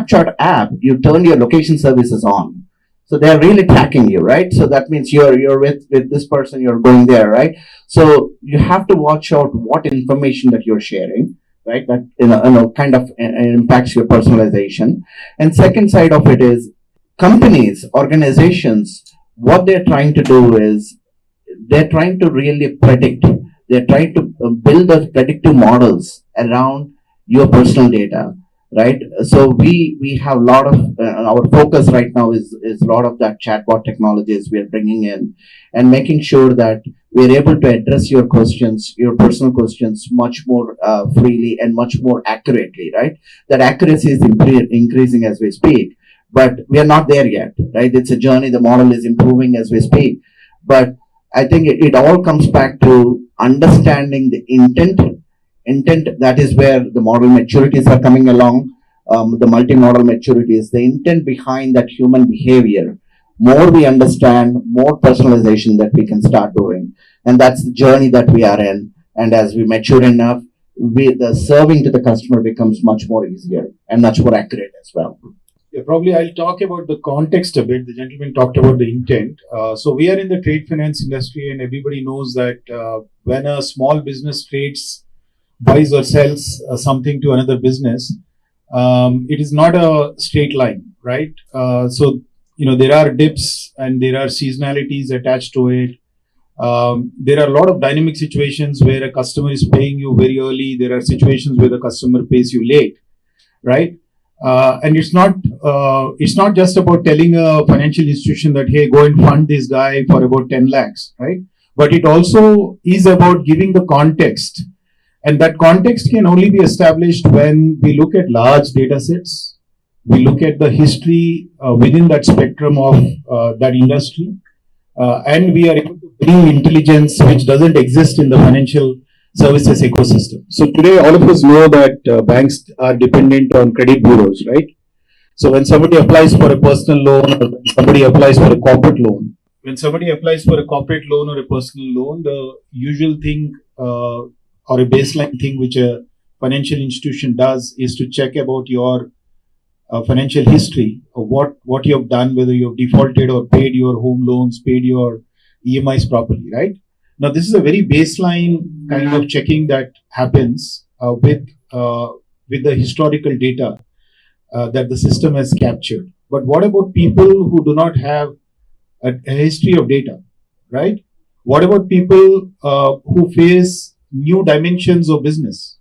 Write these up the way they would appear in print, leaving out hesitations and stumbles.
Snapshot app, you turn your location services on. So they're really tracking you, right? So that means you're with this person, you're going there, right? So you have to watch out what information that you're sharing, right? That kind of impacts your personalization. And second side of it is companies, organizations. What they're trying to do is they're trying to really predict. They're trying to build those predictive models around your personal data, right? So we have a lot of our focus right now is a lot of that chatbot technologies we are bringing in and making sure that we're able to address your questions, your personal questions, much more freely and much more accurately, right? That accuracy is increasing as we speak, but we are not there yet, right? It's a journey. The model is improving as we speak, but I think it all comes back to understanding the intent. That is where the model maturities are coming along. The multi-model maturities, the intent behind that human behavior. More we understand, more personalization that we can start doing, and that's the journey that we are in. And as we mature enough, the serving to the customer becomes much more easier and much more accurate as well. Yeah, probably I'll talk about the context a bit. The gentleman talked about the intent. So we are in the trade finance industry, and everybody knows that when a small business buys or sells something to another business, it is not a straight line, right? So there are dips and there are seasonalities attached to it. There are a lot of dynamic situations where a customer is paying you very early. There are situations where the customer pays you late, right? And it's not just about telling a financial institution that, hey, go and fund this guy for about 10 lakhs, right? But it also is about giving the context. And that context can only be established when we look at large data sets, we look at the history within that spectrum of that industry, and we are able to bring intelligence which doesn't exist in the financial services ecosystem. So today, all of us know that banks are dependent on credit bureaus, right? So when somebody applies for a personal loan or when somebody applies for a corporate loan, or a personal loan, the usual thing or a baseline thing which a financial institution does is to check about your financial history of what you have done, whether you have defaulted or paid your home loans, paid your EMIs properly, right? Now, this is a very baseline kind of checking that happens with the historical data that the system has captured. But what about people who do not have a history of data, right? What about people who face new dimensions of business?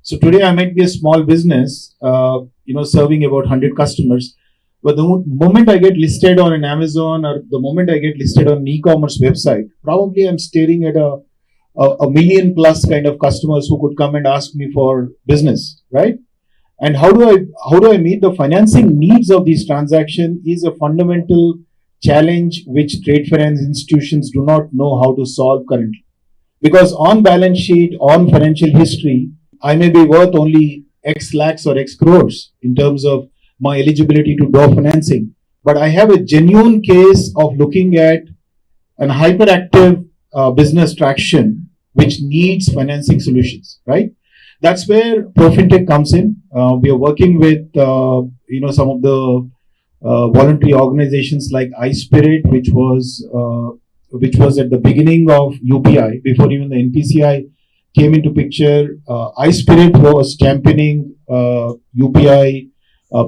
So today I might be a small business, serving about 100 customers. But the moment I get listed on an Amazon or the moment I get listed on an e-commerce website, probably I'm staring at a million plus kind of customers who could come and ask me for business, right? And how do I meet the financing needs of these transactions is a fundamental challenge which trade finance institutions do not know how to solve currently. Because on balance sheet, on financial history, I may be worth only X lakhs or X crores in terms of my eligibility to draw financing. But I have a genuine case of looking at an hyperactive business traction which needs financing solutions, right? That's where ProFintech comes in. We are working with some of the voluntary organizations like iSpirit, which was at the beginning of UPI before even the NPCI came into picture. iSpirit was championing UPI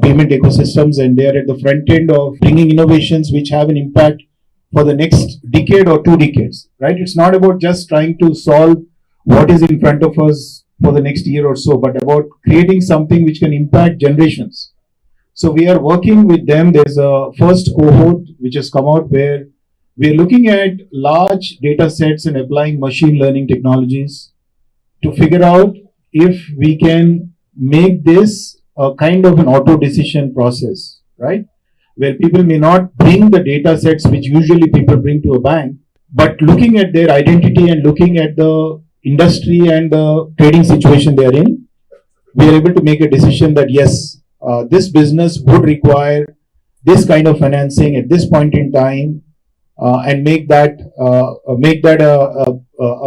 payment ecosystems, and they are at the front end of bringing innovations which have an impact for the next decade or 2 decades, right? It's not about just trying to solve what is in front of us for the next year or so, but about creating something which can impact generations. So we are working with them. There's a first cohort which has come out where we are looking at large data sets and applying machine learning technologies to figure out if we can make this a kind of an auto decision process, right? Where people may not bring the data sets which usually people bring to a bank, but looking at their identity and looking at the industry and the trading situation they are in, we are able to make a decision that yes, this business would require this kind of financing at this point in time, and make that a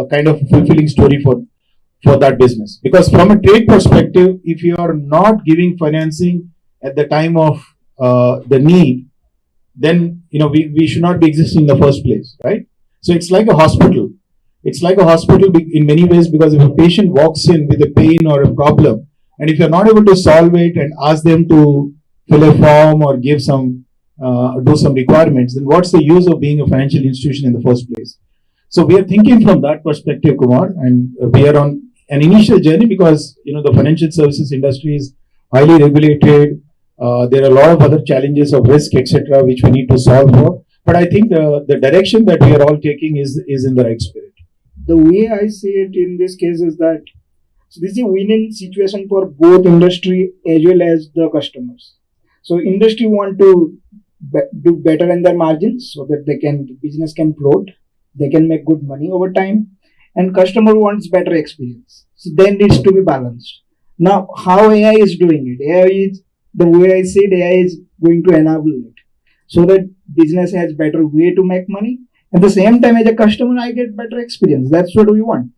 kind of fulfilling story for that business. Because from a trade perspective, if you are not giving financing, at the time of the need, then we should not be existing in the first place, right? So it's like a hospital. It's like a hospital in many ways, because if a patient walks in with a pain or a problem, and if you're not able to solve it and ask them to fill a form or give some do some requirements, then what's the use of being a financial institution in the first place? So we are thinking from that perspective, Kumar, and we are on an initial journey, because the financial services industry is highly regulated. There are a lot of other challenges of risk, etc., which we need to solve for. But I think the direction that we are all taking is in the right spirit. The way I see it in this case is that so this is a win-win situation for both industry as well as the customers. So industry want to do better in their margins so that business can float, they can make good money over time, and customer wants better experience. So then needs to be balanced. Now, how AI is doing it? AI is, the way I see it, AI is going to enable it so that business has better way to make money. At the same time, as a customer, I get better experience. That's what we want.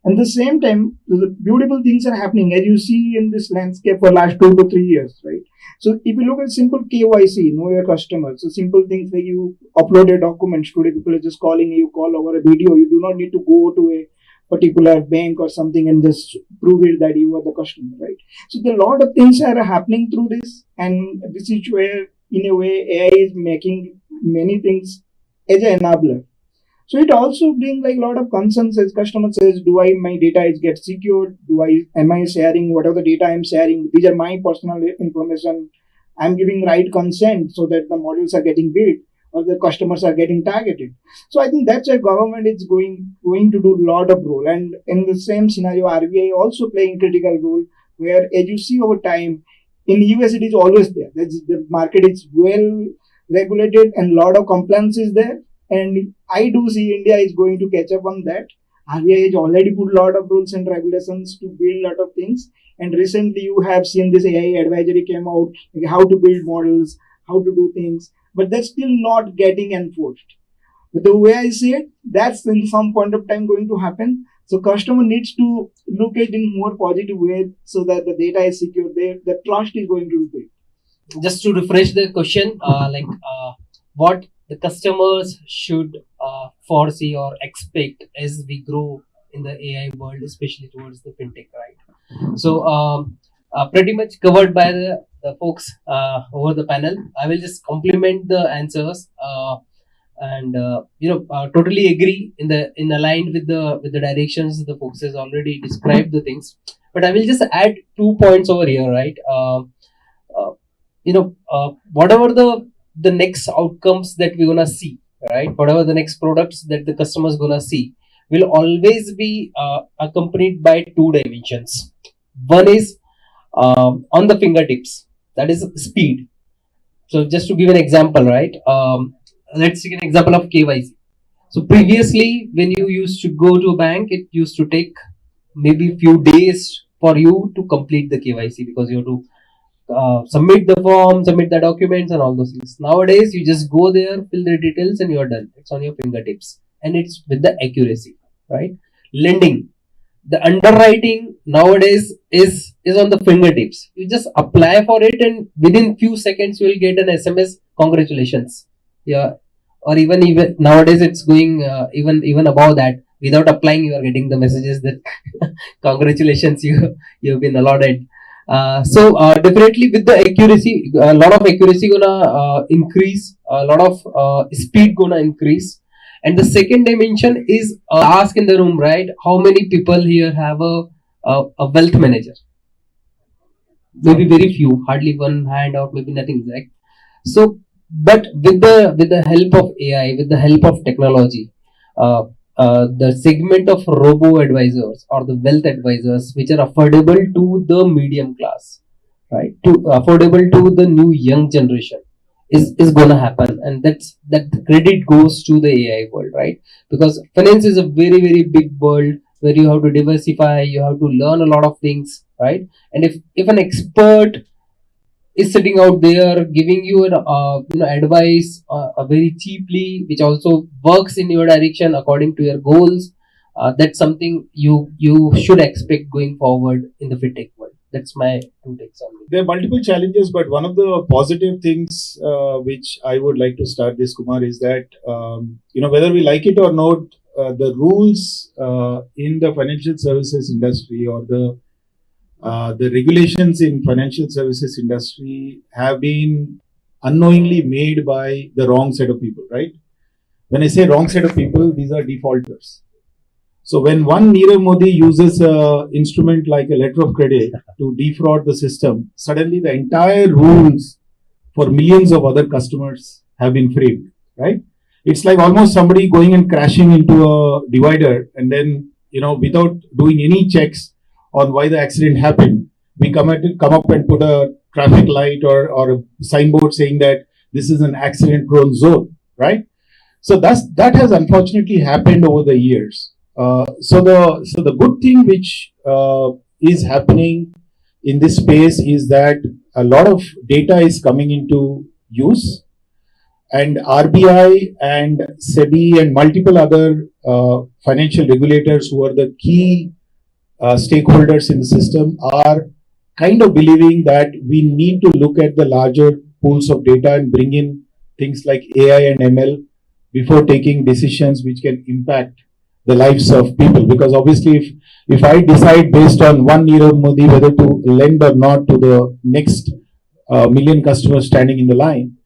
And the same time, the beautiful things are happening as you see in this landscape for last 2 to 3 years, right? So if you look at simple KYC, know your customers. So simple things like you upload a document. Today people are just calling you, call over a video. You do not need to go to a particular bank or something and just prove it that you are the customer, right? So there are a lot of things are happening through this, and this is where, in a way, AI is making many things as an enabler. So it also brings like a lot of concerns as customer says, do I my data is get secured? Am I sharing whatever the data I'm sharing? These are my personal information. I'm giving right consent so that the models are getting built or the customers are getting targeted. So I think that's why government is going to do a lot of role. And in the same scenario, RBI also playing critical role, where as you see over time, in US it is always there. The market is well regulated and a lot of compliance is there. And I do see India is going to catch up on that. RBI has already put a lot of rules and regulations to build a lot of things. And recently you have seen this AI advisory came out, like how to build models, how to do things, but that's still not getting enforced. But the way I see it, that's in some point of time going to happen. So customer needs to look at it in more positive way so that the data is secure. The trust is going to be built. Just to refresh the question, what the customers should foresee or expect as we grow in the AI world, especially towards the fintech, right? So pretty much covered by the folks over the panel. I will just complement the answers and totally agree in aligned with the directions the folks has already described the things. But I will just add 2 points over here, right? Whatever the next outcomes that we're gonna see, right? Whatever the next products that the customer is gonna see will always be accompanied by 2 dimensions. One is on the fingertips, that is speed. So just to give an example, right? Let's take an example of KYC. So previously, when you used to go to a bank, it used to take maybe few days for you to complete the KYC because you have to submit the form, submit the documents and all those things. Nowadays, you just go there, fill the details and you're done. It's on your fingertips and it's with the accuracy, right? Lending. The underwriting nowadays is on the fingertips. You just apply for it and within few seconds you will get an SMS, congratulations. Yeah. Or even nowadays it's going even above that. Without applying, you are getting the messages that congratulations, you've been allotted. So definitely with the accuracy, a lot of accuracy gonna increase, a lot of speed gonna increase. And the second dimension is ask in the room, right? How many people here have a wealth manager? Maybe very few, hardly one hand out, maybe nothing, right? So, but with the help of AI, with the help of technology, the segment of robo advisors or the wealth advisors, which are affordable to the medium class, right? To affordable to the new young generation, is gonna happen, and that credit goes to the AI world, right? Because finance is a very very big world where you have to diversify, you have to learn a lot of things, right? And if an expert is sitting out there giving you an advice very cheaply, which also works in your direction according to your goals, that's something you should expect going forward in the fintech world. That's my two takes on it. There are multiple challenges, but one of the positive things which I would like to start this, Kumar, is that whether we like it or not, the rules in the financial services industry or the regulations in financial services industry have been unknowingly made by the wrong set of people, right? When I say wrong set of people, these are defaulters. So when one Nirav Modi uses an instrument like a letter of credit to defraud the system, suddenly the entire rules for millions of other customers have been framed, right? It's like almost somebody going and crashing into a divider and then, without doing any checks on why the accident happened, we come up and put a traffic light or a signboard saying that this is an accident prone zone, right? So that has unfortunately happened over the years. So the good thing which is happening in this space is that a lot of data is coming into use, and RBI and SEBI and multiple other financial regulators who are the key stakeholders in the system are kind of believing that we need to look at the larger pools of data and bring in things like AI and ML before taking decisions which can impact the lives of people. Because obviously, if I decide based on one Nirav Modi whether to lend or not to the next million customers standing in the line,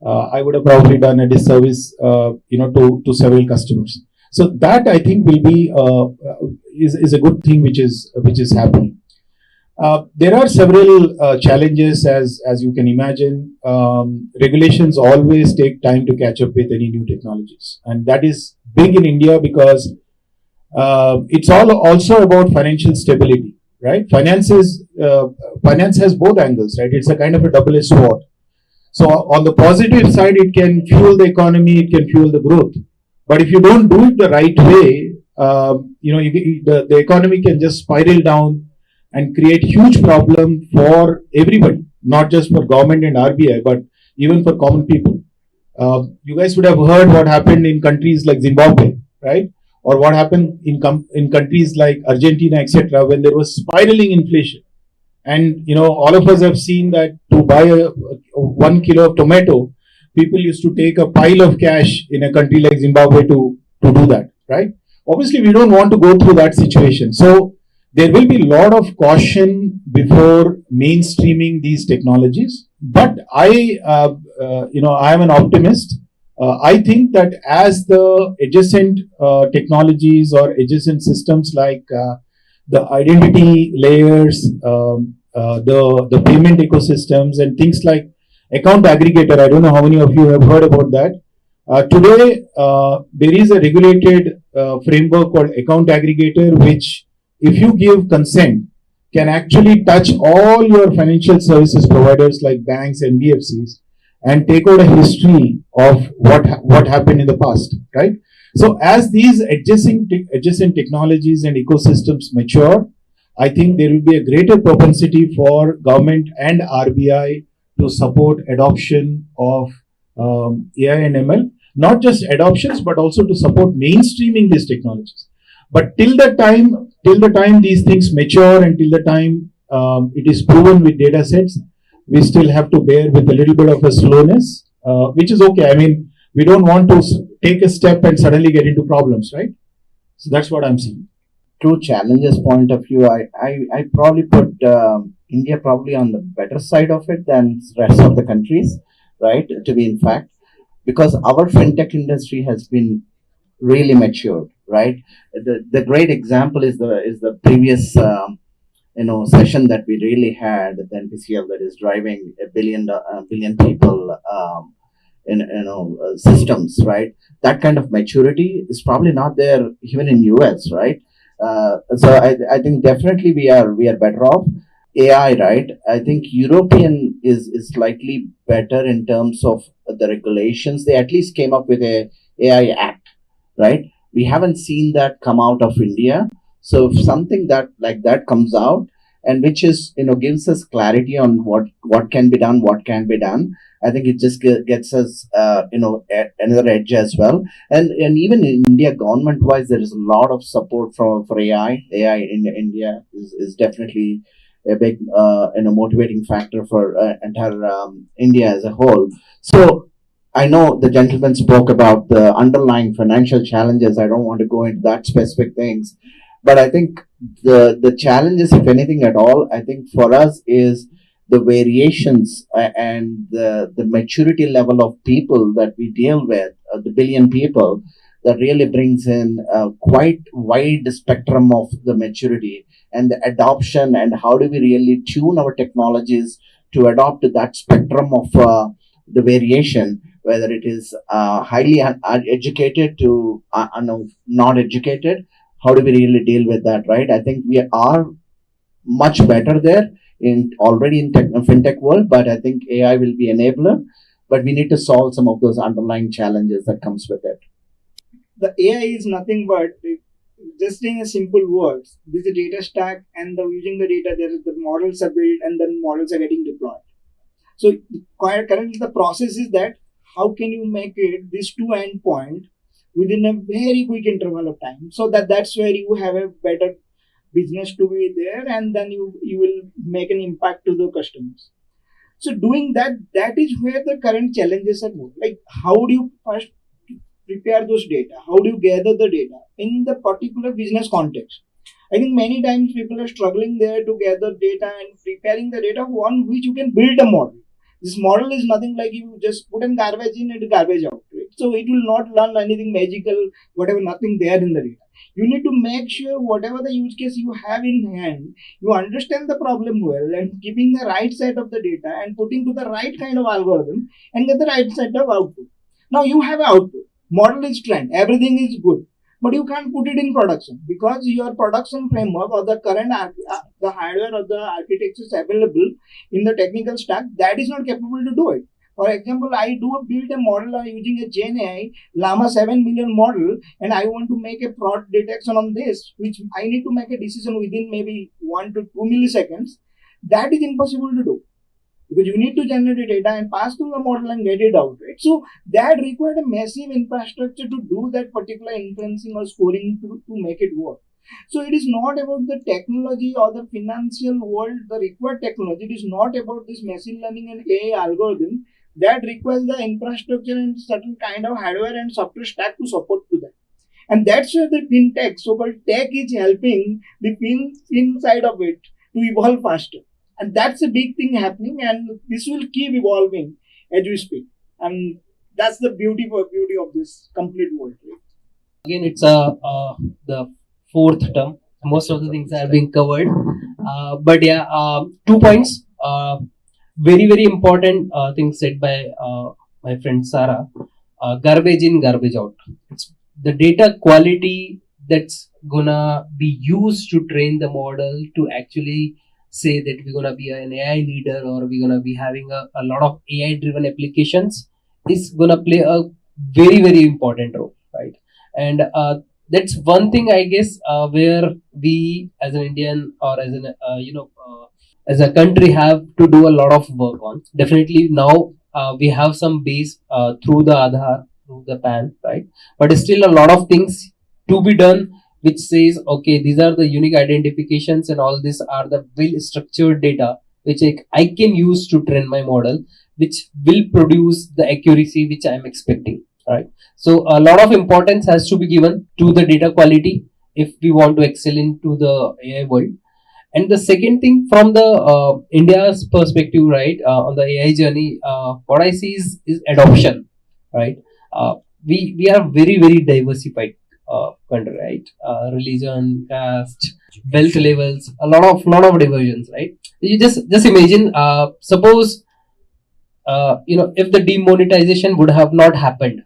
I would have probably done a disservice, to several customers. So that I think will be is a good thing which is happening. There are several challenges as you can imagine. Regulations always take time to catch up with any new technologies, and that is big in India because it's also about financial stability, right? Finance has both angles, right? It's a kind of a double-edged sword. So on the positive side, it can fuel the economy, it can fuel the growth. But if you don't do it the right way, the economy can just spiral down and create huge problem for everybody, not just for government and RBI, but even for common people. You guys would have heard what happened in countries like Zimbabwe, right? Or what happened in countries like Argentina, etc., when there was spiraling inflation. And all of us have seen that to buy a 1 kilo of tomato, people used to take a pile of cash in a country like Zimbabwe to do that, right? Obviously, we don't want to go through that situation. So there will be a lot of caution before mainstreaming these technologies. But I am an optimist. I think that as the adjacent technologies or adjacent systems like the identity layers, the payment ecosystems, and things like account aggregator. I don't know how many of you have heard about that. Today, there is a regulated framework called account aggregator, which, if you give consent, can actually touch all your financial services providers like banks and NBFCs and take out a history of what happened in the past, right? So as these adjacent technologies and ecosystems mature, I think there will be a greater propensity for government and RBI to support adoption of AI and ML. Not just adoptions, but also to support mainstreaming these technologies. But till the time these things mature and till the time it is proven with data sets, we still have to bear with a little bit of a slowness, which is okay. I mean, we don't want to take a step and suddenly get into problems, right? So that's what I'm seeing. True challenges point of view, I probably put India probably on the better side of it than rest of the countries, right? To be in fact, because our fintech industry has been really matured, right? The great example is the previous session that we really had, the NPCL, that is driving a billion people in systems, right? That kind of maturity is probably not there even in US, right? So I think definitely we are better off. AI, right? I think European is slightly better in terms of the regulations. They at least came up with a AI Act, right? We haven't seen that come out of India. So if something that like that comes out, and which is gives us clarity on what can be done, what can be done, I think it just gets us another edge as well. And even in India, government wise, there is a lot of support for AI. AI in India is definitely a big motivating factor for entire India as a whole. So I know the gentleman spoke about the underlying financial challenges. I don't want to go into that specific things, but I think the challenges, if anything at all, I think for us is the variations and the maturity level of people that we deal with, the billion people, that really brings in a quite wide spectrum of the maturity and the adoption, and how do we really tune our technologies to adopt that spectrum of the variation, whether it is highly educated to not educated. How do we really deal with that, right? I think we are much better there in already in fintech world, but I think AI will be enabler, but we need to solve some of those underlying challenges that comes with it. The AI is nothing but, just in a simple words, this is a data stack, and using the data, there is the models are built and then models are getting deployed. So currently the process is that how can you make it this two endpoint within a very quick interval of time, so that's where you have a better business to be there, and then you will make an impact to the customers. So doing that is where the current challenges are more. Like, how do you first prepare those data? How do you gather the data in the particular business context? I think many times people are struggling there to gather data and preparing the data on which you can build a model. This model is nothing like you just put in garbage in and garbage out. Right? So it will not learn anything magical, whatever, nothing there in the data. You need to make sure whatever the use case you have in hand, you understand the problem well and keeping the right set of the data and putting to the right kind of algorithm and get the right set of output. Now you have output. Model is trained. Everything is good. But you can't put it in production because your production framework or the current the hardware or the architecture is available in the technical stack that is not capable to do it. For example, I build a model using a Gen AI Llama 7 million model, and I want to make a fraud detection on this, which I need to make a decision within maybe 1 to 2 milliseconds. That is impossible to do, because you need to generate data and pass through the model and get it out, right? So that required a massive infrastructure to do that particular inferencing or scoring to make it work. So it is not about the technology or the financial world, the required technology. It is not about this machine learning and AI algorithm that requires the infrastructure and certain kind of hardware and software stack to support to that. And that's where the fintech, so-called tech, is helping the fin side of it to evolve faster. And that's a big thing happening, and this will keep evolving as we speak. And that's the beauty of this complete world. Right? Again, it's the fourth term. Most of the things are being covered. But yeah, 2 points. Very, very important things said by my friend Sarah. Garbage in, garbage out. It's the data quality that's gonna be used to train the model to actually say that we're gonna be an AI leader or we're gonna be having a lot of AI driven applications is gonna play a very, very important role, right? And that's one thing, I guess, where we as an Indian or as an as a country have to do a lot of work on. Definitely now we have some base through the Aadhaar, through the PAN, right? But still a lot of things to be done, which says, okay, these are the unique identifications and all these are the well structured data which I can use to train my model, which will produce the accuracy which I am expecting, right? So a lot of importance has to be given to the data quality if we want to excel into the AI world. And the second thing from the India's perspective, right, on the AI journey, what I see is adoption, right? We are very, very diversified country, right? Religion, caste, wealth levels, a lot of diversions, right? You just imagine, suppose if the demonetization would have not happened,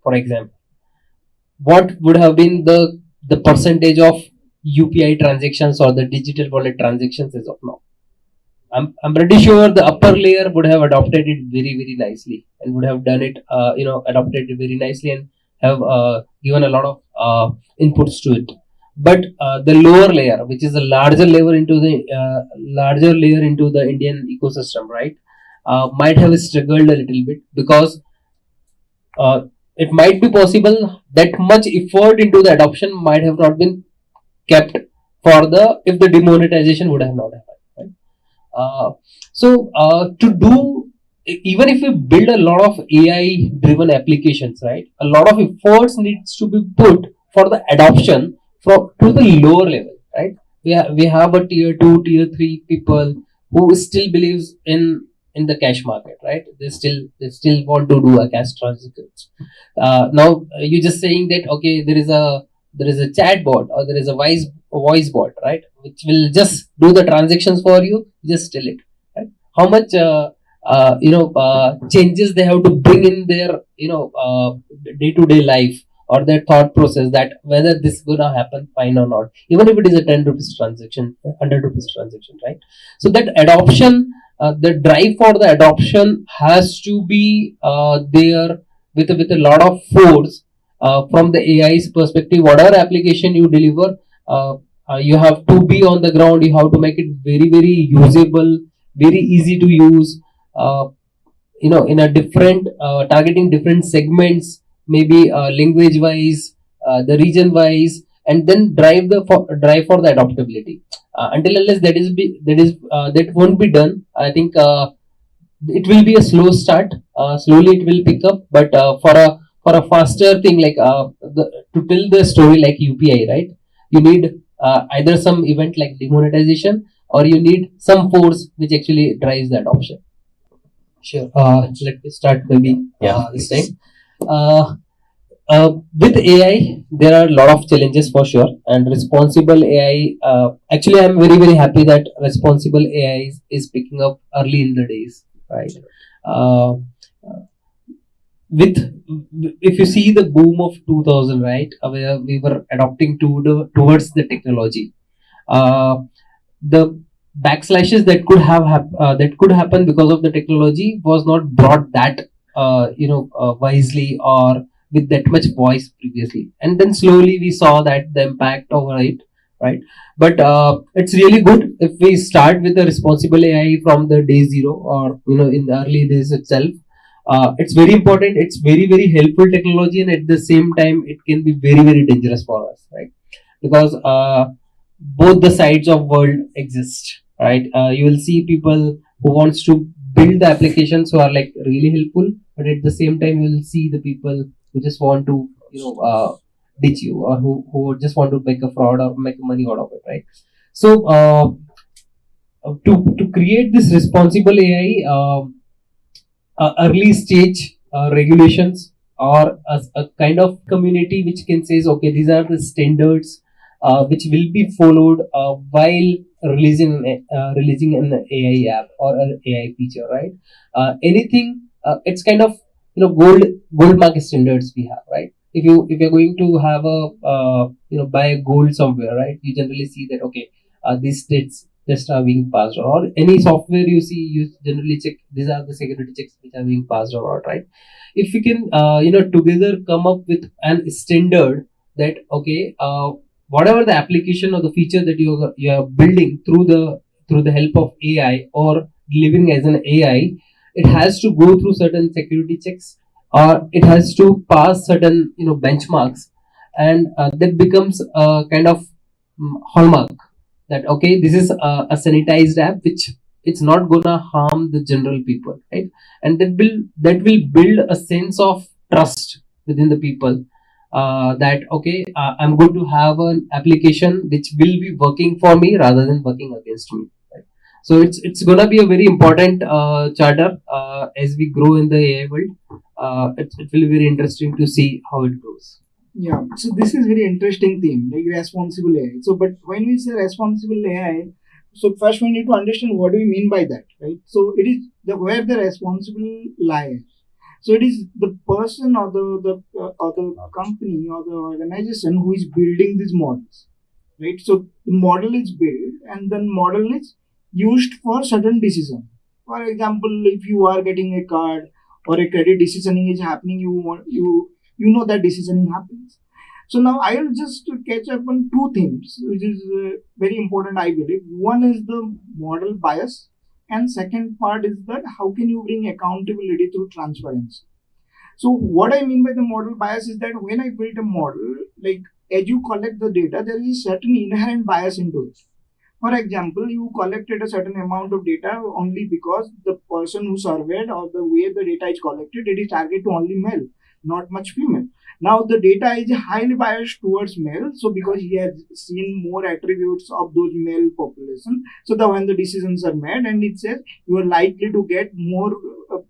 for example, what would have been the percentage of UPI transactions or the digital wallet transactions as of now? I'm pretty sure the upper layer would have adopted it very, very nicely and would have done it, adopted it very nicely and have given a lot of inputs to it. But the lower layer, which is a larger layer into the Indian ecosystem, right, might have struggled a little bit because it might be possible that much effort into the adoption might have not been kept for if the demonetization would have not happened. Right? To do, even if we build a lot of AI driven applications, right, a lot of efforts needs to be put for the adoption from to the lower level, right. We have a tier 2, tier 3 people who still believes in the cash market, right. They still want to do a cash transactions. Now you're just saying that okay, there is a chat bot or there is a voice bot, right, which will just do the transactions for you. Just tell it, right? How much changes they have to bring in their day-to-day life or their thought process, that whether this is gonna happen fine or not, even if it is a 10 rupees transaction, 100 rupees transaction, right. So that adoption, the drive for the adoption has to be there with a lot of force from the AI's perspective. Whatever application you deliver, you have to be on the ground. You have to make it very very usable, very easy to use. Uh, in a different targeting different segments, maybe language wise, the region wise, and then drive for the adaptability. Until unless that won't be done, I think it will be a slow start. Slowly it will pick up, but for a faster thing, like to tell the story like UPI, right? You need either some event like demonetization, or you need some force which actually drives the adoption. Sure. Let me start maybe this time. Uh, with AI, there are a lot of challenges for sure, and responsible AI. Actually, I'm very very happy that responsible AI is picking up early in the days, right? Uh, with If you see the boom of 2000, right, where we were adopting towards the technology, uh, the backslashes that could happen because of the technology was not brought that wisely or with that much voice previously, and then slowly we saw that the impact over it, right. But it's really good if we start with a responsible AI from the day zero, or in the early days itself. It's very important, it's very very helpful technology, and at the same time it can be very very dangerous for us, right. Because both the sides of world exist, right. You will see people who wants to build the applications who are like really helpful, but at the same time you will see the people who just want to ditch you, or who just want to make a fraud or make money out of it, right. So to create this responsible AI, early stage regulations, or a kind of community which can says okay, these are the standards which will be followed while releasing an AI app or an AI feature, right. Anything, it's kind of gold market standards we have, right. If you're going to have a buy a gold somewhere, right, you generally see that okay, these states tests are being passed, or any software you see, you generally check these are the security checks which are being passed or not, right. If we can together come up with an standard that okay, whatever the application or the feature that you are building through the help of AI or living as an AI, it has to go through certain security checks, or it has to pass certain benchmarks, and that becomes a kind of hallmark that okay, this is a sanitized app which it's not gonna harm the general people, right. And that will build a sense of trust within the people, that okay, I'm going to have an application which will be working for me rather than working against me, right? So it's gonna be a very important charter as we grow in the AI world. It will be very interesting to see how it goes. Yeah, so this is very interesting theme, like responsible AI. So, but when we say responsible AI, so first we need to understand what do we mean by that, right? So it is where the responsible lies. So it is the person or the company or the organization who is building these models, right? So the model is built and then model is used for certain decision. For example, if you are getting a card or a credit decisioning is happening, you know that decisioning happens. So now I will just catch up on two things, which is very important, I believe. One is the model bias, and second part is that how can you bring accountability through transparency. So what I mean by the model bias is that when I build a model, like as you collect the data, there is a certain inherent bias into it. For example, you collected a certain amount of data only because the person who surveyed or the way the data is collected, it is targeted to only male, not much female. Now the data is highly biased towards male, so because he has seen more attributes of those male population, so that when the decisions are made, and it says you are likely to get more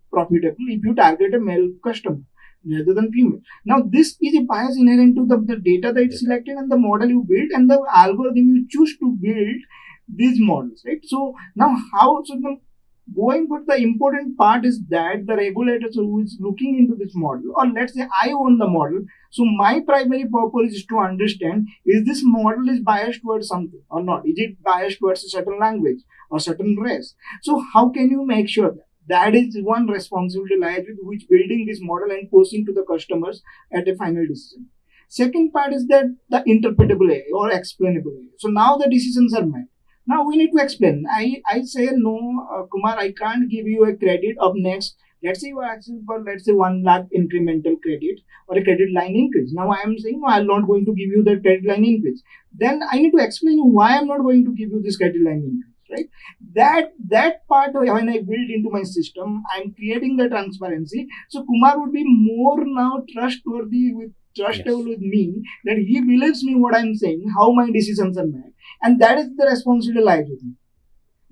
profitable if you target a male customer rather than female. Now this is a bias inherent to the data that is selected and the model you build and the algorithm you choose to build these models, right? So now going, but the important part is that the regulators who is looking into this model, or let's say I own the model, so my primary purpose is to understand, is this model is biased towards something or not? Is it biased towards a certain language or certain race? So how can you make sure that? That is one responsibility lies with which building this model and posting to the customers at a final decision. Second part is that the interpretable AI or explainable AI. So now the decisions are made. Now we need to explain. I say no, Kumar, I can't give you a credit of next. Let's say you are asking for, let's say, 1 lakh incremental credit or a credit line increase. Now I am saying, no, I'm not going to give you the credit line increase. Then I need to explain you why I'm not going to give you this credit line increase. Right? That part when I build into my system, I'm creating the transparency. So Kumar would be more now trustworthy trustable with me, that he believes me what I'm saying, how my decisions are made, and that is the responsibility lies with me.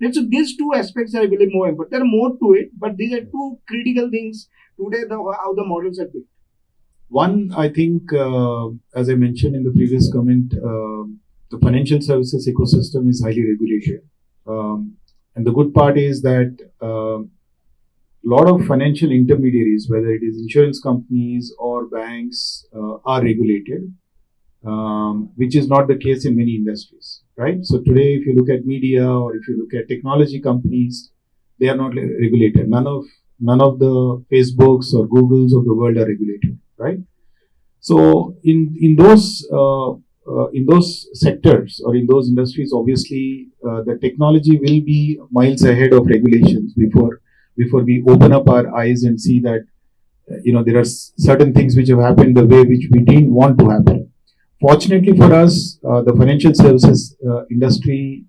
Right? So these two aspects are, I believe, more important. There are more to it, but these are two critical things today. How the models are built. One, I think, as I mentioned in the previous comment, the financial services ecosystem is highly regulated. And the good part is that a lot of financial intermediaries, whether it is insurance companies or banks, are regulated, which is not the case in many industries, right? So today, if you look at media or if you look at technology companies, they are not regulated. None of the Facebooks or Googles of the world are regulated, right? So in those sectors or in those industries, obviously the technology will be miles ahead of regulations before we open up our eyes and see that there are certain things which have happened the way which we didn't want to happen. Fortunately for us, the financial services industry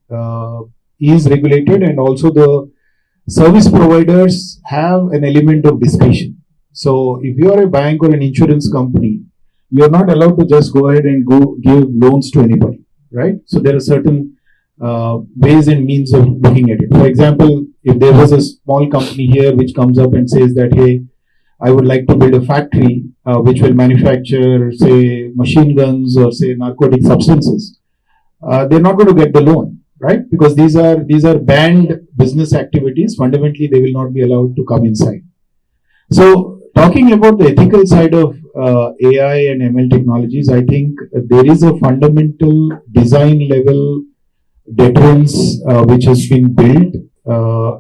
is regulated, and also the service providers have an element of discretion. So if you are a bank or an insurance company, you are not allowed to just go ahead and go give loans to anybody, right? So there are certain ways and means of looking at it. For example, if there was a small company here which comes up and says that, hey, I would like to build a factory which will manufacture, say, machine guns or say narcotic substances, they're not going to get the loan, right? Because these are banned business activities. Fundamentally, they will not be allowed to come inside. So talking about the ethical side of AI and ML technologies, I think there is a fundamental design level deterrence which has been built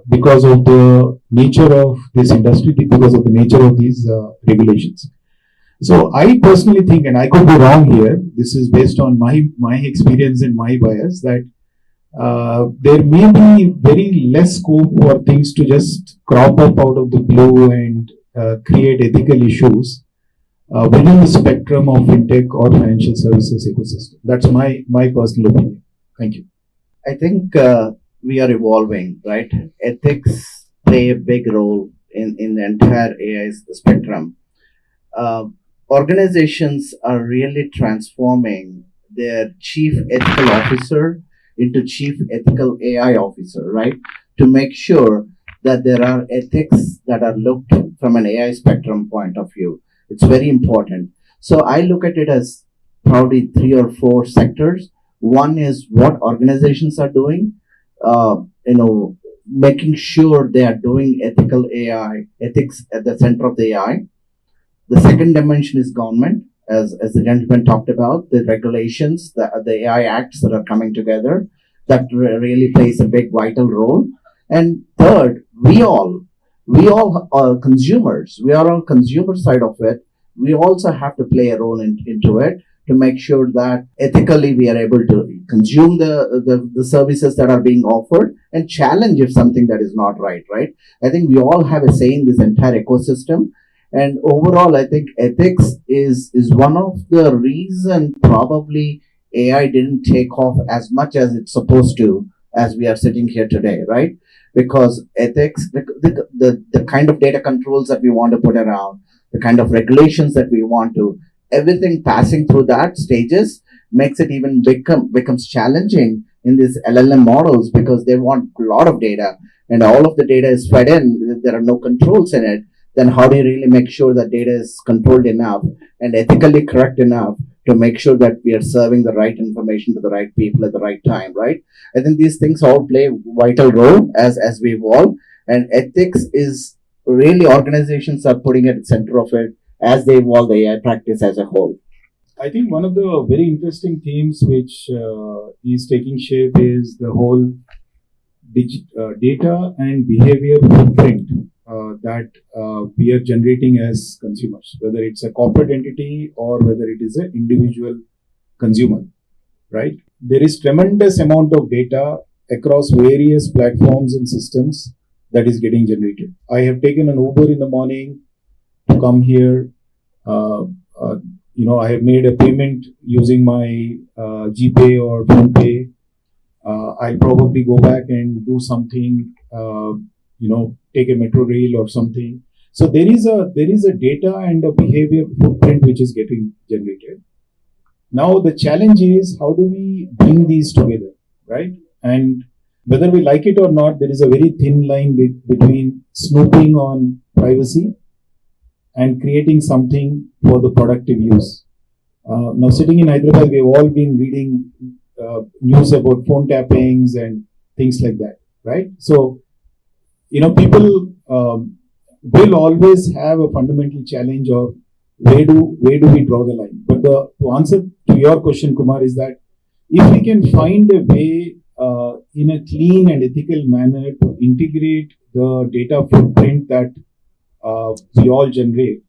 because of the nature of this industry, because of the nature of these regulations. So I personally think, and I could be wrong here, this is based on my experience and my bias, that there may be very less scope for things to just crop up out of the blue and create ethical issues within the spectrum of fintech or financial services ecosystem. That's my personal opinion. Thank you. I think we are evolving, right? Ethics play a big role in the entire AI spectrum. Organizations are really transforming their chief ethical officer into chief ethical AI officer, right? To make sure that there are ethics that are looked from an AI spectrum point of view. It's very important. So I look at it as probably 3 or 4 sectors. One is what organizations are doing, making sure they are doing ethical AI, ethics at the center of the AI. The second dimension is government, as the gentleman talked about, the regulations, the AI acts that are coming together, that really plays a big vital role. And third, we all are consumers. We are on consumer side of it. We also have to play a role into it to make sure that ethically we are able to consume the services that are being offered and challenge if something that is not right. I think we all have a say in this entire ecosystem. And overall, I think ethics is one of the reason probably AI didn't take off as much as it's supposed to as we are sitting here today, right? Because ethics, the kind of data controls that we want to put around, the kind of regulations that we want to, everything passing through that stages makes it even becomes challenging in these LLM models because they want a lot of data and all of the data is fed in. There are no controls in it. Then how do you really make sure that data is controlled enough and ethically correct enough to make sure that we are serving the right information to the right people at the right time, right? I think these things all play a vital role as we evolve, and ethics is really organizations are putting at the center of it as they evolve the AI practice as a whole. I think one of the very interesting themes which is taking shape is the whole data and behavior footprint that we are generating as consumers, whether it's a corporate entity or whether it is an individual consumer, right? There is tremendous amount of data across various platforms and systems that is getting generated. I have taken an Uber in the morning to come here. I have made a payment using my GPay or PhonePay. I'll probably go back and do something, take a metro rail or something. So there is a data and a behavior footprint which is getting generated. Now the challenge is how do we bring these together, right? And whether we like it or not, there is a very thin line between snooping on privacy and creating something for the productive use. Now sitting in Hyderabad, we've all been reading news about phone tappings and things like that, right? So, people will always have a fundamental challenge of where do we draw the line. But to answer to your question, Kumar, is that if we can find a way in a clean and ethical manner to integrate the data footprint that we all generate,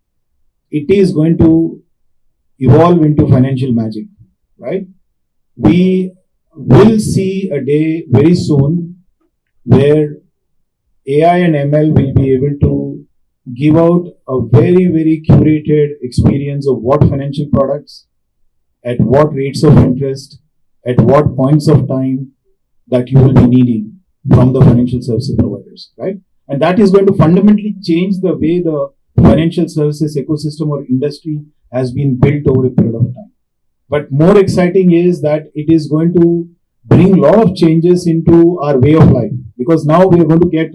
it is going to evolve into financial magic, right? We will see a day very soon where AI and ML will be able to give out a very, very curated experience of what financial products, at what rates of interest, at what points of time that you will be needing from the financial services providers, right? And that is going to fundamentally change the way the financial services ecosystem or industry has been built over a period of time. But more exciting is that it is going to bring a lot of changes into our way of life, because now we are going to get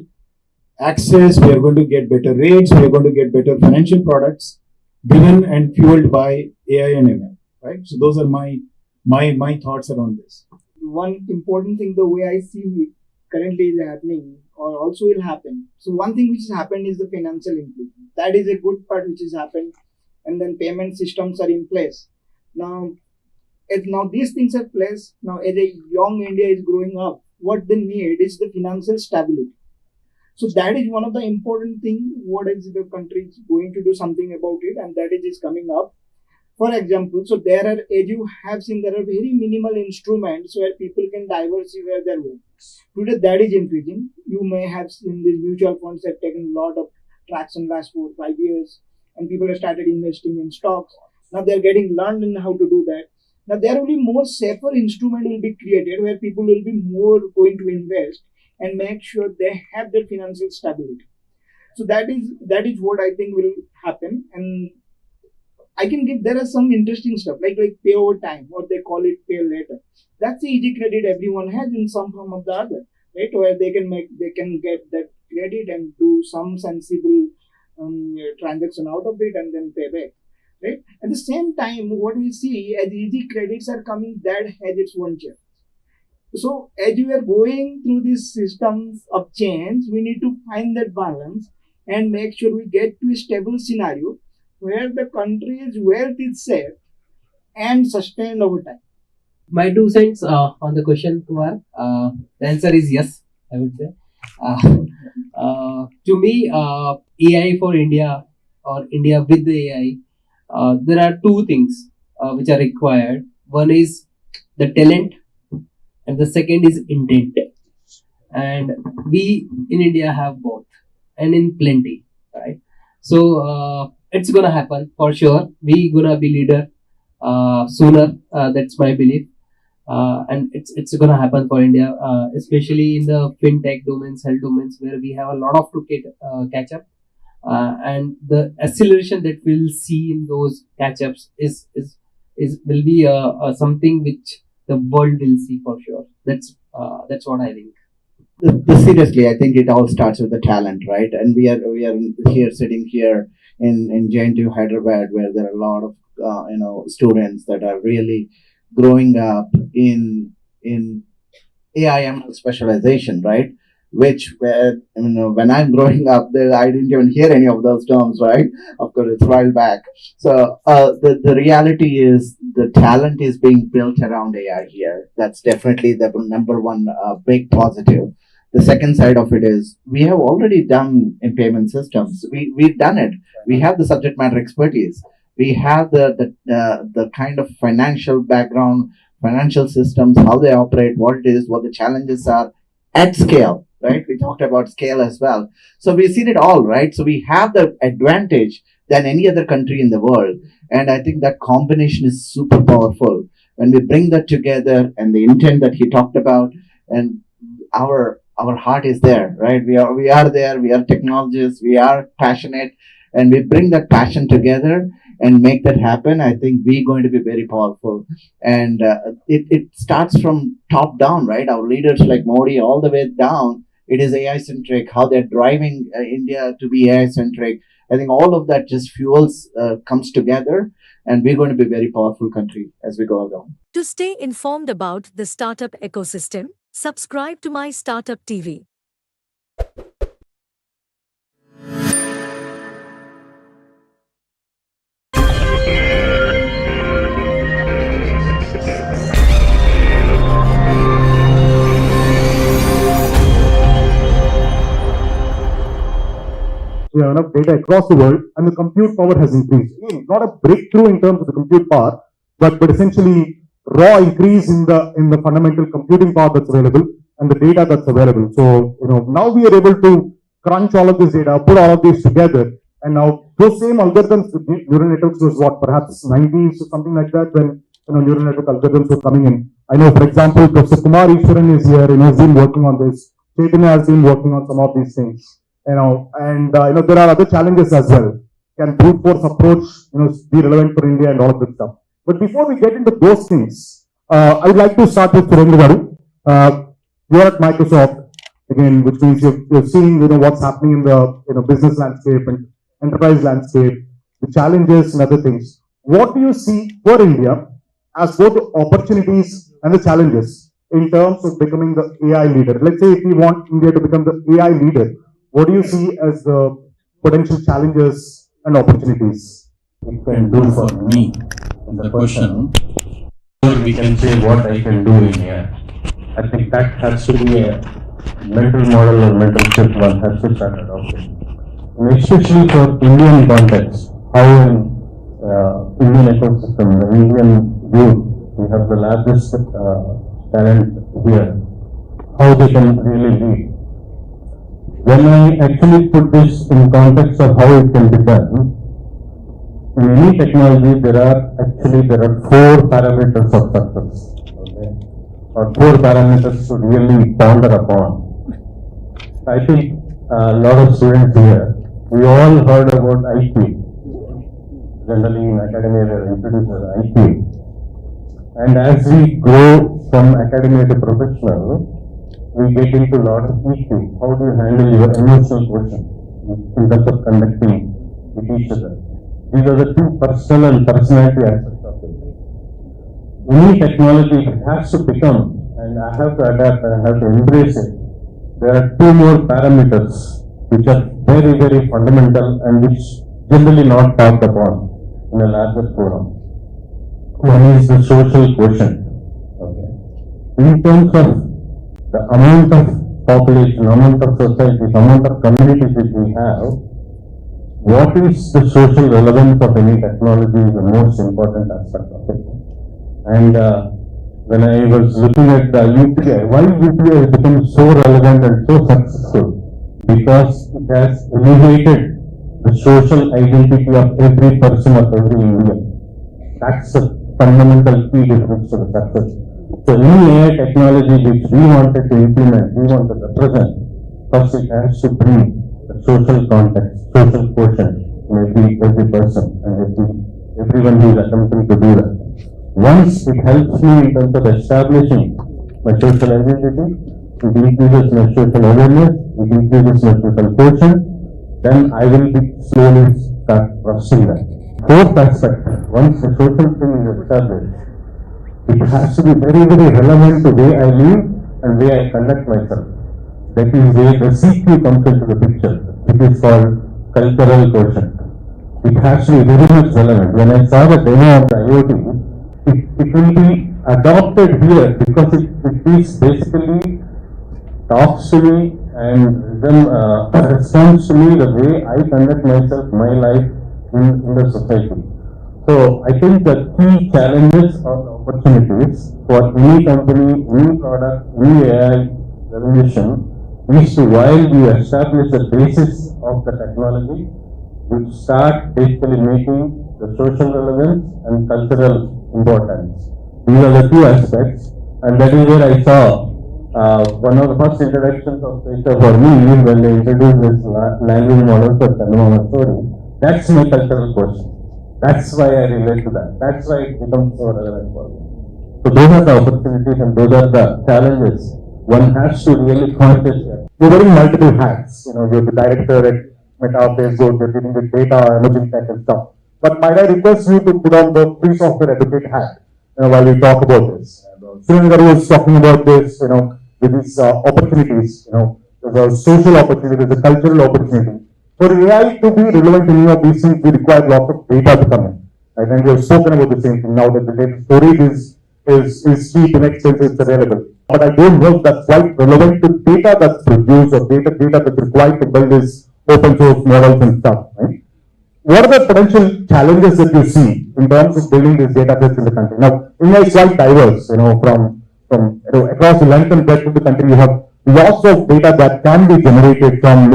access, we are going to get better rates, we are going to get better financial products driven and fueled by AI and ML, right? So those are my thoughts around this. One important thing, the way I see currently is happening or also will happen. So one thing which has happened is the financial inclusion. That is a good part which has happened, and then payment systems are in place. Now these things are placed. Now as a young India is growing up, what they need is the financial stability. So that is one of the important thing. What is the country is going to do something about it, and that is coming up. For example, so there are, as you have seen, there are very minimal instruments where people can diversify their wealth. Today, that is increasing. You may have seen these mutual funds have taken a lot of traction last 4 or 5 years, and people have started investing in stocks. Now they are getting learned in how to do that. Now there will be more safer instrument will be created where people will be more going to invest and make sure they have their financial stability. So that is what I think will happen. And I can give, there are some interesting stuff like pay over time, or they call it pay later. That's the easy credit everyone has in some form or the other, right? Where they can get that credit and do some sensible transaction out of it and then pay back, right? At the same time, what we see as easy credits are coming, that has its own challenge. So as we are going through these systems of change, we need to find that balance and make sure we get to a stable scenario where the country's wealth is safe and sustained over time. My 2 cents on the question, Kumar. The answer is yes, I would say. To me, AI for India or India with the AI, there are 2 things which are required. One is the talent, and the second is intent. And we in India have both, and in plenty, right? So it's gonna happen for sure. We gonna be leader sooner. That's my belief. and it's going to happen for India, especially in the fintech domains, health domains, where we have a lot of to catch up, and the acceleration that we'll see in those catch ups is will be something which the world will see for sure. That's what I think. Seriously, I think it all starts with the talent, right? And we are here sitting here in JNTU Hyderabad, where there are a lot of students that are really growing up in AIML specialization, right? Which where when I'm growing up, there I didn't even hear any of those terms, right? Of course, it's a while back. So the reality is the talent is being built around AI here. That's definitely the number one big positive. The second side of it is we have already done in payment systems. We've done it. We have the subject matter expertise. We have the kind of financial background, financial systems, how they operate, what it is, what the challenges are at scale, right? We talked about scale as well. So we've seen it all, right? So we have the advantage than any other country in the world. And I think that combination is super powerful. When we bring that together and the intent that he talked about, and our heart is there, right? We are there, we are technologists, we are passionate, and we bring that passion together and make that happen. I think we're going to be very powerful. And it starts from top down, right? Our leaders like Modi all the way down, it is AI centric, how they're driving India to be AI centric. I think all of that just fuels, comes together, and we're going to be a very powerful country as we go along. To stay informed about the startup ecosystem, subscribe to My Startup TV. We have enough data across the world, and the compute power has increased. Not a breakthrough in terms of the compute power, but essentially raw increase in the fundamental computing power that's available and the data that's available. So now we are able to crunch all of this data, put all of these together, and now those same algorithms, neural networks was what, perhaps 90s or something like that, when neural network algorithms were coming in. I know, for example, Professor Kumar Ishwaran is here, he's been working on this. Chaitanya has been working on some of these things. And there are other challenges as well. Can brute force approach, be relevant for India and all of this stuff. But before we get into those things, I would like to start with Surendra Garu. You're at Microsoft again, which means you're seeing what's happening in the business landscape and enterprise landscape, the challenges and other things. What do you see for India as both the opportunities and the challenges in terms of becoming the AI leader? Let's say if we want India to become the AI leader, what do you see as the potential challenges and opportunities? You can do for me the question, or we can say what I can do in here. I think that has to be a mental model or mental shift one has to start adopting. And especially for Indian context, how in Indian ecosystem, the Indian youth, we have the largest talent here, how they can really lead. When I actually put this in context of how it can be done, in any technology there are 4 parameters of success, okay? Or 4 parameters to really ponder upon. I think a lot of students here, we all heard about IQ. Generally in academia they are introduced as IQ. And as we grow from academia to professional, we get into a lot of EQ. How do you handle your emotional quotient in terms of conducting with each other? These are the 2 personal and personality aspects of it. Any technology has to become, and I have to adapt and I have to embrace it. There are 2 more parameters which are very, very fundamental and which generally not talked upon in a larger forum. One is the social quotient. Okay. In terms of the amount of population, amount of society, amount of communities which we have, what is the social relevance of any technology is the most important aspect of it. And when I was looking at the UPI, why UPI has become so relevant and so successful? Because it has elevated the social identity of every person of every Indian. That's the fundamental key difference to the success. So any AI technology which we wanted to implement, we want to represent, first it has to bring the social context, social quotient in every person and everyone who is attempting to do that. Once it helps me in terms of establishing my social identity, it increases my social awareness, it increases my social quotient, then I will be slowly start trusting that. Fourth aspect, once the social thing is established, it has to be very, very relevant to the way I live and way I conduct myself. That is where the CQ comes into the picture. It is called cultural quotient. It has to be very much relevant. When I saw the demo of the IoT, it will be adopted here because it is basically talks to me and then responds to me the way I conduct myself, my life in the society. So I think the key challenges or opportunities for any company, any product, any AI revolution is to, while we establish the basis of the technology, we start basically making the social relevance and cultural importance. These are the two aspects, and that is where I saw one of the first introductions of data for me is when they introduced this language model for Tanmama story. That's my cultural question. That's why I relate to that. That's why it becomes so relevant for me. So those are the opportunities and those are the challenges one has to really consciously. You're wearing multiple hats. You're the director at Meta, Facebook, you're dealing with data, emerging tech and stuff. But might I request you to put on the free software advocate hat while we talk about this? Srinagar was talking about this, with these opportunities, there's a social opportunity, there's a cultural opportunity. For AI to be relevant in any of these things, we require lots of data to come in. Right? And we have spoken about the same thing now that the data storage is cheap, inexpensive, it's available. But I don't know if that's quite relevant to data that's produced or data that's required to build these open source models and stuff. Right? What are the potential challenges that you see in terms of building these data sets in the country? Now, India is quite diverse, from across the length and breadth of the country. You have lots of data that can be generated from,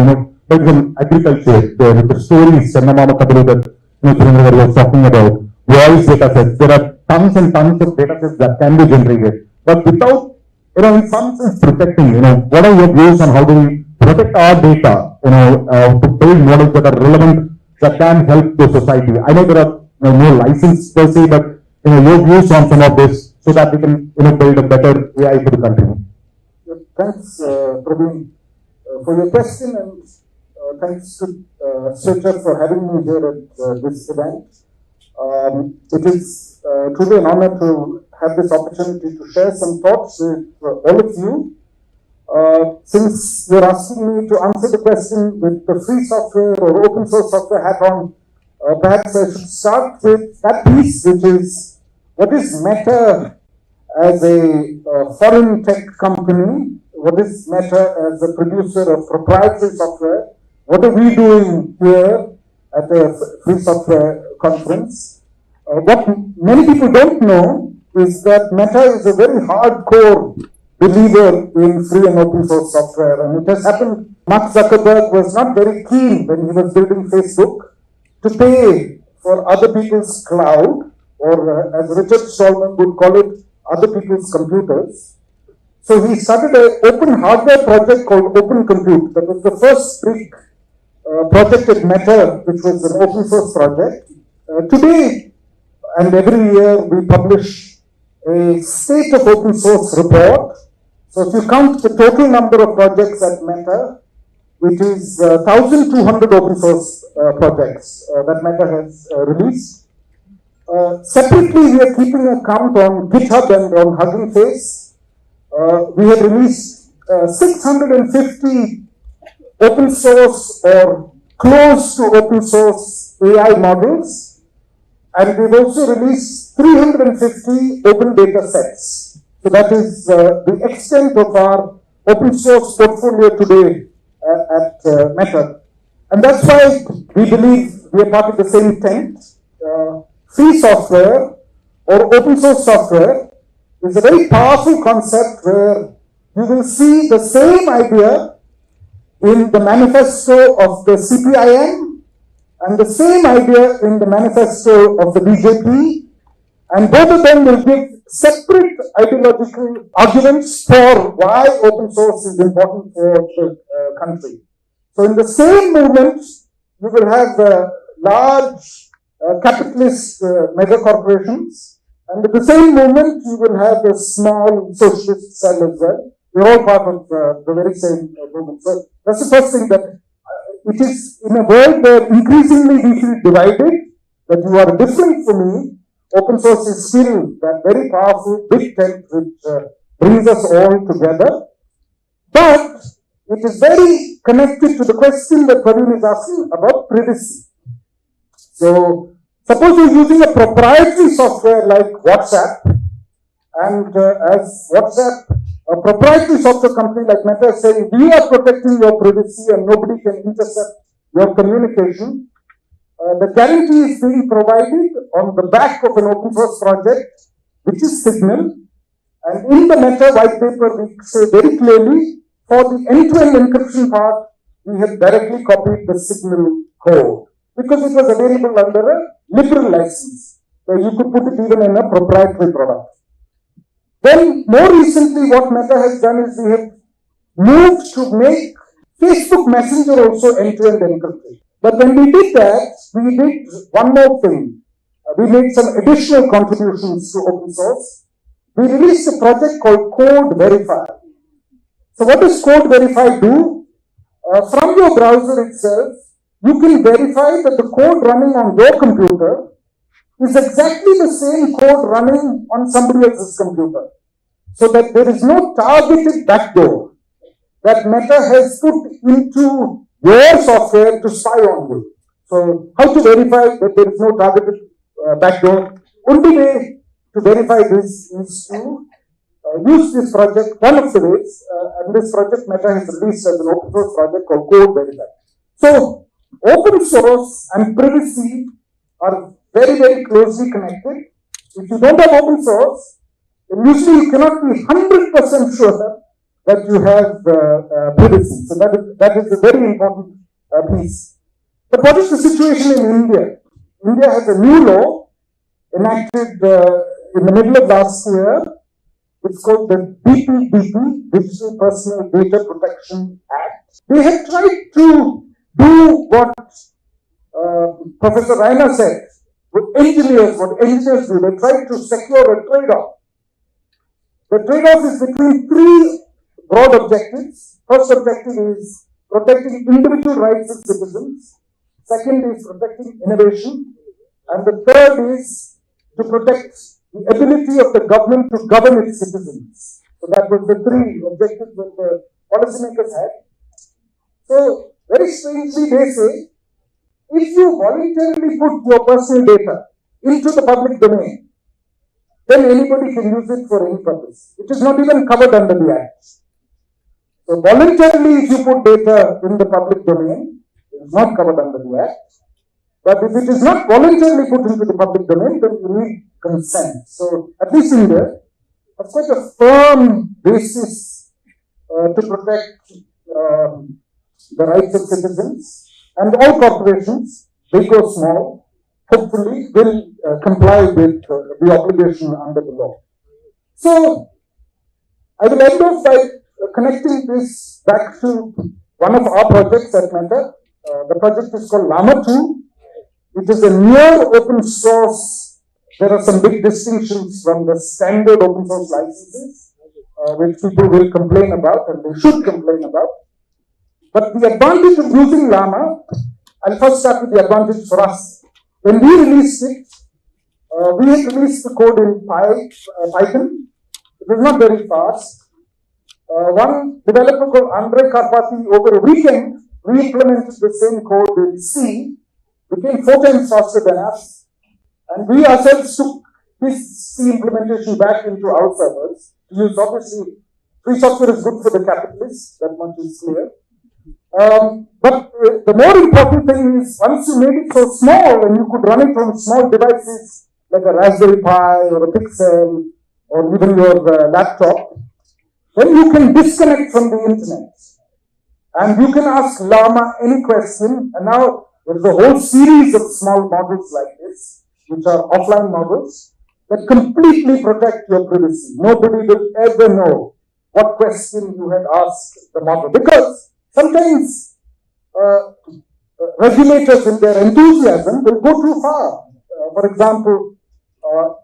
from agriculture, with the stories, Sannamama Kadalu that Srinagar was talking about, voice data sets. There are tons and tons of data sets that can be generated. But without, in some sense protecting, what are your views on how do we protect our data, to build models that are relevant, that can help the society? I know there are no license per se, but your views on some of this so that we can build a better AI for the country. Thanks, Praveen, for your question, and thanks to Switcher for having me here at this event. It is truly an honor to have this opportunity to share some thoughts with all of you. Since you're asking me to answer the question with the free software or open source software hat on, perhaps I should start with that piece, which is what is Meta as a foreign tech company? What is Meta as a producer of proprietary software? What are we doing here at a free software conference? What many people don't know is that Meta is a very hardcore believer in free and open source software, and it has happened. Mark Zuckerberg was not very keen when he was building Facebook to pay for other people's cloud, or as Richard Stallman would call it, other people's computers. So he started an open hardware project called Open Compute. That was the first big project at Meta, which was an open source project. Today, and every year, we publish a State of Open Source report. So if you count the total number of projects at Meta, it is 1,200 open source projects that Meta has released. Separately, we are keeping a count on GitHub and on Hugging Face. We have released 650 open source or close to open source AI models, and we've also released 350 open data sets. So that is the extent of our open source portfolio today at Meta. And that's why we believe we are part of the same tent. Free software or open source software is a very powerful concept where you will see the same idea in the manifesto of the CPIM and the same idea in the manifesto of the BJP, and both of them will give separate ideological arguments for why open source is important for the country. So in the same movement, you will have large capitalist mega corporations, and in the same movement, you will have a small socialist cell as well. We're all part of the very same movement. So that's the first thing, that it is in a world where increasingly we feel divided, that you are different from me. Open source is still that very powerful big tent which brings us all together. But it is very connected to the question that Praveen is asking about privacy. So, suppose you're using a proprietary software like WhatsApp, and as WhatsApp, a proprietary software company like Meta is saying, we are protecting your privacy and nobody can intercept your communication. The guarantee is being provided on the back of an open source project, which is Signal. And in the Meta white paper, we say very clearly, for the end-to-end encryption part, we have directly copied the Signal code, because it was available under a liberal license, where you could put it even in a proprietary product. Then, more recently, what Meta has done is we have moved to make Facebook Messenger also end-to-end encrypted. But when we did that, we did one more thing. We made some additional contributions to open source. We released a project called Code Verify. So what does Code Verify do? From your browser itself, you can verify that the code running on your computer is exactly the same code running on somebody else's computer. So that there is no targeted backdoor that Meta has put into your software to spy on you. So how to verify that there is no targeted backdoor? Only way to verify this is to use this project, one of the ways, and this project Meta has released as an open source project called Code Verify. So open source and privacy are very, very closely connected. If you don't have open source, then usually you cannot be 100% sure that you have privacy. So that is a very important piece. But what is the situation in India? India has a new law enacted in the middle of last year. It's called the DPDP, Digital Personal Data Protection Act. They have tried to do what Professor Raina said, what engineers do. They try to secure a trade-off. The trade-off is between three broad objectives. First objective is protecting individual rights of citizens. Second is protecting innovation. And the third is to protect the ability of the government to govern its citizens. So that was the three objectives that the policymakers had. So, very strangely they say, if you voluntarily put your personal data into the public domain, then anybody can use it for any purpose. It is not even covered under the Act. So voluntarily, if you put data in the public domain, it is not covered under the Act. But if it is not voluntarily put into the public domain, then you need consent. So at least India has quite a firm basis to protect the rights of citizens, and all corporations, big or small, hopefully will comply with the obligation under the law. So I will end off by connecting this back to one of our projects at Meta. The project is called Llama 2. It is a near open source. There are some big distinctions from the standard open source licenses, which people will complain about, and they should complain about. But the advantage of using Llama, I'll first start with the advantage for us. When we released it, we had released the code in Python. It was not very fast. One developer called Andrei Karpathy, over a weekend, re-implemented the same code in C, became 4 times faster than us, and we ourselves took this C implementation back into our servers to use. Obviously, free software is good for the capitalists, that much is clear. But the more important thing is, once you made it so small and you could run it on small devices like a Raspberry Pi or a Pixel or even your laptop, then you can disconnect from the internet and you can ask Llama any question. And now there is a whole series of small models like this, which are offline models, that completely protect your privacy. Nobody will ever know what question you had asked the model. Because sometimes regulators in their enthusiasm will go too far. For example,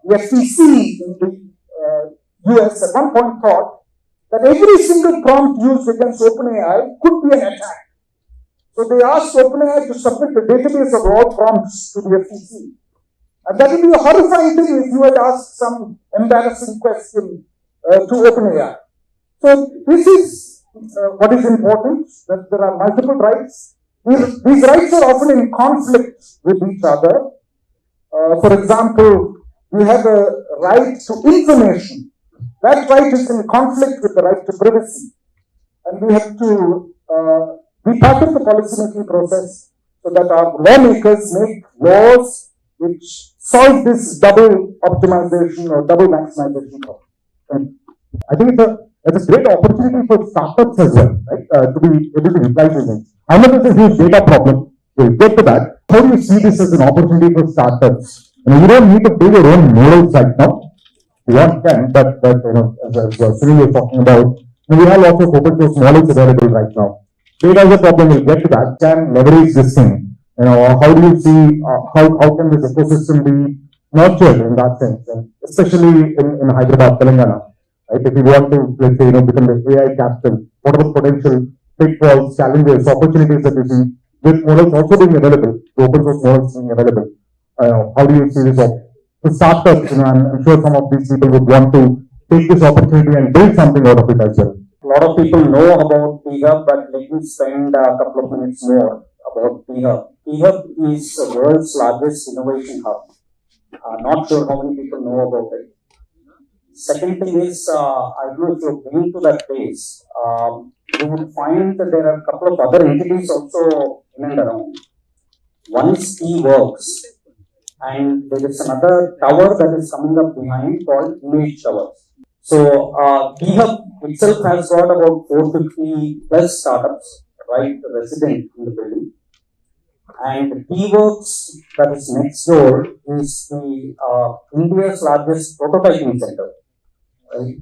the FTC in the US at one point thought that every single prompt used against OpenAI could be an attack. So they asked OpenAI to submit a database of all prompts to the FTC. And that would be a horrifying thing if you had asked some embarrassing question to OpenAI. So this is what is important, that there are multiple rights. These rights are often in conflict with each other. For example, we have a right to information. That right is in conflict with the right to privacy. And we have to be part of the policy-making process so that our lawmakers make laws which solve this double optimization or double maximization problem. I think it's a great opportunity for startups as well, right? To be able to reply to things. I know there's a huge data problem. We'll get to that. How do you see this as an opportunity for startups? You don't need to build your own models right now. One can, but as Sunil was talking about, we have lots of open source models available right now. Data is a problem. We'll get to that. Can leverage this thing. How do you see how can this ecosystem be nurtured in that sense, and especially in Hyderabad, Telangana? Right? If you want to, let's say, become the AI capital, what are the potential pitfalls, challenges, opportunities that you see with models also being available, the open source models being available? How do you see this up? For startups, I'm sure some of these people would want to take this opportunity and build something out of it as well. A lot of people know about PHub, but let me spend a couple of minutes more about PHub. PHub is the world's largest innovation hub. Not sure how many people know about it. Second thing is, I don't know if you've been to that place, you will find that there are a couple of other entities also in and around. One is T-Works, and there is another tower that is coming up behind called Image Towers. So, PHub itself has got about 450 plus startups, right, resident in the building. And T-Works, that is next door, is the India's largest prototyping center, right?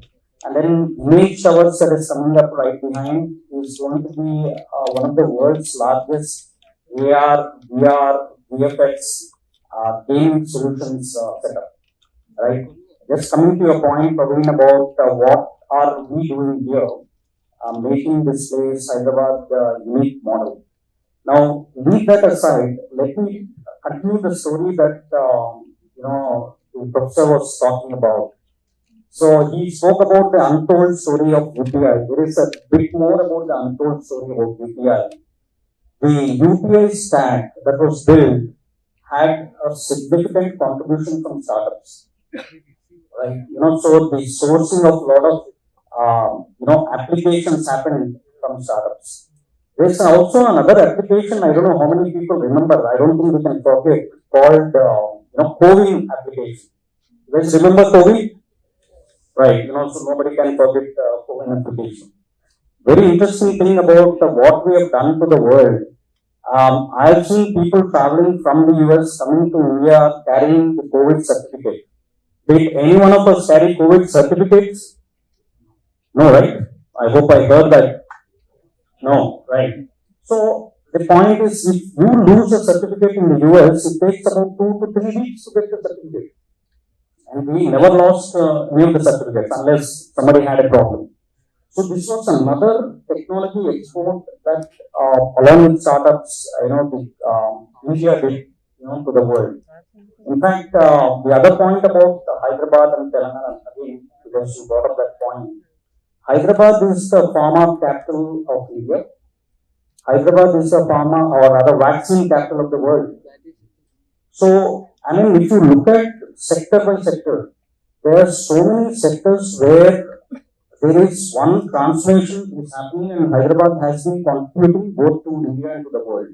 And then Image Towers that is coming up right behind is going to be one of the world's largest AR, VR, VFX gaming solutions setup, right? Just coming to your point, Praveen, about what are we doing here, making this place Hyderabad unique model. Now, leave that aside, let me continue the story that, the professor was talking about. So, he spoke about the untold story of UPI. There is a bit more about the untold story about UPI. The UPI stack that was built had a significant contribution from startups, right? So the sourcing of a lot of, applications happened from startups. There's also another application, I don't know how many people remember, I don't think we can forget, called, COVID application. You guys remember COVID? Right, so nobody can forget COVID application. Very interesting thing about what we have done to the world. I've seen people traveling from the US coming to India carrying the COVID certificate. Did any one of us carry COVID certificates? No, right? I hope I heard that. No, right. So the point is, if you lose a certificate in the US, it takes about 2 to 3 weeks to get the certificate. And we never lost any of the certificates unless somebody had a problem. So this was another technology export that, along with startups, India did, to the world. In fact, the other point about Hyderabad and Telangana, again, because you brought up that point, Hyderabad is the pharma capital of India. Hyderabad is the pharma or rather vaccine capital of the world. So, if you look at sector by sector, there are so many sectors where there is one transformation is happening, and Hyderabad has been contributing both to India and to the world.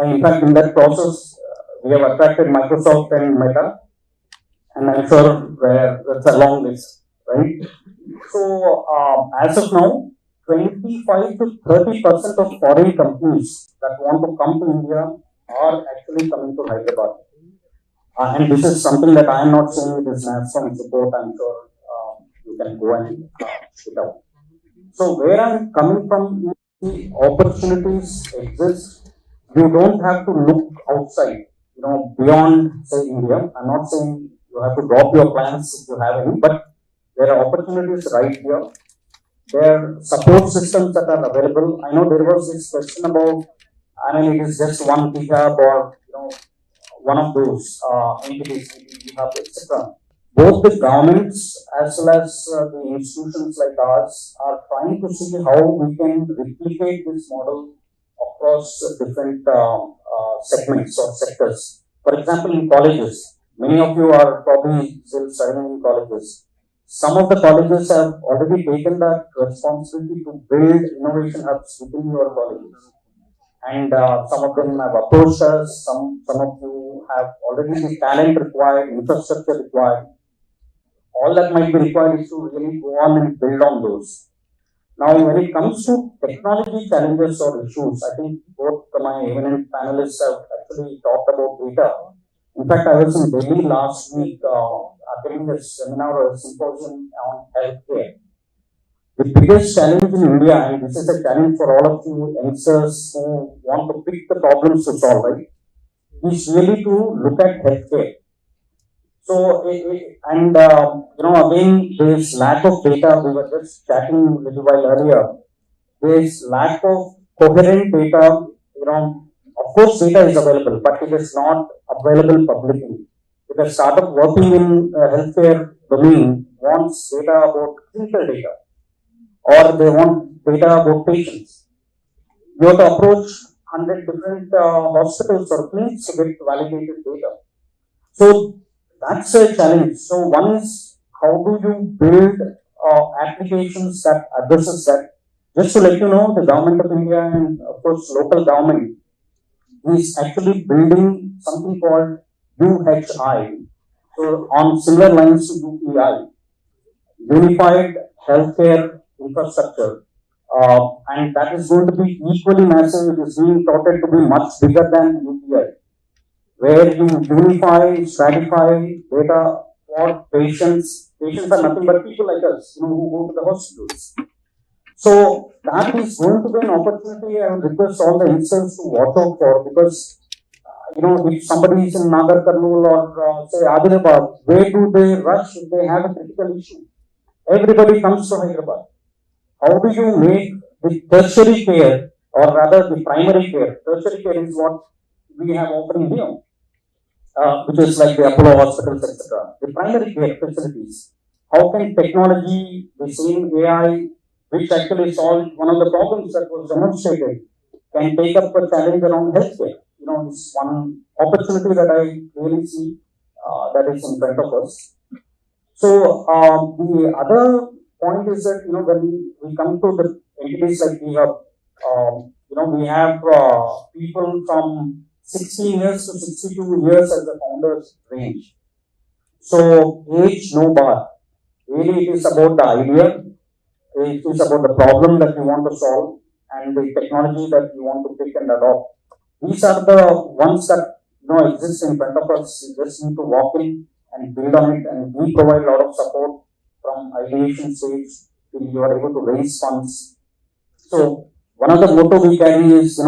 In fact, in that process, we have attracted Microsoft and Meta, and I'm sure that's a long list, right? So, as of now, 25 to 30% of foreign companies that want to come to India are actually coming to Hyderabad. And this is something that I am not saying it is national support. I'm sure you can go and check it out. So where I'm coming from, the opportunities exist. You don't have to look outside, beyond say India. I'm not saying you have to drop your plans if you have any, but there are opportunities right here. There are support systems that are available. I know there was this question about, it is just one GitHub or one of those entities, GitHub, etc. Both the governments as well as the institutions like ours are trying to see how we can replicate this model across different segments or sectors. For example, in colleges, many of you are probably still studying in colleges. Some of the colleges have already taken that responsibility to build innovation hubs within your colleges. And some of them have approached us, some of you have already the talent required, infrastructure required. All that might be required is to really go on and build on those. Now, when it comes to technology challenges or issues, I think both my eminent panelists have actually talked about data. In fact, I was in Delhi last week attending a seminar or a symposium on healthcare. The biggest challenge in India, and this is a challenge for all of you youngsters who want to pick the problems to solve, right, is really to look at healthcare. So, again, there is lack of data. We were just chatting a little while earlier. There is lack of coherent data. Of course, data is available, but it is not available publicly. If a startup working in healthcare domain wants data about clinical data, or they want data about patients, you have to approach 100 different hospitals or clinics to get validated data. So that's a challenge. So one is, how do you build applications that addresses that? Just to let you know, the government of India and of course local government is actually building something called UHI. So on similar lines to UPI, Unified Healthcare Infrastructure, and that is going to be equally massive. It is being touted to be much bigger than UPI, where you unify, stratify data for patients. Patients are nothing but people like us, who go to the hospitals. So that is going to be an opportunity. I would request all the youngsters to watch out for, because if somebody is in Nagar Karnool or say Adilabad, where do they rush if they have a critical issue? Everybody comes to Hyderabad. How do you make the tertiary care, or rather the primary care? Tertiary care is what we have offering here, which is like the Apollo hospitals, etc. The primary care facilities. How can technology, the same AI, which actually solved one of the problems that was demonstrated, can take up a challenge around healthcare? It's one opportunity that I really see that is in front of us. So the other point is that when we come to the entities like we have, we have people from 16 years to 62 years as the founders range. So age no bar. Really, it is about the idea. It is about the problem that you want to solve and the technology that you want to pick and adopt. These are the ones that exist in front of us. You just need to walk in and build on it, and we provide a lot of support from ideation stage till you are able to raise funds. So one of the motto we carry is, we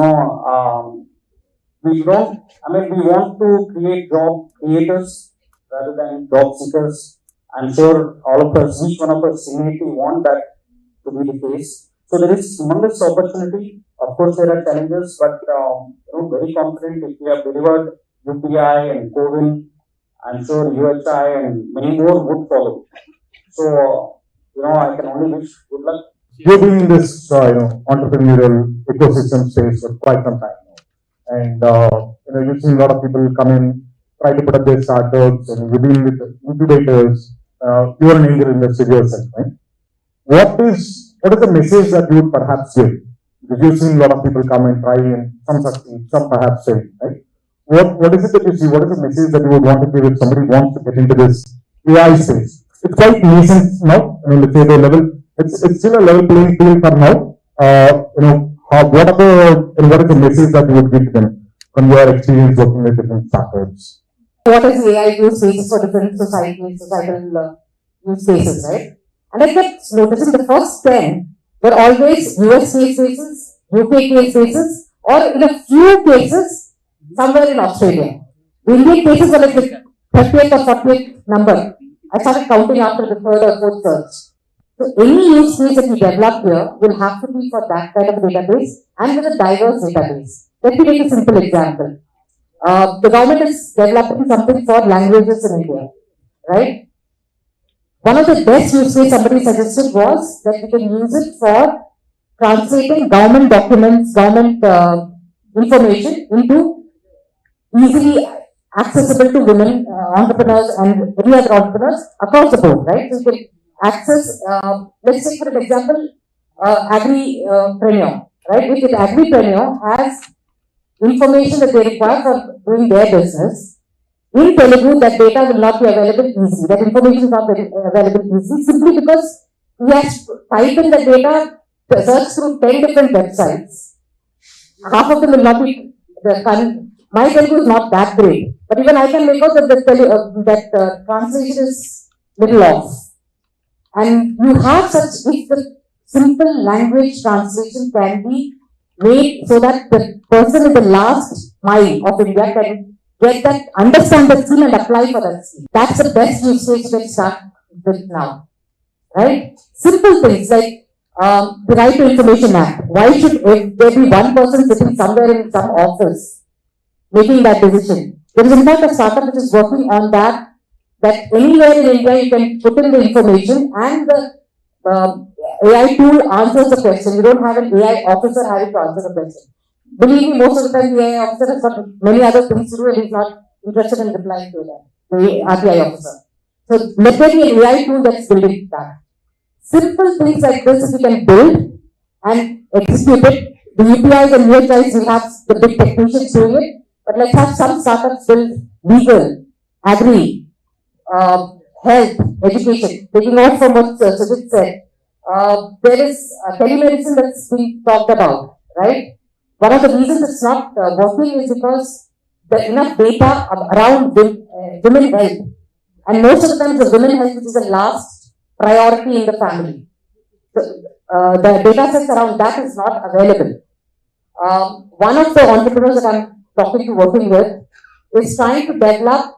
want to create job creators rather than job seekers. I'm sure all of us, each one of us, innately want that to be the case. So there is tremendous opportunity. Of course, there are challenges, but very confident if we have delivered UPI and COVID, I'm sure UHI and many more would follow. So, I can only wish good luck. You've been in this, entrepreneurial ecosystem space for quite some time now, and you've seen a lot of people come in, try to put up their startups, and you've been with incubators. You're an angel investor yourself, right? What is the message that you would perhaps give? Because you've seen a lot of people come and try, and some succeed, some perhaps fail, right? What is it that you see? What is the message that you would want to give if somebody wants to get into this AI space? It's quite nascent now. Let's say the level. It's still a level playing field for now. What is the message that you would give to them from your experience working with different startups? what is AI use cases for different societal use cases, right? And I kept noticing the first 10 were always US case cases, UK case cases, or in a few cases, somewhere in Australia. The Indian cases were like the 30th or 40th number. I started counting after the third or fourth search. So any use case that we develop here will have to be for that kind of database and with a diverse database. Let me take a simple example. The government is developing something for languages in India, right? One of the best use cases somebody suggested was that we can use it for translating government documents, government information into easily accessible to women entrepreneurs and any other entrepreneurs across the board, right? So you can access, let's take for an example, agripreneur, right? If the agripreneur has information that they require for doing their business, in Telugu, that data will not be available easily. That information is not available easily simply because he has typed in the data, search through 10 different websites. Half of them will not be, my Telugu is not that great, but even I can make out that translation is little off. And you have such, if the simple language translation can be made so that the person in the last mile of India can get that, understand the skill and apply for that skill. That's the best use case to start with now, right? Simple things like the Right to Information Act. Why should there be one person sitting somewhere in some office making that decision? There is in fact a startup which is working on that anywhere in India you can put in the information and the AI tool answers the question. You don't have an AI officer having to answer the question. Believe me, most of the time the AI officer has got many other things to do and he's not interested in replying to that, the RTI officer. So let there be an AI tool that's building that. Simple things like this, if you can build and execute it, the UPIs and UHIs, you have the big technicians doing it, but let's have some startups build legal, agri, health, education. Taking out from what Sujit said, there is telemedicine that's being talked about, right? One of the reasons it's not working is because there is enough data around women health. And most of the times the women health is the last priority in the family. So, the data sets around that is not available. One of the entrepreneurs that I'm working with is trying to develop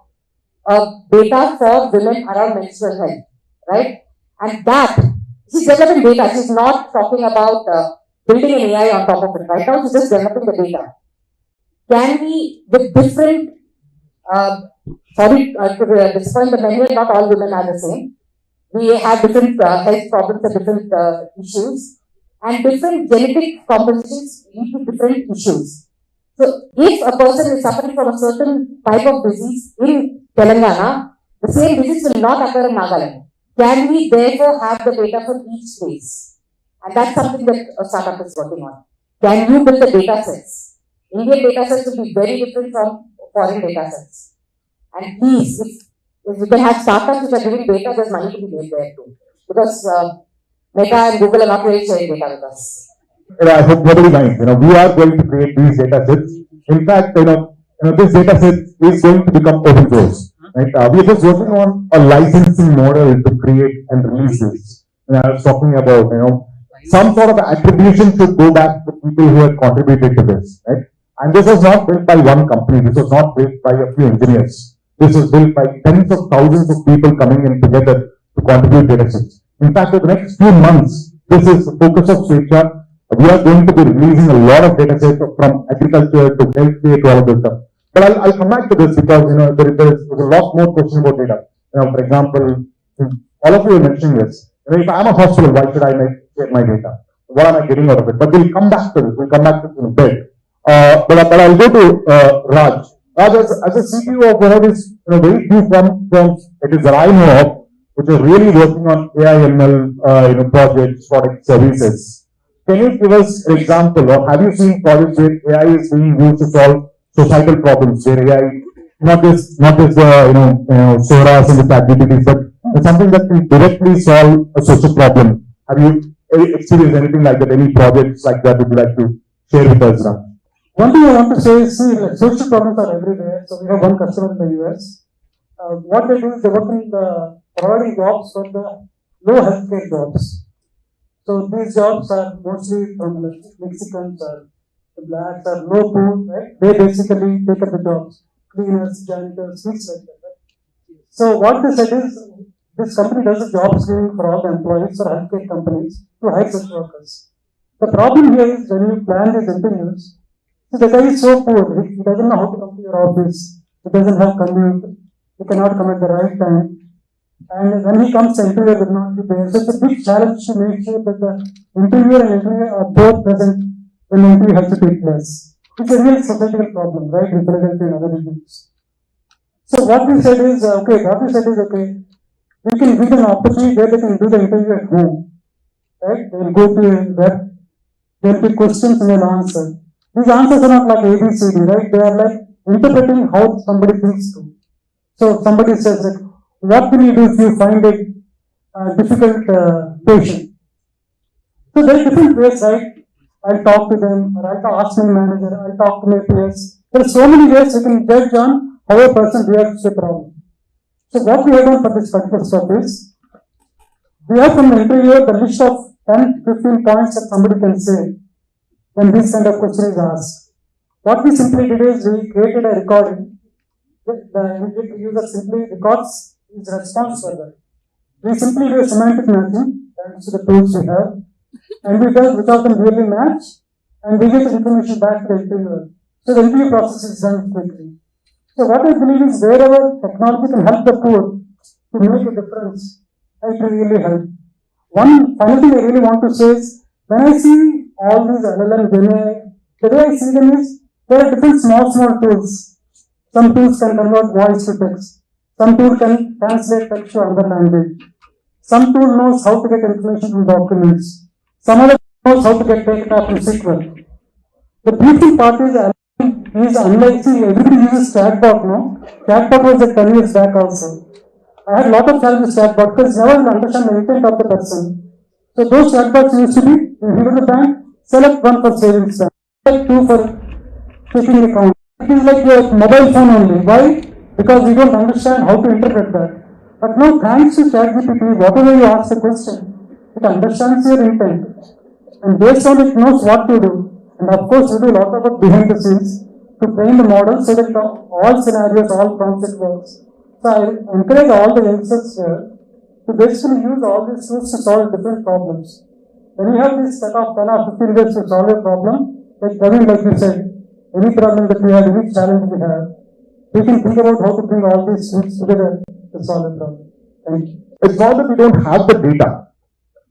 data for women around menstrual health, right? And that, she's developing data, she's not talking about building an AI on top of it. Right now, she's just developing the data. Can we, with different, sorry to disappoint, but many, not all women are the same. We have different health problems and different issues, and different genetic compositions lead to different issues. So, if a person is suffering from a certain type of disease in Telangana, the same disease will not occur in Nagaland. Can we therefore have the data for each place? And that's something that a startup is working on. Can you build the data sets? Indian data sets will be very different from foreign data sets. And please, if we can have startups which are giving data, there's money to be made there too. Because Meta and Google are not really sharing data with us. I hope nobody minds. We are going to create these data sets. In fact, this data set is going to become open source. Right? We are just working on a licensing model to create and release this. I was talking about, some sort of attribution should go back to people who have contributed to this. Right? And this was not built by one company. This was not built by a few engineers. This was built by tens of thousands of people coming in together to contribute data sets. In fact, in the next few months, this is the focus of Swecha. We are going to be releasing a lot of data sets from agriculture to healthcare to all of this stuff. But I'll come back to this because there is a lot more question about data. For example, all of you are mentioning this. If I'm a hospital, why should I share my data? What am I getting out of it? But we'll come back to this. We'll come back to this in a bit. But I'll go to Raj. Raj, as a CEO of one of these very few firms, it is that I know of, which is really working on AI ML projects, product services. Can you give us an example, or have you seen projects where AI is being used to solve societal problems, where AI, not just SORAs and the ChatGPT, but something that can directly solve a social problem? Have you experienced anything like that? Any projects like that would you like to share with us now? One thing I want to say is, see, like, social problems are everywhere. So we have one customer in the US. What they do is they work in the providing jobs for the low healthcare jobs. So these jobs are mostly from Mexicans or the blacks or low poor, right? They basically take up the jobs, cleaners, janitors, things like that. Right? So what they said is, this company does a job screening for all the employees for healthcare companies to hire such workers. The problem here is when you plan these interviews, so the guy is so poor, he doesn't know how to come to your office, he doesn't have commute, he cannot come at the right time. And when he comes, the interviewer will not be there. So it's a big challenge to make sure that the interviewer and interviewer are both present when the interview has to take place. It's a real societal problem, right? In Philadelphia and other regions. So what we said is, okay, we can give an opportunity where they can do the interview at home. Right? They will go to a web, there will be questions and they'll answer. These answers are not like ABCD, right? They are like interpreting how somebody thinks through. So somebody says that, what will you do if you find a difficult patient? So there are different ways, right? I'll talk to them, or I'll ask my manager, I'll talk to my peers. There are so many ways you can judge on how a person reacts to the problem. So what we have done for this particular stuff is, we have from the interviewer the list of 10, 15 points that somebody can say when this kind of question is asked. What we simply did is, we created a recording. The user simply records his response for that. We simply do a semantic matching, thanks to the tools we have, and we test which of them really match, and we get the information back to the interviewer. So the interview process is done quickly. So what I believe is, wherever technology can help the poor to make a difference, it will really help. One final thing I really want to say is, when I see all these LLM, the way I see them is, there are different small tools. Some tools can convert voice to text. Some tool can translate text to another language. Some tool knows how to get information from documents. Some other knows how to get data from SQL. The beautiful part is unlike, see, everybody uses chatbot now. Chatbot was at 10 years back also. I had a lot of challenges with chatbot because never will understand the intent of the person. So those chatbots used to be, you go to the bank, select one for savings bank, select two for checking account. It is like your mobile phone only. Why? Because you don't understand how to interpret that. But now, thanks to ChatGPT, whatever you ask the question, it understands your intent. And based on it, knows what to do. And of course, we do a lot of work behind the scenes to train the model so that all scenarios, all prompts, it works. So I encourage all the youngsters here to basically use all these tools to solve different problems. When you have this set of 10 or 15 ways to solve a problem, like you said, any problem that we have, any challenge we have, we can think about how to bring all these tools together to solve the problem. Thank you. It's not that we don't have the data.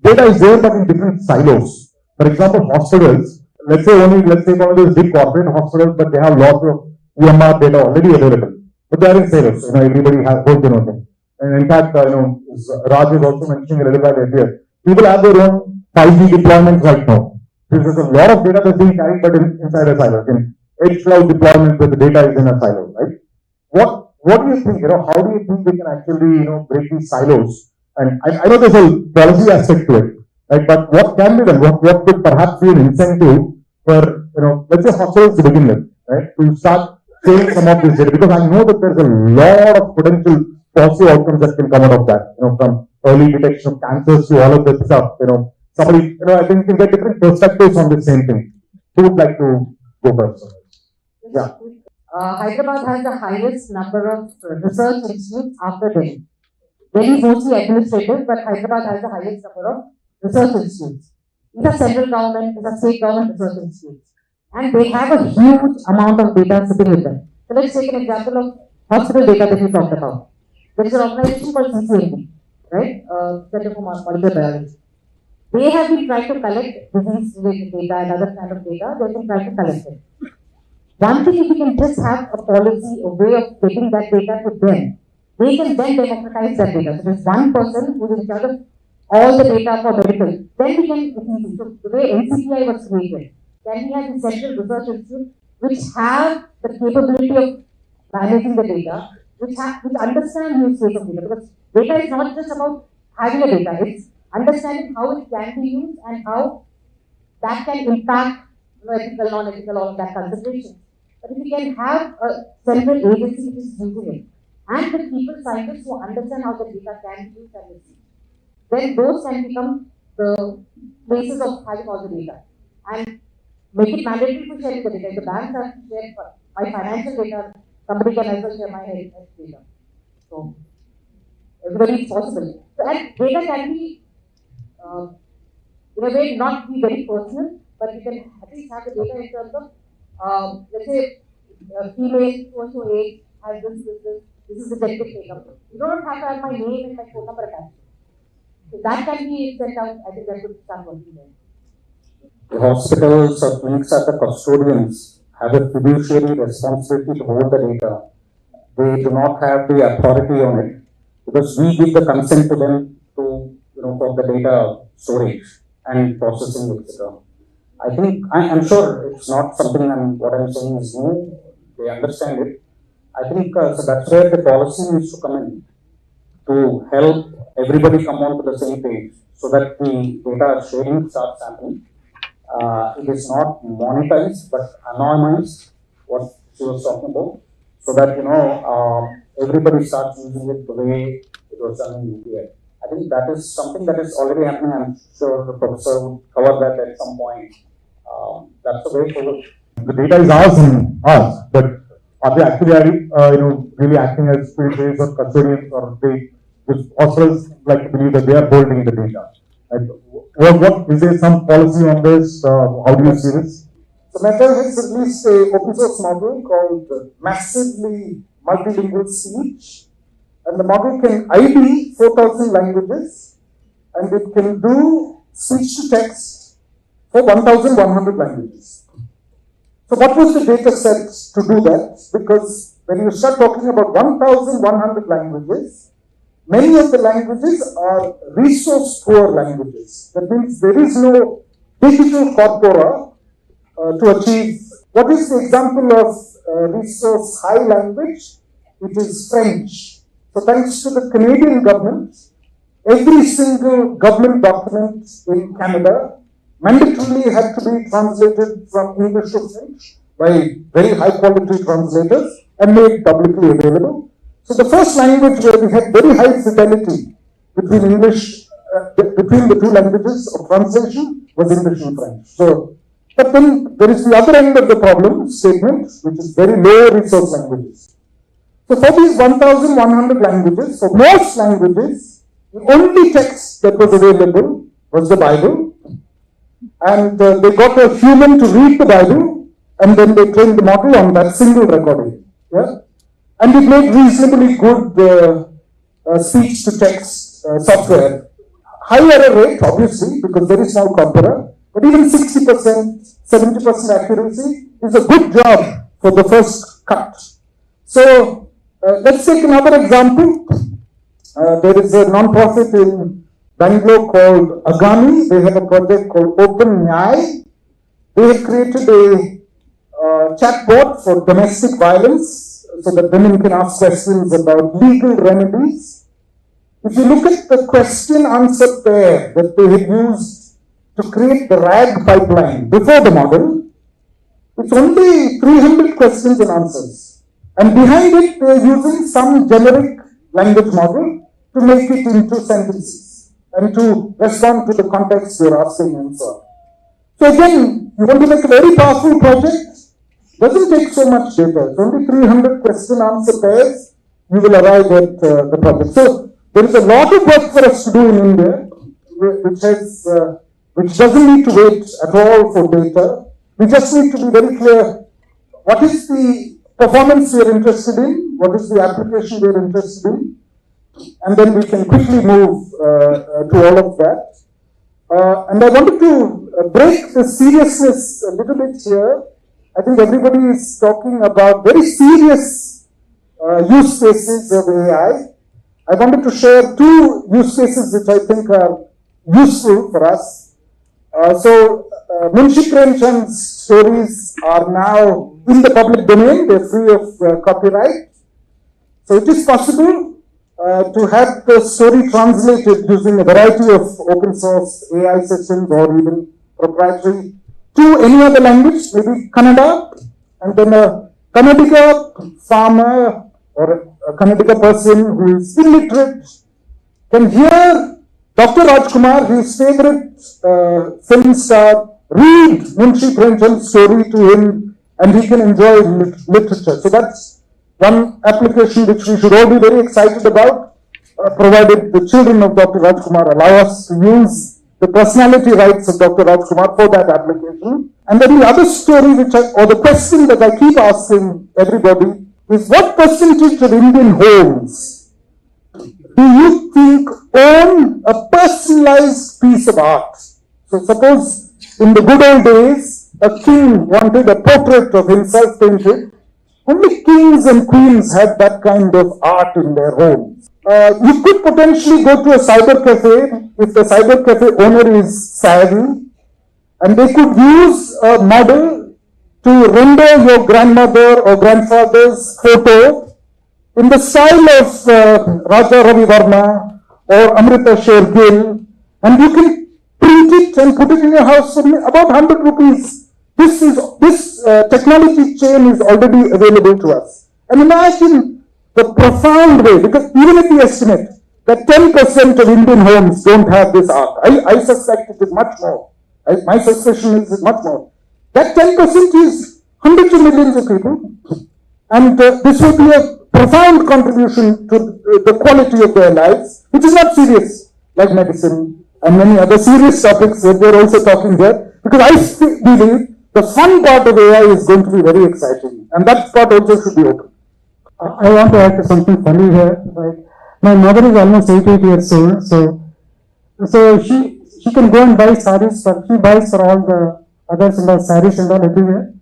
Data is there, but in different silos. For example, hospitals, let's say one of those big corporate hospitals, but they have lots of EMR data already available. But they are in silos. Everybody has both them. And in fact, Raj was also mentioning a little bit earlier. People have their own 5G deployments right now. There's a lot of data that's being carried, but inside a silo. In edge cloud deployment, where the data is in a silo, right? What do you think? How do you think we can actually, break these silos? And I know there's a policy aspect to it, right? But what can be done? What could perhaps be an incentive for, let's say hospitals to begin with, right? To start saving some of this data, because I know that there's a lot of potential positive outcomes that can come out of that, from early detection of cancers to all of this stuff, somebody, I think you can get different perspectives on the same thing. Who would like to go first? Yeah. Hyderabad has the highest number of research institutes after Delhi. Delhi is mostly administrative, but Hyderabad has the highest number of research institutes. These are central government, these are state government research institutes. And they have a huge amount of data sitting with them. So let's take an example of hospital data that we talked about. There is an organization called CCMB, right? Center for Molecular Biology. They have been trying to collect disease-related data and other kind of data. They have been trying to collect it. One thing, if we can just have a policy, a way of getting that data to them, they can then democratize that data. So there's one person who is in charge of all the data for medical. Then we can, so the way NCPI was created, then we have the central research institute which have the capability of managing the data, which understand use case of data. Because data is not just about having a data, it's understanding how it can be used and how that can impact ethical, non-ethical, all of that consideration. But if you can have a central agency which is using it, and the people scientists who understand how the data can be used and received, then those can become the places of having all the data. And make it mandatory to share the data. If the banks have to share my financial data, somebody can as well share my health data. So, everybody is possible. So, and data can be, in a way, not be very personal, but you can at least have the data in terms of, let's say, female so age has this is the genetic makeup. You don't have to have my name and my phone number attached. So that can be sent out. I think that would start working there. The hospitals or clinics are the custodians, have a fiduciary responsibility to hold the data. They do not have the authority on it because we give the consent to them to, for the data storage and processing, etc. I think, I'm sure it's not something what I'm saying is new. They understand it. I think so that's where the policy needs to come in to help everybody come on to the same page so that the data sharing starts happening. It is not monetized but anonymized, what she was talking about, so that everybody starts using it the way it was done in UPI. I think that is something that is already happening. I'm sure the professor would cover that at some point. That's the way forward. The data is ours and ours, but are they actually, really acting as filters or custodians, or they, the hospitals like to believe that they are holding the data? And what is there some policy on this? How do you see this? So Meta has released an open source model called massively multilingual speech, and the model can ID 4,000 languages, and it can do speech to text for 1,100 languages. So what was the data set to do that? Because when you start talking about 1,100 languages, many of the languages are resource poor languages. That means there is no digital corpora to achieve. What is the example of resource high language? It is French. So thanks to the Canadian government, every single government document in Canada mandatorily had to be translated from English to French by very high quality translators and made publicly available. So the first language where we had very high fidelity between English, between the two languages of translation was English and French. So, but then there is the other end of the problem statement, which is very low resource languages. So for these 1,100 languages, for most languages, the only text that was available was the Bible. And they got a human to read the Bible, and then they trained the model on that single recording. Yeah? And it made reasonably good speech to text software. High error rate, obviously, because there is no corpora, but even 60%, 70% accuracy is a good job for the first cut. So let's take another example. There is a non-profit in Bangalore called Agami. They have a project called Open Nyai. They have created a chatbot for domestic violence so that women can ask questions about legal remedies. If you look at the question answer pair that they have used to create the RAG pipeline before the model, it's only 300 questions and answers. And behind it, they're using some generic language model to make it into sentences and to respond to the context you're asking and so on. So again, you want to make a very powerful project, doesn't take so much data. It's only 300 question answer pairs, you will arrive at the project. So there is a lot of work for us to do in India, which doesn't need to wait at all for data. We just need to be very clear, what is the performance we are interested in, what is the application we are interested in, and then we can quickly move to all of that. And I wanted to break the seriousness a little bit here. I think everybody is talking about very serious use cases of AI. I wanted to share two use cases which I think are useful for us. Munshi Premchand's stories are now in the public domain. They're free of copyright. So it is possible to have the story translated using a variety of open source AI systems or even proprietary to any other language, maybe Kannada, and then a Kannadiga farmer or a Kannadiga person who is illiterate can hear Dr. Rajkumar, his favorite film star, read Munshi Premchand's story to him, and he can enjoy literature. So that's one application which we should all be very excited about, provided the children of Dr. Rajkumar allow us to use the personality rights of Dr. Rajkumar for that application. And then the other story or the question that I keep asking everybody is, what percentage of Indian homes do you think own a personalized piece of art? So suppose in the good old days, a king wanted a portrait of himself painted. Only kings and queens had that kind of art in their homes. You could potentially go to a cyber cafe if the cyber cafe owner is savvy, and they could use a model to render your grandmother or grandfather's photo in the style of Raja Ravi Varma or Amrita Sher Gill, and you can print it and put it in your house for about 100 rupees. This technology chain is already available to us. And imagine the profound way, because even if we estimate that 10% of Indian homes don't have this art, I suspect it is much more. My suspicion is much more. That 10% is hundreds of millions of people, and this will be a profound contribution to the quality of their lives, which is not serious, like medicine and many other serious topics that we're also talking here, because I believe the fun part of AI is going to be very exciting, and that part also should be open. I want to add something funny here. Right? My mother is almost 88 years old, so she can go and buy sarees, but she buys for all the others and all sarees and all everywhere.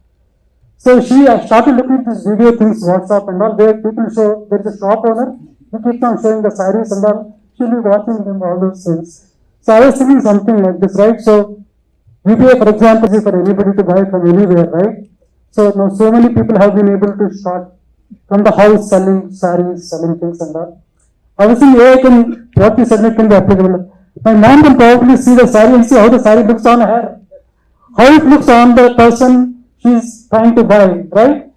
So she started looking at this video things, WhatsApp and all, where people show, there is a shop owner, he keeps on showing the sarees and all, she'll be watching them, all those things. So I was thinking something like this, right? So UPI, for example, is for anybody to buy from anywhere, right? So now so many people have been able to start from the house selling sarees, selling things and all. I was thinking AI can, what you said, it can be applicable. My mom can probably see the saree and see how the saree looks on her, how it looks on the person she's trying to buy, right?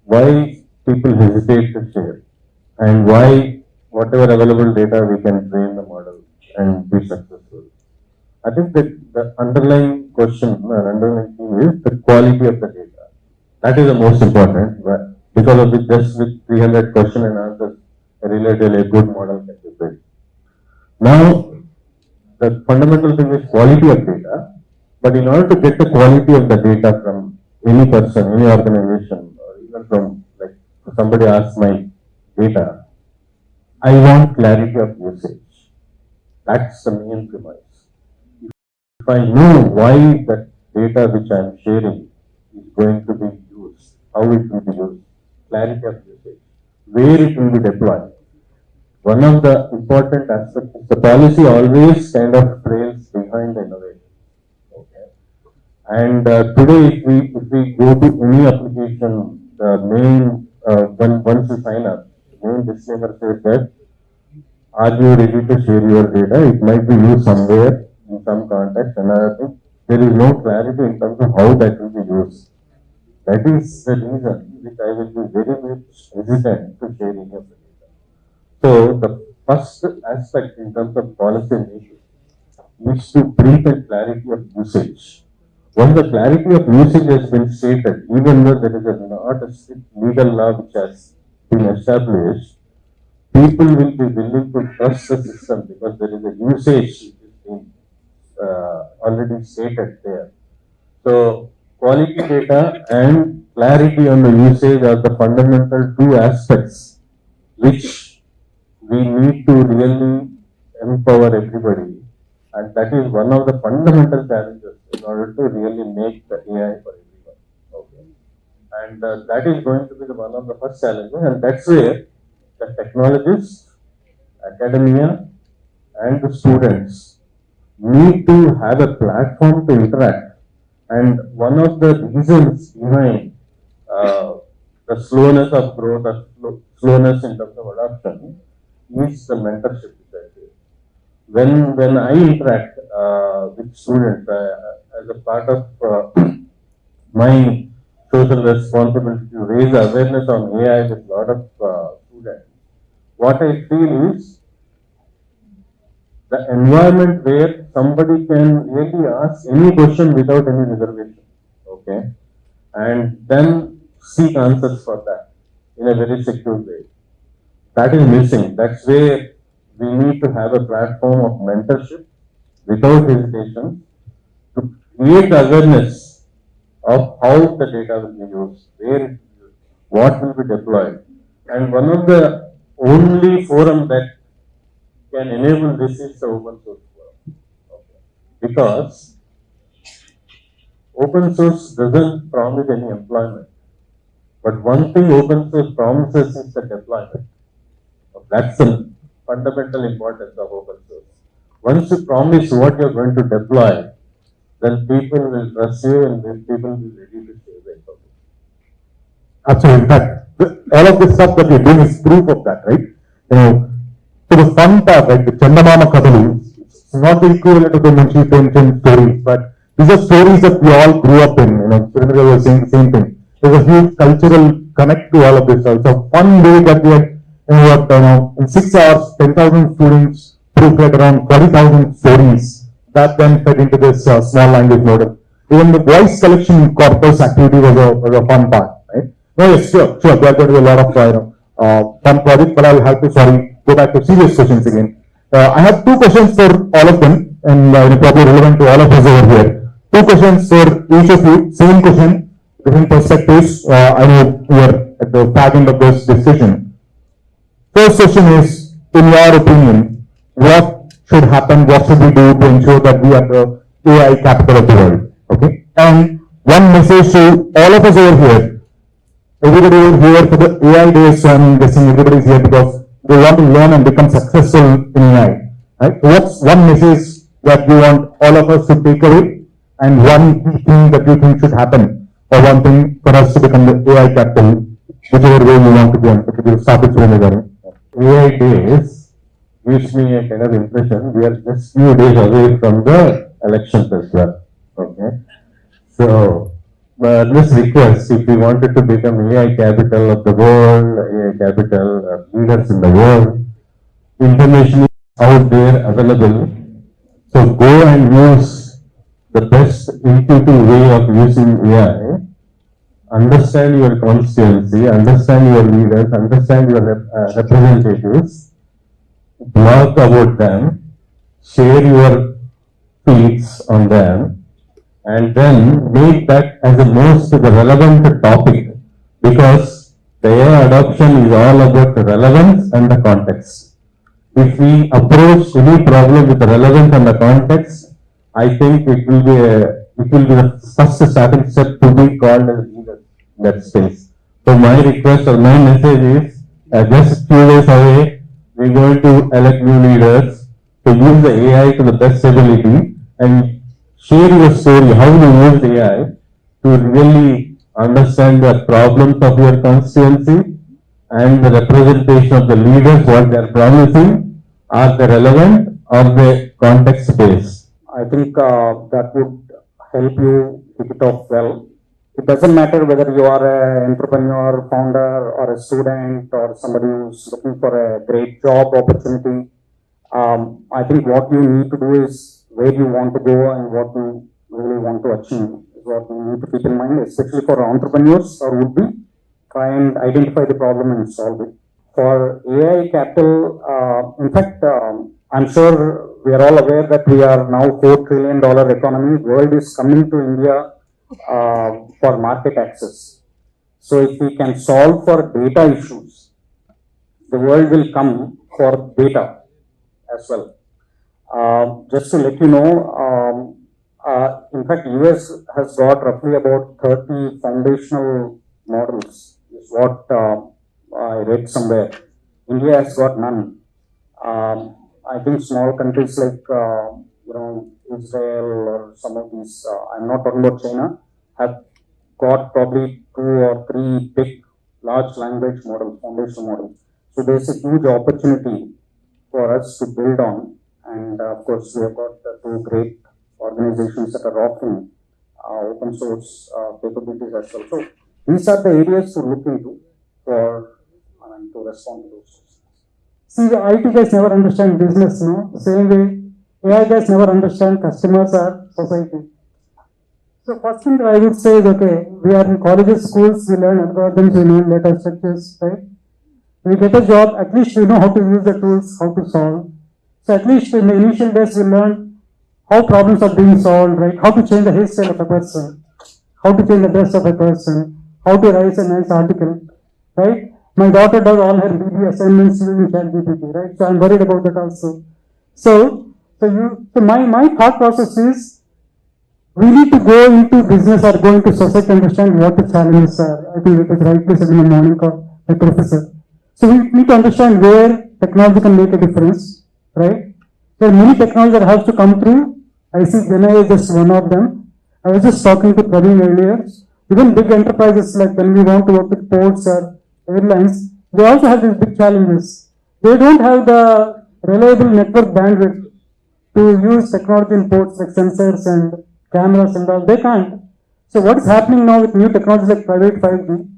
Why people hesitate to share, and why whatever available data we can train the model and be successful. I think that the underlying question or underlying theme is the quality of the data. That is the most important, because of it, just with 300 question and answers, a relatively good model can be built. Now, the fundamental thing is quality of data, but in order to get the quality of the data from any person, any organization, or even from, like, somebody asks my data, I want clarity of usage. That's the main premise. If I know why that data which I am sharing is going to be used, how it will be used, clarity of usage, where it will be deployed. One of the important aspects is the policy always kind of trails behind the innovation. Okay. And today, if we go to any application, the main once you sign up, the main disclaimer says that, are you ready to share your data? It might be used somewhere in some context. Another thing, there is no clarity in terms of how that will be used. That is the reason which I will be very much hesitant to share any of the data. So the first aspect in terms of policy making is to bring the clarity of usage. Once the clarity of usage has been stated, even though there is not a strict legal law which has been established, people will be willing to trust the system because there is a usage which is being already stated there. So quality data and clarity on the usage are the fundamental two aspects which we need to really empower everybody, and that is one of the fundamental challenges in order to really make the AI for everyone. Okay, and that is going to be one of the first challenges, and that's where the technologists, academia, and the students need to have a platform to interact. And one of the reasons behind the slowness of growth or slowness in terms of adoption is the mentorship which I say. when I interact with students as a part of my social responsibility to raise awareness on AI with a lot of students, what I feel is the environment where somebody can really ask any question without any reservation, okay, and then seek answers for that in a very secure way. That is missing. That's where we need to have a platform of mentorship without hesitation to create awareness of how the data will be used, where it will be used, what will be deployed. And one of the only forum that can enable this is the open source forum. Okay. Because open source doesn't promise any employment. But one thing open source promises is the deployment. That's the fundamental importance of open source. Once you promise what you're going to deploy, then people will trust you and then people will be ready to share the information. Absolutely. In fact, all of this stuff that we're doing is proof of that, right? To the fun part, right? The Chandamama Kadalu, it's not the equivalent of the Munshi Premchand stories, but these are stories that we all grew up in. Surendra was saying the same thing. There's a huge cultural connect to all of this. So it's a fun way that we had, in 6 hours, 10,000 students proofread around 40,000 stories that then fed into this small language model. Even the voice collection corpus activity was a fun part, right? No, yes, sure. There are going to be a lot of fun projects, but I'll have to, go back to serious questions again. I have two questions for all of them, and probably relevant to all of us over here. Two questions for each of you. Same question, different perspectives. I know we are at the fag end of this discussion. First question is, in your opinion, what should happen, what should we do to ensure that we are the AI capital of the world? Okay? And one message to all of us over here. Everybody over here for the AI days, so I'm guessing everybody is here because they want to learn and become successful in AI. Right? What's one message that you want all of us to take away, and one thing that you think should happen, or one thing for us to become the AI capital, whichever way you want to go? Okay, we'll start with Surendra. AI days gives me a kind of impression we are just few days away from the elections as well. Okay, so this request, if we wanted to become AI capital of the world, AI capital of leaders in the world, information is out there available. So go and use the best intuitive way of using AI. Understand your constituency, understand your leaders, understand your representatives, blog about them, share your tweets on them, and then make that as the most relevant topic, because the AI adoption is all about the relevance and the context. If we approach any problem with the relevance and the context, I think it will be the first starting step to be called as leader in that space. So my request or my message is, just few days away, we're going to elect new leaders to use the AI to the best ability and share your story, how you use AI to really understand the problems of your constituency and the representation of the leaders, what they are promising, are they relevant or they context based. I think that would help you pick it off well. It doesn't matter whether you are an entrepreneur, founder, or a student, or somebody who's looking for a great job opportunity. I think what you need to do is where you want to go and what you really want to achieve is what you need to keep in mind, especially for entrepreneurs or would be. Try and identify the problem and solve it. For AI capital, in fact, I'm sure we are all aware that we are now $4 trillion economy. World is coming to India for market access. So if we can solve for data issues, the world will come for data as well. Just to let you know, in fact, US has got roughly about 30 foundational models, is what I read somewhere. India has got none. I think small countries like Israel or some of these, I'm not talking about China, have got probably 2 or 3 big large language models, foundational models. So there's a huge opportunity for us to build on and of course we have got two great organizations that are offering open source capabilities as well. So these are the areas to look into for to respond to those. See, the IT guys never understand business, no? The same way, AI guys never understand customers or society. So first thing that I would say is, okay, we are in colleges, schools, we learn algorithms, we learn data structures, right? We get a job, at least we know how to use the tools, how to solve. So at least in the initial days, we learn how problems are being solved, right? How to change the hairstyle of a person, how to change the dress of a person, how to write a nice article, right? My daughter does all her BB assignments using ChatGPT, right? So I'm worried about that also. So my thought process is, we need to go into business or go into society to understand what the challenges are. I think it is rightly said in the morning call by professor. So we need to understand where technology can make a difference, right? There are many technologies that have to come through. I see GenAI is just one of them. I was just talking to Praveen earlier. Even big enterprises, like when we want to work with ports or airlines, they also have these big challenges. They don't have the reliable network bandwidth to use technology in ports like sensors and cameras and all. They can't. So what is happening now with new technologies like private 5G,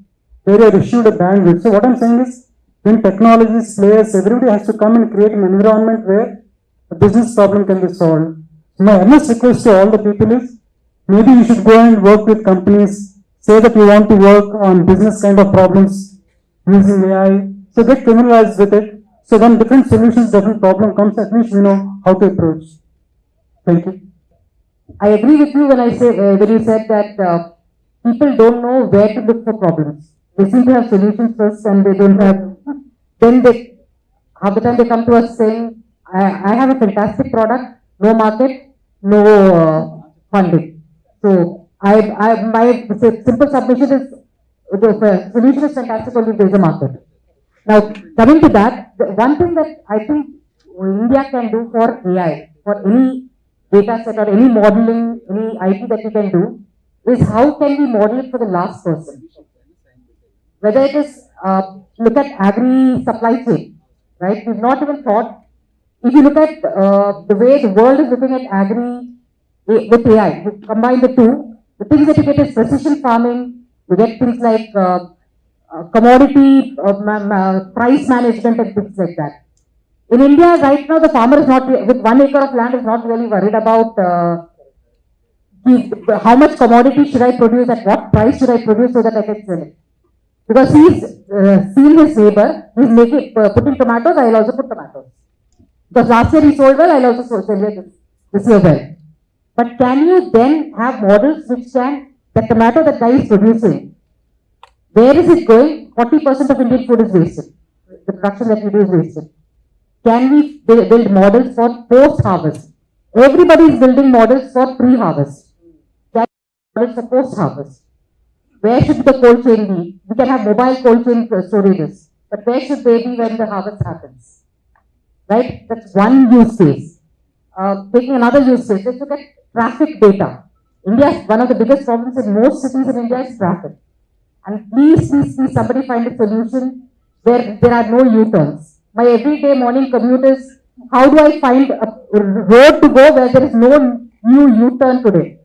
where they issued a bandwidth. So what I'm saying is, when technologies, players, everybody has to come and create an environment where a business problem can be solved. My earnest request to all the people is, maybe you should go and work with companies, say that you want to work on business kind of problems using AI. So get familiarized with it. So when different solutions, different problem comes, at least we know how to approach. Thank you. I agree with you when I say when you said that people don't know where to look for problems. They seem to have solutions first, and they don't have. Then they, half the time they come to us saying, "I have a fantastic product, no market, no funding." So my simple submission is, the solution is fantastic only if there is a market. Now coming to that, the one thing that I think India can do for AI, for any data set or any modeling, any IT that we can do, is how can we model it for the last person? Whether it is, look at agri supply chain, right? We've not even thought, if you look at the way the world is looking at agri with AI, you combine the two, the things that you get is precision farming, you get things like commodity price management and things like that. In India, right now, the farmer is not, with 1 acre of land, is not really worried about how much commodity should I produce, at what price should I produce so that I can sell it. Because he's seen his neighbor, he's making, putting tomatoes, I'll also put tomatoes. Because last year he sold well, I'll also sell it this year well. But can you then have models which can, the tomato that guy is producing, where is it going? 40% of Indian food is wasted. The production that we do is wasted. Can we build models for post-harvest? Everybody is building models for pre-harvest. Can we build models for post-harvest? Where should the cold chain be? We can have mobile cold chain storages, but where should they be when the harvest happens? Right? That's one use case. Taking another use case, let's look at traffic data. India, one of the biggest problems in most cities in India is traffic. And please, somebody find a solution where there are no U-turns. My everyday morning commute is, how do I find a road to go where there is no new U-turn today?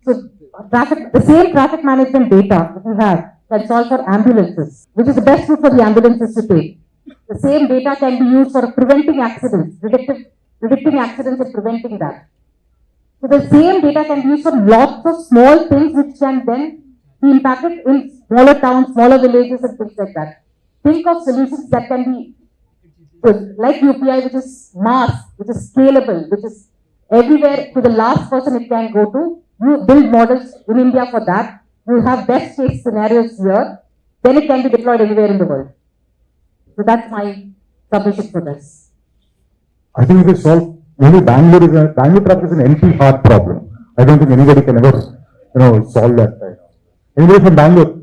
So the same traffic management data that we have can solve for ambulances, which is the best route for the ambulances to take. The same data can be used for preventing accidents, predicting accidents and preventing that. So the same data can be used for lots of small things which can then be impacted in smaller towns, smaller villages and things like that. Think of solutions that can be like UPI, which is mass, which is scalable, which is everywhere to the last person it can go to. You build models in India for that. You have best case scenarios here. Then it can be deployed anywhere in the world. So that's my submission for this. I think it is solved. Only Bangalore traffic is an NP hard problem. I don't think anybody can ever, solve that. Anybody from Bangalore?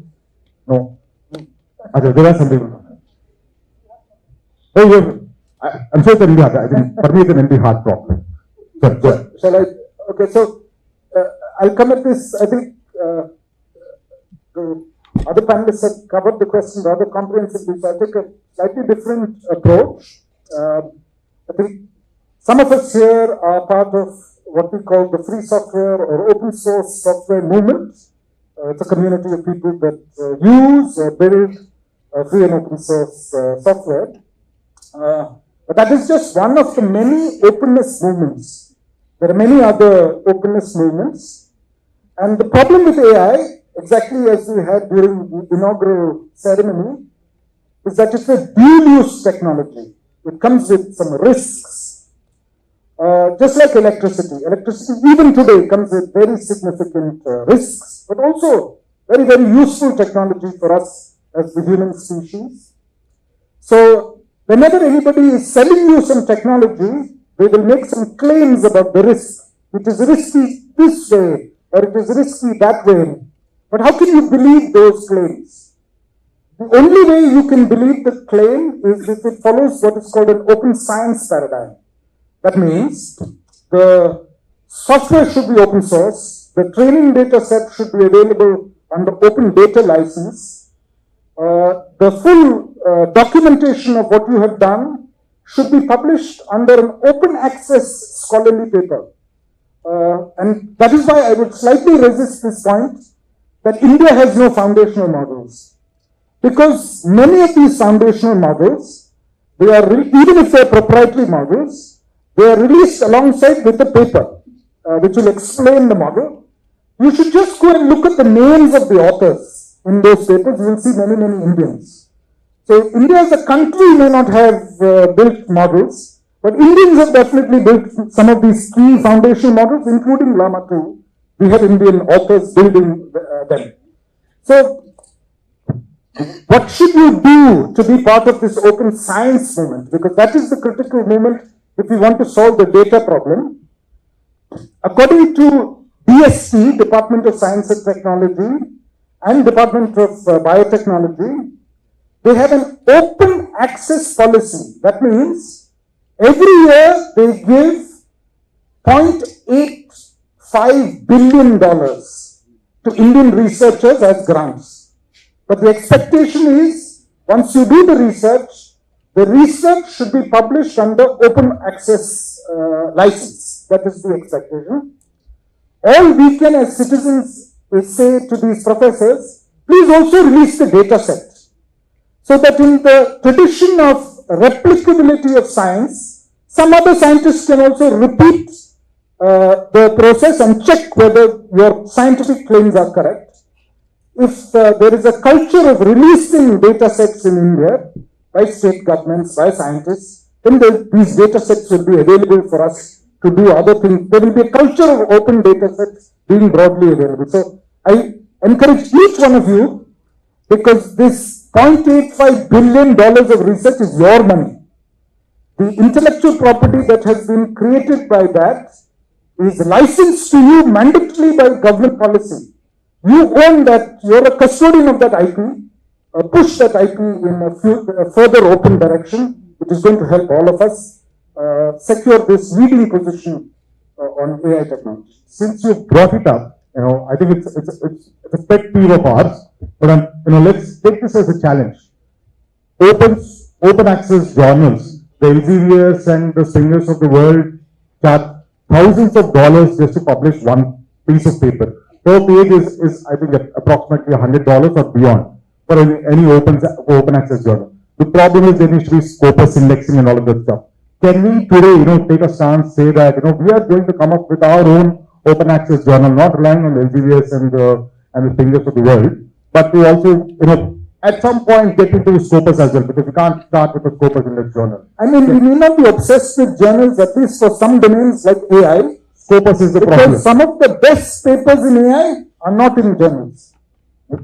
No. There are some people. Oh, yeah. I'm sure it's an NP hard. I think for me it's an NP hard problem. Sure. Shall I? Okay, so I'll come at this. I think the other panelists have covered the question rather comprehensively. So I'll take a slightly different approach. I think Some of us here are part of what we call the free software or open source software movement. It's a community of people that use or build free and open source software. But that is just one of the many openness movements. There are many other openness movements. And the problem with AI, exactly as we had during the inaugural ceremony, is that it's a dual-use technology. It comes with some risks. Just like electricity. Electricity, even today, comes with very significant risks, but also very, very useful technology for us as the human species. So, whenever anybody is selling you some technology, they will make some claims about the risk. It is risky this way, or it is risky that way. But how can you believe those claims? The only way you can believe the claim is if it follows what is called an open science paradigm. That means the software should be open source, the training data set should be available under open data license, the full documentation of what you have done should be published under an open access scholarly paper. And that is why I would slightly resist this point that India has no foundational models. Because many of these foundational models, they are, even if they are proprietary models, they are released alongside with the paper, which will explain the model. You should just go and look at the names of the authors in those papers. You will see many, many Indians. So India as a country may not have built models, but Indians have definitely built some of these key foundational models, including Llama 2. We have Indian authors building them. So what should you do to be part of this open science movement? Because that is the critical moment if we want to solve the data problem. According to DST, Department of Science and Technology, and Department of Biotechnology, they have an open access policy. That means every year they give $0.85 billion to Indian researchers as grants. But the expectation is, once you do the research should be published under open access license. That is the expectation. All we can as citizens say to these professors, please also release the data set. So that in the tradition of replicability of science, some other scientists can also repeat the process and check whether your scientific claims are correct. If there is a culture of releasing data sets in India by state governments, by scientists, then these data sets will be available for us to do other things. There will be a culture of open data sets being broadly available. So I encourage each one of you, because this $0.85 billion of research is your money. The intellectual property that has been created by that is licensed to you mandatorily by government policy. You own that, you're a custodian of that IP, push that IP in a further open direction, which is going to help all of us secure this leading position on AI technology. Since you brought it up, I think it's a pet peeve of ours, but let's take this as a challenge. Open access journals, the Elseviers and the Singers of the world charge thousands of dollars just to publish one piece of paper. Per page is I think approximately $100 or beyond for any open access journal. The problem is there needs to be scopus indexing and all of that stuff. Can we today, take a stance, say that, we are going to come up with our own open access journal, not relying on Elseviers and the Singers of the world, but to also, at some point get into scopus as well, because we can't start with a scopus index journal. I mean, we may not be obsessed with journals, at least for some domains like AI. Scopus is the problem. Because some of the best papers in AI are not in journals.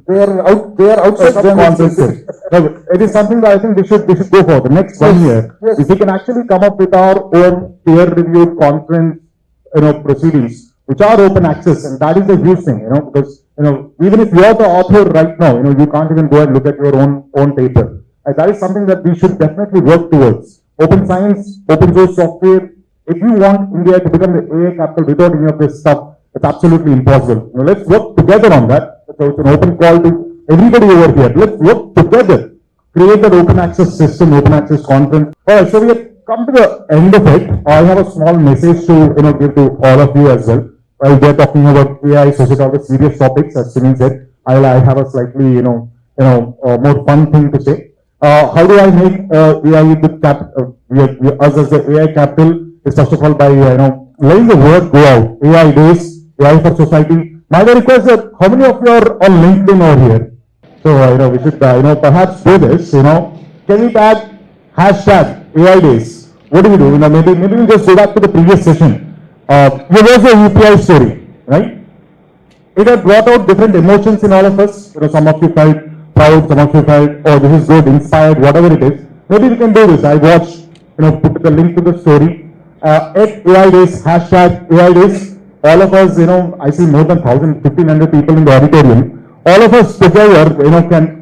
They are outside journals. It is something that I think we should go for the next 1 year. Yes. If we can actually come up with our own peer-reviewed conference, proceedings, which are open access, and that is a huge thing, because even if you are the author right now, you can't even go and look at your own paper. That is something that we should definitely work towards. Open science, open source software. If you want India to become the AI capital without any of this stuff, it's absolutely impossible. Let's work together on that. So it's an open call to everybody over here. Let's work together. Create that open access system, open access content. Alright, so we are come to the end of it, I have a small message to give to all of you as well. While we are talking about AI, society, all the serious topics, as Sunil said, I have a slightly more fun thing to say. How do I make AI with us as the AI capital? Is first of all by letting the word go out. AI days, AI for society. My request is how many of you are on LinkedIn over here? So we should perhaps do this. Can we tag hashtag AI days? What do we do? Maybe we just go back to the previous session. There was a UPI story, right? It had brought out different emotions in all of us. Some of you felt proud, some of you felt, oh, this is good, inspired, whatever it is. Maybe we can do this. I watched, put the link to the story. At AI days, hashtag AI days. All of us, I see more than 1,500 people in the auditorium. All of us together,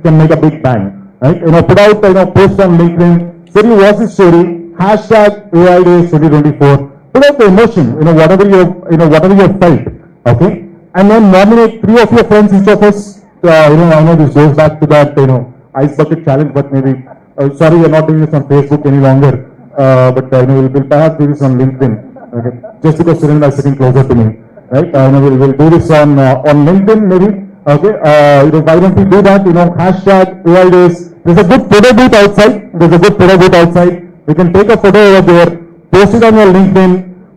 can make a big bang, right? Put out, post on LinkedIn. Say you watch this story. Hashtag AI days 2024. Put out the emotion, whatever you have felt, okay? And then nominate 3 of your friends, each of us. I know this goes back to that, ice bucket challenge, but maybe, sorry, we're not doing this on Facebook any longer. But we'll perhaps do this on LinkedIn. Okay? Just because Sunil is sitting closer to me, right? We'll do this on LinkedIn maybe. Okay? Why don't we do that? Hashtag AI days. There's a good photo booth outside. We can take a photo over there, post it on your LinkedIn.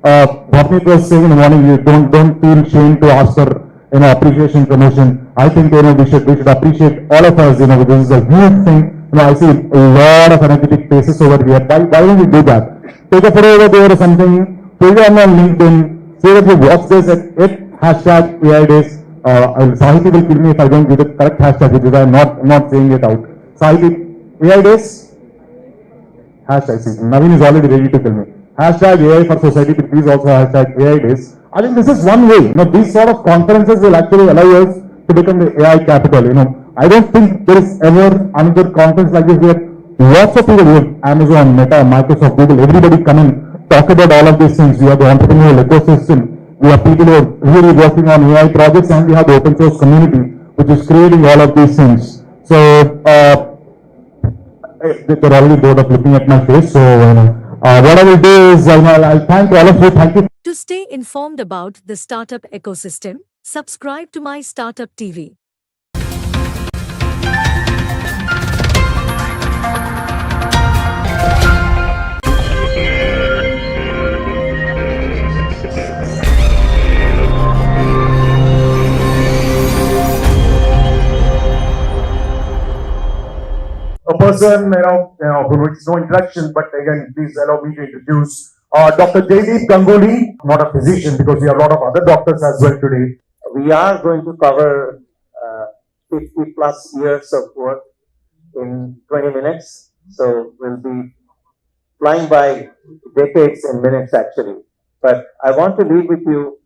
Bhavneet was saying in the morning, you don't feel shame to ask for appreciation, promotion. I think we should appreciate all of us. This is a huge thing. I see a lot of energetic faces over here. Why don't we do that? Take a photo over there or something. Put it on LinkedIn. Say that you watch this at hashtag AI days. Sahiti will kill me if I don't give the correct hashtag, which is I'm not saying it out. Sahiti, AI days. Hashtag. See, Naveen is already ready to kill me. Hashtag AI for society, please also hashtag AI days. I think this is one way. These sort of conferences will actually allow us to become the AI capital. I don't think there is ever another conference like this where lots of people, Amazon, Meta, Microsoft, Google, everybody come and talk about all of these things. We have the entrepreneurial ecosystem. We have people who are really working on AI projects, and we have the open source community, which is creating all of these things. So, they're already bored of looking at my face. So, what I will do is I'll thank all of you. Thank you. To stay informed about the startup ecosystem, subscribe to My Startup TV. A person, who needs no introduction, but again, please allow me to introduce Dr. Jaideep Ganguly, not a physician because we have a lot of other doctors as well today. We are going to cover 50 plus years of work in 20 minutes. So we'll be flying by decades and minutes actually. But I want to leave with you,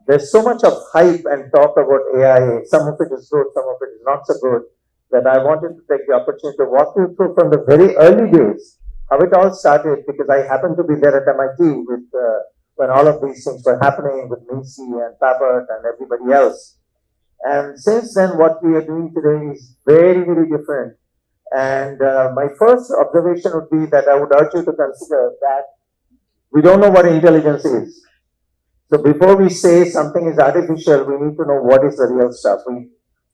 there's so much of hype and talk about AI. Some of it is good, some of it is not so good, that I wanted to take the opportunity to walk you through from the very early days, how it all started, because I happened to be there at MIT with when all of these things were happening with Macy and Tabert and everybody else. And since then, what we are doing today is very, very different. And my first observation would be that I would urge you to consider that we don't know what intelligence is. So before we say something is artificial, we need to know what is the real stuff.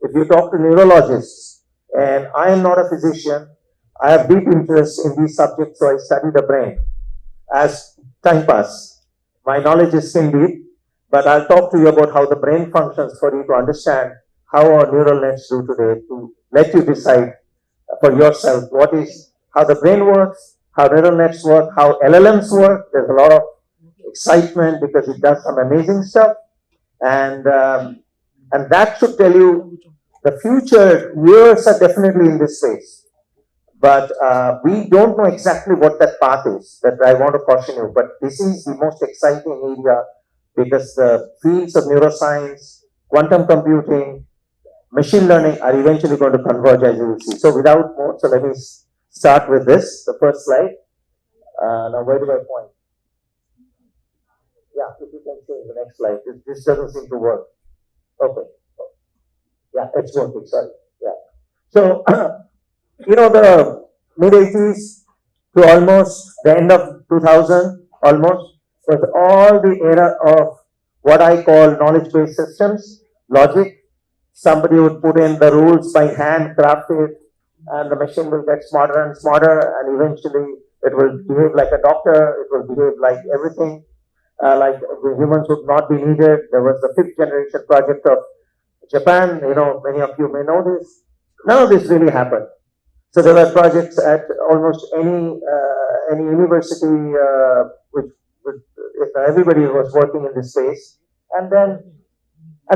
If you talk to neurologists, and I am not a physician, I have deep interest in these subjects, so I study the brain as time passes. My knowledge is skin deep, but I'll talk to you about how the brain functions for you to understand how our neural nets do today, to let you decide for yourself how the brain works, how neural nets work, how LLMs work. There's a lot of excitement because it does some amazing stuff, and that should tell you the future years are definitely in this space. But we don't know exactly what that path is, that I want to caution you. But this is the most exciting area because the fields of neuroscience, quantum computing, machine learning are eventually going to converge, as you will see. So without more, so let me start with this, the first slide. Now where do I point? Yeah, if you can change the next slide. This doesn't seem to work. Okay. Yeah, it's working, sorry. Yeah. So, the mid-80s, to almost the end of 2000, almost, was all the era of what I call knowledge-based systems, logic. Somebody would put in the rules by hand, craft it, and the machine will get smarter and smarter, and eventually it will behave like a doctor, it will behave like everything, like the humans would not be needed. There was the 5th generation project of Japan, many of you may know this. None of this really happened. So there were projects at almost any university, which everybody was working in this space, and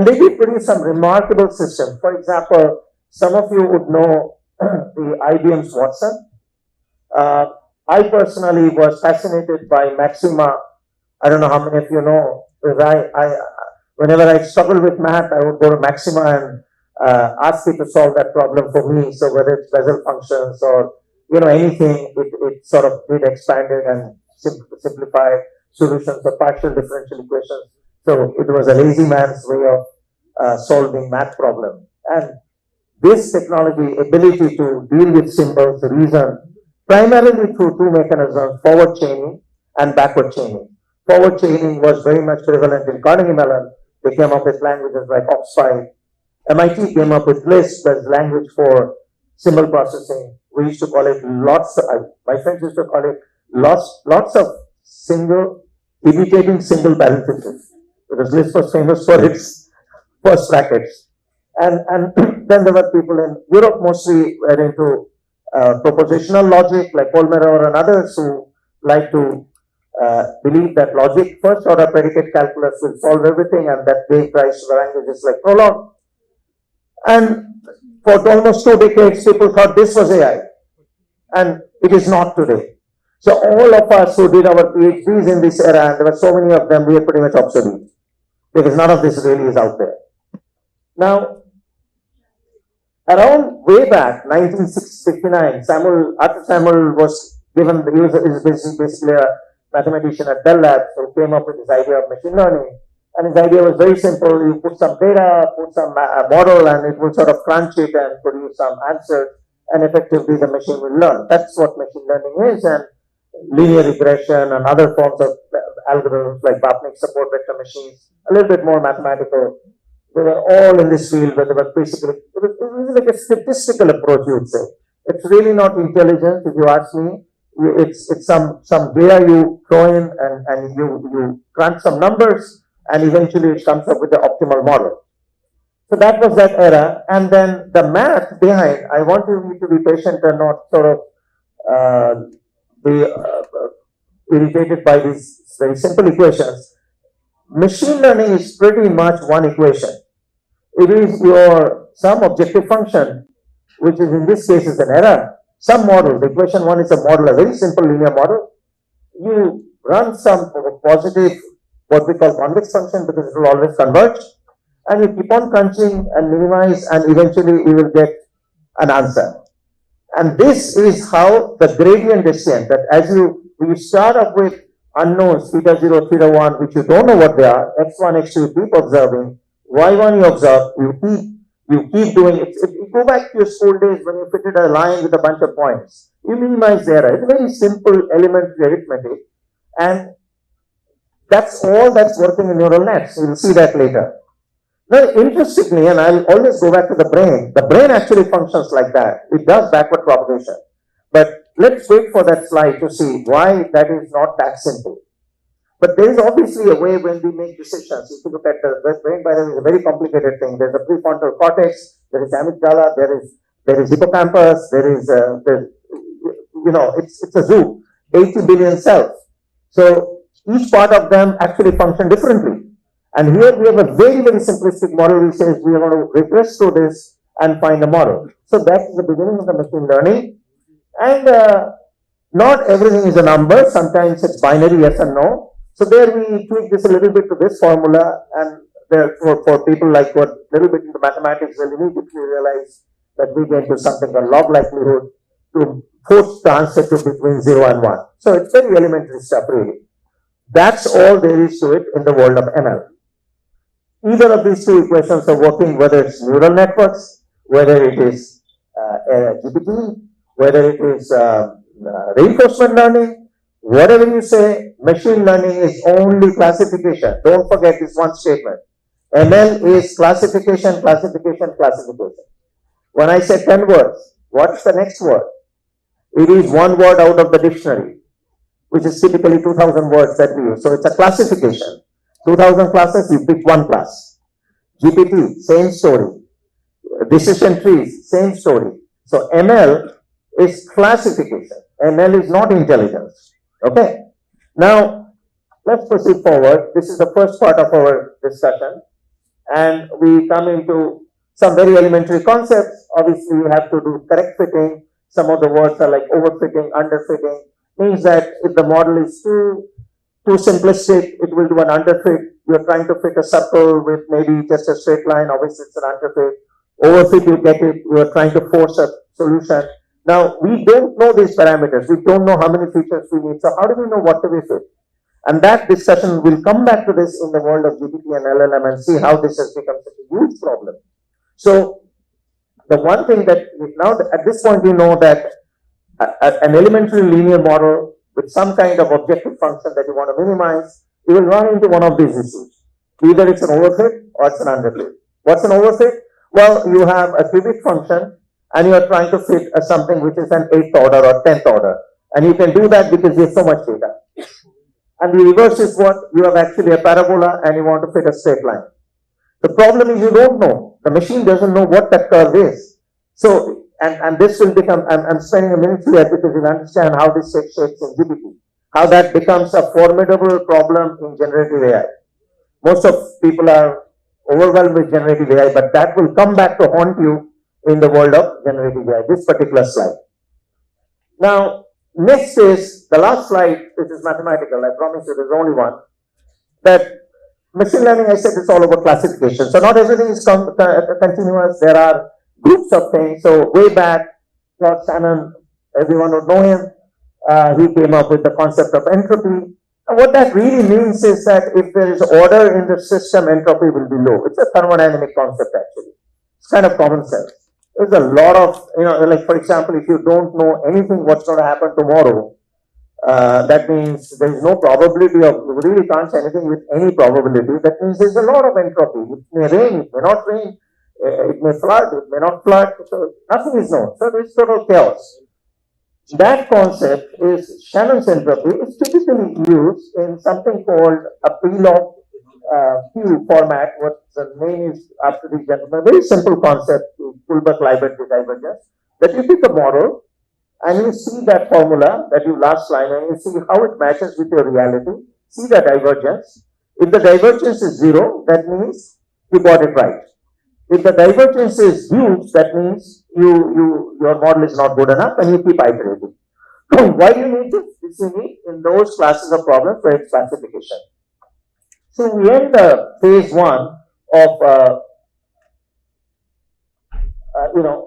they did produce some remarkable systems. For example, some of you would know the IBM's Watson. I personally was fascinated by Maxima. I don't know how many of you know, because whenever I struggled with math, I would go to Maxima and ask it to solve that problem for me. So whether it's Bessel functions or anything, it sort of did expanded and simplified solutions of partial differential equations. So it was a lazy man's way of solving math problem. And this technology, ability to deal with symbols, reason, primarily through two mechanisms, forward chaining and backward chaining. Forward chaining was very much prevalent in Carnegie Mellon. They came up with languages like OXPY. MIT came up with Lisp as language for symbol processing. We used to call it my friends used to call it lots of imitating single parentheses. Because Lisp was famous for its first brackets. And then there were people in Europe mostly were into propositional logic like Kolmogorov and others who like to believe that logic, first order predicate calculus will solve everything, and that gave rise to the languages like Prolog. And for almost 2 decades, people thought this was AI, and it is not today. So all of us who did our PhDs in this era, and there were so many of them, we are pretty much obsolete, because none of this really is out there. Now, around way back, 1959, Arthur Samuel was given, he was basically a mathematician at Bell Labs, who came up with this idea of machine learning. And his idea was very simple. You put some data, put some model, and it will sort of crunch it and produce some answer, and effectively the machine will learn. That's what machine learning is, and linear regression and other forms of algorithms like Bapnik support vector machines, a little bit more mathematical. They were all in this field, but they were basically, it was like a statistical approach, you would say. It's really not intelligence, if you ask me. It's some data you throw in and you crunch some numbers, and eventually it comes up with the optimal model. So that was that era. And then the math behind, I want you to be patient and not sort of be irritated by these very simple equations. Machine learning is pretty much one equation. It is some objective function, which is in this case is an error. Some model, the equation one is a model, a very simple linear model. You run some positive, what we call convex function, because it will always converge, and you keep on crunching and minimize, and eventually you will get an answer. And this is how the gradient descent, that as you start up with unknowns, theta 0, theta 1, which you don't know what they are, x1, x2, you keep observing, y1 you observe, you keep doing it. You go back to your school days when you fitted a line with a bunch of points. You minimize the error. It's very simple elementary arithmetic, and that's all that's working in neural nets. You'll see that later. Now, interestingly, and I'll always go back to the brain actually functions like that. It does backward propagation. But let's wait for that slide to see why that is not that simple. But there is obviously a way when we make decisions. If you look at the brain, by the way, is a very complicated thing. There's a prefrontal cortex, there is amygdala, there is hippocampus, it's a zoo, 80 billion cells. So each part of them actually function differently. And here we have a very, very simplistic model which says we are going to regress through this and find a model. So that's the beginning of the machine learning. And not everything is a number. Sometimes it's binary, yes and no. So there we tweak this a little bit to this formula, and therefore for people like what little bit into mathematics, they'll immediately realize that we get to something called log likelihood to force the answer to between 0 and 1. So it's very elementary stuff really. That's all there is to it in the world of ML. Either of these two equations are working, whether it's neural networks, whether it is GPT, whether it is reinforcement learning, whatever you say, machine learning is only classification. Don't forget this one statement. ML is classification, classification, classification. When I say 10 words, what's the next word? It is one word out of the dictionary, which is typically 2000 words that we use. So it's a classification. 2000 classes, you pick one class. GPT, same story. Decision trees, same story. So ML is classification. ML is not intelligence. Okay. Now, let's proceed forward. This is the first part of our discussion. And we come into some very elementary concepts. Obviously, you have to do correct fitting. Some of the words are like overfitting, underfitting. Means that if the model is too simplistic, it will do an underfit. You're trying to fit a circle with maybe just a straight line. Obviously, it's an underfit. Overfit, you get it. You're trying to force a solution. Now, we don't know these parameters. We don't know how many features we need. So how do we know what to be fit? And that discussion will come back to this in the world of GPT and LLM and see how this has become such a huge problem. So the one thing that now at this point we know that an elementary linear model with some kind of objective function that you want to minimize, you will run into one of these issues. Either it's an overfit or it's an underfit. What's an overfit? Well, you have a cubic function and you are trying to fit something which is an 8th order or 10th order. And you can do that because you have so much data. And the reverse is what? You have actually a parabola and you want to fit a straight line. The problem is you don't know. The machine doesn't know what that curve is. So, and this will become, I'm spending a minute here because you'll understand how this takes shapes in GPT. How that becomes a formidable problem in generative AI. Most of people are overwhelmed with generative AI, but that will come back to haunt you in the world of generative AI, this particular slide. Now, next is the last slide, which is mathematical. I promise you there's only one. That machine learning, I said, it's all about classification. So not everything is continuous. There are groups of things. So way back, Claude Shannon, everyone would know him. He came up with the concept of entropy. And what that really means is that if there is order in the system, entropy will be low. It's a thermodynamic concept actually. It's kind of common sense. There's a lot of, like for example, if you don't know anything what's going to happen tomorrow, that means there is no probability of, you really can't say anything with any probability. That means there's a lot of entropy. It may rain, it may not rain, it may flood, it may not flood. So nothing is known. So there's total chaos. That concept is Shannon's entropy. It's typically used in something called a P-log Q format. What the name is after the gentleman. Very simple concept to Hilbert-Leibert divergence. That you pick a model and you see that formula that you last line and you see how it matches with your reality. See the divergence. If the divergence is 0, that means you got it right. If the divergence is huge, that means your model is not good enough and you keep iterating. So why do you need this? This you need in those classes of problems where it's classification. So we end the phase 1 of,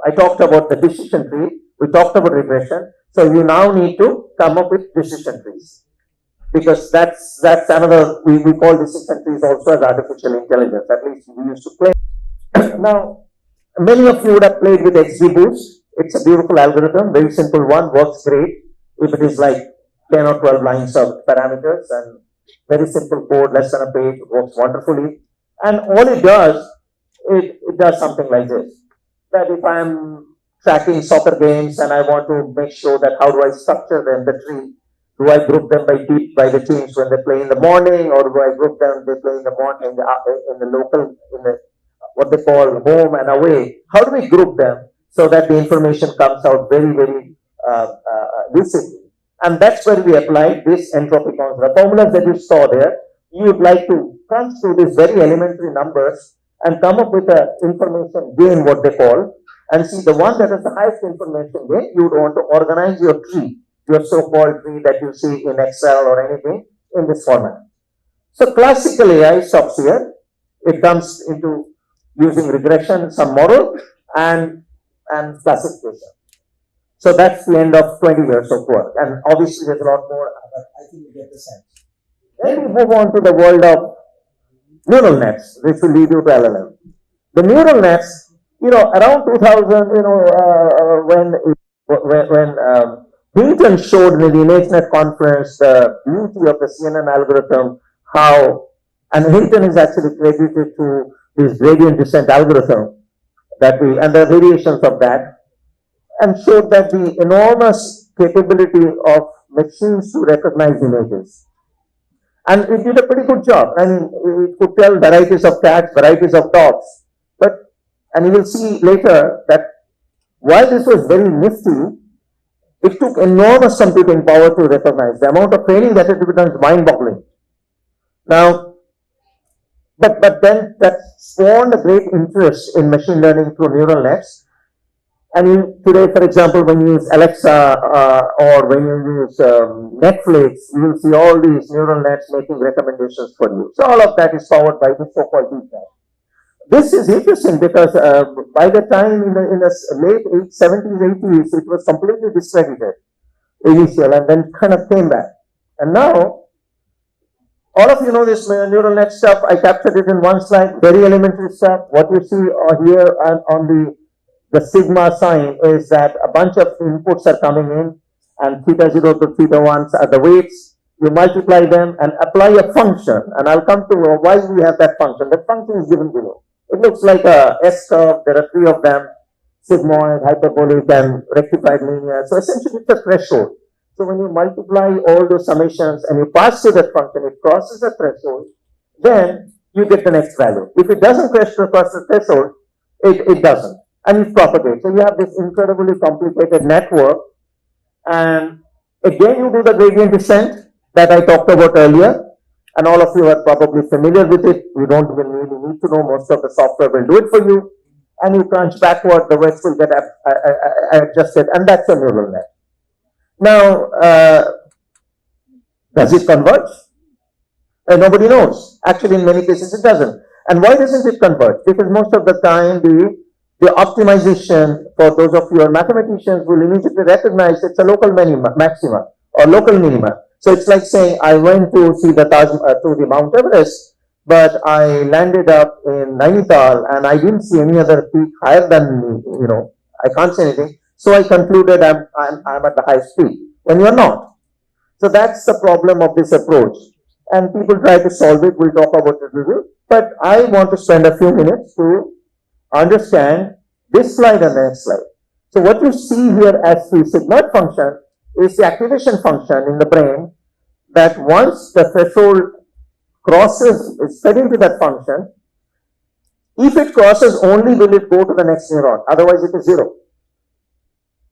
I talked about the decision tree. We talked about regression. So you now need to come up with decision trees. Because that's another, we call decision trees also as artificial intelligence. At least we used to play. Now, many of you would have played with XGBoost. It's a beautiful algorithm, very simple one, works great. If it is like 10 or 12 lines of parameters and very simple code, less than a page, works wonderfully. And all it does, it does something like this. That if I'm tracking soccer games and I want to make sure that how do I structure them, the tree, do I group them by the teams when they play in the morning, or do I group them they play in the morning in the local, in the what they call home and away? How do we group them so that the information comes out very, very lucidly? And that's where we apply this entropy concept. The formulas that you saw there, you would like to crunch through these very elementary numbers and come up with an information gain, what they call, and see the one that has the highest information gain, you would want to organize your tree, your so-called tree that you see in Excel or anything in this format. So classical AI stops here. It comes into using regression, some model, and classification. So that's the end of 20 years of work. And obviously there's a lot more, but I think you get the sense. Then we move on to the world of neural nets, which will lead you to LLM. The neural nets, around 2000, when Hinton showed in the ImageNet conference the beauty of the CNN algorithm, how, and Hinton is actually credited to this gradient descent algorithm that we, and the variations of that, and showed that the enormous capability of machines to recognize images. And it did a pretty good job. I mean, it could tell varieties of cats, varieties of dogs. But, and you will see later that while this was very nifty, it took enormous computing power to recognize. The amount of training that had to be done is mind-boggling. Now, but then that spawned a great interest in machine learning through neural nets. And today, for example, when you use Alexa or when you use Netflix, you will see all these neural nets making recommendations for you. So all of that is powered by the so-called deep net. This is interesting because by the time in the late 70s, 80s, it was completely discredited, initial, and then kind of came back. And now, all of you know this neural net stuff. I captured it in one slide, very elementary stuff. What you see here on the sigma sign is that a bunch of inputs are coming in, and theta 0 to theta 1 are the weights. You multiply them and apply a function, and I'll come to why we have that function. That function is given below. It looks like a S-curve. There are three of them: sigmoid, hyperbolic, and rectified linear. So essentially, it's a threshold. So when you multiply all those summations and you pass to that function, it crosses the threshold, then you get the next value. If it doesn't cross the threshold, it doesn't. And it propagates. So you have this incredibly complicated network. And again, you do the gradient descent that I talked about earlier. And all of you are probably familiar with it. You don't even really need to know. Most of the software will do it for you. And you crunch backward, the weights will get adjusted. And that's a neural net. Now, does it converge? Nobody knows. Actually, in many cases, it doesn't. And why doesn't it converge? Because most of the time, the optimization for those of your mathematicians will immediately recognize it's a local maxima or local minima. So it's like saying I went to see the to the Mount Everest, but I landed up in Nainital and I didn't see any other peak higher than me. I can't say anything. So I concluded I'm at the highest peak when you're not. So that's the problem of this approach. And people try to solve it. We'll talk about it a little. But I want to spend a few minutes to understand this slide and the next slide. So what you see here as the sigmoid function is the activation function in the brain that once the threshold crosses, is fed into that function. If it crosses, only will it go to the next neuron. Otherwise, it is zero.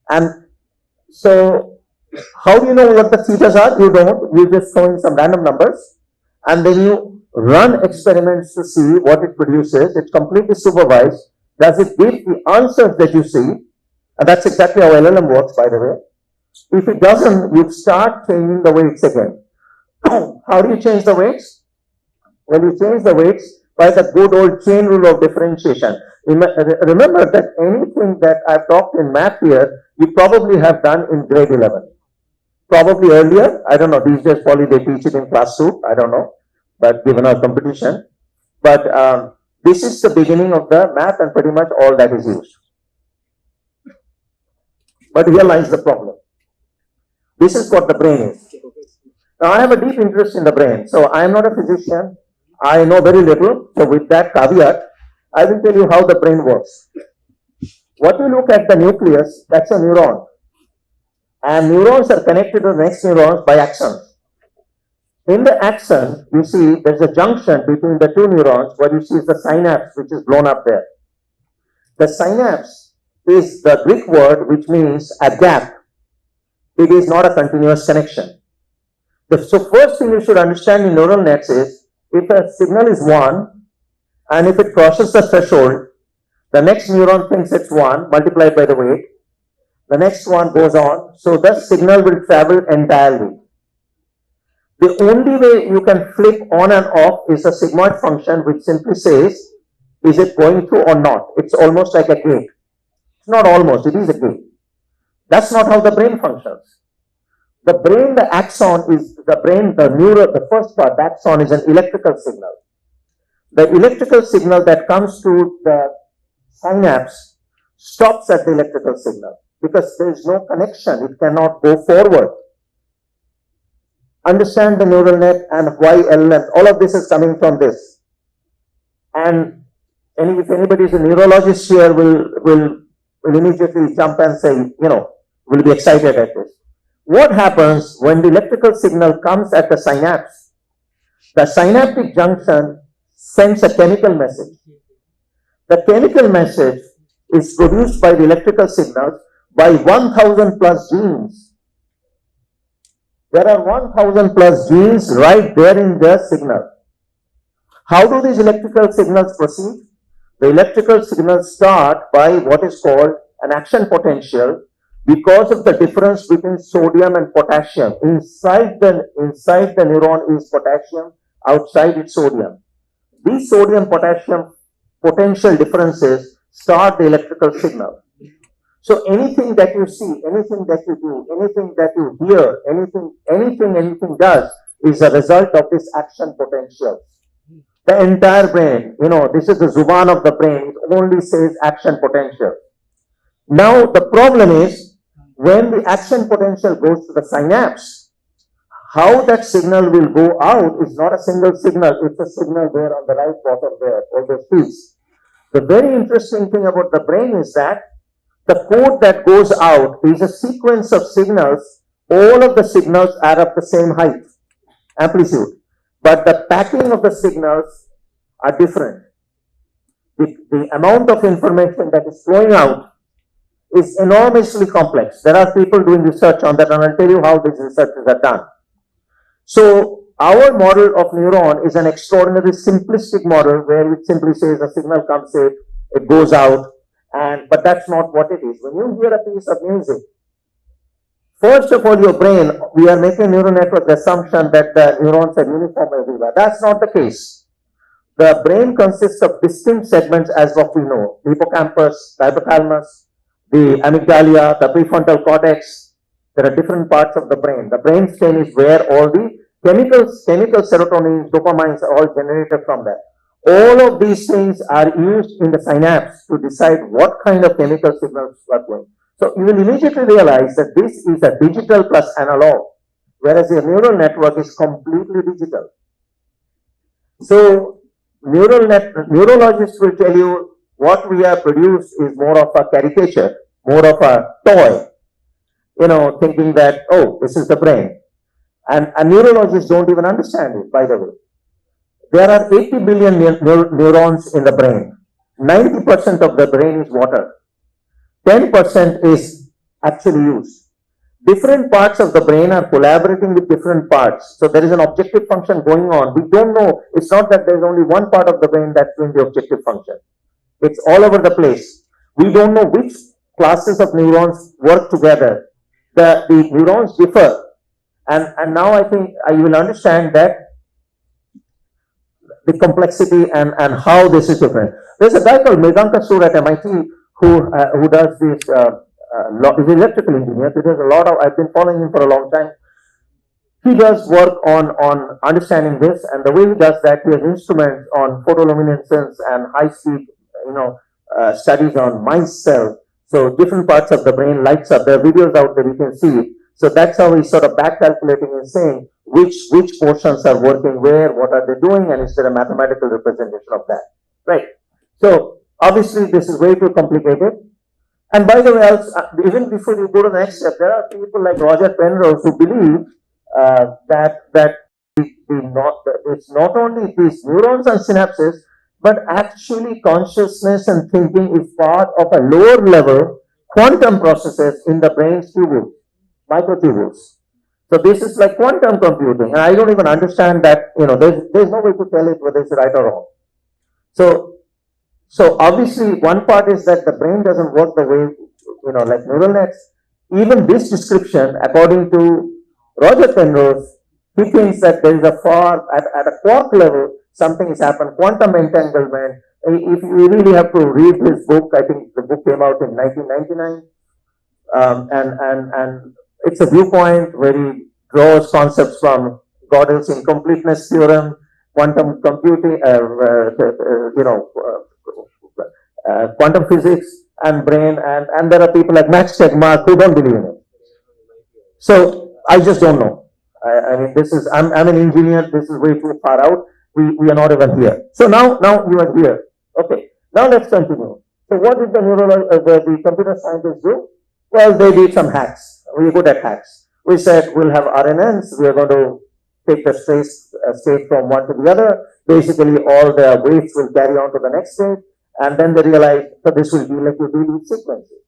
And so, how do you know what the thetas are? You don't. You just throw in some random numbers, and then you run experiments to see what it produces. It's completely supervised. Does it give the answers that you see? And that's exactly how LLM works, by the way. If it doesn't, you start changing the weights again. How do you change the weights? Well, you change the weights by the good old chain rule of differentiation. Remember that anything that I've talked in math here, you probably have done in grade 11. Probably earlier, I don't know, these days probably they teach it in class 2, I don't know, but given our competition. But this is the beginning of the math and pretty much all that is used. But here lies the problem. This is what the brain is. Now, I have a deep interest in the brain. So, I am not a physician. I know very little. So, with that caveat, I will tell you how the brain works. What you look at the nucleus, that's a neuron. And neurons are connected to the next neurons by axons. In the axon, you see there's a junction between the two neurons where you see the synapse, which is blown up there. The synapse is the Greek word which means a gap. It is not a continuous connection. So first thing you should understand in neural nets is if a signal is 1 and if it crosses the threshold, the next neuron thinks it's 1 multiplied by the weight. The next one goes on. So the signal will travel entirely. The only way you can flip on and off is a sigmoid function which simply says, is it going through or not? It's almost like a gate. It's not almost, it is a gate. That's not how the brain functions. The brain, the axon is the brain, the first part, the axon is an electrical signal. The electrical signal that comes to the synapse stops at the electrical signal. because there is no connection. It cannot go forward. Understand the neural net and why LLM. All of this is coming from this. And if anybody is a neurologist here, will immediately jump and say, will be excited at this. What happens when the electrical signal comes at the synapse? The synaptic junction sends a chemical message. The chemical message is produced by the electrical signals by 1000 plus genes. There are 1000 plus genes right there in the signal. How do these electrical signals proceed? The electrical signals start by what is called an action potential because of the difference between sodium and potassium. Inside the neuron is potassium, outside it's sodium. These sodium-potassium potential differences start the electrical signal. So anything that you see, anything that you do, anything that you hear, anything does is a result of this action potential. The entire brain, this is the Zuban of the brain, it only says action potential. Now the problem is, when the action potential goes to the synapse, how that signal will go out is not a single signal, it's a signal there on the right bottom there, all those fields. The very interesting thing about the brain is that the code that goes out is a sequence of signals. All of the signals are of the same height, amplitude. But the packing of the signals are different. The amount of information that is flowing out is enormously complex. There are people doing research on that, and I'll tell you how these researches are done. So our model of neuron is an extraordinarily simplistic model where it simply says a signal comes in, it goes out, but that's not what it is. When you hear a piece of music, first of all, your brain, we are making neural network the assumption that the neurons are uniform everywhere. That's not the case. The brain consists of distinct segments as what we know. The hippocampus, the hypothalamus, the amygdala, the prefrontal cortex. There are different parts of the brain. The brainstem is where all the chemical serotonin, dopamines are all generated from that. All of these things are used in the synapse to decide what kind of chemical signals are going. So you will immediately realize that this is a digital plus analog, whereas a neural network is completely digital. So neurologists will tell you what we have produced is more of a caricature, more of a toy, thinking that, oh, this is the brain. And neurologists don't even understand it, by the way. There are 80 billion neurons in the brain. 90% of the brain is water. 10% is actually used. Different parts of the brain are collaborating with different parts. So there is an objective function going on. We don't know. It's not that there's only one part of the brain that's doing the objective function. It's all over the place. We don't know which classes of neurons work together. The neurons differ. And now I think you will understand that the complexity and how this is different. There's a guy called Meghanka Sur at MIT who does this, he's an electrical engineer. He does a lot of, I've been following him for a long time. He does work on understanding this, and the way he does that, he has instruments on photoluminescence and high-speed, studies on mice cells. So different parts of the brain lights up. There are videos out there, you can see it. So that's how he's sort of back calculating and saying which portions are working where, what are they doing, and is there a mathematical representation of that, right? So obviously this is way too complicated. And by the way, even before you go to the next step, there are people like Roger Penrose who believe that it's not only these neurons and synapses, but actually consciousness and thinking is part of a lower level quantum processes in the brain's tubules, microtubules. So this is like quantum computing, and I don't even understand that, there's no way to tell it whether it's right or wrong. So obviously one part is that the brain doesn't work the way, like neural nets. Even this description, according to Roger Penrose, he thinks that there is at a quark level, something has happened, quantum entanglement. If you really have to read his book, I think the book came out in 1999, and it's a viewpoint where he draws concepts from Gödel's incompleteness theorem, quantum computing, quantum physics, and brain, and there are people like Max Tegmark who don't believe in it. So I just don't know. I mean, I'm an engineer. This is way too far out. We are not even here. So now you are here. Okay. Now let's continue. So what did the computer scientists do? Well, they did some hacks. We're good at hacks. We said we'll have RNNs. We are going to take the state from one to the other. Basically, all the weights will carry on to the next state. And then they realized that this will be like you deal with sequences.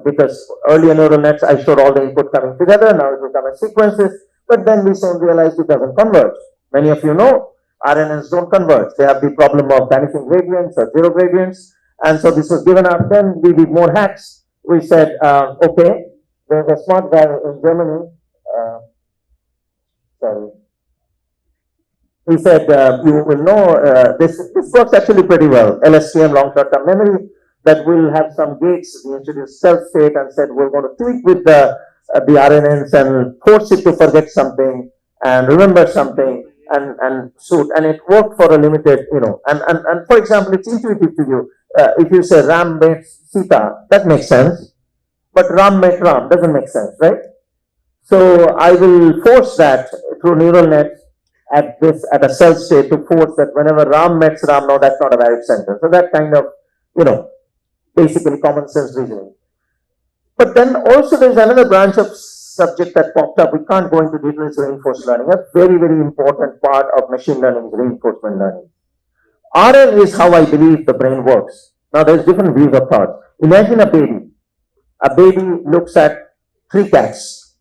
Because earlier neural nets, I showed all the input coming together. Now it will come as sequences. But then we soon realized it doesn't converge. Many of you know RNNs don't converge. They have the problem of vanishing gradients or zero gradients. And so this was given up. Then we did more hacks. We said, okay, there's a smart guy in Germany. He said, you will know, this works actually pretty well. LSTM, long short-term memory, that will have some gates. We introduced self-state and said we're going to tweak with the RNNs and force it to forget something and remember something and suit. And it worked for a limited, and for example, it's intuitive to you. If you say Ram met Sita, that makes sense. But Ram met Ram doesn't make sense, right? So I will force that through neural nets at a self state to force that whenever Ram meets Ram, no, that's not a valid sentence. So that kind of, basically common sense reasoning. But then also there's another branch of subject that popped up. We can't go into details. Reinforcement learning. A very, very important part of machine learning is reinforcement learning. RL is how I believe the brain works. Now there's different views of thought. Imagine a baby. A baby looks at 3 cats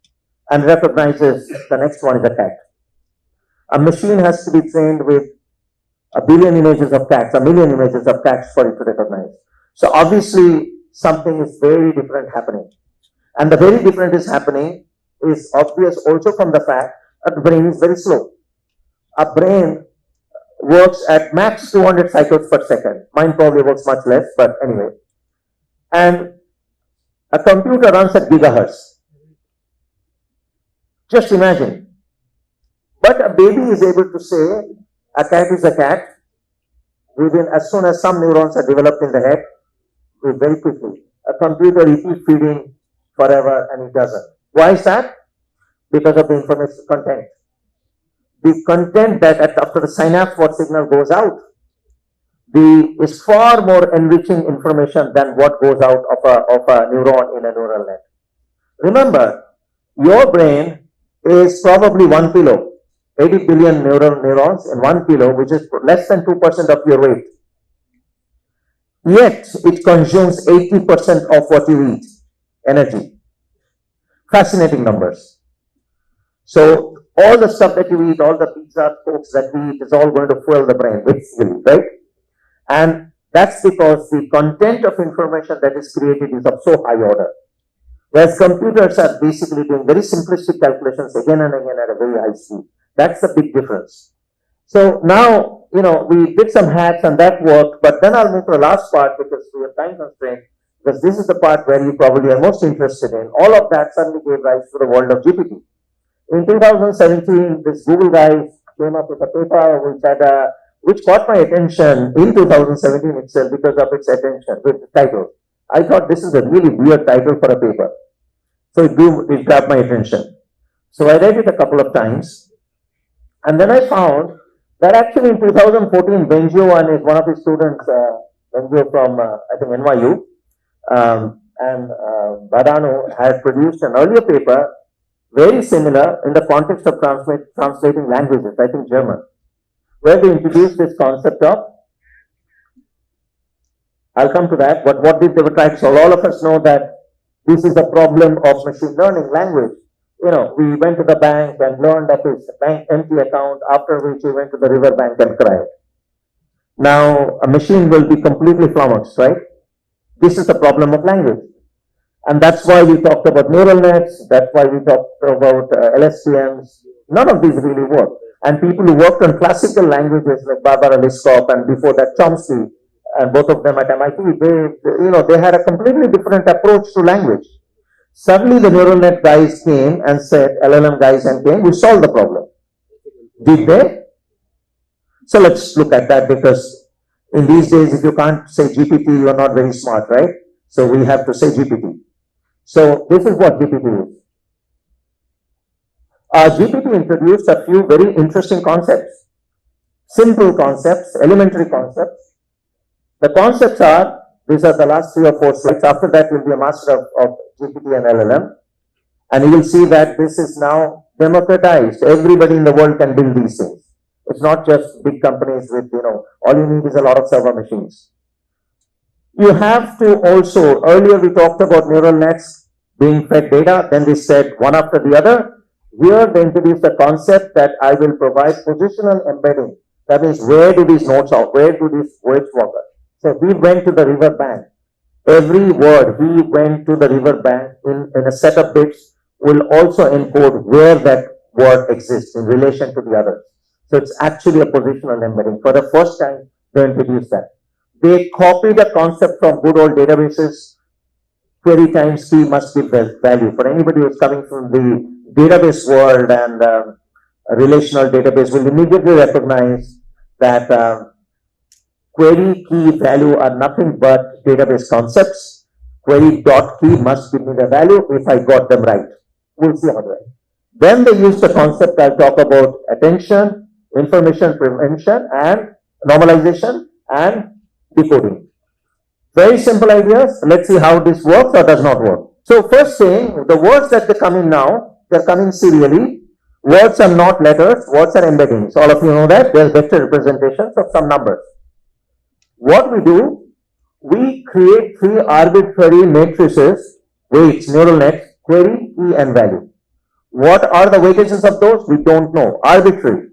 and recognizes the next one is a cat. A machine has to be trained with 1 billion images of cats, 1 million images of cats for it to recognize. So obviously something is very different happening. And the very different is happening is obvious also from the fact that the brain is very slow. A brain works at max 200 cycles per second. Mine probably works much less, but anyway. And a computer runs at gigahertz. Just imagine. But a baby is able to say a cat is a cat within, as soon as some neurons are developed in the head, very quickly. A computer, you keep feeding forever and it doesn't. Why is that? Because of the information content. The content that after the synapse what signal goes out is far more enriching information than what goes out of a neuron in a neural net. Remember, your brain is probably 1 kilo. 80 billion neurons in 1 kilo, which is less than 2% of your weight. Yet, it consumes 80% of what you eat, energy. Fascinating numbers. So, all the stuff that you eat, all the pizza, cokes that we eat is all going to fuel the brain, basically, right? And that's because the content of information that is created is of so high order. Whereas computers are basically doing very simplistic calculations again and again at a very high speed. That's the big difference. So now, we did some hacks and that worked, but then I'll move to the last part because we have time constraint, because this is the part where you probably are most interested in. All of that suddenly gave rise to the world of GPT. In 2017, this Google guy came up with a paper which caught my attention in 2017 itself because of its attention, with the title. I thought this is a really weird title for a paper. So it grabbed my attention. So I read it a couple of times. And then I found that actually in 2014, Benjo and one of his students, Benjo from, I think, NYU, and Badano had produced an earlier paper, very similar in the context of translating languages, I think German, where they introduced this concept of, I'll come to that, but what did they try to solve? All of us know that this is a problem of machine learning language. We went to the bank and learned of his bank empty account, after which we went to the river bank and cried. Now, a machine will be completely flummoxed, right? This is the problem of language. And that's why we talked about neural nets, that's why we talked about LSTMs. None of these really work. And people who worked on classical languages like Barbara Liskov and before that Chomsky, and both of them at MIT, they had a completely different approach to language. Suddenly the neural net guys came and said, LLM guys and came, we solved the problem. Did they? So let's look at that, because in these days, if you can't say GPT, you are not very smart, right? So we have to say GPT. So this is what GPT is. GPT introduced a few very interesting concepts, simple concepts, elementary concepts. The concepts are, these are the last 3 or 4 slides. After that, you'll be a master of GPT and LLM. And you will see that this is now democratized. Everybody in the world can build these things. It's not just big companies with, all you need is a lot of server machines. You have to also, earlier we talked about neural nets being fed data, then we said one after the other. Here they introduced the concept that I will provide positional embedding. That means where do these nodes are? Where do these words walk? So we went to the river bank. Every word we went to the river bank in a set of bits will also encode where that word exists in relation to the others. So it's actually a positional embedding. For the first time, they introduced that. They copied the concept from good old databases. Query times key must give value. For anybody who's coming from the database world and relational database will immediately recognize that query key value are nothing but database concepts. Query dot key must give me the value if I got them right. We'll see how that. Then they use the concept I'll talk about attention, information prevention and normalization and decoding. Very simple ideas. Let's see how this works or does not work. So first thing, the words that they come in now, they're coming serially. Words are not letters, words are embeddings. All of you know that. They're vector representations of some numbers. What we do, we create 3 arbitrary matrices, weights, neural nets, query, key and value. What are the weightages of those? We don't know. Arbitrary.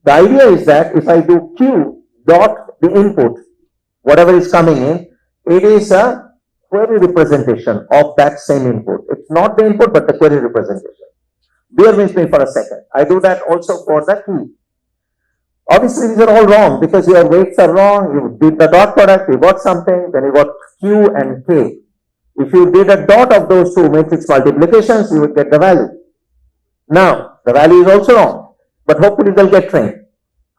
The idea is that if I do Q dot the input, whatever is coming in, it is a query representation of that same input. It's not the input, but the query representation. Bear with me for a second. I do that also for the key. Obviously, these are all wrong because your weights are wrong. You did the dot product, you got something, then you got Q and K. If you did a dot of those 2 matrix multiplications, you would get the value. Now, the value is also wrong, but hopefully they'll get trained.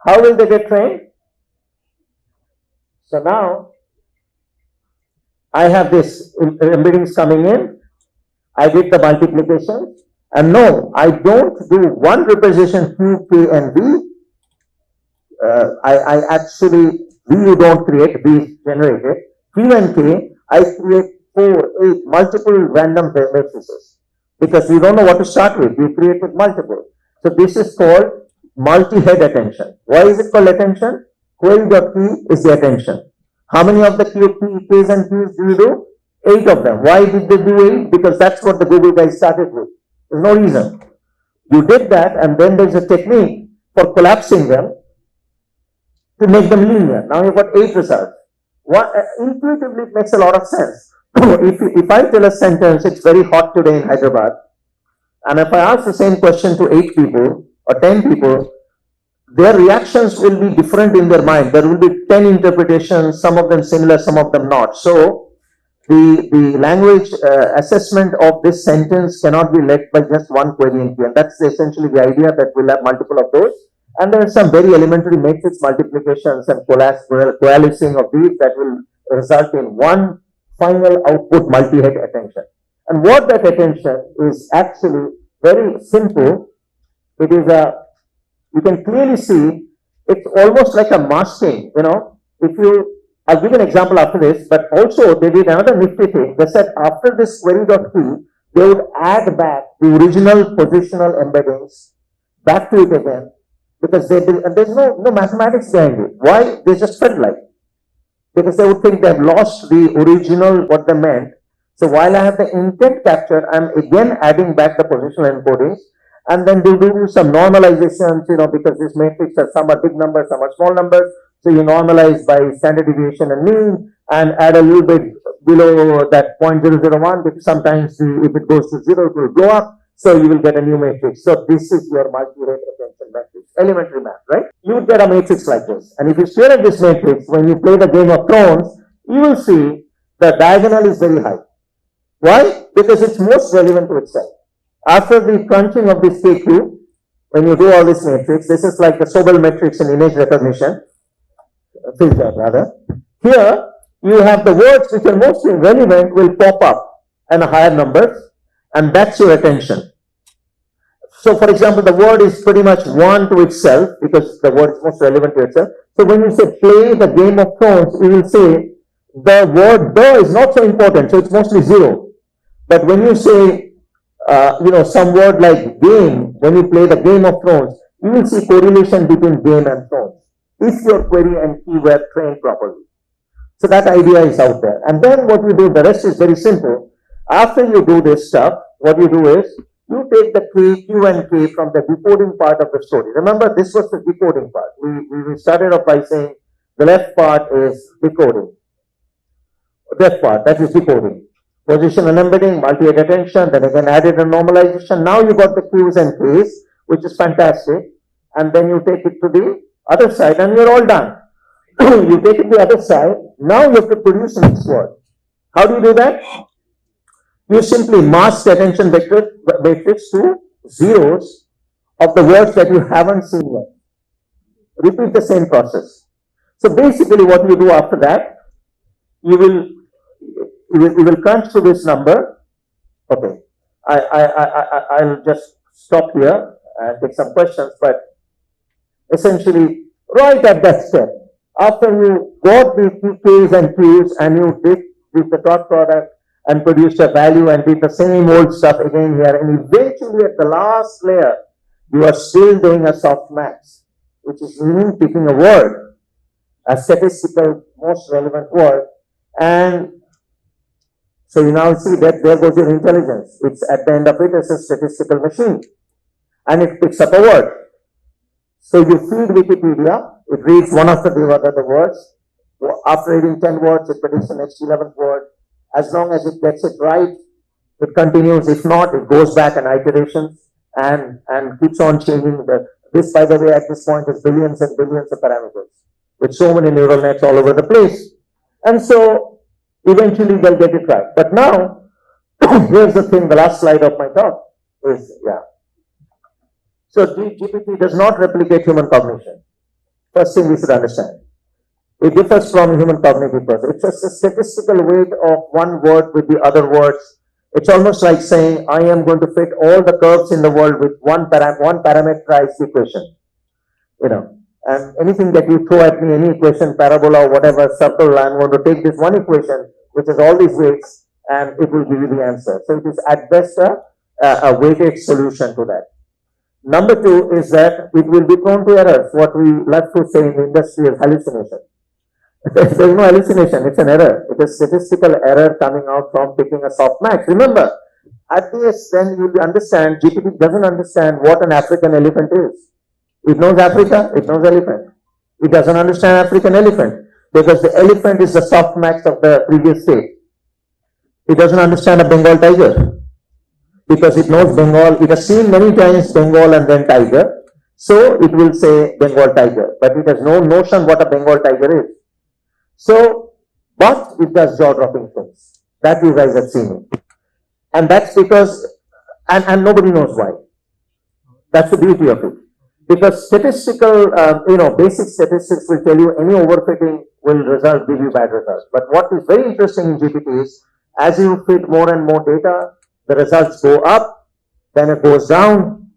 How will they get trained? So now, I have this embeddings coming in. I did the multiplication. And no, I don't do one representation Q, K, and V. I actually, V you don't create, V is generated. Q and K, I create 4, 8, multiple random matrices. Because you don't know what to start with, you create with multiple. So this is called multi-head attention. Why is it called attention? Query.key is the attention. How many of the K's and Q's do you do? 8 of them. Why did they do 8? Because that's what the Google guys started with. There's no reason. You did that, and then there's a technique for collapsing them to make them linear. Now you've got 8 results. Intuitively, it makes a lot of sense. if I tell a sentence, it's very hot today in Hyderabad, and if I ask the same question to 8 people or 10 people, their reactions will be different in their mind. There will be 10 interpretations, some of them similar, some of them not. So, the language assessment of this sentence cannot be led by just one query and key, and that's essentially the idea that we'll have multiple of those. And there are some very elementary matrix multiplications and coalescing of these that will result in one final output multi-head attention. And what that attention is actually very simple. It is you can clearly see, it's almost like a masking, I'll give an example after this, but also they did another nifty thing. They said after this query.key, they would add back the original positional embeddings back to it again, because there's no mathematics behind it. Why? They just felt like. Because they would think they've lost the original, what they meant. So while I have the intent capture, I'm again adding back the positional encodings, and then they do some normalizations, because this matrix has some are big numbers, some are small numbers. So you normalize by standard deviation and mean, and add a little bit below that 0.001, because sometimes if it goes to 0, it will blow up. So you will get a new matrix. So this is your multi-rate attention matrix, elementary math, right? You would get a matrix like this. And if you stare at this matrix, when you play the Game of Thrones, you will see the diagonal is very high. Why? Because it's most relevant to itself. After the crunching of this KQ, when you do all this matrix, this is like the Sobel matrix in image recognition, filter rather. Here, you have the words which are most relevant will pop up and higher numbers, and that's your attention. So, for example, the word is pretty much one to itself because the word is most relevant to itself. So, when you say play the Game of Thrones, you will say the word the is not so important, so it's mostly 0. But when you say, some word like game, when you play the Game of Thrones, you will see correlation between game and thrones if your query and key were trained properly. So that idea is out there. And then what you do, the rest is very simple. After you do this stuff, what you do is, you take the Q and K from the decoding part of the story. Remember, this was the decoding part. We started off by saying the left part is decoding. Left part, that is decoding. Position and embedding, multi-ed attention, then again added a normalization. Now you got the Qs and Ks, which is fantastic. And then you take it to the other side and you're all done. You take it to the other side. Now you have to produce the next word. How do you do that? You simply mask attention matrix to zeros of the words that you haven't seen yet. Repeat the same process. So basically what you do after that, you will crunch to this number. Okay, I'll just stop here and take some questions, but essentially right at that step, after you got the Ks and Qs and you did the dot product and produced a value and did the same old stuff again here, and eventually at the last layer, you are still doing a softmax, which is meaning picking a word, a statistical most relevant word, and so you now see that there goes your intelligence. It's at the end of it, it's a statistical machine, and it picks up a word. So you feed Wikipedia, it reads one after the other the words. After reading 10 words, it predicts the next 11th word. As long as it gets it right, it continues. If not, it goes back and iterations and keeps on changing. This, by the way, at this point is billions and billions of parameters with so many neural nets all over the place. And so eventually they'll get it right. But now, here's the thing, the last slide of my talk is, So GPT does not replicate human cognition. First thing we should understand. It differs from human cognitive process. It's just a statistical weight of one word with the other words. It's almost like saying, I am going to fit all the curves in the world with one parameterized equation. And anything that you throw at me, any equation, parabola, or whatever, circle, I'm going to take this one equation, which has all these weights, and it will give you the answer. So it is at best a weighted solution to that. Number two is that it will be prone to errors. What we love to say in the industry is hallucination. There is no hallucination, it's an error. It is statistical error coming out from picking a softmax. Remember, at this, then you will understand, GPT doesn't understand what an African elephant is. It knows Africa, it knows elephant. It doesn't understand African elephant because the elephant is the softmax of the previous state. It doesn't understand a Bengal tiger because it knows Bengal. It has seen many times Bengal and then tiger. So it will say Bengal tiger, but it has no notion what a Bengal tiger is. So, but it does jaw-dropping things. That you guys have seen it. And that's because, and nobody knows why. That's the beauty of it. Because statistical, basic statistics will tell you any overfitting will give you bad results. But what is very interesting in GPT is, as you fit more and more data, the results go up, then it goes down,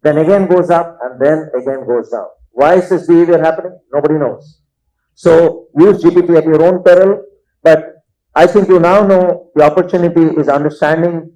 then again goes up, and then again goes down. Why is this behavior happening? Nobody knows. So use GPT at your own peril, but I think you now know the opportunity is understanding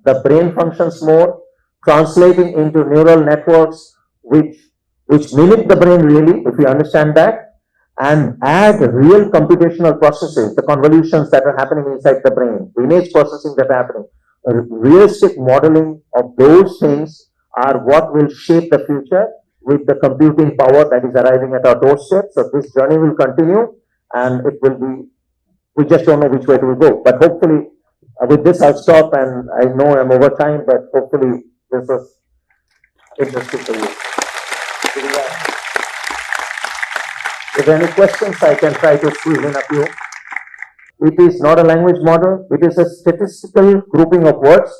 the brain functions more, translating into neural networks which mimic the brain really, if you understand that, and add real computational processes, the convolutions that are happening inside the brain, the image processing that are happening, realistic modeling of those things are what will shape the future with the computing power that is arriving at our doorstep. So this journey will continue and it will be, we just don't know which way it will go. But hopefully with this I'll stop, and I know I'm over time, but hopefully this was interesting for you. If there are any questions, I can try to squeeze in a few. It is not a language model. It is a statistical grouping of words.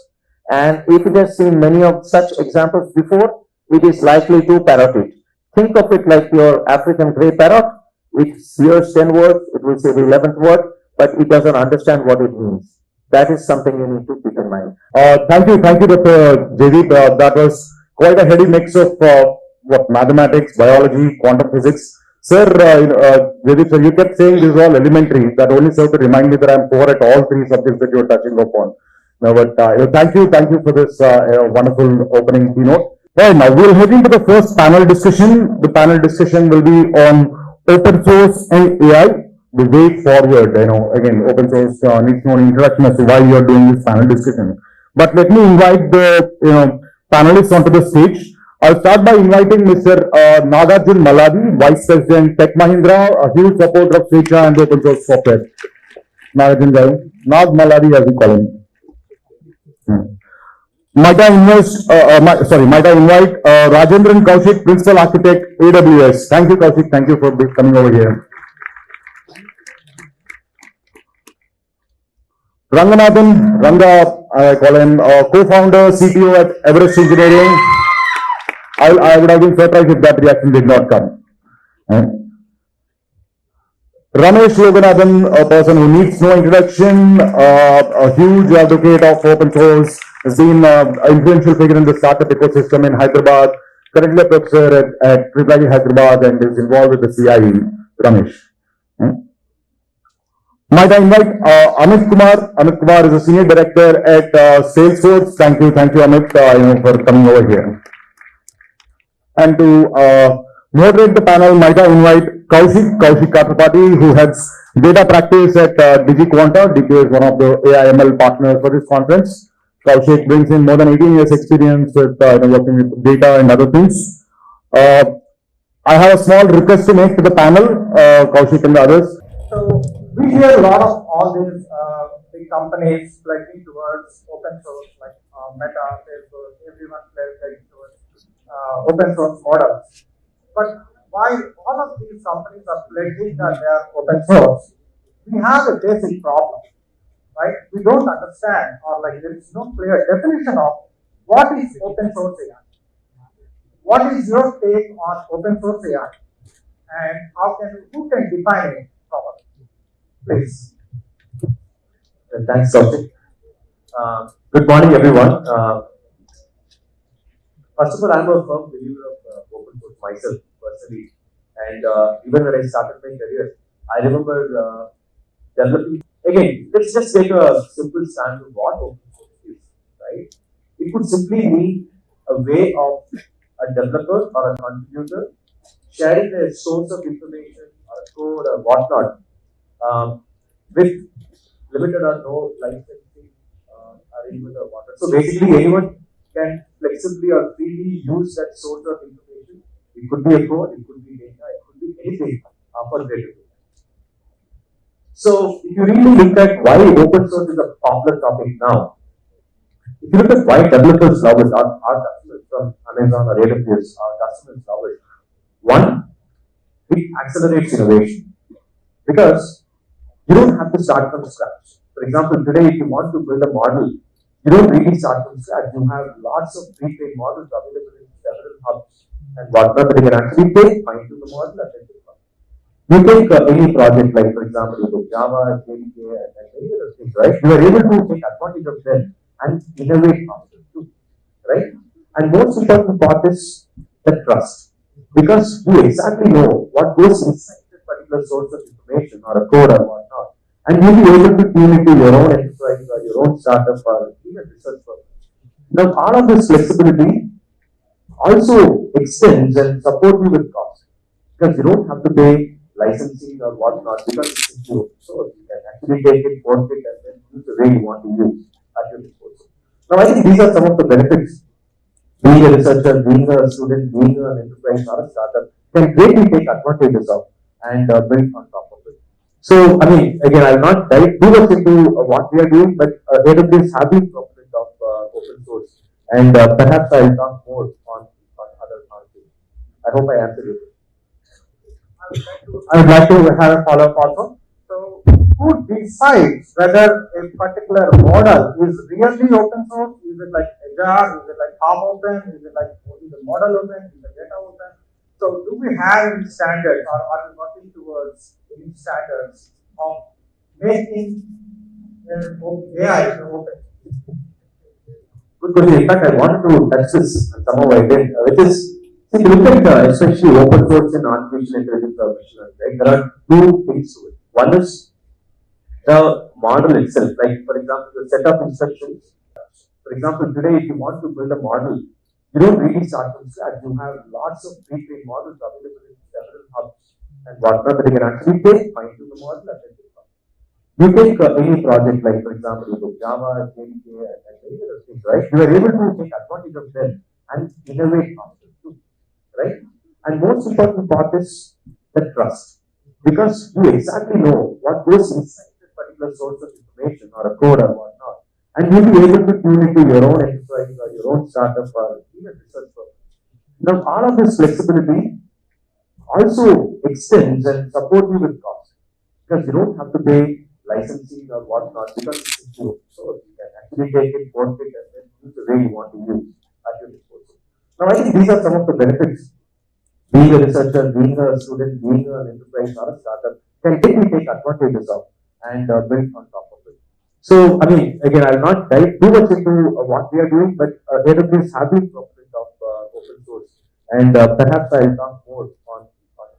And if it has seen many of such examples before, it is likely to parrot it. Think of it like your African grey parrot. It hears 10 words, it will say the 11th word. but it doesn't understand what it means. That is something you need to keep in mind. Thank you, Dr. Jaydeep. That was quite a heady mix of mathematics, biology, quantum physics. Sir, Jaydeep, sir, you kept saying this is all elementary. That only served to remind me that I'm poor at all three subjects that you're touching upon. No, but thank you for this wonderful opening keynote. Right, now we'll head into the first panel discussion. The panel discussion will be on open source and AI. The way forward, again, open source needs no introduction as to why you are doing this panel discussion. But let me invite the panelists onto the stage. I'll start by inviting Mr. Nagarjun Maladi, Vice President Tech Mahindra, a huge supporter of Swecha and open source software. Nagarjun Gai, Nag Maladi as we call him. Might I invite Rajendran Kaushik, Principal Architect, AWS. Thank you, Kaushik. Thank you for coming over here. Ranganathan, Ranga, I call him, co-founder, CTO at Everest Engineering. I would have been surprised if that reaction did not come. Ramesh Loganathan, a person who needs no introduction, a huge advocate of open source, has been an influential figure in the startup ecosystem in Hyderabad, currently a professor at IIIT Hyderabad and is involved with the CIE. Ramesh. Might I invite Amit Kumar? Amit Kumar is a senior director at Salesforce. Thank you, Amit, for coming over here. And to moderate the panel, might I invite Kaushik Katrapati, who heads data practice at DigiQuanta. DQ is one of the AI/ML partners for this conference. Kaushik brings in more than 18 years experience with working with data and other things. I have a small request to make to the panel, Kaushik and the others. So we hear a lot of all these big companies pledging towards open source, like Meta, Facebook, everyone pledging towards open source models. But while all of these companies are pledging that they are open source, we have a basic problem, right? We don't understand, or like there is no clear definition of what is open source AI. What is your take on open source AI, and who can define it properly? Please. Thanks, Kaushik. Good morning, everyone. First of all, I'm a firm believer of open source myself personally, and even when I started my career, I remember developing. Again, let's just take a simple stand of what open source is, right? It could simply mean a way of a developer or a contributor sharing their source of information or code or whatnot with limited or no licensing arrangement or whatnot. So basically, anyone can flexibly or freely use that source of information. It could be a code, it could be data, it could be anything for greater good. So if you really look at why open source is a popular topic now, if you look at why developers love it, our customers from Amazon or AWS, our customers love it. One, it accelerates innovation because you don't have to start from scratch. For example, today if you want to build a model, you don't really start from scratch. You have lots of pre-trained models available in several hubs and whatnot that you can actually take, fine-tune the model and then you take any project like, for example, you take Java, JDK, and many other things, right? You are able to take advantage of them and innovate faster too, right? And most important part is the trust, because you exactly know what goes inside this particular source of information or a code or whatnot, and you'll be able to tune it to your own enterprise or your own startup or even research purpose. Now, all of this flexibility also extends and support you with cost, because you don't have to pay licensing or whatnot, because it's into open source. You can actually take it, port it, and then use the way you want to use at your disposal. Now, I think these are some of the benefits. Being a researcher, being a student, being an enterprise or a startup can greatly take advantages of and build on top of it. So, I mean, again, I will not dive too much into what we are doing, but AWS have been proponent of open source, and perhaps I will talk more on other things. I hope I answered it. I would like to have a follow-up also. So, who decides whether a particular model is really open source? Is it like Azure? Is it like Palm Open? Is it like the model open? Is the data open? So, do we have any standards, or are we working towards any standards of making AI open. Good question. In fact, I wanted to touch this and somehow I did, which is, see, look at especially open source and artificial intelligence or machine learning, right? There are two things to it. One is the model itself. Like, for example, the set of instructions. For example, today, if you want to build a model, you don't really start from scratch. You have lots of pre-trained models available in several hubs and whatnot that you can actually take, fine-tune the model, and then you take any project, like for example, you take Java, JDK, and many other things, right? You are able to take advantage of them and innovate faster too, right? And most important part is the trust, because you exactly know what goes inside that particular source of information or a code or whatnot, and you'll be able to tune it to your own enterprise or your own startup or even research firm. Now, all of this flexibility also extends and support you with cost, because you don't have to pay licensing or whatnot, because it's secure. So you can actually take it, work it, and then use the way you want to use at your disposal. Now, I think these are some of the benefits being a researcher, being a student, being an enterprise or a startup can take advantages of and build on top of it. So, I mean, again, I'll not dive too much into what we are doing, but AWS have been proponent of open source, and perhaps I'll talk more on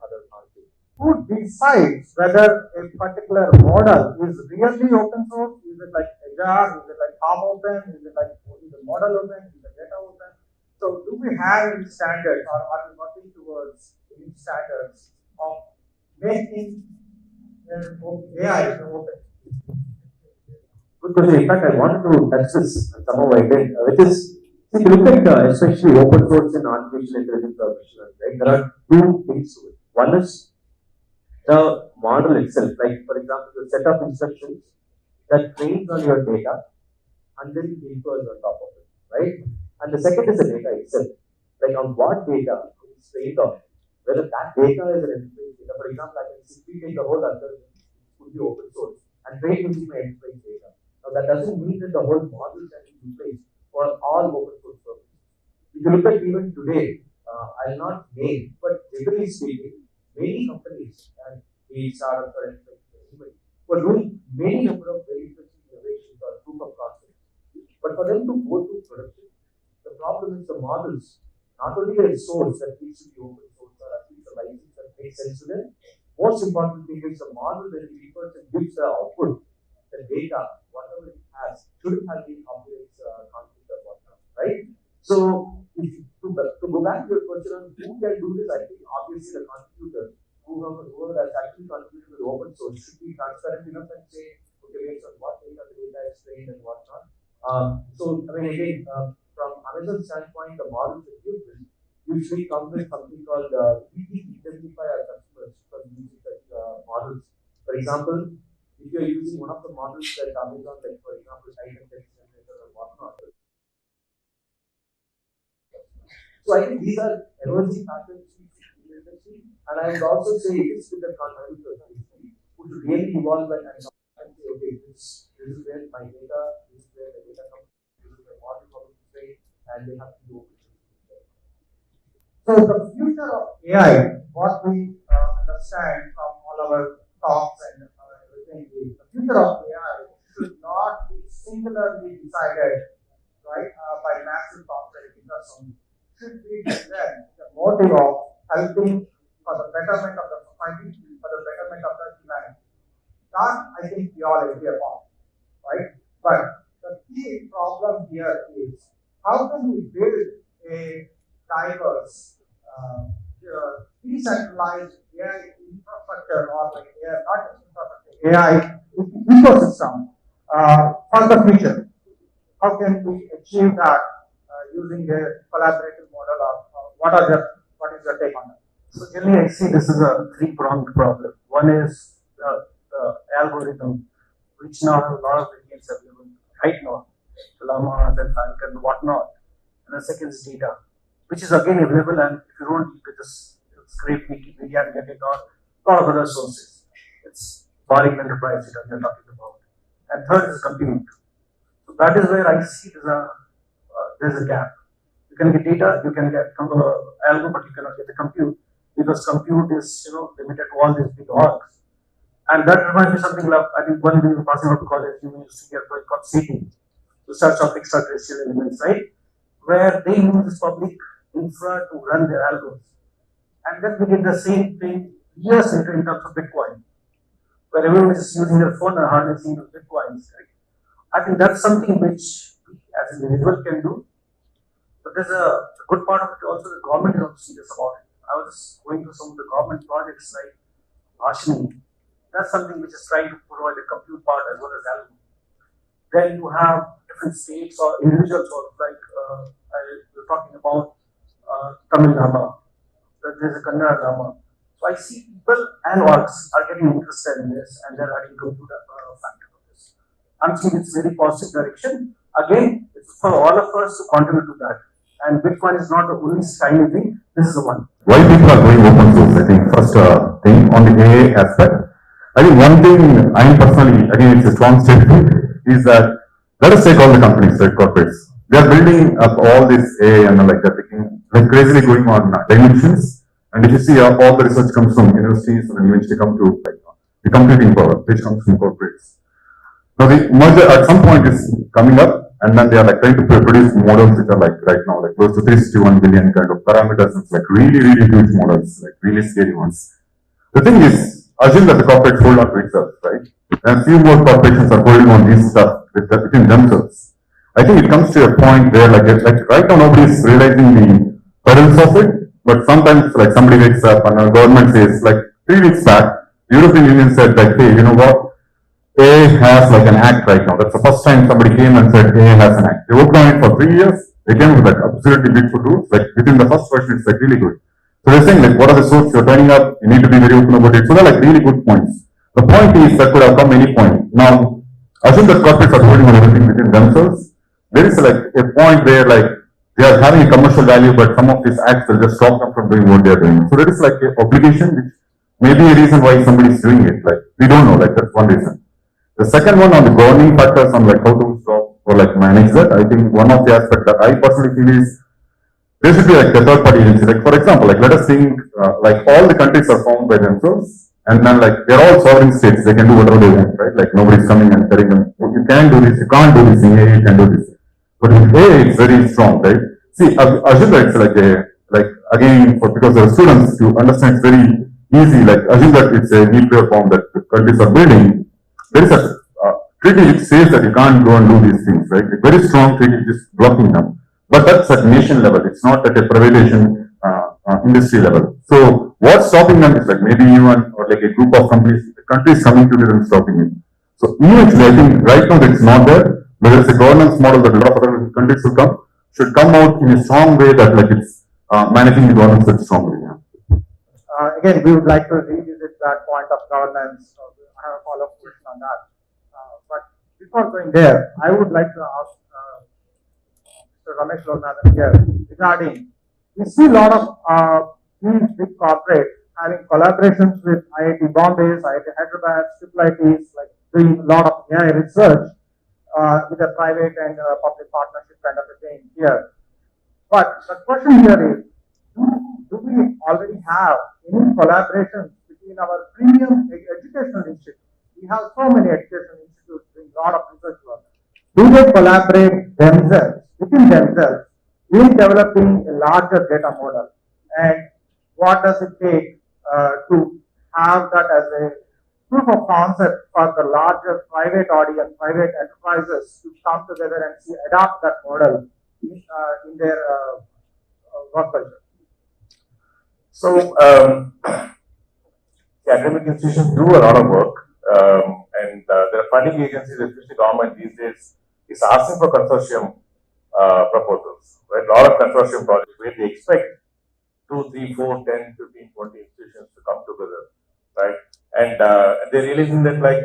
other concepts. Who decides whether a particular model is really open source? Is it like Azure? Is it like Palm Open? Is it like is the model open? Is the data open? So do we have any standards, or are we working towards any standards of making AI open? Good question. In fact, I wanted to touch this and somehow I did, which is, see, look at especially open source and artificial intelligence or machine learning, right? There are two things to it. One is the model itself, like for example, the set of instructions that trains on your data and then infers on top of it, right? And the second is the data itself, like on what data it's trained on, whether that data is an enterprise data. For example, I can simply take the whole algorithm, it could be open source, and train using my enterprise data. Now that doesn't mean that the whole model can be replaced for all open source services. If you look at even today, I'll not name, but generally speaking, many companies and we startups or enterprises were doing many number of very interesting innovations or proof of concepts. But for them to go to production, the problem is the models, not only a source that needs to be open source or at least a license that makes sense to them. Most important thing is the model that the person gives the output, the data, whatever it has, shouldn't have been complex conflict or whatnot, right? So, to go back to your question on who can do this, I think obviously the contributor, whoever has actually contributed to the open source, should be transparent enough and say, okay, based on what data the data is trained and whatnot. So, I mean, again, from Amazon's standpoint, the models that you build usually come with something called we identify our customers from using such models. For example, if you're using one of the models that Amazon, like for example, Titan text generator or whatnot. So I think these are emerging patterns in the industry, and I would also say it's with the contributors who should really evolve and say, okay, this is where my data, this is where the data comes, this is where model comes to and they have to do it. So the future of AI, what we understand from all our talks and everything, is the future of AI should not be singularly decided, right, by massive corporate interests. Should be then the motive of helping for the betterment of the society, for the betterment of the humanity. That I think we all agree upon, right? But the key problem here is how can we build a diverse, decentralized AI infrastructure or like AI, not just infrastructure, AI ecosystem for the future? How can we achieve that using a collaborative model, or what is your take on that? So generally, I see this is a three-pronged problem. One is the algorithm, which now have a lot of variants available right now, llamas and Falcon and whatnot. And the second is data, which is again available, and if you don't, you could just scrape Wikipedia and get it, or a lot of other sources. It's barring enterprise data we are talking about. And third is compute. So that is where I see there's a gap. You can get data, you can get algo, but you cannot get the compute, because compute is limited to all these big orgs. And that reminds me something like, I think when we were passing out to college, we used to get a project called CT, to search of extraterrestrial elements, right? Where they use this public infra to run their algorithms. And then we did the same thing years later in terms of Bitcoin, where everyone is using their phone and harnessing those Bitcoins, right? I think that's something which we as an individual can do. But there's a good part of it also, the government is also serious about it. I was going through some of the government projects like Ashmi. That's something which is trying to provide the compute part as well as algorithm. Then you have different states or individuals, or like we're talking about Tamil Dhamma. There's a Kannada Dhamma. So I see people and orgs are getting interested in this, and they're adding compute factor to this. I'm seeing it's very positive direction. Again, it's for all of us to contribute to that. And Bitcoin is not the only shiny thing. This is the one. Why people are going open source? I think first thing on the AI aspect. I think one thing I'm personally, again, it's a strong statement, is that let us take all the companies, right, corporates. They are building up all this AI and like that, like crazily going on dimensions. And if you see all the research comes from universities and eventually come to like, the computing power, which comes from corporates. Now the merger at some point is coming up, and then they are like trying to produce models which are like right now like close to 361 billion kind of parameters. It's like really, really huge models, like really scary ones. The thing is, assume that the corporates hold on to itself, right? And a few more corporations are holding on these stuff within themselves. I think it comes to a point where like right now nobody is realizing the perils of it, but sometimes like somebody wakes up and our government says like 3 weeks back, European Union said like, hey, you know what? AI has like an act right now. That's the first time somebody came and said AI has an act. They worked on it for 3 years. They came with like absolutely beautiful rules. Like within the first version, it's like really good. So they're saying like, what are the sorts you're turning up? You need to be very open about it. So they're like really good points. The point is that could have come any point. Now, assume that corporates are holding on everything within themselves. There is like a point where like they are having a commercial value, but some of these acts will just stop them from doing what they are doing. So there is like an obligation, which may be a reason why somebody is doing it. Like we don't know. Like that's one reason. The second one on the governing factors on like how to stop or like manage that, I think one of the aspects that I personally feel is there should be like a third party agency. Like for example, like let us think like all the countries are formed by themselves, and then like they're all sovereign states. They can do whatever they want, right? Like nobody's coming and telling them, oh, you can do this, you can't do this, you can do this. But with AI, it's very strong, right? See, assume that it's like again, because there are students to understand, it's very easy. Like assume that it's a nuclear bomb that the countries are building. There is a treaty which says that you can't go and do these things, right? A very strong treaty just blocking them. But that's at nation level. It's not at a privatization industry level. So what's stopping them is like maybe even or like a group of countries coming together and stopping it. So eventually, I think right now that it's not there, but there's a governance model that a lot of other countries should come out in a strong way that like it's managing the governance very strongly. Yeah. Again, we would like to revisit that point of governance. I have a follow-up question on that. But before going there, I would like to ask Mr. Ramesh Loganathan here regarding, we see a lot of these big corporates having collaborations with IIT Bombay, IIT Hyderabad, IITs, like doing a lot of AI research with a private and public partnership kind of a thing here. But the question here is, do we already have any collaborations between our premium educational institutes? We have so many educational institutes doing a lot of research work. Do they collaborate themselves, within themselves, in developing a larger data model? And what does it take to have that as a proof of concept for the larger private audience, private enterprises to come together and adopt that model in their work culture? So, the academic institutions do a lot of work, and there are funding agencies, especially government these days, is asking for consortium proposals, right? A lot of consortium projects where they expect 2, 3, 4, 10, 15, 20 institutions to come together, right? And they're realizing that like,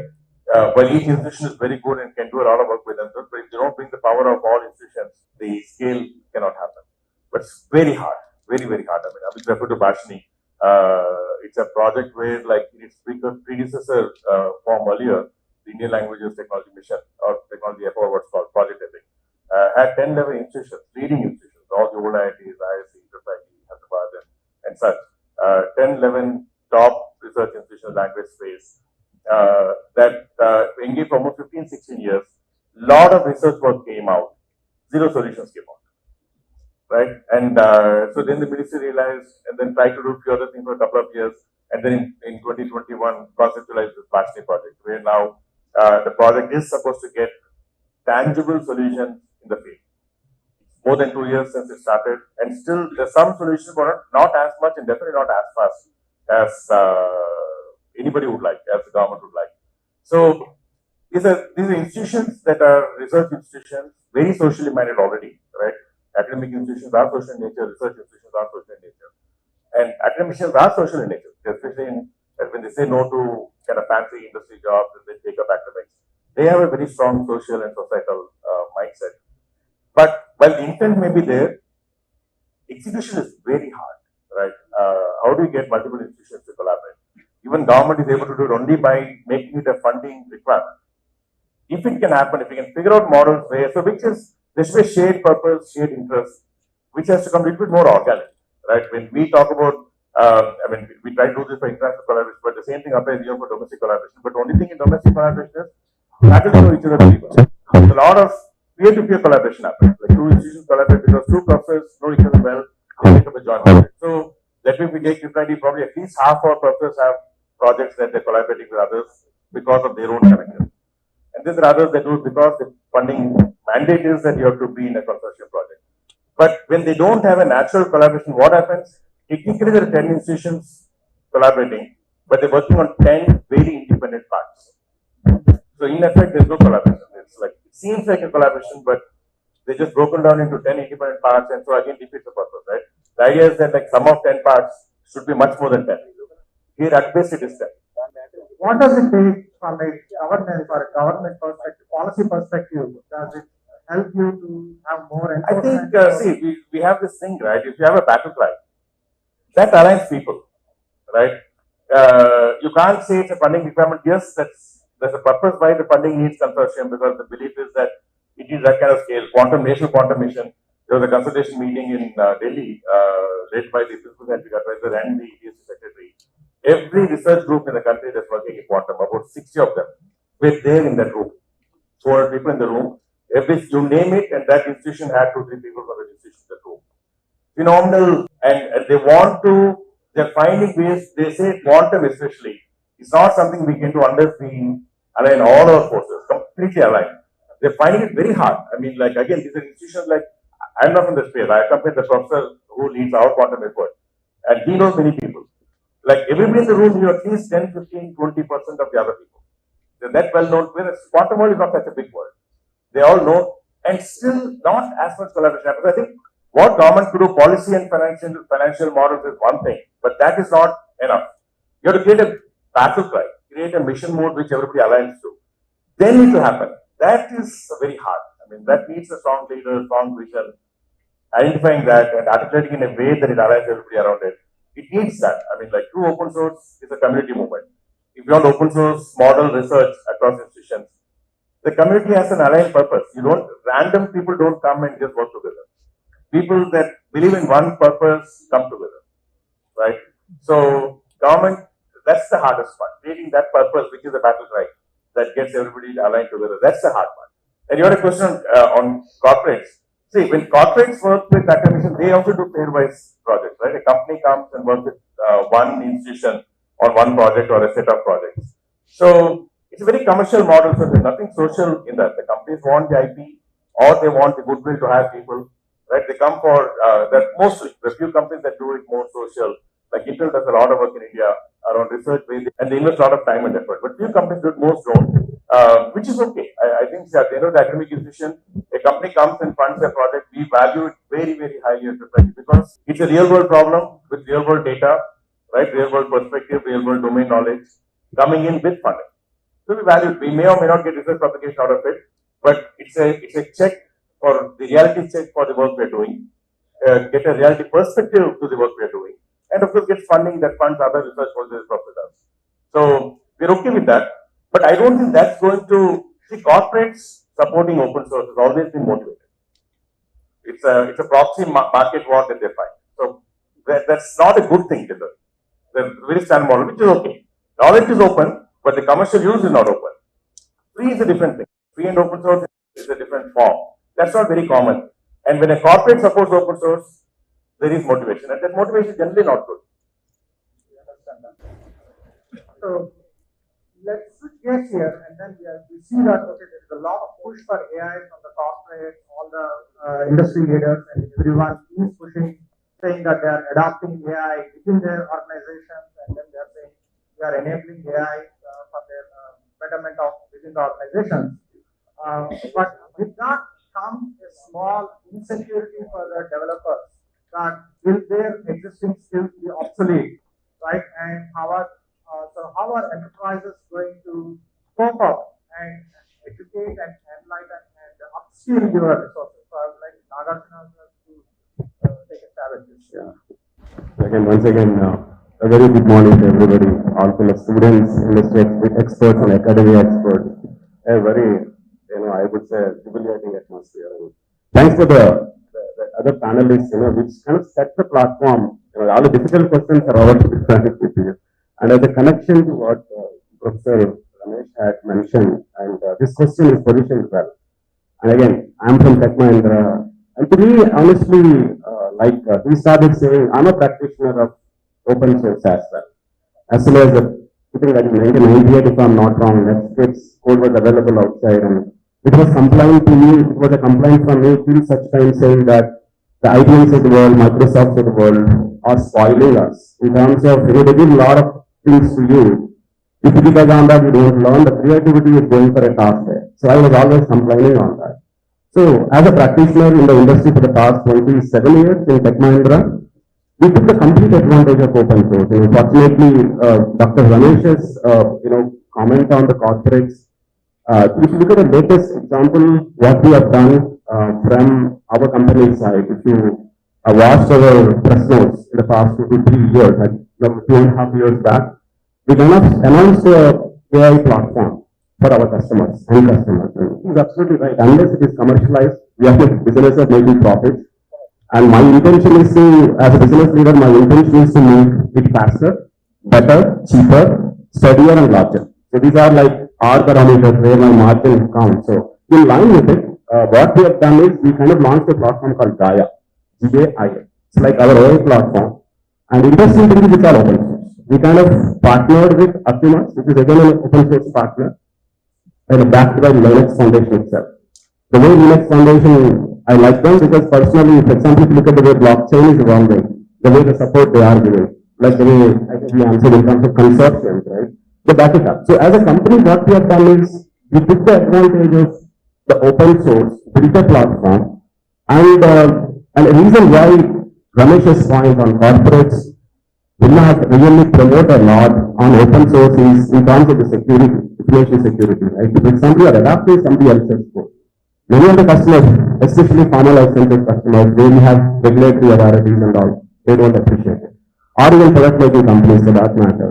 while each institution is very good and can do a lot of work with themselves, but if they don't bring the power of all institutions, the scale cannot happen. But it's very hard, very, very hard. I mean, I will refer to Bashni. It's a project where like its predecessor form earlier, the Indian Languages Technology Mission or Technology FO, what's called Project Epic, had 10, 11 institutions, leading institutions, all the old IITs, IIC, Hyderabad and such. 10, 11 top research institutions, language space. that engaged for almost 15, 16 years. Lot of research work came out. Zero solutions came out. Right? And so then the ministry realized and then tried to do a few other things for a couple of years. And then in 2021, conceptualized this plastic project, where now the project is supposed to get tangible solutions in the field. More than 2 years since it started, and still there's some solutions, but not as much and definitely not as fast as anybody would like, as the government would like. So these are institutions that are research institutions, very socially minded already, right? Academic institutions are social in nature, research institutions are social in nature. And academicians are social in nature, especially when they say no to kind of fancy industry jobs and they take up academics. They have a very strong social and societal mindset. But while the intent may be there, execution is very hard, right? How do you get multiple institutions to collaborate? Even government is able to do it only by making it a funding requirement. If it can happen, if we can figure out models where, so which is, there should be a shared purpose, shared interest, which has to come a little bit more organic, right? When we talk about, we try to do this for international collaboration, but the same thing applies here for domestic collaboration. But the only thing in domestic collaboration is faculty know each other very well. There's a lot of peer-to-peer collaboration happens. Like two institutions collaborate because two professors know each other well, they make up a joint project. So that way, if we take UPID, probably at least half our professors have projects that they're collaborating with others because of their own connections. And then there are others that do it because the funding mandate is that you have to be in a consortium project. But when they don't have a natural collaboration, what happens? Technically, there are 10 institutions collaborating, but they're working on 10 very independent parts. So in effect, there's no collaboration. It's like, it seems like a collaboration, but they're just broken down into 10 independent parts, and so again defeats the purpose, right? The idea is that like sum of 10 parts should be much more than 10. Here at best it is 10. What does it take from a governance or a government perspective, policy perspective? Does it help you to have more enforcement? I think, we have this thing, right? If you have a battle cry, that aligns people, right? You can't say it's a funding requirement. Yes, there's a purpose why the funding needs consortium, because the belief is that it is that kind of scale. National quantum mission. There was a consultation meeting in Delhi, led by the principal scientific advisor and the ESG secretary. Every research group in the country that's working in quantum, about 60 of them, were there in that room. 400 people in the room. You name it, and that institution had 2-3 people from the institution in the room. Phenomenal, and they're finding ways, they say quantum especially, it's not something we can do unless we align all our forces, completely aligned. They're finding it very hard. I mean, like, again, these are institutions like, I'm not from the space, I accompany the professor who leads our quantum effort, and he knows many people. Like, everybody in the room knew at least 10, 15, 20% of the other people. They're that well known, whereas quantum world is not such a big world. They all know, and still not as much collaboration happens. I think what government could do, policy and financial models is one thing, but that is not enough. You have to create a battle cry, create a mission mode which everybody aligns to. Then it will happen. That is very hard. I mean, that needs a strong leader, strong vision, identifying that and articulating in a way that it aligns everybody around it. It needs that. I mean, like, true open source is a community movement. If you want open source model research across institutions, the community has an aligned purpose. Random people don't come and just work together. People that believe in one purpose come together, right? So government, that's the hardest part, creating that purpose, which is a battle cry that gets everybody aligned together. That's the hard part. And you had a question on corporates. See, when corporates work with academicians, they also do pairwise projects, right? A company comes and works with one institution on one project or a set of projects. So it's a very commercial model, so there's nothing social in that. The companies want the IP or they want the goodwill to have people, right? They come for that mostly. There's few companies that do it more social. Like Intel does a lot of work in India around research, and they invest a lot of time and effort. But few companies do it, most don't, which is okay. I think at the end of the academic institution, a company comes and funds a project, we value it very, very highly at Society because it's a real world problem with real world data, right? Real world perspective, real world domain knowledge coming in with funding. So we value it. We may or may not get research publication out of it, but it's a check for the reality check for the work we're doing, get a reality perspective to the work we're doing, and of course get funding that funds other research for this profit does. So we're okay with that, but I don't think that's going to see corporates supporting open source has always been motivated. It's a proxy market war that they find. So that's not a good thing, generally. The very standard model, which is okay. Knowledge is open, but the commercial use is not open. Free is a different thing. Free and open source is a different form. That's not very common. And when a corporate supports open source, there is motivation, and that motivation is generally not good. So let's switch gears here, and then we see that okay, there is a lot of push for AI from the corporate, all the industry leaders, and everyone is pushing, saying that they are adopting AI within their organizations, and then they are saying they are enabling AI for their betterment of within the organizations. But with that comes a small insecurity for the developers that will their existing skills be obsolete, right? And how are enterprises going to cope up and educate and enlighten and upskill your resources? So I would like Nagarjuna to take a stab at this. Yeah. Once again, a very good morning to everybody, all fellow students, industry experts, and academy experts. A very, I would say, jubilating atmosphere. Thanks for the other panelists, which kind of set the platform. All the difficult questions are over with you. And as a connection to what Professor Ramesh had mentioned, and this question is positioned well. And again, I'm from Tech Mahindra, and to me, honestly, he started saying, I'm a practitioner of open source as well. As soon as I think that in 1998, if I'm not wrong, Netflix code was available outside, and it was compliant to me. It was a complaint from me till such time saying that the IBMs of the world, Microsofts of the world are spoiling us in terms of they give a lot of things to you. If you because on that you don't learn, the creativity is going for a task there. So I was always complaining on that. So as a practitioner in the industry for the past 27 years in Tech Mahindra, we took the complete advantage of open source. Fortunately, Dr. Ramesh's comment on the corporates. If you look at the latest example, what we have done from our company side, if you watched our press notes in the past 2 to 3 years, like 2.5 years back, we kind of announced a AI platform for our customers and customers. And he's absolutely right. Unless it is commercialized, we are the business of making profits. And my intention is to, as a business leader, my intention is to make it faster, better, cheaper, steadier, and larger. So these are like our parameters where my margin counts. So in line with it, what we have done is we kind of launched a platform called Gaia, G-A-I-A. It's like our own platform. And interesting thing is it's all open source. We kind of partnered with Optimus, which is again an open source partner, and backed by Linux Foundation itself. The way Linux Foundation, I like them because personally, for example, if you look at the way blockchain is evolving, the way the support they are giving, like the way I think we answered in terms of consortiums, right? They back it up. So as a company, what we have done is we took the advantage of the open source, built a platform, and a reason why Ramesh's point on corporates will not really promote a lot on open source is in terms of the security, information security, right? If somebody are adapting somebody else's code. Many of the customers, especially formal licenses customers, where we have regulatory authorities and all, they don't appreciate it. Or even product making companies for that matter.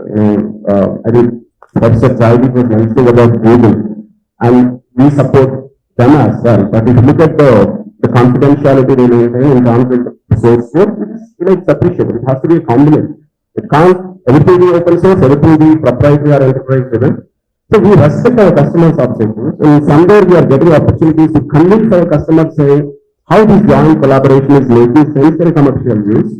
I think Professor Jaideep was mentioning about Google, and we support them as well. But if you look at the confidentiality they maintain in terms of the source code, it's appreciable. It has to be a combination. It can't everything be open source, everything be proprietary or enterprise driven. So we respect our customers' objectives, and somewhere we are getting opportunities to convince our customers saying how this joint collaboration is making sense for commercial use.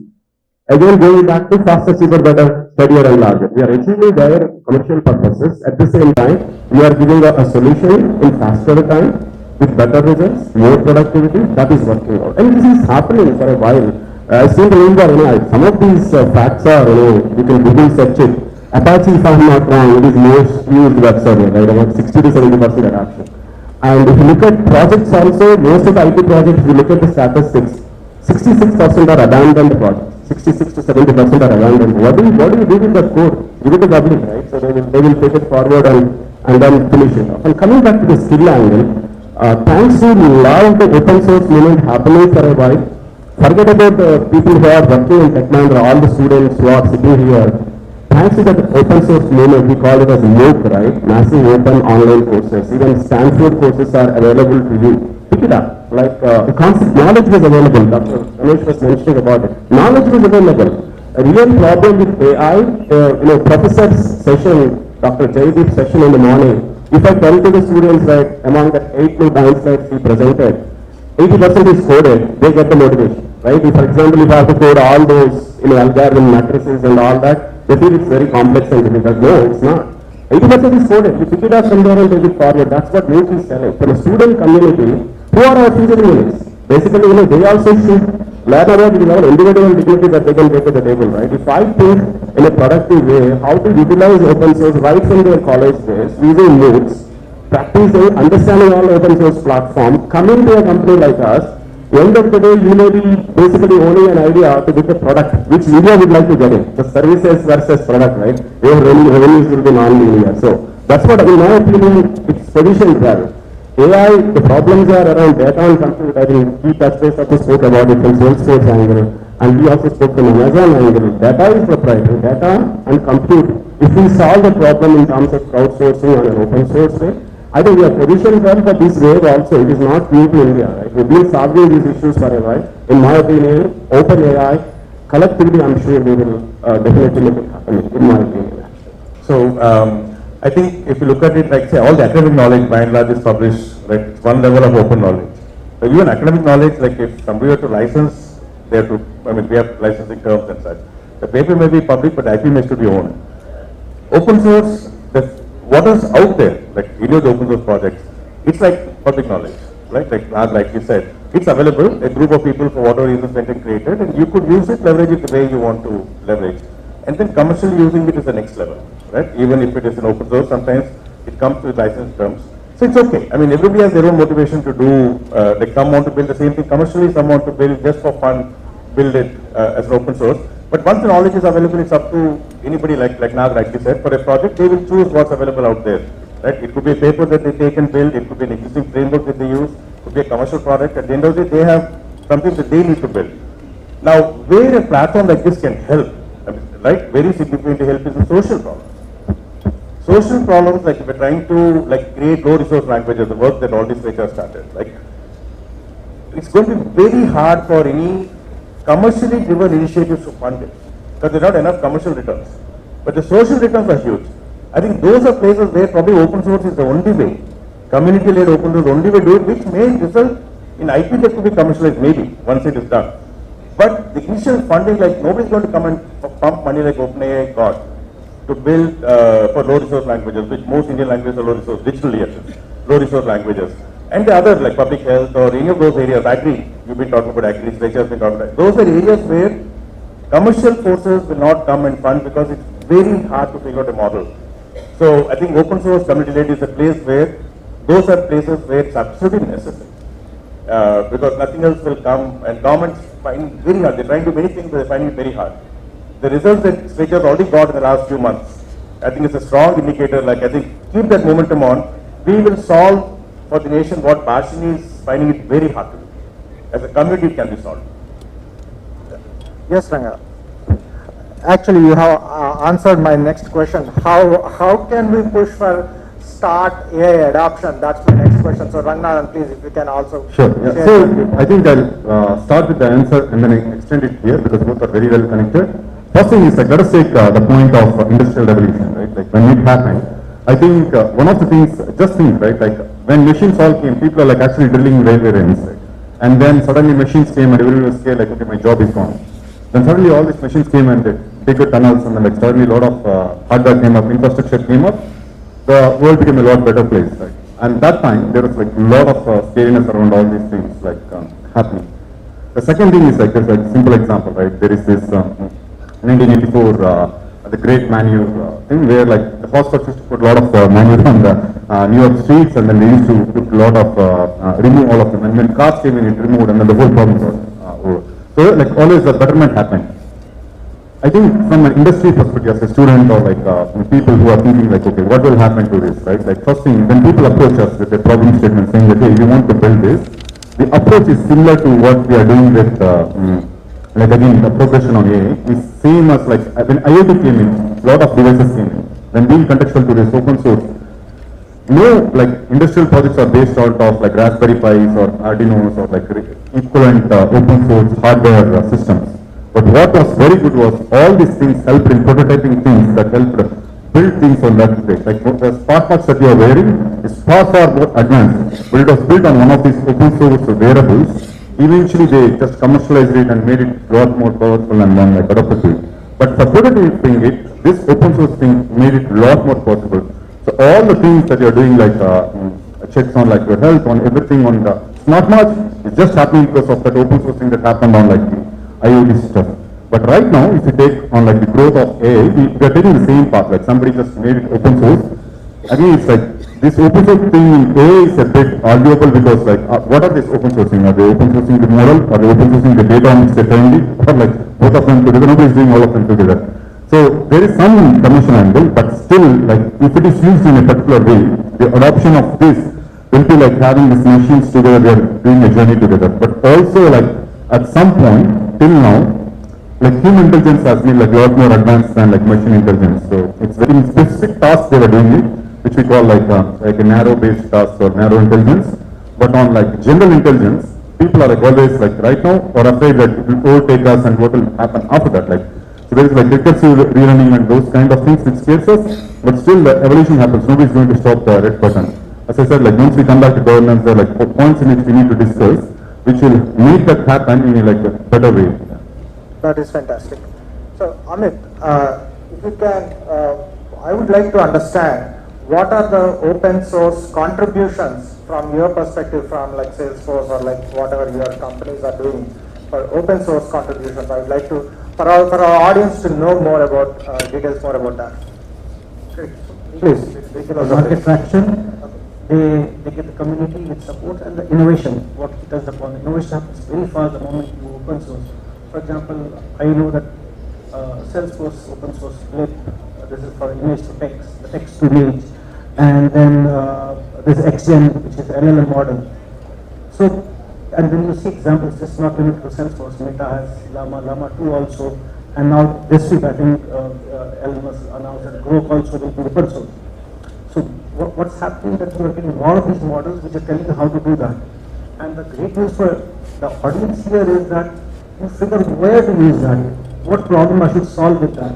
Again, going back to faster, cheaper, better, steadier, and larger. We are achieving their commercial purposes. At the same time, we are giving a solution in faster time with better results, more productivity. That is working out, and this is happening for a while. I still remember, some of these facts are, you can Google search it. Apache, if I'm not wrong, it is most used web server, right? About 60 to 70% adoption. And if you look at projects also, most of the IT projects, if you look at the statistics, 66% are abandoned projects. 66 to 70% are abandoned. What do you do with that code? Give it to public, right? So they will take it forward and then finish it off. And coming back to the skill angle, thanks to a lot of the open source movement happening for a while, forget about the people who are working in Tech Mahindra, all the students who are sitting here. Thanks to that open source movement, we call it as MOOC, right? Massive Open Online Courses. Even Stanford courses are available to you. Pick it up. Like the concept, knowledge was available. Dr. Ramesh was mentioning about it. Knowledge was available. A real problem with AI, professor's session Dr. Jaideep's session in the morning, if I tell to the students that among the 8 new point slides he presented, 80% is coded, they get the motivation, right? If, for example, if I have to code all those, algorithm matrices and all that, they feel it's very complex and difficult. No, it's not. 80% is coded. You pick it up from there and take it forward. That's what Nuke is telling. For the student community, who are our future units? Basically, they also should learn about our individual dignity that they can take to the table, right? If I think in a productive way how to utilize open source right from their college days, using Nukes, practicing, understanding all open source platform, coming to a company like us, end of the day, you may be basically owning an idea to get a product which media would like to get in. The services versus product, right? Your revenues will be non-linear. So that's what, in my opinion, it's positioned well. AI, the problems are around data and compute. I think he touched base also spoke about it from Salesforce angle, and we also spoke from Amazon angle. Data is proprietary, data and compute. If we solve the problem in terms of crowdsourcing on an open source way, I think we are positioned well for this wave also. It is not new to India, right? We've been solving these issues for a while. In my opinion, open AI, collectively, I'm sure we will definitely make it happen, in my opinion. So, I think if you look at it, like say all the academic knowledge by and large is published, like it's one level of open knowledge. So even academic knowledge, like if somebody were to license, they have to, we have licensing terms and such. The paper may be public, but IP may still be owned. Open source, what is out there, like any of the open source projects, it's like public knowledge, right? Like you said, it's available, a group of people for whatever reasons went and created, and you could use it, leverage it the way you want to leverage. And then commercially using it is the next level, right? Even if it is an open source, sometimes it comes with license terms. So it's okay. Everybody has their own motivation to do, like some want to build the same thing commercially, some want to build just for fun, build it as an open source. But once the knowledge is available, it's up to anybody like Nag rightly said, for a project, they will choose what's available out there, right? It could be a paper that they take and build, it could be an existing framework that they use, it could be a commercial product. At the end of the day, they have something that they need to build. Now, where a platform like this can help, right, very significantly help is the social problems. Social problems, like if we're trying to create low resource languages, the work that all these lectures started, it's going to be very hard for any commercially driven initiatives to fund it, because there are not enough commercial returns. But the social returns are huge. I think those are places where probably open source is the only way, community-led open source is the only way to do it, which may result in IP that could be commercialized maybe, once it is done. But the initial funding, nobody's going to come and pump money like OpenAI got to build for low resource languages, which most Indian languages are low resource, digital low resource languages. And the other like public health or any of those areas, agri, you've been talking about agri, Rachel's been talking about, those are areas where commercial forces will not come and fund because it's very hard to figure out a model. So I think open source community-led is a place where, those are places where it's absolutely necessary. Because nothing else will come, and governments find it very hard. They're trying to do many things, but they're finding it very hard. The results that Switch has already got in the last few months, I think it's a strong indicator. I think keep that momentum on. We will solve for the nation what Bashini is finding it very hard to do. As a community, it can be solved. Yes, Ranga. Actually, you have answered my next question. How can we push for start AI adoption? That's my next question. So Rangnath, please, if you can also. Sure. Yeah. So I think I'll start with the answer and then I extend it here because both are very well connected. First thing is let us take the point of industrial revolution, right? Like when it happened, I think one of the things, just think, right? Like when machines all came, people are like actually drilling railway rails, right? And then suddenly machines came and everyone was scared, like, okay, my job is gone. Then suddenly all these machines came and they bigger tunnels and then like suddenly a lot of hardware came up, infrastructure came up. The world became a lot better place, right? And that time there was like a lot of scariness around all these things like happening. The second thing is like there's like a simple example, right? There is this 1984 the great manure thing where like the Foster's used to put a lot of manure on the New York streets and then they used to put a lot of remove all of them, and when cars came in it removed and then the whole problem was over. So like always the betterment happened. I think from an industry perspective, as a student or like people who are thinking like, okay, what will happen to this, right? Like first thing, when people approach us with a problem statement saying that, hey, we want to build this, the approach is similar to what we are doing with, like again, the progression on AI is same as like, when IoT came in, a lot of devices came in. When being contextual to this open source, no like industrial projects are based out of like Raspberry Pis or Arduinos or like equivalent open source hardware systems. But what was very good was all these things helped in prototyping things that helped build things on that place. Like the smartwatch that you are wearing is far more advanced, but it was built on one of these open source wearables. Eventually they just commercialized it and made it a lot more powerful and then like adopted it. But for prototyping it, this open source thing made it a lot more possible. So all the things that you're doing, like checks on like your health, on everything on the smartwatch, is just happening because of that open source thing that happened on like the IoT stuff. But right now, if you take on like the growth of AI, we are taking the same path. Like somebody just made it open source. Again, it's like this open source thing in AI is a bit arguable because like what are this open sourcing? Are they open sourcing the model? Are they open sourcing the data on which they trained it? Or like both of them together? Nobody is doing all of them together. So there is some commercial angle, but still, like if it is used in a particular way, the adoption of this will be like having these machines together, they are doing a journey together. But also like at some point, till now, like human intelligence has been like a lot more advanced than like machine intelligence. So it's very specific tasks they were doing it, which we call like a narrow-based task or narrow intelligence. But on like general intelligence, people are like always like right now or afraid that it will overtake us and what will happen after that. Like so there is like recursive relearning and those kind of things which scares us. But still the evolution happens. Nobody is going to stop the red button. As I said, like once we come back to governance, there are like points in which we need to discuss, which will make that happen in a like a better way. That is fantastic. So, Amit, if you can, I would like to understand what are the open source contributions from your perspective, from like Salesforce or like whatever your companies are doing for open source contributions. I would like to, for our audience to know more about, details more about that. Please. Market traction, they get the community with support and the innovation, what it does upon. Innovation happens very fast the moment you open source. For example, I know that Salesforce open source Flip, this is for image to text, the text to image, and then this XGen, which is LLM model. So, and then you see examples, just not limited to Salesforce, Meta has Llama 2 also, and now this week I think Elon Musk announced that Grok also will be open source. So, what's happening that you are getting a lot of these models which are telling you how to do that. And the great news for the audience here is that you figure where to use that, what problem I should solve with that.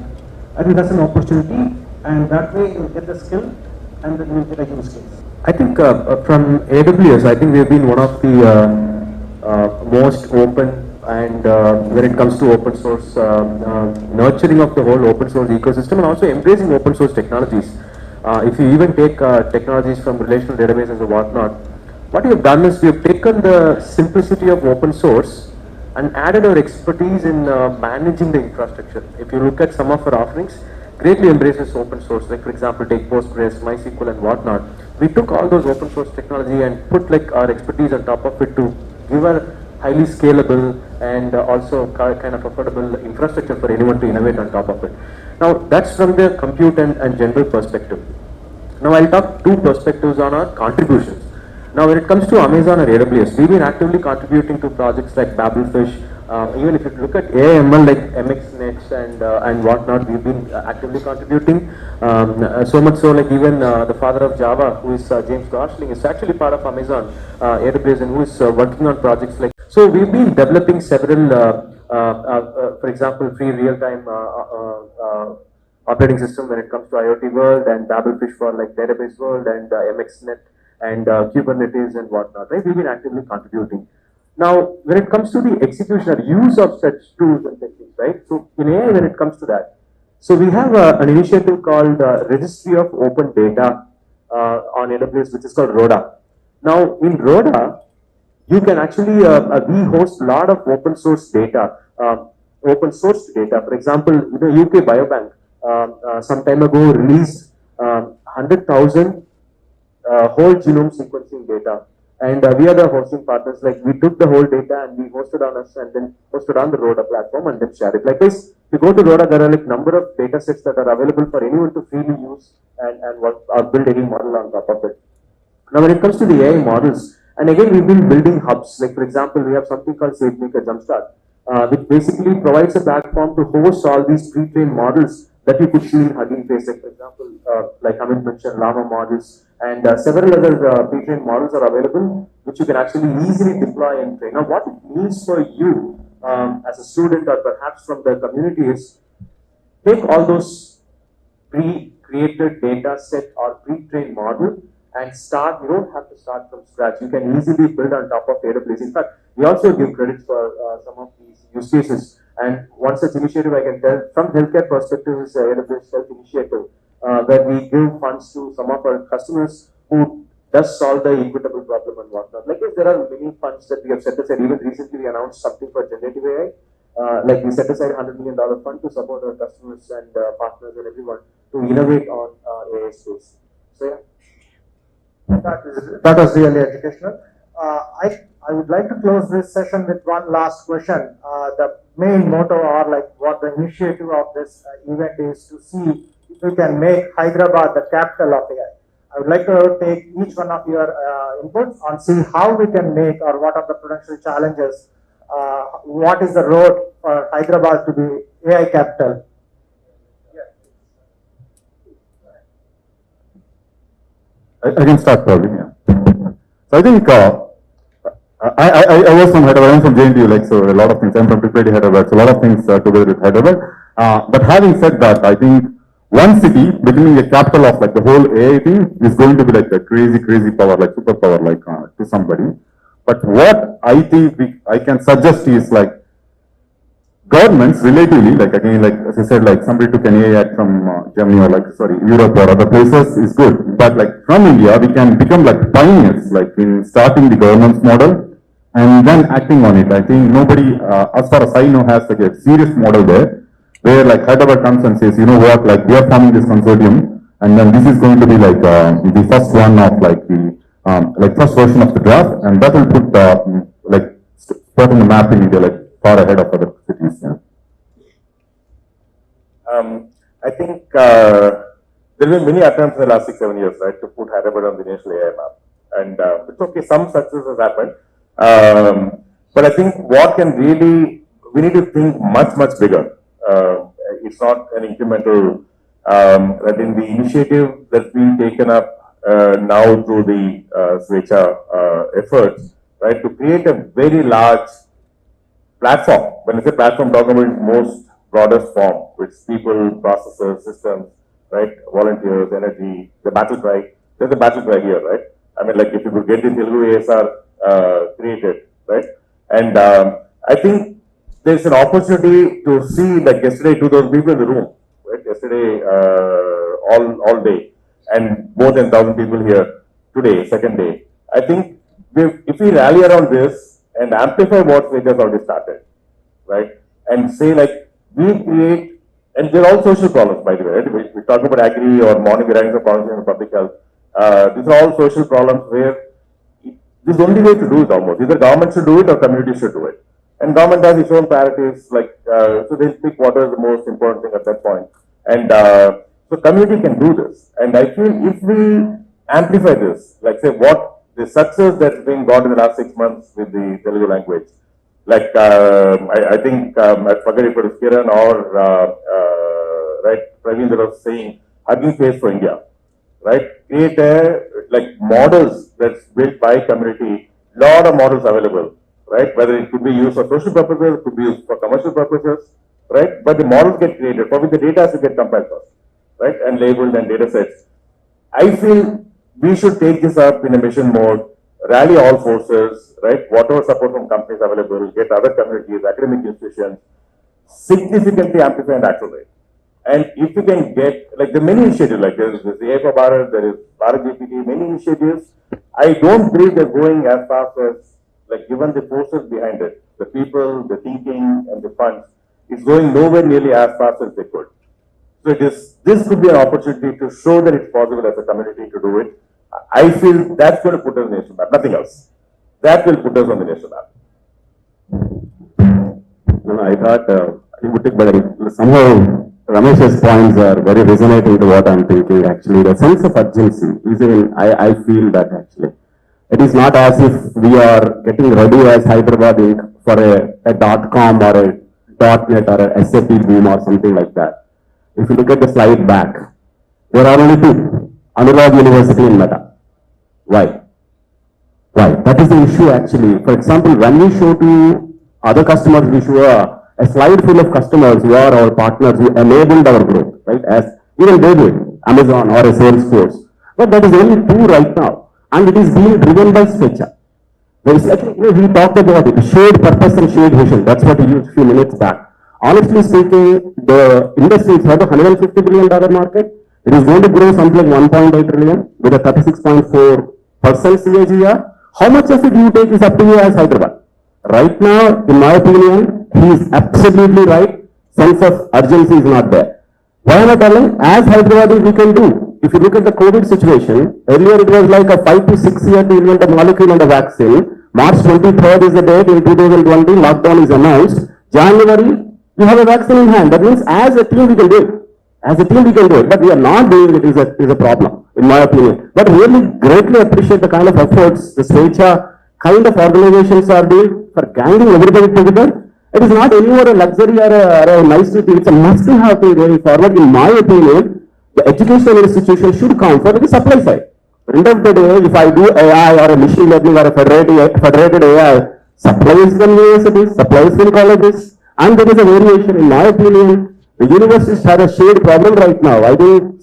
I think that's an opportunity, and that way you'll get the skill and then you'll get a use case. I think from AWS, I think we've been one of the most open and when it comes to open source, nurturing of the whole open source ecosystem and also embracing open source technologies. If you even take technologies from relational databases or whatnot, what we have done is we have taken the simplicity of open source and added our expertise in managing the infrastructure. If you look at some of our offerings, greatly embraces open source, like for example take Postgres, MySQL and whatnot. We took all those open source technology and put like our expertise on top of it to give a highly scalable and also kind of affordable infrastructure for anyone to innovate on top of it. Now that's from the compute and general perspective. Now I'll talk two perspectives on our contributions. Now when it comes to Amazon or AWS, we've been actively contributing to projects like Babelfish. Even if you look at AIML like MXNet and whatnot, we've been actively contributing. So much so like even the father of Java, who is James Gosling, is actually part of Amazon AWS and who is working on projects like. So we've been developing several, for example, free real-time operating system when it comes to IoT world, and Babelfish for like database world, and MXNet and Kubernetes and whatnot. Right? We've been actively contributing. Now, when it comes to the execution or use of such tools and techniques, right? So, in AI, when it comes to that, so we have an initiative called Registry of Open Data on AWS, which is called RODA. Now, in RODA, you can actually we host a lot of open source data, open source data. For example, UK Biobank some time ago released 100,000 whole genome sequencing data. And we are the hosting partners. Like we took the whole data and we hosted on us and then hosted on the RODA platform and then shared it. Like this, if you go to RODA, there are like number of data sets that are available for anyone to freely use and work or build any model on top of it. Now, when it comes to the AI models, and again, we've been building hubs. Like for example, we have something called SageMaker Jumpstart, which basically provides a platform to host all these pre-trained models that you could see in Hugging Face. Like for example, like Amit mentioned, Llama models and several other pre-trained models are available, which you can actually easily deploy and train. Now, what it means for you as a student or perhaps from the community is take all those created data set or pre-trained model and start. You don't have to start from scratch. You can easily build on top of AWS. In fact, we also give credits for some of these use cases. And one such initiative I can tell from healthcare perspective is AWS Health Initiative, where we give funds to some of our customers who does solve the equitable problem and whatnot. Like there are many funds that we have set aside. Even recently we announced something for generative AI. Like we set aside $100 million fund to support our customers and partners and everyone to innovate on AI space. So yeah. That was really educational. I would like to close this session with one last question. The main motto or like what the initiative of this event is to see if we can make Hyderabad the capital of AI. I would like to take each one of your inputs and see how we can make or what are the potential challenges. What is the road for Hyderabad to be AI capital? I can start probably. Yeah. So I think I was from Hyderabad. I'm from JNTU, like so. A lot of things. I'm from Tripoli, Hyderabad. So a lot of things together with Hyderabad. But having said that, I think one city becoming a capital of like the whole AI thing is going to be like a crazy power, like superpower, like to somebody. But what I think I can suggest is like governments relatively, like again, like as I said, like somebody took an AI act from Germany or like Europe or other places is good. But like from India, we can become like pioneers, like in starting the governance model and then acting on it. I think nobody, as far as I know, has like a serious model there, where like Hyderabad comes and says, you know what, like we are forming this consortium, and then this is going to be like the first one of like the first version of the draft, and that will put like spot on the map in India, like far ahead of other cities. Yeah. I think there have been many attempts in the last 6-7 years, right, to put Hyderabad on the national AI map, and it's okay. Some success has happened, but I think what can really we need to think much bigger. It's not an incremental. I think the initiative that's being taken up now through the Svecha efforts, right, to create a very large platform. When I say platform, I'm talking about most broadest form, which people, processes, systems, right, volunteers, energy, the battle cry. There's a battle cry here, right? I mean, like if you could get the Telugu ASR created, right? And I think there's an opportunity to see, like yesterday, 2,000 people in the room, right? Yesterday, all day, and more than 1,000 people here today, second day. I think if we rally around this and amplify what we just already started, right? And say like we create, and they're all social problems, by the way, right? We talk about agri or morning ranks of problems in public health. These are all social problems where this is the only way to do it almost. Either government should do it or community should do it. And government has its own priorities, like, so they'll pick what is the most important thing at that point. And so community can do this. And I feel if we amplify this, like say what the success that's been got in the last 6 months with the Telugu language, like I think, I forget if it was Kiran or right, Praveen that was saying, Hugging Face for India, right? Create like models that's built by community, lot of models available, right? Whether it could be used for social purposes, it could be used for commercial purposes, right? But the models get created, for which the data has to get compiled first, right? And labeled and data sets. I feel we should take this up in a mission mode, rally all forces, right? Whatever support from companies available, get other communities, academic institutions, significantly amplify and accelerate. And if we can get, like the many initiatives, like there is AI for Bharat, there is Bharat GPT, many initiatives, I don't believe they're going as fast as, like given the forces behind it, the people, the thinking and the funds, it's going nowhere nearly as fast as they could. So this could be an opportunity to show that it's possible as a community to do it. I feel that's going to put us on the national map, nothing else. That will put us on the national map. No, I thought it would take, but somehow Ramesh's points are very resonating to what I'm thinking actually. The sense of urgency is even, I feel that actually. It is not as if we are getting ready as Hyderabad Inc. for a .com or a .net or a SAP boom or something like that. If you look at the slide back, there are only two. Anurag University and Meta. Why? Why? That is the issue actually. For example, when we show to other customers, we show a slide full of customers who are our partners who enabled our growth, right? As even they do it. Amazon or a Salesforce. But that is only true right now, and it is being driven by Svecha. There is, I think, we talked about it, shared purpose and shared vision. That's what we used a few minutes back. Honestly speaking, the industry is at a $150 billion market. It is going to grow something like 1.8 trillion with a 36.4% CAGR. How much of it you take is up to you as Hyderabad. Right now, in my opinion, he is absolutely right. Sense of urgency is not there. Why am I telling? As Hyderabad we can do. If you look at the COVID situation, earlier it was like a 5 to 6 year to invent a molecule and a vaccine. March 23rd is the date. In 2020, lockdown is announced. January, you have a vaccine in hand. That means as a team we can do it. As a team we can do it. But we are not doing it is a problem, in my opinion. But really greatly appreciate the kind of efforts the Svecha kind of organizations are doing for ganging everybody together. It is not anymore a luxury or a nice to do. It's a must-have thing going forward. In my opinion, the educational institution should come for the supply side. End of the day, if I do AI or a machine learning or a federated AI, supplies from universities, supplies from colleges, and there is a variation. In my opinion, the universities have a shared problem right now. I think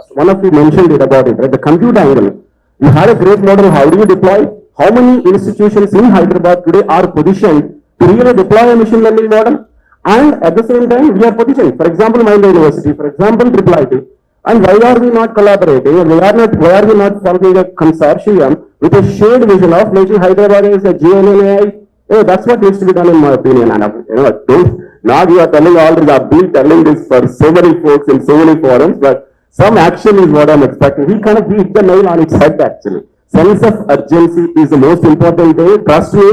one of you mentioned it about it, right? The compute angle. You had a great model. How do you deploy? How many institutions in Hyderabad today are positioned to really deploy a machine learning model? And at the same time, we are positioned. For example, Mind University, for example, IIIT. And why are we not collaborating? And why are we not forming a consortium with a shared vision of making Hyderabad as a GNAI? That's what needs to be done in my opinion. And now you are telling all this, I've been telling this for so many folks in so many forums, but some action is what I'm expecting. He kind of hit the nail on its head actually. Sense of urgency is the most important thing. Trust me,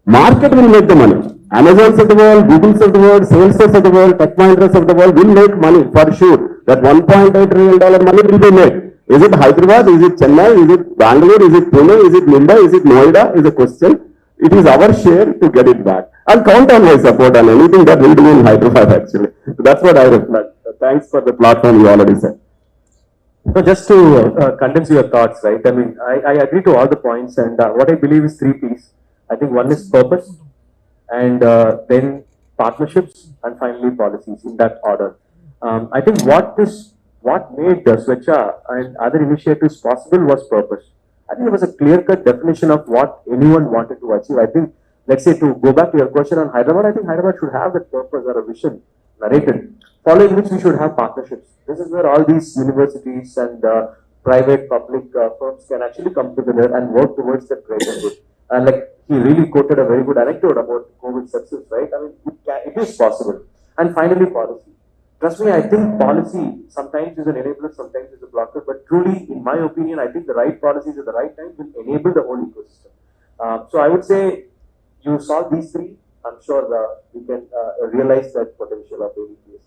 market will make the money. Amazons of the world, Googles of the world, Salesforce of the world, Tech Mahindras of the world will make money for sure. That $1.8 trillion money will be made. Is it Hyderabad? Is it Chennai? Is it Bangalore? Is it Pune? Is it Mumbai? Is it Noida? Is a question. It is our share to get it back. And count on my support on anything that we do in Hyderabad actually. So that's what I reflect. Thanks for the platform you already said. So just to condense your thoughts, right? I mean, I agree to all the points, and what I believe is three P's. I think one is purpose, and then partnerships, and finally policies in that order. I think what made Svecha and other initiatives possible was purpose. I think it was a clear-cut definition of what anyone wanted to achieve. I think, let's say, to go back to your question on Hyderabad, I think Hyderabad should have that purpose or a vision narrated, following which we should have partnerships. This is where all these universities and private, public firms can actually come together and work towards that greater good. And like he really quoted a very good anecdote about COVID success, right? I mean, it is possible. And finally, policy. Trust me, I think policy sometimes is an enabler, sometimes is a blocker, but truly, in my opinion, I think the right policies at the right time will enable the whole ecosystem. So I would say you solve these three, I'm sure we can realize that potential of AVPS.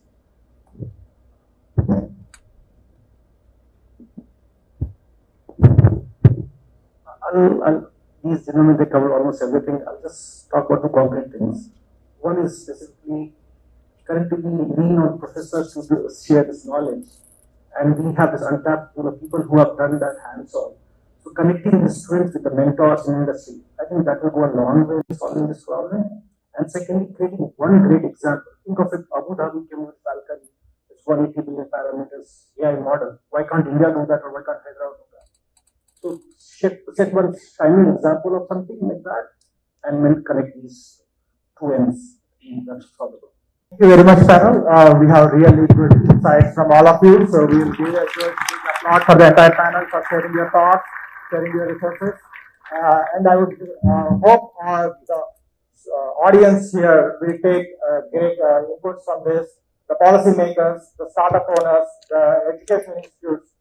These gentlemen, they cover almost everything. I'll just talk about the concrete things. One is specifically currently we know professors who share this knowledge, and we have this untapped pool of people who have done that hands-on. So connecting the students with the mentors in industry, I think that will go a long way in solving this problem. And secondly, creating one great example. Think of it, Abu Dhabi came with Falcon, it's 180 billion parameters AI model. Why can't India do that, or why can't Hyderabad do that? So set one shining example of something like that, and then connect these two ends. That's possible. Thank you very much, panel. We have really good insights from all of you. So we will give a good applause for the entire panel for sharing your thoughts, sharing your resources. And I would hope the audience here will take great inputs from this. The policymakers, the startup owners, the education institutes,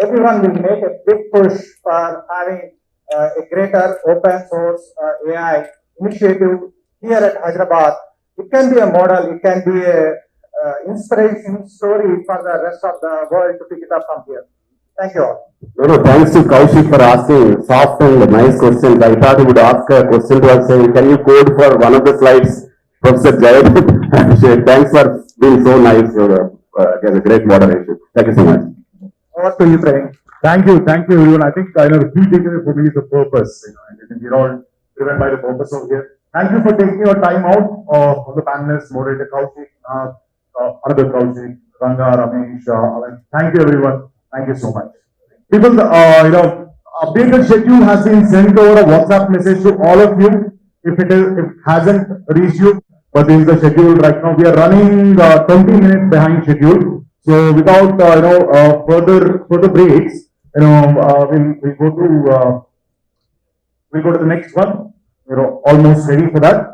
everyone will make a big push for having a greater open source AI initiative here at Hyderabad. It can be a model, it can be a inspiration story for the rest of the world to pick it up from here. Thank you all. No, thanks to Kaushik for asking soft and nice questions. I thought he would ask a question to us saying, can you code for one of the slides, Professor Jayad? Thanks for being so nice. Again, a great moderation. Thank you so much. Over to you, Praveen. Thank you, everyone. I think the key takeaway for me is the purpose. And I think we're all driven by the purpose of here. Thank you for taking your time out on the panelists, moderator Kaushik, another Kaushik, Ranga, Ramesh, Alan. Thank you everyone. Thank you so much. People, updated schedule has been sent over a WhatsApp message to all of you. If it hasn't reached you, but this is the schedule right now. We are running 20 minutes behind schedule. So without further breaks, we'll go to the next one. You're almost ready for that.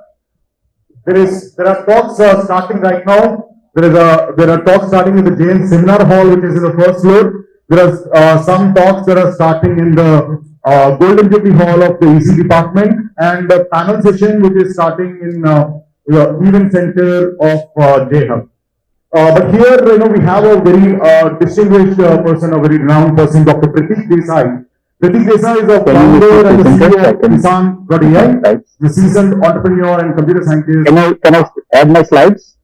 There are talks starting right now. There are talks starting in the Jain Seminar Hall, which is in the first floor. There are some talks that are starting in the Golden Jubilee Hall of the EC department, and the panel session which is starting in the event center of J-Hub. But here, we have a very distinguished person, a very renowned person, Dr. Pratik Desai. Pratik Desai is a founder and the CEO of Kisan.ai, the seasoned entrepreneur and computer scientist. Can I add my slides?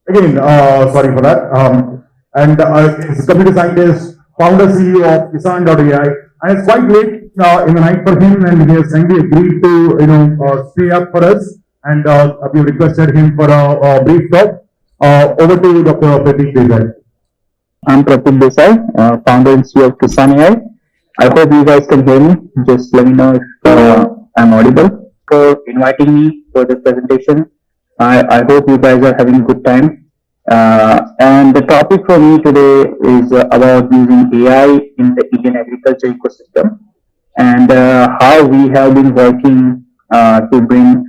Again, sorry for that. And he's a computer scientist, founder CEO of Kisan.ai, and it's quite late in the night for him, and he has kindly agreed to stay up for us. And we requested him for a brief talk. Over to Dr. Pratik Desai. I'm Pratik Desai, founder and CEO of Kisan.ai. I hope you guys can hear me. Just let me know if I'm audible. For inviting me for this presentation. I hope you guys are having a good time. And the topic for me today is about using AI in the Indian agriculture ecosystem, and how we have been working to bring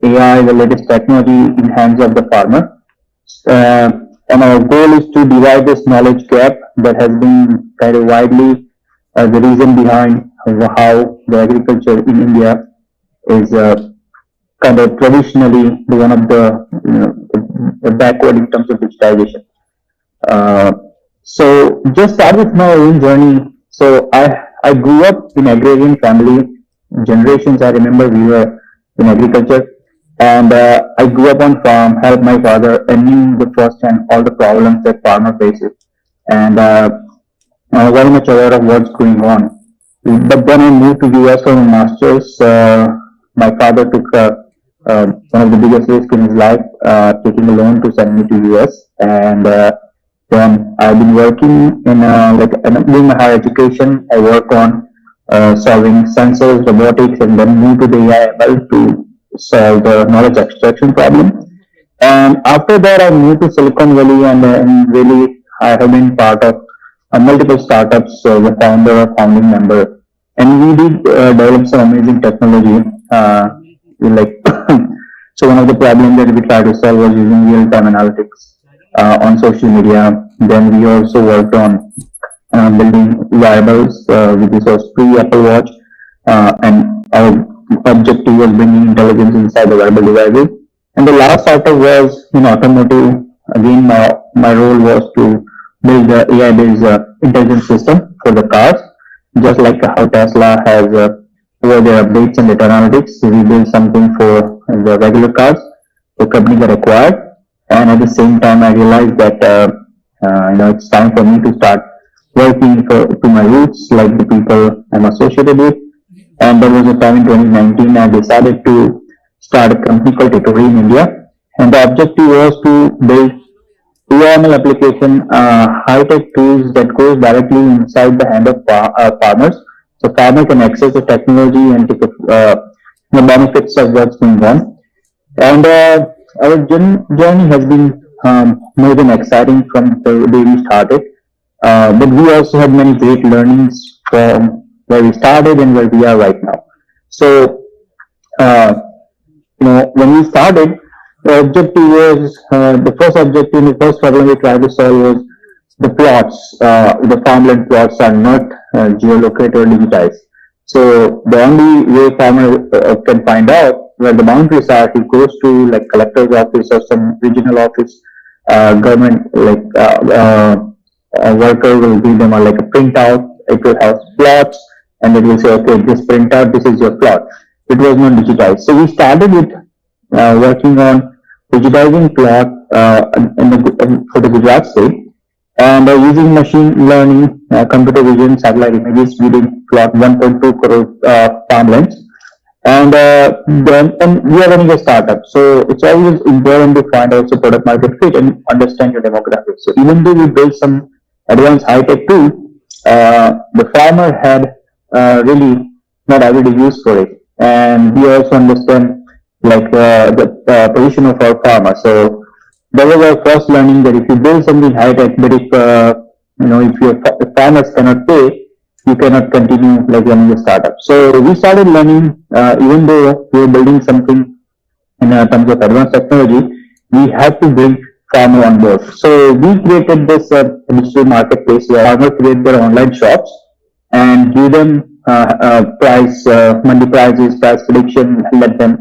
AI, the latest technology, in hands of the farmer. And our goal is to divide this knowledge gap that has been kind of widely the reason behind how the agriculture in India is kind of traditionally one of the backward in terms of digitization. So just start with my own journey. So I grew up in agrarian family. Generations I remember we were in agriculture, and I grew up on farm, helped my father, and knew the first hand all the problems that farmer faces, and I'm very much aware of what's going on. But then I moved to US for my masters. My father took one of the biggest risks in his life, taking a loan to send me to US, and then I've been working in doing my higher education. I work on solving sensors, robotics, and then move to the AI to solve the knowledge extraction problem. And after that, I moved to Silicon Valley, and really I have been part of multiple startups, the founder or founding member, and we did develop some amazing technology. So one of the problems that we tried to solve was using real-time analytics on social media. Then we also worked on building wearables, which was pre-Apple Watch, and our objective was bringing intelligence inside the wearable devices. And the last startup was in automotive. Again, my role was to build the AI-based intelligence system for the cars, just like how Tesla has over their updates and data analytics. We built something for the regular cars, the company that acquired, and at the same time I realized that it's time for me to start working to my roots, like the people I'm associated with. And there was a time in 2019 I decided to start a company called Tutori in India, and the objective was to build UML application, high-tech tools that goes directly inside the hand of farmers, so farmer can access the technology and take the benefits of what's going on. And our journey has been more than exciting from the day we started, but we also had many great learnings from where we started and where we are right now. So when we started, the objective was the first problem we tried to solve was the plots. The farmland plots are not geolocated or digitized. So the only way farmer can find out where the boundaries are, he goes to like collector's office or some regional office, government worker will give them like a printout. It will have plots, and it will say, okay, this printout, this is your plot. It was not digitized. So we started with working on digitizing plot for the Gujarat state, and using machine learning, computer vision, satellite images, we did plot 1.2 crore farmlands. And we are running a startup, so it's always important to find out the product market fit and understand your demographics. So even though we built some advanced high tech tool, the farmer had really not added a use for it, and we also understand like the position of our farmer. So that was our first learning, that if you build something high tech, but if your farmers cannot pay, you cannot continue like running a startup. So we started learning, even though we were building something in terms of advanced technology, we had to bring farmer on board. So we created this digital marketplace where farmers create their online shops and give them monthly prices, price prediction, and let them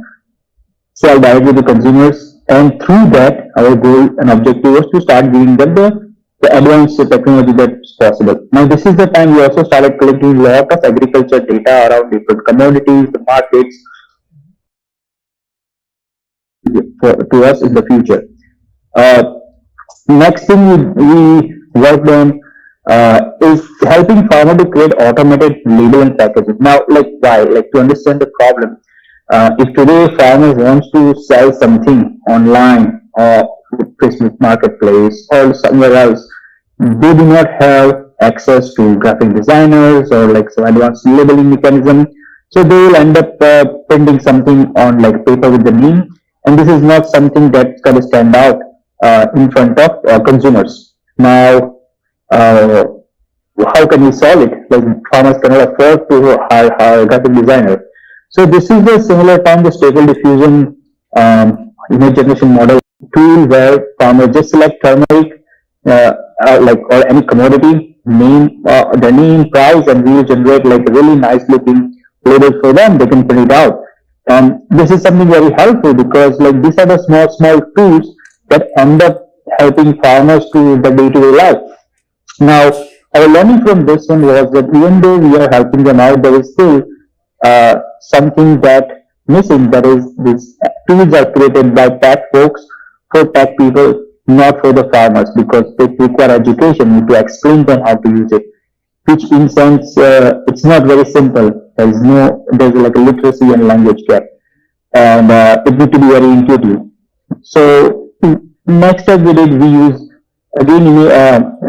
sell directly to consumers. And through that, our goal and objective was to start giving them the advanced technology that's possible. Now, this is the time we also started collecting a lot of agriculture data around different commodities, the markets, to us in the future. Next thing we worked on is helping farmer to create automated label and packaging. Now, like why? Like to understand the problem. If today farmer wants to sell something online or Christmas marketplace or somewhere else, they do not have access to graphic designers or like some advanced labeling mechanism. So they will end up printing something on like paper with the name, and this is not something that's going to stand out in front of consumers. Now, how can we solve it? Like farmers cannot afford to hire a graphic designer. So this is the similar time the stable diffusion image generation model tool where farmers just select turmeric or any commodity name, the name, price, and we will generate like a really nice looking label for them. They can print it out. And this is something very helpful because like these are the small tools that end up helping farmers to the day-to-day life. Now, our learning from this one was that even though we are helping them out, there is still something that missing. That is, these tools are created by tech folks for tech people, not for the farmers, because they require education to explain them how to use it. Which in sense, it's not very simple. There's like a literacy and language gap, and it needs to be very intuitive. So next step we use again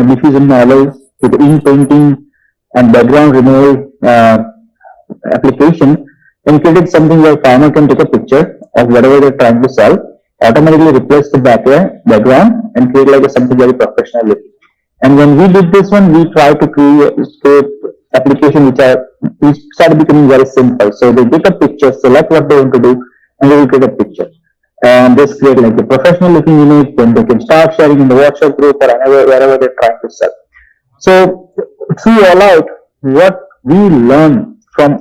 diffusion models with ink painting and background removal application, and created something where farmer can take a picture of whatever they're trying to sell, automatically replace the background and create like something very professional looking. And when we did this one, we tried to create application which started becoming very simple. So they take a picture, select what they want to do, and they will create a picture. And this create like a professional looking image, then they can start sharing in the WhatsApp group or wherever they're trying to sell. So through all out, what we learned from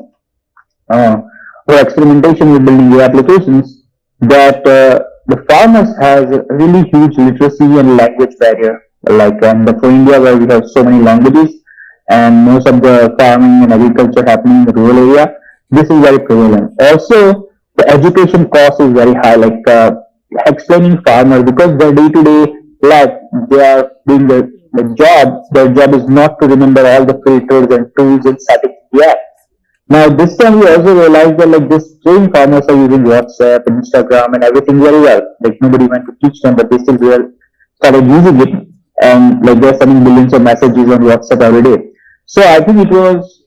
our experimentation with building new applications, that the farmers has a really huge literacy and language barrier. Like for India, where we have so many languages and most of the farming and agriculture happening in the rural area, this is very prevalent. Also, the education cost is very high. Like explaining farmers, because their day-to-day life, they are doing the job. Their job is not to remember all the filters and tools and settings. Yeah. Now this time we also realized that like this trained farmers are using WhatsApp and Instagram and everything very well. Like nobody went to teach them, but they still started using it, and like they're sending millions of messages on WhatsApp every day. So I think it was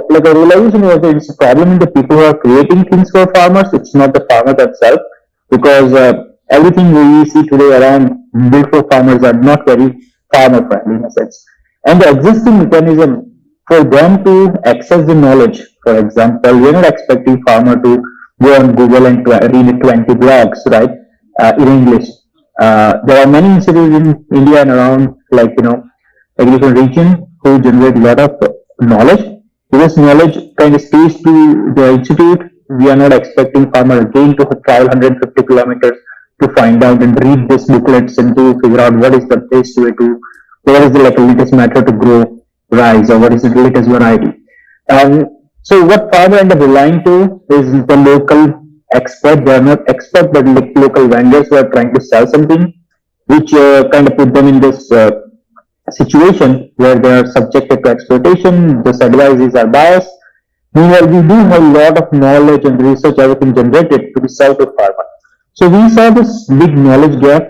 like a realization was that it's a problem in the people who are creating things for farmers. It's not the farmer themselves, because everything we see today around built for farmers are not very farmer friendly in a sense. And the existing mechanism for them to access the knowledge, for example, we're not expecting farmer to go on Google and read 20 blogs, right, in English. There are many institutes in India and around, like, agricultural region who generate a lot of knowledge. This knowledge kind of stays to the institute. We are not expecting farmer again to travel 150 kilometers to find out and read these booklets and to figure out what is the best way to, what is the latest method to grow rice, or what is the latest variety. So what farmer end up relying to is the local expert. They are not expert, but local vendors who are trying to sell something, which kind of put them in this situation where they are subjected to exploitation. This advices are biased, Meanwhile, we do have a lot of knowledge and research, everything generated to be served to farmer. So we saw this big knowledge gap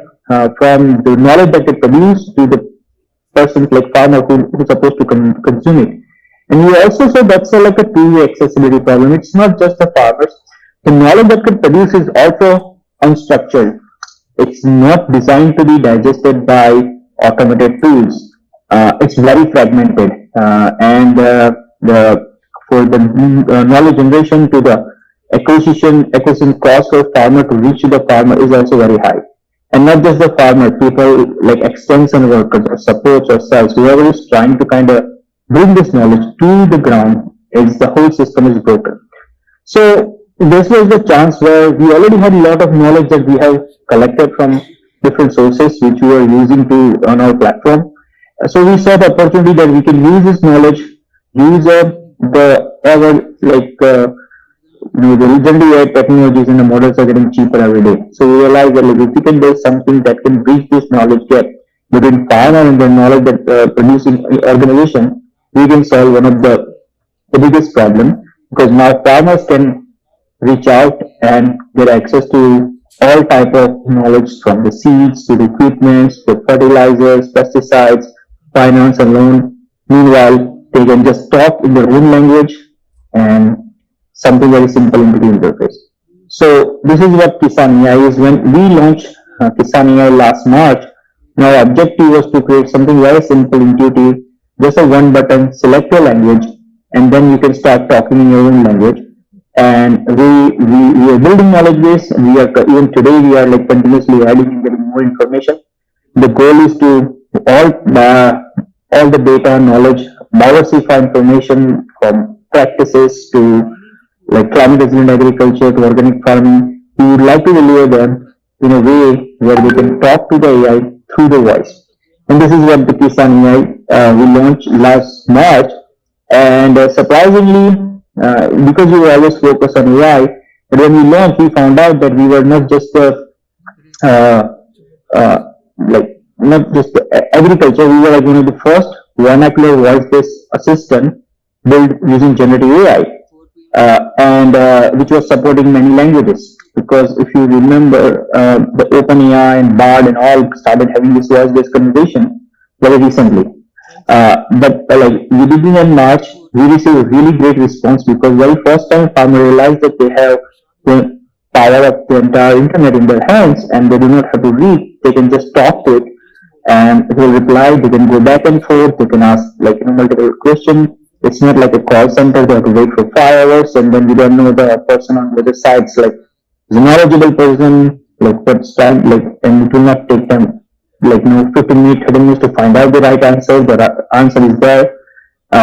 from the knowledge that they produce to the person like farmer who's supposed to consume it. And we also saw that's like a two-way accessibility problem. It's not just the farmers. The knowledge that could produce is also unstructured. It's not designed to be digested by automated tools. It's very fragmented, and the for the knowledge generation to the acquisition cost for farmer to reach the farmer is also very high. And not just the farmer, people like extension workers or supports or sales, whoever is trying to kind of bring this knowledge to the ground, is the whole system is broken. So this was the chance where we already had a lot of knowledge that we have collected from different sources which we were using to on our platform. So we saw the opportunity that we can use this knowledge, use the generative AI technologies and the models are getting cheaper every day. So we realized that if we can build something that can bridge this knowledge gap between farmer and the knowledge that producing organization, we can solve one of the biggest problem, because now farmers can reach out and get access to all type of knowledge, from the seeds to the equipment, to fertilizers, pesticides, finance and loan. Meanwhile, they can just talk in their own language and something very simple into the interface. So this is what Kisan AI is. When we launched Kisan AI last March, our objective was to create something very simple, intuitive, just a one button, select your language, and then you can start talking in your own language. And we are building knowledge base, and even today we are like continuously adding and getting more information. The goal is to all the data, knowledge, diversify information from practices to like climate resilient agriculture to organic farming. We would like to deliver them in a way where they can talk to the AI through the voice. And this is what the Kisan AI we launched last March. And surprisingly, because we were always focused on AI, but when we launched, we found out that we were not just agriculture. We were like one of the first vernacular voice-based assistant built using generative AI, and which was supporting many languages. Because if you remember, the OpenAI and Bard and all started having this voice-based conversation very recently. But within March, we received a really great response, because very first time farmers realized that they have the power of the entire internet in their hands, and they do not have to read. They can just talk to it, and it will reply. They can go back and forth. They can ask multiple questions. It's not like a call center. They have to wait for 5 hours, and then we don't know the person on the other side. It's like it's a knowledgeable person, and it will not take them 15 minutes, 30 minutes to find out the right answer. The answer is there.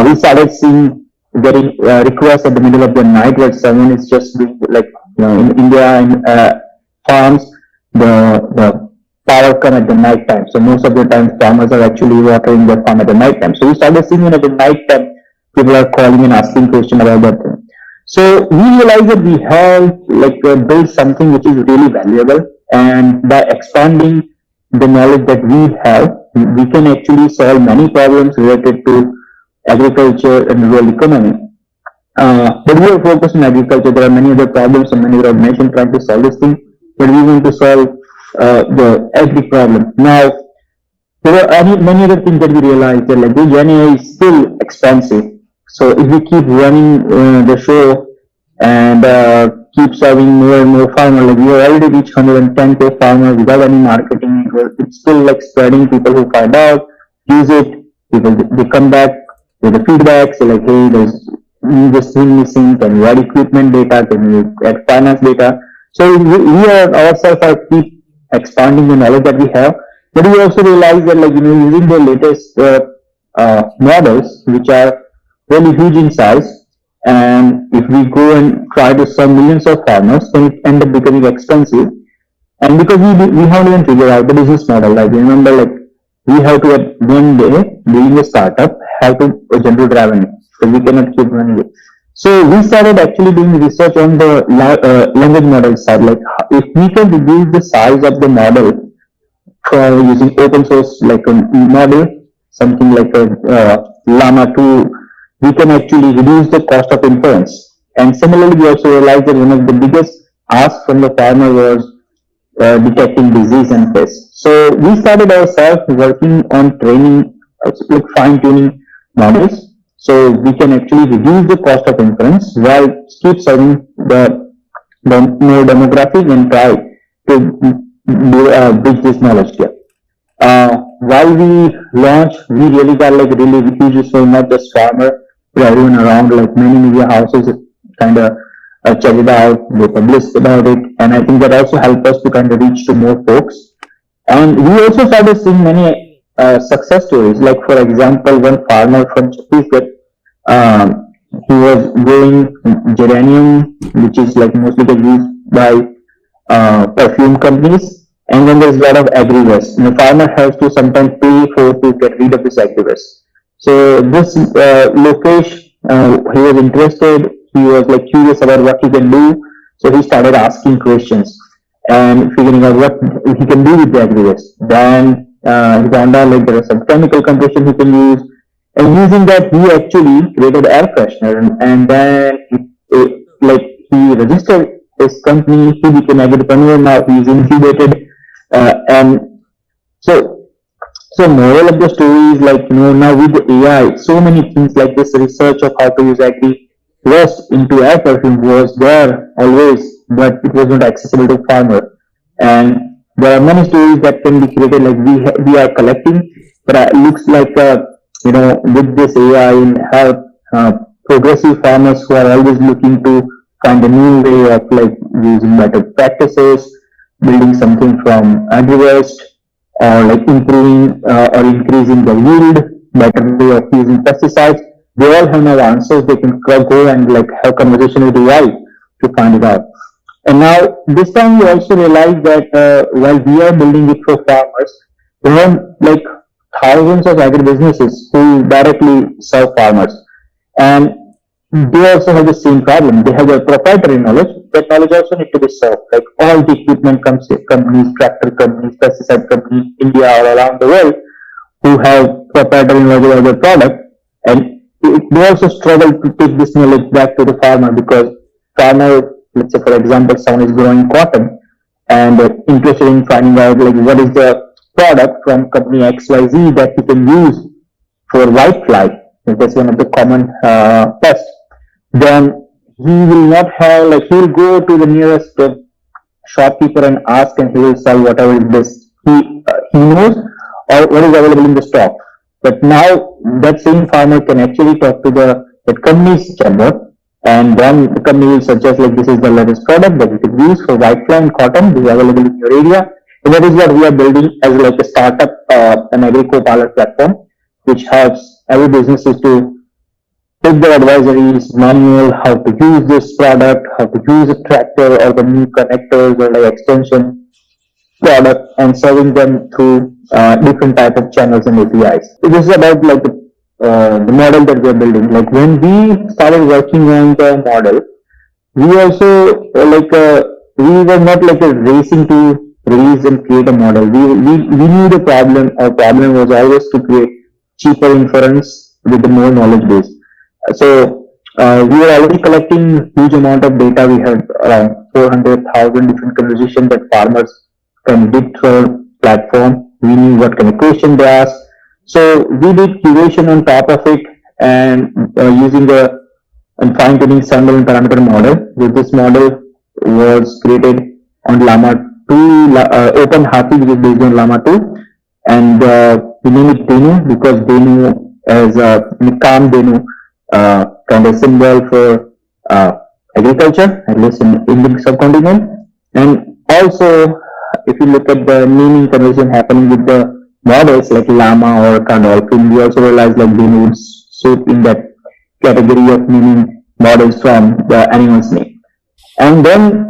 We started seeing getting requests at the middle of the night where someone is just doing in India and farms, the power come at the night time. So most of the time farmers are actually watering their farm at the night time. So we started seeing at the night time people are calling and asking questions about that thing. So we realized that we have built something which is really valuable, and by expanding the knowledge that we have, we can actually solve many problems related to agriculture and rural economy. But we are focused on agriculture. There are many other problems and many other organizations trying to solve this thing, but we want to solve the agri problem. Now, there are many other things that we realized that the Gen AI is still expensive. So if we keep running the show and keep serving more and more farmers, we have already reached 110K farmers without any marketing. It's still spreading. People who find out, use it, they come back with the feedback, say hey, there's this thing missing, can you add equipment data, can you add finance data? So we ourselves are keep expanding the knowledge that we have, but we also realize that using the latest models, which are really huge in size, and if we go and try to serve millions of farmers, then it ends up becoming expensive. And because we haven't even figured out the business model, remember, we have to at one day, being a startup, have to generate revenue. So we cannot keep running it. So we started actually doing research on the language model side. If we can reduce the size of the model for using open source a model, something like a Llama 2, we can actually reduce the cost of inference. And similarly, we also realized that one of the biggest asks from the farmer was detecting disease and pests. So we started ourselves working on training, like fine-tuning models, so we can actually reduce the cost of inference while keep serving the more demographic and try to bridge this knowledge gap. While we launched, we really got like really huge response, not just farmer, but everyone around, like many media houses kind of check it out, they published about it, and I think that also helped us to kind of reach to more folks. And we also started seeing many success stories, like for example, one farmer from Chhattisgarh, he was growing geranium, which is like mostly used by perfume companies, and then there's a lot of agri-waste. And the farmer has to sometimes pay for to get rid of this agri-waste. So this Lokesh, he was interested. He was like curious about what he can do. So he started asking questions and figuring out what he can do with the agri-waste. Then he found out like there are some chemical compression he can use. And using that, he actually created air freshener. And then like he registered his company. He became an entrepreneur. Now he's incubated. And so moral of the story is like, now with the AI, so many things like this research of how to use agri-waste into air perfume was there always, but it was not accessible to farmer. And there are many stories that can be created, like we are collecting, but it looks like, with this AI and help progressive farmers who are always looking to find a new way of like using better practices, building something from agri-waste, or like improving or increasing the yield, better way of using pesticides. They all have no answers. They can go and like have conversation with AI to find it out. And now this time we also realize that while we are building it for farmers, there are like thousands of agribusinesses who directly serve farmers, and they also have the same problem. They have their proprietary knowledge. That knowledge also needs to be served. Like all the equipment companies, tractor companies, pesticide companies, India or around the world, who have proprietary knowledge of their product, and they also struggle to take this knowledge back to the farmer, because farmer, let's say for example, someone is growing cotton and interested in finding out like what is the product from company XYZ that he can use for whitefly. That's one of the common pests. Then he will not have, like, he will go to the nearest shopkeeper and ask, and he will sell whatever is best he knows or what is available in the stock. But now that same farmer can actually talk to the company's chatbot, and then the company will suggest like this is the latest product that you can use for whitefly and cotton. This is available in your area. And that is what we are building as like a startup, an agri-co-pilot platform, which helps every businesses to take their advisories, manual, how to use this product, how to use a tractor or the new connectors or like extension product, and serving them through different type of channels and APIs. So this is about like the model that we are building. Like when we started working on the model, we also we were not like racing to release and create a model. We knew the problem. Our problem was always to create cheaper inference with the more knowledge base. So we were already collecting huge amount of data. We had around 400,000 different conversations that farmers can did through our platform. We knew what kind of question they asked. So we did curation on top of it, and using the fine-tuning standalone parameter model. With this model was created on Llama 2, Open Hathi, which is based on Llama 2, and we named it Denu because Denu as a calm Denu kind of symbol for agriculture, at least in the Indian subcontinent. And also, if you look at the naming conversion happening with the models like Llama or Dolphin, we also realized like Denu would suit in that category of naming models from the animal's name. And then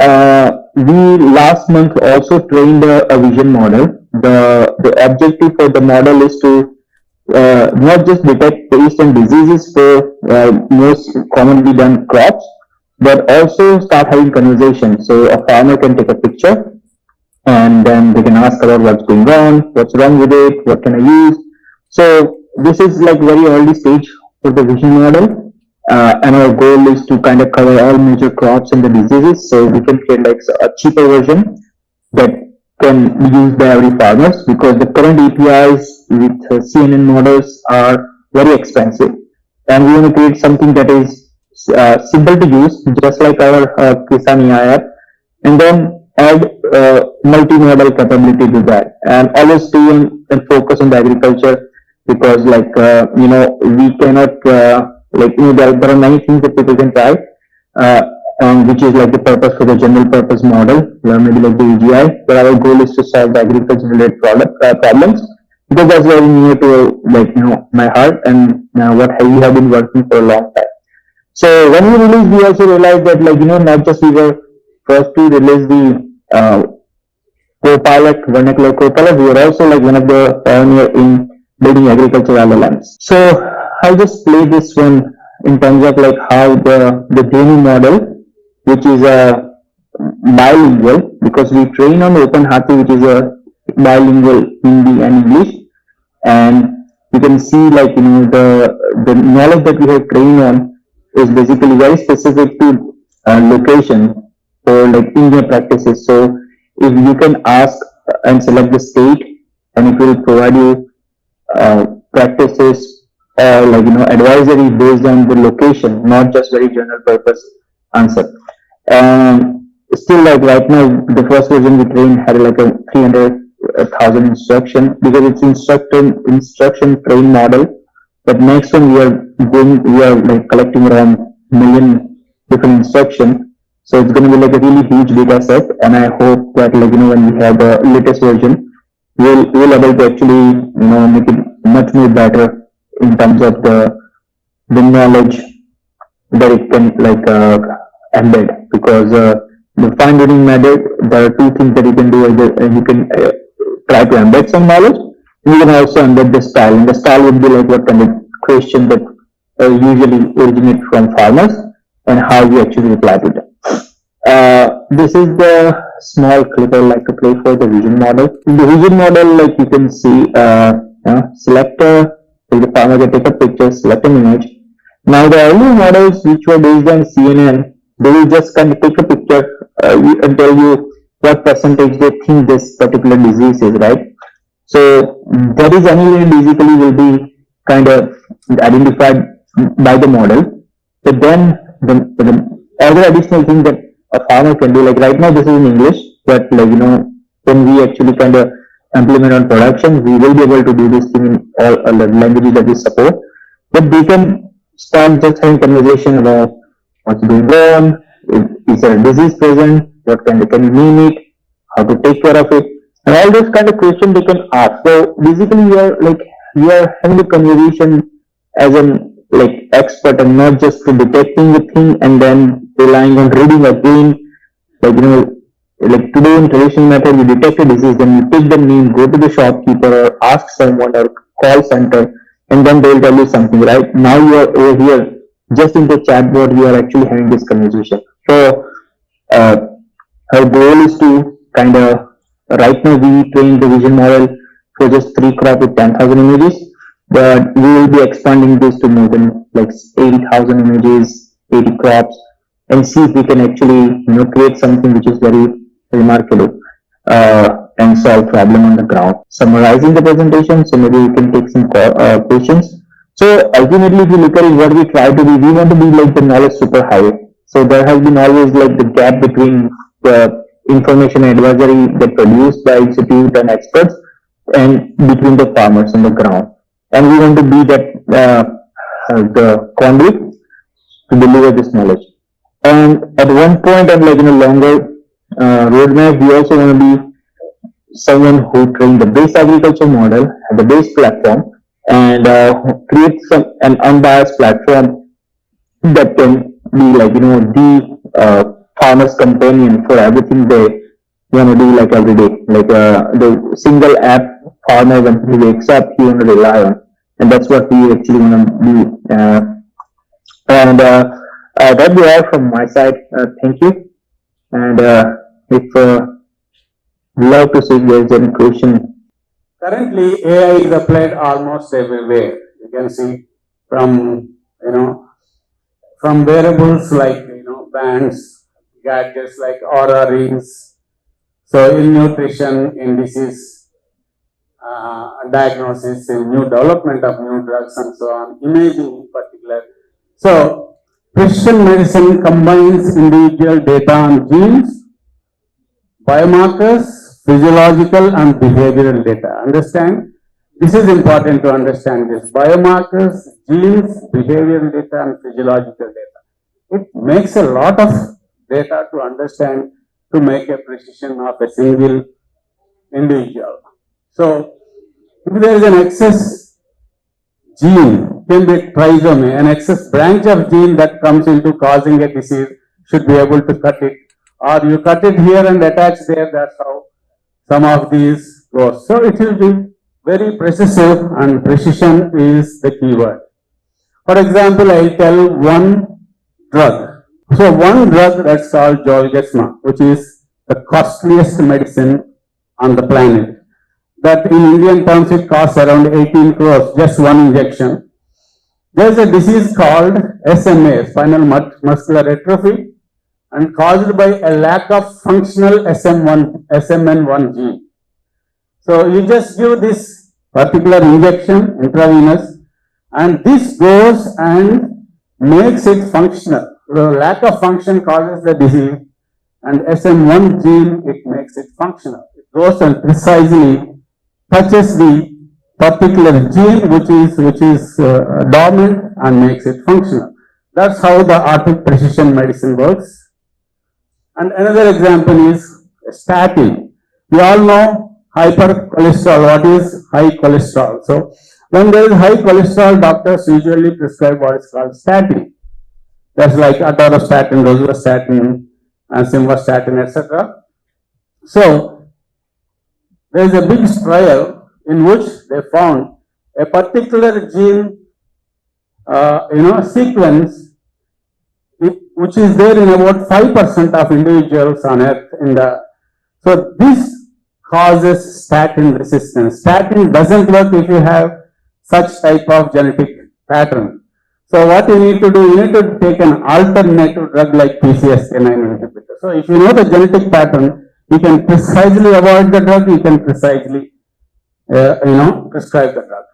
we last month also trained a vision model. The objective for the model is to not just detect pests and diseases for most commonly done crops, but also start having conversation. So a farmer can take a picture and then they can ask about what's going on, what's wrong with it, what can I use. So this is like very early stage for the vision model, and our goal is to kind of cover all major crops and the diseases. So we can create like a cheaper version that can be used by every farmers, because the current APIs with CNN models are very expensive, and we want to create something that is simple to use, just like our Kisan AI app, and then add multimodal capability to that, and always stay on and focus on the agriculture, because like we cannot there are many things that people can try, which is like the purpose for the general purpose model, maybe like the AGI, but our goal is to solve the agriculture related problems, because that's very near to my heart, and what we have been working for a long time. So when we released, we also realized that not just we were first to release the Copilot, vernacular Copilot, we were also like one of the pioneer in building agricultural LLMs. So I'll just play this one in terms of like how the Genie model, which is a bilingual, because we train on OpenHathi, which is a bilingual Hindi and English, and you can see the knowledge that we have trained on is basically very specific to location or like Indian practices. So if you can ask and select the state, and it will provide you practices or advisory based on the location, not just very general purpose answer. And still right now, the first version we trained had like a 300,000 instruction, because it's instruction train model. But next one we are like collecting around million different instructions. So it's going to be like a really huge data set, and I hope that when we have the latest version, we'll able to actually make it much more better in terms of the knowledge that it can embed. Because the fine tuning method, there are two things that you can do. Either you can try to embed some knowledge. You can also embed the style, and the style would be like what kind of question that usually originate from farmers, and how we actually reply to them. This is the small clip I like to play for the vision model. In the vision model, like you can see, select the farmer can take a picture, select an image. Now the earlier models which were based on CNN, they will just kind of take a picture and tell you what percentage they think this particular disease is, right? So that is anyway basically will be kind of identified by the model. But then the other additional thing that a farmer can do, like right now this is in English, but when we actually kind of implement on production, we will be able to do this thing in all other languages that we support. But they can start just having conversation about what's going on, is there a disease present, what can you name it, how to take care of it, and all those kind of questions they can ask. So basically we are having a conversation as an expert, and not just detecting the thing and then relying on reading again. Like today in traditional method, you detect a disease, then you take the name, go to the shopkeeper or ask someone or call center, and then they'll tell you something, right? Now you are over here, just in the chatbot, we are actually having this conversation. So our goal is to kind of, right now we train the vision model for just 3 crop with 10,000 images, but we will be expanding this to more than like 80,000 images, 80 crops, and see if we can actually create something which is very remarkable and solve problem on the ground. Summarizing the presentation, so maybe we can take some questions. So ultimately, if you look at it, what we try to be, we want to be like the knowledge super highway. So there has been always like the gap between the information advisory that produced by institute and experts, and between the farmers on the ground. And we want to be that the conduit to deliver this knowledge. And at one point, and like in a longer roadmap, we also want to be someone who trained the base agriculture model and the base platform, and create an unbiased platform that can be like the farmer's companion for everything they want to do like every day. Like the single app farmer, when he wakes up, he want to rely on, and that's what we actually want to do. And that be all from my side. Thank you. And if love to see if there is any question. Currently, AI is applied almost everywhere. You can see from from wearables like, bands, gadgets like aura rings. So in nutrition, in disease diagnosis, in new development of new drugs and so on, imaging in particular. So precision medicine combines individual data on genes, biomarkers, physiological and behavioral data. Understand? This is important to understand this. Biomarkers, genes, behavioral data and physiological data. It makes a lot of data to understand to make a precision of a single individual. So, if there is an excess gene, can be trisomy, an excess branch of gene that comes into causing a disease, should be able to cut it. Or you cut it here and attach there, that's how some of these go. So, it will be very precise, and precision is the key word. For example, I will tell one drug. So one drug that's called Zolgensma, which is the costliest medicine on the planet. That in Indian terms it costs around 18 crores, just one injection. There is a disease called SMA, spinal muscular atrophy, and caused by a lack of functional SMN1 gene. So you just give this particular injection, intravenous, and this goes and makes it functional. The lack of function causes the disease, and SM1 gene, it makes it functional. It goes and precisely touches the particular gene which is dormant and makes it functional. That's how the art of precision medicine works. And another example is statin. We all know hypercholesterol. What is high cholesterol? So when there is high cholesterol, doctors usually prescribe what is called statin. That's like atorvastatin, rosuvastatin, and simvastatin, etc. So there is a big trial in which they found a particular gene, sequence, which is there in about 5% of individuals on Earth. So this causes statin resistance. Statin doesn't work if you have such type of genetic pattern. So what you need to do, you need to take an alternative drug like PCSK9 inhibitor. So if you know the genetic pattern, you can precisely avoid the drug, you can precisely, prescribe the drug.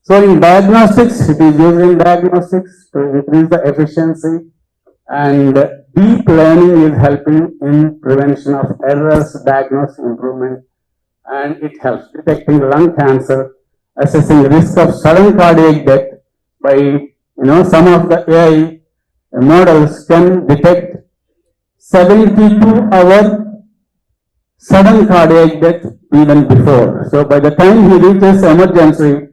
So in diagnostics, it is used in diagnostics to increase the efficiency, and deep learning is helping in prevention of errors, diagnosis, improvement, and it helps detecting lung cancer, assessing risk of sudden cardiac death. By some of the AI models can detect 72-hour sudden cardiac death even before. So by the time he reaches emergency,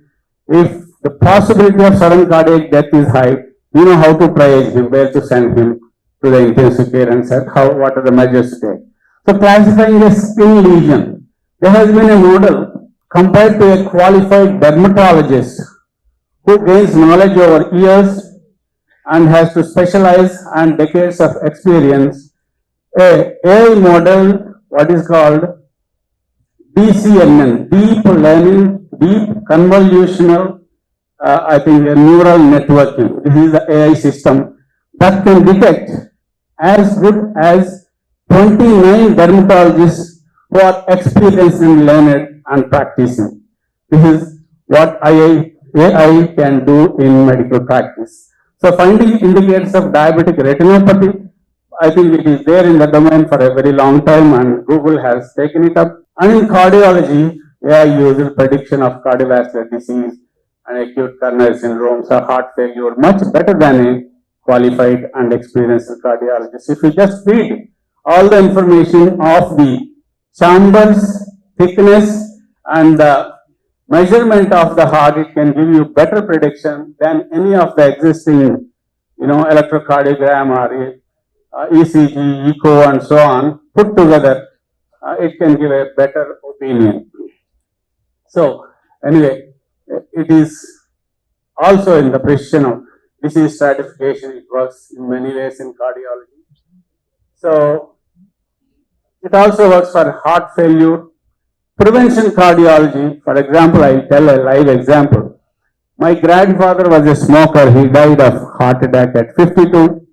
if the possibility of sudden cardiac death is high, you know how to triage him, where to send him to the intensive care and set what are the measures to take. So classifying a skin lesion, there has been a model compared to a qualified dermatologist who gains knowledge over years and has to specialize and decades of experience. A AI model, what is called DCNN, deep learning, deep convolutional, neural networking. This is the AI system that can detect as good as 29 dermatologists who are experienced in learned and practicing. This is what AI can do in medical practice. So finding indicators of diabetic retinopathy, I think it is there in the domain for a very long time, and Google has taken it up. And in cardiology, AI uses prediction of cardiovascular disease and acute coronary syndrome, so heart failure, much better than a qualified and experienced cardiologist. If you just feed all the information of the chambers, thickness, and the measurement of the heart, it can give you better prediction than any of the existing, electrocardiogram or ECG, echo, and so on put together. It can give a better opinion. So anyway, it is also in the precision of disease stratification. It works in many ways in cardiology. So it also works for heart failure. Prevention cardiology, for example, I tell a live example. My grandfather was a smoker. He died of heart attack at 52.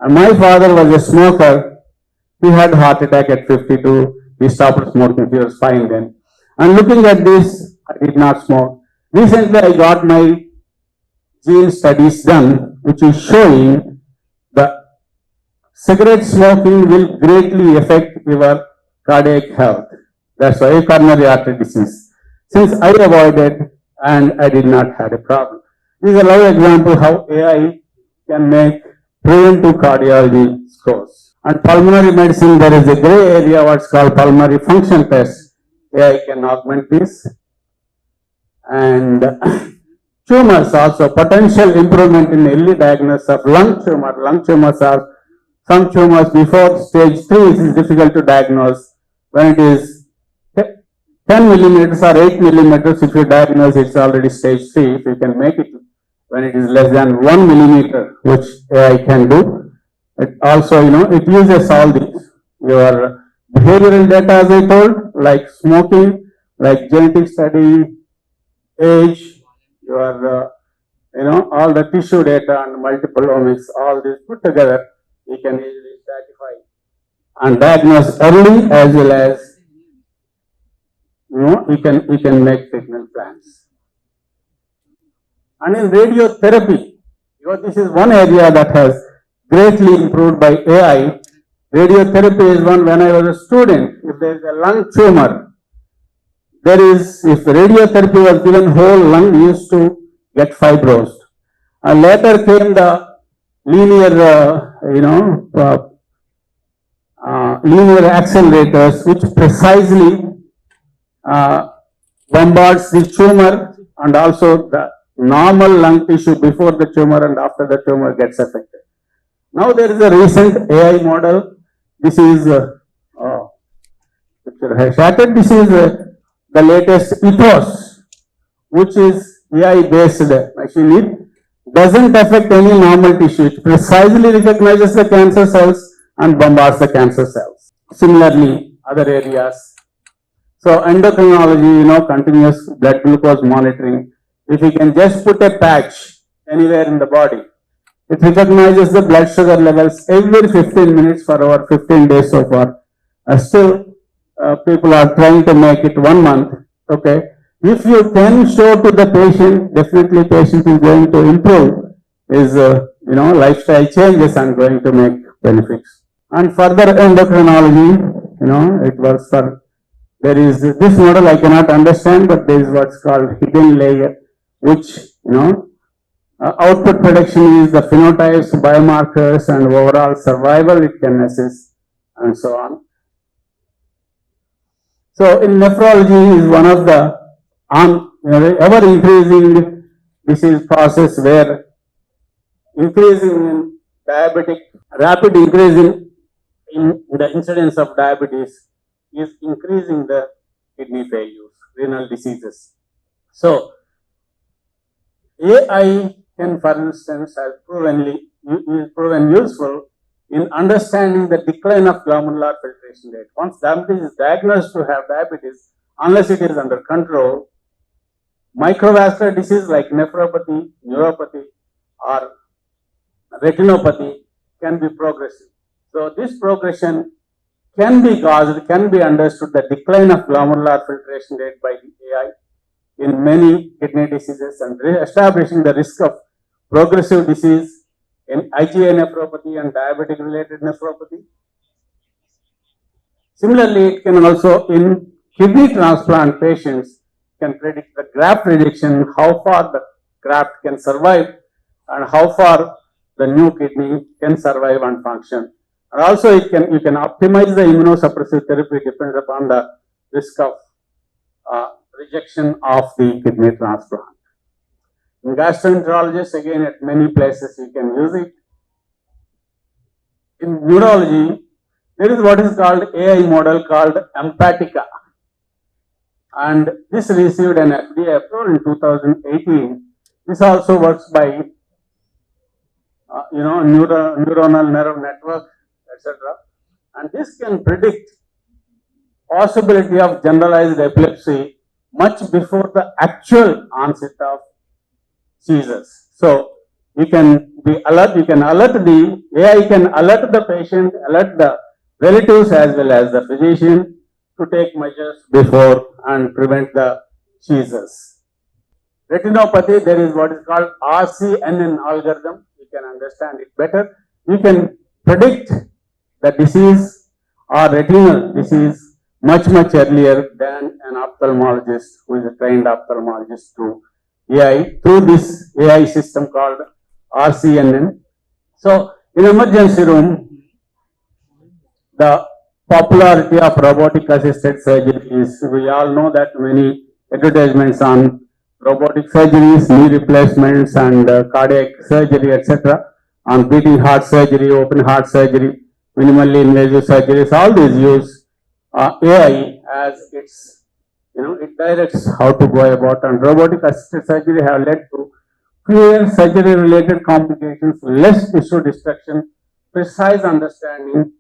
And my father was a smoker. He had heart attack at 52. He stopped smoking. He was fine then. And looking at this, I did not smoke. Recently, I got my gene studies done, which is showing the cigarette smoking will greatly affect your cardiac health. That's why coronary artery disease. Since I avoided and I did not have a problem. This is another example how AI can make preventive cardiology scores. And pulmonary medicine, there is a gray area what's called pulmonary function test. AI can augment this. And tumors also, potential improvement in early diagnosis of lung tumor. Lung tumors are some tumors before stage 3 is difficult to diagnose. When it is 10 millimeters or 8 millimeters, if you diagnose it's already stage 3. If you can make it when it is less than 1 millimeter, which AI can do. It also, it uses all these. Your behavioral data, as I told, like smoking, like genetic study, age, your, all the tissue data and multiple omics, all this put together, you can easily stratify and diagnose early as well as, you can make treatment plans. And in radiotherapy, this is one area that has greatly improved by AI. Radiotherapy is one, when I was a student, if there is a lung tumor, if radiotherapy was given whole lung, used to get fibrosed. And later came the linear, linear accelerators, which precisely bombards the tumor and also the normal lung tissue before the tumor and after the tumor gets affected. Now there is a recent AI model. This is picture has shattered. This is the latest ethos, which is AI based machine. It doesn't affect any normal tissue. It precisely recognizes the cancer cells and bombards the cancer cells. Similarly, other areas. So endocrinology, continuous blood glucose monitoring. If you can just put a patch anywhere in the body, it recognizes the blood sugar levels every 15 minutes for over 15 days so far. Still, people are trying to make it 1 month. Okay. If you can show to the patient, definitely patient is going to improve his, lifestyle changes and going to make benefits. And further endocrinology, it works for, there is this model I cannot understand, but there is what's called hidden layer, which, output prediction is the phenotypes, biomarkers, and overall survival it can assess, and so on. So in nephrology is one of the ever increasing disease process where increasing in rapid increase in the incidence of diabetes is increasing the kidney failures, renal diseases. So AI can, for instance, has proven useful in understanding the decline of glomerular filtration rate. Once diabetes is diagnosed to have diabetes, unless it is under control, microvascular disease like nephropathy, neuropathy, or retinopathy can be progressive. So this progression can be caused, can be understood, the decline of glomerular filtration rate by the AI in many kidney diseases and establishing the risk of progressive disease in IgA nephropathy and diabetic related nephropathy. Similarly, it can also in kidney transplant patients can predict the graft rejection, how far the graft can survive and how far the new kidney can survive and function. And also you can optimize the immunosuppressive therapy depending upon the risk of rejection of the kidney transplant. In gastroenterologists, again, at many places you can use it. In neurology, there is what is called AI model called Empatica. And this received an FDA approval in 2018. This also works by, neuronal nerve network, etc. And this can predict possibility of generalized epilepsy much before the actual onset of seizures. So you can be alert, you can alert the, AI can alert the patient, alert the relatives as well as the physician to take measures before and prevent the seizures. Retinopathy, there is what is called RCNN algorithm. You can understand it better. You can predict the disease or retinal disease much earlier than an ophthalmologist who is a trained ophthalmologist through AI, through this AI system called RCNN. So in emergency room, the popularity of robotic assisted surgery is, we all know that many advertisements on robotic surgeries, knee replacements and cardiac surgery, etc. on beating heart surgery, open heart surgery, minimally invasive surgeries, all these use AI as its, it directs how to go about, and robotic assisted surgery have led to fewer surgery related complications, less tissue destruction, precise understanding.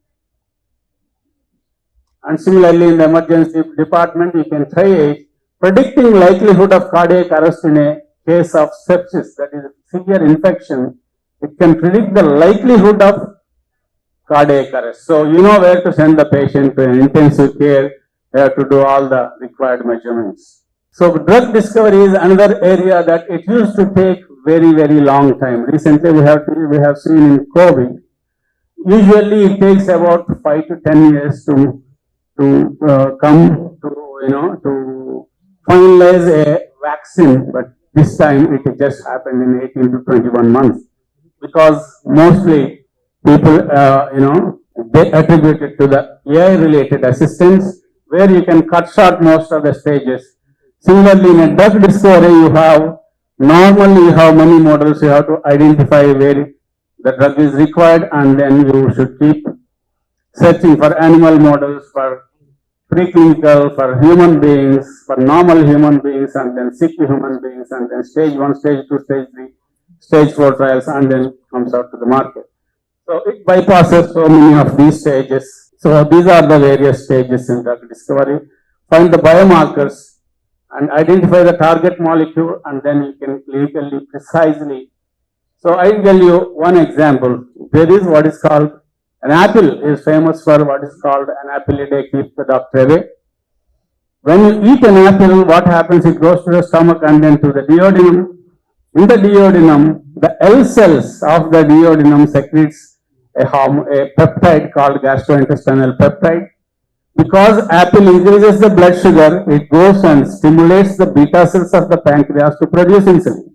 And similarly in the emergency department, you can triage predicting likelihood of cardiac arrest in a case of sepsis, that is severe infection. It can predict the likelihood of cardiac arrest. So you know where to send the patient to intensive care, you have to do all the required measurements. So drug discovery is another area that it used to take very long time. Recently we have seen in COVID, usually it takes about 5 to 10 years to come to to finalize a vaccine, but this time it just happened in 18 to 21 months, because mostly people they attribute it to the AI related assistance, where you can cut short most of the stages. Similarly, in a drug discovery, normally you have many models, you have to identify where the drug is required, and then you should keep searching for animal models, for preclinical, for human beings, for normal human beings, and then sick human beings, and then stage 1, stage 2, stage 3, stage 4 trials, and then comes out to the market. So it bypasses so many of these stages. So these are the various stages in drug discovery. Find the biomarkers and identify the target molecule, and then you can clinically precisely. So I'll tell you one example. There is what is called, an apple is famous for what is called an apple a day keeps the doctor away. When you eat an apple, what happens? It goes to the stomach and then to the duodenum. In the duodenum, the L cells of the duodenum secretes a peptide called gastrointestinal peptide. Because apple increases the blood sugar, it goes and stimulates the beta cells of the pancreas to produce insulin.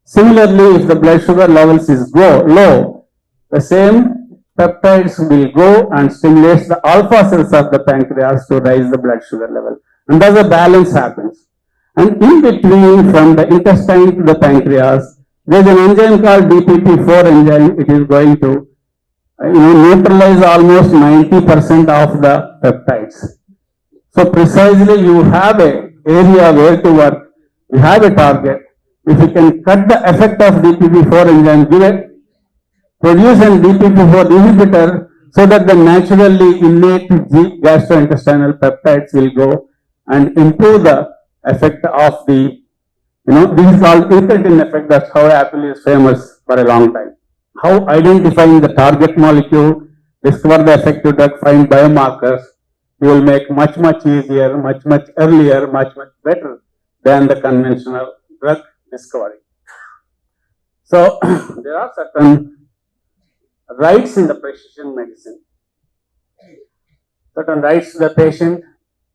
Similarly, if the blood sugar levels is low, the same peptides will go and stimulate the alpha cells of the pancreas to raise the blood sugar level. And thus a balance happens. And in between, from the intestine to the pancreas, there is an enzyme called DPP4 enzyme. It is going to neutralize almost 90% of the peptides. So precisely you have an area where to work, you have a target. If you can cut the effect of DPP4 enzyme, produce an DPP4 inhibitor, so that the naturally innate gastrointestinal peptides will go and improve the effect of the, this is called incretin effect. That's how apple is famous for a long time. How identifying the target molecule, discover the effective drug, find biomarkers, you will make much easier, much earlier, much better than the conventional drug discovery. So there are certain rights in the precision medicine. Certain rights to the patient.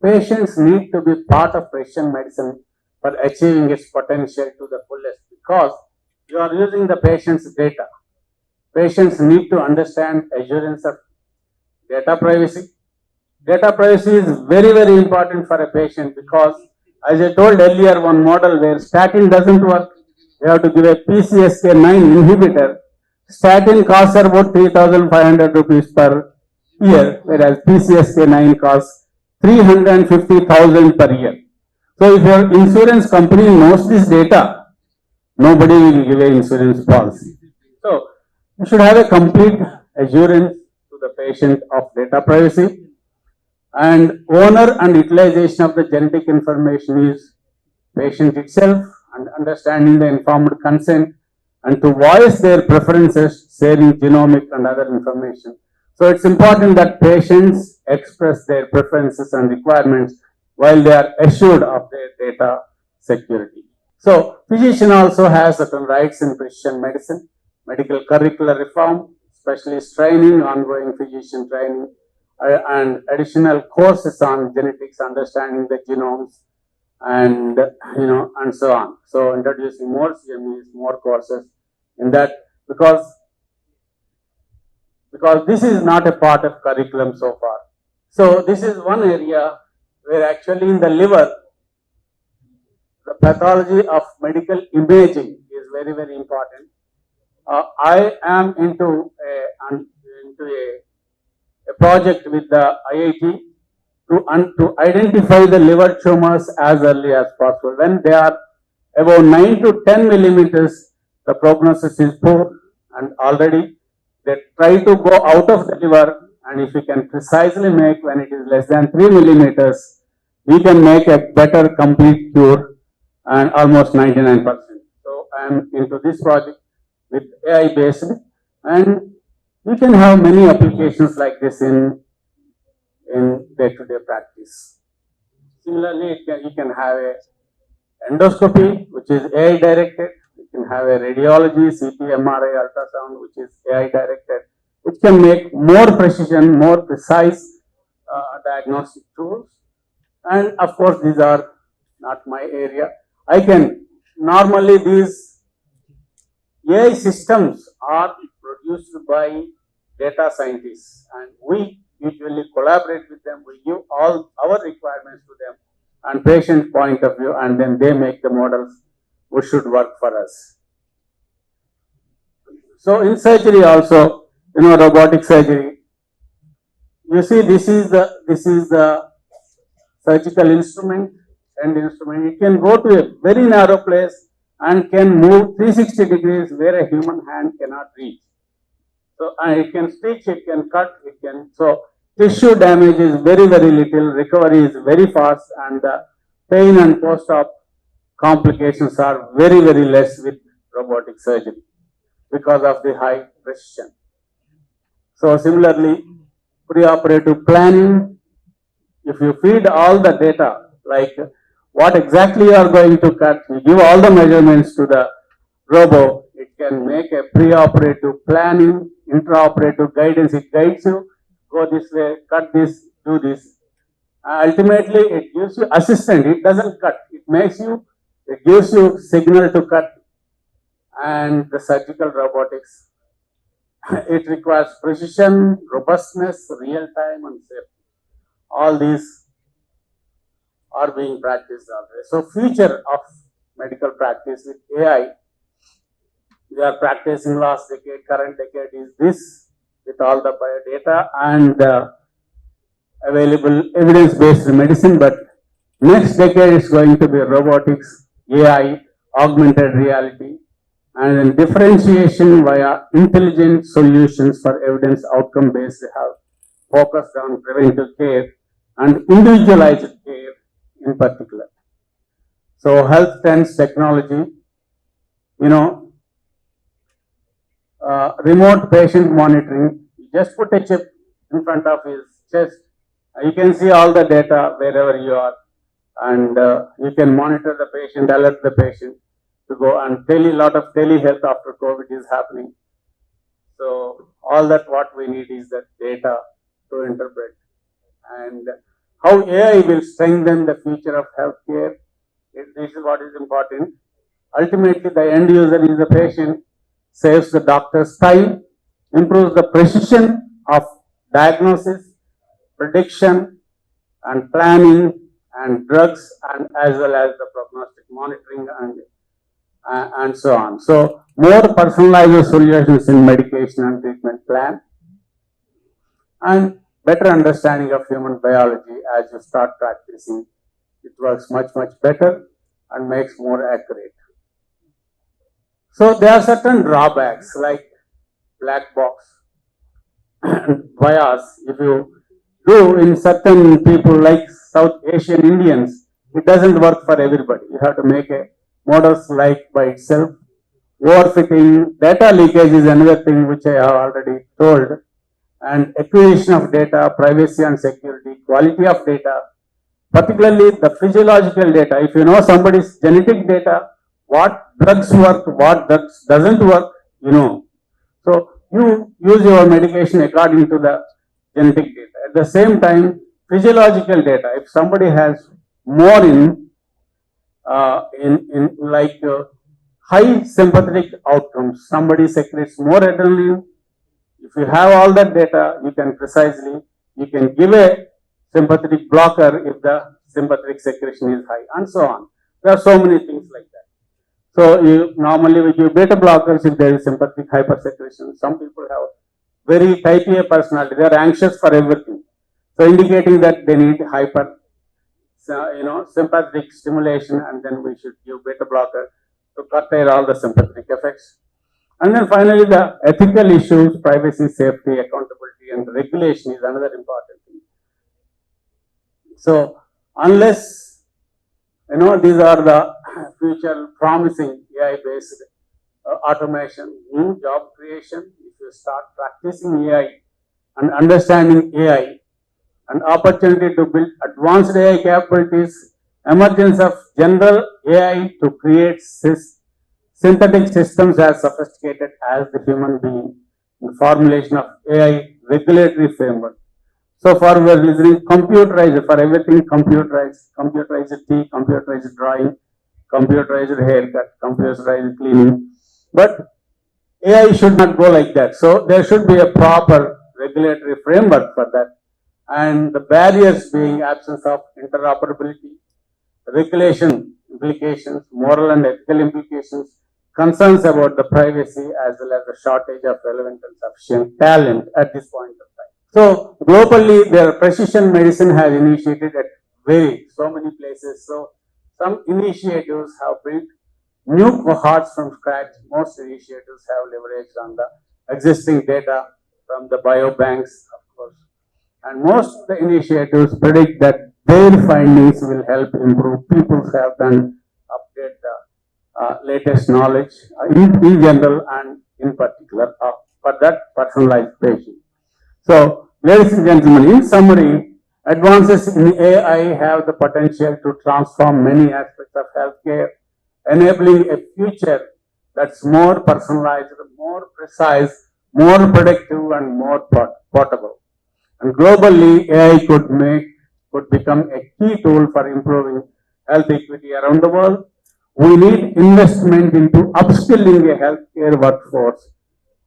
Patients need to be part of precision medicine for achieving its potential to the fullest, because you are using the patient's data. Patients need to understand assurance of data privacy. Data privacy is very important for a patient, because as I told earlier, one model where statin doesn't work, you have to give a PCSK9 inhibitor. Statin costs about 3,500 rupees per year, whereas PCSK9 costs 350,000 per year. So if your insurance company knows this data, nobody will give an insurance policy. So you should have a complete assurance to the patient of data privacy, and owner and utilization of the genetic information is patient itself, and understanding the informed consent, and to voice their preferences, sharing genomic and other information. So it's important that patients express their preferences and requirements while they are assured of their data security. So physician also has certain rights in precision medicine, medical curricular reform, specialist training, ongoing physician training, and additional courses on genetics, understanding the genomes, and and so on. So introducing more CMEs, more courses in that, because this is not a part of curriculum so far. So this is one area where actually in the liver, the pathology of medical imaging is very, very important. I am into a project with the IIT to identify the liver tumors as early as possible. When they are about 9 to 10 millimeters, the prognosis is poor, and already they try to go out of the liver, and if we can precisely make when it is less than 3 millimeters, we can make a better complete cure, and almost 99%. So I am into this project with AI based, and we can have many applications like this in day-to-day practice. Similarly, you can have a endoscopy, which is AI directed. You can have a radiology, CT, MRI, ultrasound, which is AI directed, which can make more precision, more precise diagnostic tools. And of course, these are not my area. Normally these AI systems are produced by data scientists, and we usually collaborate with them. We give all our requirements to them and patient point of view, and then they make the models which should work for us. So in surgery also, robotic surgery, you see this is the surgical instrument, end instrument. It can go to a very narrow place and can move 360 degrees where a human hand cannot reach. So it can stitch, it can cut, it can. So tissue damage is very, very little, recovery is very fast, and the pain and post-op complications are very, very less with robotic surgery because of the high precision. So similarly, preoperative planning, if you feed all the data, like what exactly you are going to cut, you give all the measurements to the robot, it can make a preoperative planning, intraoperative guidance. It guides you, go this way, cut this, do this. Ultimately, it gives you assistant. It doesn't cut. It gives you signal to cut. And the surgical robotics, it requires precision, robustness, real time, and safety. All these are being practiced already. So future of medical practice with AI, we are practicing last decade, current decade is this, with all the biodata and available evidence-based medicine, but next decade is going to be robotics, AI, augmented reality, and then differentiation via intelligent solutions for evidence outcome-based health, focused on preventive care and individualized care in particular. So health trends technology, remote patient monitoring, just put a chip in front of his chest, you can see all the data wherever you are, and you can monitor the patient, alert the patient to go, and a lot of telehealth after COVID is happening. So all that what we need is that data to interpret, and how AI will strengthen the future of healthcare. This is what is important. Ultimately, the end user is the patient, saves the doctor's time, improves the precision of diagnosis, prediction, and planning, and drugs, and as well as the prognostic monitoring and so on. So more personalized solutions in medication and treatment plan, and better understanding of human biology as you start practicing. It works much, much better and makes more accurate. So there are certain drawbacks like black box bias. If you do in certain people like South Asian Indians, it doesn't work for everybody. You have to make a models like by itself. Overfitting, data leakage is another thing which I have already told. And acquisition of data, privacy and security, quality of data, particularly the physiological data. If you know somebody's genetic data, what drugs work, what drugs doesn't work, you know. So you use your medication according to the genetic data. At the same time, physiological data. If somebody has more high sympathetic outcomes, somebody secretes more adrenaline. If you have all that data, you can give a sympathetic blocker if the sympathetic secretion is high, and so on. There are so many things like that. So you normally we give beta blockers if there is sympathetic hypersecretion. Some people have very type A personality; they are anxious for everything. So indicating that they need sympathetic stimulation, and then we should give beta blocker to curtail all the sympathetic effects. And then finally, the ethical issues, privacy, safety, accountability, and regulation is another important thing. So unless these are the future promising AI-based automation, new job creation, if you start practicing AI and understanding AI, an opportunity to build advanced AI capabilities, emergence of general AI to create synthetic systems as sophisticated as the human being, the formulation of AI regulatory framework. So far we are listening computerized, for everything computerized tea, computerized drawing, computerized haircut, computerized cleaning. But AI should not go like that. So there should be a proper regulatory framework for that. And the barriers being absence of interoperability, regulation implications, moral and ethical implications, concerns about the privacy, as well as the shortage of relevant and sufficient talent at this point of time. So globally, their precision medicine has initiated at so many places. So some initiatives have built new cohorts from scratch. Most initiatives have leveraged on the existing data from the biobanks, of course. And most of the initiatives predict that their findings will help improve people's health and update the latest knowledge in general and in particular for that personalized patient. So, ladies and gentlemen, in summary, advances in AI have the potential to transform many aspects of healthcare, enabling a future that's more personalized, more precise, more predictive, and more portable. And globally, AI could become a key tool for improving health equity around the world. We need investment into upskilling a healthcare workforce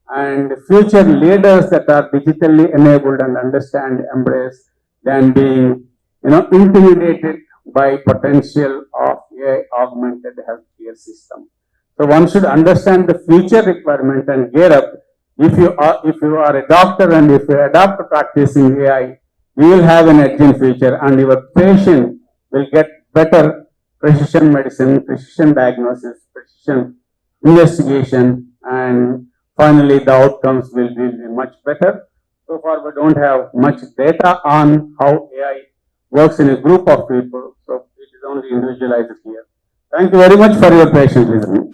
and future leaders that are digitally enabled and understand, embrace, than being intimidated by potential of AI augmented healthcare system. So one should understand the future requirement and gear up. If you are a doctor and if you adopt practicing AI, you will have an edge in future, and your patient will get better precision medicine, precision diagnosis, precision investigation, and finally the outcomes will be much better. So far we don't have much data on how AI works in a group of people, so it is only individualized here. Thank you very much for your patient listening.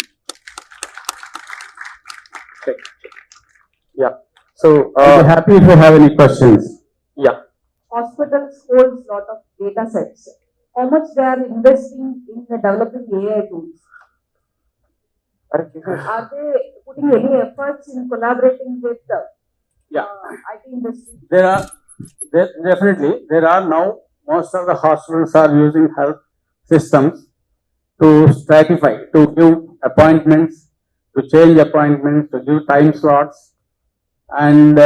Okay. Yeah. So I'll be happy if you have any questions. Yeah. Hospitals hold lot of data sets. How much they are investing in developing AI tools? Are they putting any efforts in collaborating with the IT industry? There are now, most of the hospitals are using health systems to stratify, to give appointments, to change appointments, to give time slots, and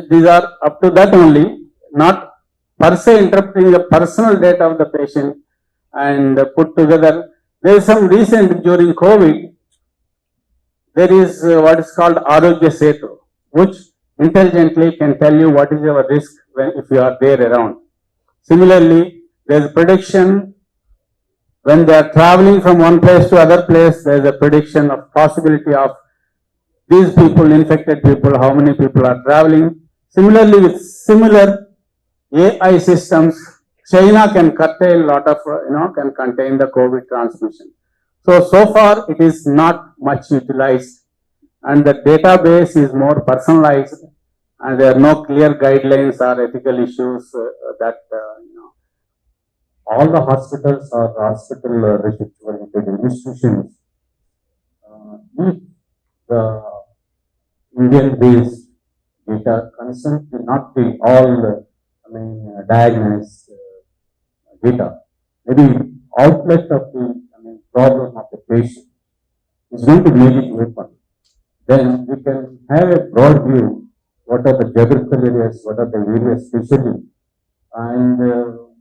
these are up to that only, not per se interpreting the personal data of the patient and put together. There is some recent, during COVID, there is what is called Arogya Setu, which intelligently can tell you what is your risk if you are there around. Similarly, there is prediction when they are traveling from one place to other place. There is a prediction of possibility of these people, infected people, how many people are traveling. Similarly, with similar AI systems China can curtail a lot of, can contain the COVID transmission. So far it is not much utilized, and the database is more personalized, and there are no clear guidelines or ethical issues that, all the hospitals or hospital research-oriented institutions need the Indian-based data consent to not be all, diagnosed data. Maybe outlet of the problem of the patient is going to make it open. Then we can have a broad view. What are the geographical areas? What are the areas specially? And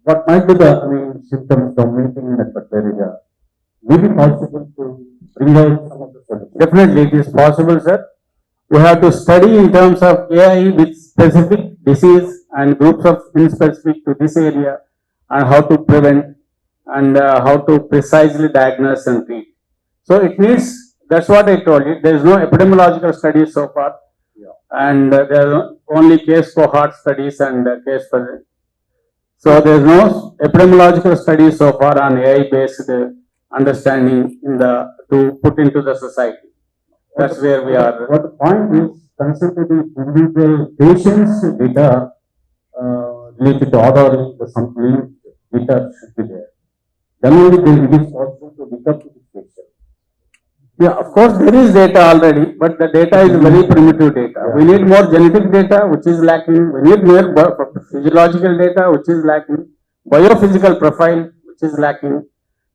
what might be the symptoms dominating in that particular area? Will it be possible to bring out some of the solutions? Definitely, it is possible, sir. We have to study in terms of AI with specific disease and groups of in specific to this area, and how to prevent and how to precisely diagnose and treat. So it needs, that's what I told you, there is no epidemiological studies so far, and there are only case cohort studies and case present. So there is no epidemiological studies so far on AI based understanding to put into the society. That's where we are. What the point is, considering individual patients' data related to ordering the complete data should be there. Then only it is possible to look up to this patient. Yeah, of course there is data already, but the data is very primitive data. Yeah. We need more genetic data, which is lacking. We need more physiological data, which is lacking. Biophysical profile, which is lacking.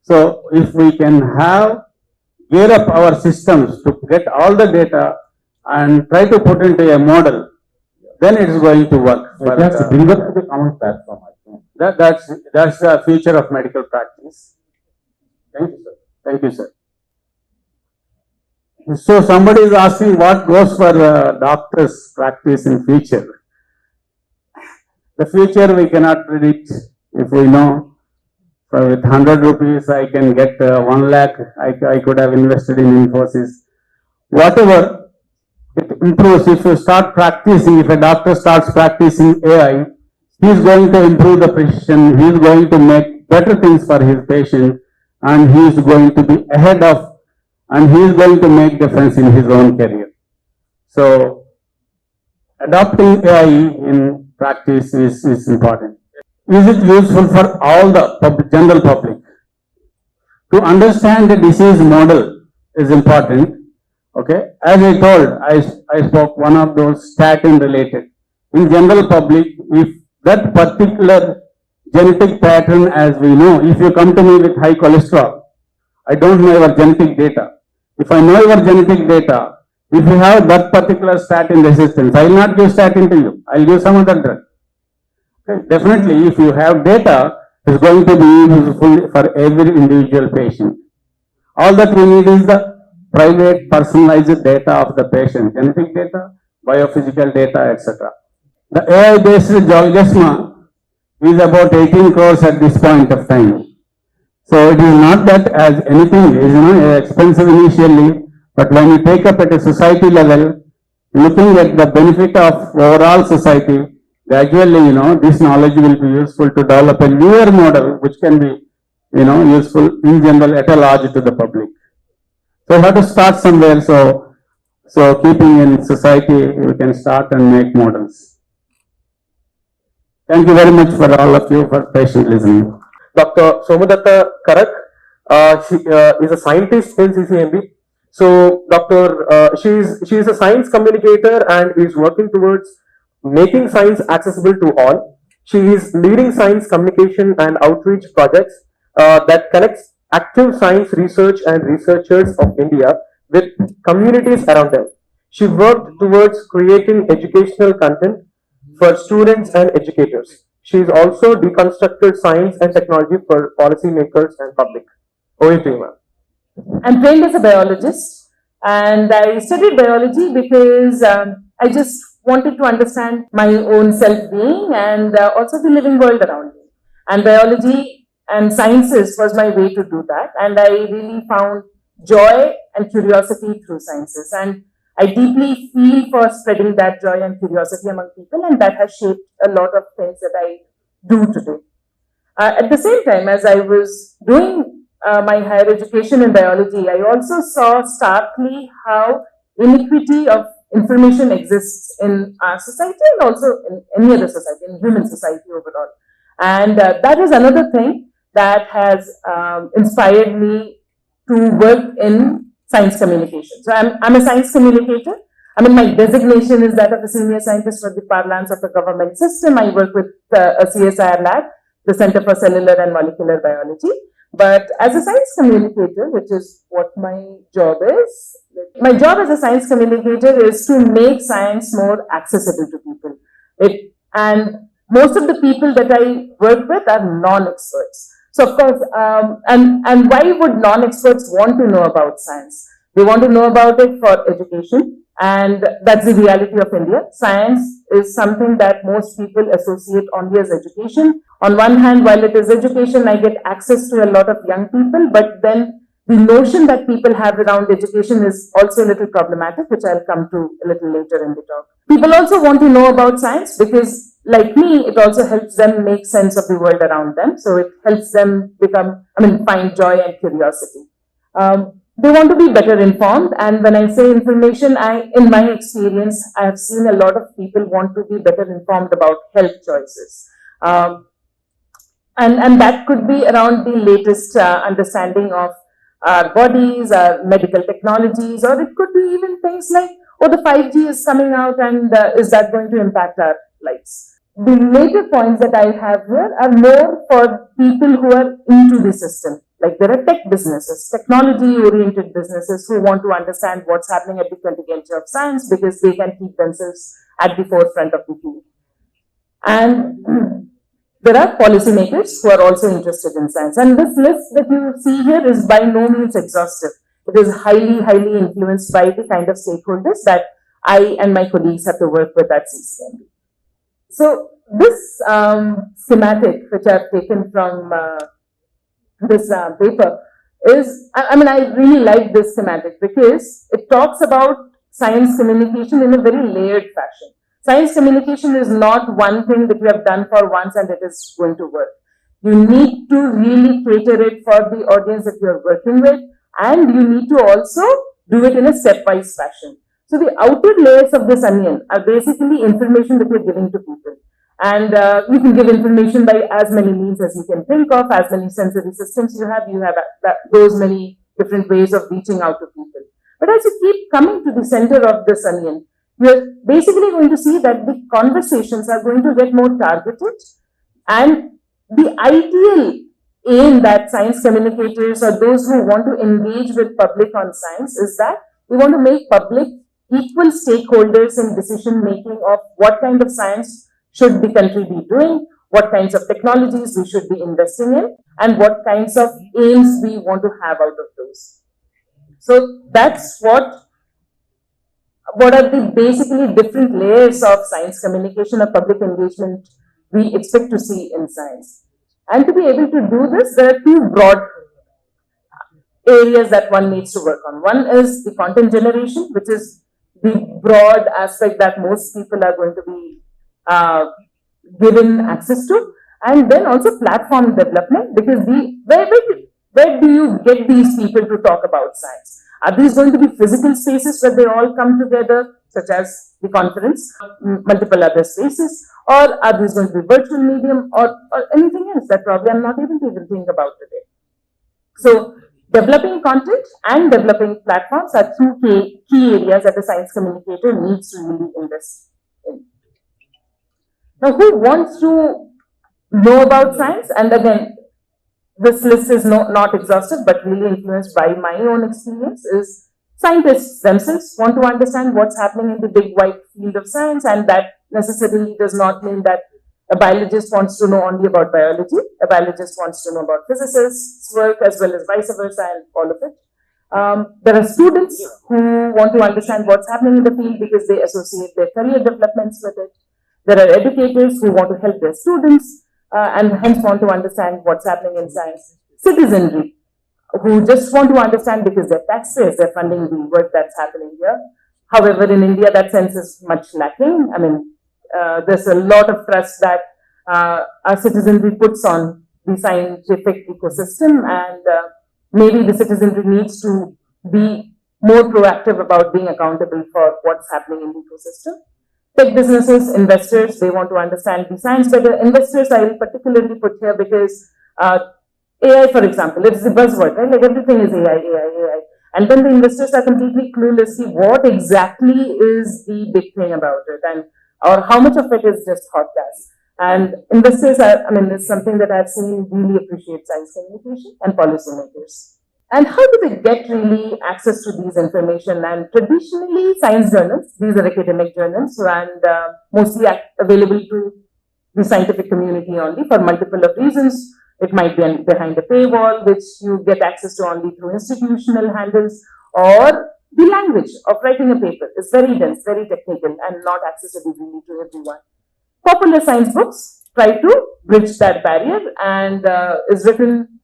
So if we can gear up our systems to get all the data and try to put into a model, then it is going to work. It has to bring up to the common platform, I think. That's the future of medical practice. Thank you, sir. Thank you, sir. So somebody is asking what goes for doctors' practice in future. The future we cannot predict. If we know, with 100 rupees I can get 1 lakh. I could have invested in Infosys. Whatever it improves, if you start practicing, if a doctor starts practicing AI, he is going to improve the precision. He is going to make better things for his patient, and he is going to be ahead of. And he is going to make difference in his own career. So, adopting AI in practice is important. Is it useful for all the general public? To understand the disease model is important. Okay, as I told, I spoke one of those statin related. In general public, if that particular genetic pattern, as we know, if you come to me with high cholesterol, I don't know your genetic data. If I know your genetic data, if you have that particular statin resistance, I will not give statin to you. I will give some other drug. Okay. Definitely, if you have data, it is going to be useful for every individual patient. All that we need is the private, personalized data of the patient, genetic data, biophysical data, etc. The AI-based Zolgesma is about 18 crores at this point of time. So it is not that as anything is expensive initially, but when you take up at a society level, looking at the benefit of overall society, gradually this knowledge will be useful to develop a newer model which can be useful in general at a large to the public. So we have to start somewhere. So keeping in society, we can start and make models. Thank you very much for all of you for patient listening. Dr. Somadatta Karak, she is a scientist in CCMB. So, she is a science communicator and is working towards making science accessible to all. She is leading science communication and outreach projects that connects active science research and researchers of India with communities around them. She worked towards creating educational content for students and educators. She is also deconstructed science and technology for policymakers and public. Over to you, ma'am. I'm trained as a biologist, and I studied biology because I just wanted to understand my own self-being and also the living world around me. And biology and sciences was my way to do that, and I really found joy and curiosity through sciences. And I deeply feel for spreading that joy and curiosity among people, and that has shaped a lot of things that I do today. At the same time, as I was doing my higher education in biology, I also saw starkly how inequity of information exists in our society and also in any other society, in human society overall. And that is another thing that has inspired me to work in science communication. So I'm a science communicator. I mean, my designation is that of a senior scientist for the parlance of the government system. I work with a CSIR lab, the Center for Cellular and Molecular Biology. But as a science communicator, which is what my job is, my job as a science communicator is to make science more accessible to people. And most of the people that I work with are non-experts. So of course, and why would non-experts want to know about science? They want to know about it for education, and that's the reality of India. Science is something that most people associate only as education. On one hand, while it is education, I get access to a lot of young people, but then the notion that people have around education is also a little problematic, which I'll come to a little later in the talk. People also want to know about science because, like me, it also helps them make sense of the world around them. So it helps them find joy and curiosity. They want to be better informed, and when I say information, in my experience, I have seen a lot of people want to be better informed about health choices. And that could be around the latest understanding of our bodies, our medical technologies, or it could be even things like, oh, the 5G is coming out, and is that going to impact our lives? The later points that I have here are more for people who are into the system. Like there are tech businesses, technology-oriented businesses who want to understand what's happening at the cutting edge of science because they can keep themselves at the forefront of the field. And there are policymakers who are also interested in science. And this list that you see here is by no means exhaustive. It is highly, highly influenced by the kind of stakeholders that I and my colleagues have to work with at CCMB. So this schematic, which I've taken from this paper, is, I really like this schematic because it talks about science communication in a very layered fashion. Science communication is not one thing that you have done for once and it is going to work. You need to really cater it for the audience that you are working with, and you need to also do it in a stepwise fashion. So the outer layers of this onion are basically information that you're giving to people. And you can give information by as many means as you can think of, as many sensory systems you have those many different ways of reaching out to people. But as you keep coming to the center of this onion, we're basically going to see that the conversations are going to get more targeted, and the ideal aim that science communicators or those who want to engage with public on science is that we want to make public equal stakeholders in decision making of what kind of science should the country be doing, what kinds of technologies we should be investing in, and what kinds of aims we want to have out of those. So that's what are the basically different layers of science communication or public engagement we expect to see in science. And to be able to do this, there are two broad areas that one needs to work on. One is the content generation, which is the broad aspect that most people are going to be given access to, and then also platform development, because where do you get these people to talk about science? Are these going to be physical spaces where they all come together, such as the conference, multiple other spaces, or are these going to be virtual medium or anything else that probably I'm not able to even think about today? So developing content and developing platforms are two key areas that a science communicator needs to really invest in. Now, who wants to know about science? And again, this list is not exhaustive, but really influenced by my own experience, is scientists themselves want to understand what's happening in the big wide field of science, and that necessarily does not mean that a biologist wants to know only about biology. A biologist wants to know about physicists' work as well as vice versa and all of it. There are students who want to understand what's happening in the field because they associate their career developments with it. There are educators who want to help their students and hence want to understand what's happening in science. Citizenry, who just want to understand because their taxpayers, they're funding the work that's happening here. However, in India, that sense is much lacking. There's a lot of trust that our citizenry puts on the scientific ecosystem, and maybe the citizenry needs to be more proactive about being accountable for what's happening in the ecosystem. Tech businesses, investors, they want to understand the science better. Investors I will particularly put here because AI, for example, it's the buzzword, right? Like everything is AI, AI, AI. And then the investors are completely clueless see what exactly is the big thing about it, and or how much of it is just hot gas. And investors are, I mean, it's something that I've seen really appreciate science communication and policymakers. And how do they get really access to these information? And traditionally, science journals, these are academic journals, and mostly available to the scientific community only for multiple of reasons. It might be behind a paywall, which you get access to only through institutional handles, or the language of writing a paper is very dense, very technical, and not accessible really to everyone. Popular science books try to bridge that barrier and is written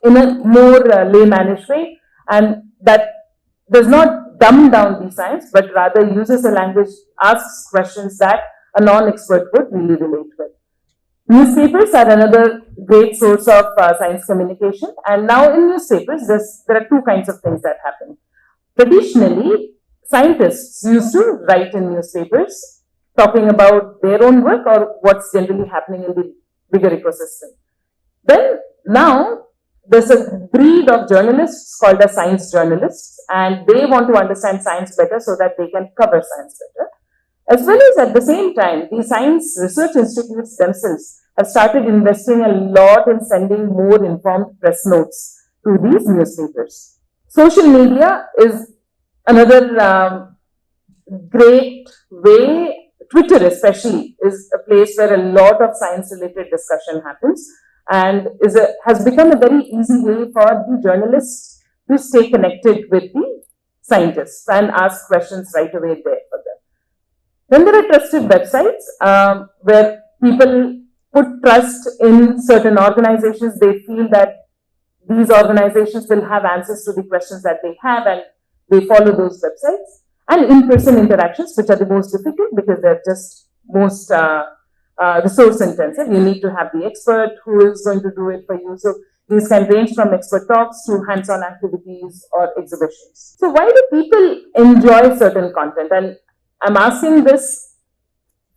in a more laymannish way, and that does not dumb down the science, but rather uses a language, asks questions that a non-expert would really relate with. Newspapers are another great source of science communication, and now in newspapers, there are two kinds of things that happen. Traditionally, scientists used to write in newspapers talking about their own work or what's generally happening in the bigger ecosystem. Then now, there's a breed of journalists called as science journalists, and they want to understand science better so that they can cover science better. As well as at the same time, the science research institutes themselves have started investing a lot in sending more informed press notes to these newspapers. Social media is another great way. Twitter especially is a place where a lot of science related discussion happens, and has become a very easy way for the journalists to stay connected with the scientists and ask questions right away there for them. Then there are trusted websites where people put trust in certain organizations. They feel that these organizations will have answers to the questions that they have, and they follow those websites. And in-person interactions, which are the most difficult because they're just most resource intensive. You need to have the expert who is going to do it for you. So these can range from expert talks to hands-on activities or exhibitions. So why do people enjoy certain content? And I'm asking this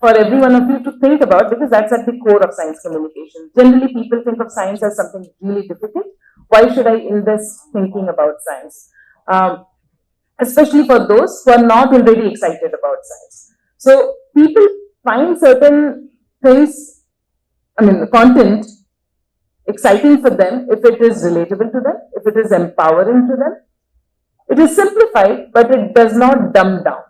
for every one of you to think about, because that's at the core of science communication. Generally, people think of science as something really difficult. Why should I invest thinking about science? Especially for those who are not already excited about science. So people find certain things, content exciting for them if it is relatable to them, if it is empowering to them. It is simplified, but it does not dumb down.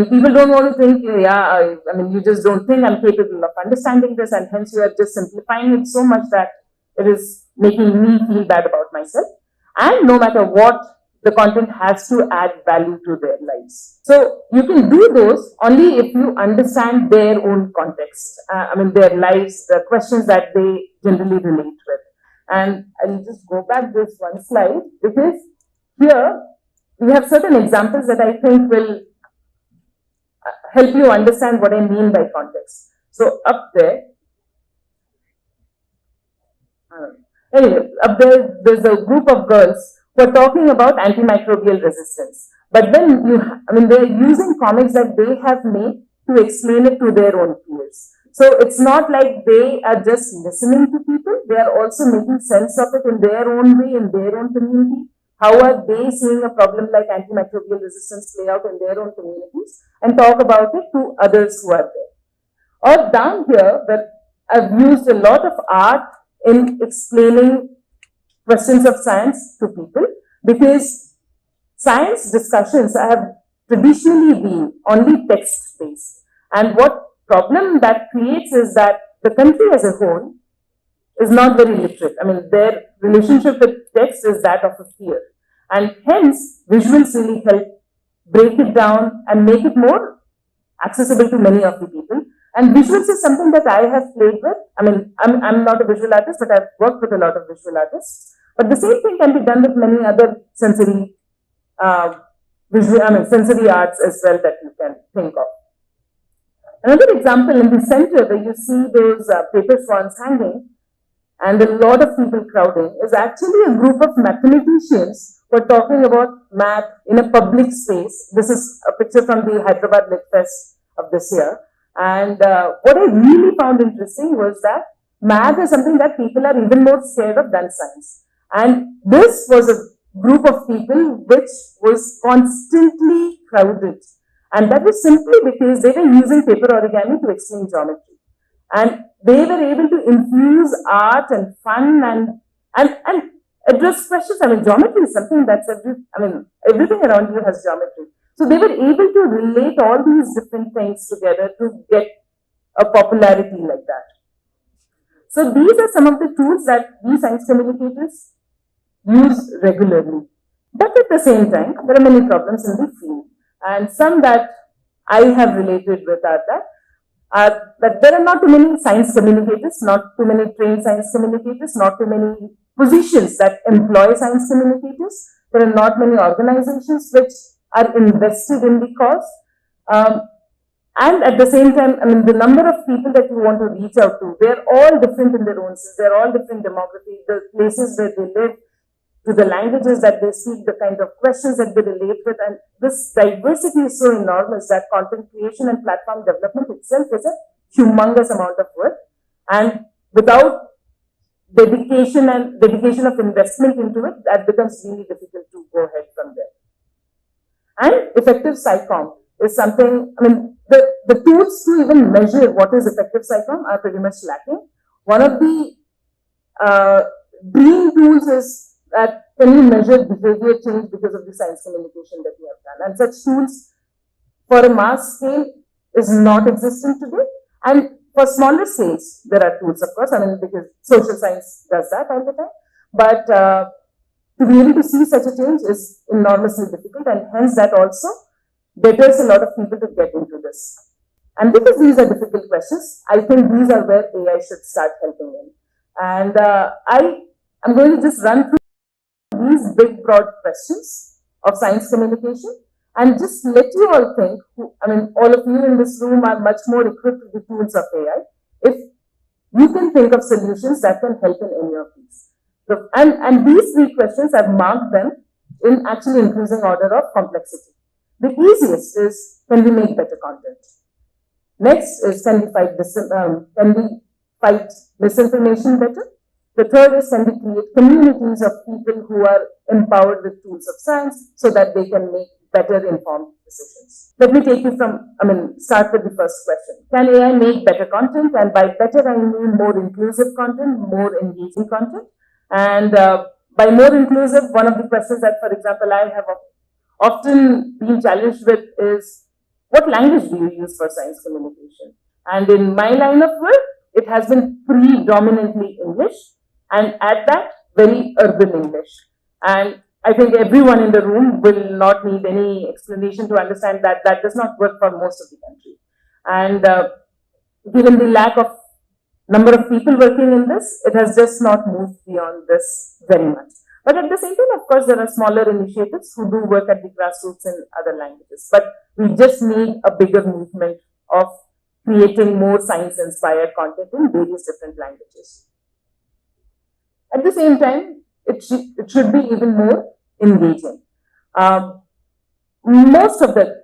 People don't want to think, you just don't think I'm capable of understanding this, and hence you are just simplifying it so much that it is making me feel bad about myself. And no matter what, the content has to add value to their lives. So you can do those only if you understand their own context, their lives, the questions that they generally relate with. And I'll just go back this one slide, because here we have certain examples that I think will help you understand what I mean by context. So up there, there's a group of girls who are talking about antimicrobial resistance. But then they're using comics that they have made to explain it to their own peers. So it's not like they are just listening to people, they are also making sense of it in their own way, in their own community. How are they seeing a problem like antimicrobial resistance play out in their own communities, and talk about it to others who are there. Or down here, where I've used a lot of art in explaining questions of science to people, because science discussions have traditionally been only text-based. And what problem that creates is that the country as a whole is not very literate. Their relationship with text is that of a fear. And hence, visuals really help break it down and make it more accessible to many of the people. And visuals is something that I have played with. I'm not a visual artist, but I've worked with a lot of visual artists. But the same thing can be done with many other sensory sensory arts as well that you can think of. Another example in the center where you see those paper swans hanging, and a lot of people crowding is actually a group of mathematicians who are talking about math in a public space. This is a picture from the Hyderabad Lit Fest of this year. And what I really found interesting was that math is something that people are even more scared of than science. And this was a group of people which was constantly crowded. And that was simply because they were using paper origami to explain geometry. And they were able to infuse art and fun and address questions. I mean, geometry is something that's everything around you has geometry. So they were able to relate all these different things together to get a popularity like that. So these are some of the tools that we science communicators use regularly. But at the same time, there are many problems in the field. And some that I have related with are that there are not too many science communicators, not too many trained science communicators, not too many positions that employ science communicators. There are not many organizations which are invested in the cause. And at the same time, I mean, the number of people that you want to reach out to, they're all different in their own sense. They're all different demography, the places where they live, to the languages that they speak, the kind of questions that they relate with. And this diversity is so enormous that content creation and platform development itself is a humongous amount of work. And without dedication of investment into it, that becomes really difficult to go ahead from there. And effective SciComm is something, I mean, the tools to even measure what is effective SciComm are pretty much lacking. One of the dream tools is that can you measure behavior change because of the science communication that you have done. And such tools for a mass scale is not existent today. And for smaller scales, there are tools, of course, I mean, because social science does that all the time. But to be able to see such a change is enormously difficult, and hence that also deters a lot of people to get into this. And because these are difficult questions, I think these are where AI should start helping in. And I'm going to just run through these big, broad questions of science communication and just let you all think, I mean, all of you in this room are much more equipped with the tools of AI. If you can think of solutions that can help in any of these. And these three questions, I've marked them in actually increasing order of complexity. The easiest is, can we make better content? Next is, can we fight misinformation better? The third is, can we create communities of people who are empowered with tools of science so that they can make better informed decisions? Let me take you start with the first question. Can AI make better content? And by better, I mean more inclusive content, more engaging content. And by more inclusive, one of the questions that, for example, I have often been challenged with is, what language do you use for science communication? And in my line of work, it has been predominantly English, and at that, very urban English. And I think everyone in the room will not need any explanation to understand that that does not work for most of the country. And given the lack of number of people working in this, it has just not moved beyond this very much. But at the same time, of course, there are smaller initiatives who do work at the grassroots in other languages. But we just need a bigger movement of creating more science-inspired content in various different languages. At the same time, it should be even more engaging. Most of the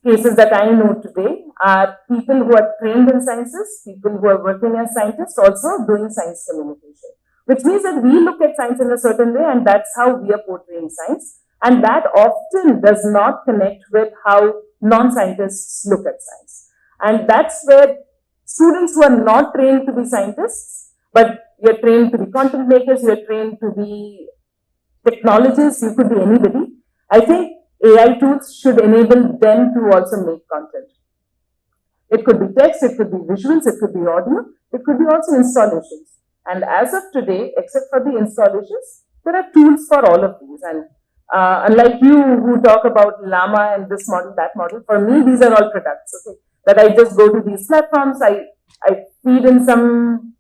cases that I know today are people who are trained in sciences, people who are working as scientists, also doing science communication. Which means that we look at science in a certain way, and that's how we are portraying science. And that often does not connect with how non-scientists look at science. And that's where students who are not trained to be scientists, but you're trained to be content makers, you're trained to be technologists, you could be anybody. I think AI tools should enable them to also make content. It could be text, it could be visuals, it could be audio, it could be also installations. And as of today, except for the installations, there are tools for all of these. And unlike you who talk about Llama and this model, that model, for me, these are all products, okay? That I just go to these platforms, I feed in some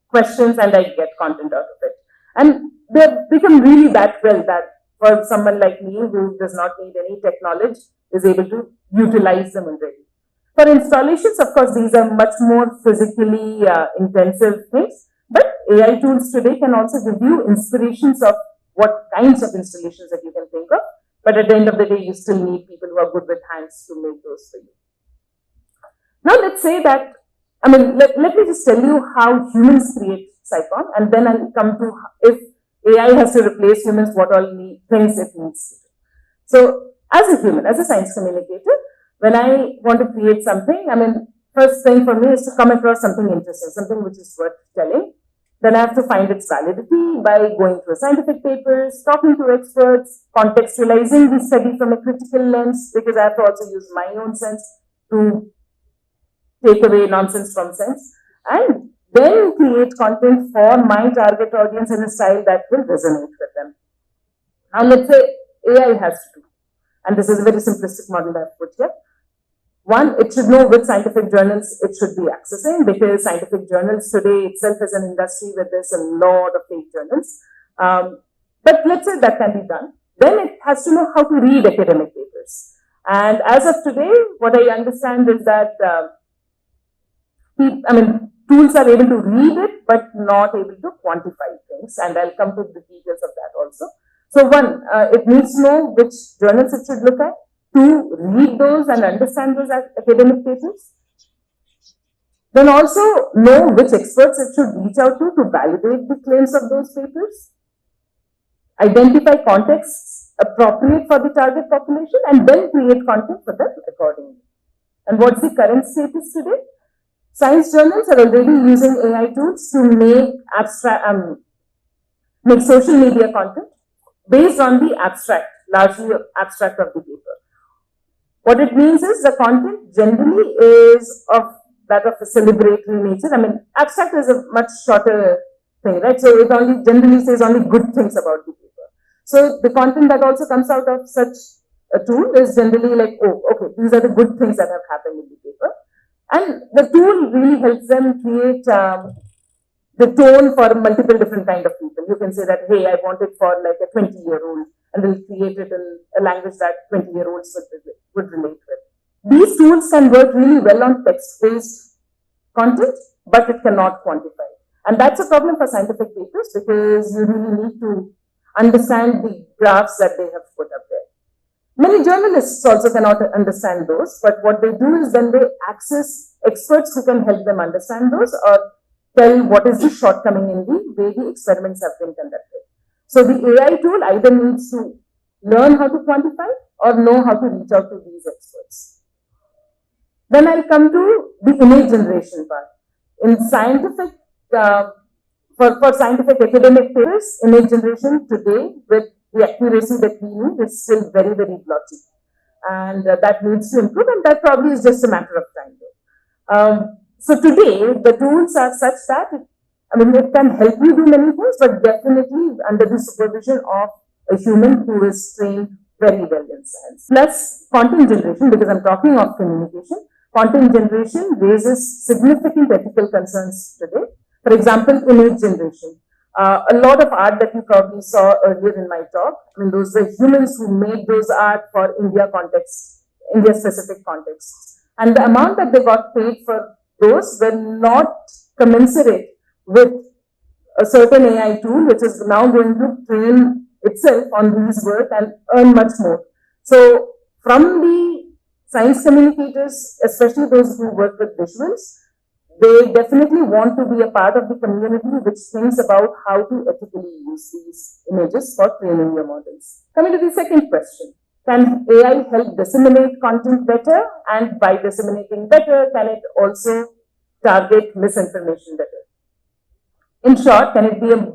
questions and I get content out of it. And they've become really that well that for someone like me who does not need any tech knowledge is able to utilize them already. For installations, of course, these are much more physically intensive things. But AI tools today can also give you inspirations of what kinds of installations that you can think of. But at the end of the day, you still need people who are good with hands to make those for you. Now let's say that, let me just tell you how humans create Cycon, and then I'll come to if AI has to replace humans, what all things it needs to do. So as a human, as a science communicator, when I want to create something, first thing for me is to come across something interesting, something which is worth telling. Then I have to find its validity by going through scientific papers, talking to experts, contextualizing the study from a critical lens, because I have to also use my own sense to take away nonsense from sense, and then create content for my target audience in a style that will resonate with them. Now let's say AI has to do, and this is a very simplistic model that I've put here. One, it should know which scientific journals it should be accessing, because scientific journals today itself is an industry where there's a lot of fake journals. But let's say that can be done. Then it has to know how to read academic papers. And as of today, what I understand is that tools are able to read it, but not able to quantify things. And I'll come to the details of that also. So one, it needs to know which journals it should look at. Two, read those and understand those academic papers. Then also know which experts it should reach out to validate the claims of those papers. Identify contexts appropriate for the target population, and then create content for them accordingly. And what's the current status today? Science journals are already using AI tools to make social media content based on the abstract, largely abstract of the paper. What it means is the content generally is of that of a celebratory nature. Abstract is a much shorter thing, right? So it only generally says only good things about the paper. So the content that also comes out of such a tool is generally like, oh, okay, these are the good things that have happened in the paper. And the tool really helps them create the tone for multiple different kind of people. You can say that, hey, I want it for like a 20-year-old, and they'll create it in a language that 20-year-olds would relate with. These tools can work really well on text-based content, but it cannot quantify. And that's a problem for scientific papers, because you really need to understand the graphs that they have put up there. Many journalists also cannot understand those, but what they do is then they access experts who can help them understand those, or tell what is the shortcoming in the way the experiments have been conducted. So the AI tool either needs to learn how to quantify or know how to reach out to these experts. Then I'll come to the image generation part. In scientific, for scientific academic papers, image generation today with the accuracy that we need is still very, very blotchy. And that needs to improve, and that probably is just a matter of time though. So today, the tools are such that it can help you do many things, but definitely under the supervision of a human who is trained very well in science. Plus content generation, because I'm talking of communication. Content generation raises significant ethical concerns today. For example, image generation. A lot of art that you probably saw earlier in my talk, those were humans who made those art for India specific context. And the amount that they got paid for those were not commensurate with a certain AI tool, which is now going to train itself on these work and earn much more. So from the science communicators, especially those who work with visuals, they definitely want to be a part of the community which thinks about how to ethically use these images for training your models. Coming to the second question. Can AI help disseminate content better? And by disseminating better, can it also target misinformation better? In short, can it be a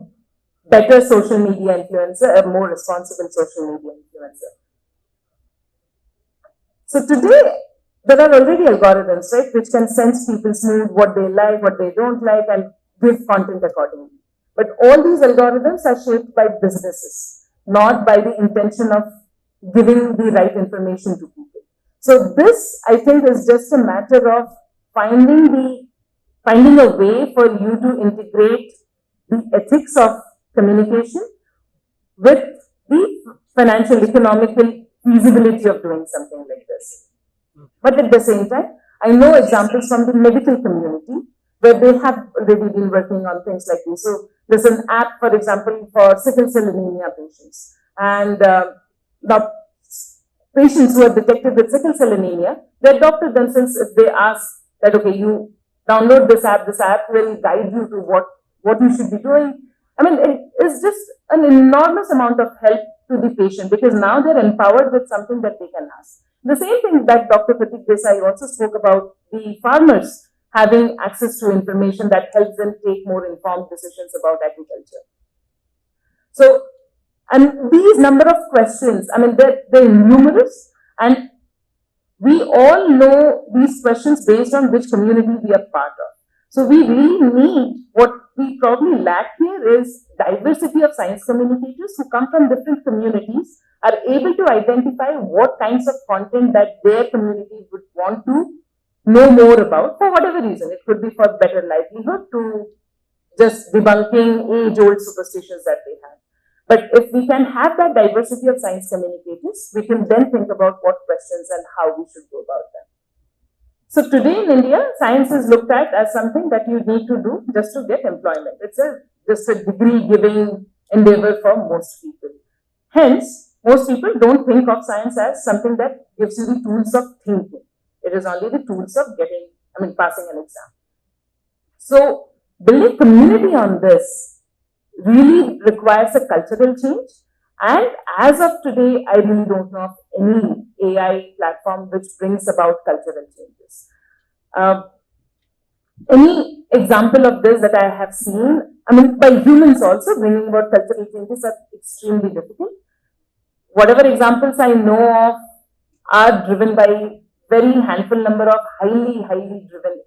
better social media influencer, a more responsible social media influencer? So today, there are already algorithms, right, which can sense people's mood, what they like, what they don't like, and give content accordingly. But all these algorithms are shaped by businesses, not by the intention of giving the right information to people. So this, I think, is just a matter of finding a way for you to integrate the ethics of communication with the financial, economical feasibility of doing something like this. But at the same time, I know examples from the medical community where they have already been working on things like this. So there's an app, for example, for sickle cell anemia patients. And the patients who are detected with sickle cell anemia, their doctor themselves, if they ask that, okay, you download this app will guide you to what you should be doing. I mean, it is just an enormous amount of help to the patient because now they're empowered with something that they can ask. The same thing that Dr. Pratik Desai also spoke about, the farmers having access to information that helps them take more informed decisions about agriculture. So, and these number of questions, I mean, they're numerous, and we all know these questions based on which community we are part of. So we really need, what we probably lack here is diversity of science communicators who come from different communities, are able to identify what kinds of content that their community would want to know more about for whatever reason. It could be for better livelihood, to just debunking age-old superstitions that they have. But if we can have that diversity of science communicators, we can then think about what questions and how we should go about them. So today in India, science is looked at as something that you need to do just to get employment. It's just a degree-giving endeavor for most people. Hence, most people don't think of science as something that gives you the tools of thinking. It is only the tools of passing an exam. So building community on this really requires a cultural change. And as of today, I really don't know of any AI platform which brings about cultural changes. Any example of this that I have seen, by humans also, bringing about cultural changes are extremely difficult. Whatever examples I know of are driven by very handful number of highly driven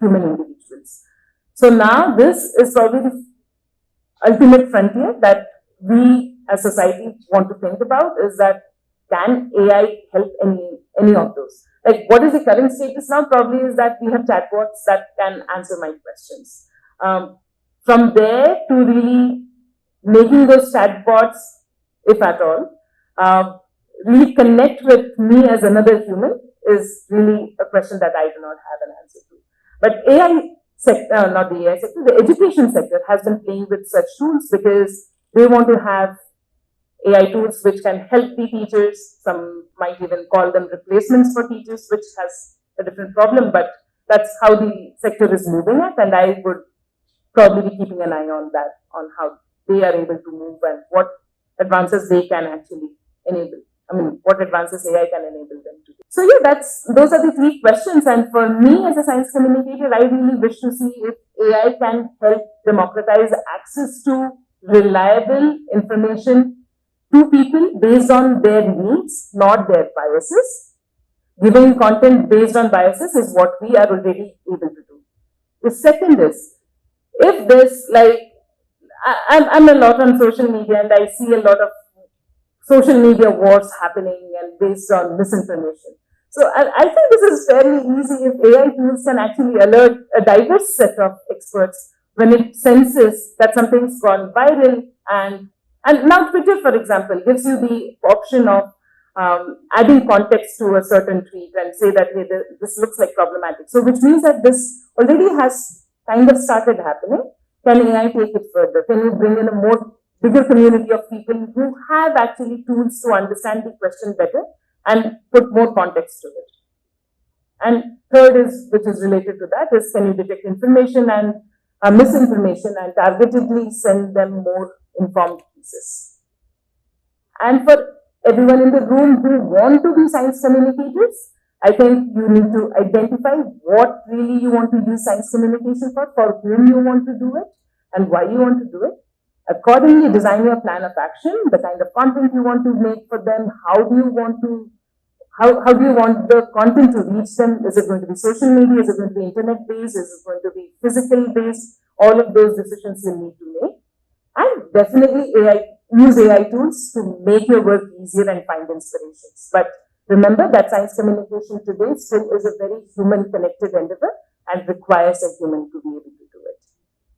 human individuals. So now this is probably the ultimate frontier that we as society want to think about, is that can AI help any of those? Like, what is the current status now? Probably is that we have chatbots that can answer my questions. From there to really making those chatbots, if at all, really connect with me as another human is really a question that I do not have an answer to. But AI sector, not the AI sector, the education sector has been playing with such tools because they want to have AI tools which can help the teachers. Some might even call them replacements for teachers, which has a different problem, but that's how the sector is moving at, and I would probably be keeping an eye on that, on how they are able to move and what advances they can actually enable. What advances AI can enable them to do. So yeah, those are the three questions, and for me as a science communicator, I really wish to see if AI can help democratize access to reliable information to people based on their needs, not their biases. Giving content based on biases is what we are already able to do. The second is, if this, I'm a lot on social media and I see a lot of social media wars happening and based on misinformation. So I think this is fairly easy if AI tools can actually alert a diverse set of experts when it senses that something's gone viral, and now Twitter, for example, gives you the option of adding context to a certain tweet and say that, hey, this looks like problematic. So which means that this already has kind of started happening. Can AI take it further? Can you bring in a bigger community of people who have actually tools to understand the question better and put more context to it? And third is, which is related to that, is can you detect information and misinformation and targetedly send them more informed pieces? And for everyone in the room who want to be science communicators, I think you need to identify what really you want to use science communication for whom you want to do it, and why you want to do it. Accordingly, design your plan of action, the kind of content you want to make for them, how do you want the content to reach them? Is it going to be social media? Is it going to be internet based? Is it going to be physical based? All of those decisions you need to make. And definitely use AI tools to make your work easier and find inspirations. But remember that science communication today still is a very human connected endeavor and requires a human to be able to do it.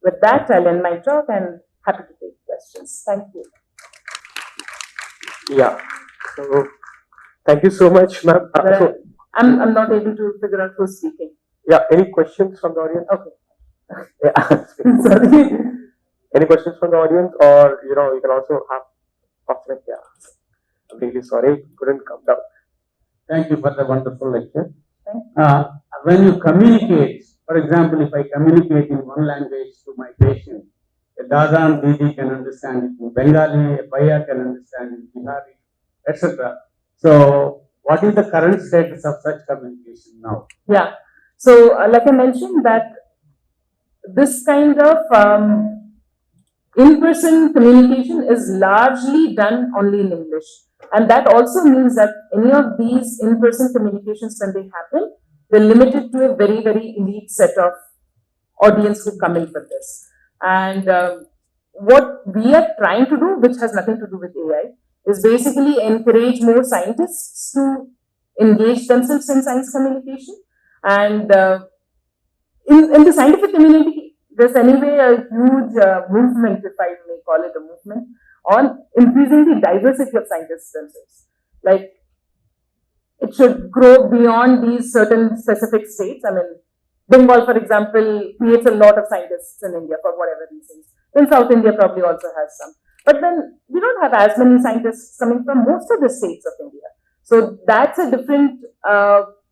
With that, I'll end my talk and happy to take questions. Thank you. Yeah. So, thank you so much, ma'am. I'm not able to figure out who's speaking. Yeah. Any questions from the audience? Okay. Sorry. Any questions from the audience, or you can also have comment. Yeah, I'm really sorry, couldn't come down. Thank you for the wonderful lecture. When you communicate, for example, if I communicate in one language to my patient, a Dadan Didi can understand it in Bengali, a Baya can understand it in Bihari, etc. So, what is the current status of such communication now? Yeah. So, like I mentioned, that this kind of in-person communication is largely done only in English. And that also means that any of these in-person communications, when they happen, they're limited to a very, very elite set of audience who come in for this. And what we are trying to do, which has nothing to do with AI, is basically encourage more scientists to engage themselves in science communication. And in the scientific community, there's anyway a huge movement, if I may call it a movement, on increasing the diversity of scientists themselves. Like, it should grow beyond these certain specific states. I mean, Bengal, for example, creates a lot of scientists in India for whatever reasons. Then South India probably also has some. But then we don't have as many scientists coming from most of the states of India. So that's a different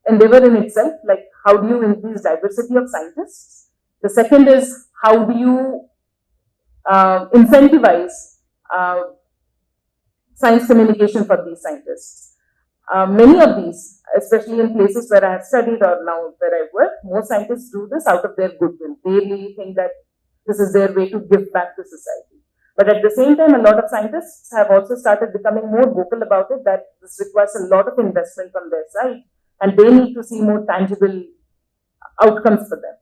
endeavor in itself. Like, how do you increase diversity of scientists? The second is, how do you incentivize science communication for these scientists? Many of these, especially in places where I have studied or now where I work, most scientists do this out of their goodwill. They really think that this is their way to give back to society. But at the same time, a lot of scientists have also started becoming more vocal about it, that this requires a lot of investment from their side, and they need to see more tangible outcomes for them.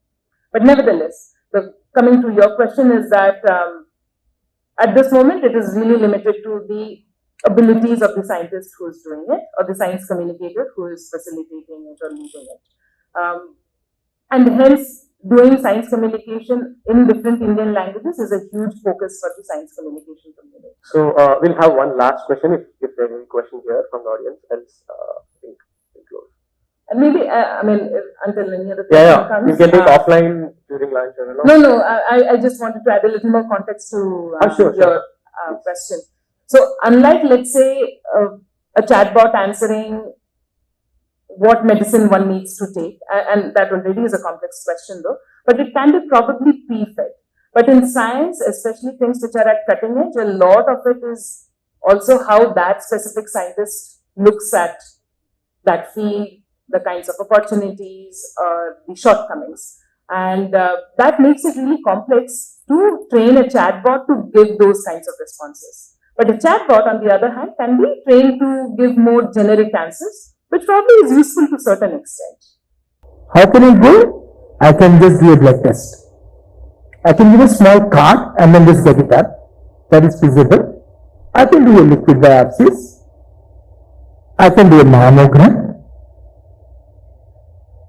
But nevertheless, coming to your question is that at this moment, it is really limited to the abilities of the scientist who is doing it, or the science communicator who is facilitating it or leading it. And hence, doing science communication in different Indian languages is a huge focus for the science communication community. So, we'll have one last question if there are any questions here from the audience, else I think we'll close. And maybe, I mean, until any other question comes. You can take offline during lunch or No, I just wanted to add a little more context to your question. So, unlike, let's say, a chatbot answering what medicine one needs to take, and that already is a complex question though, but it can be probably pre-fed. But in science, especially things which are at cutting edge, a lot of it is also how that specific scientist looks at that field, the kinds of opportunities or the shortcomings. And that makes it really complex to train a chatbot to give those kinds of responses. But a chatbot, on the other hand, can be trained to give more generic answers, which probably is useful to a certain extent. How can I go? I can just do a blood test. I can give a small card and then just get it up. That is feasible. I can do a liquid biopsies. I can do a mammogram.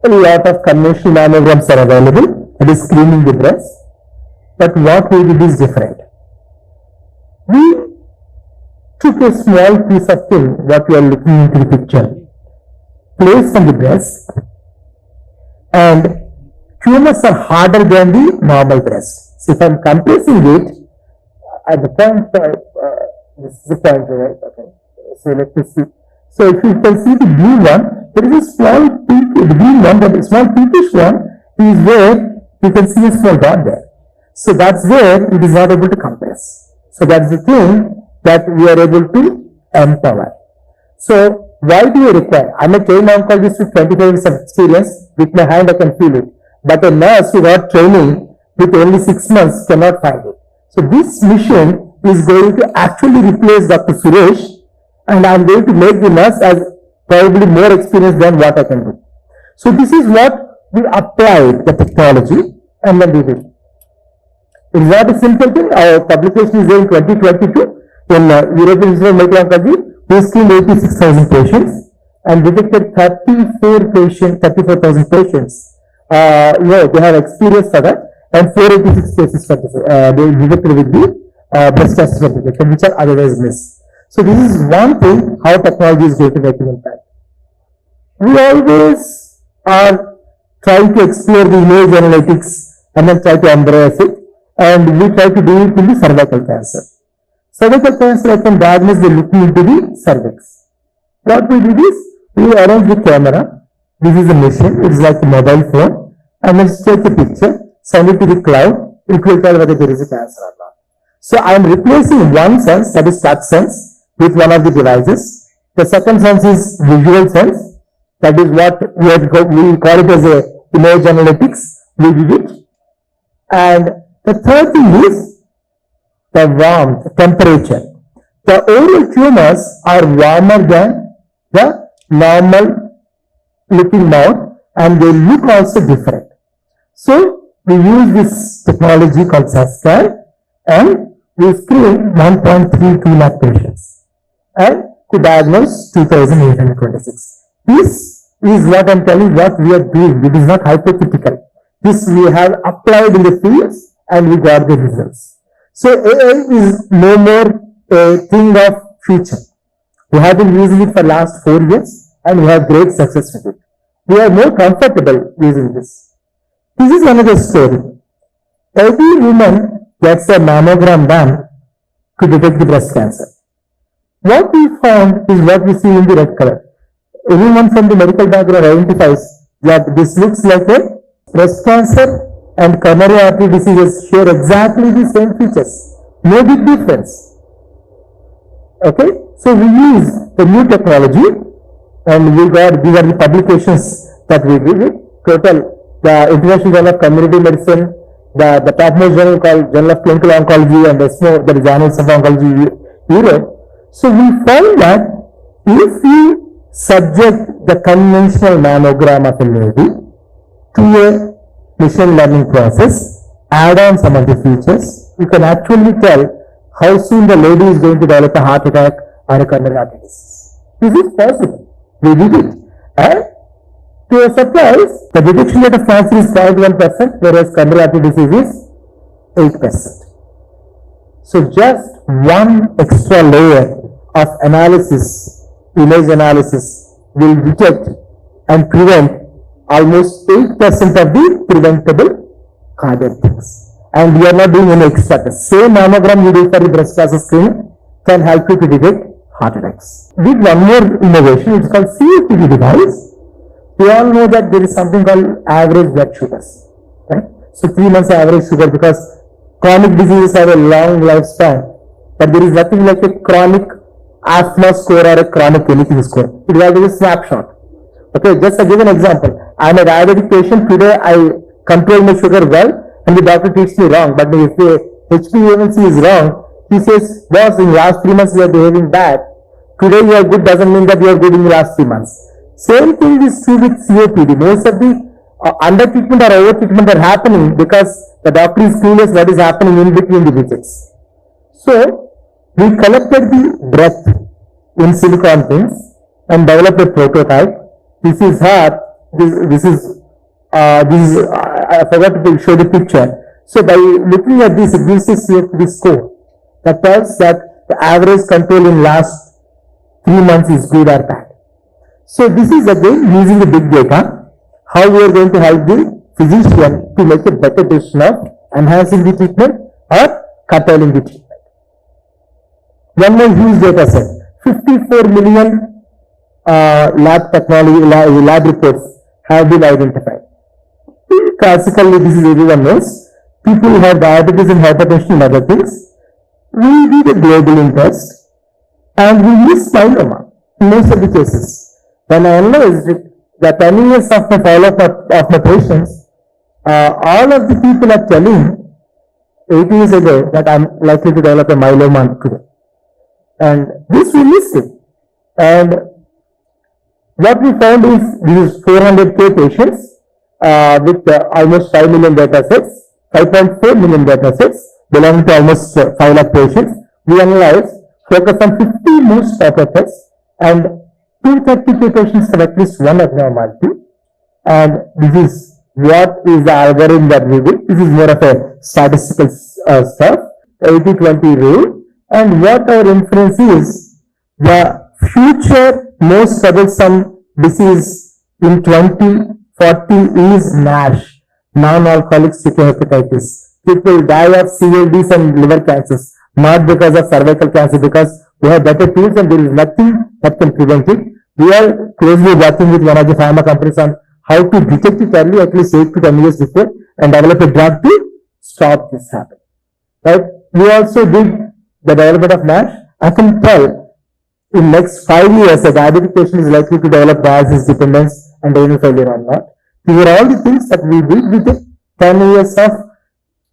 A lot of conventional mammograms are available. That is screening the breast. But what we did is different. We took a small piece of film, what you are looking into the picture, placed on the breast, and tumors are harder than the normal breast. So if I am compressing it, at the point, this is the point, right? Okay. So let me see. So if you can see the blue one, there is a small pink, the green one, but the small pinkish one is where you can see a small dot there. So that's where it is not able to compress. So that's the thing that we are able to empower. So why do you require? I'm a trained oncologist with 25 years of experience. With my hand I can feel it. But a nurse who got training with only 6 months cannot find it. So this mission is going to actually replace Dr. Suresh, and I'm going to make the nurse as probably more experienced than what I can do. So this is what we applied the technology and then we did. It is not a simple thing. Our publication is there in 2022 in European Institute of Medical Oncology. We screened 86,000 patients and detected 34,000 patients. They have experience for that, and 486 cases for this, they detected with the breast cancer certificate, which are otherwise missed. So this is one thing, how technology is going to make an impact. We always are trying to explore the image analytics and then try to embrace it. And we try to do it in the cervical cancer. Cervical cancer, I can diagnose the looking into the cervix. What we do is, we arrange the camera. This is a machine, it's like a mobile phone, and let's take a picture, send it to the cloud, it will tell whether there is a cancer or not. So I am replacing one sense, that is touch sense, with one of the devices. The second sense is visual sense, that is what we call it as a image analytics, we do it. And the third thing is the warmth, temperature. The oral tumors are warmer than the normal looking mouth, and they look also different. So we use this technology called SASCAN, and we screen 1.32 lakh patients and to diagnose 2,826. This is what I'm telling, what we are doing. It is not hypothetical. This we have applied in the fields and we got the results. So AI is no more a thing of future. We have been using it for last 4 years and we have great success with it. We are more comfortable using this. This is another story. Every woman gets a mammogram done to detect the breast cancer. What we found is what we see in the red color. Everyone from the medical background identifies that this looks like a breast cancer and coronary artery diseases share exactly the same features. No big difference. Okay? So we use the new technology and these are the publications that we did it. Total, the International Journal of Community Medicine, the topmost journal called Journal of Clinical Oncology, and ESMO, that is Annals of Oncology Europe. So we found that if you subject the conventional mammogram of a lady to a machine learning process, add on some of the features, you can actually tell how soon the lady is going to develop a heart attack or a coronary artery disease. This is possible. We did it. And to a surprise, the detection rate of cancer is 51%, whereas coronary artery disease is 8%. So just one extra layer of analysis, image analysis, will detect and prevent almost 8% of the preventable cardiac deaths. And we are not doing any extra. The same mammogram you do for the breast cancer screening can help you to detect heart attacks. Did one more innovation, it's called CATV device. We all know that there is something called average blood sugars, right? So 3 months average sugar, because chronic diseases have a long lifespan, but there is nothing like a chronic asthma score or a chronic anything score. It is always a snapshot. Okay, just to give an example, I am a diabetic patient. Today I control my sugar well, and the doctor treats me wrong. But if the HbA1c is wrong, he says, boss, in the last 3 months you are behaving bad. Today you are good doesn't mean that you are good in the last 3 months. Same thing is true with COPD. Most of the under treatment or over treatment are happening because the doctor is clueless what is happening in between the visits. So we collected the breath in silicon pins and developed a prototype. This is heart. This is I forgot to show the picture. So by looking at this, it gives us COPD score that tells that the average control in last 3 months is good or bad. So this is again using the big data, how we are going to help the physician to make a better decision of enhancing the treatment or curtailing the treatment. One more huge data set, 54 million lab technology, lab reports have been identified. Classically, this is everyone knows, people who have diabetes and hypertension and other things. We did a global test and we use myeloma in most of the cases. When I analyzed it, the 10 years of my follow-up of my patients, all of the people are telling 8 years ago that I'm likely to develop a myeloma today. And this we missed it. And what we found is these 400k patients with almost 5 million data sets, 5.4 million data sets belonging to almost 5 lakh patients. We analyzed, focus on 50 most proper tests, and 230k patients have at least one abnormality. And this is what is the algorithm that we do. This is more of a statistical stuff, 80-20 rule. And what our inference is, the future most troublesome disease in 2040 is NASH, non-alcoholic steatohepatitis. People die of CLDs and liver cancers, not because of cervical cancer, because we have better tools and there is nothing that can prevent it. We are closely working with one of the pharma companies on how to detect it early, at least 8 to 10 years before, and develop a drug to stop this happening. Right? We also did the development of NASH. I can tell in next 5 years a diabetic patient is likely to develop dialysis dependence and renal failure or not. These are all the things that we did with 10 years of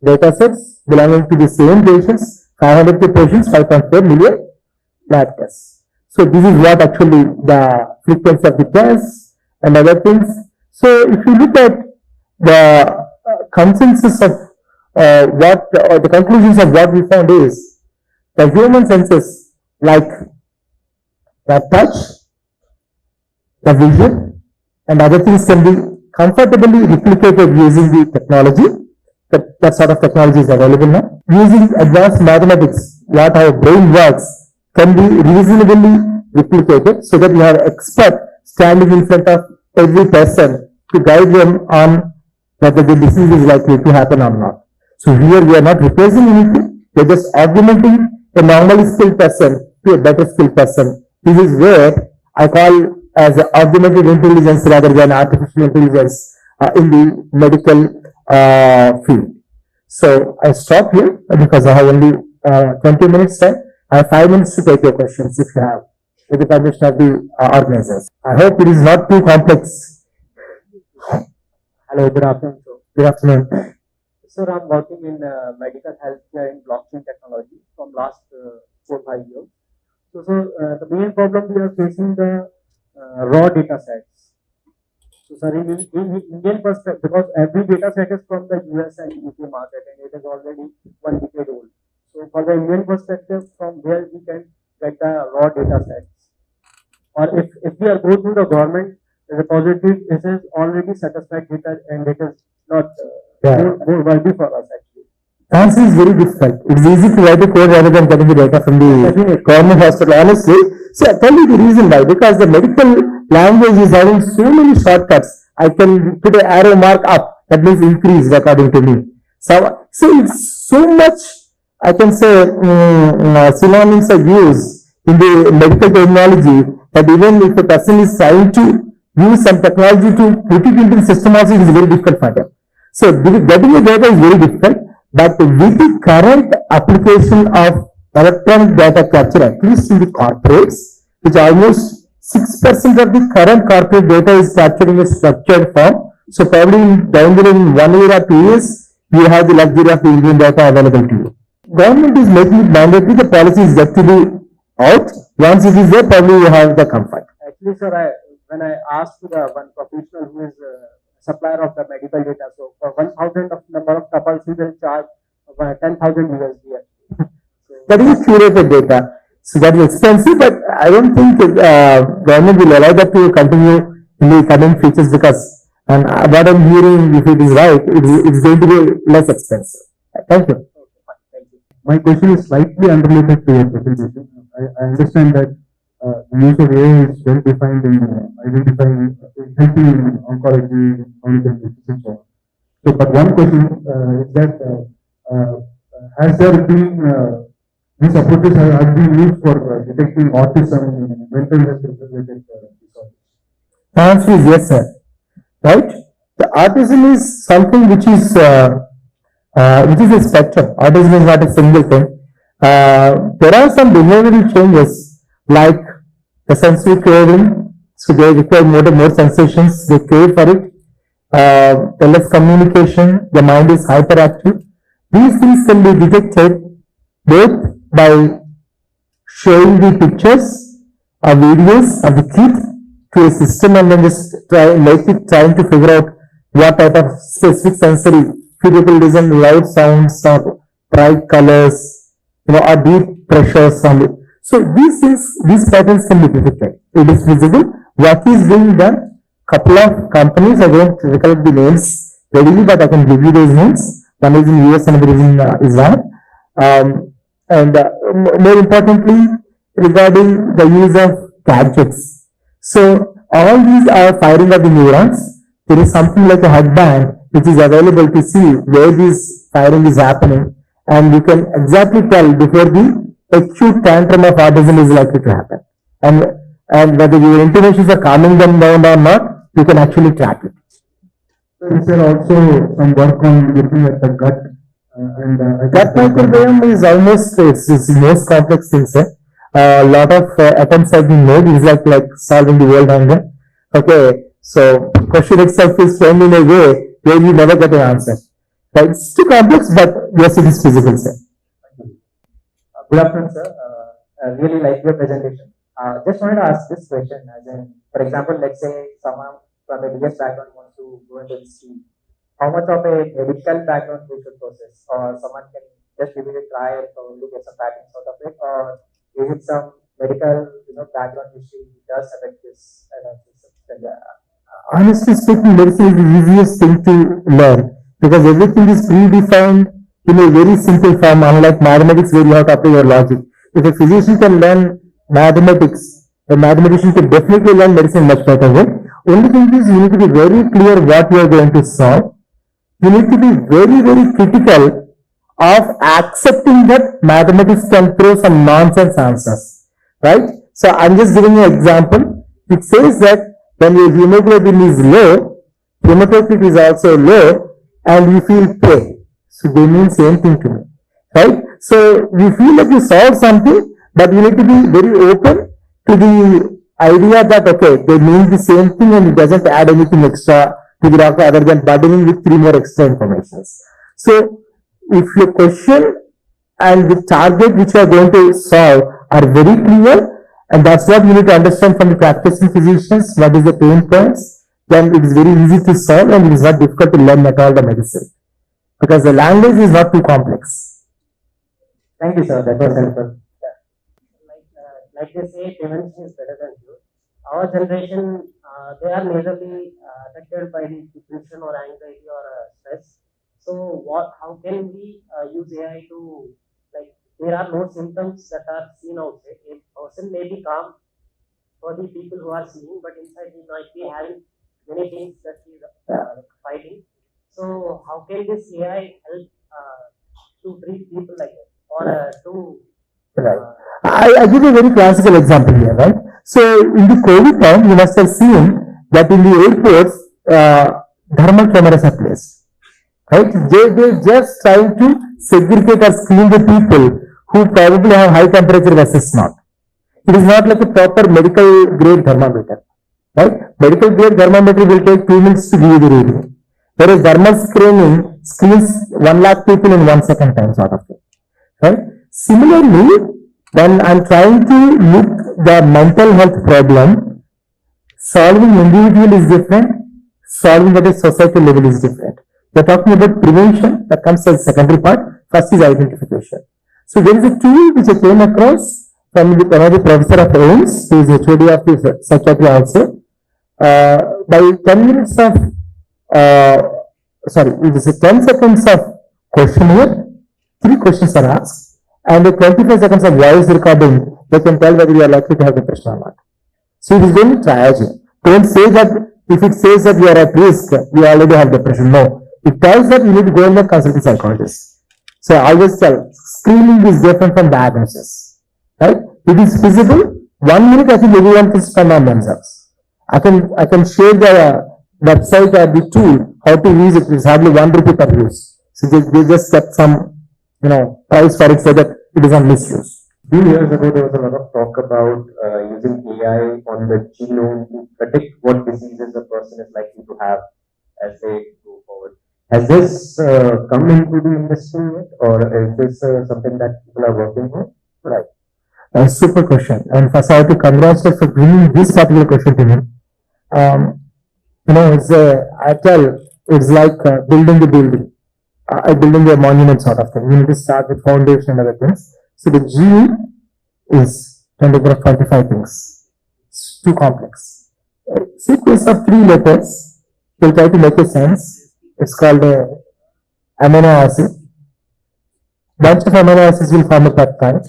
data sets belonging to the same patients, 500 patients, 5.4 million lab tests. So this is what actually the frequency of the tests and other things. So if you look at the consensus of the conclusions of what we found is the human senses like the touch, the vision, and other things can be comfortably replicated using the technology. That sort of technology is available now. Using advanced mathematics, what our brain works can be reasonably replicated so that you have expert standing in front of every person to guide them on whether the disease is likely to happen or not. So here we are not replacing anything, we are just augmenting a normally skilled person to a better skilled person. This is where I call as augmented intelligence rather than artificial intelligence in the medical field. So I stop here because I have only 20 minutes time. I have 5 minutes to take your questions if you have, with the permission of the organizers. I hope it is not too complex. Hello, good afternoon. Good afternoon. Sir, I'm working in medical healthcare in blockchain technology from last 4-5 years. So, sir, the main problem we are facing the raw data sets. So, sir, in Indian perspective, because every data set is from the US and UK market and it is already 1 decade old. So, for the Indian perspective, from where we can get the raw data sets? Or if we are going through the government, the repository, this is already satisfied data and it is not more worthy for us actually. The answer is very difficult. It's easy to write a code rather than getting the data from the government hospital, honestly. So I'll tell you the reason why. Because the medical language is having so many shortcuts. I can put an arrow mark up. That means increased according to me. So it's so much, I can say, synonyms are used in the medical terminology that even if a person is trying to use some technology to put it into the system also, it is very difficult for them. So getting the data is very difficult, but with the current application of electronic data capture, at least in the corporates, which almost 6% of the current corporate data is captured in a structured form. So probably down the line in 1 year or 2 years, you have the luxury of the Indian data available to you. Government is making it mandatory, the policy is yet to be out. Once it is there, probably you have the comfort. Actually, sir, when I asked the one professional who is supplier of the medical data, so for 1,000 of number of couples, he will charge 10,000 USD. That is curated data. So that is expensive, but I don't think government will allow that to continue in the coming futures because, and what I'm hearing, if it is right, it's going to be less expensive. Thank you. My question is slightly unrelated to your presentation. I understand that the use of AI is well defined in identifying helping in oncology, chronic diseases, and so on. So, but one question is that has there been these approaches have been used for detecting autism and mental health related disorders? The answer is yes, sir. Right? The autism is something which is a spectrum. Autism is not a single thing. There are some behavioral changes like the sensory craving, so they require more sensations, they crave for it. The less communication, the mind is hyperactive. These things can be detected both by showing the pictures or videos of the kid to a system and then just trying to figure out what type of specific sensory people listen loud sounds or bright colors, or deep pressures on it. So these patterns can be detected. It is visible. Work is being done. Couple of companies, I don't recollect the names readily, but I can give you those names. One is in US, another is in Israel. And more importantly, regarding the use of gadgets. So all these are firing of the neurons. There is something like a headband which is available to see where this firing is happening, and you can exactly tell before the acute tantrum of autism is likely to happen. And whether your interventions are calming them down or not, you can actually track it. Is there also some work on looking at the gut? Gut microbiome is almost it's the most complex thing, sir. A lot of attempts have been made. It's like solving the world hunger. Okay, so question itself is framed in a way where you never get an answer. But it's too complex, but yes, it is feasible, sir. Good afternoon, sir. I really like your presentation. Just wanted to ask this question, as in, for example, let's say someone from a DS background wants to go into this field. How much of a medical background we should process, or someone can just give it a try and probably get some patents out of it, or is it some medical, background issue does affect this? Honestly speaking, medicine is the easiest thing to learn because everything is predefined in a very simple form, unlike mathematics where you have to apply your logic. If a physician can learn mathematics, a mathematician can definitely learn medicine much better way. Only thing is you need to be very clear what you are going to solve. You need to be very, very critical of accepting that mathematics can throw some nonsense answers, right? So I'm just giving you an example. It says that when your hemoglobin is low, hematocrit is also low, and you feel pain. So they mean same thing to me, right? So you feel like you solved something, but you need to be very open to the idea that, okay, they mean the same thing and it doesn't add anything extra to the doctor other than burdening with 3 more extra informations. So if your question and the target which you are going to solve are very clear, and that's what you need to understand from the practicing physicians, what is the pain points, then it is very easy to solve and it is not difficult to learn at all the medicine. Because the language is not too complex. Thank you, sir. That was helpful. Like they say, prevention is better than cure. Our generation, they are majorly affected by the depression or anxiety or stress. So, how can we use AI to, there are no symptoms that are seen outside. A person may be calm for the people who are seeing, but inside he might be having many things that he is fighting. So, how can this AI help to treat people like that, or to? Right. I give a very classical example here, right? So in the COVID time, you must have seen that in the airports, thermal cameras are placed, right? They just trying to segregate or screen the people who probably have high temperature versus not. It is not like a proper medical grade thermometer, right? Medical grade thermometer will take 2 minutes to give you the reading. Whereas thermal screening screens 1 lakh people in 1 second time sort of thing, right? Similarly, when I'm trying to look the mental health problem, solving individual is different, solving at a societal level is different. We're talking about prevention, that comes as secondary part. First is identification. So there is a tool which I came across from one of the professor of AIMS, who is HOD of the psychiatry also. By 10 minutes of, it is a 10 seconds of questionnaire, 3 questions are asked, and the 25 seconds of voice recording, they can tell whether you are likely to have depression or not. So it is going to triage. Don't say that if it says that you are at risk, you already have depression. No. It tells that you need to go and consult a psychologist. So I always tell, screening is different from diagnosis. Right? It is feasible. 1 minute, I think everyone can spend on themselves. I can share the website or the tool, how to use it. It's hardly 1 rupee per use. So they just kept some price for it so that it is not misused. Few years ago, there was a lot of talk about using AI on the genome to predict what diseases a person is likely to have as they go forward. Has this come into the industry yet, or is this something that people are working on? Right. A super question. And first, I have to congratulate for bringing this particular question to me. I tell it's like building the building. Building a monument sort of thing. You need to start with foundation and other things. So the G is 10 to the power 25 things. It's too complex. Sequence of 3 letters will try to make a sense. It's called a amino acid. Bunch of amino acids will form a peptide.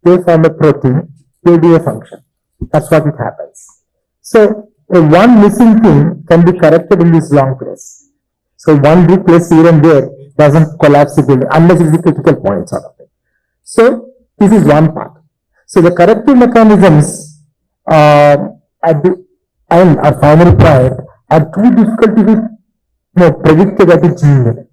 They form a protein. They do a function. That's what it happens. So one missing thing can be corrected in this long place. So one replace here and there doesn't collapse the building unless it's the critical point sort of thing. So this is one part. So the corrective mechanisms at the end or final point are too difficult to be predicted at the gene level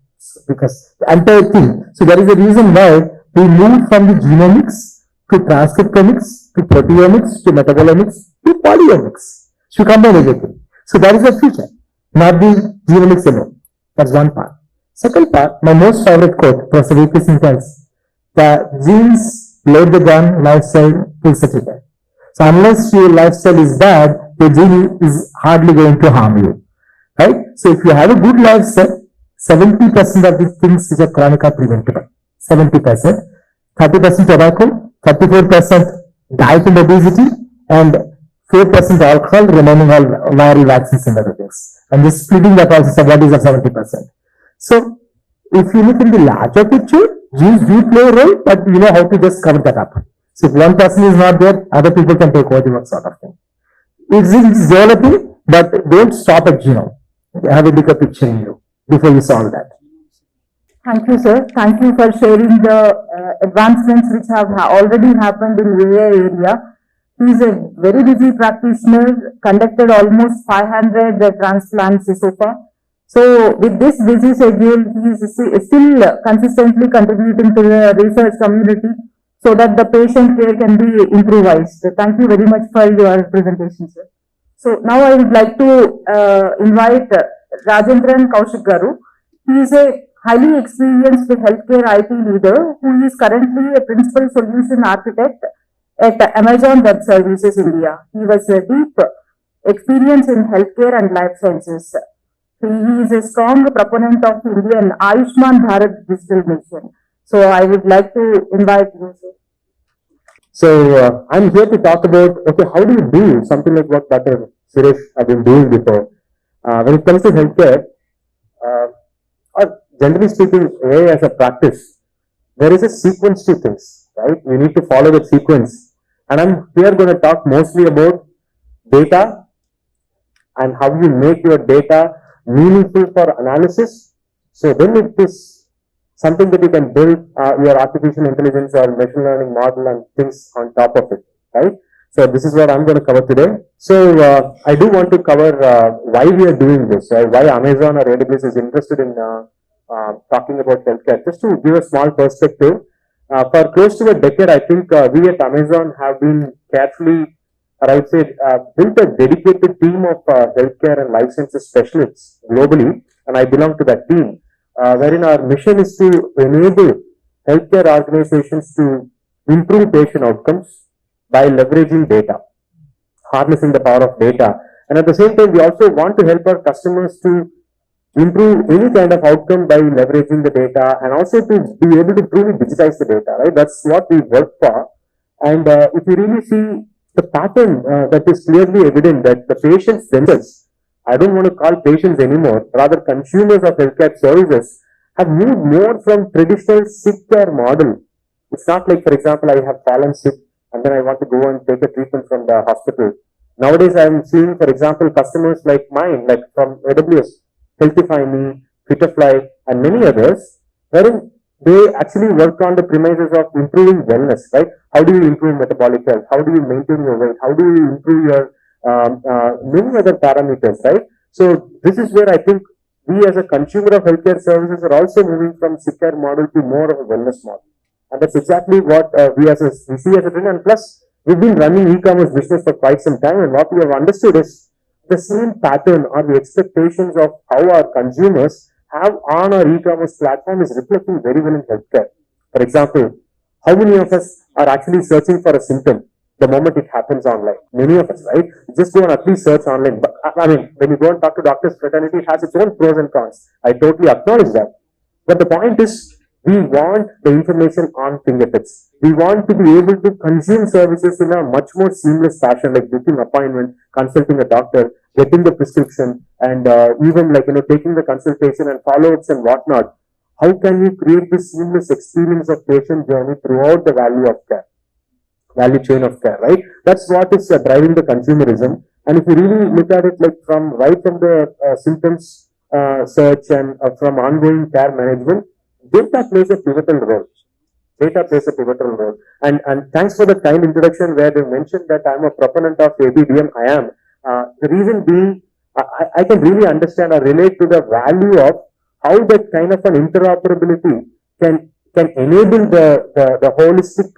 because the entire thing. So there is a reason why we moved from the genomics to transcriptomics to proteomics to metabolomics to polyomics. So you combine everything. So that is the future, not the genomics alone. That's one part. Second part, my most favorite quote, Professor V.P. Singh tells, the genes load the gun, lifestyle will settle it. So unless your lifestyle is bad, the gene is hardly going to harm you. Right? So if you have a good lifestyle, 70% of the things which are chronic are preventable. 70%. 30% tobacco, 34% diet and obesity, and 4% alcohol, remaining all viral vaccines and other things. And just splitting that also, so what is the 70%? So if you look in the larger picture, genes do play a role, but you know how to just cover that up. So if one person is not there, other people can take over the work sort of thing. It's developing, but don't stop at genome. Have a bigger picture in you before you solve that. Thank you, sir. Thank you for sharing the advancements which have already happened in the AI area. He is a very busy practitioner, conducted almost 500 transplants so far. So with this busy schedule, he is still consistently contributing to the research community so that the patient care can be improvised. So thank you very much for your presentation, sir. So now I would like to invite Rajendran Kaushik Garu. He is a highly experienced healthcare IT leader who is currently a principal solution architect at Amazon Web Services India. He was a deep experience in healthcare and life sciences. He is a strong proponent of Indian Ayushman Bharat digital mission. So I would like to invite you, sir. So I'm here to talk about, okay, how do you do something like what Dr. Suresh have been doing before? When it comes to healthcare, or generally speaking, AI as a practice, there is a sequence to things, right? You need to follow that sequence. And I'm here going to talk mostly about data and how you make your data meaningful for analysis. So then it is something that you can build your artificial intelligence or machine learning model and things on top of it, right? So this is what I'm going to cover today. So I do want to cover why we are doing this, right? Why Amazon or AWS is interested in talking about healthcare. Just to give a small perspective, for close to a decade, I think we at Amazon have been carefully, or I would say, built a dedicated team of healthcare and life sciences specialists globally, and I belong to that team, wherein our mission is to enable healthcare organizations to improve patient outcomes by leveraging data, harnessing the power of data. And at the same time, we also want to help our customers to improve any kind of outcome by leveraging the data and also to be able to truly digitize the data, right? That's what we work for. And if you really see the pattern that is clearly evident that the patients themselves, I don't want to call patients anymore, rather consumers of healthcare services have moved more from traditional sick care model. It's not like, for example, I have fallen sick and then I want to go and take a treatment from the hospital. Nowadays, I am seeing, for example, customers like mine, like from AWS, Healthify Me, Fitterfly, and many others, wherein they actually work on the premises of improving wellness, right? How do you improve metabolic health? How do you maintain your weight? How do you improve your many other parameters, right? So this is where I think we as a consumer of healthcare services are also moving from sick care model to more of a wellness model. And that's exactly what we see as a trend. And plus, we've been running e-commerce business for quite some time, and what we have understood is the same pattern or the expectations of how our consumers have on our e-commerce platform is reflecting very well in healthcare. For example, how many of us are actually searching for a symptom the moment it happens online? Many of us, right? Just go and at least search online. But I mean, when you go and talk to doctors, fraternity, it has its own pros and cons. I totally acknowledge that. But the point is, we want the information on fingertips. We want to be able to consume services in a much more seamless fashion, like booking appointment, consulting a doctor, getting the prescription, and even like, taking the consultation and follow-ups and whatnot. How can you create this seamless experience of patient journey throughout the value chain of care, right? That's what is driving the consumerism. And if you really look at it like right from the symptoms, search and from ongoing care management, data plays a pivotal role. Data plays a pivotal role. And thanks for the kind introduction where they mentioned that I'm a proponent of ABDM. I am. The reason being, I can really understand or relate to the value of how that kind of an interoperability can enable the holistic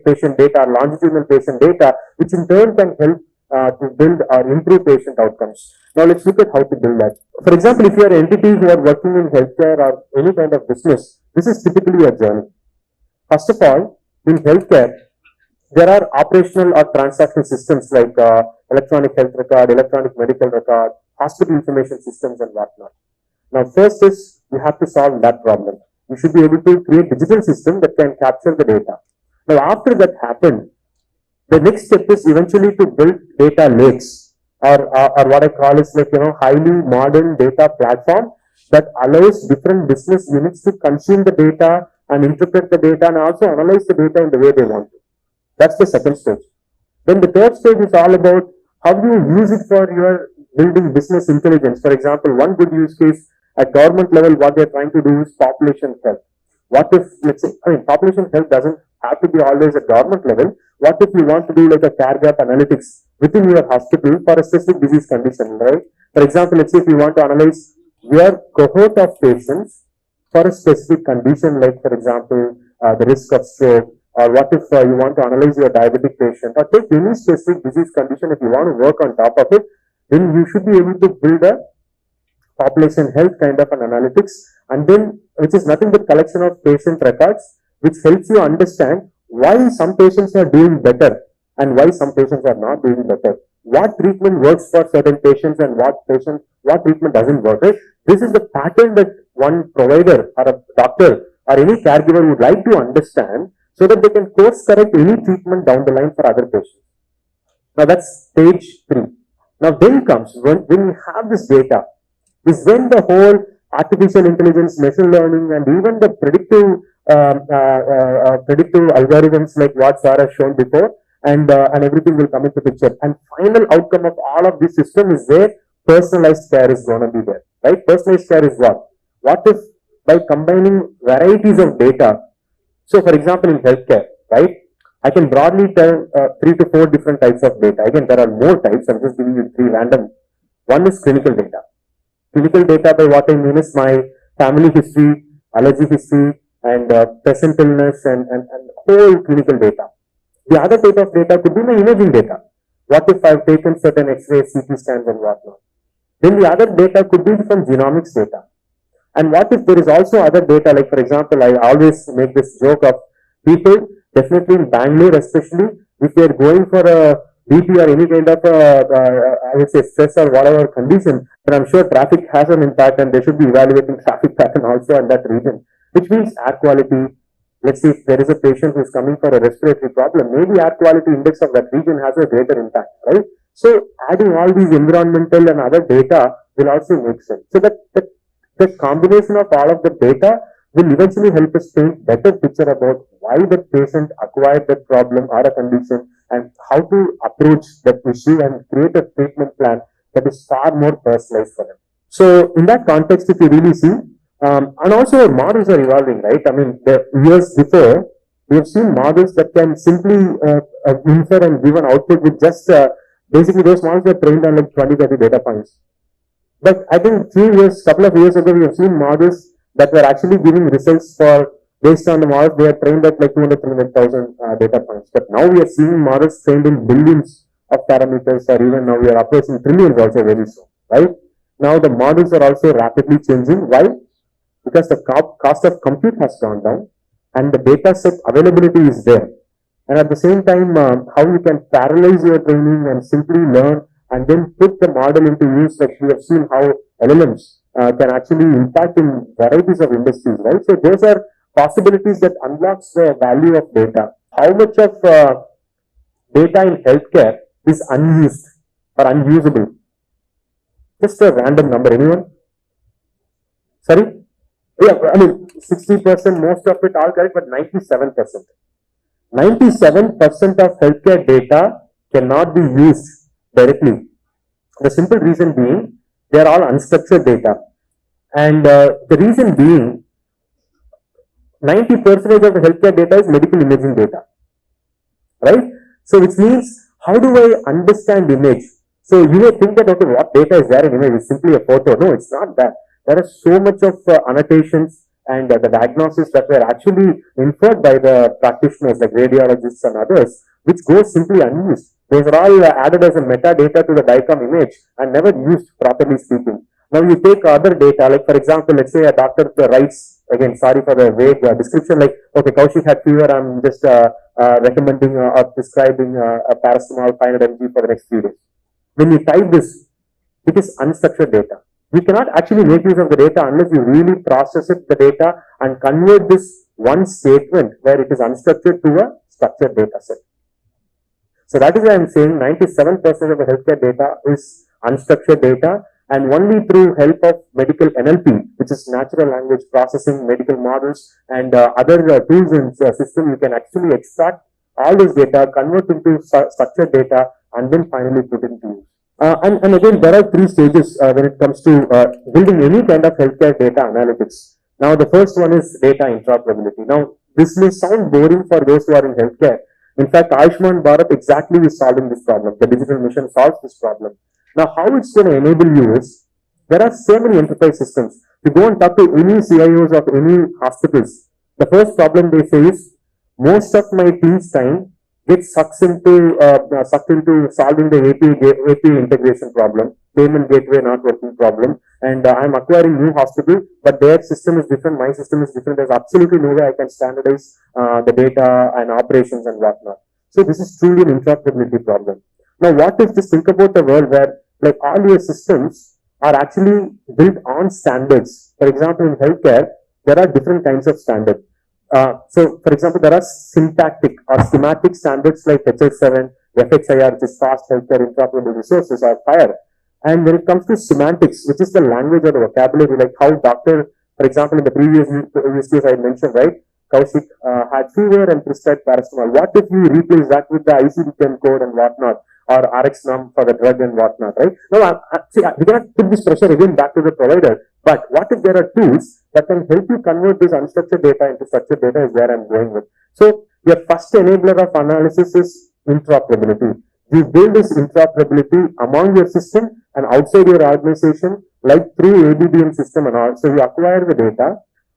patient data, longitudinal patient data, which in turn can help to build or improve patient outcomes. Now let's look at how to build that. For example, if you are entities who are working in healthcare or any kind of business, this is typically a journey. First of all, in healthcare, there are operational or transactional systems like electronic health record, electronic medical record, hospital information systems and whatnot. Now first is you have to solve that problem. You should be able to create digital system that can capture the data. Now after that happened, the next step is eventually to build data lakes or what I call is like, highly modern data platform that allows different business units to consume the data and interpret the data and also analyze the data in the way they want to. That's the second stage. Then the third stage is all about how you use it for your building business intelligence. For example, one good use case at government level, what they're trying to do is population health. What if, let's say, population health doesn't have to be always at government level. What if you want to do like a care gap analytics within your hospital for a specific disease condition, right? For example, let's say if you want to analyze your cohort of patients for a specific condition, like for example, the risk of stroke, or what if you want to analyze your diabetic patient, or take any specific disease condition, if you want to work on top of it, then you should be able to build a population health kind of an analytics, and then which is nothing but collection of patient records, which helps you understand why some patients are doing better and why some patients are not doing better. What treatment works for certain patients and what treatment doesn't work. Right? This is the pattern that one provider or a doctor or any caregiver would like to understand so that they can course correct any treatment down the line for other patients. Now that's stage 3. Now then comes when we have this data, is when the whole artificial intelligence, machine learning, and even the predictive algorithms like what Sarah has shown before, and everything will come into picture. And final outcome of all of this system is where personalized care is going to be there, right? Personalized care is what? What if by combining varieties of data, so for example in healthcare, right? I can broadly tell 3 to 4 different types of data. Again, there are more types. I'm just giving you 3 random. One is clinical data. Clinical data, by what I mean is my family history, allergy history, and present illness and whole clinical data. The other type of data could be my imaging data. What if I've taken certain X-rays, CT scans and whatnot? Then the other data could be from genomics data. And what if there is also other data, like for example, I always make this joke of people, definitely in Bangalore especially, if they're going for a BP or any kind of I would say stress or whatever condition, then I'm sure traffic has an impact and they should be evaluating traffic pattern also in that region, which means air quality. Let's see if there is a patient who is coming for a respiratory problem, maybe air quality index of that region has a greater impact, right? So adding all these environmental and other data will also make sense. So that the combination of all of the data will eventually help us paint better picture about why the patient acquired that problem or a condition and how to approach that issue and create a treatment plan that is far more personalized for them. So in that context, if you really see, and also our models are evolving, right? I mean, the years before, we have seen models that can simply infer and give an output with just, basically those models were trained on like 20, 30 data points. But I think couple of years ago, we have seen models that were actually giving results for, based on the models, they are trained at like 200, 300,000 data points. But now we are seeing models trained in billions of parameters, or even now we are approaching trillions also very soon, right? Now the models are also rapidly changing. Why? Because the cost of compute has gone down and the data set availability is there. And at the same time, how you can parallelize your training and simply learn and then put the model into use, like we have seen how LLMs can actually impact in varieties of industries, right? So those are possibilities that unlocks the value of data. How much of data in healthcare is unused or unusable? Just a random number, anyone? Sorry? Yeah, I mean, 60%, most of it all correct, but 97%. 97% of healthcare data cannot be used directly. The simple reason being, They are all unstructured data. And the reason being, 90% of the healthcare data is medical imaging data, right? So which means, how do I understand image? So you may think that, okay, what data is there in image? It's simply a photo. No, it's not that. There are so much of annotations and the diagnosis that were actually inferred by the practitioners like radiologists and others, which goes simply unused. Those are all added as a metadata to the DICOM image and never used, properly speaking. Now you take other data, like for example, let's say a doctor writes, again, sorry for the vague description, like, okay, Kaushik had fever, I'm just recommending or prescribing a paracetamol 500 mg for the next few days. When you type this, it is unstructured data. You cannot actually make use of the data unless you really process it, the data, and convert this one statement where it is unstructured to a structured data set. So that is why I am saying 97% of the healthcare data is unstructured data, and only through help of medical NLP, which is natural language processing, medical models, and other tools in the system, you can actually extract all this data, convert into structured data, and then finally put it into use. And again, there are three stages when it comes to building any kind of healthcare data analytics. Now, the first one is data interoperability. Now, this may sound boring for those who are in healthcare. In fact, Ayushman Bharat exactly is solving this problem. The digital mission solves this problem. Now, how it's going to enable you is, there are so many enterprise systems. You go and talk to any CIOs of any hospitals. The first problem they say is, most of my team's time gets sucked into solving the API integration problem, payment gateway not working problem, and I'm acquiring new hospital, but their system is different, my system is different. There's absolutely no way I can standardize the data and operations and whatnot. So this is truly an interoperability problem. Now, what if just think about a world where like all your systems are actually built on standards? For example, in healthcare, there are different kinds of standards. So, for example, there are syntactic or schematic standards like HL7, FHIR, which is Fast Healthcare Interoperable Resources, or FHIR. And when it comes to semantics, which is the language or the vocabulary, like how doctor, for example, in the previous case I mentioned, right, Kaushik had fever and prescribed paracetamol. What if you replace that with the ICD-10 code and whatnot, or RX num for the drug and whatnot, right? Now, see, we cannot put this pressure again back to the provider, but what if there are tools that can help you convert this unstructured data into structured data is where I'm going with. So, your first enabler of analysis is interoperability. You build this interoperability among your system and outside your organization, like through ABDM system and all. So, you acquire the data,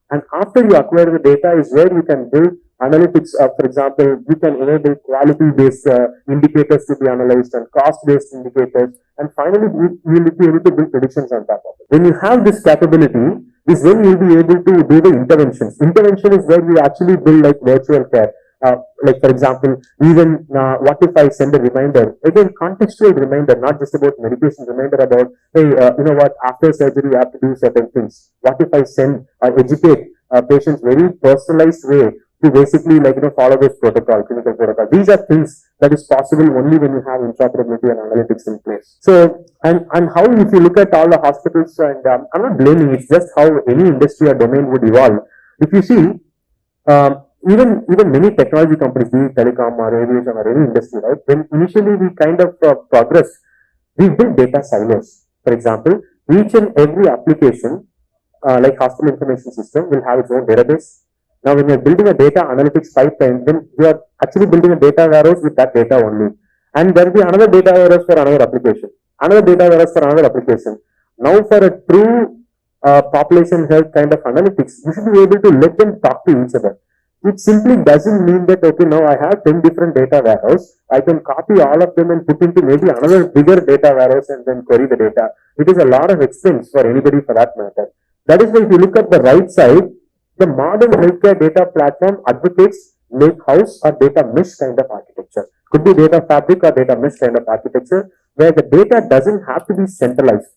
and after you acquire the data is where you can build analytics. For example, you can enable quality-based indicators to be analyzed and cost-based indicators, and finally you will be able to build predictions on top of it. When you have this capability, is when you will be able to do the interventions. Intervention is where you actually build like virtual care. Like for example, even what if I send a reminder, again contextual reminder, not just about medication, reminder about, hey, you know what, after surgery you have to do certain things. What if I send educate patients very personalized way to basically follow this protocol, clinical protocol. These are things that is possible only when you have interoperability and analytics in place. So, and how, if you look at all the hospitals, and I'm not blaming, it's just how any industry or domain would evolve. If you see, even many technology companies, be it telecom or aviation or any industry, right? When initially we kind of progress, we build data silos. For example, each and every application, like hospital information system, will have its own database. Now, when you're building a data analytics pipeline, then you are actually building a data warehouse with that data only. And there will be another data warehouse for another application, another data warehouse for another application. Now, for a true population health kind of analytics, you should be able to let them talk to each other. It simply doesn't mean that, okay, now I have 10 different data warehouse, I can copy all of them and put into maybe another bigger data warehouse and then query the data. It is a lot of expense for anybody for that matter. That is why if you look at the right side, the modern healthcare data platform advocates lake house or data mesh kind of architecture. Could be data fabric or data mesh kind of architecture, where the data doesn't have to be centralized.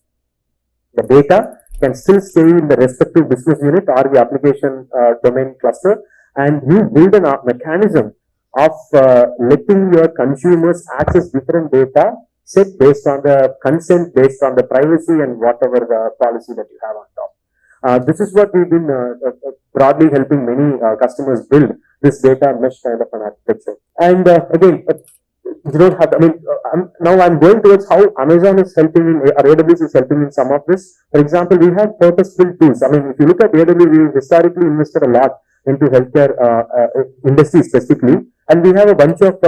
The data can still stay in the respective business unit or the application domain cluster, and you build a mechanism of letting your consumers access different data set based on the consent, based on the privacy and whatever the policy that you have on top. This is what we've been broadly helping many customers build, this data mesh kind of an architecture. And again, you don't have, now I'm going towards how Amazon is helping in, or AWS is helping in some of this. For example, we have purpose-built tools. I mean, if you look at AWS, we historically invested a lot into healthcare industry specifically, and we have a bunch of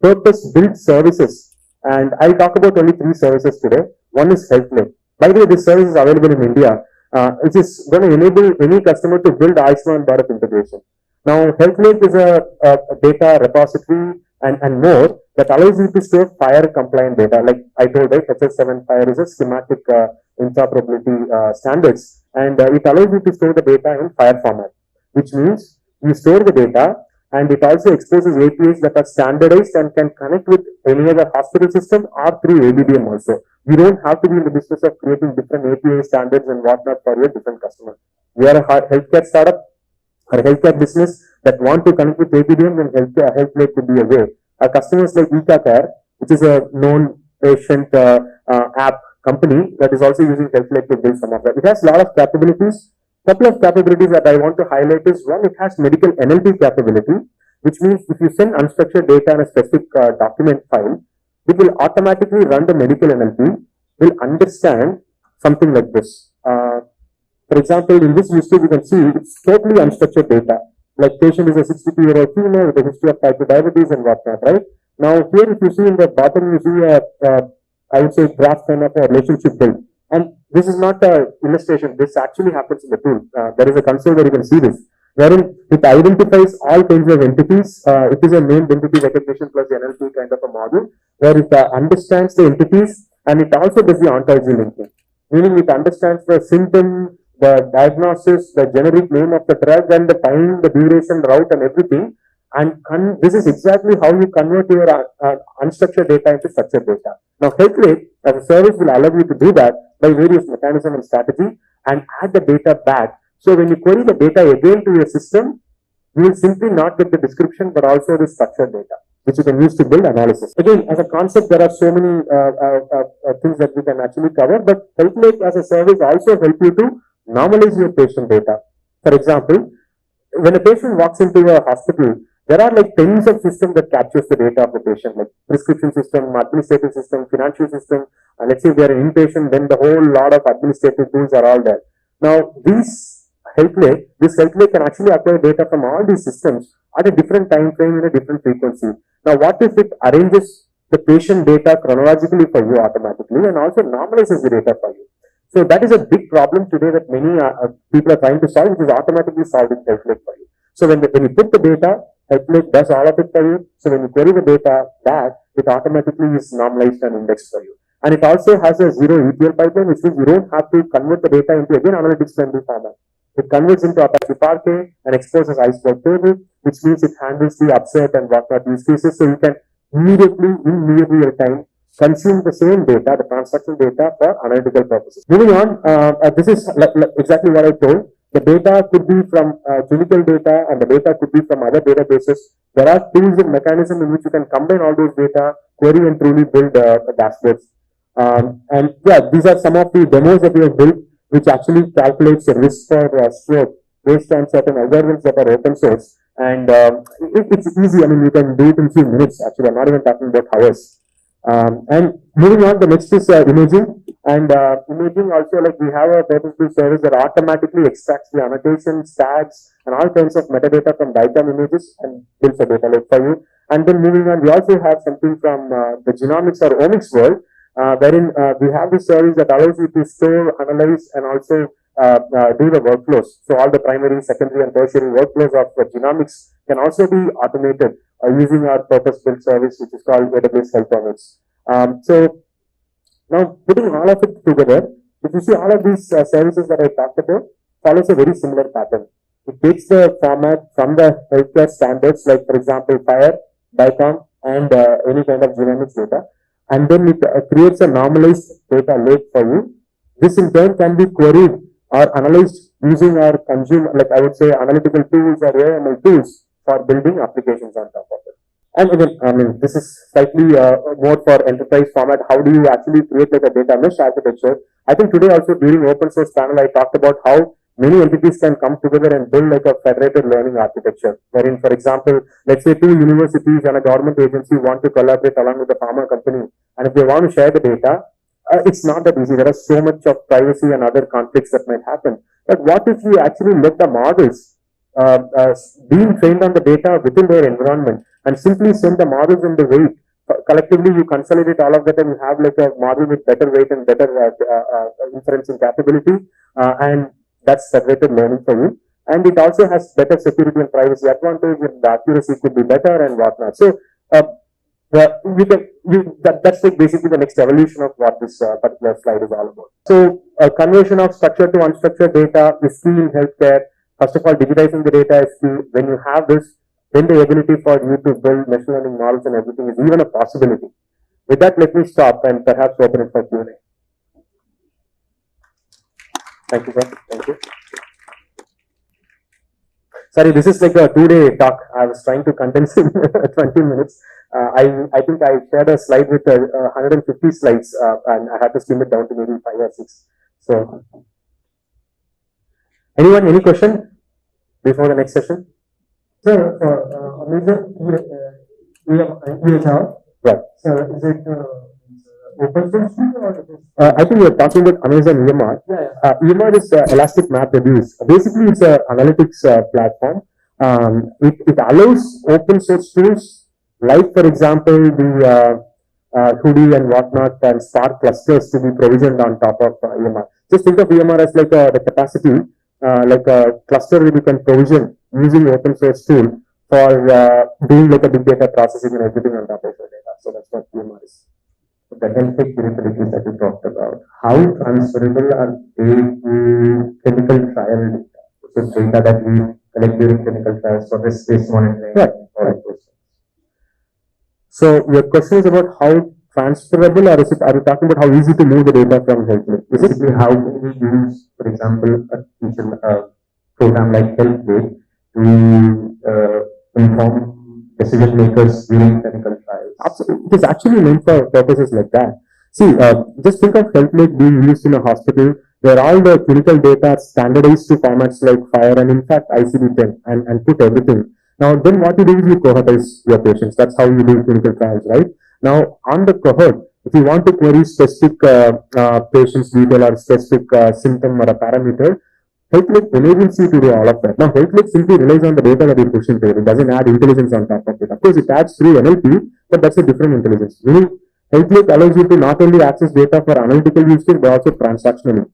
purpose-built services. And I'll talk about only 3 services today. One is HealthLink. By the way, this service is available in India. It is going to enable any customer to build Ayushman Bharat integration. Now, HealthLink is a data repository and more that allows you to store fire compliant data. Like I told, right, HL7 fire is a schematic interoperability standards, and it allows you to store the data in fire format, which means you store the data, and it also exposes APIs that are standardized and can connect with any other hospital system or through ABDM also. You don't have to be in the business of creating different API standards and whatnot for your different customers. We are a healthcare startup or a healthcare business that want to connect with ABDM, then HealthLink could be a way. Our customers like ECACare, which is a known patient app company that is also using HealthLink to build some of that. It has a lot of capabilities. Couple of capabilities that I want to highlight is, one, it has medical NLP capability, which means if you send unstructured data in a specific document file, it will automatically run the medical NLP, will understand something like this. For example, in this use case, you can see it's totally unstructured data. Like patient is a 62-year-old female with a history of type 2 diabetes and whatnot, right? Now here, if you see in the bottom, you see I would say graph kind of a relationship build. And this is not an illustration. This actually happens in the tool. There is a console where you can see this, wherein it identifies all kinds of entities. It is a named entity recognition plus NLP kind of a model, where it understands the entities, and it also does the ontology linking, meaning it understands the symptom, the diagnosis, the generic name of the drug, and the time, the duration, route, and everything. And this is exactly how you convert your unstructured data into structured data. Now, HealthLink as a service will allow you to do that by various mechanisms and strategy and add the data back. So when you query the data again to your system, you will simply not get the description, but also the structured data, which you can use to build analysis. Again, as a concept, there are so many things that we can actually cover, but HealthLink as a service also help you to normalize your patient data. For example, when a patient walks into a hospital, there are like tens of systems that captures the data of the patient, like prescription system, administrative system, financial system. And let's say they are an inpatient, then the whole lot of administrative tools are all there. Now, this HealthLink can actually acquire data from all these systems at a different time frame in a different frequency. Now, what if it arranges the patient data chronologically for you automatically and also normalizes the data for you? So that is a big problem today that many people are trying to solve, which is automatically solved in HealthLink for you. So when you put the data, HealthLink does all of it for you. So when you query the data back, it automatically is normalized and indexed for you. And it also has a zero ETL pipeline, which means you don't have to convert the data into again analytics friendly format. It converts into Apache Parquet and exposes iceberg table, which means it handles the upset and whatnot use cases. So you can immediately, in near real time, consume the same data, the transaction data, for analytical purposes. Moving on, this is exactly what I told. The data could be from clinical data, and the data could be from other databases. There are tools and mechanisms in which you can combine all those data, query and truly build dashboards. And yeah, these are some of the demos that we have built, which actually calculates the risk for stroke based on certain algorithms that are open source. And it's easy. I mean, you can do it in few minutes. Actually, I'm not even talking about hours. And moving on, the next is imaging. And imaging also, like, we have a purpose-built service that automatically extracts the annotations, tags, and all kinds of metadata from DICOM images and builds a data lake for you. And then moving on, we also have something from the genomics or omics world, wherein we have this service that allows you to store, analyze, and also do the workflows. So all the primary, secondary, and tertiary workflows of genomics can also be automated using our purpose-built service, which is called AWS Health Omics. So now, putting all of it together, if you see all of these services that I talked about, follows a very similar pattern. It takes the format from the healthcare standards, like for example, FHIR, DICOM, and any kind of genomics data, and then it creates a normalized data lake for you. This in turn can be queried or analyzed using our like I would say, analytical tools or AML tools for building applications on top of it. And again, I mean, this is slightly more for enterprise format. How do you actually create like a data mesh architecture? I think today also during open source panel, I talked about how many entities can come together and build like a federated learning architecture, wherein, for example, let's say 2 universities and a government agency want to collaborate along with the pharma company, and if they want to share the data, it's not that easy. There are so much of privacy and other conflicts that might happen. But what if we actually let the models being trained on the data within their environment and simply send the models in the weight? Collectively, you consolidate all of that and you have like a model with better weight and better inferencing capability, and that's federated learning for you. And it also has better security and privacy advantage, and the accuracy could be better and whatnot. So, that's like basically the next evolution of what this particular slide is all about. So, conversion of structured to unstructured data is key in healthcare. First of all, digitizing the data is key. When you have this, then the ability for you to build machine learning models and everything is even a possibility. With that, let me stop and perhaps open it for Q&A. Thank you, sir. Thank you. Sorry, this is like a 2-day talk. I was trying to condense in 20 minutes. I think I shared a slide with 150 slides, and I had to slim it down to maybe 5 or 6. So, anyone, any question before the next session? Sir, Amazon EHR. Right. So, is it open source or it is? I think you're talking about Amazon EMR. Yeah. EMR is Elastic MapReduce. Basically, it's an analytics platform. It allows open source tools like, for example, the Hoodie and whatnot and Spark clusters to be provisioned on top of EMR. Just think of EMR as like the capacity, like a cluster that you can provision using open source tool for doing like a big data processing and everything on top of your data. So that's what EMR is. The health capabilities that you talked about, how transferable are they to clinical trial data? So data that we collect during clinical trials for risk-based monitoring. Right. So your question is about how transferable, or is it, are you talking about how easy to move the data from HealthLake? Basically, how can we use, for example, a program like HealthLake to inform decision makers during clinical trials? Absolutely. It is actually meant for purposes like that. See, just think of HealthLake being used in a hospital where all the clinical data are standardized to formats like FHIR and in fact ICD-10 and put everything. Now, then what you do is you cohortize your patients. That's how you do clinical trials, right? Now, on the cohort, if you want to query specific patient's detail or specific symptom or a parameter, HealthLake enables you to do all of that. Now, HealthLake simply relies on the data that you push into it. It doesn't add intelligence on top of it. Of course, it adds through NLP, but that's a different intelligence. HealthLake allows you to not only access data for analytical use case, but also transactionally.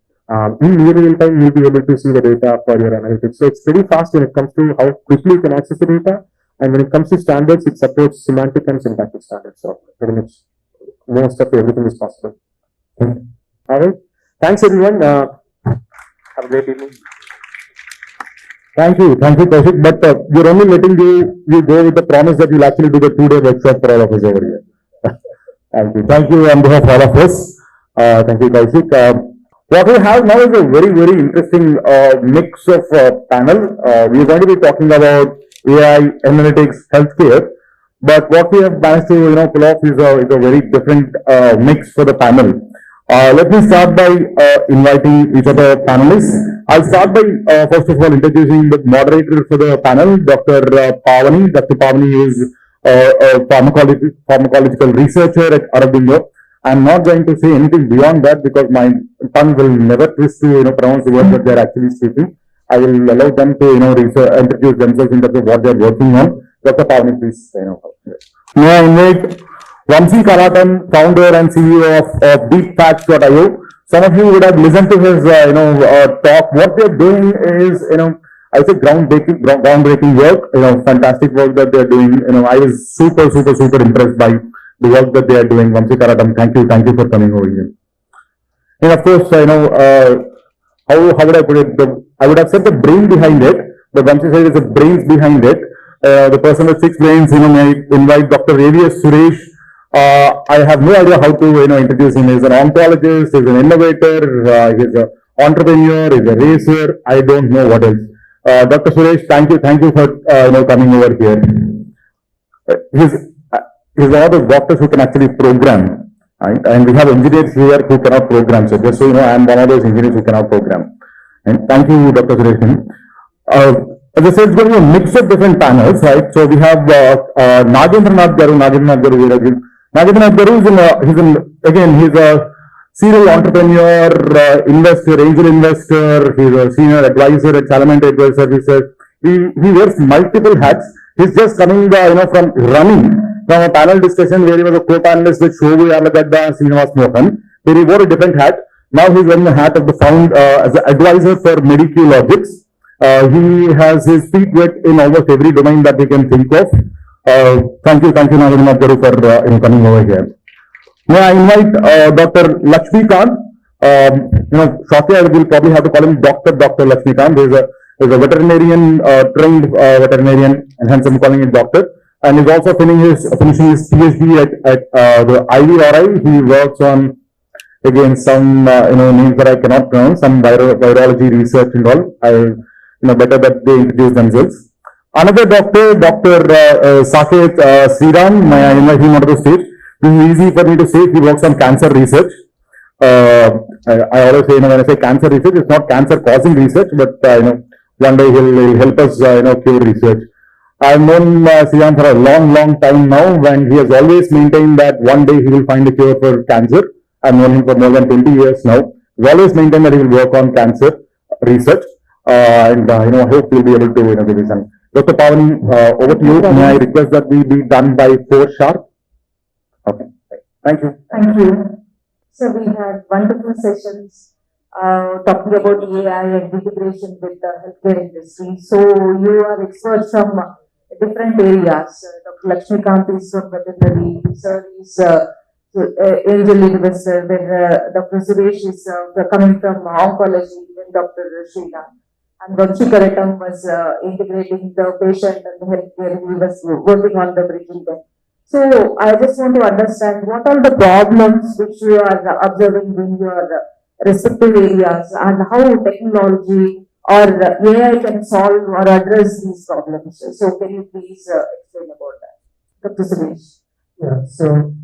In near real time, you'll be able to see the data for your analytics. So it's pretty fast when it comes to how quickly you can access the data. And when it comes to standards, it supports semantic and syntactic standards. So pretty much most of everything is possible. All right. Thanks, everyone. Have a great evening. Thank you, Kaushik. But we're only letting you go with the promise that you'll actually do the 2-day workshop for all of us over here. Thank you on behalf of all of us. Thank you, Kaushik. What we have now is a very, very interesting mix of panel. We are going to be talking about AI, analytics, healthcare. But what we have managed to pull off is a very different mix for the panel. Let me start by inviting each of the panelists. I'll start by first of all introducing the moderator for the panel, Dr. Pavani. Dr. Pavani is a pharmacological researcher at Aurobindo. I'm not going to say anything beyond that because my tongue will never twist to pronounce the words that they're actually speaking. I will allow them to introduce themselves in terms of what they're working on. Dr. Pavani, please. May I invite Vamsi Karatam, founder and CEO of deepfacts.io. Some of you would have listened to his talk. What they're doing is I say groundbreaking work. Fantastic work that they're doing. I was super impressed by the work that they are doing. Vamsi Karatam, thank you for coming over here. And of course, how would I put it? I would have said the brain behind it, but Vamsi said it's the brains behind it. The person with 6 brains, may invite Dr. Avius Suresh. I have no idea how to introduce him. He's an oncologist, he's an innovator, he's an entrepreneur, he's a racer. I don't know what else. Dr. Suresh, thank you for coming over here. He's one of those doctors who can actually program, right? And we have engineers here who cannot program. So just so you know, I'm one of those engineers who cannot program. And thank you, Dr. Suresh. As I said, it's going to be a mix of different panels, right? So we have Nagendranath Garu. Nagendranath Garu he's a serial entrepreneur, investor, angel investor. He's a senior advisor at Salomon Advisory Services. He wears multiple hats. He's just coming, from running from a panel discussion where he was a co-panelist with Shobu Yamagadda and Srinivas Mohan, where he wore a different hat. Now he's wearing the hat of the as an advisor for Medicu Logics. He has his feet wet in almost every domain that we can think of. Thank you, Nagendranath Garu, for coming over here. May I invite Dr. Lakshmikant. Shortly I will probably have to call him Dr. Lakshmikant. He's a veterinarian, trained veterinarian, and hence I'm calling him doctor. And he's also finishing his PhD at the IVRI. He works on, again, some names that I cannot pronounce, some virology research and all. Better that they introduce themselves. Another doctor, Dr. Saket Sriram, may I invite him onto the stage. This is easy for me to say. He works on cancer research. I always say, when I say cancer research, it's not cancer causing research, but one day he'll help us, cure research. I've known Sriram for a long time now, and he has always maintained that one day he will find a cure for cancer. I've known him for more than 20 years now. He's always maintained that he will work on cancer research, and I hope we'll be able to give you some. Dr. Pavani, over to you. May I request that we be done by 4 sharp? Okay. Thank you. Thank you. So we had wonderful sessions talking about AI and integration with the healthcare industry. So you are experts from different areas. Dr. Lakshmikant is from veterinary, sir is angel investor, then Dr. Suresh is coming from oncology, then Dr. Sriram. And Vanshikaratam was integrating the patient and the healthcare. He was working on the bridging them. So I just want to understand what are the problems which you are observing in your respective areas and how technology or AI can solve or address these problems. So can you please explain about that, Dr. Suresh? Yeah, so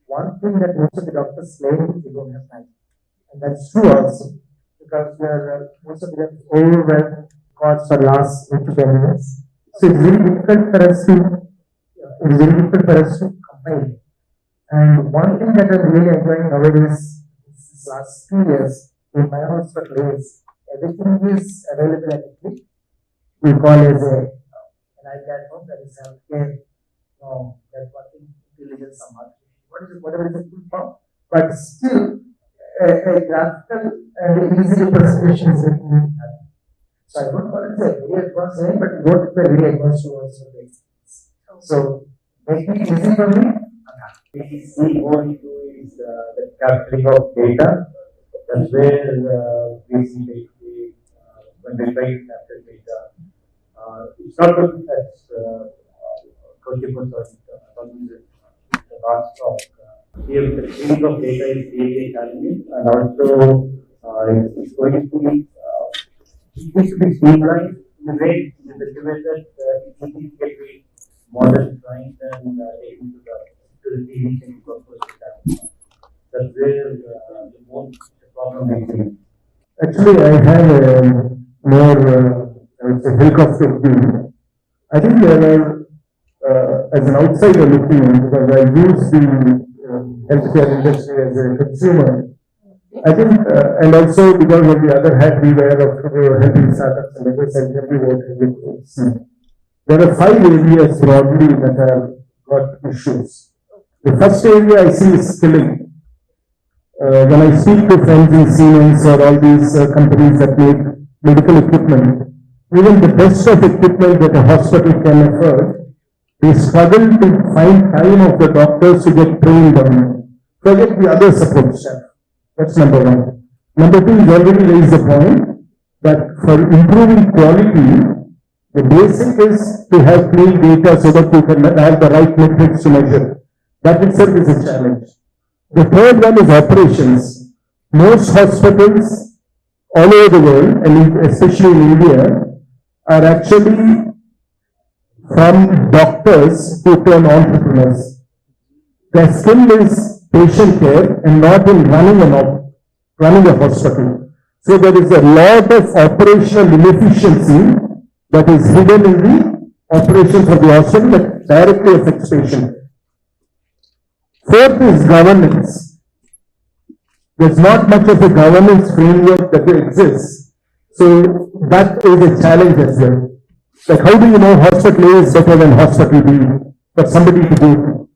one thing that most of the doctors claim is they don't have time. And that's true also, because most of them overwhelmed costs for last 8 to 10 years. So it's very difficult for us to combine. And one thing that I'm really enjoying nowadays, this last 2 years, in my hospital is everything is available at the click. We call as an iPad home, that is healthcare, networking, intelligence, whatever is the full form. But still, a graphical and easy representation is really happening. So I don't call it a very advanced way, but not a very advanced way also. So making it easy for me. We see what we do is the capturing of data. That's where we see when we try to capture data. It's not good as Coach was talking the last talk. Here the change of data is really challenging, and also it's going to be streamlined in a way that it can be modern design and taken to the teaching purpose. That's where the problem is. Actually, I have more helicopter view. I think as an outsider looking in, because I use the healthcare industry as a consumer, I think, and also because of the other hat we wear of helping startups and others and everyone, there are 5 areas broadly that have got issues. The first area I see is skilling. When I speak to friends in Siemens or all these companies that make medical equipment, even the best of equipment that a hospital can afford, they struggle to find time of the doctors to get trained on it. Forget the other support staff. That's number 1. Number 2 is already raised the point that for improving quality, the basic is to have clean data so that you can have the right metrics to measure. That itself is a challenge. The third one is operations. Most hospitals all over the world, and especially in India, are actually from doctors who turn entrepreneurs. Their skill is patient care and not in running a hospital. So there is a lot of operational inefficiency that is hidden in the operations of the hospital that directly affects patient. Fourth is governance. There's not much of a governance framework that exists. So that is a challenge as well. Like how do you know hospital A is better than hospital B for somebody to go to?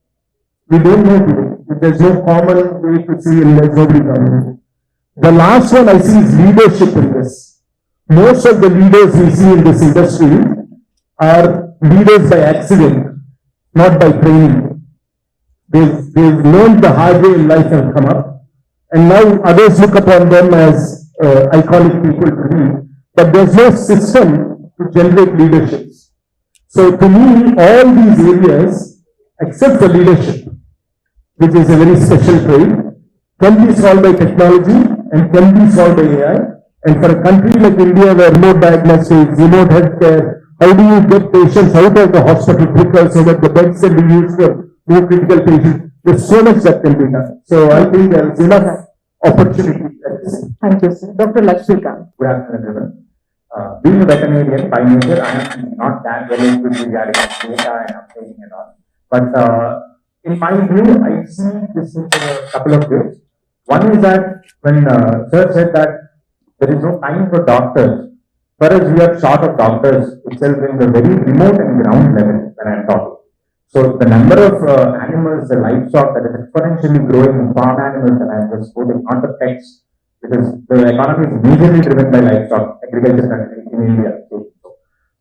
We don't know today. If there's no common way to see and there's nobody coming. The last one I see is leadership in this. Most of the leaders we see in this industry are leaders by accident, not by training. They've learned the hard way in life and come up. And now others look upon them as iconic people to be. But there's no system to generate leaderships. So to me, all these areas, except for leadership, which is a very special trait, can be solved by technology and can be solved by AI. And for a country like India where remote diagnostics, remote healthcare, how do you get patients out of the hospital quicker so that the beds can be used for more critical patients? There's so much that can be done. So I think there's enough opportunity. Thank you, sir. Dr. Lakshmikant. Good afternoon, everyone. Being a veterinarian by nature, I am not that well into regarding data and updating and all. But in my view, I see this in a couple of ways. One is that when Sir said that there is no time for doctors, whereas we are short of doctors itself in the very remote and ground level when I am talking. So the number of animals, the livestock that is exponentially growing in farm animals, and I am just quoting not the pets, because the economy is majorly driven by livestock agriculture in India.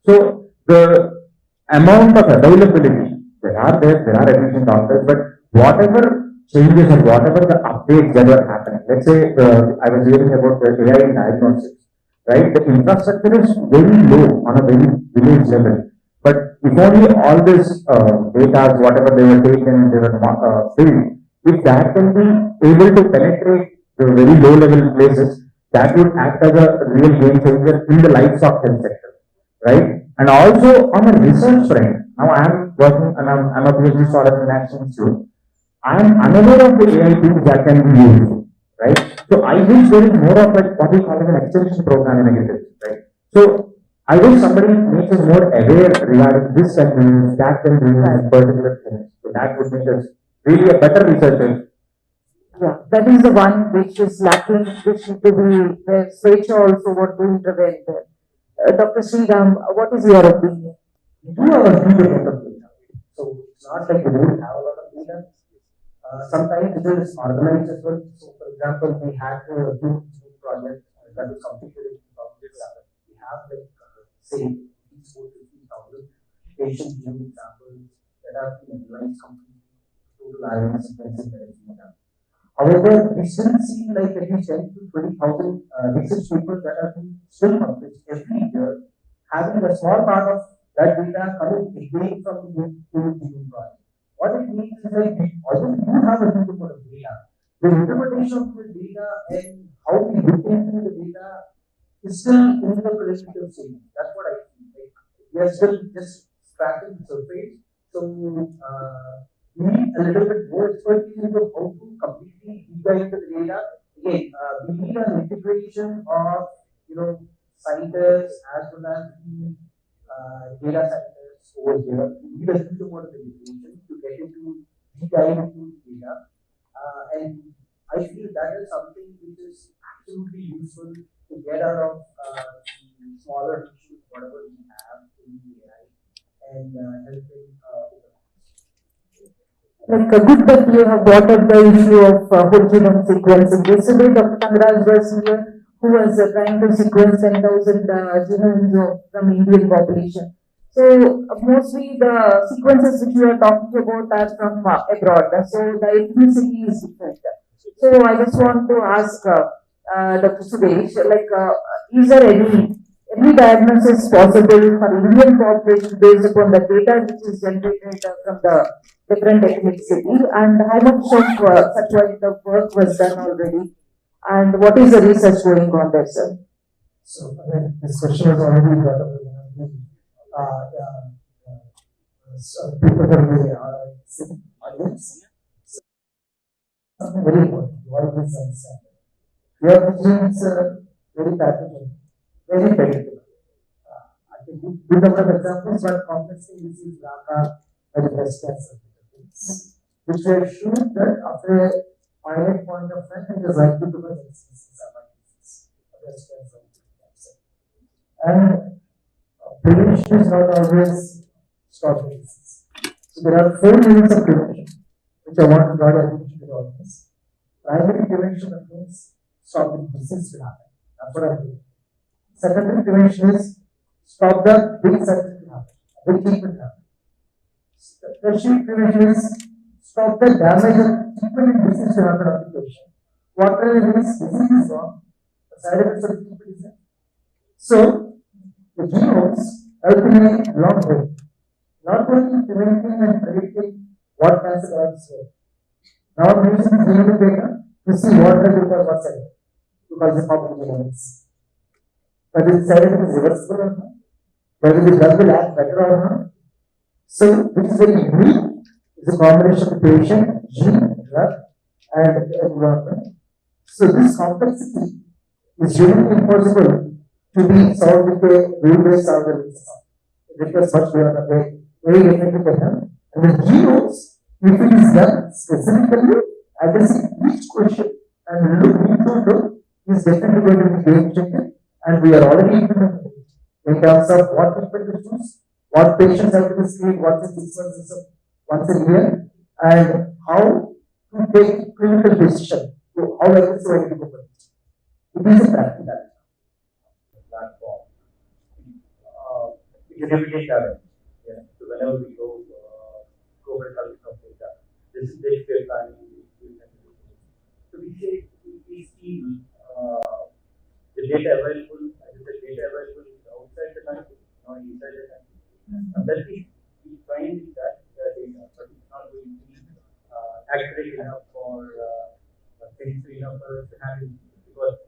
So the amount of availability, there are efficient doctors, but whatever changes or whatever the updates that are happening, let's say I was reading about the AI in diagnostics, right? The infrastructure is very low on a very village level. But if only all this data, whatever they were taken, they were filled, if that can be able to penetrate the very low level places, that would act as a real game changer in the livestock health sector, right? And also on a research front, now I am working and I'm a PhD scholar in National Institute. I am unaware of the AI tools that can be used, right? So I wish there is more of like what we call as an extension program in agriculture, right? So I wish somebody makes us more aware regarding this can be used, that can be used in particular things. So that would make us really a better researcher. Yeah, that is the one which is lacking, which should be the Swetcha also want to intervene there. Dr. Sriram, what is your opinion? We do have a huge amount of data. So it's not like we don't have a lot of data. Sometimes it is organized as well. So for example, we had a huge project that was completed in 2007. We have like say 450,000 patient genome samples that have been analyzed completely, total RNA sequencing that has been done. However, we still see like at least 10 to 20,000 research papers that are being still published every year, having a small part of that data coming again from the genome project. What it means is like although we do have a huge amount of data, the interpretation of the data and how we look into the data is still in the preliminary stage. That's what I feel. Like we are still just scratching the surface. So we need a little bit more expertise into how to completely deep dive into the data. Again, we need an integration of scientists as well as the data scientists over here. We need a huge amount of integration to get into deep dive into data. And I feel that is something which is absolutely useful to get out of the smaller issues, whatever we have in the AI, and helping. Like a good that you have brought up the issue of whole genome sequencing. Yesterday, Dr. Tangraj was here, who was trying to sequence 10,000 genomes from Indian population. So mostly the sequences which you are talking about are from abroad. So the ethnicity is different. So I just want to ask Dr. Sudesh, like, is there any diagnosis possible for Indian population based upon the data which is generated from the different ethnicity, and how much of such kind of work was done already, and what is the research going on there, sir? So this question was already brought up. People from the audience. Something very important. What is understand? Your genes very pathogenic, very predictable. I can give a number of examples, but complex things is BRCA and breast cancer, which were shown that after a finite point of time, it is likely to be diseases among breast cancer. And prevention is not always stopping disease. So there are 4 units of prevention, which I want to draw your attention to the audience. Primary prevention means stopping disease to happen. That's what I'm doing. Secondary prevention is stop the big surgery to happen, big treatment happen. Tertiary prevention is stop the damage of treatment and disease to happen on the patient. Whatever it is, disease is wrong, the side effects of the treatment is there. So, the genomes help in a long way. Not only preventing and predicting what cancer drugs will. Now I'm using genomic data to see what will require what side effect, because the problem genomics. Whether the side effect is reversible or not, whether the drug will act better or not. So, which is very unique, is a combination of the patient, gene, drug, and environment. So, this complexity is uniquely impossible to be solved with a rule-based algorithm. It requires much beyond a very different data. And the genomes, if it is done specifically addressing each question and look into look, is definitely going to be game changer. And we are already implementing it in terms of what treatment to choose, what patients have to be screened once in 6 months, once a year, and how to take clinical decision. So how else is going to go for it? It is a practical platform. It's a reputation challenge. Yeah. So whenever we go for collection of data, this is the care planning. So we say we see the data available, the data available outside the country, not inside the country. And that we find that data, but it's not going to be accurate enough for sensitive enough for us to handle, because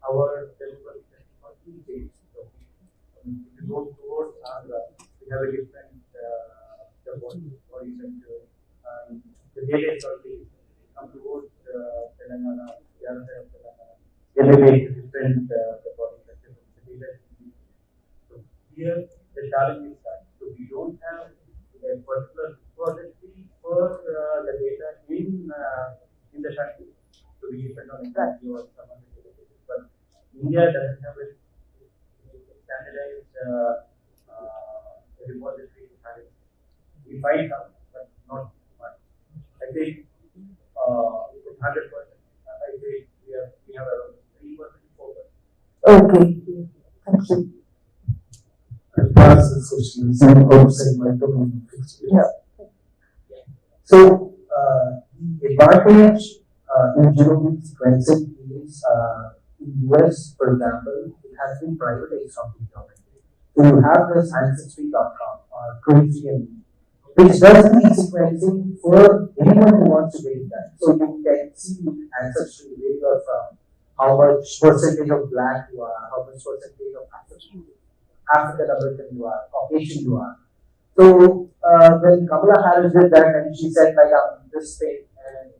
our demographics are not changed. So if you go towards Andhra, we have a different what you can do. The data is already come towards Telangana, the other side of Telangana. There may be different the body structure of the data. So here the challenge is that we don't have a particular repository for the data in the country. So we depend on exactly what some of the databases. But India doesn't have a standardized repository to have it. We find some, but not much. I think 100%. I think we have around 3%, 4%. Okay. Thank you. I'll pass this question. Some outside my domain. Yeah. So, the advantage in genomic sequencing is in US, for example, it has been privatized from the government. So, you have this ancestry.com or 23andMe, which does the sequencing for anyone who wants to get it done. So, you can see ancestry where you are from, how much percentage of black you are, how much percentage of African American you are, Caucasian you are. So when Kamala Harris did that, and she said like I'm this thing, and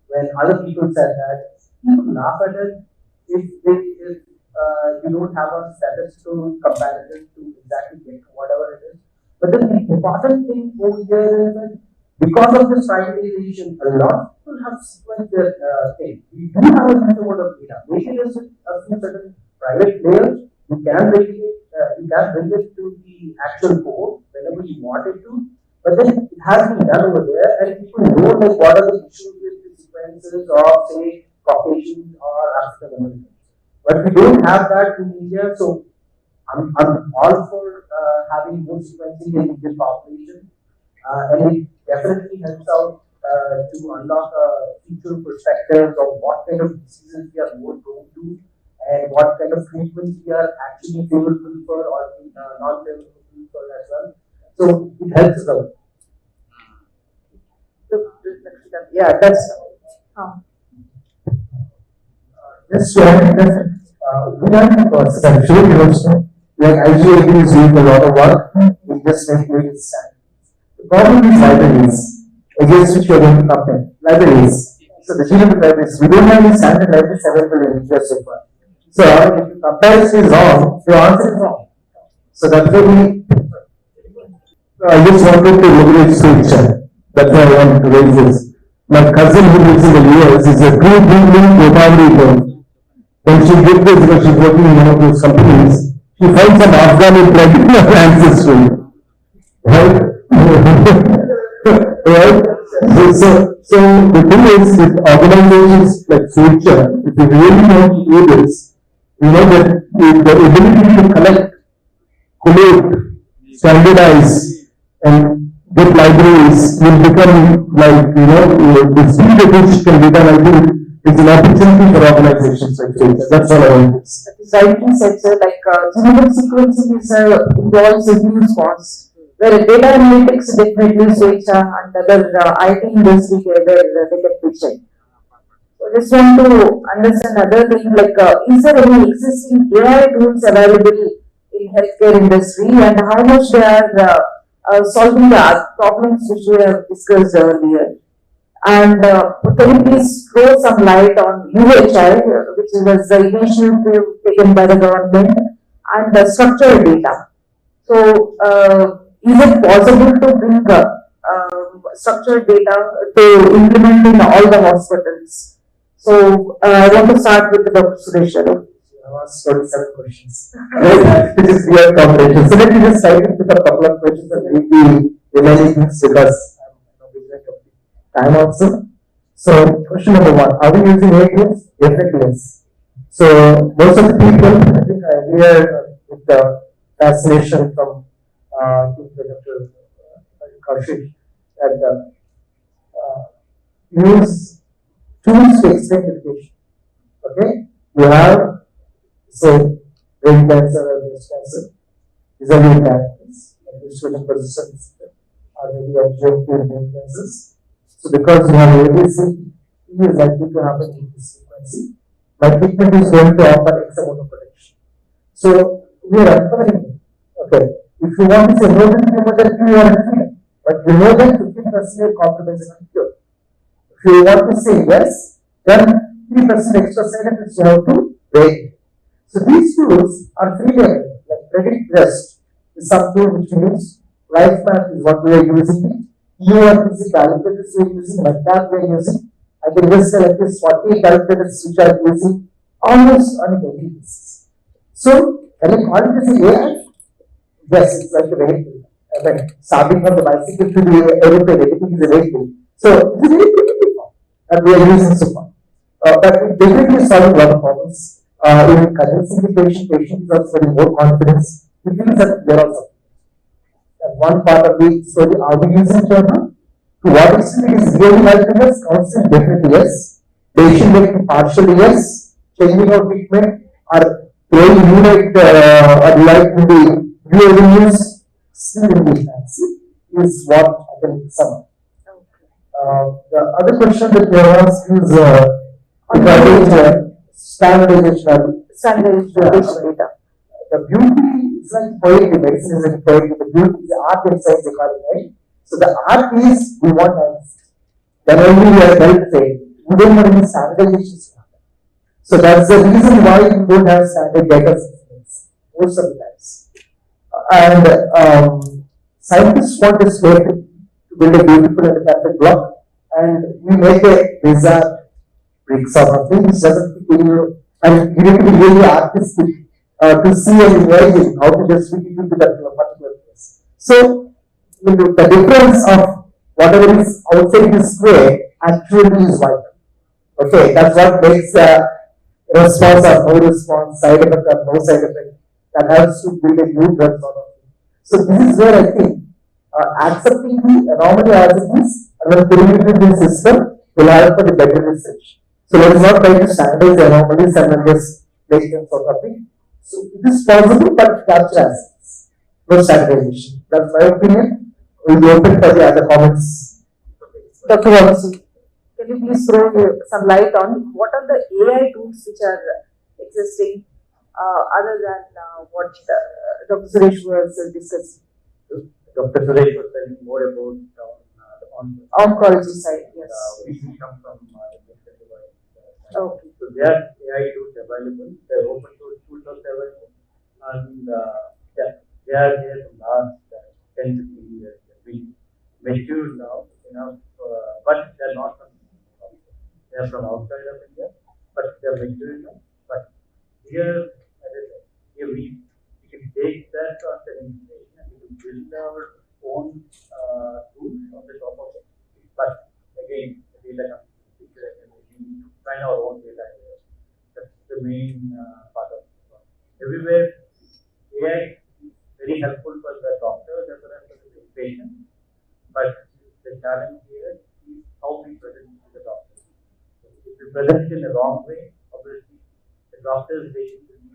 when other people said that, people laugh at it if you don't have a statistical comparison to exactly get whatever it is. But then the important thing over here is that because of this privatization, a lot of people have sequenced their thing. We do have a huge amount of data. Maybe there's a few certain private players who can bring it. You can bring it to the actual code whenever you want it to, but then it has been done over there, and people know like what are the issues with the sequences of say Caucasians or African Americans. But we don't have that in India, so I'm all for having good sequencing in Indian population, and it definitely helps out to unlock future perspectives of what kind of diseases we are more prone to, and what kind of treatments we are actually favorable for or not favorable for as well. So it helps us out. Yeah, that's just showing that we are in the process. I'm sure you also, like IGIB is doing a lot of work in just making it stand. The problem is libraries, against which we are going to compare. Libraries. So the genomic libraries, we don't have any standard libraries available in India so far. So if the comparison is wrong, the answer is wrong. So that's why I just wanted to leverage switch. That's why I want to raise this. My cousin who lives in the US is a true Googling Godavari girl. When she did this, when she's working in one of those companies, she found some Afghani blood in her ancestry. Right? Right? So the thing is, with organizations like Future, if you really want to do this, you know that the ability to collect, collate, standardize, and get libraries will become like, the speed at which can be done, I think, is an opportunity for organizations like Future. That's all I want to say. Rightly said, sir, like genomic sequencing is involves a huge cost. Where data analytics definitely switch and other IT industry where they get pitching. So I just want to understand another thing, like is there any existing AI tools available in healthcare industry and how much they are solving the problems which we have discussed earlier? And can you please throw some light on UHI, which was the initiative taken by the government, and the structured data? So, is it possible to bring structured data to implement in all the hospitals? So, I want to start with Dr. Suresh. I asked 27 questions. This is your comprehension. So let me just start with a couple of questions and maybe remaining things because time also. So question number one, are we using AI tools? Definitely yes. So most of the people, I think I hear with the fascination from Dr. Kaushik that use tools to explain education. Okay? You have, say, brain cancer or breast cancer. These are new factors. Administrative positions are maybe observed in brain cancers. So because you have ABC, it is likely to happen in this frequency. My treatment is going to offer X amount of protection. So we are uncovering. Okay. If you want to say no to chemotherapy, you are treated. But you know that 15% compromise is cure. If you want to say yes, then 3% extra side effects you have to weigh. So these tools are freely available. Like Predict Rest is some tool which we use. Life Map is what we are using. You are using calculators we are using, MyStartupTV we are using. I can just select this 40 calculators which are using almost on a daily basis. So can I call it as an AI? Yes, it's like a vehicle. Starting from the bicycle to the aeroplane, everything is a vehicle. So it's a very primitive form that we are using so far. But it definitely solves a lot of problems. In convincing the patient is also getting more confidence. We feel that there are some. And one part of the story, are we using it or not? To what extent it is really helping us? Counseling, definitely yes. Patient getting partially yes. Changing of treatment or growing new like in the new avenues, still in the fancy is what I can sum up. The other question that you have asked is regarding standardization data. The beauty is like poetry, medicine is like poetry, the beauty is the art and science economy, right? So the art is we want answers. Then only we are well trained. We don't have any standardizations. So that's the reason why we don't have standard data systems most of the times. And scientists want us to build a beautiful and perfect block, and we make a bizarre bricks of a thing which doesn't fit in you, and you need to be really artistic to see and imagine how to just fit it into that particular place. So the difference of whatever is outside this square actually is vital. Okay, that's what makes response or no response, side effect or no side effect, that helps to build a new drug sort of thing. So this is where I think accepting the anomaly as it is and then putting it into the system will help for the better research. So let us not try to standardize the anomalies and then just make them sort of thing. So it is possible, but capture assets. No standardization. That's my opinion. We'll be open for the other comments. Dr. Vamsi, can you please throw some light on what are the AI tools which are existing other than what Dr. Suresh was discussing? Dr. Suresh was telling more about the oncology side, yes. Which will come from medical device. Okay. So there are AI tools available. They're open are there from last 10 to 15 years. We mature now enough, but they are not from they are from outside of India, but they are mature enough. But here, as I said, here we can take that concept information and we can build our own tools on the top of it. But again, the data comes to the picture and we need to find our own data here. That's the main part of it. Everywhere, AI is very helpful for the doctor as well as for the patient. But the challenge here is how we present it to the doctor. If we present it in the wrong way, obviously the doctor's vision will be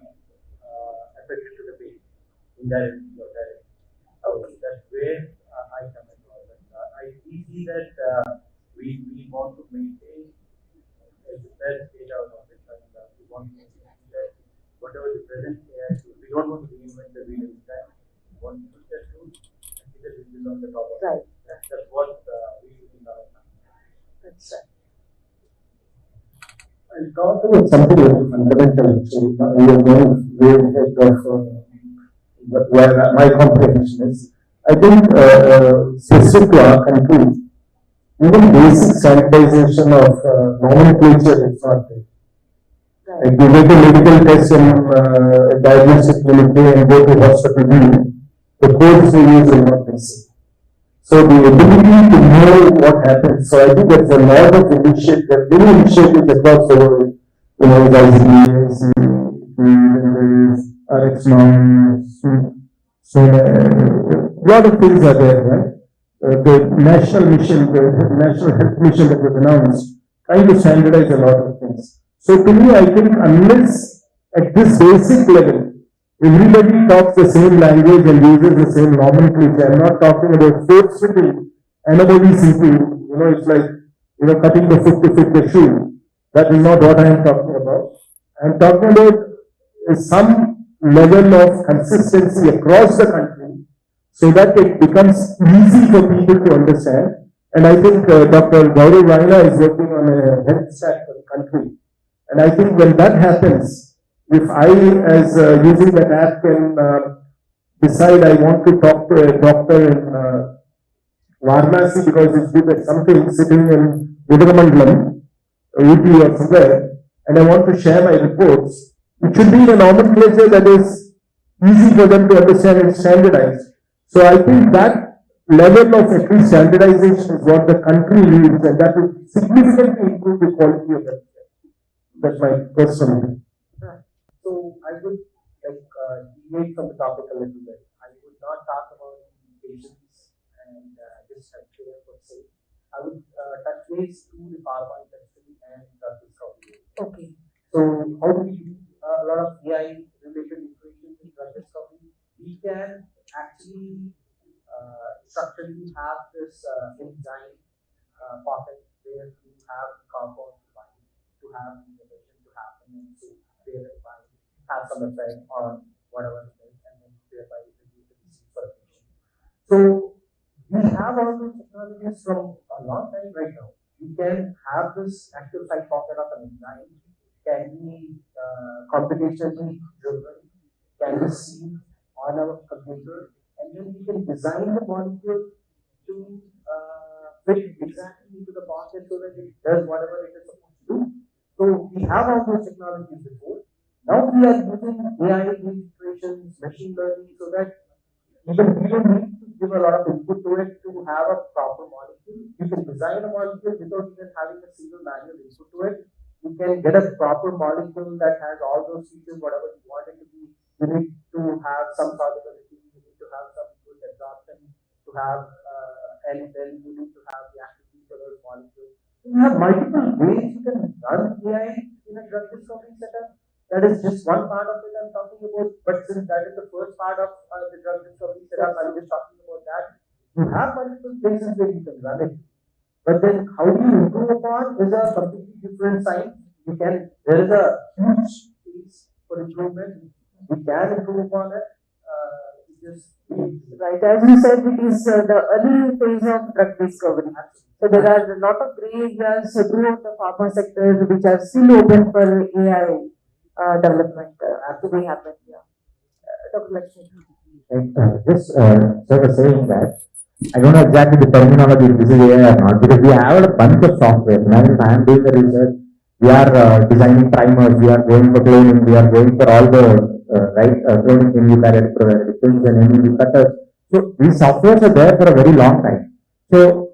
affected to the patient indirectly or directly. That's where I come across. We see that we want to maintain the best data of it, and we want to see that whatever the present AI tools, we don't want to reinvent the wheel every time. We want to use that tool and see that it is on the top of it. That's what we do in our time. That's right. I'll talk about something very fundamental. Actually, we are going way ahead of where my comprehension is. I think specific to our country, even basic sanitization of nomenclature is not there. Like you make a medical test in a diagnostic clinic and go to hospital B, the codes we use are not the same. So the ability to know what happens. So I think there's a lot of initiatives, many initiatives across the world. You know, there's RX9, so a lot of things are there, right? The national mission, the national health mission that was announced, trying to standardize a lot of things. So to me, I think unless at this basic level, everybody talks the same language and uses the same nomenclature. I'm not talking about forcefully anybody simply, you know, it's like, you know, cutting the foot to fit the shoe. That is not what I am talking about. I'm talking about some level of consistency across the country so that it becomes easy for people to understand. And I think Dr. Gaurav Raina is working on a health stack for the country. And I think when that happens, if I, as using that app, can decide I want to talk to a doctor in Varanasi because it's good at something sitting in Vidagamandalam, UP or somewhere, and I want to share my reports, it should be in a nomenclature that is easy for them to understand and standardized. So I think that level of at least standardization is what the country needs, and that will significantly improve the quality of healthcare. That's my personal view. So I would deviate from the topic a little bit. I would not talk about patients and just healthcare per se. I would touch base to the pharma industry and drug discovery. Okay. So how do we do a lot of AI related information in drug discovery? We can actually structurally have this enzyme pocket where you have compound to bind, to have innovation to happen, and so thereby have some effect on whatever it is, and then thereby reduce the disease for a patient. So we have all those technologies from a long time right now. We can have this active site pocket of an enzyme, can be computationally driven, can be seen on our computer, and then we can design the molecule to fit exactly into the pocket so that it does whatever it is supposed to do. So we have all those technologies before. Now we are using AI integrations, machine learning, so that even we don't need to give a lot of input to it to have a proper molecule. You can design a molecule without even having a single manual input to it. You can get a proper molecule that has all those features, whatever you want it to be. You need to have some solubility, you need to have some good absorption, to have, and then you need to have the activity for those molecules. You have multiple ways you can run AI in a drug discovery setup. That is just one part of it I'm talking about, but since that is the first part of the drug discovery setup, I'm just talking about that. You have multiple places where you can run it. But then how do you improve upon is a completely different science. There is a huge space for improvement. We can improve upon it. Right, as you said, it is the early phase of drug discovery. So there are a lot of gray areas throughout the pharma sector which are still open for AI development to be happened. Yeah. Dr. Lakshmi. Just sort of saying that I don't know exactly the terminology if this is AI or not because we have a bunch of software. Imagine if I am doing the research, we are designing primers, we are going for cloning, we are going for all the cloning in eukaryotic, prokaryotic things and NMV cutters. So these softwares are there for a very long time. So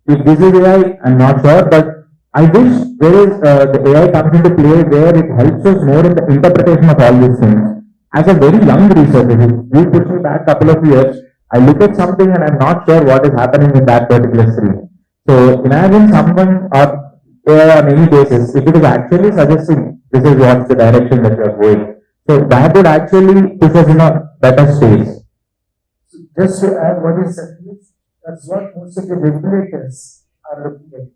if this is AI, I'm not sure, but I wish there is the AI comes into play where it helps us more in the interpretation of all these things. As a very young researcher, if you push me back a couple of years, I look at something and I'm not sure what is happening in that particular screen. So imagine someone or AI on any basis, if it is actually suggesting this is what's the direction that you are going. So that would actually push us in a better stage. So just to add what is said, that's what most of the regulators are looking at.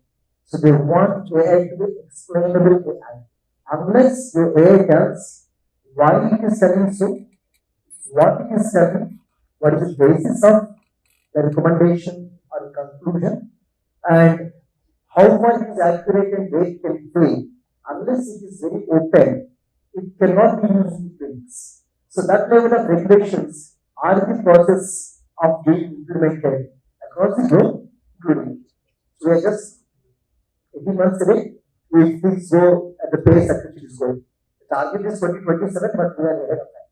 So they want AI to be explainable AI. Unless your AI tells why it is telling so, what it is telling, what is the basis of the recommendation or the conclusion, and how much is accurate and where it can fail. Unless it is very open, it cannot be used in things. So that level of regulations are the process of being implemented across the globe, including. So we are just 18 months away if things go at the pace at which it is going. The target is 2027, but we are ahead of time.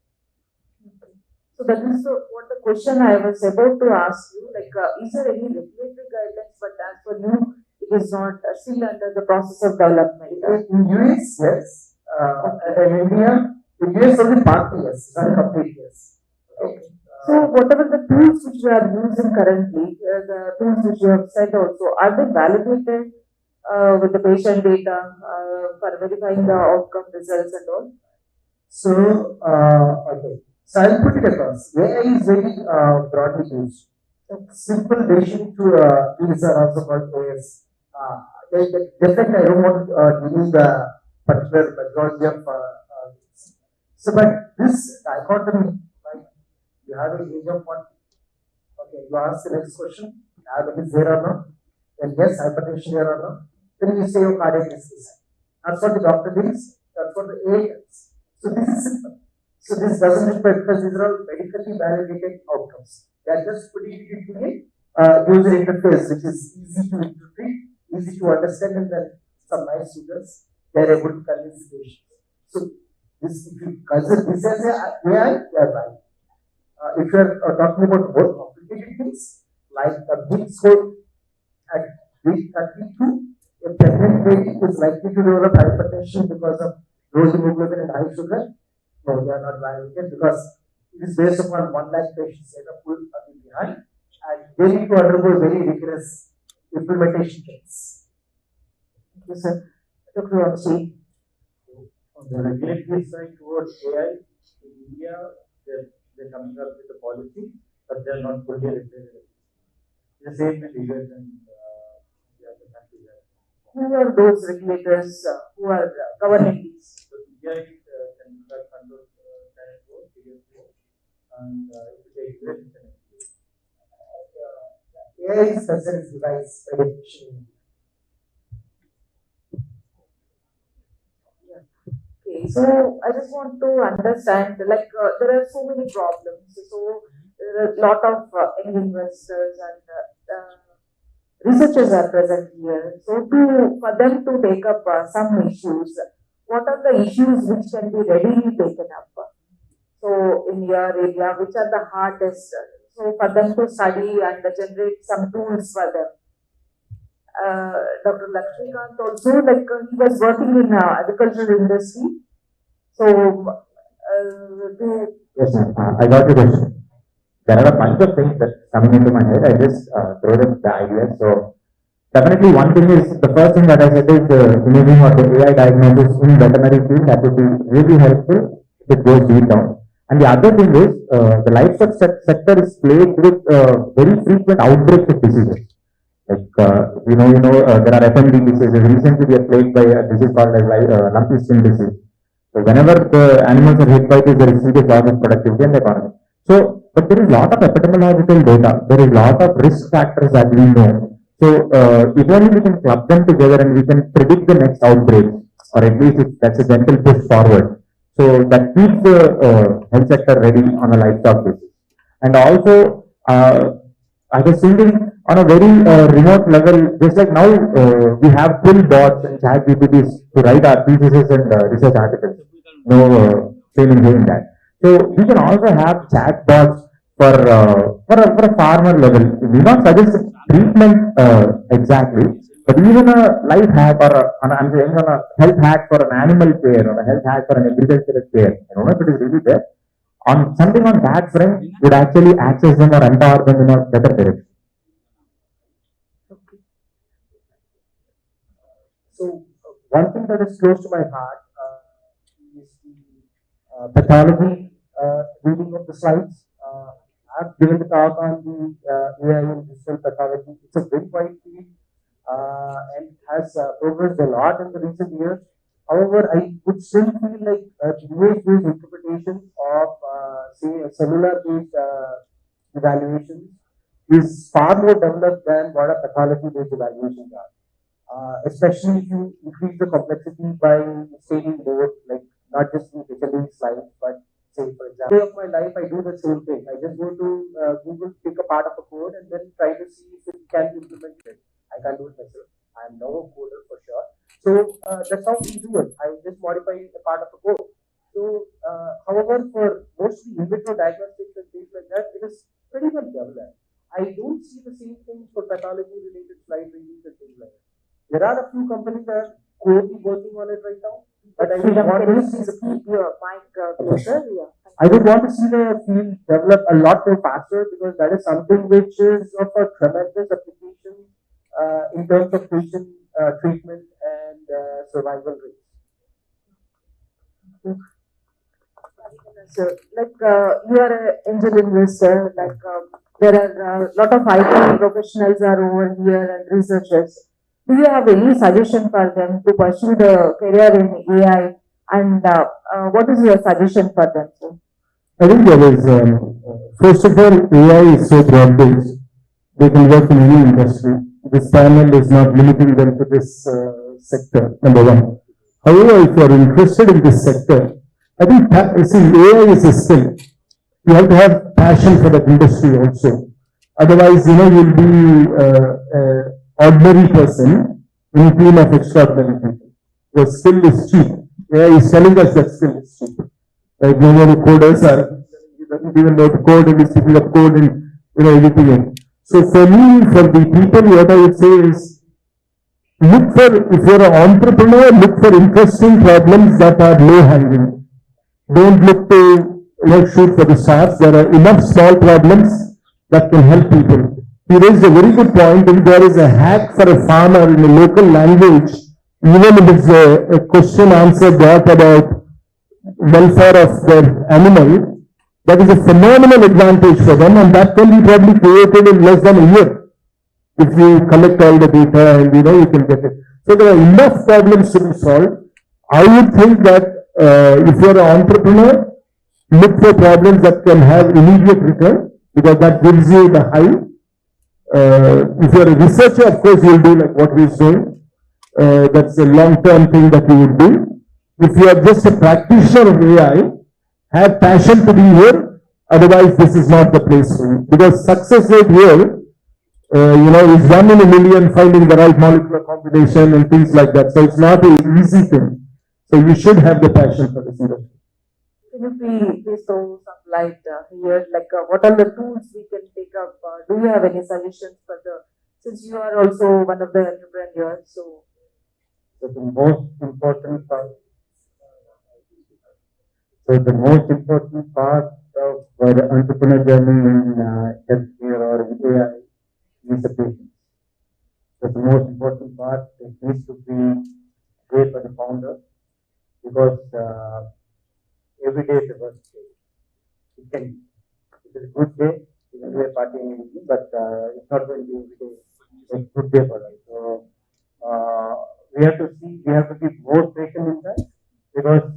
So that is what the question I was about to ask you. Like, is there any regulatory guidelines? But as for you, it is not still under the process of development. In US, yes. In India is only partly yes, not complete yes. Okay. So whatever the tools which we are using currently, the tools which you have said also, are they validated with the patient data for verifying the outcome results and all? So, okay. So I'll put it across. AI is very broadly used. Simple decision to these are also called OS. Definitely, I don't want giving the particular majority of so, but this dichotomy, like you have a age of one. Okay, you ask the next question. Diabetes there or not? Then yes, hypertension there or not? Then you say your cardiac disease. That's what the doctor thinks. That's what the AI does. So this is simple. So this doesn't require because these are all medically validated outcomes. They are just putting it into a user interface which is easy to interpret, easy to understand, and then some nice users they are able to convince patients. So this, if you consider this as a AI, they are right. If you are talking about more complicated things like a big score at week 32, a pregnant baby is likely to develop hypertension because of low hemoglobin and high sugar. No, they are not validated because it is based upon 1 lakh patients data pool behind, and they need to undergo very rigorous implementation checks. Thank you, sir. Dr. Ramsey. On the regulatory side towards AI, in India, they're coming up with a policy, but they're not fully regulated. The same with US and the other countries. Who are those regulators who are governing these? So India is control and if you take US, AI is considered as device by definition. Okay, so I just want to understand, like there are so many problems. So there are a lot of investors and researchers are present here. So for them to take up some issues, what are the issues which can be readily taken up? So in your area, which are the hardest? So for them to study and generate some tools for them. Dr. Lakshmikant also, like he was working in agricultural industry. So yes, ma'am. I got your question. There are a bunch of things that coming into my head. I just throw them the ideas. So definitely one thing is the first thing that I said is imaging or the AI diagnosis in veterinary field that would be really helpful if it goes deep down. And the other thing is the livestock sector is plagued with very frequent outbreaks of diseases. Like there are FMD diseases. Recently, we are plagued by a disease called as lumpy skin disease. So whenever the animals are hit by this, there is serious loss of productivity and the economy. So, but there is a lot of epidemiological data. There is a lot of risk factors that we know. So if only we can club them together and we can predict the next outbreak, or at least if that's a gentle push forward. So that keeps the health sector ready on a livestock basis. And also, I was thinking on a very remote level, just like now we have full bots and chat GPTs to write our theses and research articles. No shame in doing that. So we can also have chat bots for a farmer level. We not suggest a treatment exactly, but even a life hack or I'm saying on a health hack for an animal care or a health hack for an agricultural care. I don't know if it is really there. On something on that front would actually access them or empower them in a better direction. So one thing that is close to my heart is the pathology reading of the slides. I've given the talk on the AI and digital pathology. It's a very wide field and has progressed a lot in the recent years. However, I would still feel like image-based interpretation of, say, a cellular-based evaluation is far more developed than what a pathology-based evaluations are. Especially if you increase the complexity by stating both, like not just the HLE slide, but say, for example, day of my life, I do the same thing. I just go to Google, pick a part of a code, and then try to see if it can be implemented. I can't do it myself. I'm no coder for sure. So that's how we do it. I just modify a part of the code. So, however, for most of the in vitro diagnostics and things like that, it is pretty well developed. I don't see the same thing for pathology-related slide readings and things like that. There are a few companies that are currently working on it right now, but I would want to see the field closer. Yeah. I would want to see the field develop a lot more faster because that is something which is of a tremendous application in terms of patient treatment and survival rates. So, like you are an angel investor, like there are a lot of IT professionals are over here and researchers. Do you have any suggestion for them to pursue the career in AI? And what is your suggestion for them? Sir? I think there is, first of all, AI is so broad-based. They can work in any industry. This panel is not limiting them to this sector, number one. However, if you are interested in this sector, I think, see, AI is a skill. You have to have passion for that industry also. Otherwise, you'll be ordinary person in a team of extraordinary people. The skill is cheap. AI is telling us that skill is cheap. Like many of the coders are, he doesn't even know to code and he's picking up code and editing it. So for me, for the people, what I would say is, look for, if you're an entrepreneur, look for interesting problems that are low hanging. Don't look to shoot for the stars. There are enough small problems that can help people. He raised a very good point. If there is a hack for a farmer in a local language, even if it's a question answer bot about welfare of their animal, that is a phenomenal advantage for them, and that can be probably created in less than a year if you collect all the data and you can get it. So there are enough problems to be solved. I would think that if you're an entrepreneur, look for problems that can have immediate return because that gives you the high. If you're a researcher, of course, you'll do like what we're doing. That's a long-term thing that you would do. If you are just a practitioner of AI, have passion to be here. Otherwise, this is not the place for you. Because success rate here, is 1 in a million finding the right molecular combination and things like that. So it's not an easy thing. So you should have the passion for this industry. Can you please throw some light here? Like, what are the tools we can take up? Do you have any suggestions for since you are also one of the entrepreneurs? So the most important part. So the most important part of the entrepreneur journey in healthcare or in AI is the patient. So the most important part it needs to be great for the founder because every day is a worst day. If it's a good day, you can do a party and everything, but it's not going to be every day a good day for us. So we have to be more patient in that because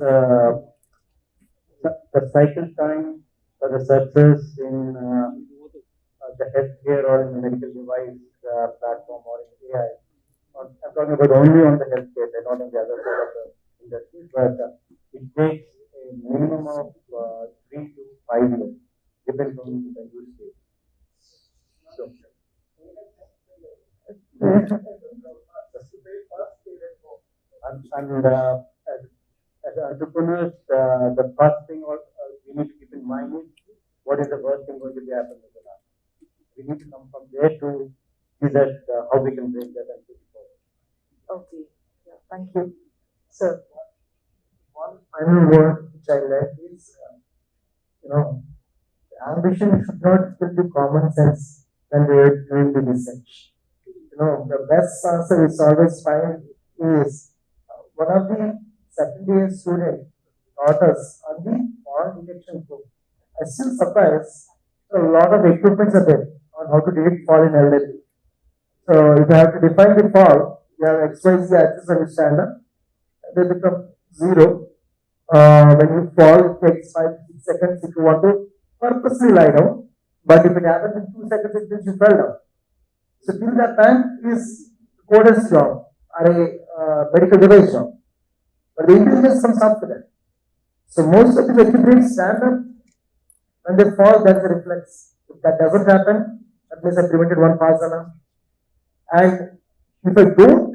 the cycle time for the success in the healthcare or in the medical device platform or in AI. I'm talking about only on the healthcare side, not on the other side of the industry, but it takes a minimum of 3 to 5 years depends on the use case. So, and as entrepreneurs, the first thing we need to keep in mind is what is the worst thing going to be happen with the last. We need to come from there to see that how we can break that and take it forward. Okay, yeah, thank you. Sir, one final word which I left is, ambition should not fill the common sense when we are doing the research. The best answer is always find is one of the second year students taught us on the fall detection book. I still surprised a lot of equipments are there on how to detect fall in elderly. So if you have to define the fall, you have XYZ axis on the standard, they become 0. When you fall, it takes 5 to 6 seconds if you want to purposely lie down. But if it happens in 2 seconds, it means you fell down. So till that time is coder's job or a medical device job. But the intelligence comes after that. So most of the equipment stand up when they fall, that's the reflex. If that doesn't happen, that means I prevented one pasana. And if I don't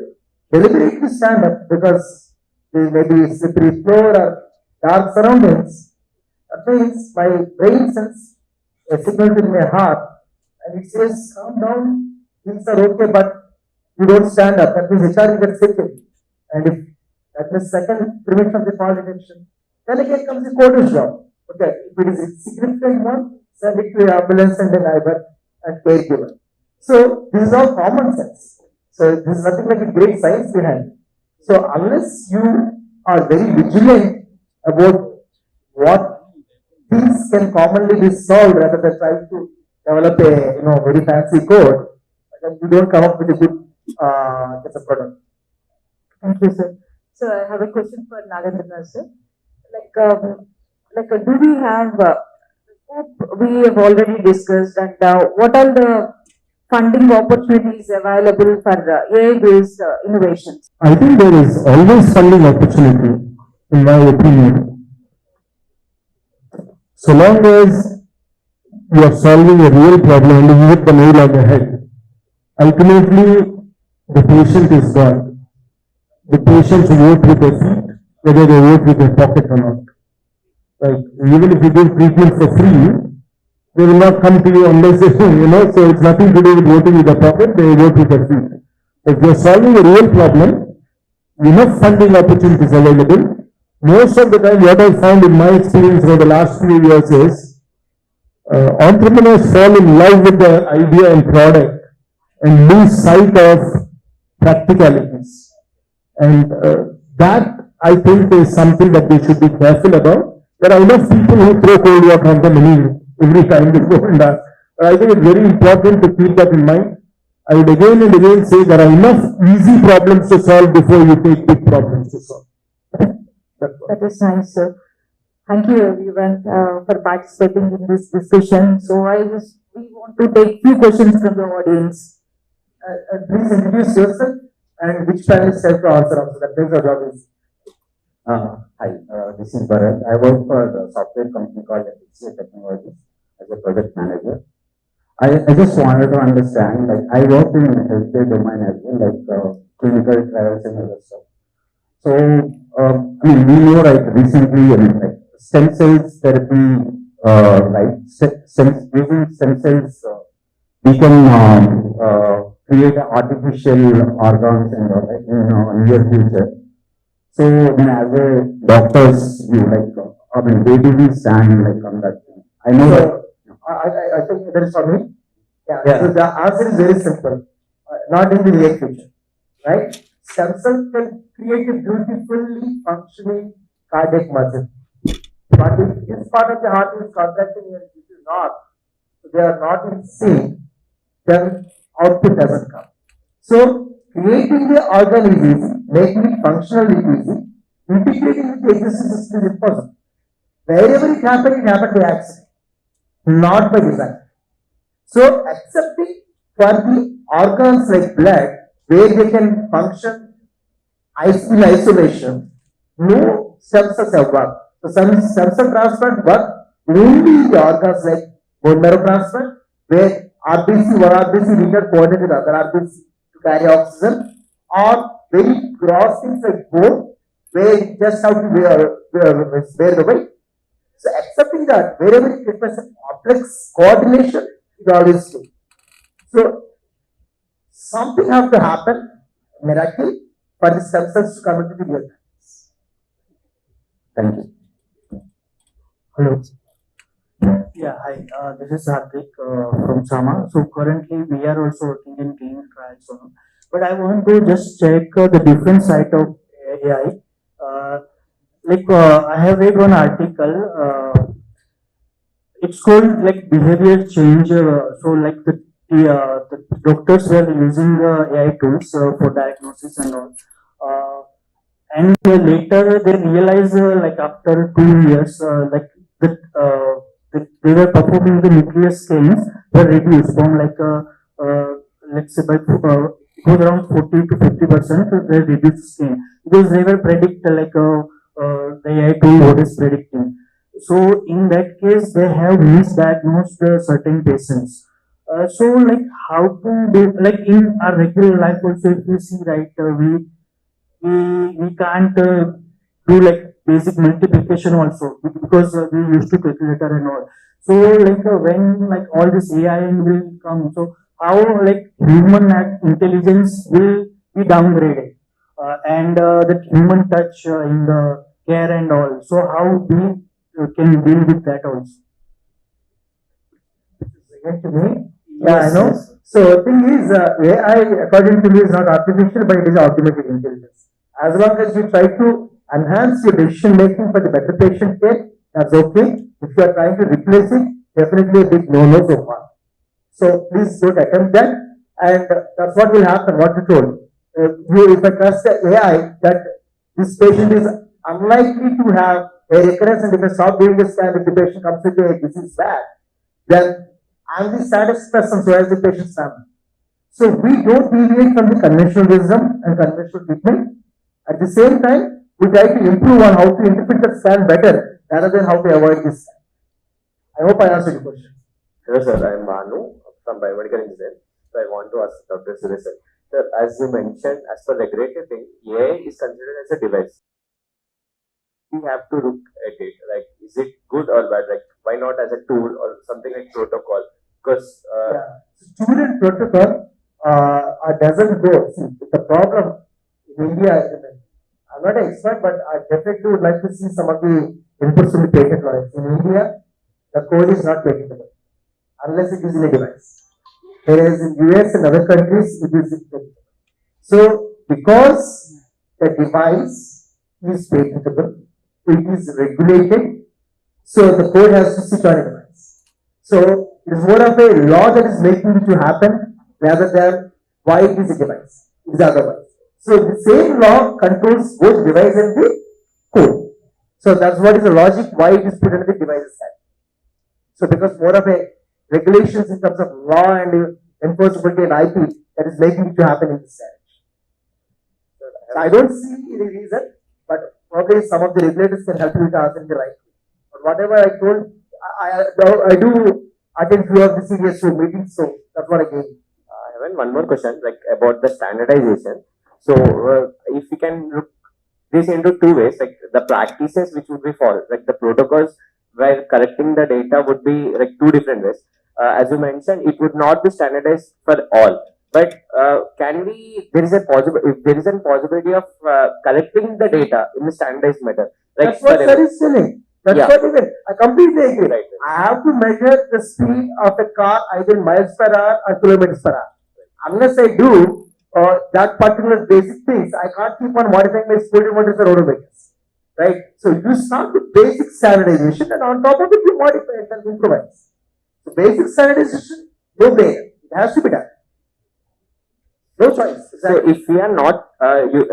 deliberately stand up because there may be slippery floor or dark surroundings, that means my brain sends a signal to my heart and it says, calm down, things are okay, but you don't stand up. That means HR gets sick. And if that means second prevention of the fall detection, then again comes the coder's job. Okay, if it is a significant one, send it to the ambulance and the neighbor and caregiver. So this is all common sense. So this is nothing like a great science behind it. So unless you are very vigilant about what things can commonly be solved rather than trying to develop a very fancy code, then you don't come up with a good product. Thank you, sir. So I have a question for Nagendra, sir. Do we have scope we have already discussed, and what are the funding opportunities available for AI-based innovations? I think there is always funding opportunity, in my opinion. So long as you are solving a real problem and you hit the nail on the head, ultimately the patient is gone. The patients vote with their feet, whether they vote with their pocket or not. Right? Even if you give treatment for free, they will not come to you unless they, so it's nothing to do with voting with the pocket, they vote with their feet. If you're solving a real problem, enough funding opportunities available. Most of the time, what I found in my experience over the last few years is, entrepreneurs fall in love with the idea and product and lose sight of practicalities. And that, I think, is something that they should be careful about. There are enough people who throw cold water on the money every time they go and ask. But I think it's very important to keep that in mind. I would again and again say there are enough easy problems to solve before you take big problems to solve. That is nice, sir. Thank you everyone for participating in this discussion. So we want to take few questions from the audience. Please introduce yourself and which panelist have to answer after that. Please, our job is. Hi, this is Bharat. I work for a software company called HCA Technologies as a project manager. I just wanted to understand, I work in the healthcare domain as well, clinical trials and other stuff. So, we know, recently, stem cells therapy, using stem cells, we can create artificial organs in near future. So, as a doctor's view, where do we stand on that? I know that. I think that is for me. Yeah. So the answer is very simple. Not in the near future, right? Stem cells can create a beautifully functioning cardiac muscle. But if this part of the heart is contracting and this is not, so they are not in sync, then output doesn't come. So creating the organ is easy, making it functional is easy, integrating with the existing system is impossible. Wherever it happened by accident, not by design. So accepting for the organs like blood, where they can function in isolation, no stem cells have worked. So stem cell transplant work only in the organs like bone marrow transplant, where RBC, one RBC needed coordinate with other RBC to carry oxygen, or very gross things like bone, where you just have to bear the weight. So accepting that wherever it requires a complex coordination, it always do. So something has to happen, miracle, for the stem cells to come into the real time. Thank you. Hello. Yeah, hi. This is Hardik from Sama. So currently we are also working in clinical trials. But I want to just check the different side of AI. I have read one article. It's called like behavior change. The doctors were using the AI tools for diagnosis and all. And later they realized like after 2 years they were performing the nuclear scans were reduced from let's say by it was around 40 to 50% they reduced scan because they were predict the AI tool what is predicting. So in that case they have misdiagnosed certain patients. So like how to do like in our regular life also if you see right we can't do like basic multiplication also because we used to calculator and all. So when like all this AI will come, so how like human intelligence will be downgraded and that human touch in the care and all. So how we can deal with that also? To me? Yeah, I know. So thing is, AI according to me is not artificial, but it is automated intelligence. As long as you try to enhance your decision making for the better patient care, that's okay. If you are trying to replace it, definitely a big no-no so far. So please don't attempt that, and that's what will happen. What you told. If I trust the AI that this patient is unlikely to have a recurrence, and if I stop doing the scan, if the patient comes with a disease bad, then I'm the saddest person, so as the patient's family. So we don't deviate from the conventional wisdom and conventional treatment. At the same time, we try to improve on how to interpret the scan better rather than how to avoid this scan. I hope I answered your question. Hello sir, I am Manu from Biomedical Engineering. So I want to ask Dr. Suresh. Sir, as you mentioned, as per regulatory thing, AI is considered as a device. We have to look at it, like, is it good or bad? Like, why not as a tool or something like protocol? Because tool and protocol doesn't go. See, the problem in India, I'm not an expert, but I definitely would like to see some of the inputs from the patent lawyers. In India, the code is not patentable unless it is in a device. Whereas in US and other countries, it is patentable. So, because the device is patentable, it is regulated, so the code has to sit on a device. So, it is more of a law that is making it to happen rather than why it is a device. It is otherwise. So, the same law controls both device and the code. So, that's what is the logic why it is put under the devices side. So, because more of a regulations in terms of law and enforceability and IP that is making it to happen in this stage. So, I don't see any reason, but probably some of the regulators can help you to answer the right way. But whatever I told, I do attend few of the serious meetings, so that's what I gave. I have one more question, like about the standardization. So, if we can look this into two ways, like the practices which would be followed, like the protocols where collecting the data would be like two different ways. As you mentioned, it would not be standardized for all. But can we? There is a possibility of collecting the data in a standardized manner. Like that's what sir is telling. That's what even I completely agree. Right. I have to measure the speed of a car either miles per hour or kilometers per hour. Unless I do that particular basic things, I can't keep on modifying my speed motors or odometers. Right? So you start with basic standardization, and on top of it you modify it and improvise. So basic standardization, no brainer. It has to be done. No choice. So if we are not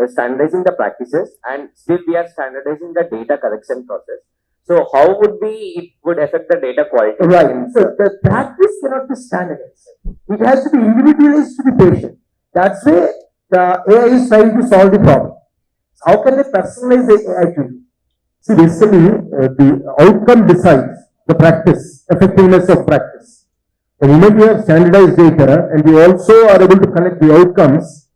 standardizing the practices and still we are standardizing the data collection process, so how would it would affect the data quality? Right. So the practice cannot be standardized. It has to be individualized to the patient. That's why the AI is trying to solve the problem. How can they personalize the AI to you? See, basically, the outcome decides the practice, effectiveness of practice. The moment you have standardized data and you also are able to collect the outcomes,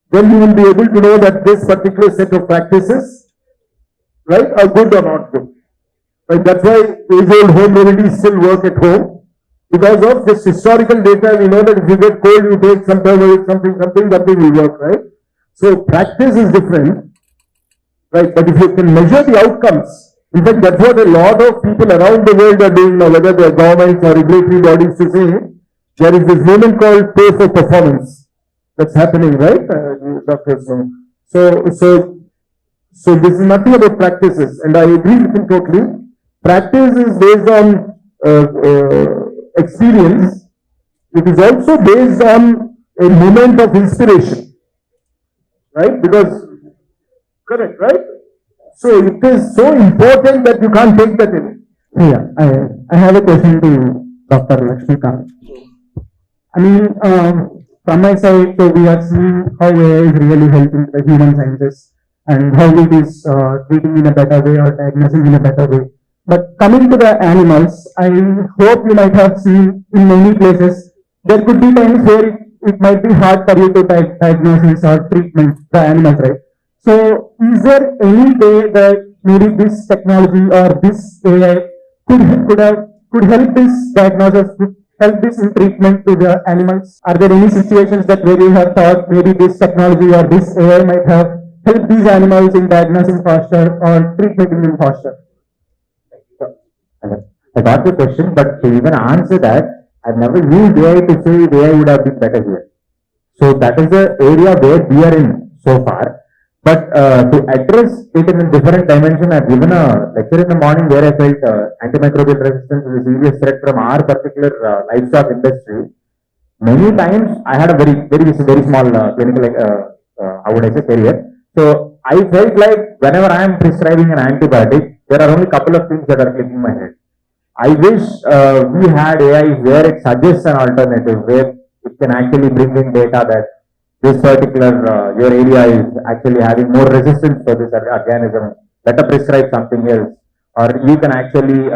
then you will be able to know that this particular set of practices, right, are good or not good. Right? That's why age-old home remedies still work at home. Because of this historical data, we know that if you get cold, you take some turmeric, something, that will work, right? So practice is different, right? But if you can measure the outcomes, in fact, that's what a lot of people around the world are doing now, whether they're governments or regulatory bodies, to say there is this movement called pay for performance that's happening, right? Dr. So this is nothing about practices, and I agree with him totally. Practice is based on experience. It is also based on a moment of inspiration, right? Because, correct, right? So it is so important that you can't take that away. Yeah, I have a question to Dr. Lakshmikant. I mean, from my side, so we are seeing how AI is really helping the human sciences and how it is treating in a better way or diagnosing in a better way. But coming to the animals, I hope you might have seen in many places, there could be times where it might be hard for you to diagnosis or treatment the animals, right? So is there any way that maybe this technology or this AI could help this diagnosis, could help this in treatment to the animals? Are there any situations that where you have thought maybe this technology or this AI might have helped these animals in diagnosing faster or treatment them faster? I got the question, but to even answer that, I've never used AI to say AI would have been better here. So that is the area where we are in so far. But to address it in a different dimension, I've given a lecture in the morning where I felt antimicrobial resistance is a serious threat from our particular livestock industry. Many times I had a very small clinical, how would I say, career. So I felt like whenever I am prescribing an antibiotic, there are only a couple of things that are clicking in my head. I wish we had AI where it suggests an alternative, where it can actually bring in data that this particular your area is actually having more resistance for this organism. Better prescribe something else, or you can actually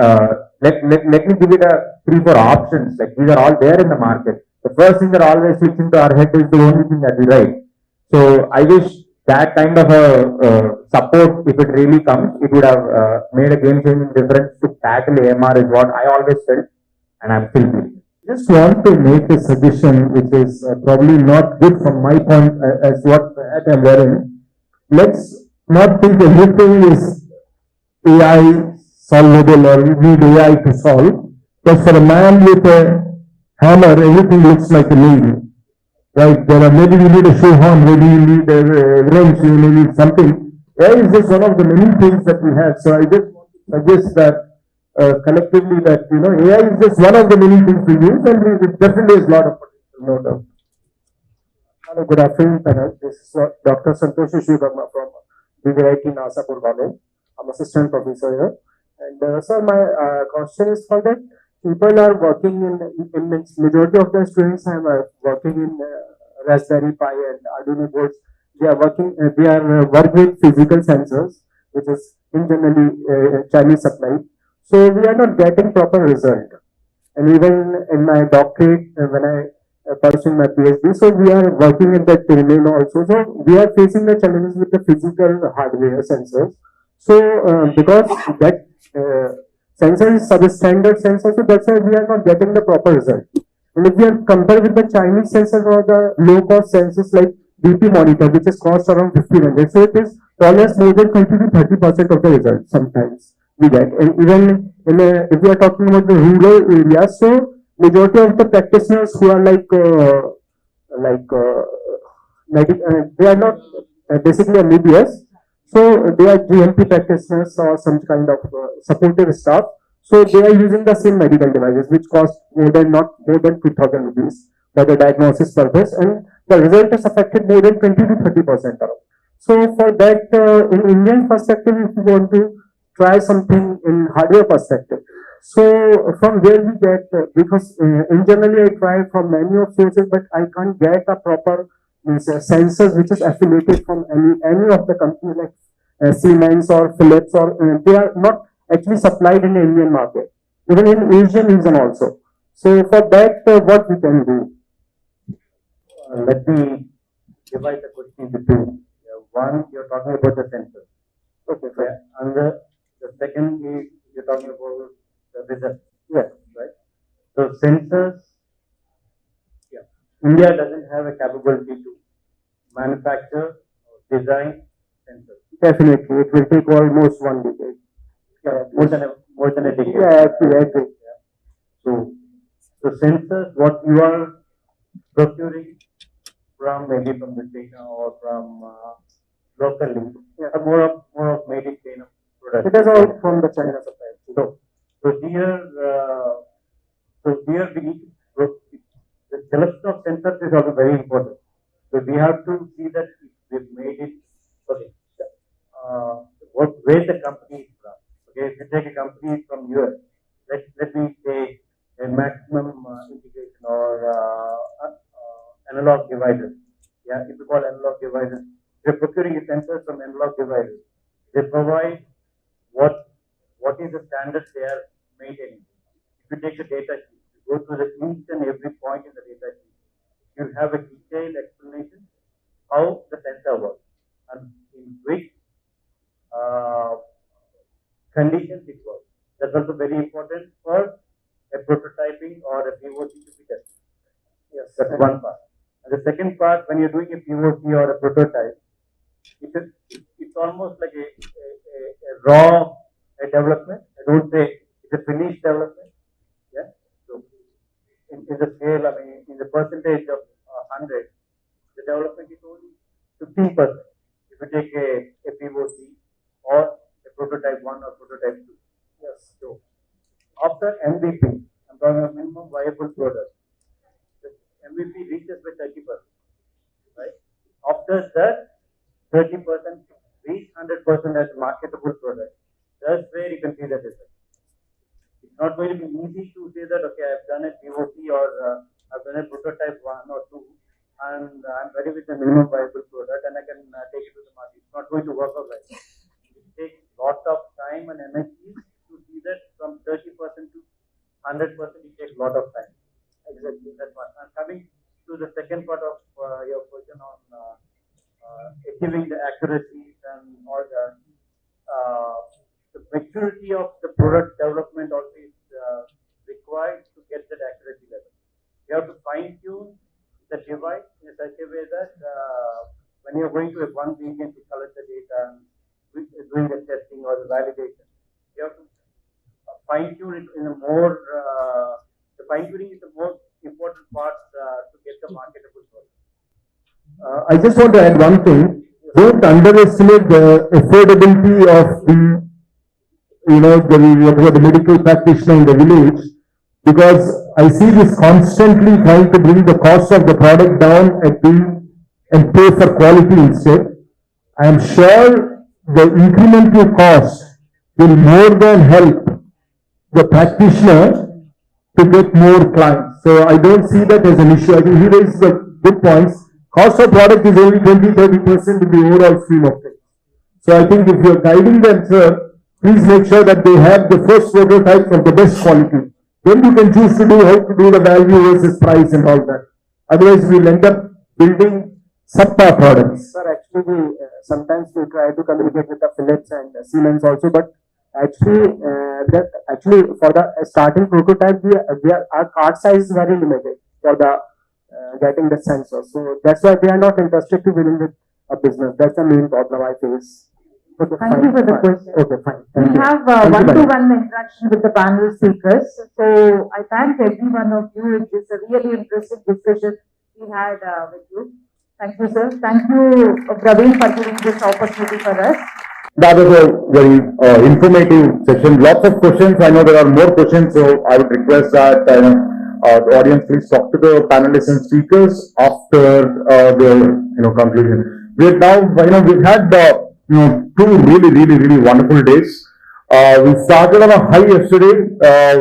let me give it a 3-4 options. Like these are all there in the market. The first thing that always clicks into our head is the only thing that we write. So I wish that kind of a support, if it really comes, it would have made a game-changing difference to tackle AMR is what I always felt, and I'm still feeling. Just want to make a suggestion which is probably not good from my point as what I'm wearing. Let's not think everything is AI solvable or you need AI to solve. But for a man with a hammer, everything looks like a nail. Right? Maybe you need a shoehorn, maybe you need a wrench, you need something. AI is just one of the many things that we have. So I just suggest that collectively that AI is just one of the many things we use, and it definitely is a lot of potential, no doubt. Hello, good afternoon, panel. This is Dr. Santosh Sharma from VVIT Nasapur College. I'm assistant professor here. And sir, my question is for that people are working in majority of the students are working in Raspberry Pi and Arduino boards. They are working work with physical sensors, which is in generally Chinese supplied. So we are not getting proper result. And even in my doctorate, when I pursuing my PhD, so we are working in that domain also. So we are facing the challenges with the physical hardware sensors. So because that sensor is substandard sensor, so that's why we are not getting the proper result. And if we are compared with the Chinese sensors or the low cost sensors like BP monitor, which is cost around 1500, so it is almost more than 20 to 30% of the result sometimes we get. And even if we are talking about the rural areas, so majority of the practitioners who are they are not basically MBBS, so they are GMP practitioners or some kind of supportive staff. So they are using the same medical devices which cost not more than 2000 rupees for the diagnosis purpose, and the result is affected more than 20 to 30% around. So for that, in Indian perspective, if you want to try something in hardware perspective, so from where we get, because in generally I try from many of sources, but I can't get a proper sensors which is affiliated from any of the companies like Siemens or Philips, or they are not actually supplied in the Indian market. even in Asian region also. So for that, what we can do? Let me divide the question into two. One, you're talking about the sensor. Okay, yeah. And the second is you're talking about the result. Yeah. Right? So sensors, yeah. India doesn't have a capability to manufacture or design sensors. Definitely, it will take almost 1 decade. Yeah, more than a decade. Yeah, exactly. Yeah. So sensors, what you are procuring from maybe from the China or from locally, are more of made in China products. It is all from the China supply. So here we need to, the selection of sensors is also very important. So we have to see that we've made it, okay, where the company is from. Okay, if you take a company from US, let me say a maximum integration or analog devices. Yeah, if you call analog devices, they're procuring a sensors from analog devices. They provide what is the standard they are maintaining. If you take the data sheet, you go through each and every point in the data sheet, you have a detailed explanation how the sensor works and in which conditions it works. That's also very important for a prototyping or a POC to be tested. Yes, that's one part. And the second part, when you're doing a POC or a prototype, it's almost like a raw development. I don't say it's a finished development. Yeah. So in the scale, I mean, in the percentage of 100, the development is only 15%. If you take a POC or a prototype 1 or prototype 2. Yes. So after MVP, I'm talking about minimum viable product. The MVP reaches by 30%. Right? After that, 30% reach 100% as marketable product. That's where you can see the difference. It's not going to be easy to say that, okay, I've done a POC or I've done a prototype 1 or 2 and I'm ready with the minimum viable product and I can take it to the market. It's not going to work out like that. It takes a lot of time and energy to see that from 30% to 100%, it takes a lot of time. Exactly, that's one. And coming to the second part of your question on achieving the accuracies and all the maturity of the product development also is required to get that accuracy level. You have to fine tune the device in such a way that when you're going to one region to collect the data and doing the testing or the validation, you have to fine tune it in a more, the fine tuning is the most important part to get the marketable product. I just want to add one thing. Don't underestimate the affordability of the medical practitioner in the village, because I see this constantly trying to bring the cost of the product down and pay for quality instead. I am sure the incremental cost will more than help the practitioner to get more clients. So I don't see that as an issue. I think he raises good points. Cost of product is only 20-30% in the overall scheme of things. So I think if you're guiding them, sir, please make sure that they have the first prototype of the best quality. Then you can choose to do how to do the value versus price and all that. Otherwise, we'll end up building subpar products. Sir, actually, sometimes we try to communicate with the Philips and Siemens also, but actually, for the starting prototype, our card size is very limited for the getting the sensor. So that's why we are not interested to winning with a business. That's the main problem I face. Okay, thank you for the question. Okay, fine. We have one-to-one interaction with the panel speakers. So I thank every one of you. It is a really interesting discussion we had with you. Thank you, sir. Thank you, Praveen, for giving this opportunity for us. That was a very informative session. Lots of questions. I know there are more questions, so I would request that the audience please talk to the panelists and speakers after their conclusion. We've now, we've had two really wonderful days. We started on a high yesterday.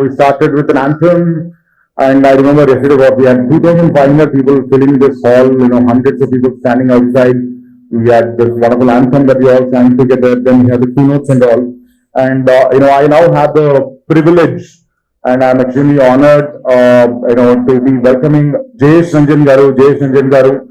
We started with an anthem, and I remember yesterday we had 2,500 people filling this hall. Hundreds of people standing outside. We had this wonderful anthem that we all sang together. Then we had the keynotes and all. And I now have the privilege and I'm extremely honored, to be welcoming Jayesh Ranjan Garu. Jayesh Ranjan Garu,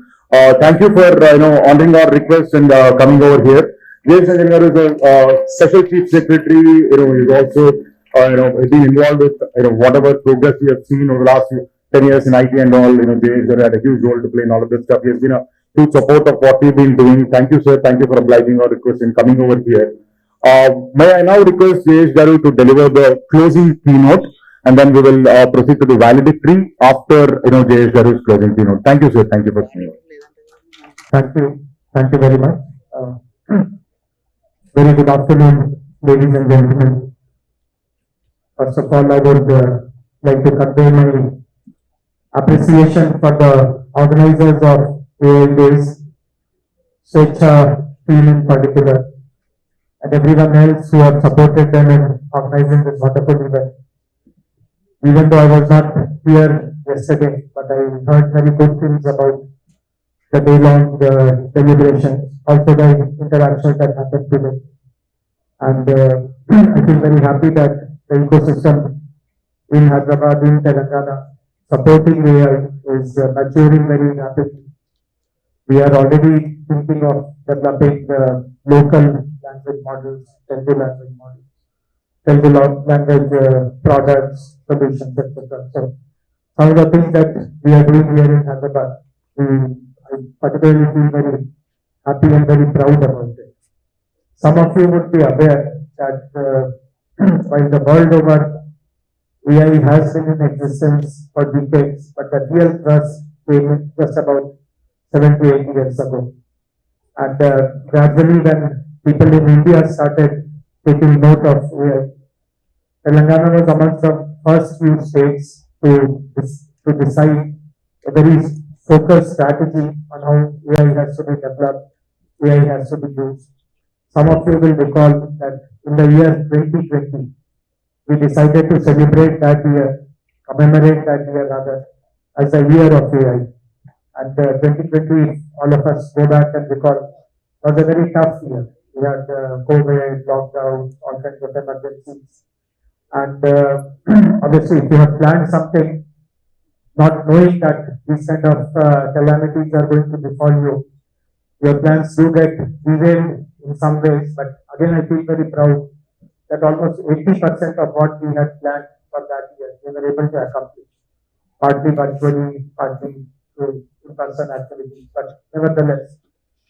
thank you for honoring our request and coming over here. Jayesh Ranjan Garu is a special chief secretary. He's also been involved with whatever progress we have seen over the last 10 years in IT and all. Jayesh Garu had a huge role to play in all of this stuff. He has been a huge support of what we've been doing. Thank you, sir. Thank you for obliging our request and coming over here. May I now request Jayesh Garu to deliver the closing keynote, and then we will proceed to the valedictory after Jayesh Garu's closing keynote. Thank you, sir. Thank you for coming. Thank you. Thank you very much. Very good afternoon, ladies and gentlemen. First of all, I would like to convey my appreciation for the organizers of AI Days, Swecha team in particular, and everyone else who have supported them in organizing this wonderful event. Even though I was not here yesterday, but I heard very good things about the day-long deliberations, also the interactions that happened today. And I feel very happy that the ecosystem in Hyderabad, in Telangana, supporting AI is maturing very rapidly. We are already thinking of developing local language models, Telugu language models, Telugu language products, solutions, etc. So, some of the things that we are doing here in Hyderabad, I particularly feel very happy and very proud about it. Some of you would be aware that while the world over AI has been in existence for decades, but the real thrust came in just about 7 to 8 years ago. And gradually when people in India started taking note of AI, Telangana was amongst the first few states to decide a very focused strategy on how AI has to be developed, AI has to be used. Some of you will recall that in the year 2020, we decided to celebrate that year, commemorate that year rather, as a year of AI. And 2020, all of us go back and recall, was a very tough year. We had COVID, lockdown, all kinds of emergencies. And obviously, if you have planned something, not knowing that these kind of calamities are going to befall you, your plans do get derailed in some ways. But again, I feel very proud that almost 80% of what we had planned for that year, we were able to accomplish. Partly virtually, partly through in-person activities. But nevertheless,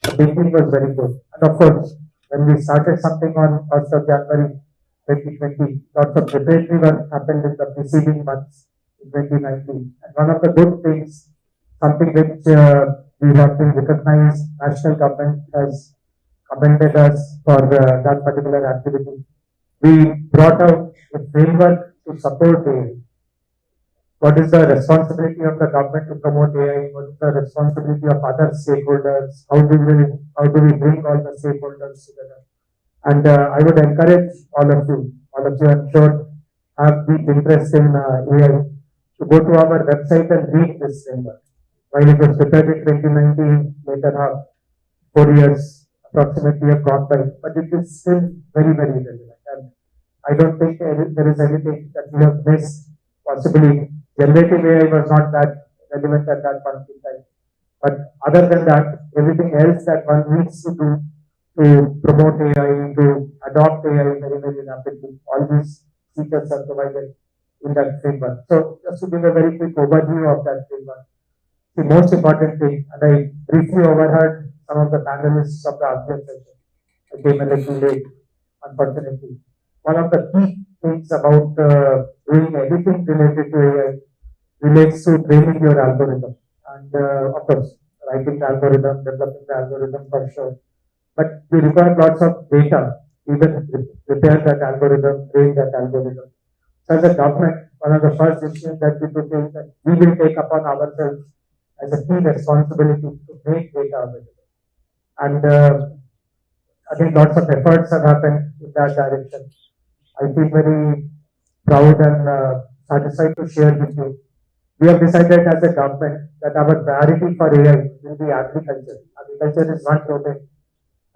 the beginning was very good. And of course, when we started something on 1st of January 2020, lots of preparatory work happened in the preceding months in 2019. And one of the good things, something which we have been recognized, national government has commended us for that particular activity. We brought out a framework to support AI. What is the responsibility of the government to promote AI? What is the responsibility of other stakeholders? How do we bring all the stakeholders together? And I would encourage all of you I'm sure have deep interest in AI, to go to our website and read this framework. While it was prepared in 2019, later half, 4 years approximately have gone by, but it is still very, very relevant. And I don't think there is anything that we have missed. Possibly, generative AI was not that relevant at that point in time. But other than that, everything else that one needs to do to promote AI, to adopt AI very, very rapidly, all these features are provided in that framework. So, just to give a very quick overview of that framework, the most important thing, and I briefly overheard some of the panelists of the earlier session. I came a little late, unfortunately. One of the key things about doing anything related to AI relates to training your algorithm. And of course, writing the algorithm, developing the algorithm for sure. But you require lots of data, even prepare that algorithm, train that algorithm. So as a government, one of the first decisions that we took is that we will take upon ourselves as a key responsibility to make data available. And I think lots of efforts have happened in that direction. I feel very proud and satisfied to share with you. We have decided as a government that our priority for AI will be agriculture. Agriculture is one domain.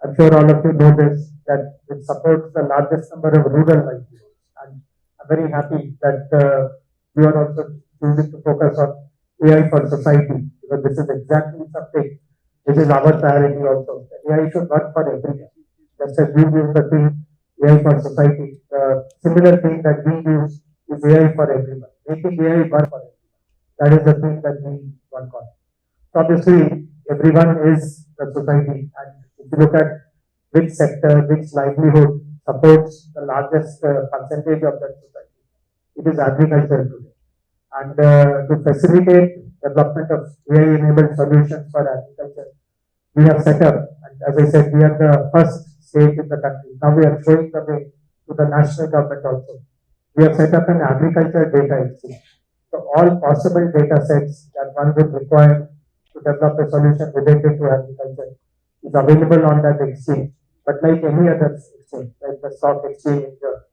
I'm sure all of you know this, that it supports the largest number of rural livelihoods. And I'm very happy that we are also choosing to focus on AI for society, because this is exactly something which is our priority also. AI should work for everyone. Just as we use the thing AI for society, the similar thing that we use is AI for everyone. Making AI work for everyone. That is the thing that we work on. So obviously, everyone is the society, and if you look at which sector, which livelihood supports the largest percentage of that society, it is agriculture today. And to facilitate development of AI-enabled solutions for agriculture, we have set up, and as I said, we are the first state in the country. Now we are showing the way to the national government also. We have set up an agriculture data exchange. So all possible data sets that one would require to develop a solution related to agriculture is available on that exchange. But like any other exchange, like the stock exchange or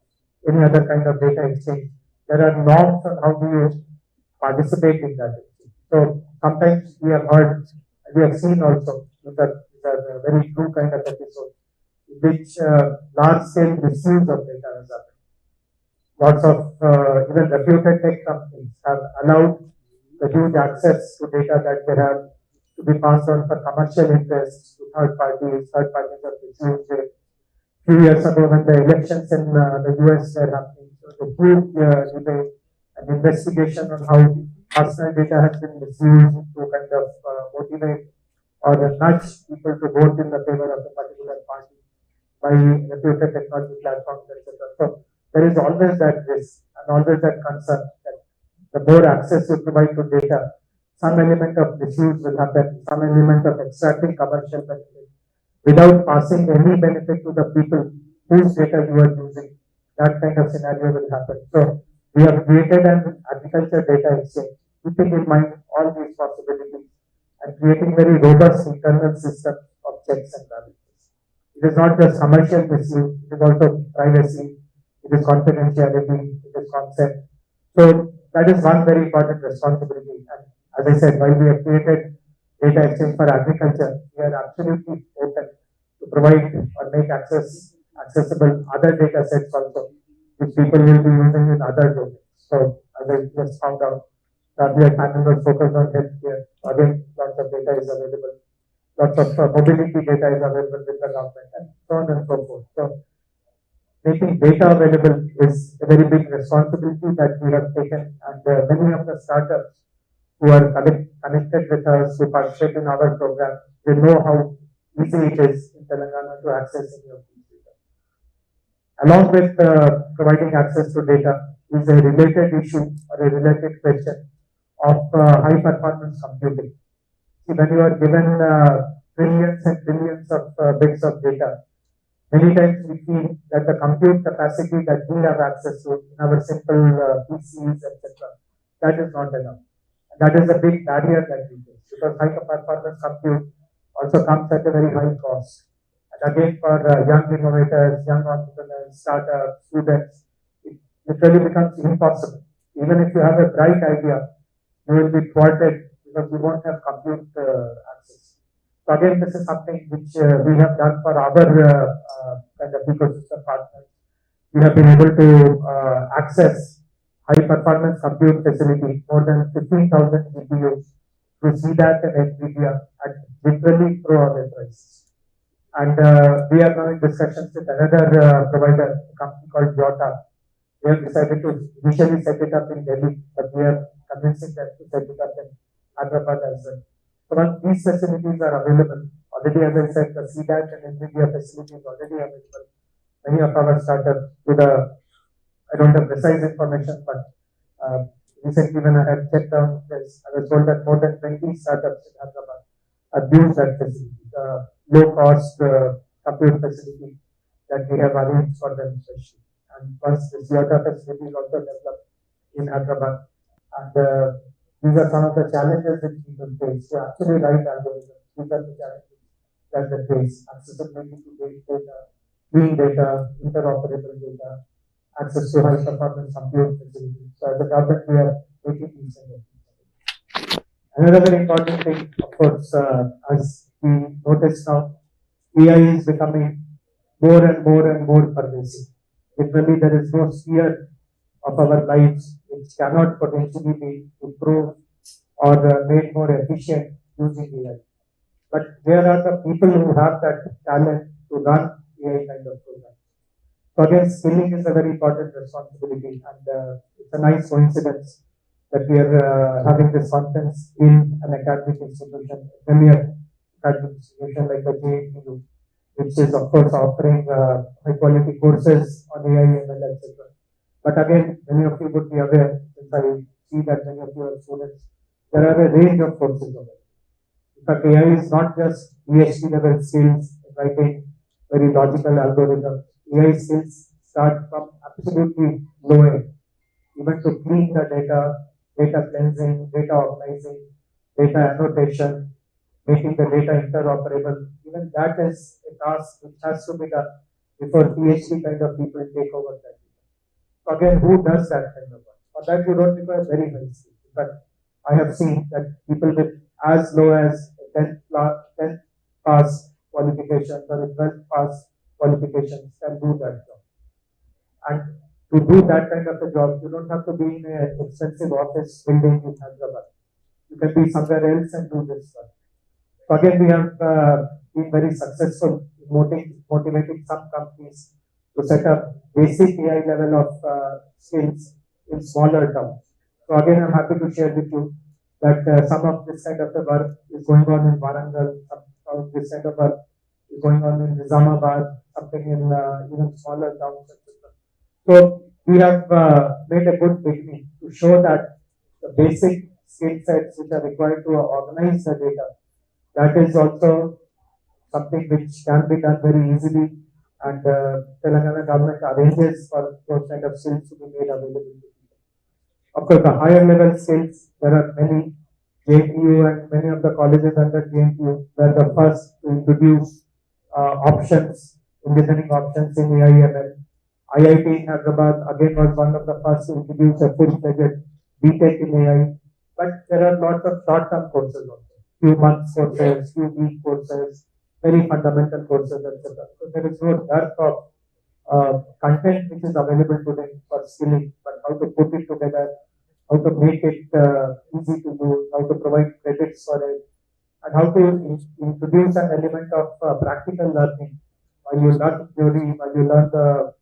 any other kind of data exchange, there are norms on how do you participate in that exchange. So sometimes we have heard, we have seen also, these are very true kind of episodes, in which large scale misuse of data has happened. Lots of even reputed tech companies have allowed the huge access to data that they have to be passed on for commercial interests to third parties have misused it. Few years ago, when the elections in the US were happening, there was a huge debate and investigation on how personal data has been misused to kind of motivate or nudge people to vote in the favor of a particular party by reputed technology platforms, etc. So there is always that risk and always that concern that the more access you provide to data, some element of misuse will happen, some element of extracting commercial benefit without passing any benefit to the people whose data you are using. That kind of scenario will happen. So we have created an agriculture data exchange, keeping in mind all these possibilities and creating very robust internal system of checks and balances. It is not just commercial misuse, it is also privacy, it is confidentiality, it is consent. So that is one very important responsibility. And as I said, while we have created data exchange for agriculture, we are absolutely open to provide or make accessible other data sets also, which people will be using in other domains. So as I just found out, the earlier panel was focused on healthcare. Again, lots of data is available. Lots of mobility data is available with the government and so on and so forth. So making data available is a very big responsibility that we have taken, and many of the startups who are connected with us, who participate in our program, they know how easy it is in Telangana to access any of these data. Along with providing access to data is a related issue or a related question of high performance computing. See, when you are given trillions and trillions of bits of data, many times we feel that the compute capacity that we have access to in our simple PCs, etc., that is not enough. That is a big barrier that we face, because high performance compute also comes at a very high cost. And again, for young innovators, young entrepreneurs, startups, students, it literally becomes impossible. Even if you have a bright idea, you will be thwarted because you won't have compute access. So again, this is something which we have done for our kind of ecosystem partners. We have been able to access high performance compute facility, more than 15,000 GPUs through CDAC and NVIDIA at literally pro-other prices. And we are now in discussions with another provider, a company called Jota. We have decided to initially set it up in Delhi, but we are convincing them to set it up in Hyderabad as well. So once these facilities are available, already as I said, the CDAC and NVIDIA facility is already available. Many of our startups with I don't have precise information, but recently when I had checked on this, I was told that more than 20 startups in Hyderabad have used that facility, the low cost compute facility that we have arranged for them especially. And once the Jota facility is also developed in Hyderabad, and these are some of the challenges that people face. You're actually right, algorithms. These are the challenges that they face. Accessibility to data, clean data, interoperable data, access to high performance compute facilities. So as a government, we are making these things. Another very important thing, of course, as we notice now, AI is becoming more and more and more pervasive. Literally, there is no sphere of our lives which cannot potentially be improved or made more efficient using AI. But where are the people who have that talent to run AI kind of programs? So again, skilling is a very important responsibility, and it's a nice coincidence that we are having this conference in an academic institution, a premier academic institution like the JNTU, which is of course offering high quality courses on AI, ML, etc. But again, many of you would be aware, since I see that many of you are students, there are a range of courses available. In fact, AI is not just PhD level skills, writing very logical algorithms. AI skills start from absolutely low end, even to clean the data, data cleansing, data organizing, data annotation, making the data interoperable. Even that is a task which has to be done before PhD kind of people take over that. So again, who does that kind of work? For that, you don't require very high skills. But I have seen that people with as low as 10th pass qualifications or 12th pass qualifications can do that job. And to do that kind of a job, you don't have to be in an expensive office building in Hyderabad. You can be somewhere else and do this work. So again, we have been very successful in motivating some companies to set up basic AI level of skills in smaller towns. So again, I'm happy to share with you that some of this kind of the work is going on in Warangal, some of this kind of work is going on in Nizamabad, something in even smaller towns, etc. So we have made a good beginning to show that the basic skill sets which are required to organize the data, that is also something which can be done very easily, and Telangana government arranges for those kind of skills to be made available to people. Of course, the higher level skills, there are many. JNTU and many of the colleges under JNTU were the first to introduce options, engineering options in AI/ML. IIT in Hyderabad again was one of the first to introduce a full-fledged BTech in AI. But there are lots of short-term courses also, few months courses, few week courses, very fundamental courses, etc. So there is no dearth of content which is available today for skilling, but how to put it together, how to make it easy to use, how to provide credits for it, and how to introduce an element of practical learning. While you learn theory, while you learn the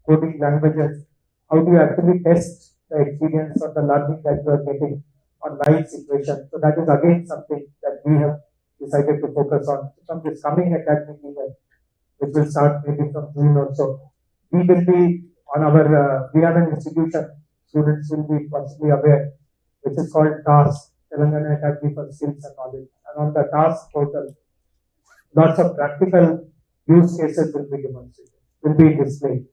coding languages, how do you actually test the experience or the learning that you are getting on live situations? So that is again something that we have decided to focus on from this coming academic year, which will start maybe from June or so. We will be on our, we have an institution, students will be possibly aware, which is called TASK, Telangana Academy for Skills and Knowledge. And on the TASK portal, lots of practical use cases will be demonstrated, will be displayed.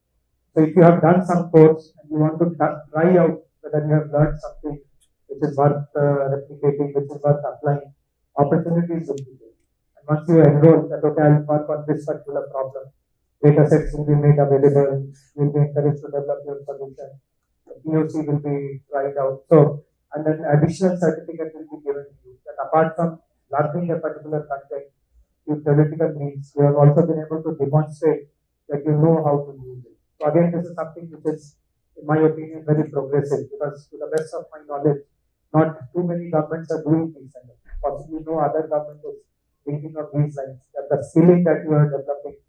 So if you have done some course and you want to try out whether you have learned something which is worth replicating, which is worth applying, opportunities will be there. And once you enroll that, okay, I'll work on this particular problem, data sets will be made available, you will be encouraged to develop your solution, the POC will be tried out. So, and then additional certificate will be given to you that apart from learning a particular content, with theoretical means, you have also been able to demonstrate that you know how to use it. So again, this is something which is, in my opinion, very progressive, because to the best of my knowledge, not too many governments are doing these kind of things. Possibly no other government is thinking of these lines. That the skilling that you are developing,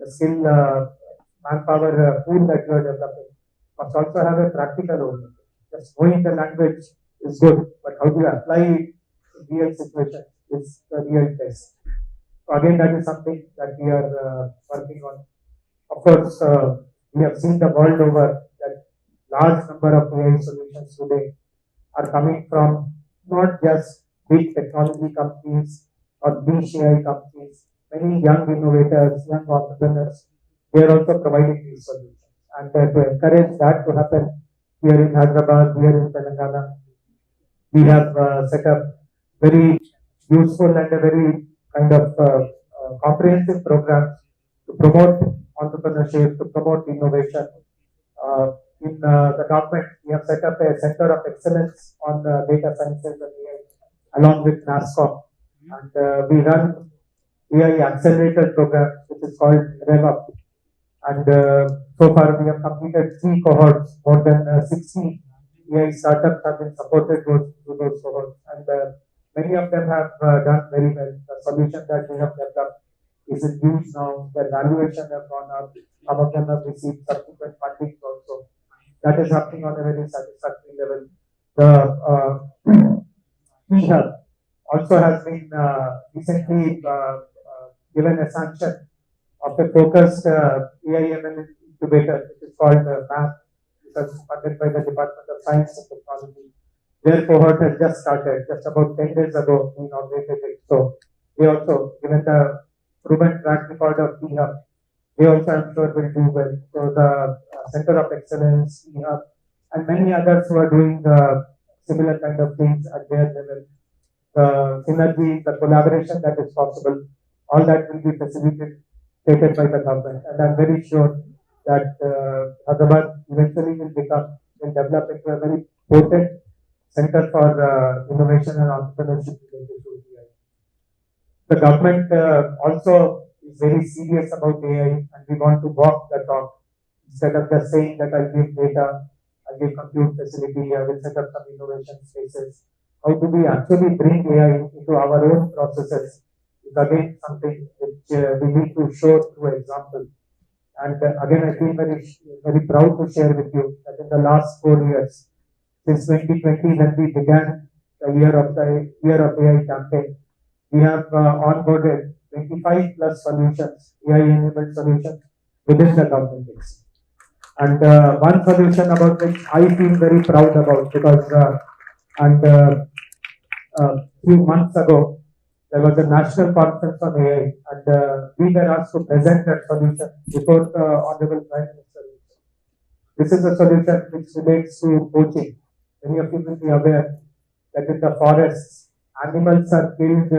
the skill manpower pool that you are developing, must also have a practical orientation. Just knowing the language is good, but how do you apply it in real situations is the real test. So again, that is something that we are working on. Of course, we have seen the world over that large number of AI solutions today are coming from not just big technology companies or niche AI companies. Many young innovators, young entrepreneurs, they are also providing these solutions. And to encourage that to happen here in Hyderabad, here in Telangana, we have set up very useful and a very kind of comprehensive programs to promote entrepreneurship, to promote innovation. In the government, we have set up a center of excellence on data sciences and AI, along with NASCOM. And we run AI accelerator program, which is called RevUp. And so far we have completed 3 cohorts, more than 60 AI startups have been supported through those cohorts, and many of them have done very well. The solution that we have developed is in use now. Their valuation have gone up. Some of them have received subsequent funding also. That is happening on a very satisfactory level. The hub also has been recently given a sanction of a focused AI/ML incubator, which is called MAP, which is funded by the Department of Science and Technology. Their cohort has just started, just about 10 days ago, we inaugurated it. So they also, given the proven track record of hub, they also I'm sure will do well. So the Center of Excellence, hub, and many others who are doing similar kind of things at their level. The synergy, the collaboration that is possible, all that will be facilitated by the government. And I'm very sure that Hyderabad eventually will develop into a very potent center for innovation and entrepreneurship related to AI. The government also is very serious about AI, and we want to walk the talk. Instead of just saying that I'll give data, I'll give compute facility, I will set up some innovation spaces. How do we actually bring AI into our own processes is again something which we need to show through example. And again, I feel very proud to share with you that in the last 4 years, since 2020 when we began the year of AI campaign, we have onboarded 25 plus solutions, AI-enabled solutions within the government. And one solution about which I feel very proud about because a few months ago, there was a national conference on AI, and we were asked to present that solution before the Honorable Prime Minister. This is a solution which relates to poaching. Many of you will be aware that in the forests, animals are killed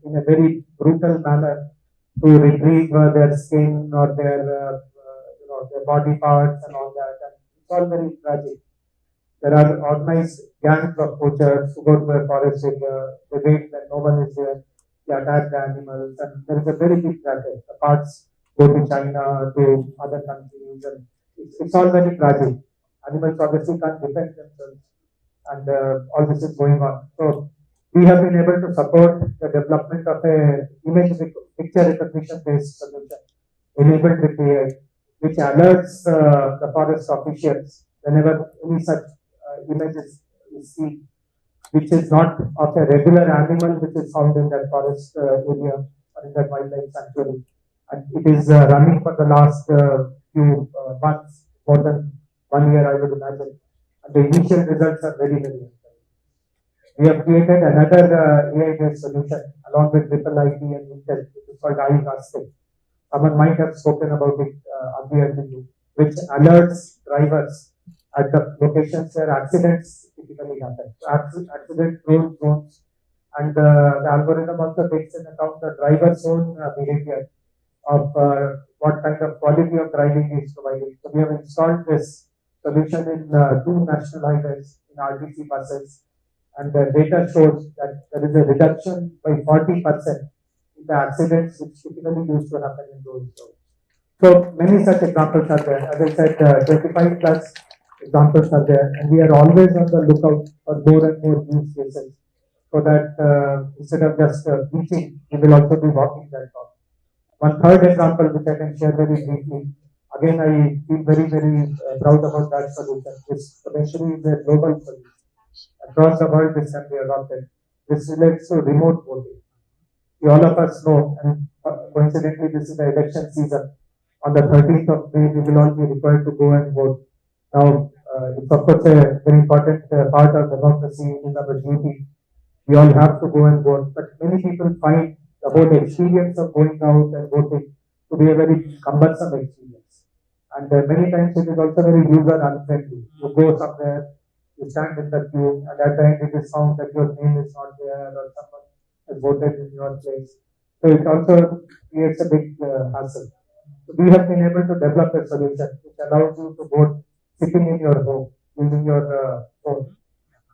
in a very brutal manner to retrieve their skin or their body parts and all that. And it's all very tragic. There are organized gangs of poachers who go to a forest area, they wait when no one is there, they attack the animals, and there is a very big traffic. The parts go to China, to other countries, and it's all very tragic. Animals obviously can't defend themselves, and all this is going on. So we have been able to support the development of a picture recognition based solution enabled with AI, which alerts the forest officials whenever any such image is seen, which is not of a regular animal which is found in that forest area or in that wildlife sanctuary. And it is running for the last few months, more than 1 year, I would imagine. And the initial results are very, very encouraging. We have created another AI-based solution along with Triple IT and Intel, which is called iCasting. Someone might have spoken about it earlier to you, which alerts drivers at the locations where accidents typically happen. So accident-prone zones, and the algorithm also takes into account the driver's own behavior of what kind of quality of driving is provided. So we have installed this solution in 2 national highways in RTC buses, and the data shows that there is a reduction by 40% in the accidents which typically used to happen in those zones. So many such examples are there. As I said, 25 plus examples are there, and we are always on the lookout for more and more use cases, so that instead of just teaching, we will also be walking that talk. One third example which I can share very briefly. Again, I feel very, very proud about that solution. This potentially is a global solution. Across the world, this can be adopted. This relates to remote voting. All of us know, and coincidentally, this is the election season. On the 13th of May, we will all be required to go and vote. Now, it's of course a very important part of democracy. It is our duty. We all have to go and vote, but many people find the whole experience of going out and voting to be a very cumbersome experience. And many times it is also very user unfriendly. You go somewhere, you stand in the queue, and at the end it is found that your name is not there or someone has voted in your place. So it also creates a big hassle. So we have been able to develop a solution which allows you to vote sitting in your home using your phone.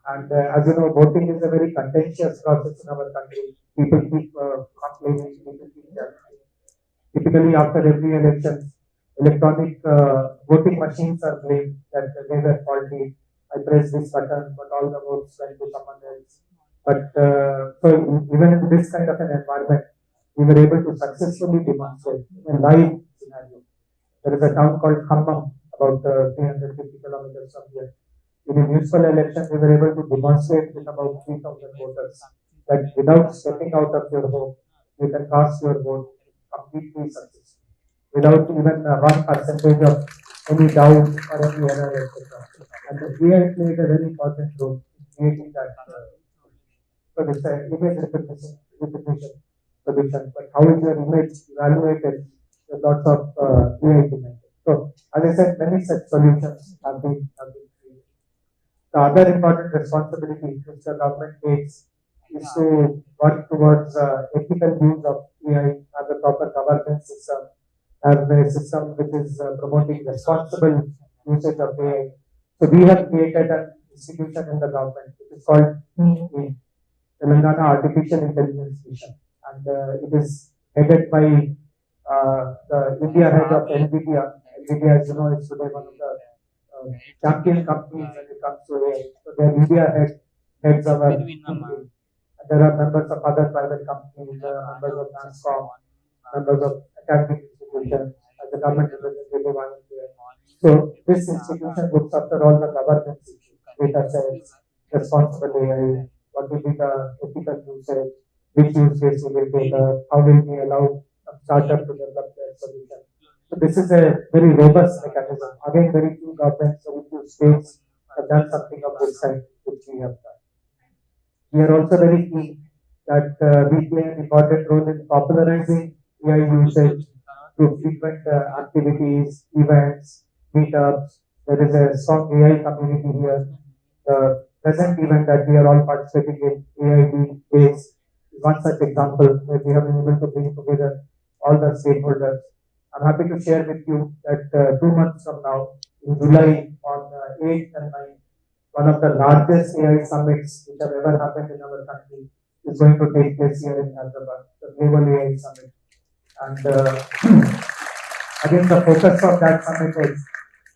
And as you know, voting is a very contentious process in our country. People keep complaining, people keep challenging. Typically, after every election, electronic voting machines are blamed that they were faulty. I pressed this button, but all the votes went to someone else. But so even in this kind of an environment, we were able to successfully demonstrate in a live scenario. There is a town called Khammam, about 350 kilometers from here. In a municipal election, we were able to demonstrate with about 3,000 voters that without stepping out of your home, you can cast your vote completely successful, without even 1% of any doubt or any error, etc. And the AI played a very important role in creating that. So it's an image recognition solution. But how is your image evaluated? With lots of AI behind it. So as I said, many such solutions have been created. The other important responsibility which the government takes is to work towards ethical use of AI, have a proper governance system, have a system which is promoting responsible usage of AI. So we have created an institution in the government which is called Telangana Artificial Intelligence Mission, and it is headed by the India head of NVIDIA. NVIDIA, as you know, is today one of the champion companies when it comes to AI. So their India heads our thinking. There are members of other private companies, members of Transcom, members of academic institutions, as a government representative I am there. So this institution looks after all the governance issues, data sets, responsible AI, what will be the ethical usage, which use case will be taken, how will we allow a startup to develop their solution. So this is a very robust mechanism. Again, very few governments, very few states have done something of this kind, which we have done. We are also very keen that we play an important role in popularizing AI usage through frequent activities, events, meetups. There is a strong AI community here. The present event that we are all participating in, AID Days, is one such example where we have been able to bring together all the stakeholders. I'm happy to share with you that 2 months from now, in July, on 8th and 9th, one of the largest AI summits which have ever happened in our country is going to take place here in Hyderabad, the Global AI Summit. And again, the focus of that summit is,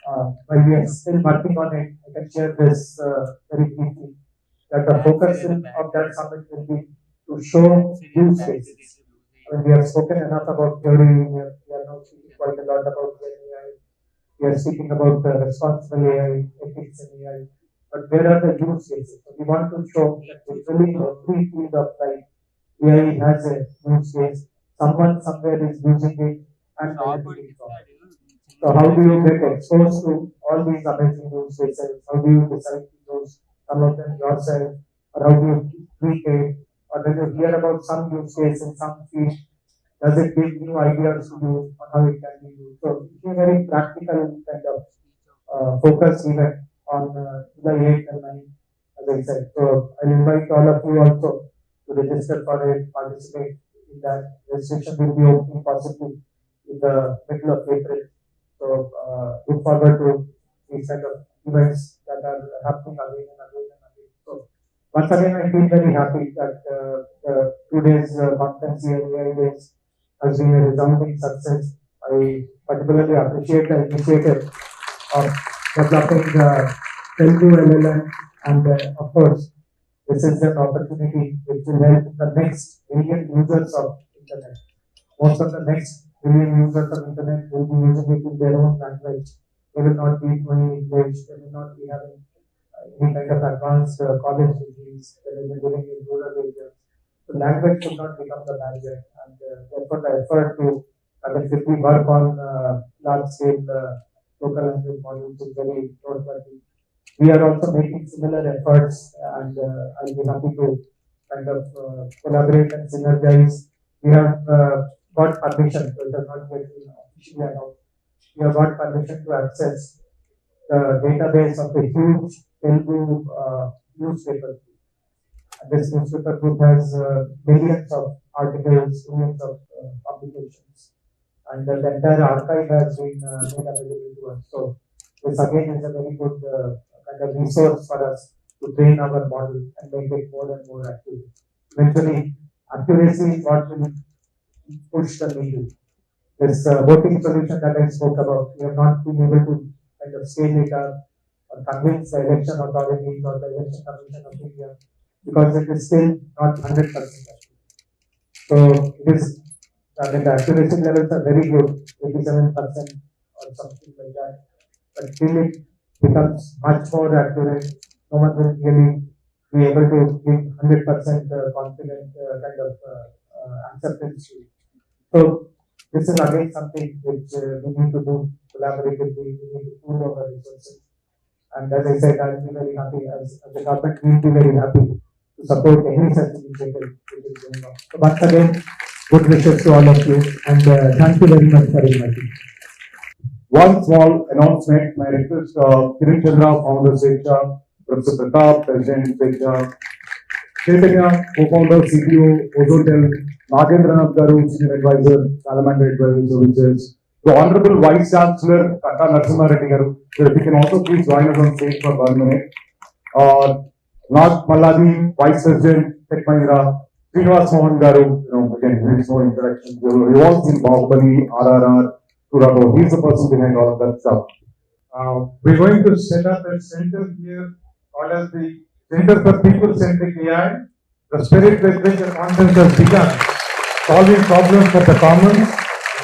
while we are still working on it, I can share this very briefly, that the focus of that summit will be to show use cases. I mean, we have spoken enough about theory, we are now speaking quite a lot about AI, we are speaking about responsible AI, ethics in AI, but where are the use cases? So we want to show that literally in every field of life, AI has a use case, someone somewhere is using it and benefiting from it. So how do you get exposed to all these amazing use cases? How do you decide to use some of them yourself? Or how do you tweak it? Or when you hear about some use case in some field, does it give new ideas to you on how it can be used? So it's a very practical kind of focus event on July 8th and 9th, as I said. So I'll invite all of you also to register for it, participate in that. Registration will be opening possibly in the middle of April. So look forward to these kind of events that are happening again and again and again. So once again, I feel very happy that the 2 days conference here, AI Days, has been a resounding success. I particularly appreciate the initiative of developing the Telugu LLM, and of course, this is an opportunity which will help the next billion users of internet. Most of the next billion users of internet will be using it in their own language. They will not be knowing English, they will not be having any kind of advanced college degrees, they will be living in rural areas. So language should not become the barrier, and therefore the effort to effectively work on large scale local language models is very noteworthy. We are also making similar efforts, and I'll be happy to kind of collaborate and synergize. We have got permission, so it has not yet been officially announced. We have got permission to access the database of a huge Telugu newspaper. This newspaper group has millions of articles, millions of publications, and the entire archive has been made available to us. So this again is a very good kind of resource for us to train our model and make it more and more accurate. Eventually, accuracy is what will push the needle. this voting solution that I spoke about, we have not been able to kind of scale it up or convince the election authorities or the election commission of India because it is still not 100%. So it is, I mean, the accuracy levels are very good, 87% or something like that. But till it becomes much more accurate, no one will really be able to give 100% confident kind of acceptance to it. So this is again something which we need to do collaboratively, we need to pool our resources. And as I said, I'll be very happy, as the government will be very happy to support any such initiative which is going on. So once again, good wishes to all of you, and thank you very much for inviting. One small announcement, my request, Kiran Chandra, founder Swecha, Professor Pratap, President Swecha, Chaitanya, co-founder, CTO, Ozotel, Nagendranath Garu, Senior Advisor, Salamander Advisory Services, the Honorable Vice Chancellor, Kata Narasimha Reddy Garu, so if you can also please join us on stage for 1 minute. Nag Malladi, Vice President, Tech Mahindra, Srinivas Mohan Garu, again, there is no introduction. You've all seen Bahubali, RRR, Turado, he's the person behind all of that stuff. We're going to set up a center here called as the Center for People-Centric AI. The spirit with which the conference has begun, solving problems for the commons.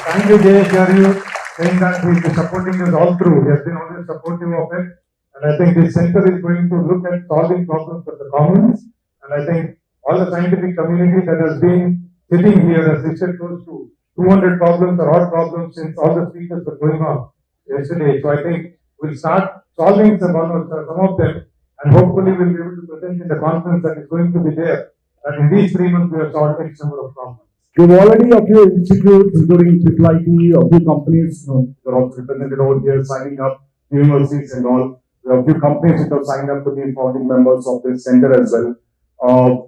Thank you, JHRU, saying that he is supporting us all through. He has been always supportive of it. And I think this center is going to look at solving problems for the commons. And I think all the scientific community that has been sitting here has listed close to 200 problems or odd problems since all the speakers were going on yesterday. So I think we'll start solving some of them, and hopefully we'll be able to present in the conference that is going to be there. And in these 3 months, we have solved X number of problems. We've already a few institutes, including IIIT, a few companies, they're also represented over here, signing up, universities and all. There are a few companies which have signed up to be founding members of this center as well.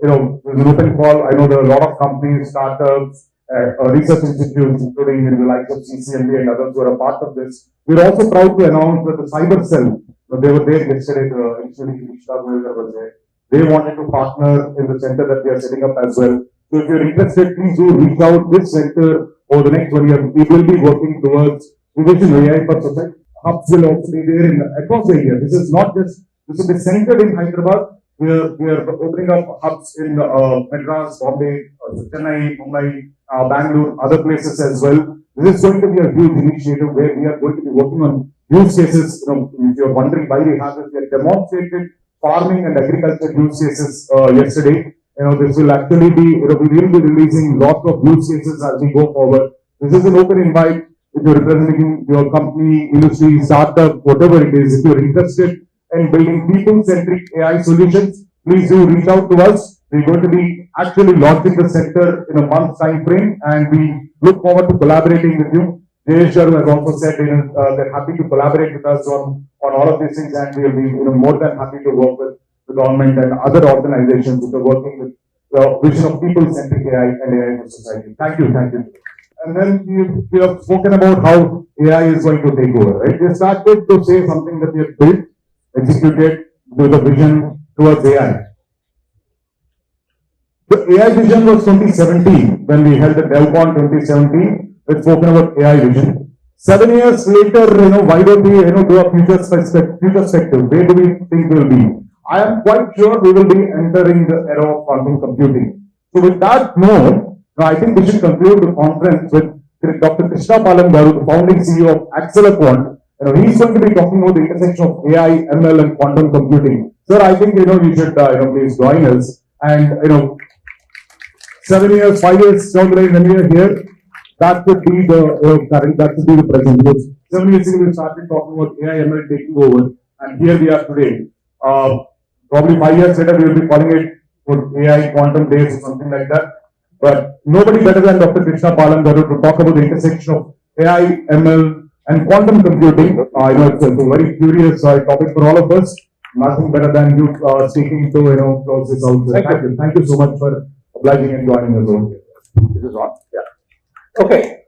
There's an open call. I know there are a lot of companies, startups, research institutes, including the likes of CCMB and others who are a part of this. We're also proud to announce that the Cyber Cell, they were there yesterday, the institute was there. They wanted to partner in the center that we are setting up as well. So if you're interested, please do reach out. This center over the next 1 year, we will be working towards Vision AI for Society. Hubs will also be there across the year. This is not just, this will be centered in Hyderabad. We are opening up hubs in Madras, Bombay, Chennai, Mumbai, Bangalore, other places as well. This is going to be a huge initiative where we are going to be working on use cases. If you're wondering why we have this, we have demonstrated farming and agriculture use cases yesterday. This will actually be, we will be releasing lots of use cases as we go forward. This is an open invite. If you're representing your company, industry, startup, whatever it is, if you're interested in building people-centric AI solutions, please do reach out to us. We're going to be actually launching the center in a month's time frame, and we look forward to collaborating with you. JHR has also said they're happy to collaborate with us on all of these things, and we'll be more than happy to work with the government and other organizations which are working with the vision of people-centric AI and AI for society. Thank you. And then we have spoken about how AI is going to take over, right? We started to say something that we have built, executed with a vision towards AI. The AI vision was 2017 when we held the DevCon 2017. We've spoken about AI vision. 7 years later, why don't we, do a future perspective? Where do we think we'll be? I am quite sure we will be entering the era of quantum computing. So with that note, I think we should conclude the conference with Dr. Krishna Palam Garu, the founding CEO of Accelerquant. He's going to be talking about the intersection of AI, ML, and quantum computing. Sir, I think you should please join us. And 7 years, 5 years down the line when we are here, that could be the current, that could be the present. Because 7 years ago we started talking about AI, ML taking over, and here we are today. Probably 5 years later we will be calling it AI quantum days or something like that. But nobody better than Dr. Krishna Palam Garu to talk about the intersection of AI, ML, and quantum computing. I know it's a very curious topic for all of us. Nothing better than you speaking to close this out. Thank you so much for obliging and joining us over here. This is on. Yeah. Okay.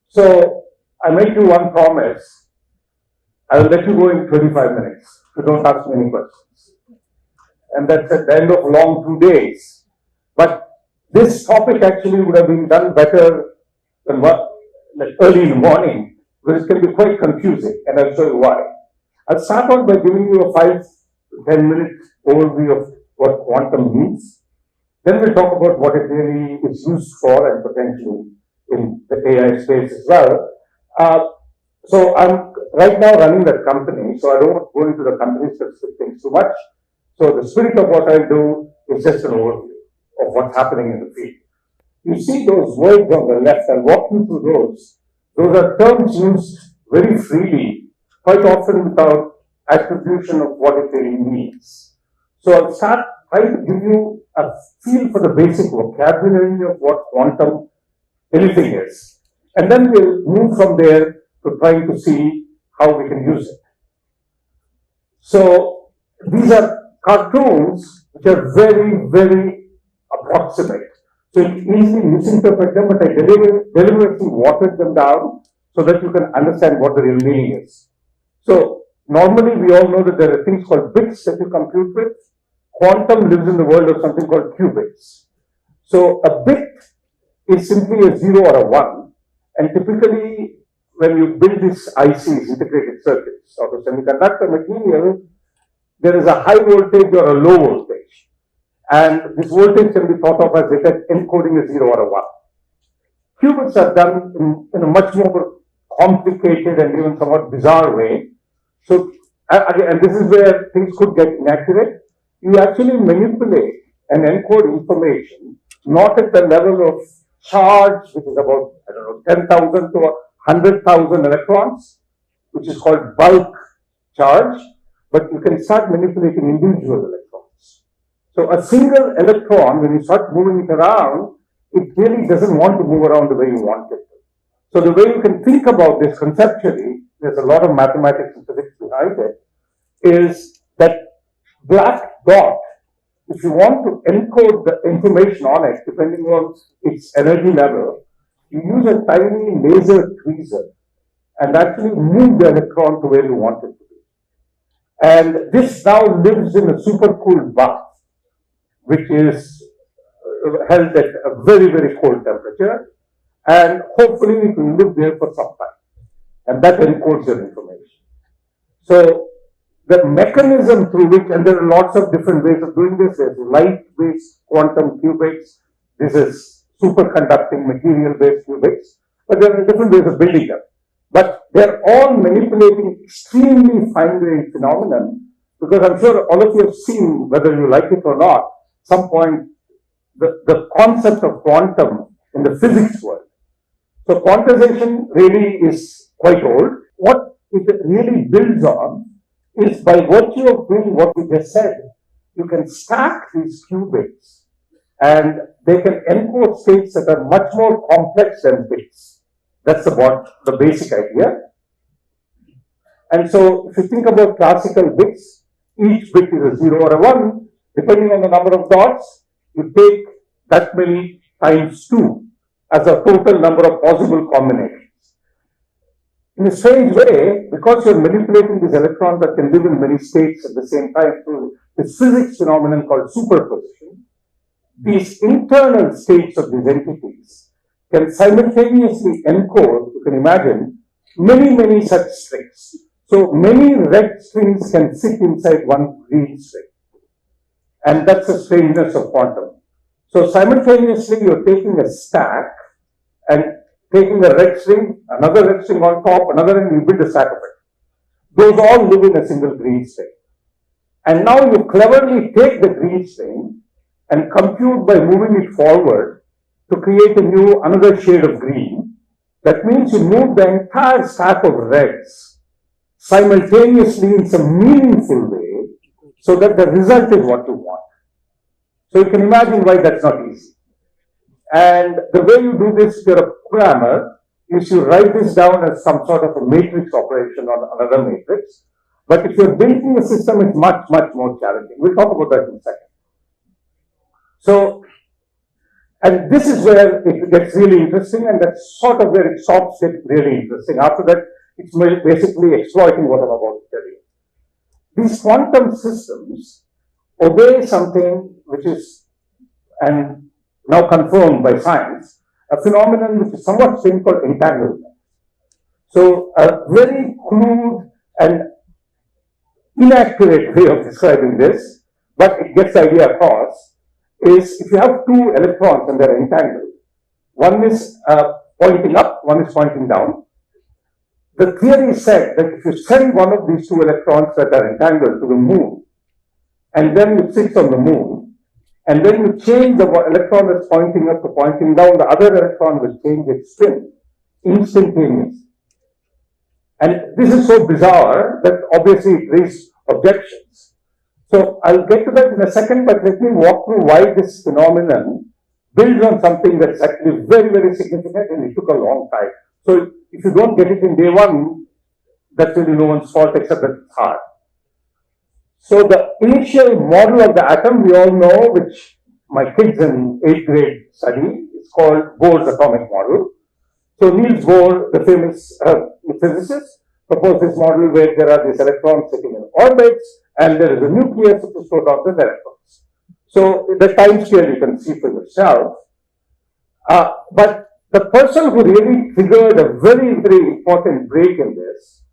So I made you one promise. I will let you go in 25 minutes. So don't ask me any questions. And that's at the end of a long 2 days. But this topic actually would have been done better than like early in the morning, because it can be quite confusing, and I'll show you why. I'll start out by giving you a 5 to 10 minute overview of what quantum means. Then we'll talk about what it really is used for and potentially in the AI space as well. So I'm right now running that company, so I don't want to go into the company specific things too much. So the spirit of what I do is just an overview of what's happening in the field. You see those words on the left, I'll walk you through those. Those are terms used very freely, quite often without attribution of what it really means. So I'll start trying to give you a feel for the basic vocabulary of what quantum anything is. And then we'll move from there to trying to see how we can use it. So these are cartoons which are very, very approximate. So you can easily misinterpret them, but I deliberately watered them down so that you can understand what the real meaning is. So normally we all know that there are things called bits that you compute with. Quantum lives in the world of something called qubits. So a bit is simply a 0 or a 1. And typically when you build these ICs, integrated circuits, out of semiconductor material, there is a high voltage or a low voltage. And this voltage can be thought of as encoding a 0 or a 1. Qubits are done in a much more complicated and even somewhat bizarre way. So, and this is where things could get inaccurate. You actually manipulate and encode information not at the level of charge, which is about, 10,000 to 100,000 electrons, which is called bulk charge, but you can start manipulating individual electrons. So a single electron, when you start moving it around, it really doesn't want to move around the way you want it to. So the way you can think about this conceptually, there's a lot of mathematics and physics behind it, is that black dot, if you want to encode the information on it, depending on its energy level, you use a tiny laser tweezer and actually move the electron to where you want it to be. And this now lives in a super cooled bath, which is held at a very, very cold temperature, and hopefully it will live there for some time. And that encodes your information. So the mechanism through which, and there are lots of different ways of doing this. There's light-based quantum qubits. This is superconducting material-based qubits. But there are different ways of building them. But they're all manipulating extremely fine-grained phenomenon, because I'm sure all of you have seen, whether you like it or not, some point, the concept of quantum in the physics world. So quantization really is quite old. What it really builds on is, by virtue of doing what we just said, you can stack these qubits and they can encode states that are much more complex than bits. That's about the basic idea. And so if you think about classical bits, each bit is a 0 or a 1. Depending on the number of dots, you take that many times 2 as a total number of possible combinations. In a strange way, because you're manipulating these electrons that can live in many states at the same time through this physics phenomenon called superposition, these internal states of these entities can simultaneously encode, you can imagine, many, many such strings. So many red strings can sit inside one green string. And that's the strangeness of quantum. So simultaneously, you're taking a stack and taking a red string, another red string on top, another, and you build a stack of it. Those all live in a single green string. And now you cleverly take the green string and compute by moving it forward to create another shade of green. That means you move the entire stack of reds simultaneously in some meaningful way so that the result is what you want. So you can imagine why that's not easy. And the way you do this if you're a programmer is you write this down as some sort of a matrix operation on another matrix. But if you're building a system, it's much, much more challenging. We'll talk about that in a second. So, and this is where it gets really interesting, and that's sort of where it stops getting really interesting. After that, it's basically exploiting what I'm about to tell you. These quantum systems obey something which is, and now confirmed by science, a phenomenon which is somewhat strange called entanglement. So a very crude and inaccurate way of describing this, but it gets the idea across, is if you have two electrons and they're entangled, one is pointing up, one is pointing down. The theory said that if you send one of these two electrons that are entangled to the moon, and then it sits on the moon, and then you change the electron that's pointing up to pointing down, the other electron will change its spin instantaneously. And this is so bizarre that obviously it raises objections. So I'll get to that in a second, but let me walk through why this phenomenon builds on something that's actually very, very significant, and it took a long time. So if you don't get it in day one, that's really no one's fault except that it's hard. So the initial model of the atom, we all know, which my kids in 8th grade study, is called Bohr's atomic model. So Niels Bohr, the famous physicist, proposed this model where there are these electrons sitting in orbits, and there is a nucleus which is protons and electrons. So the time scale you can see for yourself. But the person who really triggered a very, very important break in this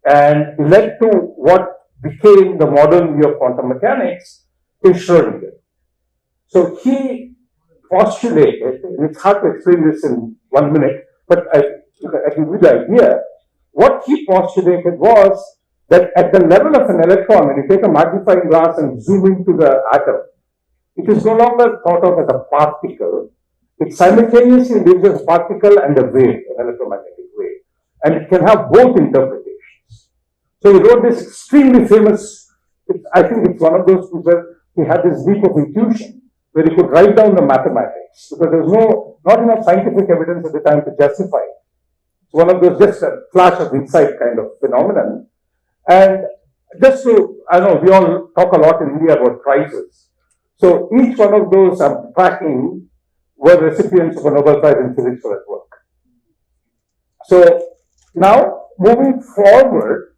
and led to what became the modern view of quantum mechanics is Schrödinger. So he postulated, and it's hard to explain this in 1 minute, but I can give you the idea. What he postulated was that at the level of an electron, when you take a magnifying glass and zoom into the atom, it is no longer thought of as a particle. It simultaneously lives as a particle and a wave, an electromagnetic wave. And it can have both interpretations. So he wrote this extremely famous, I think it's one of those where he had this leap of intuition, where he could write down the mathematics, because there was not enough scientific evidence at the time to justify it. It's one of those just a flash of insight kind of phenomenon. And just to, I know we all talk a lot in India about prizes. So each one of those I'm tracking were recipients of a Nobel Prize in Physics for that work. So now moving forward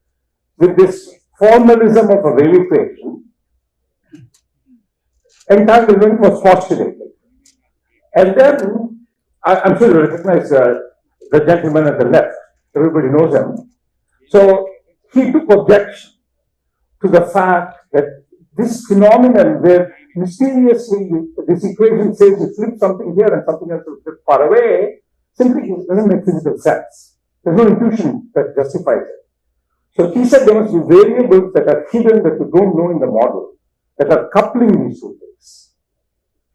with this formalism of a wave equation, entanglement was postulated. And then, I'm sure you recognize the gentleman at the left. Everybody knows him. So he took objection to the fact that this phenomenon where mysteriously this equation says you flip something here and something else will flip far away, simply doesn't make physical sense. There's no intuition that justifies it. So he said there must be variables that are hidden that you don't know in the model that are coupling these two things.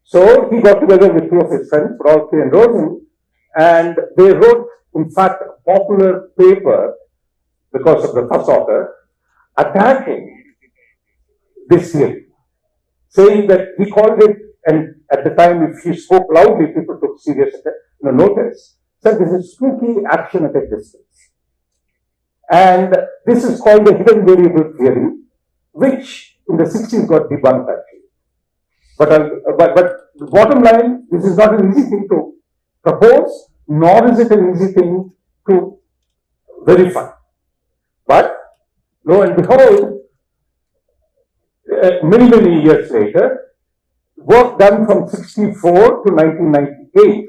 So he got together with two of his friends, Rolke and Rosen, and they wrote, in fact, a popular paper because of the first author, attacking this theory, saying that he called it, and at the time if he spoke loudly, people took serious notice, said this is spooky action at a distance. And this is called the hidden variable theory, which in the 60s got debunked actually. But the bottom line, this is not an easy thing to propose, nor is it an easy thing to verify. But lo and behold, many, many years later, work done from 64 to 1998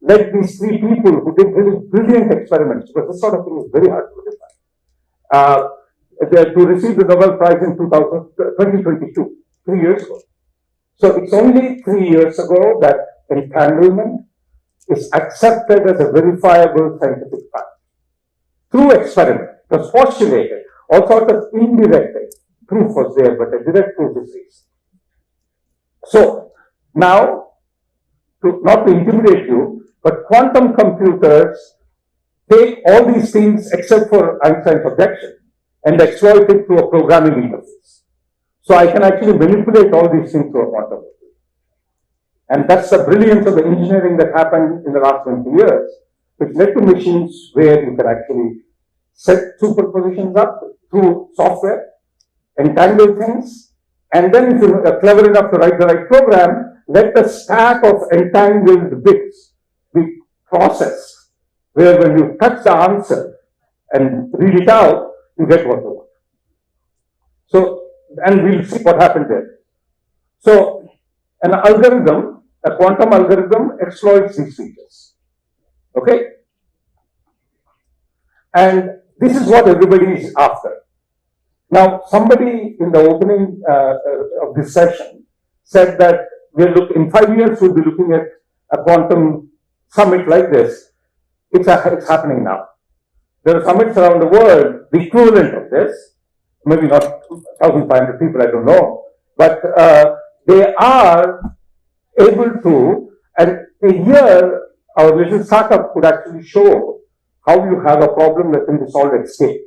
led these three people who did really brilliant experiments, because this sort of thing is very hard to verify, to receive the Nobel Prize in 2022, 3 years ago. So it's only 3 years ago that entanglement is accepted as a verifiable scientific fact. Through experiment, it was postulated, all sorts of indirect proof was there, but a direct proof is raised. So now, not to intimidate you, but quantum computers take all these things except for Einstein's objection and exploit it through a programming interface. So I can actually manipulate all these things through a quantum computer. And that's the brilliance of the engineering that happened in the last 20 years, which led to machines where you can actually set superpositions up through software, entangle things, and then if you are clever enough to write the right program, let the stack of entangled bits be processed, where when you touch the answer and read it out, you get what you want. So, and we'll see what happened there. So, an algorithm, a quantum algorithm exploits these features. Okay? And this is what everybody is after. Now, somebody in the opening of this session said that in 5 years we'll be looking at a quantum summit like this. It's happening now. There are summits around the world, the equivalent of this, maybe not 1,500 people, I don't know, but they are able to, and here our little startup could actually show how you have a problem that can be solved at scale.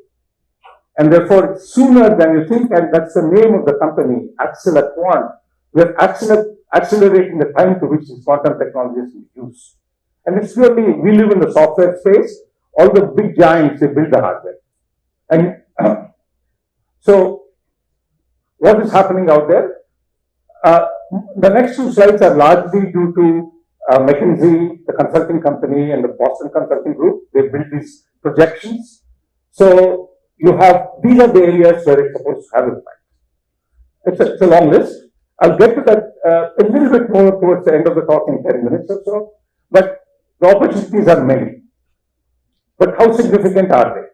And therefore, sooner than you think, and that's the name of the company, Quant, we're accelerating the time to which these quantum technologies will use. And it's purely, we live in the software space, all the big giants, they build the hardware. And so, what is happening out there? The next two slides are largely due to McKinsey, the consulting company, and the Boston Consulting Group. They built these projections. So, you have, these are the areas where it's supposed to have impact. It's a long list. I'll get to that a little bit more towards the end of the talk in 10 minutes or so. But the opportunities are many. But how significant are they?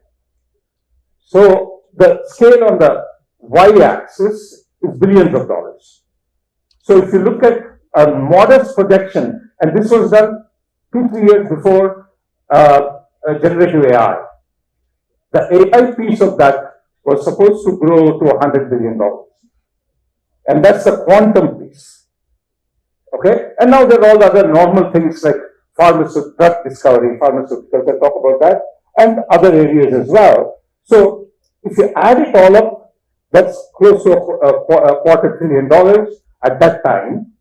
So, the scale on the y-axis is billions of dollars. So, if you look at a modest projection, and this was done 2-3 years before generative AI, the AI piece of that was supposed to grow to $100 billion. And that's the quantum piece. Okay? And now there are all other normal things like pharmaceutical drug discovery, pharmaceuticals, I'll talk about that, and other areas as well. So, if you add it all up, that's close to a $250 billion at that time.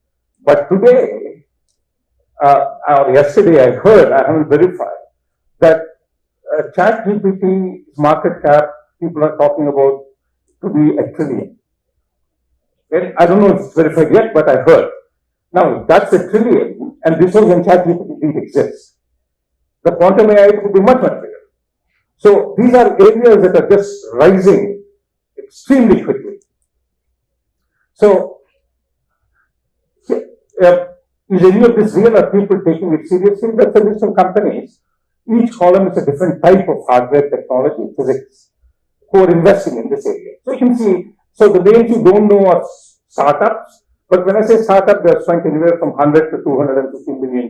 But today, or yesterday I heard, I haven't verified, that ChatGPT's market cap, people are talking about to be $1 trillion. Okay? I don't know if it's verified yet, but I heard. Now, that's $1 trillion, and this was when ChatGPT didn't exist. The quantum AI could be much, much bigger. So, these are areas that are just rising extremely quickly. So, is any of this real? Are people taking it seriously? That's a list of companies. Each column is a different type of hardware technology, physics, who are investing in this area. So, you can see, so the names you don't know are startups, but when I say startup, they're spent anywhere from $100 to $250 million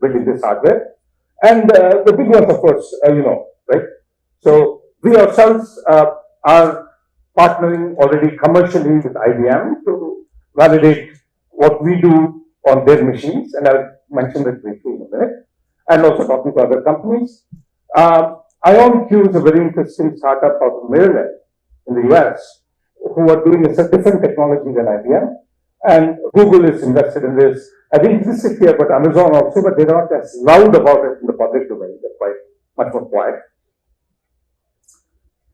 building this hardware. And the big ones, of course, you know, right? So, we ourselves are partnering already commercially with IBM to validate what we do on their machines, and I'll mention that briefly in a minute, and also talking to other companies. IonQ is a very interesting startup out of Maryland in the US, who are doing a different technology than IBM, and Google is invested in this. I didn't list it here, but Amazon also, but they're not as loud about it in the public domain. They're quite much more quiet.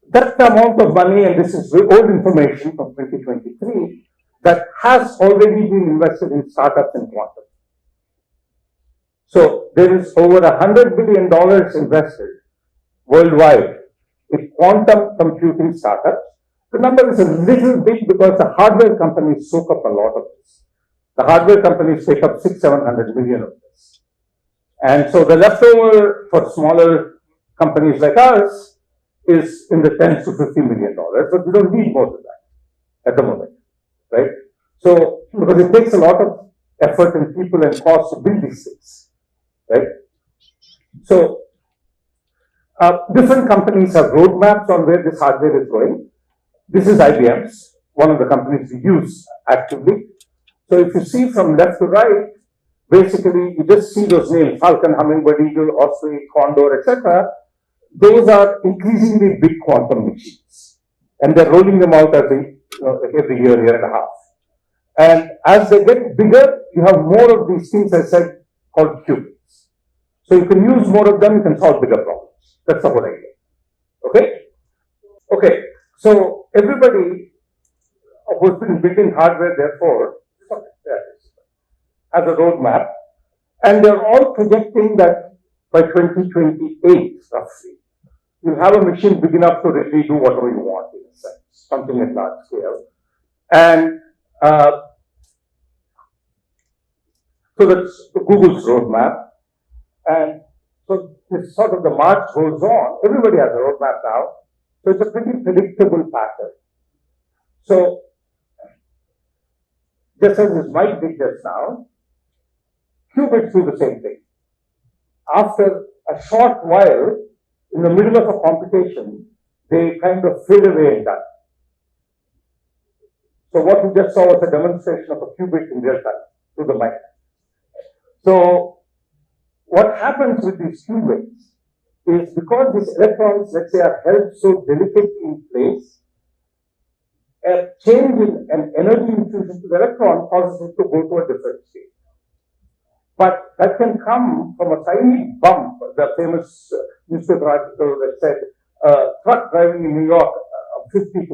That amount of money, and this is old information from 2023, that has already been invested in startups in quantum. So, there is over $100 billion invested worldwide in quantum computing startups. The number is a little big because the hardware companies soak up a lot of this. The hardware companies take up 600-700 million of this. And so the leftover for smaller companies like us is in the $10 to $50 million, but we don't need more than that at the moment, right? So, because it takes a lot of effort and people and cost to build these things, right? So, different companies have roadmaps on where this hardware is going. This is IBM's, one of the companies we use actively. So, if you see from left to right, basically you just see those names, Falcon, Hummingbird, Eagle, Osprey, Condor, etc. Those are increasingly big quantum machines. And they're rolling them out every year, year and a half. And as they get bigger, you have more of these things, I said, called qubits. So you can use more of them, you can solve bigger problems. That's the whole idea. Okay? Okay. So everybody who's been building hardware, therefore, has a roadmap. And they're all projecting that by 2028, roughly, you'll have a machine big enough to really do whatever you want, in a sense, something at large scale. And so that's Google's roadmap. And So this sort of the march goes on. Everybody has a roadmap now. So it's a pretty predictable pattern. So just as this mic did just now, qubits do the same thing. After a short while, in the middle of a computation, they kind of fade away and die. So what we just saw was a demonstration of a qubit in real time through the mic. So what happens with these qubits is because these electrons, let's say, are held so delicately in place, a change in an energy infusion to the electron causes it to go to a different state. But that can come from a tiny bump, the famous newspaper article that said a truck driving in New York 50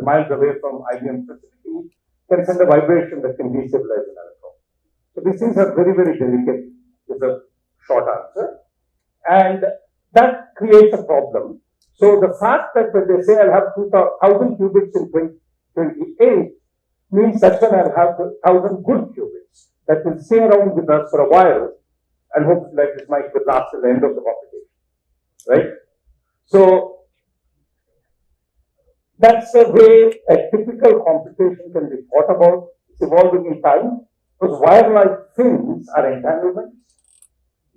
miles away from IBM facility can send a vibration that can destabilize an electron. So these things are very, very delicate, is a short answer. And that creates a problem. So the fact that when they say I'll have 2,000 qubits in 2028 means that when I'll have 1,000 good qubits that will stay around with us for a while, and hopefully like this might last till the end of the computation, right? So that's the way a typical computation can be thought about. It's evolving in time. Because wire-like things are entanglements.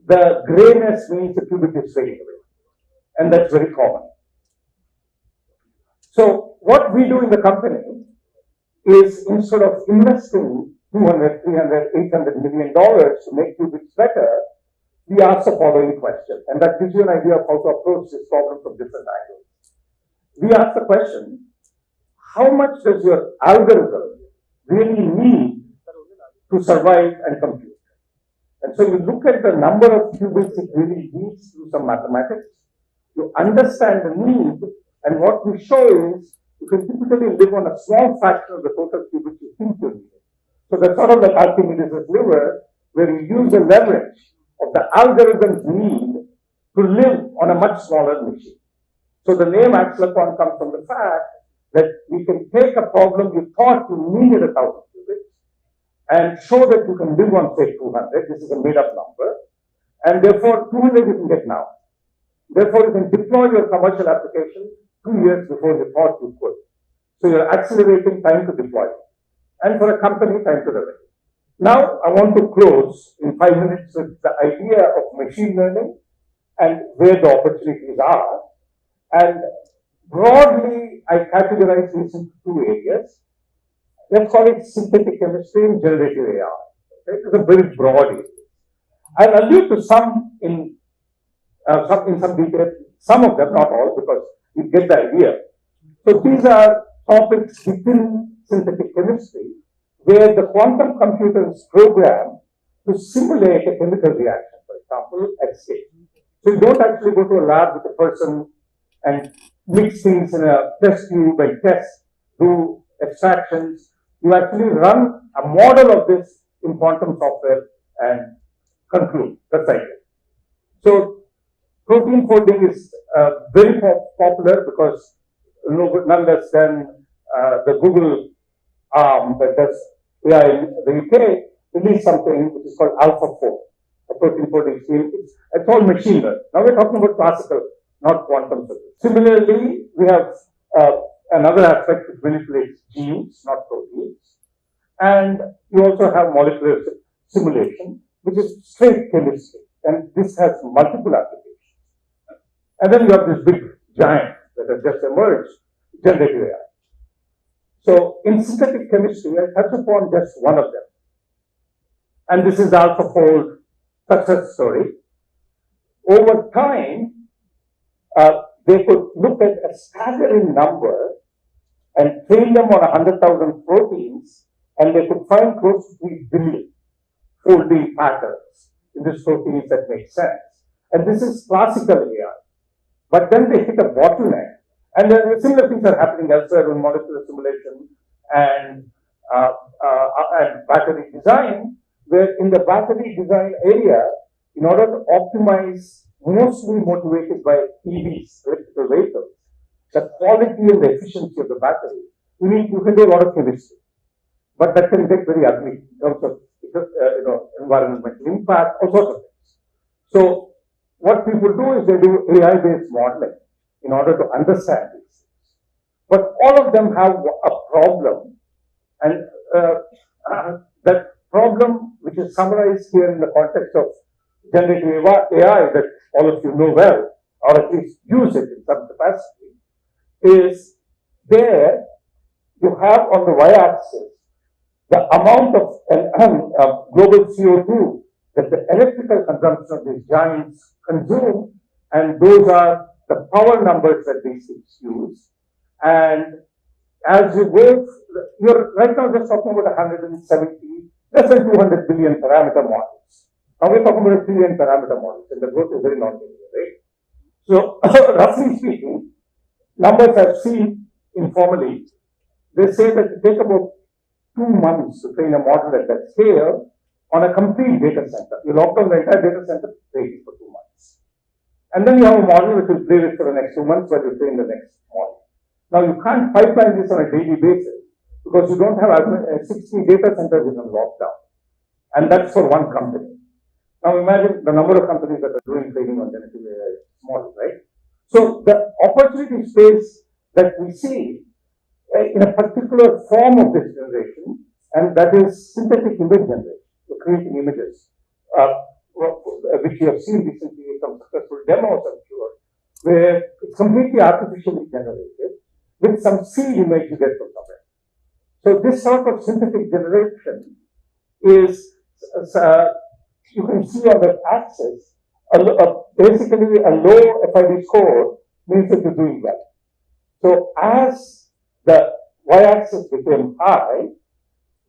The grayness means the qubit is fading away. And that's very common. So what we do in the company is instead of investing $200, $300, $800 million to make qubits better, we ask the following question. And that gives you an idea of how to approach this problem from different angles. We ask the question, how much does your algorithm really need to survive and compute? And so you look at the number of qubits it really needs through some mathematics, you understand the need, and what we show is you can typically live on a small fraction of the total qubits you think you need. So that's sort of like Archimedes' lever, where you use the leverage of the algorithm's need to live on a much smaller machine. So the name Axelepon comes from the fact that we can take a problem you thought you needed 1,000 qubits and show that you can live on, say, 200. This is a made-up number. And therefore, 200 you can get now. Therefore, you can deploy your commercial application 2 years before you thought you could. So you're accelerating time to deploy. And for a company, time to revenue. Now, I want to close in 5 minutes with the idea of machine learning and where the opportunities are. And broadly, I categorize these into 2 areas. Let's call it synthetic chemistry and generative AI. Okay? It's a very broad area. I'll allude to some in some detail, some of them, not all, because you get the idea. So these are topics within synthetic chemistry where the quantum computer is programmed to simulate a chemical reaction, for example, at scale. So you don't actually go to a lab with a person and mix things in a test tube and test, do extractions. You actually run a model of this in quantum software and conclude. That's right. So protein folding is very popular because none less than the Google arm that does AI in the UK released something which is called AlphaFold, a protein folding scheme. It's all machine learning. Now we're talking about classical, not quantum physics. Similarly, we have another aspect which manipulates genes, not proteins. And you also have molecular simulation, which is straight chemistry. And this has multiple applications. And then you have this big giant that has just emerged, generative AI. So in synthetic chemistry, I touch upon just one of them. And this is the AlphaFold success story. Over time, they could look at a staggering number and train them on 100,000 proteins, and they could find close to 3 billion folding patterns in these proteins that make sense. And this is classical AI. But then they hit a bottleneck. And then similar things are happening elsewhere in molecular simulation and battery design, where in the battery design area, in order to optimize, mostly motivated by EVs, electrical vehicles, the quality and the efficiency of the battery, you can do a lot of chemistry. But that can get very ugly in terms of environmental impact, all sorts of things. So what people do is they do AI-based modeling in order to understand these things. But all of them have a problem, and that problem, which is summarized here in the context of generative AI that all of you know well, or at least use it in some capacity, is there you have on the y-axis the amount of global CO2 that the electrical consumption of these giants consume, and those are the power numbers that these things use. And as you go, you're right now just talking about 170, less than 200 billion parameter models. Now we're talking about a trillion parameter models, and the growth is very non-linear, right? So, roughly speaking, numbers I've seen informally, they say that it takes about 2 months to train a model at that scale on a complete data center. You lock down the entire data center, train it for 2 months. And then you have a model which will play with for the next 2 months while you train the next model. Now you can't pipeline this on a daily basis because you don't have 60 data centers in a lockdown. And that's for one company. Now imagine the number of companies that are doing training on generative AI model, right? So the opportunity space that we see in a particular form of this generation, and that is synthetic image generation, creating images, which you have seen recently in some successful demos, I'm sure, where it's completely artificially generated with some seed image you get from somewhere. So this sort of synthetic generation is, you can see on the axis, basically a low FID score means that you're doing well. So as the y-axis became high,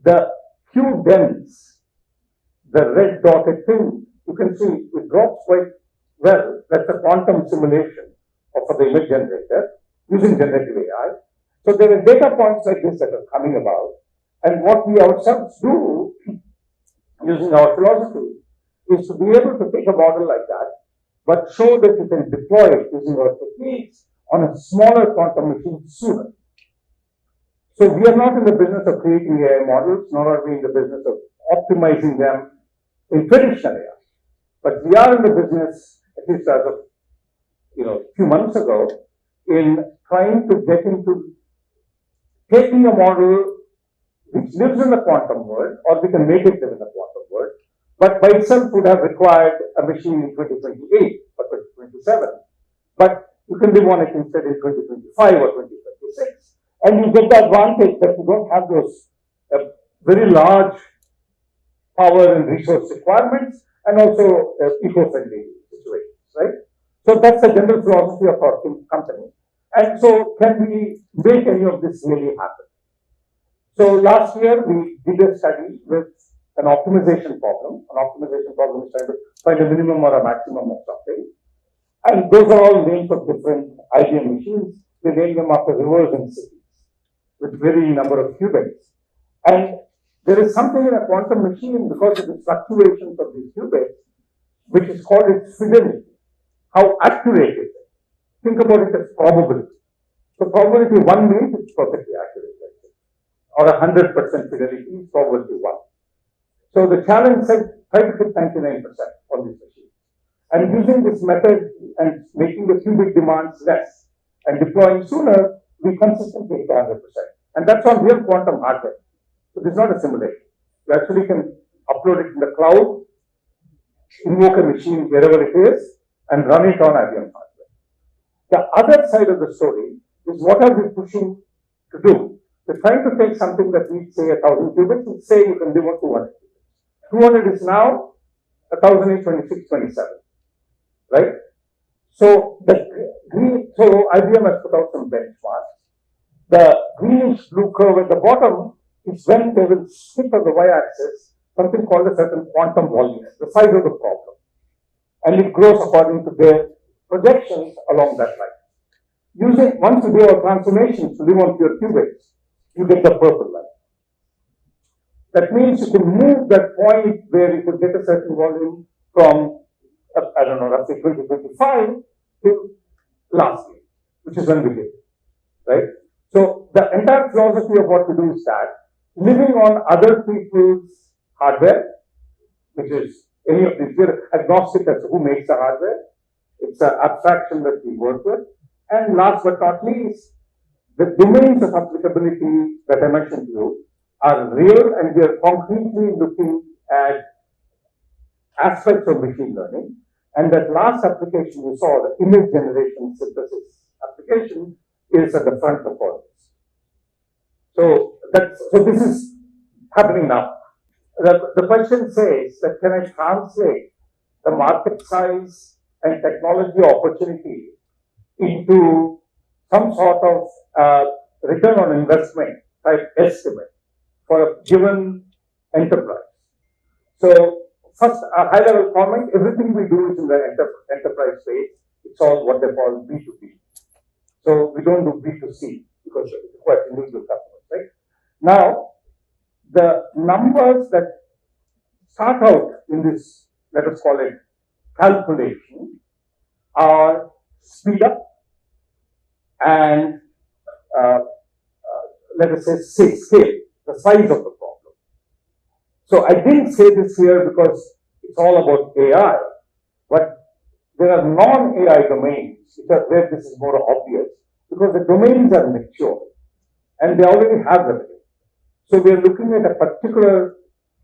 the Q dense, the red dotted thing, you can see it drops quite well. That's a quantum simulation of the image generator using generative AI. So there are data points like this that are coming about. And what we ourselves do, using our philosophy, is to be able to take a model like that, but show that you can deploy it using our techniques on a smaller quantum machine sooner. So we are not in the business of creating AI models, nor are we in the business of optimizing them in traditional AI. But we are in the business, at least as of a few months ago, in trying to get into taking a model which lives in the quantum world, or we can make it live in the quantum world, but by itself would have required a machine in 2028 or 2027. But you can live on it instead in 2025 or 2026. And you get the advantage that you don't have those very large power and resource requirements, and also eco-friendly situations, right? So that's the general philosophy of our company. And so can we make any of this really happen? So last year we did a study with an optimization problem. An optimization problem is trying to find a minimum or a maximum of something. And those are all names of different IBM machines. They name them after rivers and cities with very number of qubits. And there is something in a quantum machine because of the fluctuations of these qubits, which is called its fidelity. How accurate it is. Think about it as probability. So probability 1 means it's perfectly accurate, or 100% fidelity is probability 1. So the challenge said try to hit 99% on this machine. And using this method and making the qubit demands less and deploying sooner, we consistently hit 100%. And that's on real quantum hardware. So this is not a simulation. You actually can upload it in the cloud, invoke a machine wherever it is, and run it on IBM hardware. The other side of the story is what are we pushing to do? We're trying to take something that needs, say, 1,000 qubits and say you can live on 200 qubits. 200 is now 1,000 is 26, 27, right? So so IBM has put out some benchmarks. The greenish blue curve at the bottom is when they will slip on the y-axis something called a certain quantum volume, the size of the problem. And it grows according to their projections along that line. Once you do our transformations to live on pure qubits, you get the purple line. That means you can move that point where you could get a certain volume from, I don't know, roughly 2025 to last year, which is when we did, right? So the entire philosophy of what we do is that living on other people's hardware, which is any of these, we're agnostic as to who makes the hardware, It's an abstraction that we work with. And last but not least, the domains of applicability that I mentioned to you are real, and we are concretely looking at aspects of machine learning. And that last application you saw, the image generation synthesis application, is at the front of all this. So this is happening now. The question says that can I translate the market size and technology opportunity into some sort of return on investment type estimate for a given enterprise. So first, a high level comment, everything we do is in the enterprise space. It's all what they call B2B. So we don't do B2C because it requires individual customers, right? Now, the numbers that start out in this, let us call it calculation, are speed up and let us say scale, the size of the problem. So I didn't say this here because it's all about AI, but there are non-AI domains which are where this is more obvious because the domains are mature and they already have revenue. So we are looking at a particular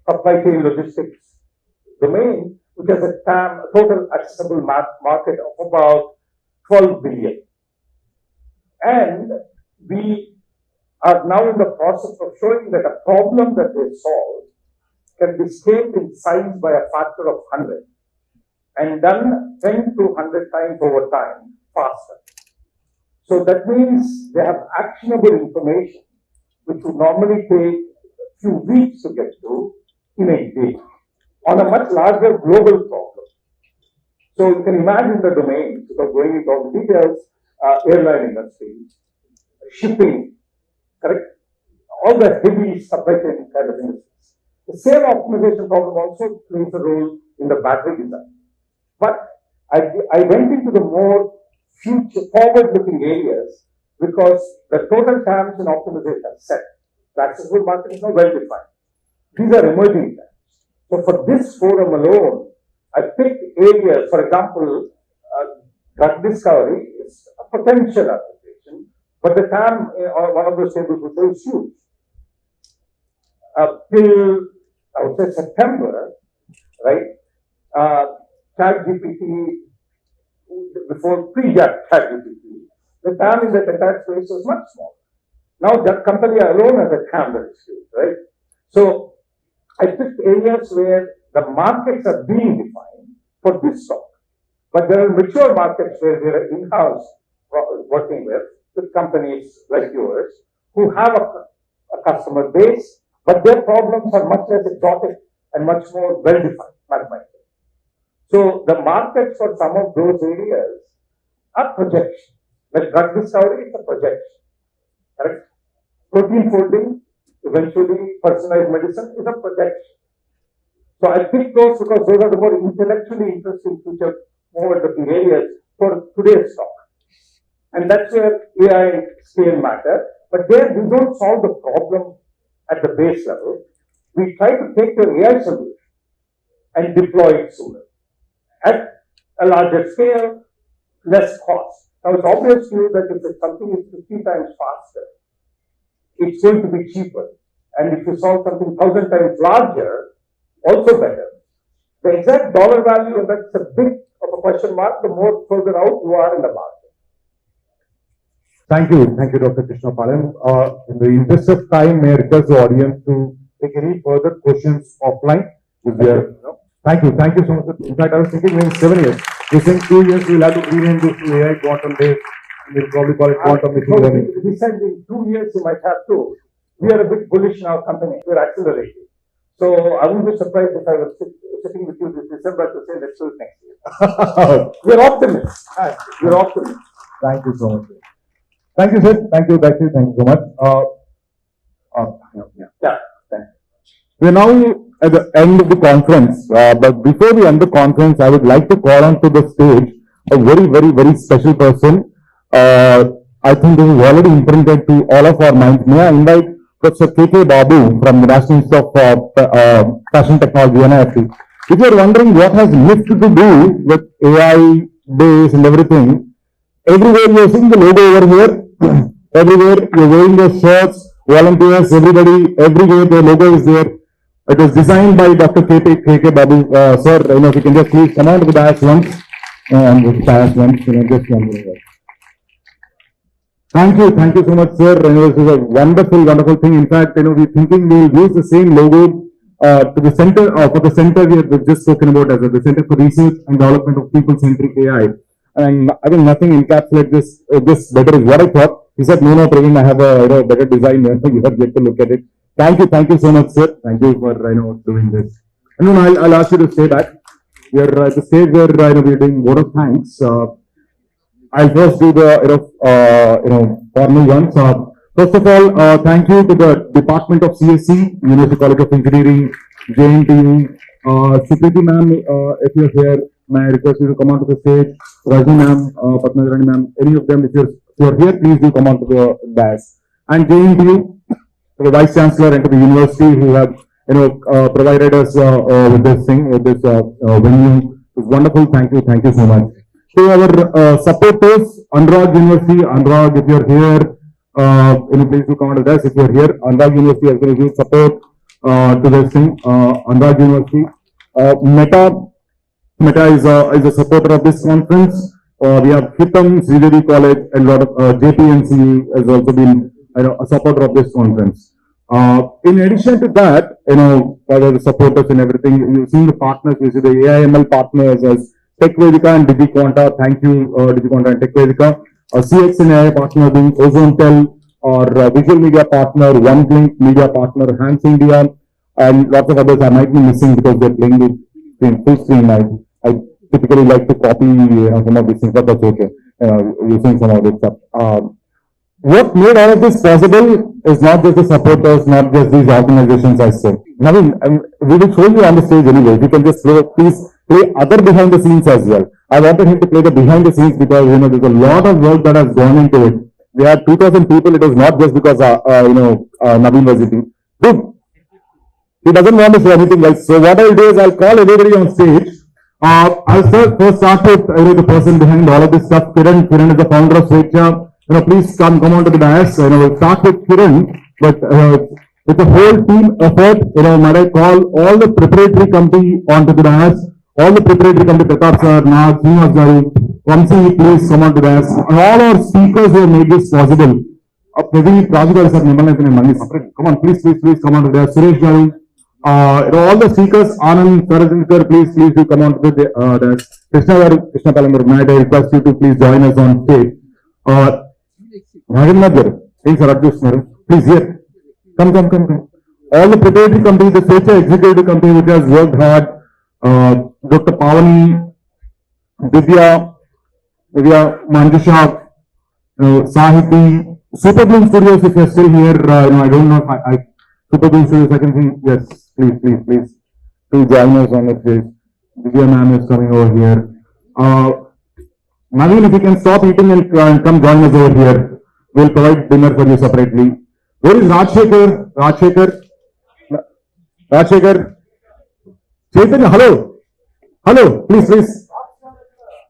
supply chain logistics domain which has a TAM, a total accessible market of about 12 billion. And we are now in the process of showing that a problem that they solve can be scaled in size by a factor of 100 and done 10 to 100 times over time faster. So that means they have actionable information which would normally take a few weeks to get to in a day on a much larger global problem. So you can imagine the domains, without going into all the details, airline industry, shipping, correct? All the heavy supply chain kind of industries. The same optimization problem also plays a role in the battery design. But I went into the more future, forward-looking areas because the total TAMs in optimization are set. The accessible market is now well-defined. These are emerging TAMs. So for this forum alone, I picked areas, for example, drug discovery is a potential application, but the TAM or one of those tables would say is huge. Till, I would say, September, right, ChatGPT, before pre-ChatGPT, the TAM in that entire space was much smaller. Now that company alone has a TAM that is huge, right? So I picked areas where the markets are being defined for this stock. But there are mature markets where we are in-house working with companies like yours who have a customer base, but their problems are much less exotic and much more well-defined mathematically. So the markets for some of those areas are projections. Like drug discovery is a projection, correct? Protein folding, eventually personalized medicine is a projection. So I picked those because those are the more intellectually interesting future forward-looking areas for today's talk. And that's where AI and scale matter. But there we don't solve the problem at the base level. We try to take the AI solution and deploy it sooner. At a larger scale, less cost. Now it's obvious to you that if something is 50 times faster, it's going to be cheaper. And if you solve something 1,000 times larger, also better. The exact dollar value, and that's a bit of a question mark, the more further out you are in the market. Thank you, Dr. Krishna Palam. In the interest of time, may I request the audience to take any further questions offline? Thank you so much. In fact, I was thinking maybe 7 years. Within 2 years, we'll have to rename this to AI quantum based. We'll probably call it quantum machine learning. We said in 2 years you might have to. We are a bit bullish in our company. We're accelerating. So I wouldn't be surprised if I was sitting with you this December to say let's do it next year. We're optimists. We're optimists. Thank you so much. Thank you, sir. Thank you so much. We are now at the end of the conference, but before we end the conference, I would like to call on to the stage a very special person. I think this is already imprinted to all of our minds. May I invite Professor K.K. Babu from the National Institute of Fashion Technology, NIFT. If you are wondering what has NIFT to do with AI, days and everything, everywhere you're seeing the logo over here. Everywhere you're wearing the shirts, volunteers, everybody, everywhere the logo is there. It was designed by Dr. K.K. Babu, sir. If you can just please come on to the dais once. Just one minute. Thank you so much, sir. This is a wonderful thing. In fact, we're thinking we'll use the same logo to the center, for the center we've just spoken about as the Center for Research and Development of People-Centric AI. And I think nothing encapsulates this better is what I thought. He said, no, Praveen, I have a better design here. You have yet to look at it. Thank you so much, sir. Thank you for doing this. And then I'll ask you to stay back. We're at the stage where we're doing vote of thanks. I'll first do the formal ones. First of all, thank you to the Department of CSC, University College of Engineering, JNTU, Supriti ma'am, if you're here, may I request you to come onto the stage. Rajni ma'am, Patnajarani ma'am, any of them, if you're here, please do come onto the dais. And JNTU, to the Vice Chancellor and to the University who have provided us with this thing, with this venue. It's wonderful. Thank you so much. To our supporters, Anurag University, Anurag, if you're here, please do come on to this. If you're here, Anurag University has been a huge support to this thing. Anurag University, Meta is a supporter of this conference. We have Hitam, Sridevi College, and a lot of JPNC has also been a supporter of this conference. In addition to that, for the supporters and everything, you've seen the partners, you see the AIML partners as TechVedica and DigiQuanta. Thank you, DigiQuanta and TechVedica. CX and AI partner being OzoneTel, or Visual Media partner, OneBlink Media partner, Hans India, and lots of others I might be missing because they're playing the full screen. I typically like to copy some of these things, but that's okay. Using some of this stuff. What made all of this possible is not just the supporters, not just these organizations, I say. Naveen, we will show you on the stage anyway. We can just please play other behind the scenes as well. I wanted him to play the behind the scenes because, there's a lot of work that has gone into it. We had 2,000 people. It was not just because, Naveen was eating. Dude, he doesn't want to say anything else. So what I'll do is I'll call everybody on stage. I'll first start with the person behind all of this stuff. Kiran is the founder of Swecha. Please come on to the dais. We'll start with Kiran, but with the whole team effort, might I call all the preparatory committee onto the dais. All the preparatory committee, Pratap sir, Nag, Srinivas Garu, Vamsi, please come on to the dais. And all our speakers who have made this possible. Maybe Raju sir, come on, please come on to the dais. Suresh Garu, all the speakers, Anand, Sarajan, please do come on to the dais. Krishna Palamur, might I request you to please join us on stage. Please here. Come. All the preparatory committee, the Swecha executive committee which has worked hard, Dr. Pavani, Divya, Manjusha, Sahiti, Super Bloom Studios, if you're still here, I don't know if I Super Bloom Studios, I can see, yes, please, to join us on the stage. Divya ma'am is coming over here. Naveen, if you can stop eating and come join us over here, we'll provide dinner for you separately. Where is Rajshekhar? Chaitanya, hello, please.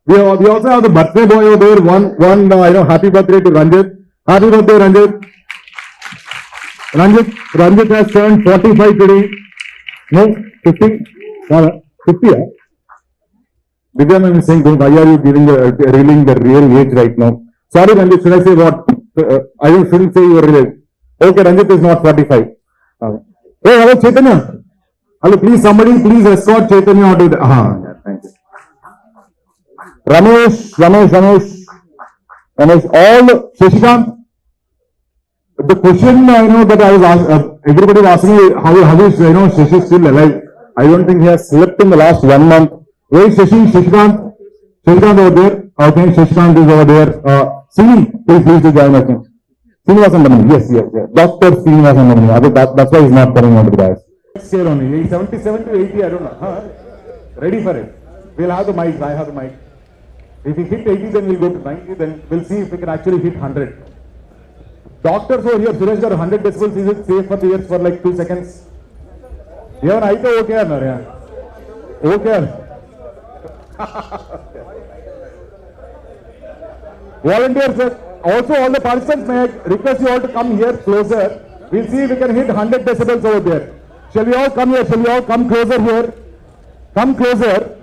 We also have the birthday boy over there. One, happy birthday to Ranjit. Happy birthday, Ranjit. Ranjit has turned 45 today. No, 50? 50, yeah? Divya ma'am is saying, why are you revealing the real age right now? Sorry, Ranjit, should I say what? I shouldn't say you are real. Okay, Ranjit is not 45. Hey, hello, Chaitanya. Hello, please, somebody escort Chaitanya onto the... thank you. Ramesh, all Shashikant. The question that I was asked, everybody was asking me, how is Shashi still alive? I don't think he has slept in the last 1 month. Where is Shashikant? Shashikant over there. Okay, Shashikant is over there. Sini, please do join us. Srinivasan Damani, yes. Dr. Srinivasan Damani. That's why he's not coming on to the guys. Next year only, 77 to 80, I don't know. Ready for it. We'll have the mic. I have the mic. If we hit 80, then we'll go to 90. Then we'll see if we can actually hit 100. Doctors over here, Suresh got 100 decibels. Is it safe for the ears for like 2 seconds? You have an okay or not? Okay. Volunteers, also all the participants, may I request you all to come here closer. We'll see if we can hit 100 decibels over there. Shall we all come here? Shall we all come closer here? Come closer.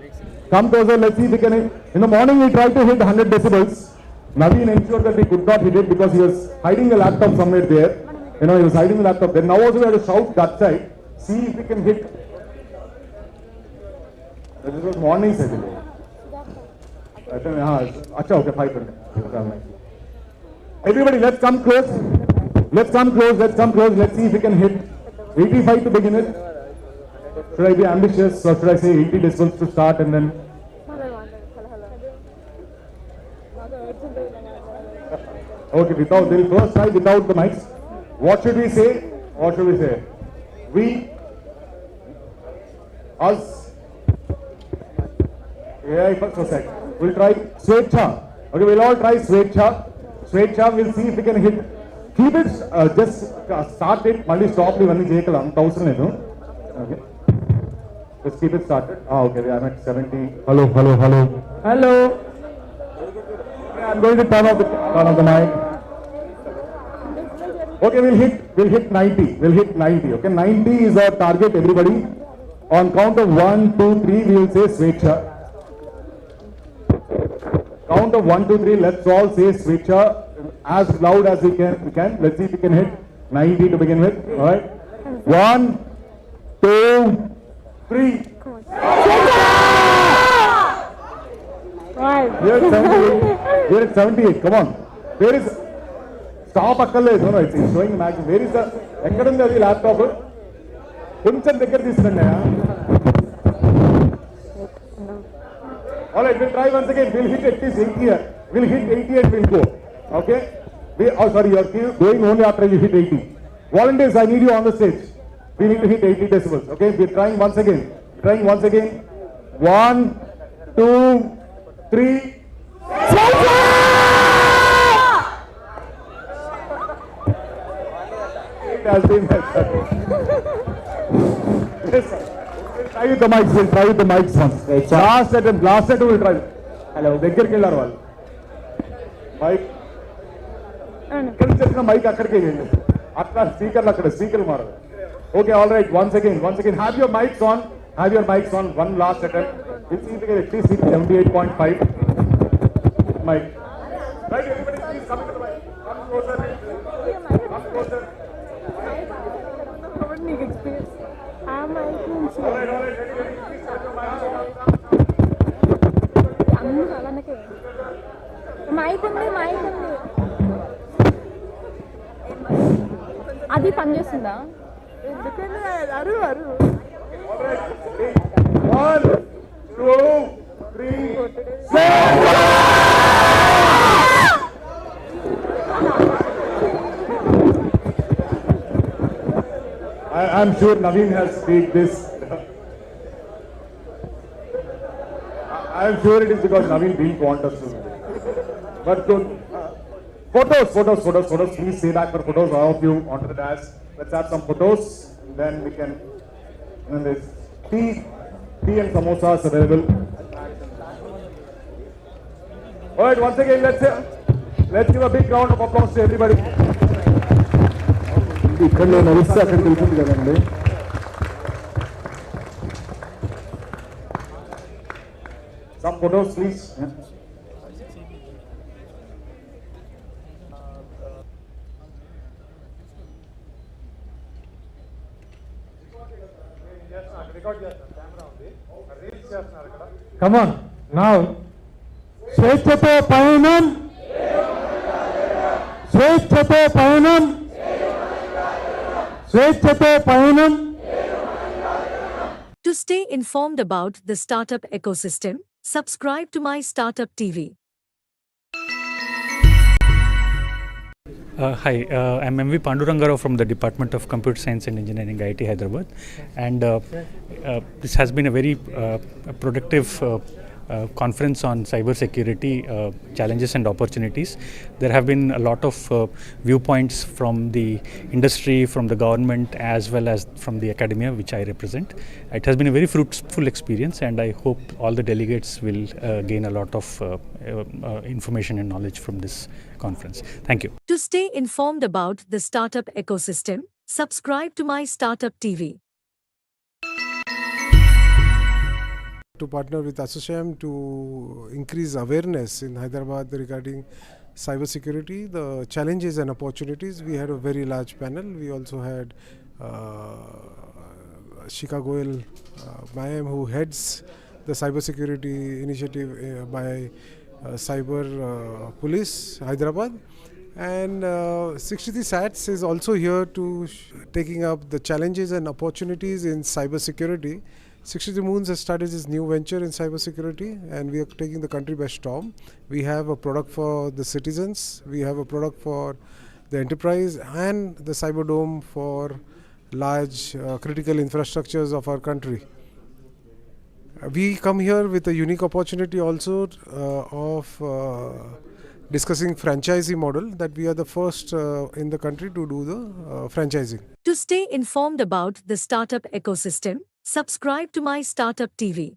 Come closer. Let's see if we can hit. In the morning, we tried to hit 100 decibels. Naveen ensured that we could not hit it because he was hiding the laptop somewhere there. He was hiding the laptop there. Now also we have to shout that side. See if we can hit. This was morning session. Okay, 500. Everybody, let's come close. Let's come close. Let's come close. Let's see if we can hit 85 to begin with. Should I be ambitious or should I say 80 decibels to start and then? Okay, we'll first try without the mics. What should we say? What should we say? We, us, AI first society. We'll try Swechha. Okay, we'll all try Swechha. Swechha, we'll see if we can hit. Keep it, just start it, malli stop it, okay. Just keep it started. Okay, I'm at 70. Hello. Hello. I'm going to turn off the mic. Okay, we'll hit 90. We'll hit 90. Okay, 90 is our target, everybody. On count of 1, 2, 3, we will say Swechha. Count of 1, 2, 3, let's all say Swechha as loud as we can. Let's see if we can hit 90 to begin with. Alright. 1, 2, 3. We're at 78. Come on. Where is stop akkale? No, it's showing the magazine. Where is the ekkadunde adi laptop? Koncham daggara teesukandi. Alright, we'll try once again. We'll hit at least 80 here. We'll hit 80 and we'll go. Okay? Sorry, you're going only after you hit 80. Volunteers, I need you on the stage. We need to hit 80 decibels. Okay? We're trying once again. 1, 2, 3. It has been try with the mics. We'll try with the mics once. Last set we'll try. Hello. దగ్గరికి వెళ్ళారు వాళ్ళు. Mic ఇక్కడ చేసిన mic అక్కడికి వెళ్ళండి. అక్కడ స్పీకర్లు మారదు. Okay, all right. Once again. Have your mics on. One last attempt. We'll see if we can at least hit 78.5. Mic. Right, everybody, please come to the mic. Come closer. All right. Ready. Please turn your mics on. అది పని చేస్తుందా? 1, 2, 3. I'm sure Naveen has made this. I'm sure it is because Naveen didn't want us to. But photos. Please stay back for photos. All of you onto the dash. Let's have some photos. And then we can. And there's tea and samosas available. All right. Once again, let's give a big round of applause to everybody. Some photos, please. Come on, now. స్వేచ్ఛతో పయనం. To stay informed about the startup ecosystem, subscribe to MyStartupTV. Hi, I'm MV Pandurangarao from the Department of Computer Science and Engineering, IIT Hyderabad, and this has been a very productive conference on cybersecurity challenges and opportunities. There have been a lot of viewpoints from the industry, from the government, as well as from the academia, which I represent. It has been a very fruitful experience, and I hope all the delegates will gain a lot of information and knowledge from this conference. Thank you. To stay informed about the startup ecosystem, subscribe to MyStartupTV. To partner with ASSOCHAM to increase awareness in Hyderabad regarding cybersecurity, the challenges and opportunities. We had a very large panel. We also had Shika Goel, Mayam, who heads the cybersecurity initiative by Cyber Police Hyderabad, and 63 SATs is also here to taking up the challenges and opportunities in cybersecurity. 63 Moons has started this new venture in cybersecurity, and we are taking the country by storm. We have a product for the citizens, we have a product for the enterprise, and the Cyberdome for large critical infrastructures of our country. We come here with a unique opportunity also of discussing franchisee model, that we are the first in the country to do the franchising. To stay informed about the startup ecosystem, subscribe to MyStartupTV.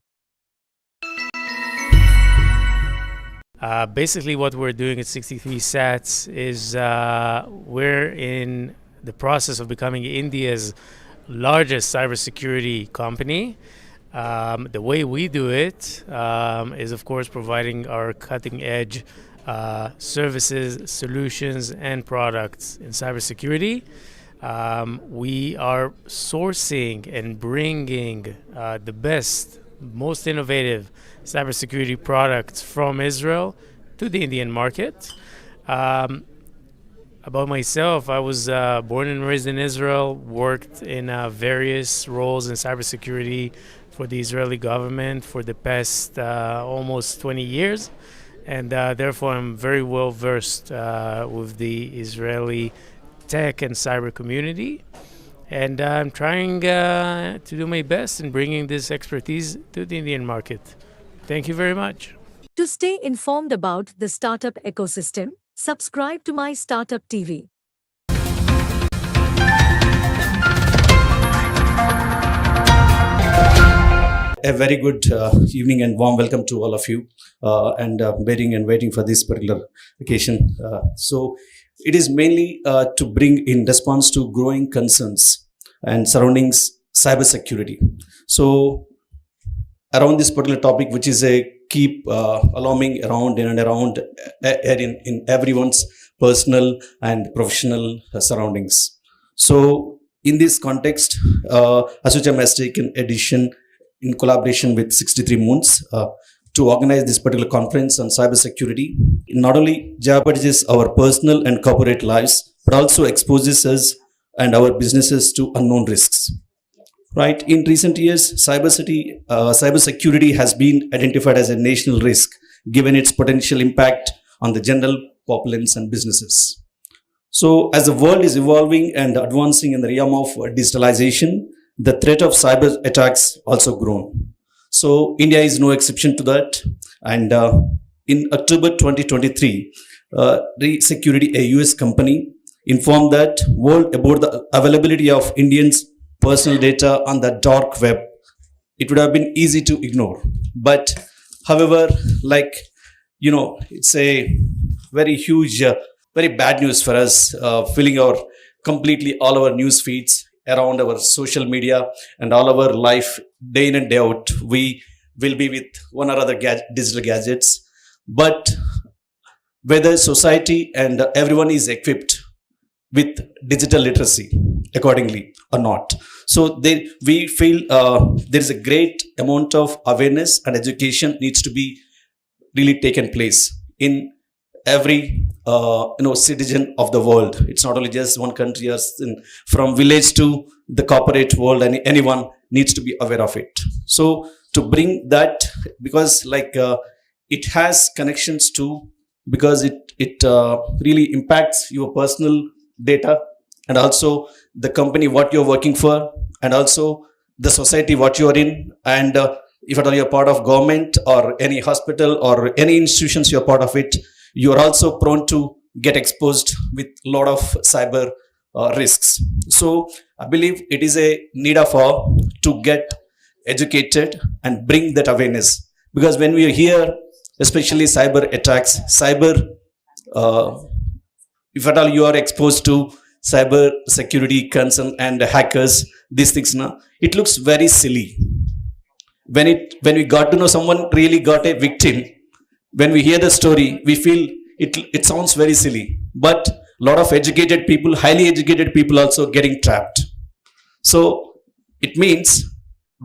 Basically, what we're doing at 63 SATs is we're in the process of becoming India's largest cybersecurity company. The way we do it is, of course, providing our cutting-edge services, solutions, and products in cybersecurity. We are sourcing and bringing the best, most innovative cybersecurity products from Israel to the Indian market. About myself, I was born and raised in Israel, worked in various roles in cybersecurity for the Israeli government for the past almost 20 years. And therefore, I'm very well versed with the Israeli tech and cyber community. And I'm trying to do my best in bringing this expertise to the Indian market. Thank you very much. To stay informed about the startup ecosystem, subscribe to MyStartupTV. A very good evening and warm welcome to all of you, and waiting for this particular occasion. So it is mainly to bring in response to growing concerns and surroundings cybersecurity. So around this particular topic, which is a keep alarming around and around in everyone's personal and professional surroundings. So in this context, ASSOCHAM has taken a decision in collaboration with 63 Moons to organize this particular conference on cybersecurity. It not only jeopardizes our personal and corporate lives, but also exposes us and our businesses to unknown risks. Right? In recent years, cybersecurity has been identified as a national risk, given its potential impact on the general populace and businesses. So, as the world is evolving and advancing in the realm of digitalization, the threat of cyber attacks also grown. So, India is no exception to that. And in October 2023, Security, a US company, informed that world about the availability of Indians' personal data on the dark web. It would have been easy to ignore. But, however, it's a very huge, very bad news for us, filling completely all our news feeds around our social media and all our life, day in and day out. We will be with one or other digital gadgets. But whether society and everyone is equipped with digital literacy accordingly or not. So we feel there is a great amount of awareness and education needs to be really taken place in every citizen of the world. It's not only just one country, or from village to the corporate world, and anyone needs to be aware of it. So to bring that, because it has connections to, because it really impacts your personal data, and also the company what you're working for, and also the society what you're in, and if at all you're part of government or any hospital or any institutions you're part of it, you're also prone to get exposed with a lot of cyber risks. So I believe it is a need of all to get educated and bring that awareness. Because when we hear, especially cyber attacks, if at all you are exposed to cyber security concern and hackers, these things now, it looks very silly. When we got to know someone really got a victim, when we hear the story, we feel it sounds very silly. But a lot of educated people, highly educated people also getting trapped. So it means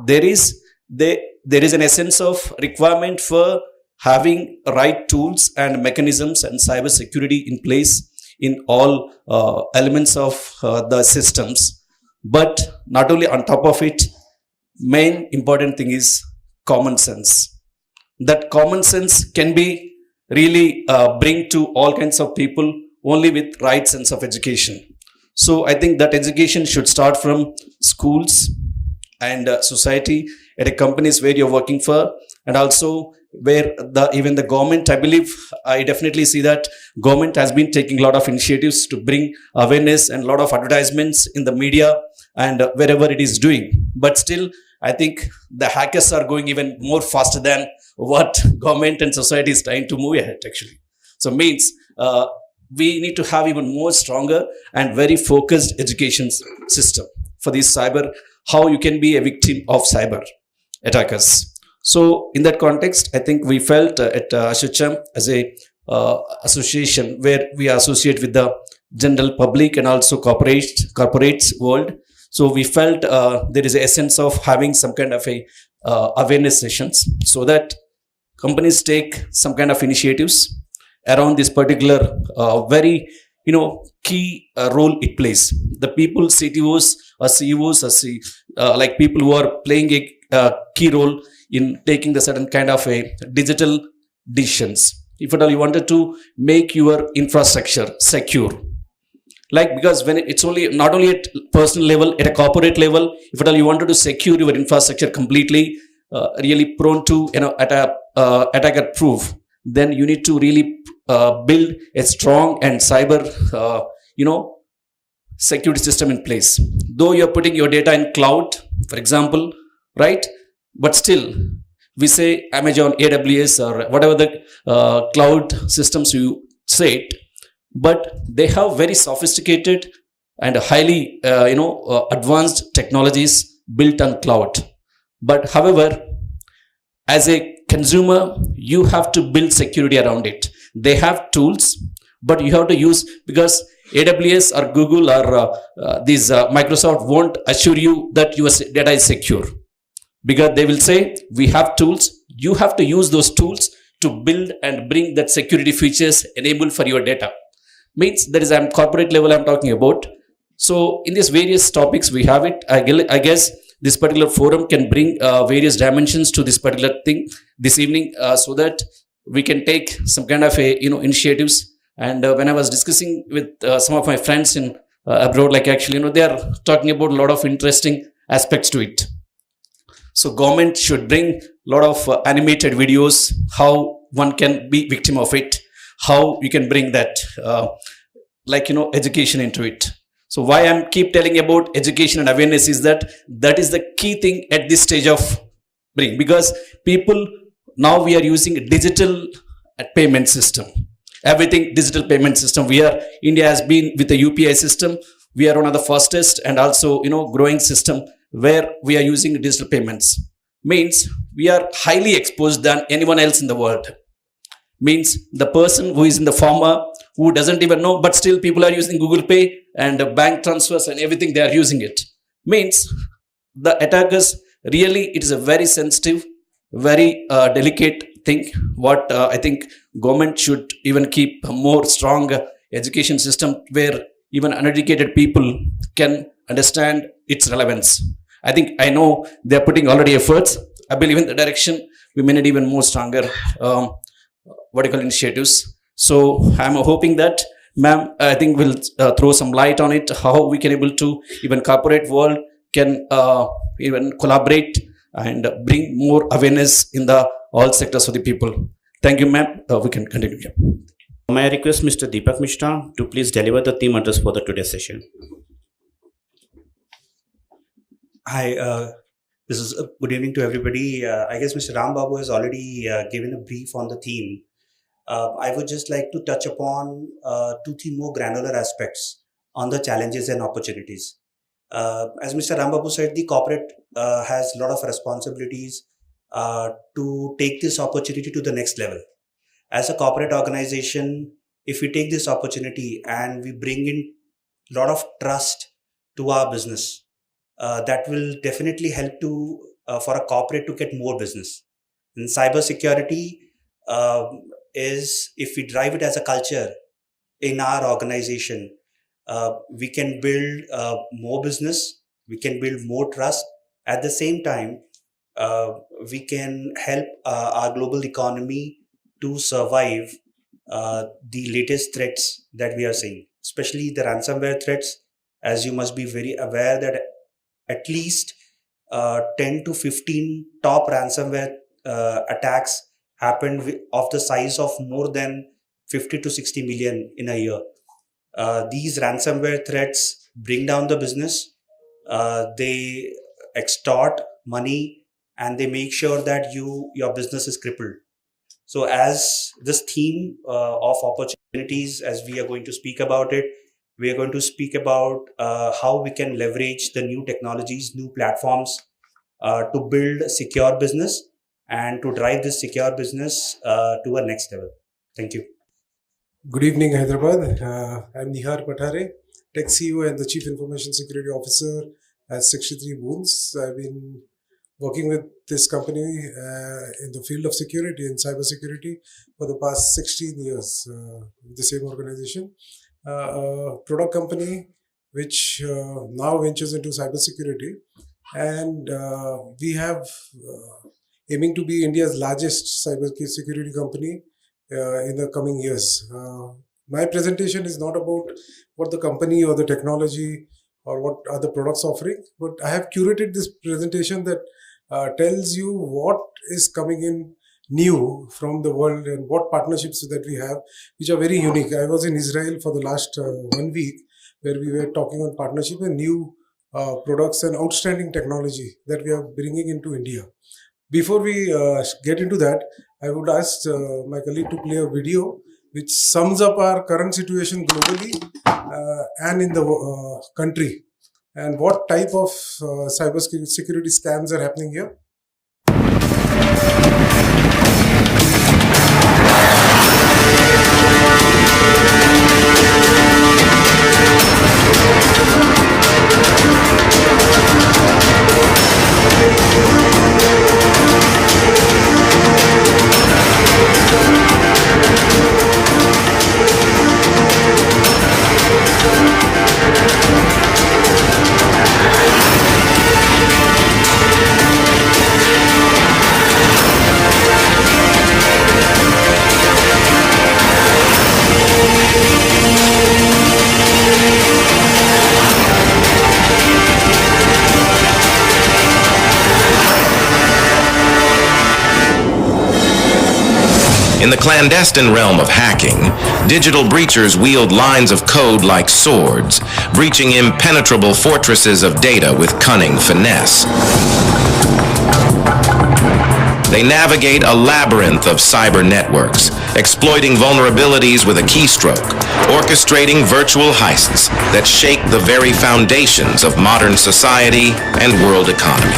there is an essence of requirement for having right tools and mechanisms and cyber security in place in all elements of the systems. But not only on top of it, main important thing is common sense. That common sense can be really bring to all kinds of people only with right sense of education. So I think that education should start from schools and society, at a companies where you're working for, and also where even the government, I definitely see that government has been taking a lot of initiatives to bring awareness and a lot of advertisements in the media and wherever it is doing. But still, I think the hackers are going even more faster than what government and society is trying to move ahead, actually. So means we need to have even more stronger and very focused education system for this cyber, how you can be a victim of cyber attackers. So in that context, I think we felt at Ashocham as a association where we associate with the general public and also corporates world. So we felt there is an essence of having some kind of a awareness sessions so that companies take some kind of initiatives around this particular very key role it plays. The people, CTOs or CEOs or like people who are playing a key role in taking the certain kind of a digital decisions. If at all you wanted to make your infrastructure secure, like, because when it's only not only at personal level, at a corporate level, if at all you wanted to secure your infrastructure completely, really prone to attacker proof, then you need to really build a strong and cyber security system in place. Though you're putting your data in cloud, for example, right? But still, we say Amazon, AWS, or whatever the cloud systems you say it, but they have very sophisticated and highly advanced technologies built on cloud. But however, as a consumer, you have to build security around it. They have tools, but you have to use, because AWS or Google or Microsoft won't assure you that your data is secure, because they will say we have tools. You have to use those tools to build and bring that security features enabled for your data. Means that is corporate level I'm talking about. So in these various topics we have it. I guess this particular forum can bring various dimensions to this particular thing this evening, so that we can take some kind of initiatives. And when I was discussing with some of my friends in abroad, like actually they are talking about a lot of interesting aspects to it. So government should bring a lot of animated videos, how one can be victim of it, how you can bring that education into it. So why I'm keep telling about education and awareness is that is the key thing at this stage of bring, because people now we are using a digital payment system, everything digital payment system. India has been with the UPI system. We are one of the fastest and also growing system where we are using digital payments. Means we are highly exposed than anyone else in the world. Means the person who is in the farmer, who doesn't even know, but still people are using Google Pay and bank transfers and everything, they are using it. Means the attackers, really it is a very sensitive, very delicate thing. What I think government should even keep a more strong education system where even uneducated people can understand its relevance. I know they are putting already efforts. I believe in the direction we may need even more stronger initiatives. So I'm hoping that ma'am, I think will throw some light on it, how we can able to even corporate world can even collaborate and bring more awareness in the all sectors of the people. Thank you, ma'am. We can continue here. May I request Mr. Deepak Mishra to please deliver the theme address for the today's session? Hi, this is good evening to everybody. I guess Mr. Ram Babu has already given a brief on the theme. I would just like to touch upon 2-3 more granular aspects on the challenges and opportunities. As Mr. Ram Babu said, the corporate has a lot of responsibilities to take this opportunity to the next level. As a corporate organization, if we take this opportunity and we bring in a lot of trust to our business, that will definitely help to for a corporate to get more business. In cybersecurity, is if we drive it as a culture in our organization, we can build more business, we can build more trust. At the same time, we can help our global economy to survive the latest threats that we are seeing, especially the ransomware threats. As you must be very aware that at least 10 to 15 top ransomware attacks happened of the size of more than 50 to 60 million in a year. These ransomware threats bring down the business, they extort money, and they make sure that your business is crippled. So as this theme of opportunities, as we are going to speak about it, we are going to speak about how we can leverage the new technologies, new platforms to build a secure business and to drive this secure business to a next level. Thank you. Good evening, Hyderabad. I'm Nihar Pathare, Tech CEO and the Chief Information Security Officer at 63 Boons. I've been working with this company in the field of security and cybersecurity for the past 16 years with the same organization. A product company which now ventures into cybersecurity, and we have aiming to be India's largest cybersecurity company in the coming years. My presentation is not about what the company or the technology or what are the products offering, but I have curated this presentation that tells you what is coming in new from the world and what partnerships that we have, which are very unique. I was in Israel for the last 1 week, where we were talking on partnership and new products and outstanding technology that we are bringing into India. Before we get into that, I would ask my colleague to play a video which sums up our current situation globally and in the country, and what type of cybersecurity scams are happening here. In the clandestine realm of hacking, digital breachers wield lines of code like swords, breaching impenetrable fortresses of data with cunning finesse. They navigate a labyrinth of cyber networks, exploiting vulnerabilities with a keystroke, orchestrating virtual heists that shake the very foundations of modern society and world economy.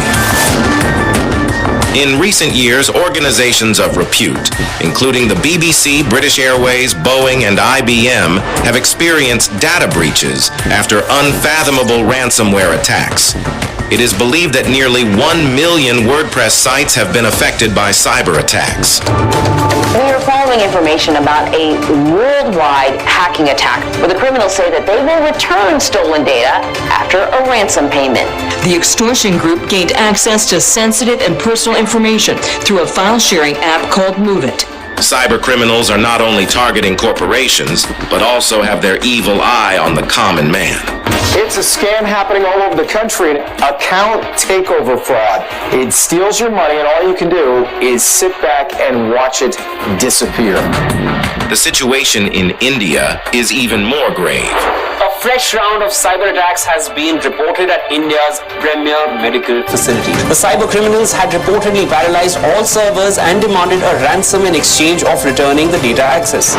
In recent years, organizations of repute, including the BBC, British Airways, Boeing, and IBM, have experienced data breaches after unfathomable ransomware attacks. It is believed that nearly 1 million WordPress sites have been affected by cyber attacks. We are following information about a worldwide hacking attack where the criminals say that they will return stolen data after a ransom payment. The extortion group gained access to sensitive and personal information through a file-sharing app called Move It. Cyber criminals are not only targeting corporations, but also have their evil eye on the common man. It's a scam happening all over the country, an account takeover fraud. It steals your money and all you can do is sit back and watch it disappear. The situation in India is even more grave. A fresh round of cyber attacks has been reported at India's premier medical facility. The cyber criminals had reportedly paralyzed all servers and demanded a ransom in exchange of returning the data access.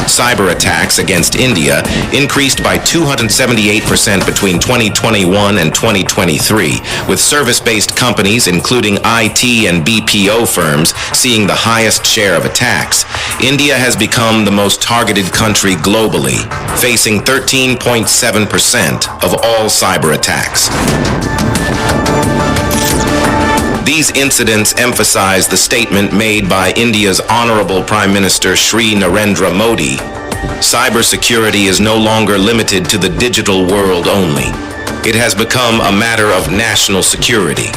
Cyber attacks against India increased by 278% between 2021 and 2023, with service-based companies including IT and BPO firms seeing the highest share of attacks. India has become the most targeted country globally, facing 13.7% of all cyber attacks. These incidents emphasize the statement made by India's Honorable Prime Minister Shri Narendra Modi. Cybersecurity is no longer limited to the digital world only. It has become a matter of national security.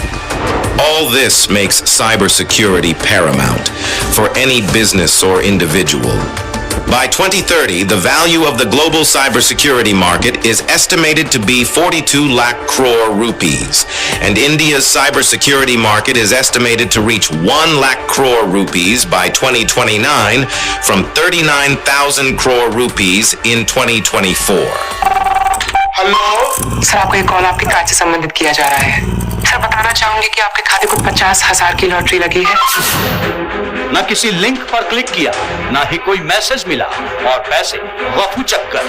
All this makes cybersecurity paramount for any business or individual. By 2030, the value of the global cybersecurity market is estimated to be 42 lakh crore rupees, and India's cybersecurity market is estimated to reach 1 lakh crore rupees by 2029 from 39,000 crore rupees in 2024. Hello sir, आपको एक call आपके card से संबंधित किया जा रहा है। Sir, बताना चाहूंगी कि आपके खाते को 50,000 की लॉटरी लगी है। ना किसी लिंक पर क्लिक किया, ना ही कोई मैसेज मिला और पैसे रफू चक्कर।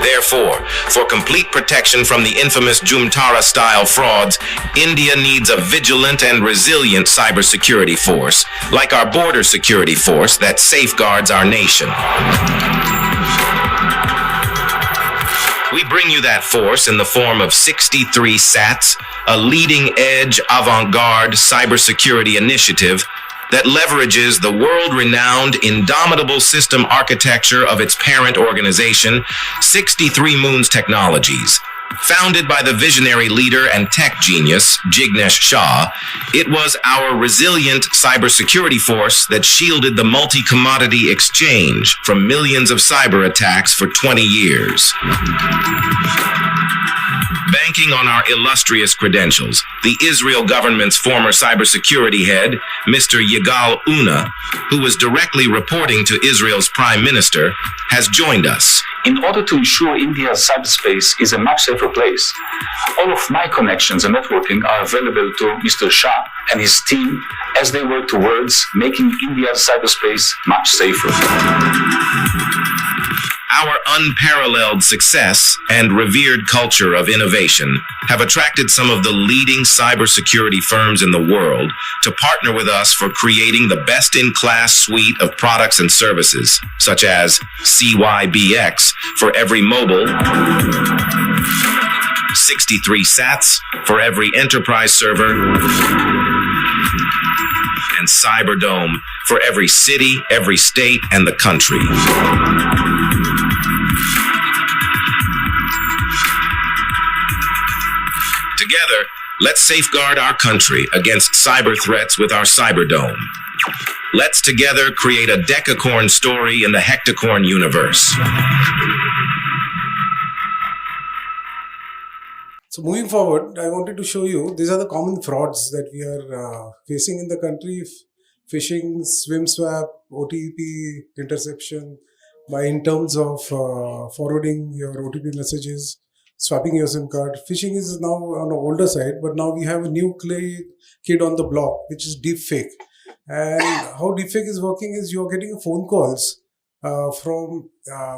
Therefore, for complete protection from the infamous Jumtara-style frauds, India needs a vigilant and resilient cybersecurity force, like our border security force that safeguards our nation. We bring you that force in the form of 63 SATs, a leading-edge, avant-garde cybersecurity initiative that leverages the world-renowned indomitable system architecture of its parent organization, 63 Moons Technologies. Founded by the visionary leader and tech genius, Jignesh Shah, it was our resilient cybersecurity force that shielded the multi-commodity exchange from millions of cyber attacks for 20 years. Banking on our illustrious credentials, the Israel government's former cybersecurity head, Mr. Yigal Una, who was directly reporting to Israel's prime minister, has joined us. In order to ensure India's cyberspace is a much safer place, all of my connections and networking are available to Mr. Shah and his team as they work towards making India's cyberspace much safer. Our unparalleled success and revered culture of innovation have attracted some of the leading cybersecurity firms in the world to partner with us for creating the best-in-class suite of products and services, such as CYBX for every mobile, 63 SATs for every enterprise server, and Cyberdome for every city, every state, and the country. Together, let's safeguard our country against cyber threats with our Cyberdome. Let's together create a decacorn story in the hectacorn universe. So moving forward, I wanted to show you, these are the common frauds that we are facing in the country. Phishing, swim swap, OTP interception, in terms of forwarding your OTP messages, swapping your SIM card. Phishing is now on the older side, but now we have a new kid on the block, which is deepfake. And how deepfake is working is you're getting phone calls from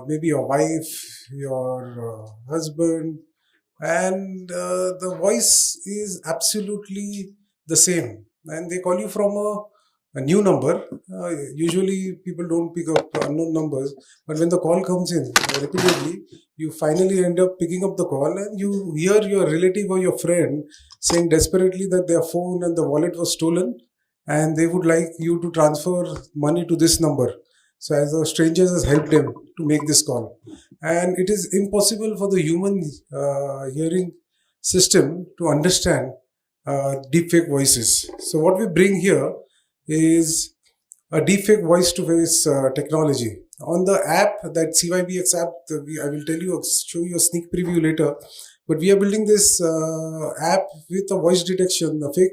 maybe your wife, your husband, and the voice is absolutely the same. And they call you from a new number. Usually people don't pick up unknown numbers, but when the call comes in repeatedly, you finally end up picking up the call and you hear your relative or your friend saying desperately that their phone and the wallet was stolen and they would like you to transfer money to this number. So as a stranger has helped them to make this call. And it is impossible for the human hearing system to understand deepfake voices. So what we bring here is a deepfake voice-to-face technology. On the app, that CYBX app, I will show you a sneak preview later. But we are building this app with a voice detection, a fake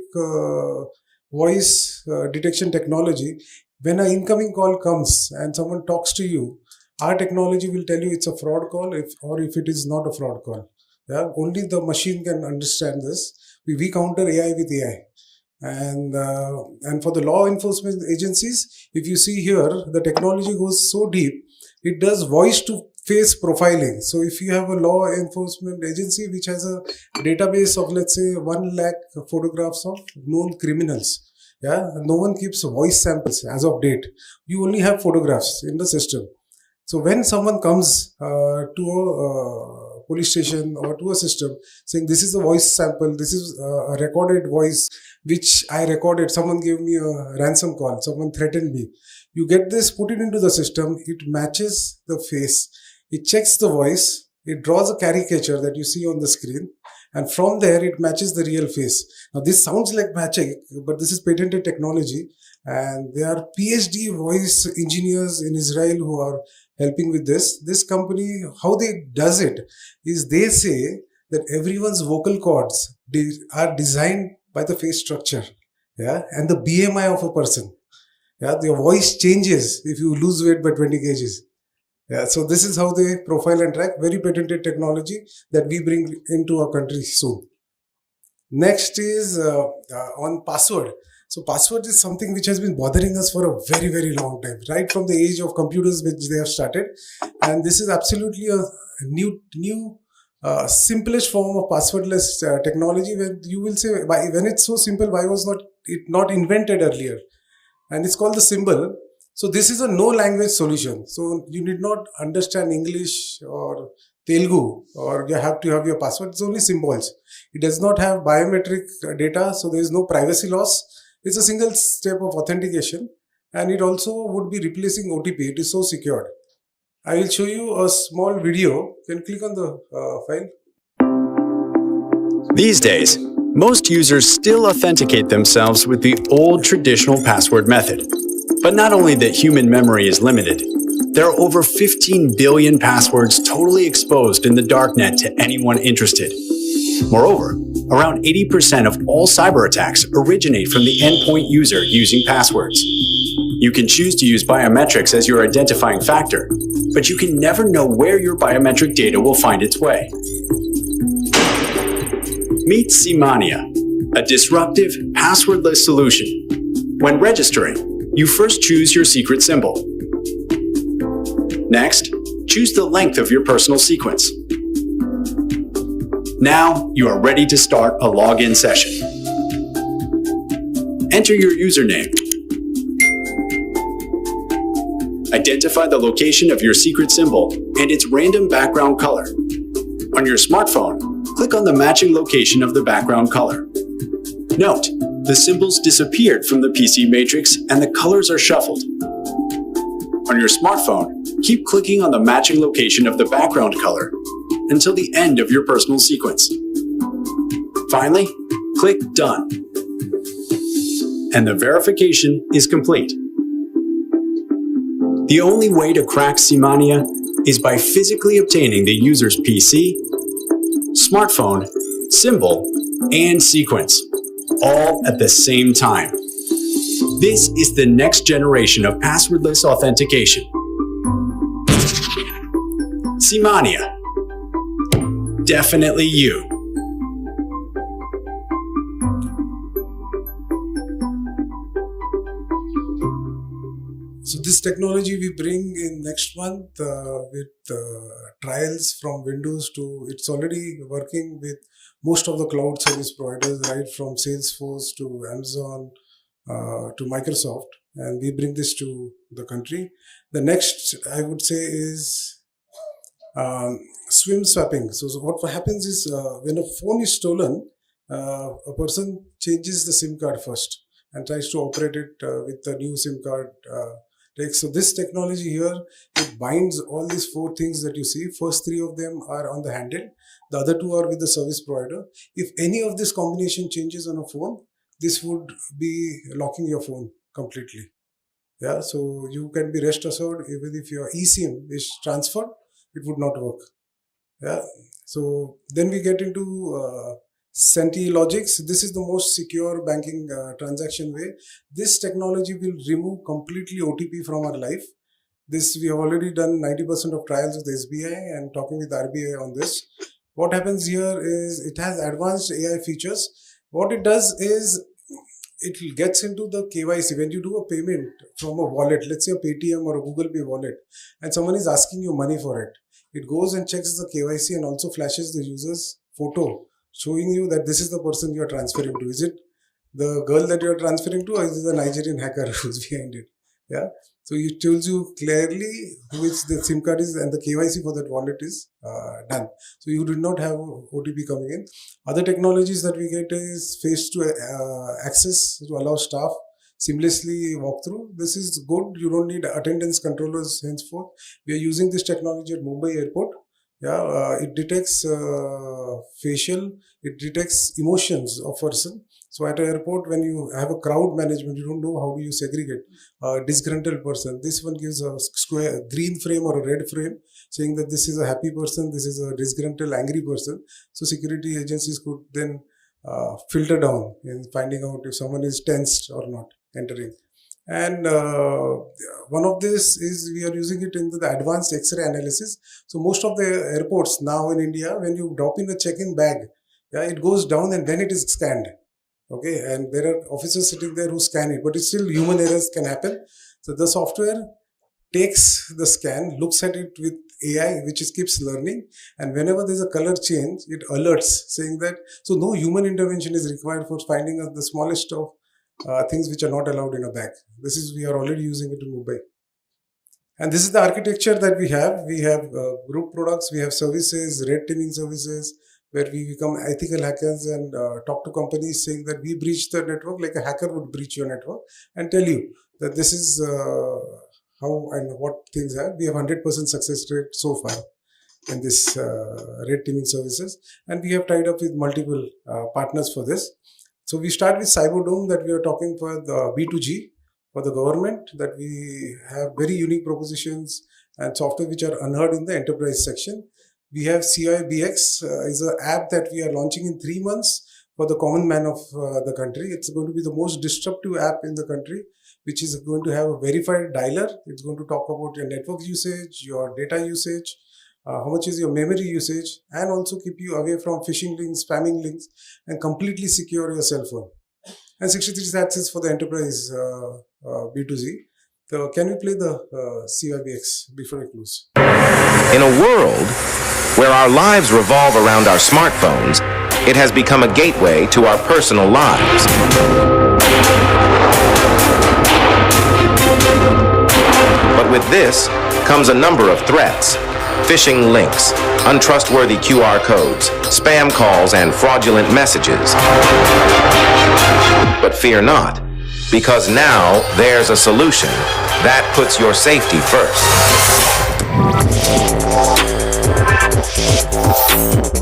voice detection technology. When an incoming call comes and someone talks to you, our technology will tell you it's a fraud call or if it is not a fraud call. Yeah, only the machine can understand this. We counter AI with AI. And for the law enforcement agencies, if you see here, the technology goes so deep, it does voice to face profiling. So if you have a law enforcement agency which has a database of, let's say, 1 lakh photographs of known criminals, yeah, no one keeps voice samples as of date. You only have photographs in the system. So when someone comes to a police station or to a system saying this is a voice sample, this is a recorded voice which I recorded, someone gave me a ransom call, someone threatened me. You get this, put it into the system, it matches the face, it checks the voice, it draws a caricature that you see on the screen, and from there it matches the real face. Now this sounds like magic, but this is patented technology, and there are PhD voice engineers in Israel who are helping with this. This company, how they does it is they say that everyone's vocal cords are designed by the face structure, yeah, and the BMI of a person. Yeah, your voice changes if you lose weight by 20 kgs. Yeah, so this is how they profile and track. Very patented technology that we bring into our country soon. Next is on password. So password is something which has been bothering us for a very, very long time, right from the age of computers which they have started. And this is absolutely a new simplest form of passwordless technology, where you will say, when it's so simple, why was it not invented earlier? And it's called the symbol. So this is a no language solution. So you need not understand English or Telugu, or you have to have your password. It's only symbols. It does not have biometric data, so there is no privacy loss. It's a single step of authentication, and it also would be replacing OTP. It is so secured. I will show you a small video. You can click on the file. These days, most users still authenticate themselves with the old traditional password method. But not only that human memory is limited, there are over 15 billion passwords totally exposed in the darknet to anyone interested. Moreover, around 80% of all cyber attacks originate from the endpoint user using passwords. You can choose to use biometrics as your identifying factor, but you can never know where your biometric data will find its way. Meet Simania, a disruptive, passwordless solution. When registering, you first choose your secret symbol. Next, choose the length of your personal sequence. Now, you are ready to start a login session. Enter your username. Identify the location of your secret symbol and its random background color. On your smartphone, click on the matching location of the background color. Note, the symbols disappeared from the PC matrix and the colors are shuffled. On your smartphone, keep clicking on the matching location of the background color until the end of your personal sequence. Finally, click Done. And the verification is complete. The only way to crack Simania is by physically obtaining the user's PC, smartphone, symbol, and sequence, all at the same time. This is the next generation of passwordless authentication. Simania. Definitely you. So this technology we bring in next month with trials from Windows to, it's already working with most of the cloud service providers, right from Salesforce to Amazon to Microsoft, and we bring this to the country. The next, I would say, is SIM swapping. So what happens is when a phone is stolen, a person changes the SIM card first and tries to operate it with the new SIM card. So this technology here, it binds all these 4 things that you see. First 3 of them are on the handle. The other 2 are with the service provider. If any of this combination changes on a phone, this would be locking your phone completely. Yeah, so you can be rest assured even if your eSIM is transferred, it would not work. Yeah, so then we get into Senti Logics. This is the most secure banking transaction way. This technology will remove completely OTP from our life. This we have already done 90% of trials with SBI and talking with RBI on this. What happens here is it has advanced AI features. What it does is it gets into the KYC. When you do a payment from a wallet, let's say a Paytm or a Google Pay wallet, and someone is asking you money for it, it goes and checks the KYC and also flashes the user's photo, showing you that this is the person you are transferring to. Is it the girl that you are transferring to, or is it the Nigerian hacker who's behind it? Yeah. So it tells you clearly which the SIM card is and the KYC for that wallet is done. So you do not have OTP coming in. Other technologies that we get is face to access to allow staff seamlessly walk through. This is good. You don't need attendance controllers henceforth. We are using this technology at Mumbai airport. Yeah, it detects facial, it detects emotions of person. So at an airport, when you have a crowd management, you don't know how do you segregate a disgruntled person. This one gives a square green frame or a red frame saying that this is a happy person, this is a disgruntled angry person. So security agencies could then filter down in finding out if someone is tensed or not entering. And one of this is we are using it in the advanced X-ray analysis. So most of the airports now in India, when you drop in a check-in bag, yeah, it goes down and then it is scanned. Okay, and there are officers sitting there who scan it, but it's still human errors can happen. So the software takes the scan, looks at it with AI, which keeps learning, and whenever there's a color change, it alerts saying that, so no human intervention is required for finding the smallest of things which are not allowed in a bag. This is, we are already using it in Mumbai. And this is the architecture that we have. We have group products, we have services, red teaming services, where we become ethical hackers and talk to companies saying that we breached the network like a hacker would breach your network and tell you that this is how and what things are. We have 100% success rate so far in this red teaming services, and we have tied up with multiple partners for this. So we start with Cyberdome, that we are talking for the B2G, for the government, that we have very unique propositions and software which are unheard in the enterprise section. We have CIBX is an app that we are launching in 3 months for the common man of the country. It's going to be the most disruptive app in the country, which is going to have a verified dialer. It's going to talk about your network usage, your data usage, how much is your memory usage, and also keep you away from phishing links, spamming links, and completely secure your cell phone. And 63 sats is for the enterprise B2Z. So can we play the CIBX before I close? In a world where our lives revolve around our smartphones, it has become a gateway to our personal lives. But with this comes a number of threats: phishing links, untrustworthy QR codes, spam calls, and fraudulent messages. But fear not, because now there's a solution that puts your safety first.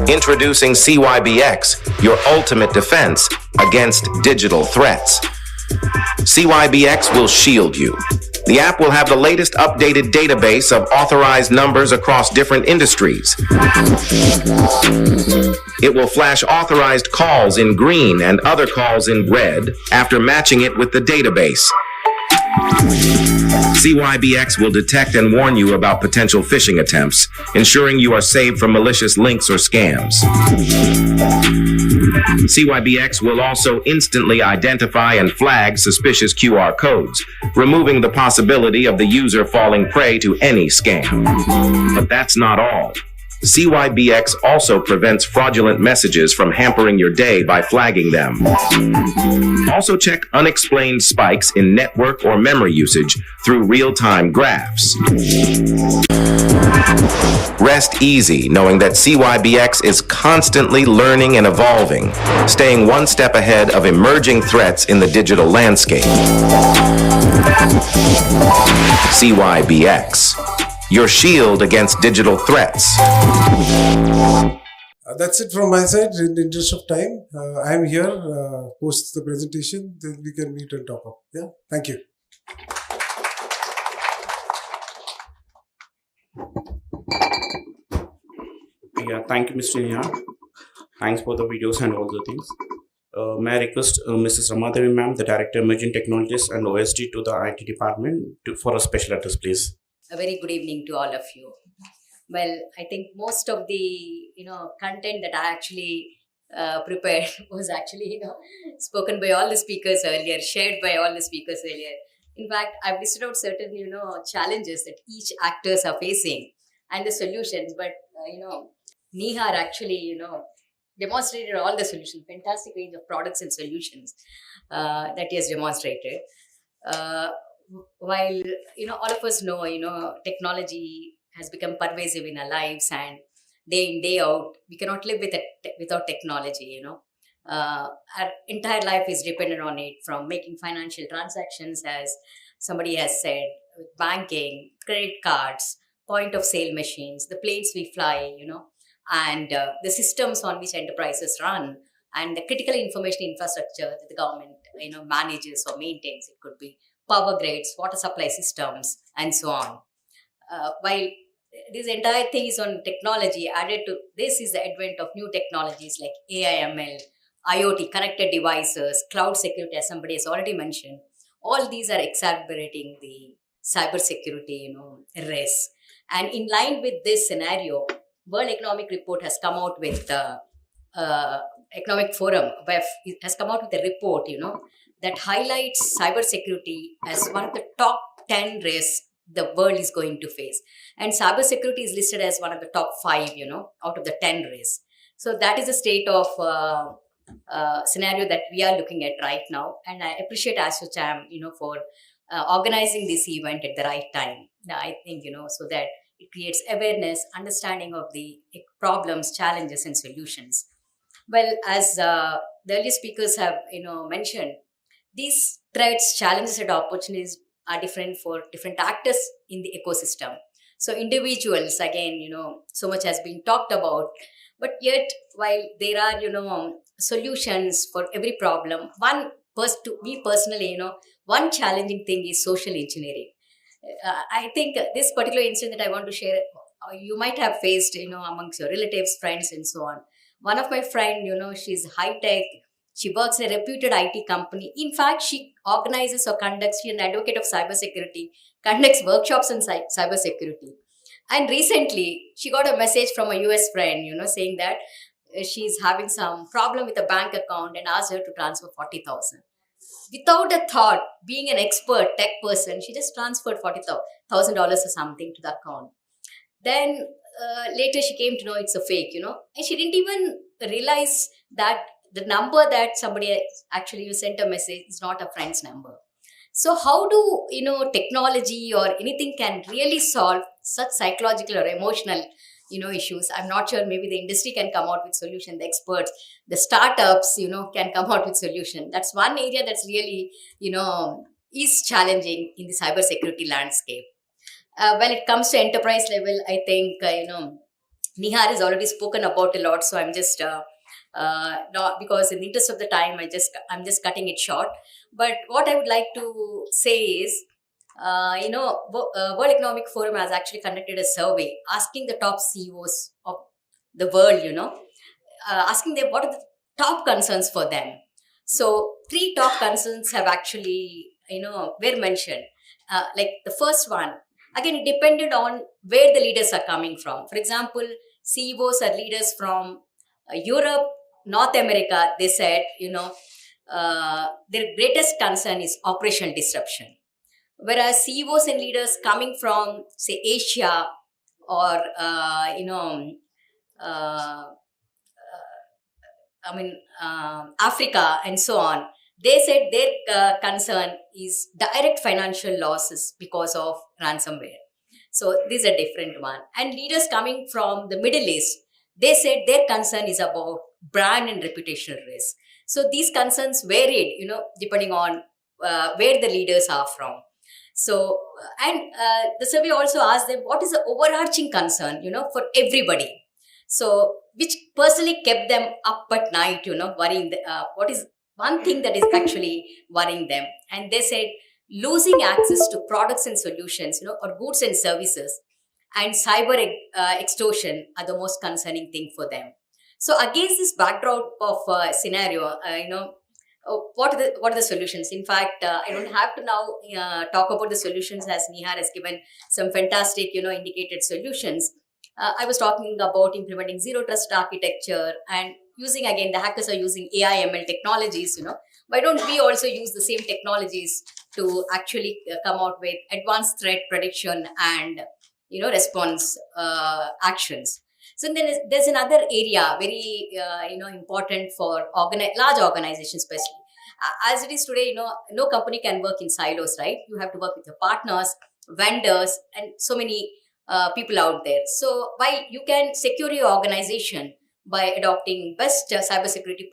Introducing CYBX, your ultimate defense against digital threats. CYBX will shield you. The app will have the latest updated database of authorized numbers across different industries. It will flash authorized calls in green and other calls in red after matching it with the database. CYBX will detect and warn you about potential phishing attempts, ensuring you are saved from malicious links or scams. CYBX will also instantly identify and flag suspicious QR codes, removing the possibility of the user falling prey to any scam. But that's not all. CYBX also prevents fraudulent messages from hampering your day by flagging them. Also check unexplained spikes in network or memory usage through real-time graphs. Rest easy knowing that CYBX is constantly learning and evolving, staying one step ahead of emerging threats in the digital landscape. CYBX, your shield against digital threats. That's it from my side. In the interest of time, I am here. Post the presentation, then we can meet and talk up. Yeah, thank you. Yeah, thank you, Mr. Neha. Thanks for the videos and all the things. May I request Mrs. Ramadevi ma'am, the Director Emerging Technologies and OSD to the IT department for a special address, please. A very good evening to all of you. Well, I think most of the content that I actually prepared was actually spoken by all the speakers earlier, shared by all the speakers earlier. In fact, I've listed out certain challenges that each actors are facing and the solutions. But Nihar actually demonstrated all the solutions. Fantastic range of products and solutions that he has demonstrated. While all of us know technology has become pervasive in our lives, and day in day out we cannot live without technology. Our entire life is dependent on it, from making financial transactions, as somebody has said, with banking, credit cards, point of sale machines, the planes we fly, and the systems on which enterprises run, and the critical information infrastructure that the government manages or maintains. It could be power grids, water supply systems, and so on. While this entire thing is on technology, added to this is the advent of new technologies like AI, ML, IoT, connected devices, cloud security, as somebody has already mentioned. All these are exacerbating the cybersecurity, risk. And in line with this scenario, World Economic Report has come out with Economic Forum has come out with a report, that highlights cybersecurity as one of the top 10 risks the world is going to face. And cybersecurity is listed as one of the top 5, out of the 10 risks. So that is the state of scenario that we are looking at right now. And I appreciate ASSOCHAM, for organizing this event at the right time. I think, so that it creates awareness, understanding of the problems, challenges, and solutions. Well, as the earlier speakers have, mentioned, these threats, challenges, and opportunities are different for different actors in the ecosystem. So individuals, again, so much has been talked about, but yet while there are, solutions for every problem, to me personally, one challenging thing is social engineering. I think this particular incident that I want to share, you might have faced, amongst your relatives, friends, and so on. One of my friend, she's high tech. She works in a reputed IT company. In fact, she organizes or conducts, she's an advocate of cybersecurity, conducts workshops on cybersecurity. And recently, she got a message from a US friend, saying that she's having some problem with a bank account and asked her to transfer 40,000. Without a thought, being an expert tech person, she just transferred $40,000 or something to the account. Then later she came to know it's a fake, and she didn't even realize that the number that somebody actually sent a message is not a friend's number. So how do technology or anything can really solve such psychological or emotional issues? I'm not sure. Maybe the industry can come out with solution. The experts, the startups, can come out with solution. That's one area that's really is challenging in the cybersecurity landscape. When it comes to enterprise level, I think Nihar has already spoken about a lot. So I'm just not, because in the interest of the time, I'm just cutting it short. But what I would like to say is, World Economic Forum has actually conducted a survey asking the top CEOs of the world, asking them what are the top concerns for them. So 3 top concerns have actually, were mentioned. Like the first one, again, it depended on where the leaders are coming from. For example, CEOs are leaders from Europe, North America. They said, their greatest concern is operational disruption. Whereas CEOs and leaders coming from, say, Asia or, Africa and so on, they said their concern is direct financial losses because of ransomware. So this is a different one. And leaders coming from the Middle East, they said their concern is about brand and reputational risk. So these concerns varied, depending on where the leaders are from. So, and the survey also asked them what is the overarching concern, for everybody. So, which personally kept them up at night, worrying. What is one thing that is actually worrying them? And they said losing access to products and solutions, or goods and services, and cyber extortion are the most concerning thing for them. So, against this backdrop of scenario, what are the solutions? In fact, I don't have to now talk about the solutions, as Nihar has given some fantastic, indicated solutions. I was talking about implementing zero trust architecture and using, again, the hackers are using AI ML technologies. Why don't we also use the same technologies to actually come out with advanced threat prediction and response actions? So then there's another area very important for large organizations, especially as it is today. No company can work in silos, right? You have to work with your partners, vendors, and so many people out there. So while you can secure your organization by adopting best cybersecurity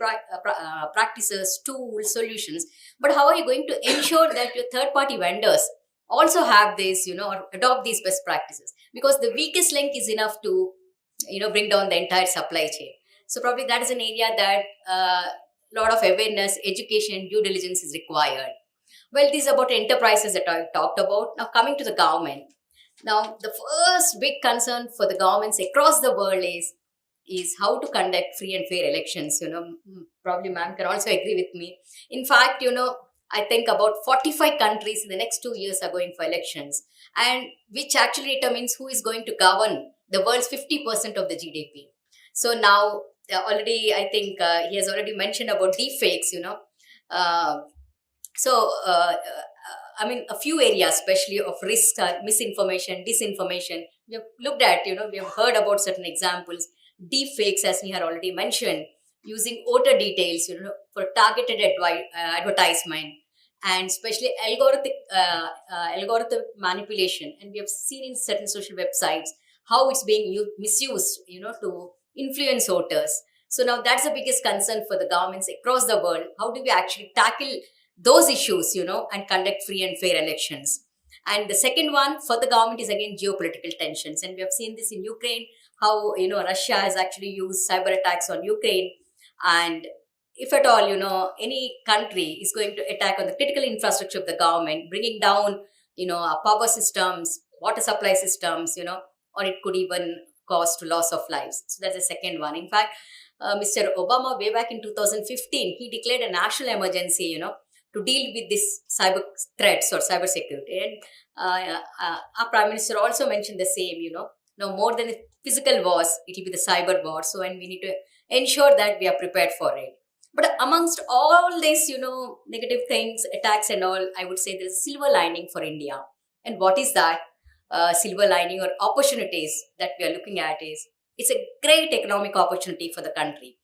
practices, tools, solutions, but how are you going to ensure that your third-party vendors also have this, or adopt these best practices? Because the weakest link is enough to bring down the entire supply chain. So probably that is an area that a lot of awareness, education, due diligence is required. Well, this is about enterprises that I talked about. Now coming to the government. Now the first big concern for the governments across the world is how to conduct free and fair elections. Probably ma'am can also agree with me. In fact, I think about 45 countries in the next 2 years are going for elections, and which actually determines who is going to govern the world's 50% of the GDP. So now already, I think he has already mentioned about deepfakes, I mean, a few areas, especially of risk, are misinformation, disinformation. We have looked at, we have heard about certain examples. Deepfakes, as Nihar already mentioned, using voter details, for targeted advertisement, and especially algorithmic manipulation. And we have seen in certain social websites how it's being misused, to influence voters. So now that's the biggest concern for the governments across the world. How do we actually tackle those issues, and conduct free and fair elections? And the second one for the government is again geopolitical tensions. And we have seen this in Ukraine, how, Russia has actually used cyber attacks on Ukraine. And if at all, any country is going to attack on the critical infrastructure of the government, bringing down, our power systems, water supply systems, or it could even cause to loss of lives. So that's the second one. In fact, Mr. Obama, way back in 2015, he declared a national emergency, to deal with this cyber threats or cyber security. And our Prime Minister also mentioned the same, now more than physical wars, it will be the cyber war. So, and we need to ensure that we are prepared for it. But amongst all these, negative things, attacks and all, I would say there's a silver lining for India. And what is that? Silver lining or opportunities that we are looking at is, it's a great economic opportunity for the country.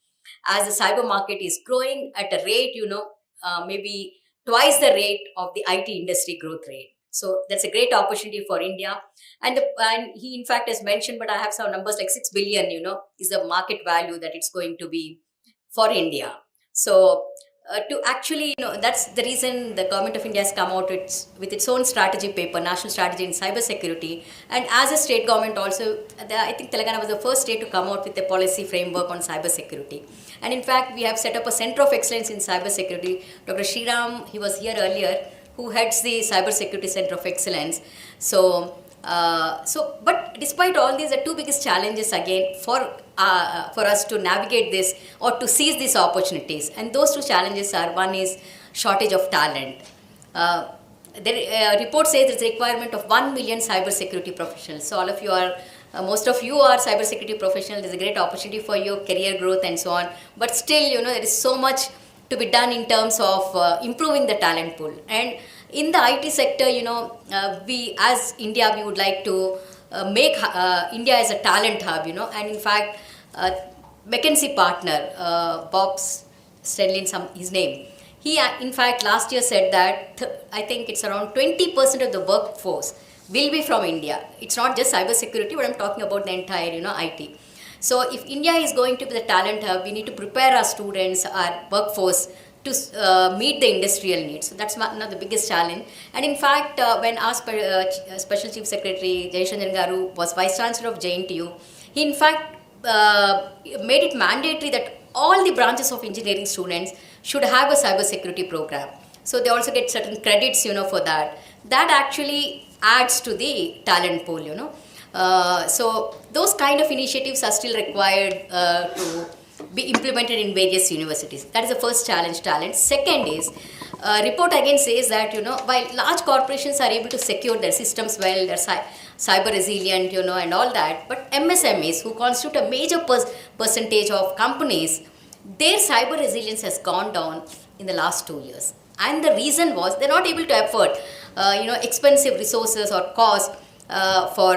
As the cyber market is growing at a rate, maybe twice the rate of the IT industry growth rate. So that's a great opportunity for India. And he in fact has mentioned, but I have some numbers like 6 billion, is the market value that it's going to be for India. So to actually, that's the reason the government of India has come out with its own strategy paper, National Strategy in Cybersecurity. And as a state government also, I think Telangana was the first state to come out with a policy framework on cybersecurity. And in fact, we have set up a Center of Excellence in Cybersecurity. Dr. Sriram, he was here earlier, who heads the Cybersecurity Center of Excellence. But despite all these, the two biggest challenges again for us to navigate this or to seize these opportunities. And those two challenges are, one is shortage of talent. The report says there's a requirement of 1 million cybersecurity professionals. So all of you are, most of you are cybersecurity professionals. There's a great opportunity for your career growth and so on. But still, there is so much to be done in terms of improving the talent pool. And in the IT sector, we as India, we would like to make India as a talent hub, and in fact, McKinsey partner, Bob Stenlin, his name, he in fact last year said that I think it's around 20% of the workforce will be from India. It's not just cybersecurity, but I'm talking about the entire, IT. So if India is going to be the talent hub, we need to prepare our students, our workforce to meet the industrial needs. So that's one of the biggest challenge. And in fact, when our Special Chief Secretary Jayashankar Garu was Vice Chancellor of JNTU, he in fact made it mandatory that all the branches of engineering students should have a cybersecurity program. So they also get certain credits, for that. That actually adds to the talent pool, So those kind of initiatives are still required to be implemented in various universities. That is the first challenge, talent. Second is, report again says that, while large corporations are able to secure their systems well, they're cyber resilient, and all that, but MSMEs, who constitute a major percentage of companies, their cyber resilience has gone down in the last 2 years. And the reason was they're not able to afford, expensive resources or cost for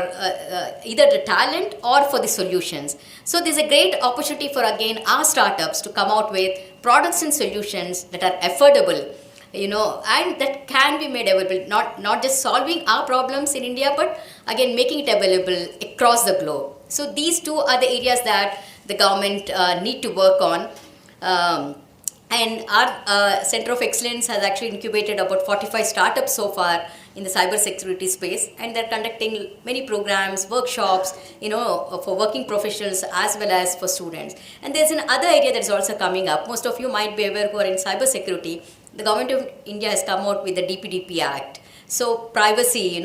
either the talent or for the solutions. So there's a great opportunity for, again, our startups to come out with products and solutions that are affordable, and that can be made available, not just solving our problems in India, but again making it available across the globe. So these two are the areas that the government need to work on. And our Center of Excellence has actually incubated about 45 startups so far in the cybersecurity space, and they're conducting many programs, workshops, for working professionals as well as for students. And there's another area that's also coming up. Most of you might be aware who are in cybersecurity. The government of India has come out with the DPDP Act. So privacy,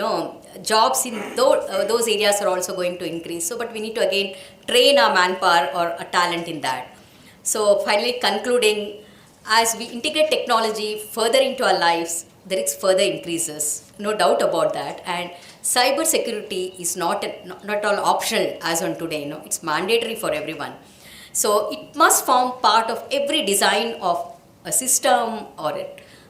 jobs in those areas are also going to increase. So, but we need to again train our manpower or a talent in that. So finally concluding, as we integrate technology further into our lives, the risk further increases, no doubt about that. And cyber security is not all optional as on today. It's mandatory for everyone. So it must form part of every design of a system or an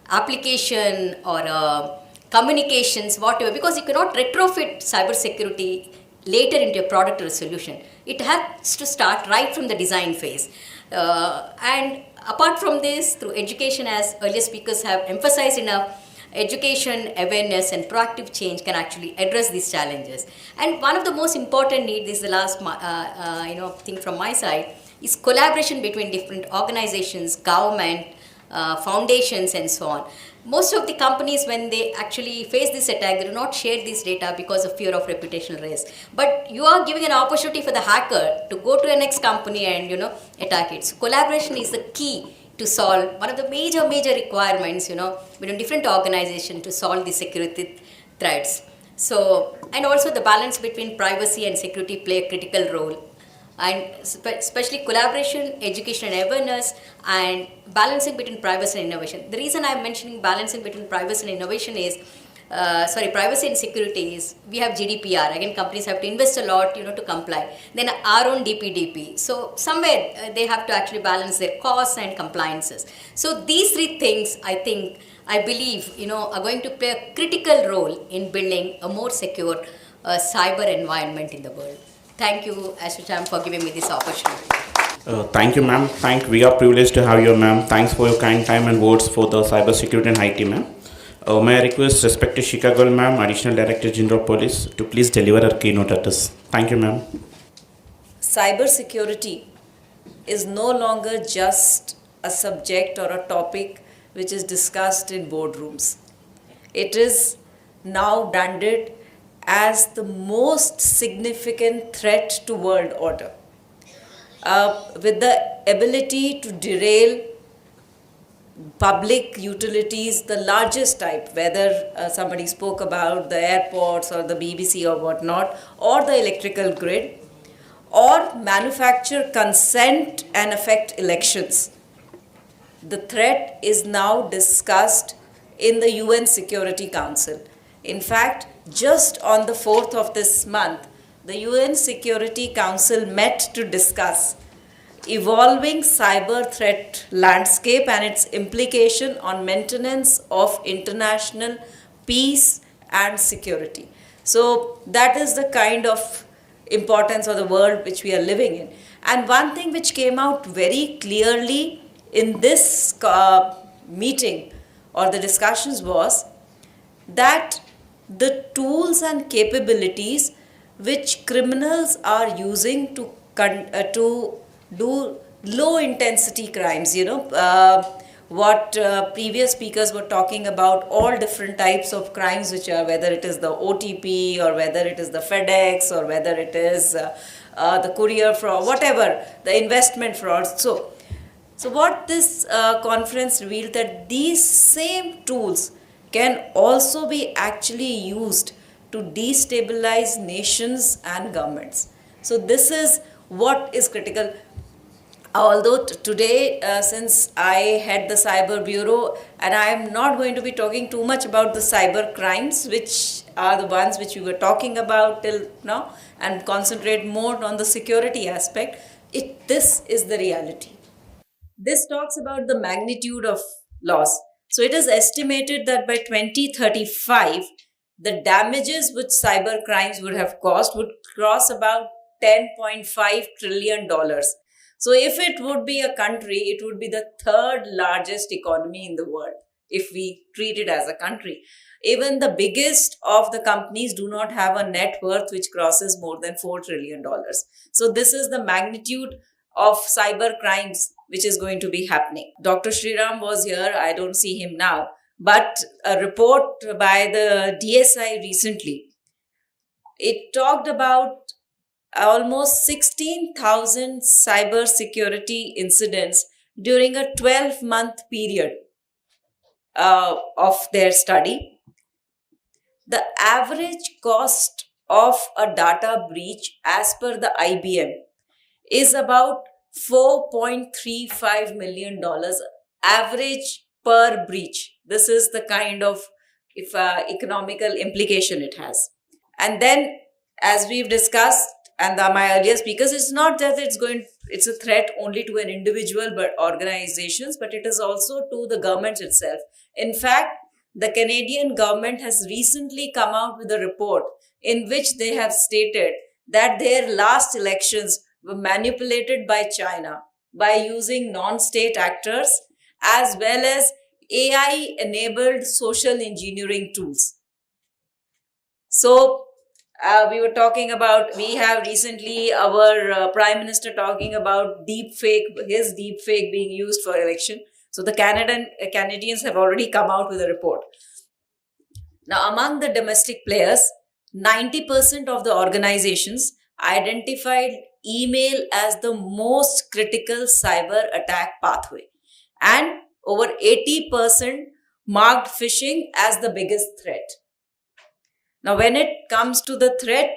application or a communications, whatever, because you cannot retrofit cyber security later into a product or a solution. It has to start right from the design phase. And apart from this, through education, as earlier speakers have emphasized enough, education, awareness, and proactive change can actually address these challenges. And one of the most important needs, this is the last thing from my side, is collaboration between different organizations, government, foundations, and so on. Most of the companies, when they actually face this attack, they do not share this data because of fear of reputational risk. But you are giving an opportunity for the hacker to go to a next company and attack it. So collaboration is the key to solve one of the major requirements, between different organizations to solve the security threats. So, and also the balance between privacy and security play a critical role. And especially collaboration, education and awareness, and balancing between privacy and innovation. The reason I'm mentioning balancing between privacy and innovation is, privacy and security is, we have GDPR. Again, companies have to invest a lot, to comply. Then our own DPDP. So somewhere they have to actually balance their costs and compliances. So these three things, I believe, are going to play a critical role in building a more secure cyber environment in the world. Thank you, Ashwacham, for giving me this opportunity. Thank you, ma'am. We are privileged to have you, ma'am. Thanks for your kind time and words for the cybersecurity and IT, ma'am. May I request respected Chicago, ma'am, Additional Director General Police, to please deliver her keynote address. Thank you, ma'am. Cybersecurity is no longer just a subject or a topic which is discussed in boardrooms. It is now branded as the most significant threat to world order, with the ability to derail public utilities, the largest type, whether somebody spoke about the airports or the BBC or whatnot, or the electrical grid, or manufacture consent and affect elections. The threat is now discussed in the UN Security Council. In fact, just on the 4th of this month, the UN Security Council met to discuss evolving cyber threat landscape and its implication on maintenance of international peace and security. So that is the kind of importance of the world which we are living in. And one thing which came out very clearly in this meeting or the discussions was that the tools and capabilities which criminals are using to do low intensity crimes, what previous speakers were talking about, all different types of crimes which are, whether it is the OTP or whether it is the FedEx or whether it is the courier fraud, whatever, the investment fraud. So what this conference revealed that these same tools can also be actually used to destabilize nations and governments. So this is what is critical. Although today, since I head the Cyber Bureau, and I am not going to be talking too much about the cyber crimes, which are the ones which we were talking about till now, and concentrate more on the security aspect, this is the reality. This talks about the magnitude of loss. So it is estimated that by 2035, the damages which cyber crimes would have caused would cross about $10.5 trillion. So if it would be a country, it would be the third largest economy in the world if we treat it as a country. Even the biggest of the companies do not have a net worth which crosses more than $4 trillion. So this is the magnitude of cyber crimes which is going to be happening. Dr. Sriram was here. I don't see him now. But a report by the DSI recently, it talked about almost 16,000 cyber security incidents during a 12-month period of their study. The average cost of a data breach as per the IBM is about $4.35 million average per breach. This is the kind of economical implication it has. And then, as we've discussed, and my earlier speakers, it's not that it's a threat only to an individual but organizations, but it is also to the government itself. In fact, the Canadian government has recently come out with a report in which they have stated that their last elections were manipulated by China by using non-state actors as well as AI-enabled social engineering tools. So, we were talking about, we have recently our Prime Minister talking about his deep fake being used for election. So the Canadians have already come out with a report. Now, among the domestic players, 90% of the organizations identified email as the most critical cyber attack pathway. And over 80% marked phishing as the biggest threat. Now, when it comes to the threat,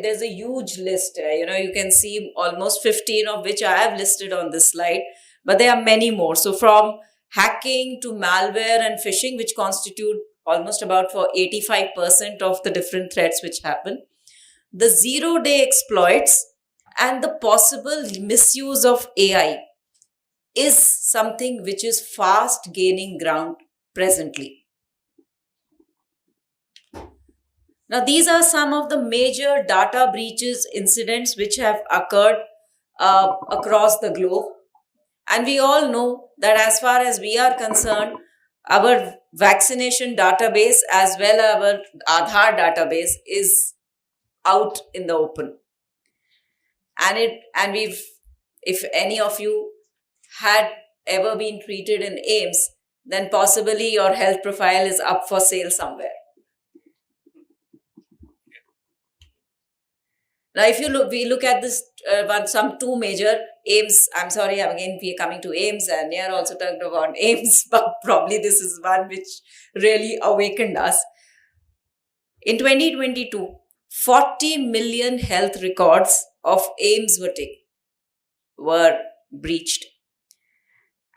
there's a huge list. You can see almost 15 of which I have listed on this slide, but there are many more. So from hacking to malware and phishing, which constitute almost about for 85% of the different threats which happen, the zero-day exploits and the possible misuse of AI is something which is fast gaining ground presently. Now, these are some of the major data breaches incidents which have occurred across the globe. And we all know that as far as we are concerned, our vaccination database as well as our Aadhaar database is out in the open. And if any of you had ever been treated in AIIMS, then possibly your health profile is up for sale somewhere. Now, if we look at this, two major AIIMS, I'm sorry, again, we are coming to AIIMS, and Near also talked about AIIMS, but probably this is one which really awakened us. In 2022, 40 million health records of AIIMS were breached.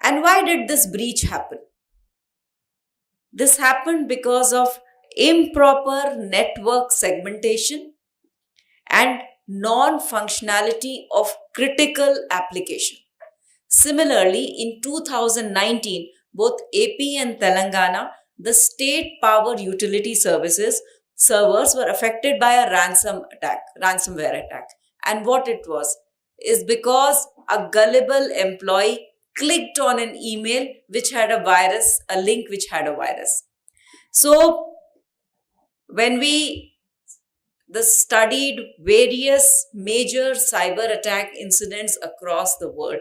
And why did this breach happen? This happened because of improper network segmentation and non-functionality of critical application. Similarly, in 2019, both AP and Telangana, the state power utility servers were affected by a ransomware attack. And what it was is because a gullible employee clicked on an email which had a virus, a link which had a virus. So, when we studied various major cyber attack incidents across the world,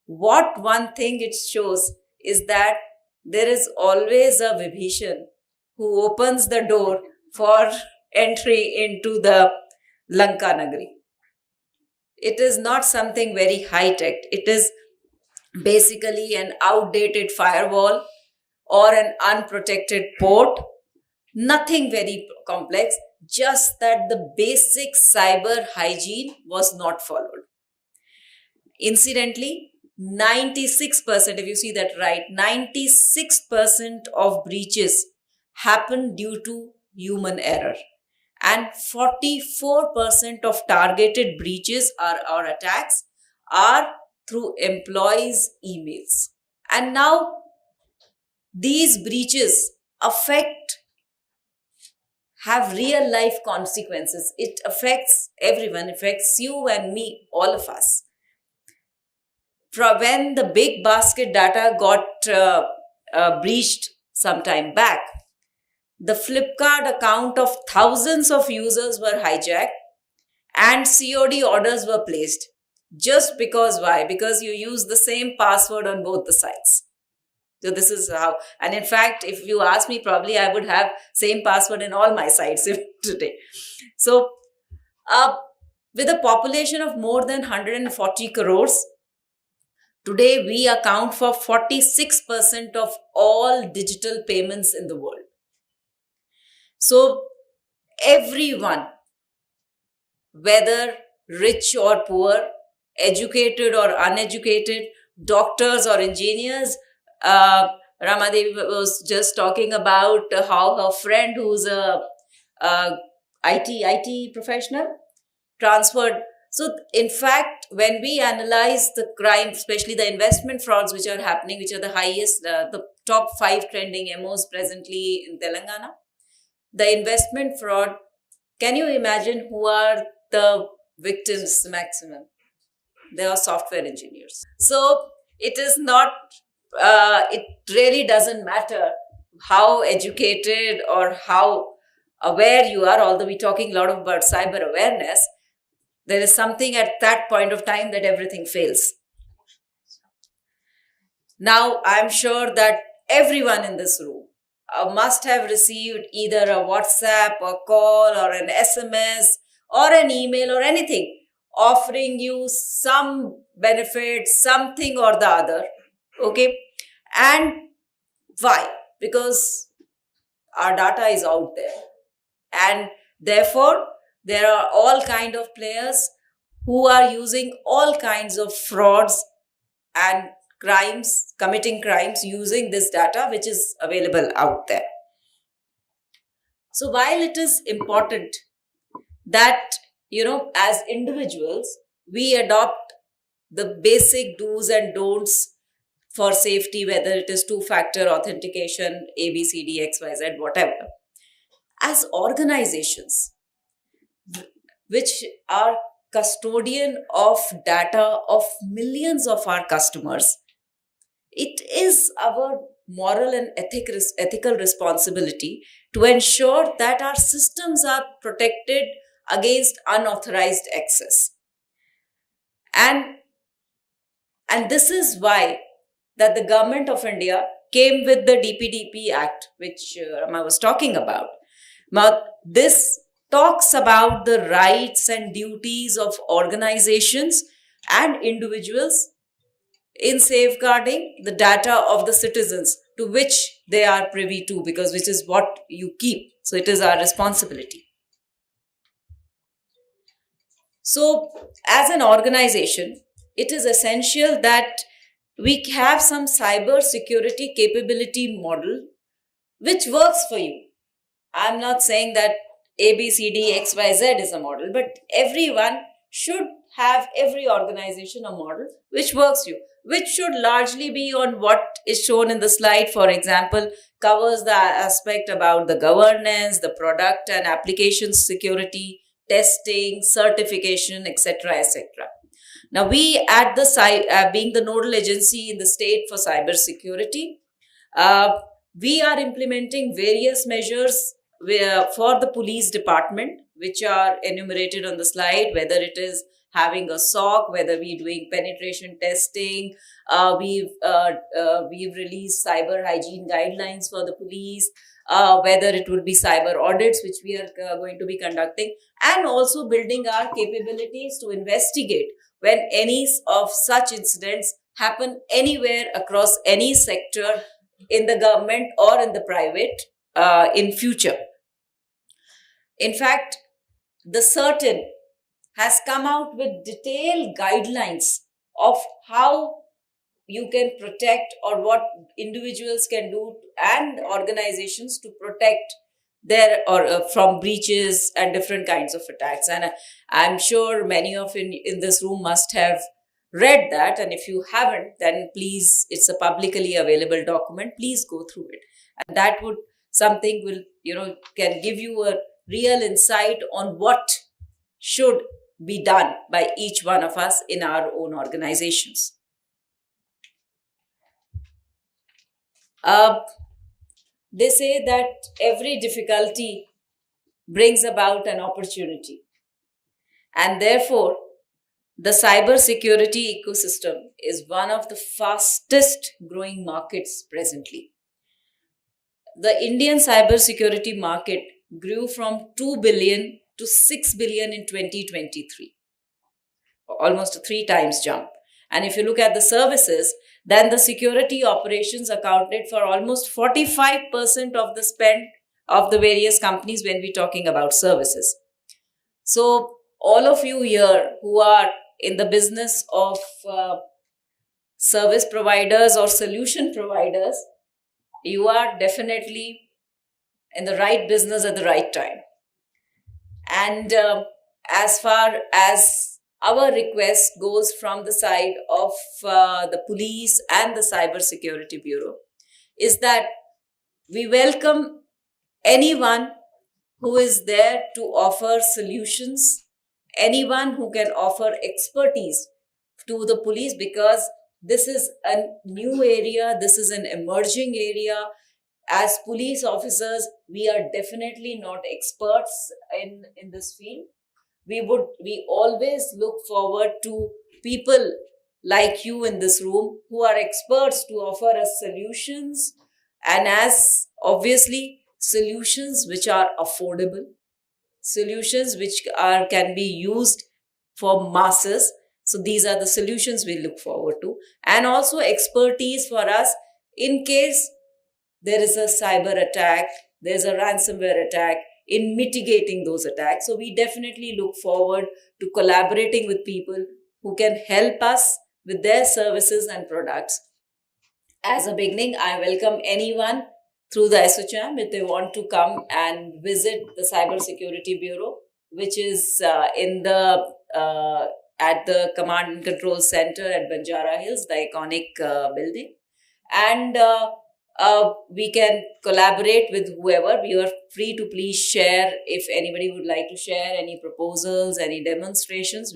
what one thing it shows is that there is always a Vibhishan who opens the door for entry into the Lanka Nagari. it is not something very high-tech. It is basically an outdated firewall or an unprotected port. Nothing very complex, just that the basic cyber hygiene was not followed. Incidentally, 96%, if you see that right, 96% of breaches happen due to human error. And 44% of targeted breaches or attacks are through employees' emails. And now these breaches have real life consequences. It affects everyone, affects you and me, all of us. From when the big basket data got breached some time back, the Flipkart account of thousands of users were hijacked and COD orders were placed. Just because, why? Because you use the same password on both the sites. So this is how, and in fact, if you ask me, probably I would have same password in all my sites today. So with a population of more than 140 crores, today we account for 46% of all digital payments in the world. So everyone, whether rich or poor, educated or uneducated, doctors or engineers, Ramadevi was just talking about how her friend who's a IT professional transferred. So in fact, when we analyze the crime, especially the investment frauds which are happening, which are the highest, the top 5 trending MOs presently in Telangana, the investment fraud, can you imagine who are the victims maximum? They are software engineers. So it is not, it really doesn't matter how educated or how aware you are, although we're talking a lot about cyber awareness, there is something at that point of time that everything fails. Now, I'm sure that everyone in this room must have received either a WhatsApp or call or an SMS or an email or anything offering you some benefit, something or the other. Okay. And why? Because our data is out there. And therefore, there are all kinds of players who are using all kinds of frauds and crimes, committing crimes using this data which is available out there. So while it is important that, as individuals, we adopt the basic do's and don'ts for safety, whether it is two-factor authentication, ABCD, XYZ, whatever. As organizations, which are custodian of data of millions of our customers, it is our moral and ethical responsibility to ensure that our systems are protected against unauthorized access. And this is why that the government of India came with the DPDP Act, which Rama was talking about. Now, this talks about the rights and duties of organizations and individuals in safeguarding the data of the citizens to which they are privy to, because which is what you keep. So it is our responsibility. So as an organization, it is essential that we have some cyber security capability model which works for you. I'm not saying that A, B, C, D, X, Y, Z is a model, but everyone should have, every organization, a model which works you, which should largely be on what is shown in the slide. For example, covers the aspect about the governance, the product and application security, testing, certification, etc., etc. Now, we at the site, being the nodal agency in the state for cyber security, we are implementing various measures for the police department, which are enumerated on the slide, whether it is having a SOC, whether we're doing penetration testing. We've released cyber hygiene guidelines for the police. whether it would be cyber audits, which we are going to be conducting, and also building our capabilities to investigate when any of such incidents happen anywhere across any sector in the government or in the private in future. In fact, the Certain has come out with detailed guidelines of how you can protect, or what individuals can do and organizations to protect their from breaches and different kinds of attacks. And I'm sure many of you in this room must have read that, and if you haven't, then please, it's a publicly available document, please go through it, and that would something will can give you a real insight on what should be done by each one of us in our own organizations. They say that every difficulty brings about an opportunity, and therefore the cyber security ecosystem is one of the fastest growing markets presently. The Indian cyber security market grew from 2 billion to 6 billion in 2023, almost a 3 times jump. And if you look at the services, then the security operations accounted for almost 45% of the spend of the various companies when we're talking about services. So all of you here who are in the business of service providers or solution providers, you are definitely in the right business at the right time. And as far as our request goes from the side of the police and the Cyber Security Bureau, is that we welcome anyone who is there to offer solutions, anyone who can offer expertise to the police, because this is a new area, this is an emerging area. As police officers, we are definitely not experts in this field. We always look forward to people like you in this room who are experts to offer us solutions, and as obviously solutions which are affordable, solutions which can be used for masses. So these are the solutions we look forward to, and also expertise for us in case there is a cyber attack, there's a ransomware attack, in mitigating those attacks. So we definitely look forward to collaborating with people who can help us with their services and products. As a beginning, I welcome anyone through the SHM if they want to come and visit the Cyber Security Bureau, which is in the at the Command and Control Center at Banjara Hills, the iconic building. And we can collaborate with whoever. We are free to please share if anybody would like to share any proposals, any demonstrations.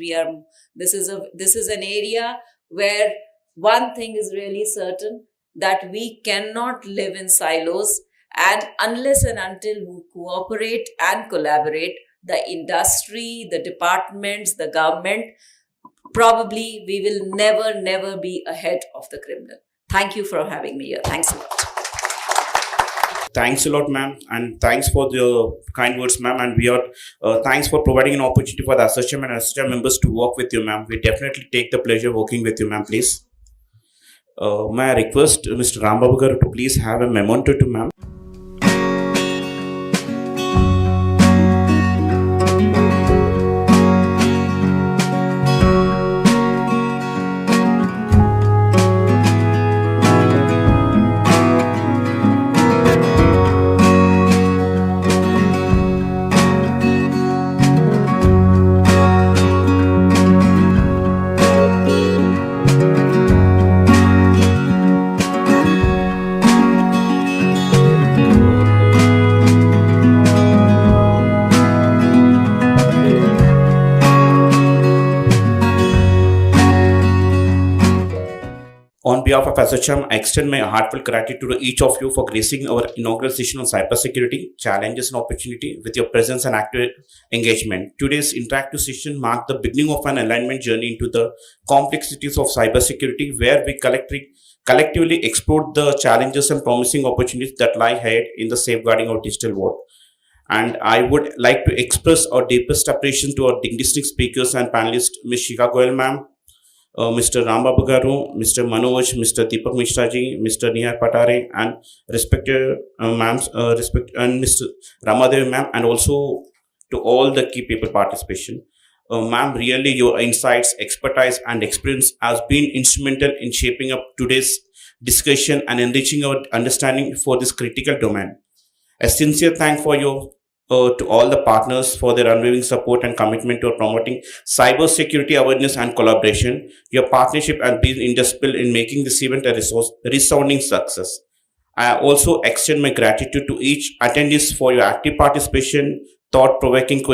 This is an area where one thing is really certain, that we cannot live in silos, and unless and until we cooperate and collaborate, the industry, the departments, the government, probably we will never be ahead of the criminal. Thank you for having me here. Thanks a lot. Thanks a lot, ma'am, and thanks for the kind words, ma'am. And we are thanks for providing an opportunity for the SHM and SHM members to work with you, ma'am. We definitely take the pleasure working with you, ma'am. Please, may I request Mr. Rambabu garu to please have a memento to ma'am. On behalf of SHM, I extend my heartfelt gratitude to each of you for gracing our inaugural session on cybersecurity, challenges and opportunity with your presence and active engagement. Today's interactive session marked the beginning of an alignment journey into the complexities of cybersecurity, where we collectively collectively explore the challenges and promising opportunities that lie ahead in the safeguarding of digital world. And I would like to express our deepest appreciation to our distinguished speakers and panelists, Ms. Shika Goyal ma'am, Mr. Rambabu Garu, Mr. Manoj, Mr. Deepak Mishraji, Mr. Nihar Patare, and respected ma'ams, and Mr. Ramadev ma'am, and also to all the key people participation. Ma'am, really your insights, expertise, and experience has been instrumental in shaping up today's discussion and enriching our understanding for this critical domain. A sincere thank for you to all the partners for their unwavering support and commitment to promoting cybersecurity awareness and collaboration. Your partnership has been indispensable in making this event a resounding success. I also extend my gratitude to each attendees for your active participation, thought-provoking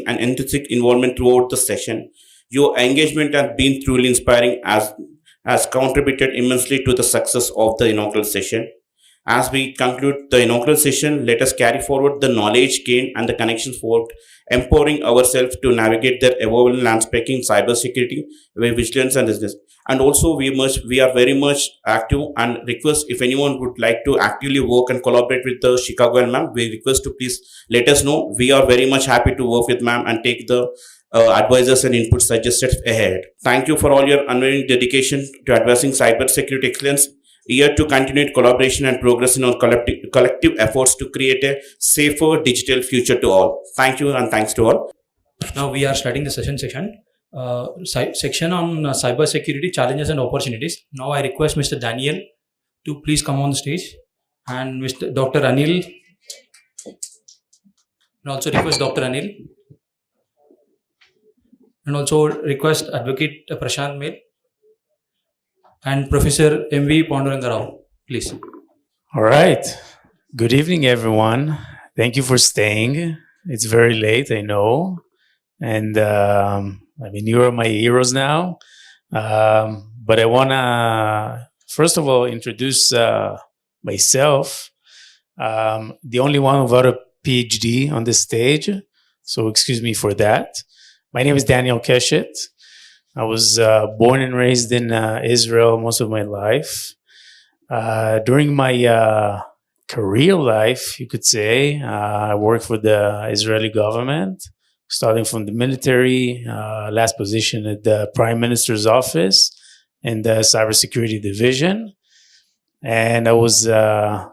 and enthusiastic involvement throughout the session. Your engagement has been truly inspiring as has contributed immensely to the success of the inaugural session. As we conclude the inaugural session, let us carry forward the knowledge gained and the connections forward, empowering ourselves to navigate the evolving landscape in cybersecurity with vigilance and business. And also, we are very much active and request if anyone would like to actively work and collaborate with the Chicago ma'am, we request to please let us know. We are very much happy to work with ma'am and take the advisors and inputs suggested ahead. Thank you for all your unwavering dedication to advancing cybersecurity excellence. Here to continued collaboration and progress in our collective efforts to create a safer digital future to all. Thank you and thanks to all. Now we are starting the section on cyber security challenges and opportunities. Now I request Mr. Daniel to please come on the stage, and Mr. Dr. Anil, and also request Dr. Anil, and also request Advocate Prashant Mel and Professor M.V. Panduranga Rao, please. All right. Good evening, everyone. Thank you for staying. It's very late, I know. And you are my heroes now. But I want to, first of all, introduce myself. The only one without a PhD on this stage. So excuse me for that. My name is Daniel Keshet. I was born and raised in Israel most of my life. During my career life, you could say, I worked for the Israeli government, starting from the military, last position at the Prime Minister's office in the cybersecurity division. And I was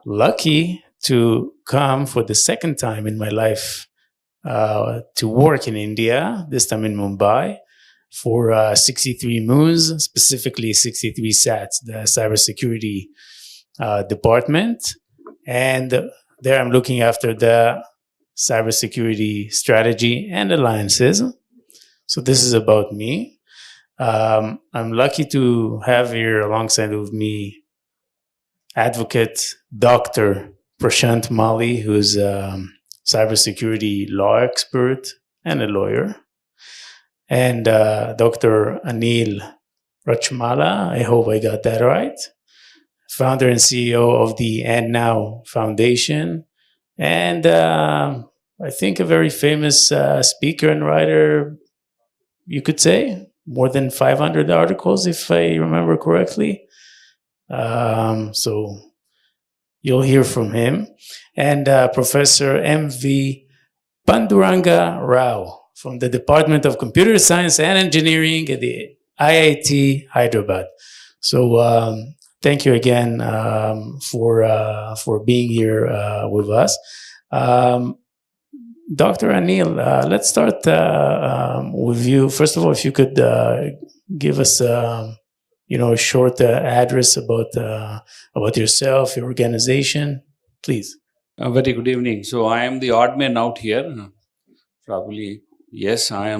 lucky to come for the second time in my life to work in India, this time in Mumbai, for 63 Moons, specifically 63 SATs, the cybersecurity department. And there I'm looking after the cybersecurity strategy and alliances. So this is about me. I'm lucky to have here alongside of me Advocate Dr. Prashant Mali, who's a cybersecurity law expert and a lawyer. And Dr. Anil Rachmala, I hope I got that right, founder and CEO of the And Now Foundation, and I think a very famous speaker and writer, you could say, more than 500 articles, if I remember correctly. So you'll hear from him. And Professor M.V. Panduranga Rao, from the Department of Computer Science and Engineering at the IIT Hyderabad. So thank you again for being here with us. Dr. Anil, let's start with you. First of all, if you could give us a short address about yourself, your organization, please. A very good evening. So I am the odd man out here. Probably, yes, I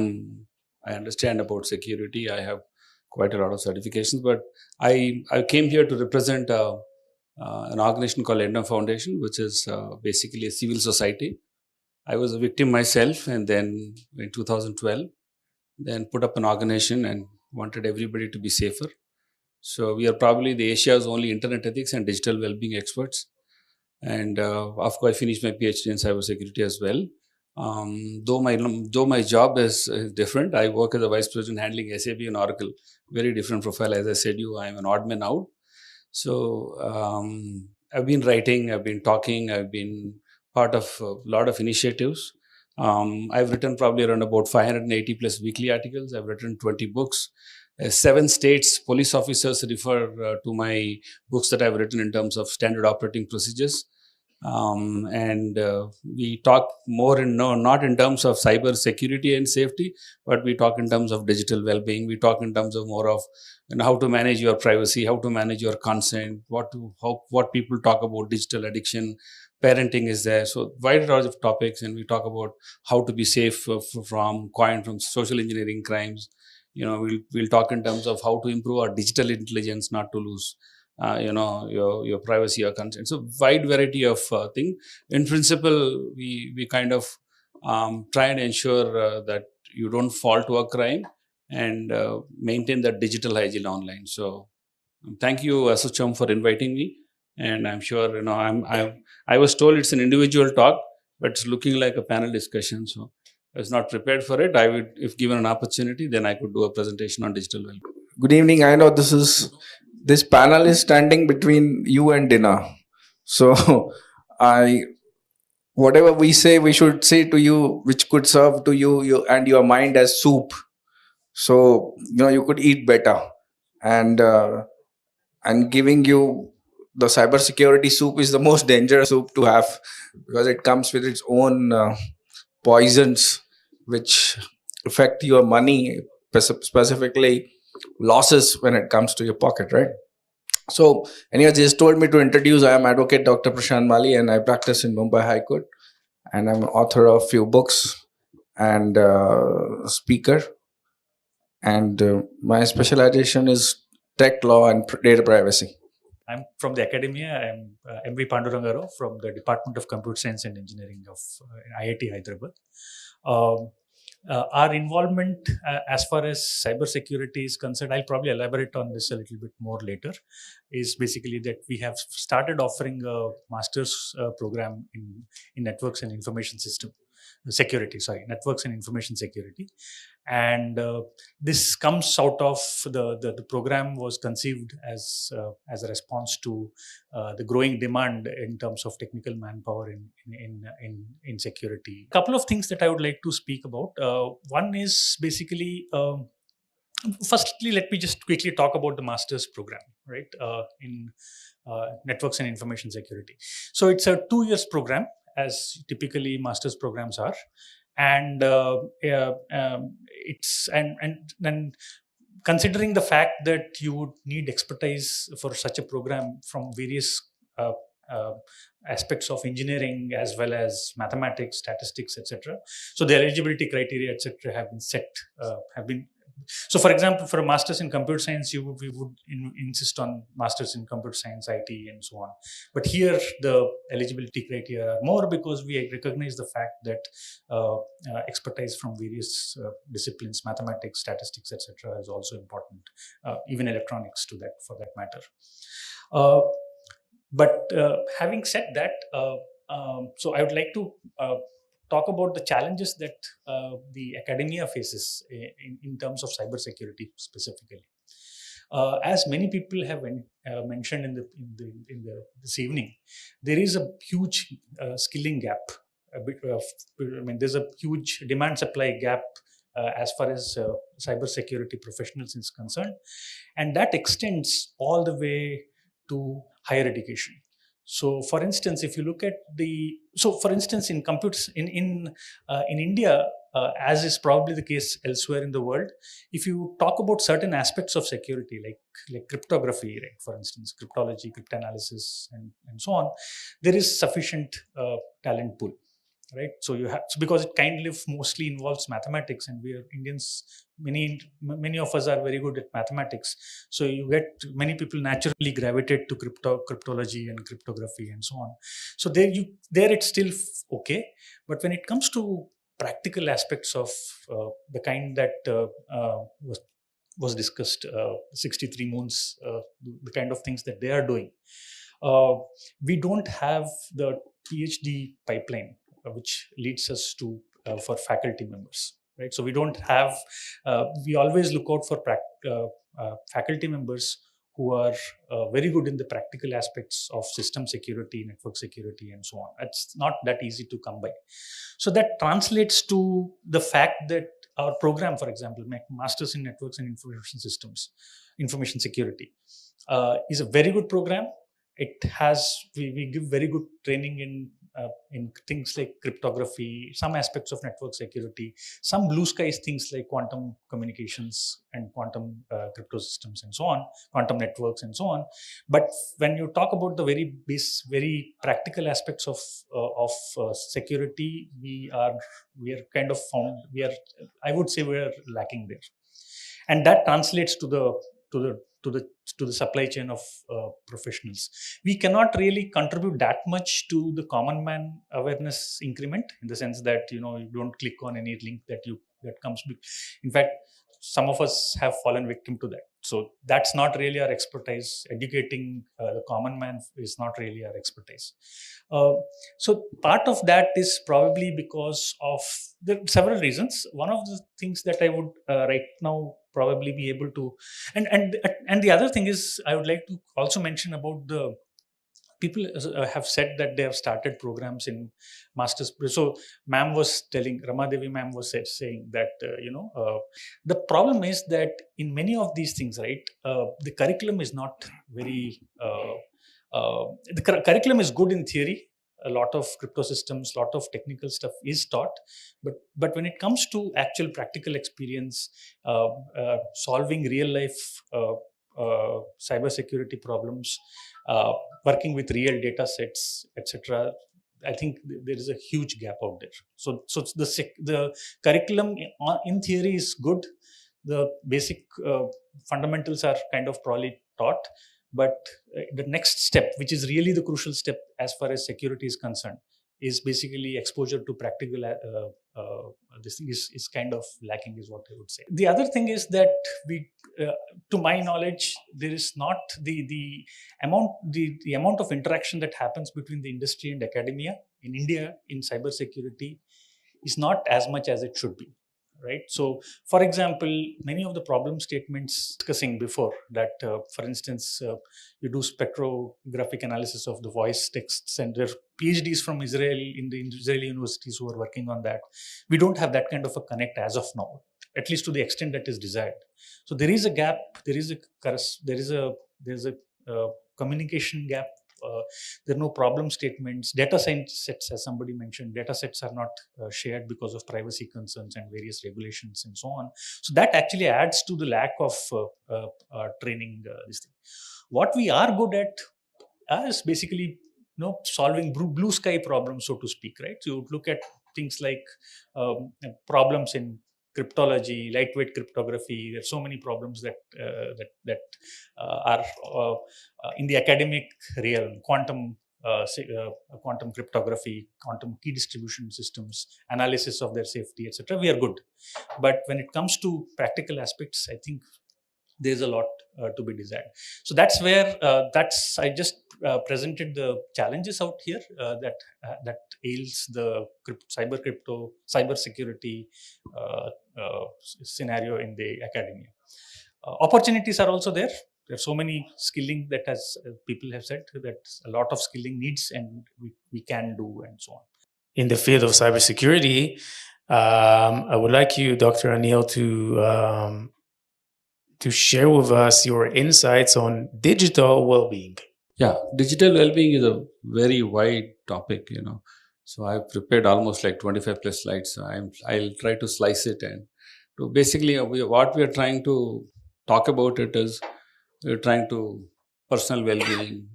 understand about security. I have quite a lot of certifications, but I came here to represent an organization called And Now Foundation, which is basically a civil society. I was a victim myself, and then in 2012, then put up an organization and wanted everybody to be safer. So we are probably the Asia's only internet ethics and digital well-being experts. And of course, I finished my PhD in cybersecurity as well. Though my job is different, I work as a vice president handling SAP and Oracle. Very different profile. As I said, I'm an odd man out. So I've been writing, I've been talking, I've been part of a lot of initiatives. I've written probably around about 580 plus weekly articles. I've written 20 books. 7 states police officers refer to my books that I've written in terms of standard operating procedures. We talk more not in terms of cyber security and safety, but we talk in terms of digital well-being. We talk in terms of more of how to manage your privacy, how to manage your consent, what people talk about digital addiction, parenting is there. So wide range of topics, and we talk about how to be safe from social engineering crimes. We'll talk in terms of how to improve our digital intelligence, not to lose your privacy or consent. So wide variety of thing. In principle, we kind of try and ensure that you don't fall to a crime and maintain that digital hygiene online. So thank you, Asucham, for inviting me. And I'm sure I was told it's an individual talk, but it's looking like a panel discussion. So I was not prepared for it. I would, if given an opportunity, then I could do a presentation on digital well-being. Good evening. I know this panel is standing between you and dinner. So whatever we say, we should say to you, which could serve to you and your mind as soup. So, you could eat better. And giving you the cybersecurity soup is the most dangerous soup to have, because it comes with its own poisons, which affect your money, specifically losses when it comes to your pocket, right? So anyways, he just told me to introduce, I am Advocate Dr. Prashant Mali, and I practice in Mumbai High Court, and I'm author of few books and speaker, and my specialization is tech law and data privacy. I'm from the academia. I'm M.V. Pandurangaro from the Department of Computer Science and Engineering of IIT Hyderabad. Our involvement as far as cybersecurity is concerned, I'll probably elaborate on this a little bit more later, is basically that we have started offering a master's program in networks and information system security, networks and information security. And this comes out of the program was conceived as a response to the growing demand in terms of technical manpower in security. A couple of things that I would like to speak about. One is basically, firstly, let me just quickly talk about the master's program, right, in networks and information security. So it's a 2 years program, as typically master's programs are. And and considering the fact that you would need expertise for such a program from various aspects of engineering as well as mathematics, statistics, etc. So the eligibility criteria, etc., have been set. So, for example, for a master's in computer science, we would insist on masters in computer science, IT, and so on. But here, the eligibility criteria are more because we recognize the fact that expertise from various disciplines, mathematics, statistics, etc., is also important. Even electronics, for that matter. But having said that, so I would like to talk about the challenges that the academia faces in terms of cybersecurity specifically. As many people have mentioned this evening, there is a huge skilling gap. There's a huge demand-supply gap as far as cybersecurity professionals is concerned, and that extends all the way to higher education. So, for instance, if you look at in computers in India, as is probably the case elsewhere in the world, if you talk about certain aspects of security, like cryptography, right, for instance, cryptology, cryptanalysis, and so on, there is sufficient talent pool, right? So because it kind of mostly involves mathematics, and we are Indians. Many of us are very good at mathematics, so you get many people naturally gravitate to cryptology and cryptography and so on. So there it's still okay, but when it comes to practical aspects of the kind that was discussed, 63 Moons, the kind of things that they are doing, we don't have the PhD pipeline which leads us to for faculty members, right? So we don't have, we always look out for faculty members who are very good in the practical aspects of system security, network security, and so on. It's not that easy to come by. So that translates to the fact that our program, for example, Masters in Networks and Information Systems, Information Security, is a very good program. It has, we give very good training in things like cryptography, some aspects of network security, some blue skies things like quantum communications and quantum crypto systems and so on, quantum networks and so on. But when you talk about the very practical aspects of security, we are kind of found, I would say we are lacking there, and that translates to the supply chain of professionals. We cannot really contribute that much to the common man awareness increment, in the sense that you don't click on any link that comes. In fact, some of us have fallen victim to that. So that's not really our expertise. Educating the common man is not really our expertise. So part of that is probably because of several reasons. One of the things that I would right now probably be able to, and the other thing is, I would like to also mention about the people have said that they have started programs in masters. So ma'am was telling, Ramadevi ma'am was saying that, the problem is that in many of these things, right, the curriculum is not very, the curriculum is good in theory. A lot of crypto systems, lot of technical stuff is taught, but when it comes to actual practical experience, solving real life cybersecurity problems, working with real data sets, etc., I think there is a huge gap out there. So the curriculum in theory is good. The basic fundamentals are kind of probably taught, but the next step, which is really the crucial step as far as security is concerned, is basically exposure to practical. This thing is kind of lacking, is what I would say. The other thing is that to my knowledge, there is not the amount of interaction that happens between the industry and academia in India in cybersecurity is not as much as it should be. Right. So, for example, many of the problem statements discussing before that, for instance, you do spectrographic analysis of the voice texts, and there are PhDs from Israel in the Israeli universities who are working on that. We don't have that kind of a connect as of now, at least to the extent that is desired. So there is a gap. There is a communication gap. There are no problem statements. Data sets, as somebody mentioned, data sets are not shared because of privacy concerns and various regulations and so on. So that actually adds to the lack of training this thing. What we are good at is basically solving blue sky problems, so to speak, right? So you look at things like problems in cryptology, lightweight cryptography. There are so many problems that are in the academic realm. Quantum cryptography, quantum key distribution systems, analysis of their safety, etc. We are good, but when it comes to practical aspects, I think there's a lot to be desired. So that's where I just presented the challenges out here that ails the cyber security scenario in the academia. Opportunities are also there. There's so many skilling that, as people have said, that a lot of skilling needs, and we can do, and so on. In the field of cybersecurity, I would like you, Dr. Anil, to share with us your insights on digital well-being. Yeah, digital well-being is a very wide topic, So I've prepared almost like 25 plus slides. So I'll try to slice it, and to basically what we are trying to talk about it is we're trying to personal well-being,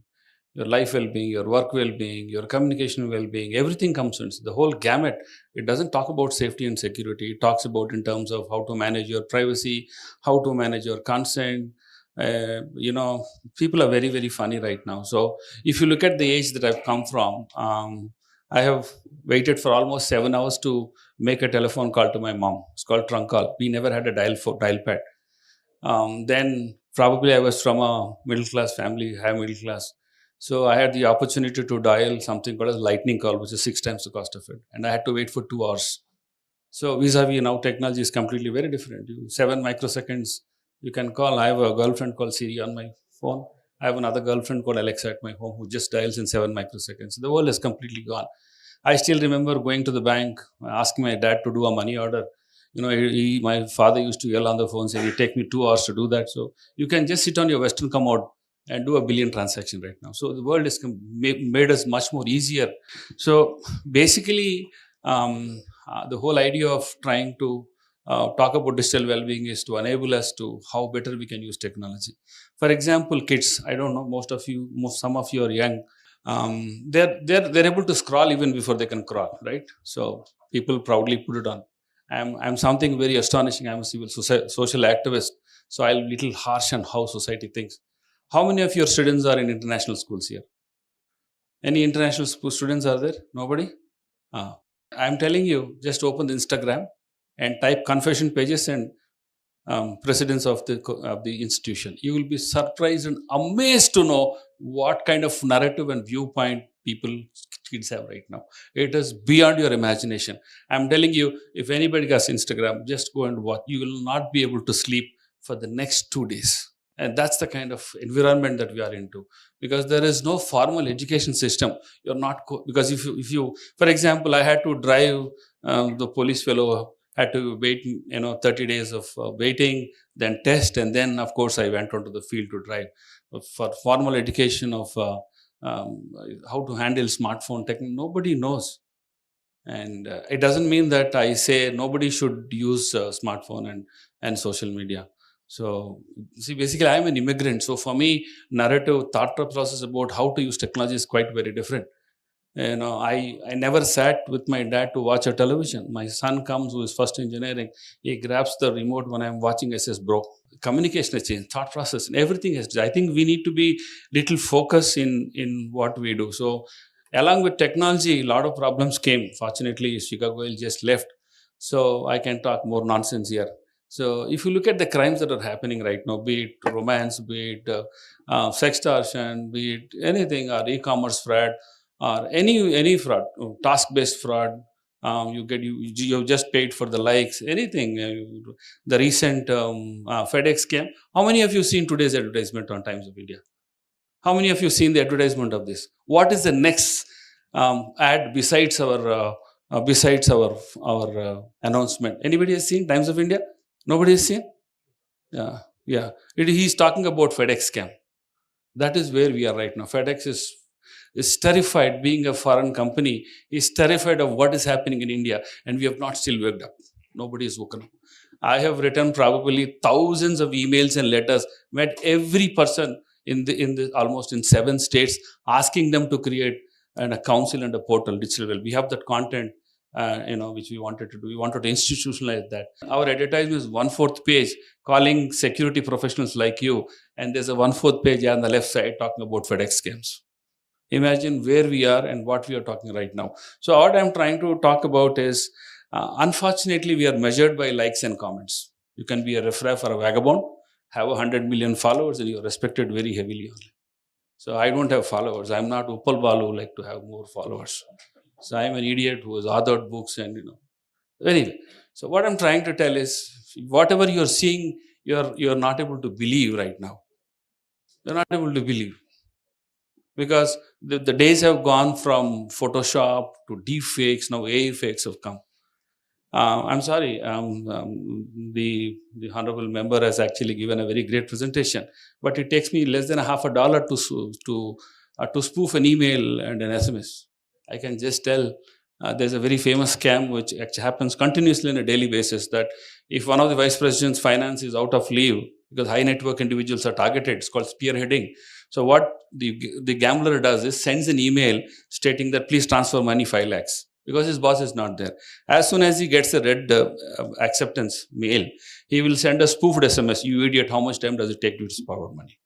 your life well-being, your work well-being, your communication well-being, everything comes in. So the whole gamut. It doesn't talk about safety and security. It talks about in terms of how to manage your privacy, how to manage your consent. People are very, very funny right now. So if you look at the age that I've come from, I have waited for almost 7 hours to make a telephone call to my mom. It's called trunk call. We never had a dial pad. Then probably I was from a middle class family, high middle class. So I had the opportunity to dial something called a lightning call, which is 6 times the cost of it. And I had to wait for 2 hours. So vis-a-vis now technology is completely very different. 7 microseconds, you can call. I have a girlfriend called Siri on my phone. I have another girlfriend called Alexa at my home who just dials in 7 microseconds. The world is completely gone. I still remember going to the bank, asking my dad to do a money order. My father used to yell on the phone saying, it take me 2 hours to do that. So you can just sit on your Western commode and do a billion transaction right now. So the world has made us much more easier. So basically, the whole idea of trying to talk about digital well-being is to enable us to how better we can use technology. For example, kids, I don't know, some of you are young. They're able to scroll even before they can crawl, right? So people proudly put it on. I'm something very astonishing. I'm a social activist, so I'm a little harsh on how society thinks. How many of your students are in international schools here? Any international school students are there? Nobody? I'm telling you, just open the Instagram and type confession pages and presidents of the institution. You will be surprised and amazed to know what kind of narrative and viewpoint kids have right now. It is beyond your imagination. I'm telling you, if anybody has Instagram, just go and watch. You will not be able to sleep for the next 2 days. And that's the kind of environment that we are into, because there is no formal education system. You're not because if you, for example, I had to drive the police fellow had to wait 30 days of waiting, then test, and then of course I went onto the field to drive. For formal education of how to handle smartphone technology, nobody knows. And it doesn't mean that I say nobody should use smartphone and social media. So see, basically I'm an immigrant, so for me narrative thought process about how to use technology is quite very different. I never sat with my dad to watch a television. My son comes, who is first engineering, he grabs the remote when I'm watching. I says, bro, communication has changed, thought process, and everything has changed. I think we need to be little focused in what we do. So along with technology, a lot of problems came. Fortunately, Chicago just left, so I can talk more nonsense here. So if you look at the crimes that are happening right now, be it romance, be it sextortion, be it anything, or e-commerce fraud, or any fraud, task-based fraud, you just paid for the likes, anything. The recent FedEx scam. How many of you seen today's advertisement on Times of India? How many of you seen the advertisement of this? What is the next ad besides our announcement? Anybody has seen Times of India? Nobody has seen? Yeah. He's talking about FedEx scam. That is where we are right now. FedEx is terrified, being a foreign company, is terrified of what is happening in India, and we have not still waked up. Nobody is woken up. I have written probably thousands of emails and letters, met every person almost in 7 states, asking them to create a council and a portal, digital well. We have that content, which we wanted to do. We wanted to institutionalize that. Our advertisement is 1/4 page calling security professionals like you, and there's a 1/4 page on the left side talking about FedEx scams. Imagine where we are and what we are talking right now. So what I'm trying to talk about is, unfortunately, we are measured by likes and comments. You can be a riffraff or a vagabond, have 100 million followers, and you're respected very heavily only. So I don't have followers. I'm not Upal Balu who like to have more followers. So I'm an idiot who has authored books and Anyway, so what I'm trying to tell is, whatever you're seeing, you're not able to believe right now. You're not able to believe. Because the days have gone from Photoshop to deep fakes. Now AI fakes have come. I'm sorry, the honorable member has actually given a very great presentation, but it takes me less than $50 to spoof an email and an SMS. I can just tell there's a very famous scam which actually happens continuously on a daily basis, that if one of the vice president's finance is out of leave because high net worth individuals are targeted, it's called spearheading. So what the gambler does is sends an email stating that please transfer money 5 lakhs because his boss is not there. As soon as he gets a red acceptance mail, he will send a spoofed SMS, you idiot, how much time does it take to forward money?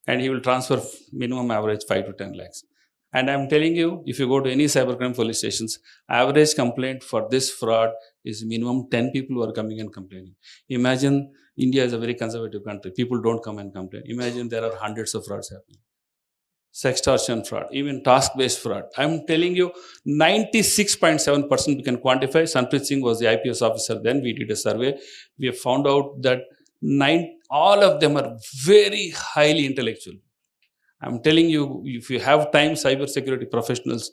And he will transfer minimum average 5 to 10 lakhs. And I'm telling you, if you go to any cybercrime police stations, average complaint for this fraud is minimum 10 people who are coming and complaining. Imagine India is a very conservative country. People don't come and complain. Imagine there are hundreds of frauds happening. sextortion fraud, even task-based fraud. I'm telling you, 96.7% we can quantify. Sanpreet Singh was the IPS officer then. We did a survey. We have found out that all of them are very highly intellectual. I'm telling you, if you have time, cybersecurity professionals,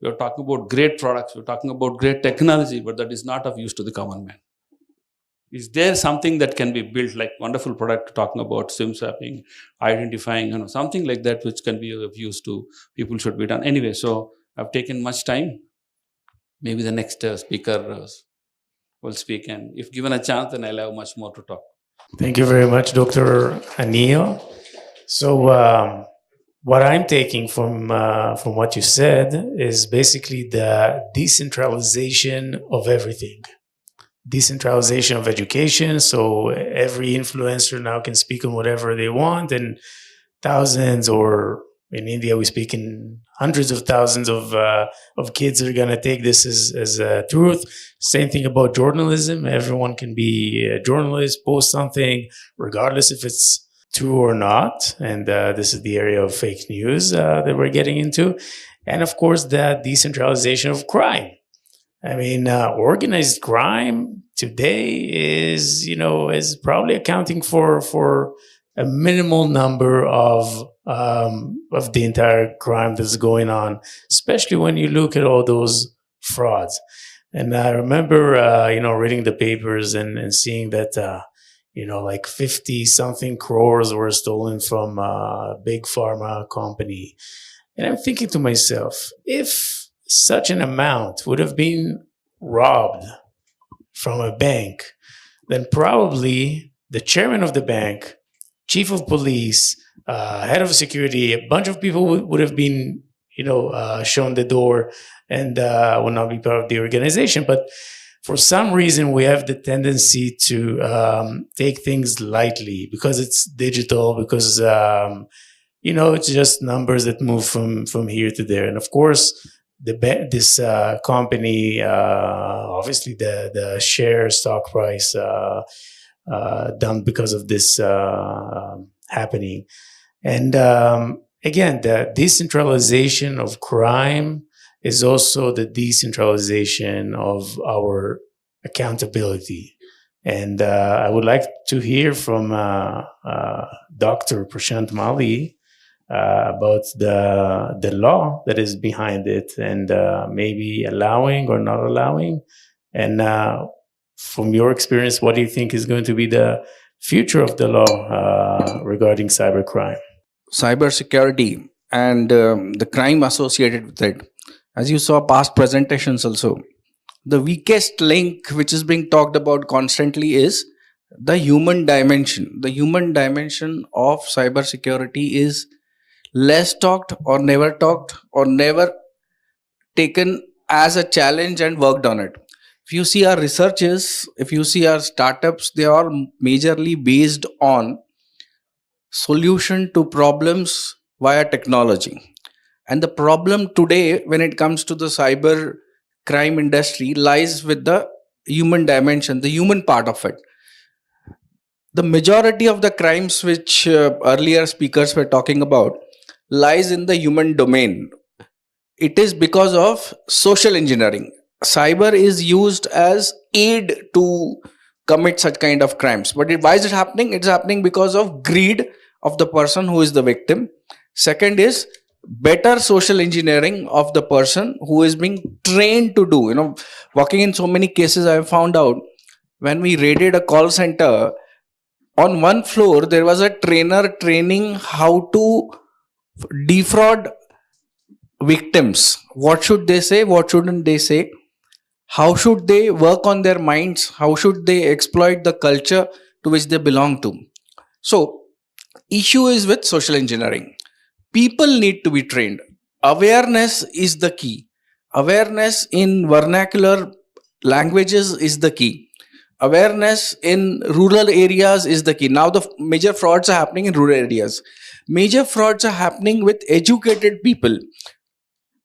we're talking about great products, we're talking about great technology, but that is not of use to the common man. Is there something that can be built, like wonderful product talking about SIM swapping, identifying, something like that which can be of use to people should be done. Anyway, so I've taken much time. Maybe the next speaker will speak, and if given a chance, then I'll have much more to talk. Thank you very much, Dr. Anil. So what I'm taking from what you said is basically the decentralization of everything. Decentralization of education, so every influencer now can speak on whatever they want, and thousands, or in India we speak in hundreds of thousands of kids are going to take this as truth. Same thing about journalism. Everyone can be a journalist, post something, regardless if it's true or not. And this is the area of fake news that we're getting into. And of course, the decentralization of crime. I mean, organized crime today is probably accounting for a minimal number of the entire crime that's going on, especially when you look at all those frauds. And I remember, reading the papers and seeing that, like 50 something crores were stolen from a big pharma company. And I'm thinking to myself, if such an amount would have been robbed from a bank, then probably the chairman of the bank, chief of police, head of security, a bunch of people would have been, shown the door and will not be part of the organization. But for some reason, we have the tendency to take things lightly because it's digital, because, it's just numbers that move from here to there. And of course, this company, obviously the share stock price down because of this happening. And again, the decentralization of crime is also the decentralization of our accountability. And I would like to hear from Dr. Prashant Mali about the law that is behind it, and maybe allowing or not allowing. And from your experience, what do you think is going to be the future of the law regarding cybercrime? Cybersecurity and the crime associated with it. As you saw past presentations also, the weakest link which is being talked about constantly is the human dimension. The human dimension of cybersecurity is less talked or never taken as a challenge and worked on it. If you see our researches, if you see our startups, they are majorly based on solution to problems via technology. And the problem today when it comes to the cyber crime industry lies with the human dimension, the human part of it. The majority of the crimes which earlier speakers were talking about lies in the human domain. It is because of social engineering. Cyber is used as aid to commit such kind of crimes. But why is it happening? It's happening because of greed of the person who is the victim. Second is better social engineering of the person who is being trained to do. Working in so many cases, I have found out when we raided a call center, on one floor there was a trainer training how to defraud victims. What should they say? What shouldn't they say? How should they work on their minds? How should they exploit the culture to which they belong to? So, issue is with social engineering. People need to be trained. Awareness is the key. Awareness in vernacular languages is the key. Awareness in rural areas is the key. Now the major frauds are happening in rural areas. Major frauds are happening with educated people.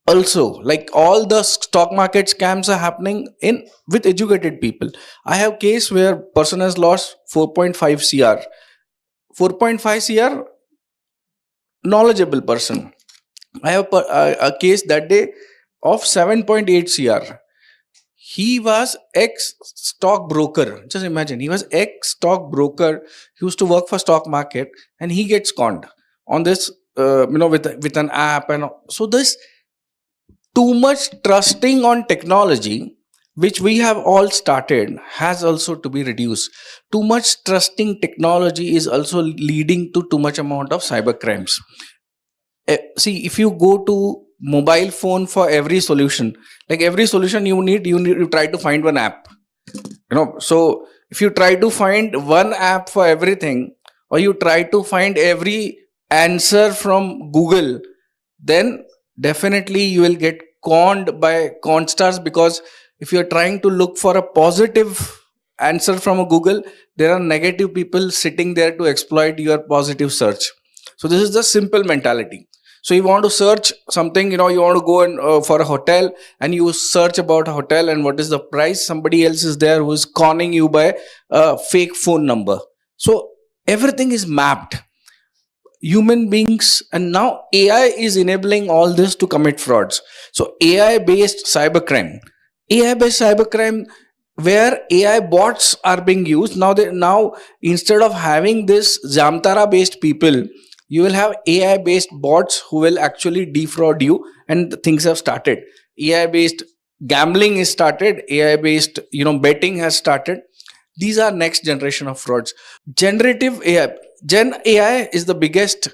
Also, like all the stock market scams are happening with educated people. I have case where person has lost 4.5 CR. 4.5 CR, knowledgeable person. I have a case that day of 7.8 CR. He was ex-stockbroker. Just imagine, he was ex-stockbroker. He used to work for stock market, and he gets conned on this, with an app. And so this too much trusting on technology, which we have all started, has also to be reduced. Too much trusting technology is also leading to too much amount of cyber crimes. See, if you go to mobile phone for every solution, like every solution you try to find one app. So if you try to find one app for everything, or you try to find every answer from Google, then definitely you will get conned by Constars, because if you're trying to look for a positive answer from a Google, there are negative people sitting there to exploit your positive search. So this is the simple mentality. So you want to search something, you want to go and for a hotel, and you search about a hotel and what is the price. Somebody else is there who is conning you by a fake phone number. So everything is mapped. Human beings, and now AI is enabling all this to commit frauds. So AI-based cybercrime, where AI bots are being used. Now instead of having this Jamtara-based people, you will have AI-based bots who will actually defraud you, and things have started. AI-based gambling is started. AI-based, betting has started. These are next generation of frauds. Generative AI. Gen AI is the biggest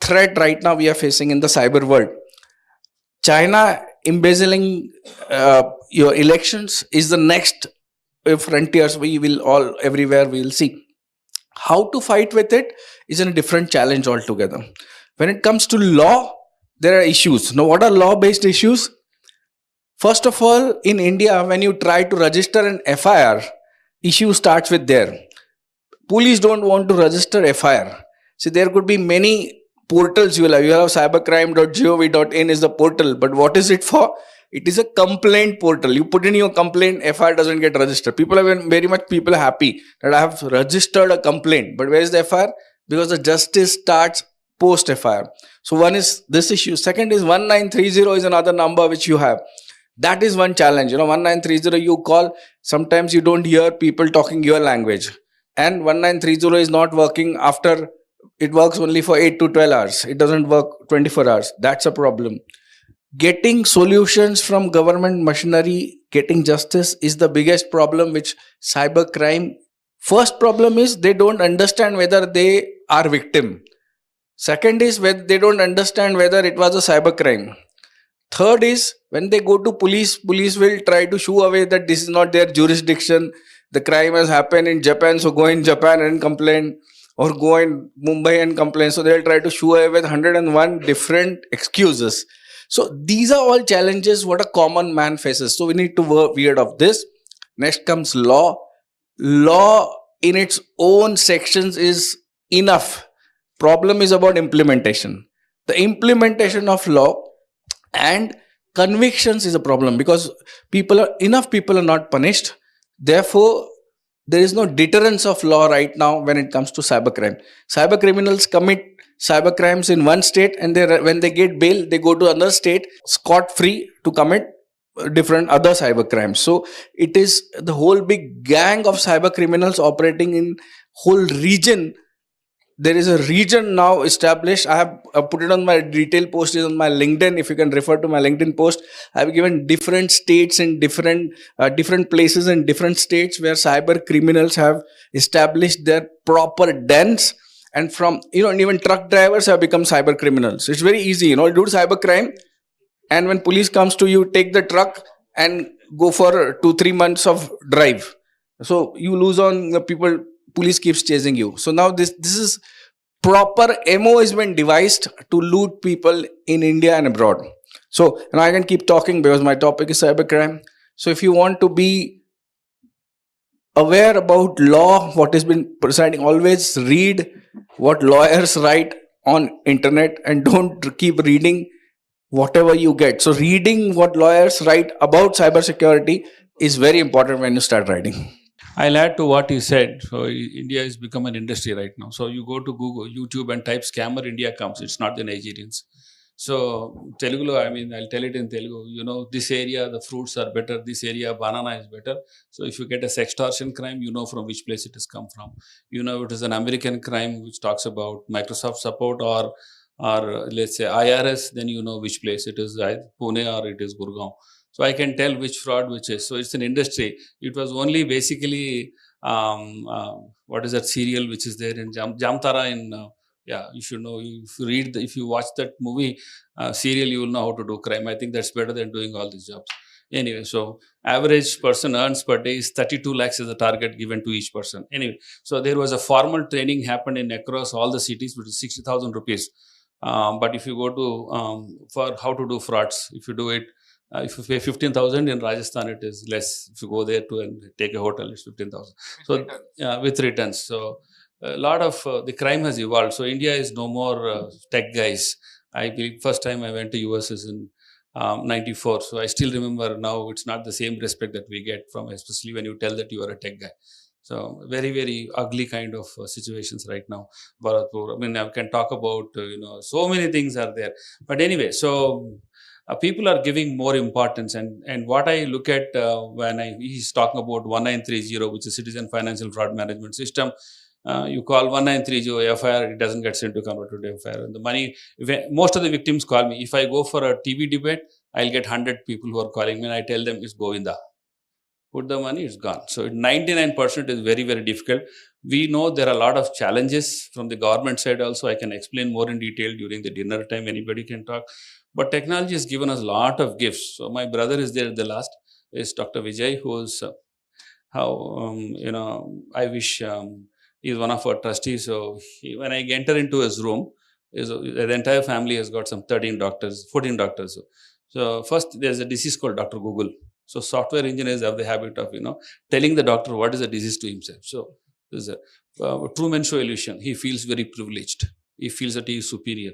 threat right now we are facing in the cyber world. China embezzling your elections is the next frontiers everywhere we will see. How to fight with it is a different challenge altogether. When it comes to law, there are issues. Now, what are law-based issues? First of all, in India, when you try to register an FIR, issue starts with there. Police don't want to register FIR. See, there could be many portals you will have. You have cybercrime.gov.in is the portal, but what is it for? It is a complaint portal. You put in your complaint, FIR doesn't get registered. People are happy that I have registered a complaint. But where is the FIR? Because the justice starts post FIR. So one is this issue. Second is 1930 is another number which you have. That is one challenge. 1930 you call. Sometimes you don't hear people talking your language. And 1930 is not working after, it works only for 8 to 12 hours. It doesn't work 24 hours. That's a problem. Getting solutions from government machinery, getting justice is the biggest problem which cybercrime. First problem is they don't understand whether they are victim. Second is when they don't understand whether it was a cybercrime. Third is when they go to police will try to shoo away that this is not their jurisdiction. The crime has happened in Japan, so go in Japan and complain, or go in Mumbai and complain. So they'll try to shoo away with 101 different excuses. So these are all challenges what a common man faces. So we need to work weird of this. Next comes law. Law in its own sections is enough. Problem is about implementation. The implementation of law and convictions is a problem, because enough people are not punished. Therefore, there is no deterrence of law right now when it comes to cybercrime. Cyber criminals commit cyber crimes in one state, and when they get bail, they go to another state scot-free to commit different other cyber crimes. So it is the whole big gang of cyber criminals operating in whole region. There is a region now established. I have put it on my detail post on my LinkedIn. If you can refer to my LinkedIn post, I have given different states and different places in different states where cyber criminals have established their proper dens. And from, even truck drivers have become cyber criminals. It's very easy, do cyber crime. And when police comes to you, take the truck and go for 2-3 months of drive. So you lose on the people. Police keeps chasing you. So now this is proper MO has been devised to loot people in India and abroad. So, and I can keep talking because my topic is cybercrime. So if you want to be aware about law, what has been presiding, always read what lawyers write on internet and don't keep reading whatever you get. So reading what lawyers write about cybersecurity is very important when you start writing. I'll add to what you said. So India has become an industry right now. So you go to Google, YouTube and type scammer, India comes. It's not the Nigerians. So Telugulo, I mean, I'll tell it in Telugu. You know, this area the fruits are better. This area banana is better. So if you get a sextortion crime, you know from which place it has come from. You know it is an American crime which talks about Microsoft support or let's say IRS. Then you know which place it is, either Pune or it is Gurgaon. So I can tell which fraud which is. So it's an industry. It was only basically what is that serial which is there in Jamtara in. Yeah, you should know. If you read, if you watch that movie serial, you will know how to do crime. I think that's better than doing all these jobs. Anyway, so average person earns per day is 32 lakhs as a target given to each person. Anyway, so there was a formal training happened in across all the cities, which is 60,000 rupees. But if you go to for how to do frauds, if you do it, if you pay 15,000 in Rajasthan, it is less. If you go there to and take a hotel, it's 15,000. So with returns. So a lot of the crime has evolved. So India is no more tech guys. I believe first time I went to US is in 94. So I still remember now it's not the same respect that we get from, especially when you tell that you are a tech guy. So very, very ugly kind of situations right now. Bharatpur, I mean, I can talk about, so many things are there. But anyway, so people are giving more importance. And what I look at when he's talking about 1930, which is Citizen Financial Fraud Management System, you call 1930 FIR, it doesn't get sent to converted FIR. And the money, most of the victims call me. If I go for a TV debate, I'll get 100 people who are calling me and I tell them it's Govinda. Put the money, it's gone. So 99% is very, very difficult. We know there are a lot of challenges from the government side also. I can explain more in detail during the dinner time. Anybody can talk. But technology has given us a lot of gifts. So my brother is there at the last, is Dr. Vijay, who is, I wish he's one of our trustees. So when I enter into his room, the entire family has got some 13 doctors, 14 doctors. So first there's a disease called Dr. Google. So software engineers have the habit of, telling the doctor what is the disease to himself. So there's a Truman Show illusion. He feels very privileged. He feels that he is superior.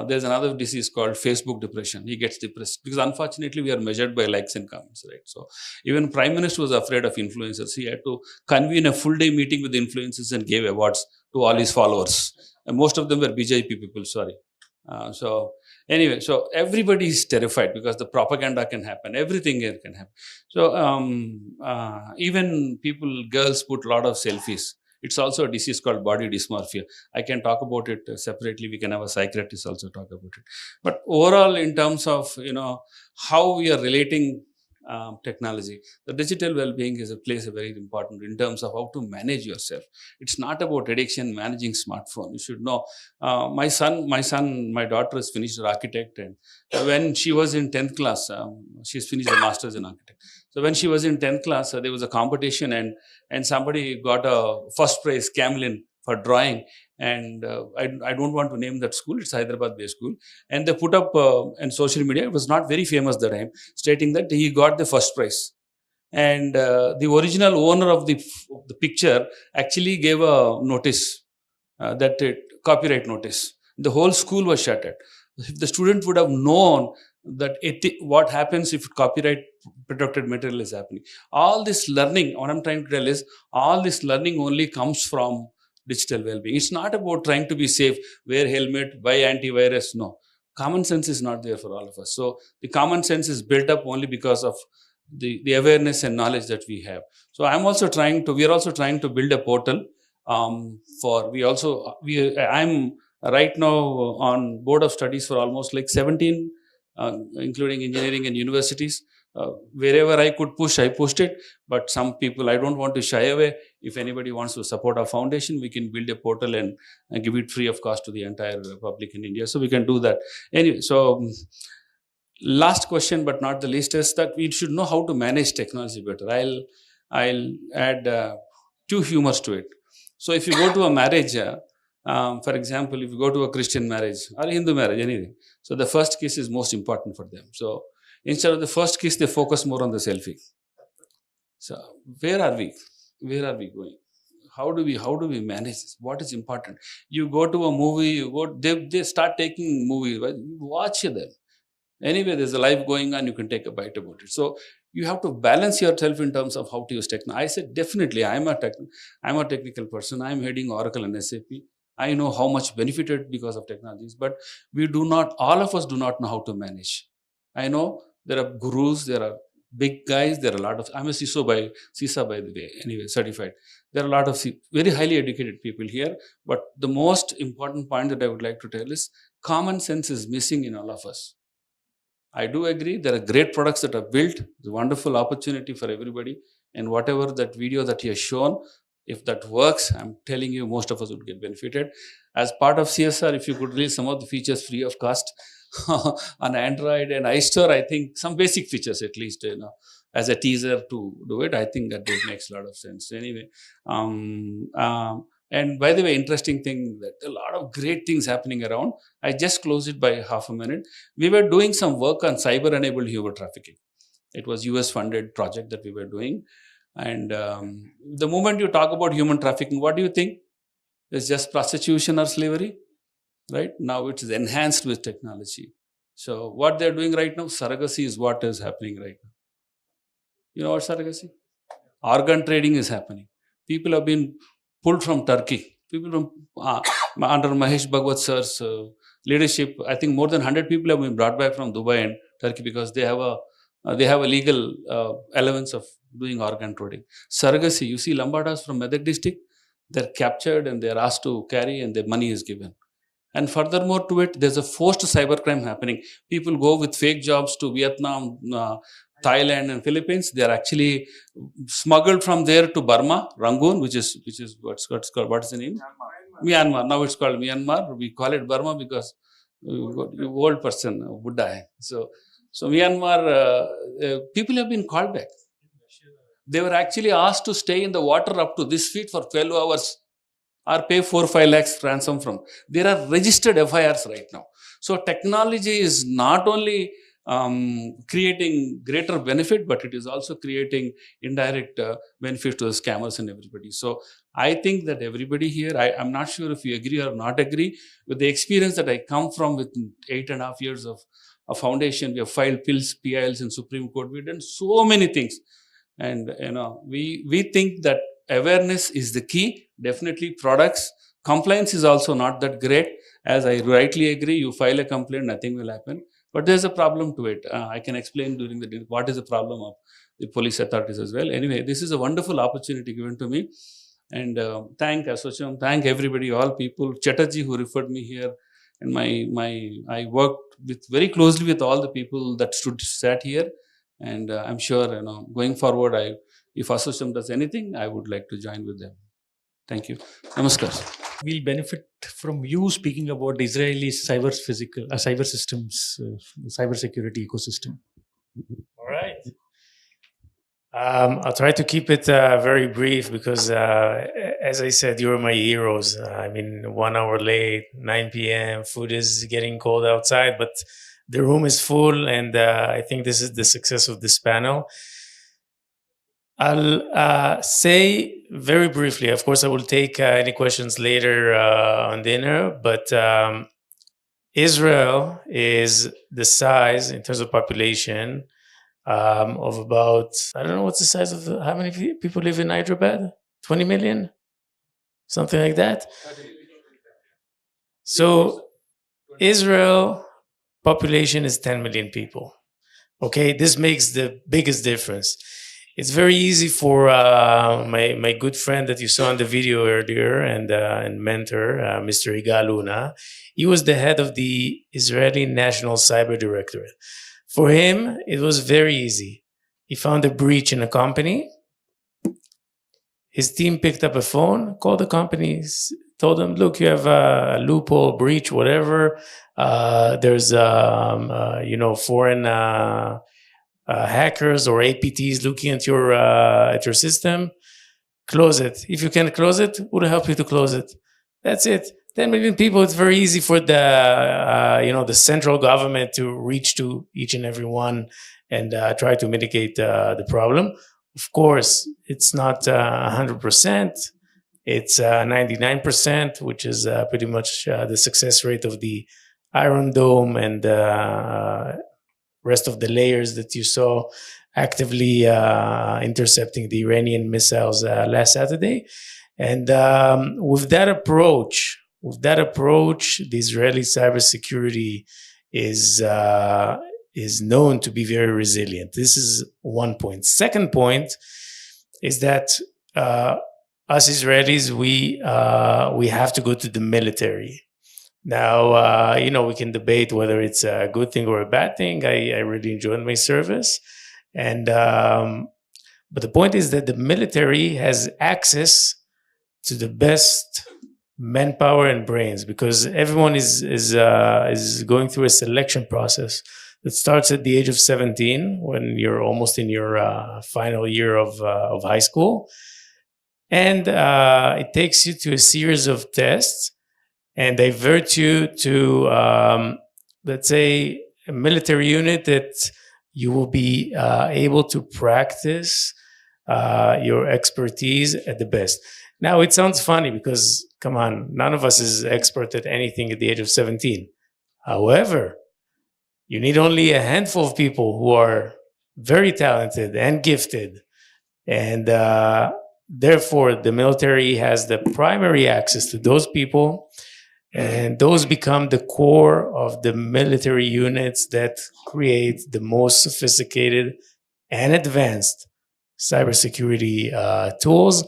There's another disease called Facebook depression. He gets depressed because unfortunately we are measured by likes and comments, right? So even Prime Minister was afraid of influencers. He had to convene a full day meeting with influencers and gave awards to all his followers. And most of them were BJP people, sorry. So anyway, so everybody is terrified because the propaganda can happen. Everything here can happen. So even girls put a lot of selfies. It's also a disease called body dysmorphia. I can talk about it separately. We can have a psychiatrist also talk about it. But overall, in terms of, how we are relating technology, the digital well-being plays a very important in terms of how to manage yourself. It's not about addiction, managing smartphone. You should know, my daughter has finished her architect, and when she was in 10th class, she's finished a master's in architect. So when she was in 10th class, there was a competition and somebody got a first prize, Camlin, for drawing. And I don't want to name that school. It's Hyderabad-based school. And they put up on social media, it was not very famous that time, stating that he got the first prize. And the original owner of the picture actually gave a notice, copyright notice. The whole school was shuttered. If the student would have known that what happens if copyright protected material is happening. All this learning, what I'm trying to tell is, all this learning only comes from digital well-being. It's not about trying to be safe, wear helmet, buy antivirus. No. Common sense is not there for all of us. So the common sense is built up only because of the awareness and knowledge that we have. So we are also trying to build a portal I'm right now on board of studies for almost like 17, including engineering and universities. Wherever I could push, I pushed it. But some people, I don't want to shy away. If anybody wants to support our foundation, we can build a portal and give it free of cost to the entire public in India. So we can do that. Anyway, so last question, but not the least, is that we should know how to manage technology better. I'll add two humors to it. So if you go to a marriage, for example, if you go to a Christian marriage or a Hindu marriage, anything, so the first kiss is most important for them. So instead of the first kiss, they focus more on the selfie. So where are we? Where are we going? How do we manage this? What is important? You go to a movie, they start taking movies, right? You watch them. Anyway, there's a life going on, you can take a bite about it. So you have to balance yourself in terms of how to use technology. I said, definitely, I'm a technical person. I'm heading Oracle and SAP. I know how much benefited because of technologies, but all of us do not know how to manage. I know there are gurus, there are big guys, there are a lot of, I'm a CISA by the way, anyway, certified. There are a lot of very highly educated people here, but the most important point that I would like to tell is common sense is missing in all of us. I do agree there are great products that are built. It's a wonderful opportunity for everybody. And whatever that video that he has shown, if that works, I'm telling you, most of us would get benefited. As part of CSR, if you could release some of the features free of cost on Android and iStore, I think some basic features at least, as a teaser to do it, I think that makes a lot of sense. Anyway, and by the way, interesting thing that a lot of great things happening around. I just closed it by half a minute. We were doing some work on cyber-enabled human trafficking. It was US-funded project that we were doing. And the moment you talk about human trafficking, what do you think? It's just prostitution or slavery, right? Now it's enhanced with technology. So what they're doing right now, surrogacy is what is happening right now. You know what surrogacy? Organ trading is happening. People have been pulled from Turkey. People from under Mahesh Bhagwat sir's leadership, I think more than 100 people have been brought back from Dubai and Turkey because they have a legal allowance of doing organ trading. Surrogacy, you see Lambadas from Medak district, they're captured and they're asked to carry and their money is given. And furthermore to it, there's a forced cybercrime happening. People go with fake jobs to Vietnam, Thailand and Philippines. They are actually smuggled from there to Burma, Rangoon, which is what's called, what is the name? Myanmar. Now it's called Myanmar. We call it Burma because you old person, Buddha. So Myanmar, people have been called back. They were actually asked to stay in the water up to this feet for 12 hours or pay 4-5 lakhs ransom from. There are registered FIRs right now. So technology is not only creating greater benefit, but it is also creating indirect benefit to the scammers and everybody. So I think that everybody here, I'm not sure if you agree or not agree with the experience that I come from with 8.5 years of a foundation. We have filed pills, PILs in Supreme Court. We've done so many things. And we think that awareness is the key. Definitely products. Compliance is also not that great. As I rightly agree, you file a complaint, nothing will happen. But there's a problem to it. I can explain during the day what is the problem of the police authorities as well. Anyway, this is a wonderful opportunity given to me. And thank Association, thank everybody, all people. Chatterjee who referred me here. And I worked very closely with all the people that sat here. And I'm sure, going forward, if Association does anything, I would like to join with them. Thank you. Namaskar. We'll benefit from you speaking about the Israeli cyber systems, cyber security ecosystem. All right. I'll try to keep it very brief because, as I said, you're my heroes. 1 hour late, 9 p.m., food is getting cold outside, but the room is full, and I think this is the success of this panel. I'll say very briefly, of course, I will take any questions later on dinner, but Israel is the size in terms of population of about, I don't know what's the size of how many people live in Hyderabad? 20 million? Something like that. So Israel population is 10 million people. Okay, this makes the biggest difference. It's very easy for my good friend that you saw in the video earlier and mentor, Mr. Igal Luna. He was the head of the Israeli National Cyber Directorate. For him, it was very easy. He found a breach in a company. His team picked up a phone, called the companies, told them, look, you have a loophole, breach, whatever. There's, foreign hackers or APTs looking at your system. Close it. If you can close it, we'll help you to close it. That's it. 10 million people. It's very easy for the central government to reach to each and every one and try to mitigate the problem. Of course, it's not 100%. It's 99%, which is pretty much the success rate of the Iron Dome and rest of the layers that you saw actively intercepting the Iranian missiles last Saturday. And with that approach, with that approach, the Israeli cybersecurity is known to be very resilient. This is one point. Second point is that us Israelis, we have to go to the military. Now, we can debate whether it's a good thing or a bad thing. I really enjoyed my service. And but the point is that the military has access to the best manpower and brains, because everyone is going through a selection process that starts at the age of 17, when you're almost in your final year of high school. And it takes you to a series of tests and divert you to, let's say, a military unit that you will be able to practice your expertise at the best. Now, it sounds funny because, come on, none of us is expert at anything at the age of 17. However, you need only a handful of people who are very talented and gifted. And therefore, the military has the primary access to those people. And those become the core of the military units that create the most sophisticated and advanced cybersecurity tools.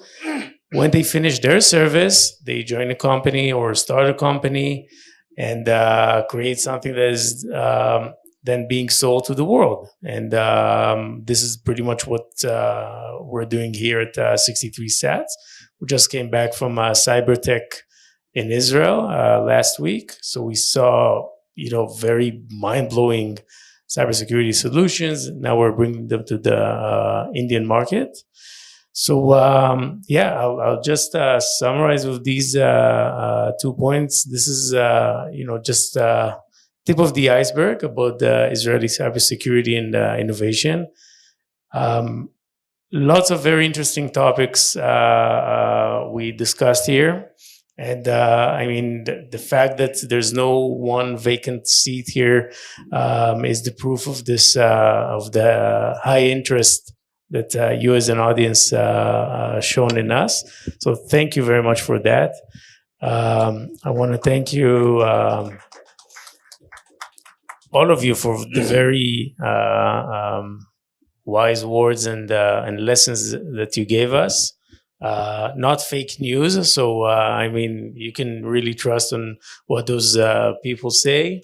When they finish their service, they join a company or start a company and create something that is then being sold to the world. And this is pretty much what we're doing here at 63 Sats. We just came back from Cybertech in Israel last week. So we saw, very mind-blowing cybersecurity solutions. Now we're bringing them to the Indian market. So I'll just summarize with these 2 points. This is just tip of the iceberg about the Israeli cybersecurity and innovation. Lots of very interesting topics we discussed here. And the fact that there's no one vacant seat here is the proof of this, of the high interest that you as an audience shown in us. So thank you very much for that. I want to thank you, all of you, for the very wise words and lessons that you gave us. Not fake news. So, you can really trust on what those people say.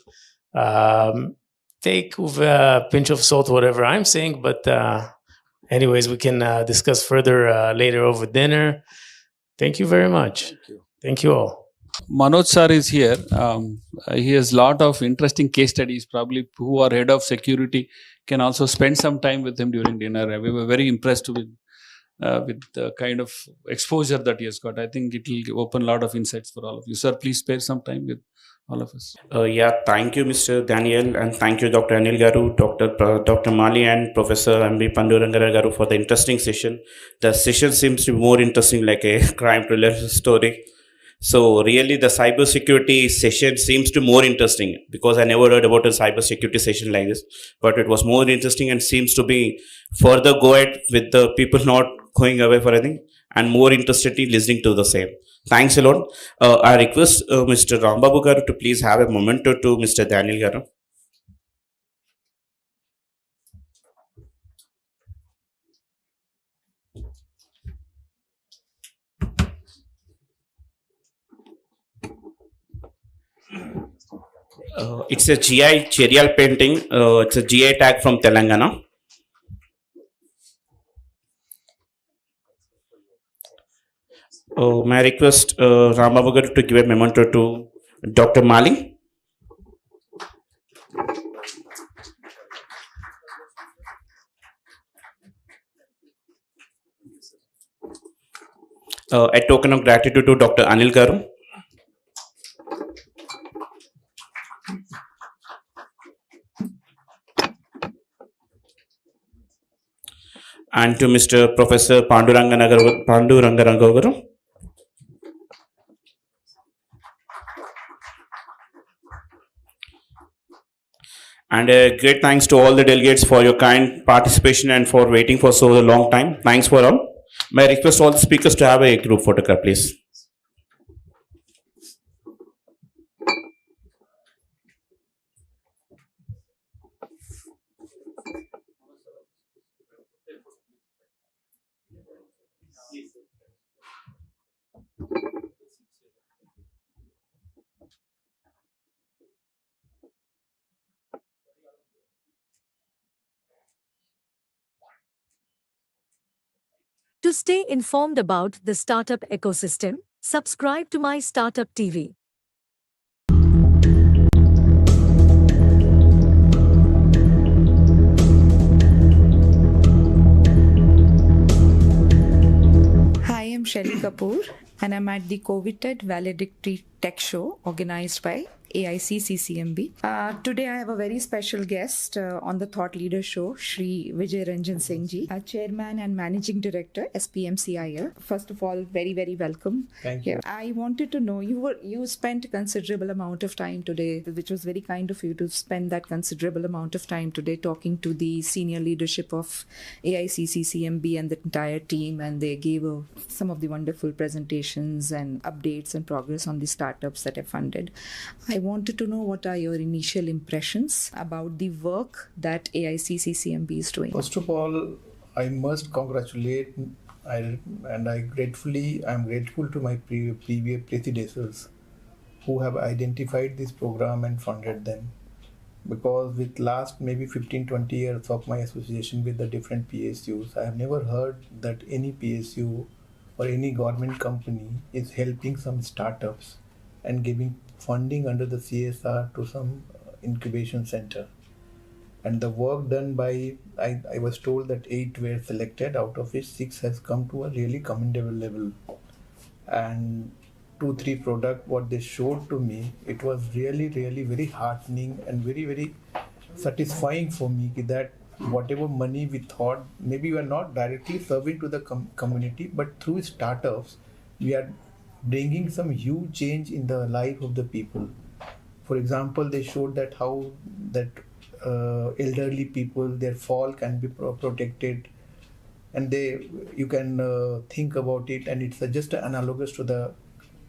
Take with a pinch of salt whatever I'm saying, but anyways, we can discuss further later over dinner. Thank you very much. Thank you all. Manoj sir is here. He has a lot of interesting case studies. Probably who are head of security can also spend some time with him during dinner. We were very impressed with the kind of exposure that he has got. I think it will open a lot of insights for all of you. Sir, please spare some time with all of us. Thank you, Mr. Daniel, and thank you, Dr. Anil Garu, Dr. Mali, and Professor M.B. Pandurangara Garu for the interesting session. The session seems to be more interesting, like a crime thriller story. So really the cybersecurity session seems to more interesting, because I never heard about a cybersecurity session like this, but it was more interesting and seems to be further go ahead with the people not going away for anything and more interested in listening to the same. Thanks a lot. I request Mr. Rambabu Garu to please have a moment to Mr. Daniel Garu. It's a GI Cherial painting. It's a GI tag from Telangana. May I request Rambabu Garu to give a memento to Dr. Mali? A token of gratitude to Dr. Anil Garu. And to Mr. Professor Pandurangara Garu. And a great thanks to all the delegates for your kind participation and for waiting for so long time. Thanks for all. May I request all the speakers to have a group photograph, please. To stay informed about the startup ecosystem, subscribe to MyStartupTV. Hi, I'm Shelly Kapoor, and I'm at the COVID Valedictory Tech Show organized by AICCCMB. Today, I have a very special guest on the Thought Leader Show, Shri Vijay Ranjan Singh Ji, Chairman and Managing Director, SPMCIL. First of all, very, very welcome. Thank you. I wanted to know, you spent a considerable amount of time today, which was very kind of you to spend that considerable amount of time today talking to the senior leadership of AICCCMB and the entire team, and they gave some of the wonderful presentations and updates and progress on the startups that are funded. I wanted to know what are your initial impressions about the work that AICCCMB is doing. First of all, I must congratulate I am grateful to my previous predecessors who have identified this program and funded them. Because with last maybe 15-20 years of my association with the different PSUs, I have never heard that any PSU or any government company is helping some startups and giving funding under the CSR to some incubation center. And the work done by, I was told that 8 were selected, out of which 6 has come to a really commendable level. And 2-3 product, what they showed to me, it was really very heartening and very satisfying for me that whatever money we thought, maybe we are not directly serving to the community, but through startups, we are bringing some huge change in the life of the people. For example, they showed that how that elderly people, their fall can be protected, and you can think about it, and it's just analogous to the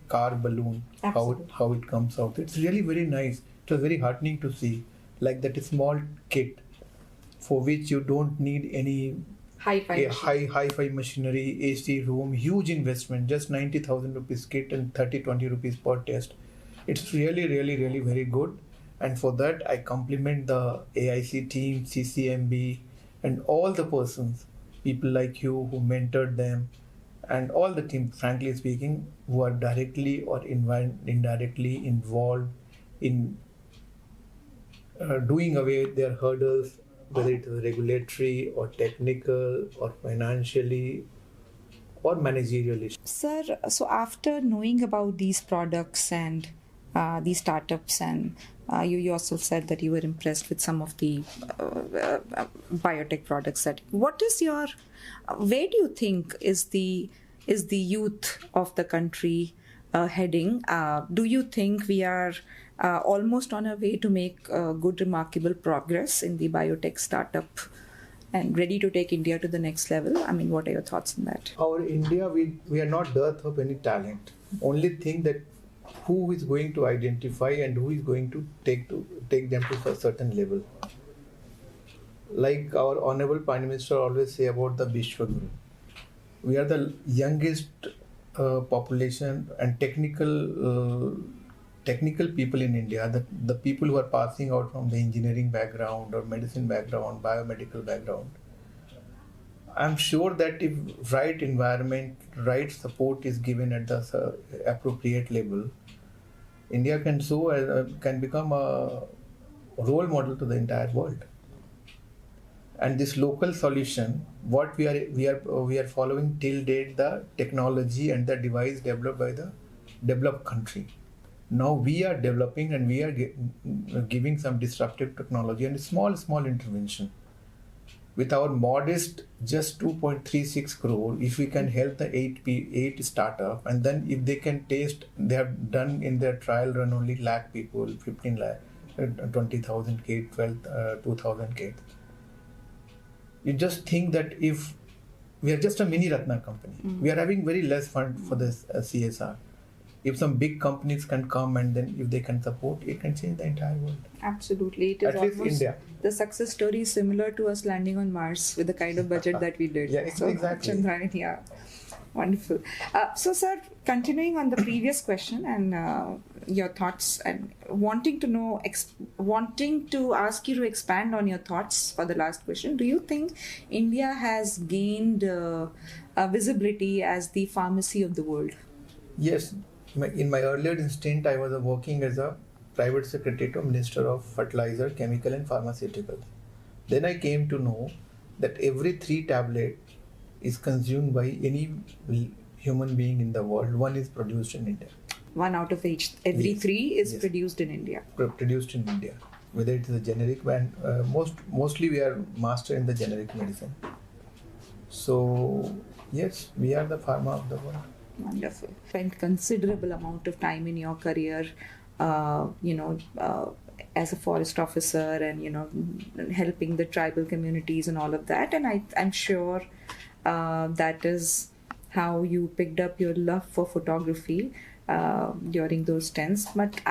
car balloon, how it comes out. It's really very nice. It was very heartening to see, like that small kit for which you don't need any hi-fi machinery, AC room, huge investment, just 90,000 rupees kit and 30-20 rupees per test. It's really very good, and for that I compliment the AIC team, CCMB, and all the persons, people like you who mentored them, and all the team, frankly speaking, who are directly or indirectly involved in doing away with their hurdles, whether it is regulatory or technical or financially or managerial issues. Sir, so after knowing about these products and these startups, and you yourself said that you were impressed with some of the biotech products, what is your, where do you think is the youth of the country heading? Do you think we are almost on our way to make good, remarkable progress in the biotech startup and ready to take India to the next level? I mean, what are your thoughts on that? Our India, we are not dearth of any talent. Only thing that who is going to identify and who is going to take them to a certain level. Like our Honorable Prime Minister always say about the Vishwaguru. We are the youngest population and technical people in India, the people who are passing out from the engineering background or medicine background, biomedical background. I'm sure that if right environment, right support is given at the appropriate level, India can become a role model to the entire world. And this local solution, what we are following till date, the technology and the device developed by the developed country. Now we are developing and we are giving some disruptive technology and small intervention. With our modest just 2.36 crore, if we can help the 8 startup, and then if they can taste, they have done in their trial run only lakh people, 15 lakh, 20,000 kit, 2,000 kit. You just think that if we are just a mini Ratna company, we are having very less fund for this CSR. If some big companies can come and then if they can support, it can change the entire world. Absolutely. It is at least almost India. The success story is similar to us landing on Mars with the kind of budget that we did. Yeah, so, exactly. Chandrayaan, yeah. Wonderful. So, sir, continuing on the previous question and your thoughts, and wanting to ask you to expand on your thoughts for the last question, do you think India has gained visibility as the pharmacy of the world? Yes. In my earlier stint, I was working as a private secretary to Minister of Fertilizer, Chemical and Pharmaceutical. Then I came to know that every 3 tablets is consumed by any human being in the world. 1 is produced in India. 1 out of every Yes. 3 is Yes. produced in India. Produced in India. Whether it is a generic one, mostly we are master in the generic medicine. So yes, we are the pharma of the world. Wonderful. Spent considerable amount of time in your career, as a forest officer and helping the tribal communities and all of that. And I'm sure that is how you picked up your love for photography during those stints. But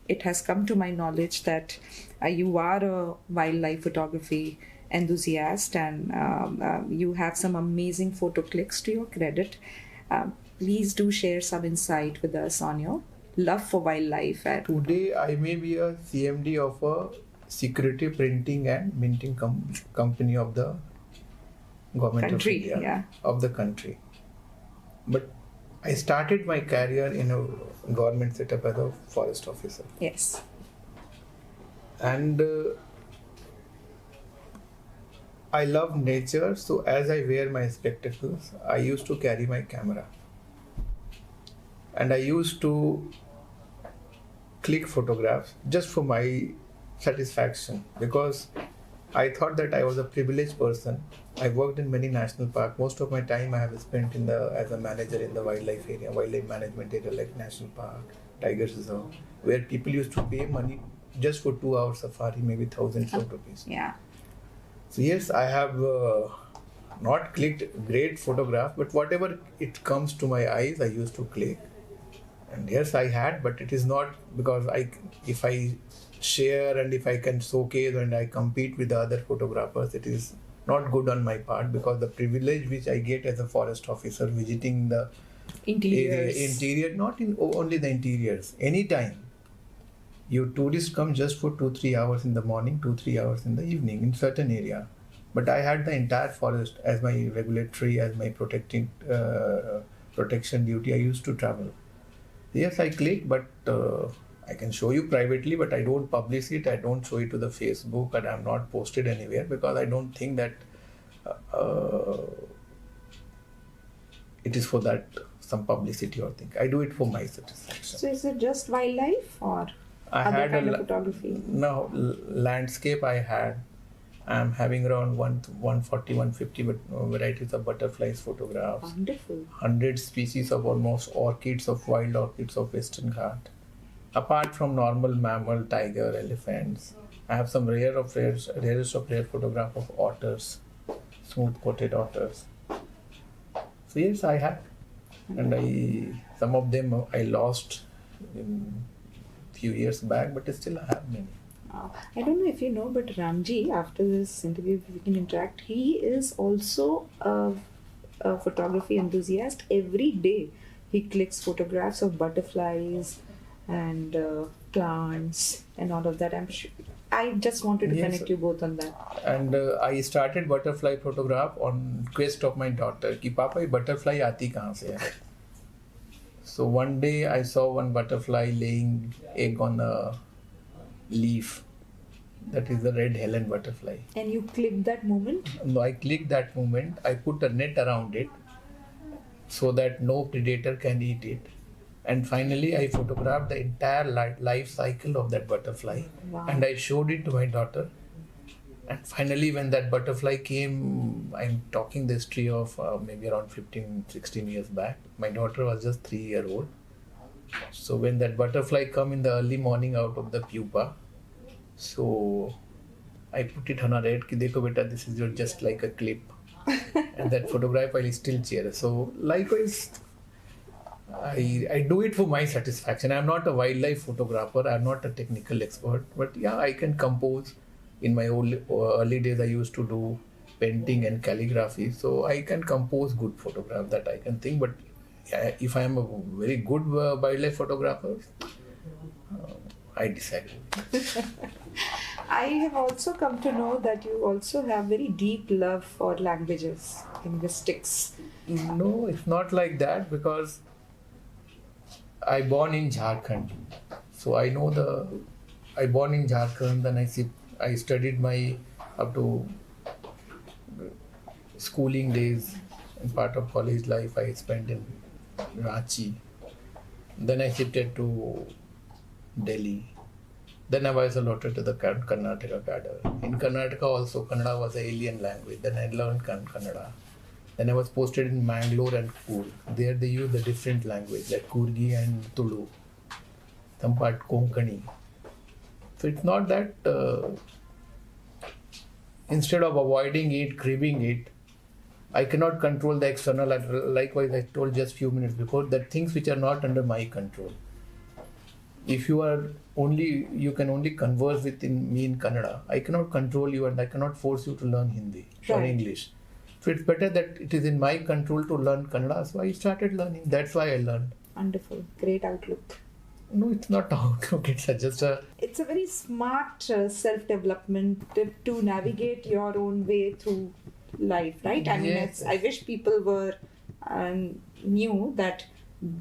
it has come to my knowledge that you are a wildlife photography enthusiast, and you have some amazing photo clicks to your credit. Please do share some insight with us on your love for wildlife. Today, I may be a CMD of a security printing and minting company of the government Country, of India, yeah. of the country. But I started my career in a government setup as a forest officer. Yes. And I love nature, so as I wear my spectacles, I used to carry my camera. And I used to click photographs just for my satisfaction, because I thought that I was a privileged person. I worked in many national parks. Most of my time I have spent as a manager in the wildlife management area like National Park, Tiger Reserve, where people used to pay money just for 2 hours safari, maybe thousands of rupees. Yeah. So yes, I have not clicked great photograph, but whatever it comes to my eyes, I used to click. And yes, I had, but it is not because if I share and if I can showcase and I compete with the other photographers, it is not good on my part, because the privilege which I get as a forest officer visiting the interior, not in only the interiors, anytime. You tourists come just for 2-3 hours in the morning, 2-3 hours in the evening in certain area. But I had the entire forest as my regulatory, as my protection duty. I used to travel. Yes, I click, but I can show you privately, but I don't publish it. I don't show it to the Facebook, and I'm not posted anywhere, because I don't think that it is for that some publicity or thing. I do it for my satisfaction. So is it just wildlife or other kind of photography? No, landscape I had. I'm having around 140, 150 varieties of butterflies photographed. Wonderful. 100 species of almost orchids, of wild orchids of Western Ghat. Apart from normal mammal, tiger, elephants, I have some rarest of rare photograph of otters, smooth-coated otters. So yes, I have. And some of them I lost in few years back, but still I have many. I don't know if you know, but Ramji, after this interview, we can interact. He is also a photography enthusiast. Every day, he clicks photographs of butterflies and plants and all of that. I'm sure. I just wanted to connect you both on that. And I started butterfly photograph on quest of my daughter. Ki Papa, ye butterfly aati kahan se hai? So one day I saw one butterfly laying egg on a leaf. That is the red Helen butterfly. And you clicked that moment? No, I clicked that moment. I put a net around it so that no predator can eat it. And finally, I photographed the entire life cycle of that butterfly. Wow. And I showed it to my daughter. And finally, when that butterfly came, I'm talking the history of maybe around 15, 16 years back. My daughter was just 3-year old. So when that butterfly come in the early morning out of the pupa, so I put it on a red, ki dekho beta, this is just like a clip. And that photograph I still cherish. So likewise, I do it for my satisfaction. I'm not a wildlife photographer. I'm not a technical expert. But yeah, I can compose. In my early days, I used to do painting and calligraphy, so I can compose good photograph, that I can think. But if I am a very good wildlife photographer, I disagree. I have also come to know that you also have very deep love for languages, linguistics. No, it's not like that, because I born in Jharkhand, so I know I born in Jharkhand, then I studied my up to schooling days, and part of college life I spent in Ranchi. Then I shifted to Delhi. Then I was allotted to the Karnataka cadre. In Karnataka also Kannada was an alien language. Then I learned Kannada. Then I was posted in Mangalore and Coorg. There they use the different language like Kurgi and Tulu. Some part Konkani. So it's not that instead of avoiding it, craving it, I cannot control the external. Likewise, I told just few minutes before that things which are not under my control. If you can only converse with me in Kannada. I cannot control you, and I cannot force you to learn Hindi or English. So it's better that it is in my control to learn Kannada. So I started learning. That's why I learned. Wonderful, great outlook. No, it's not outlook. It's just a. It's a very smart self-development to navigate your own way through life, right? I mean, Yes. I wish people were knew that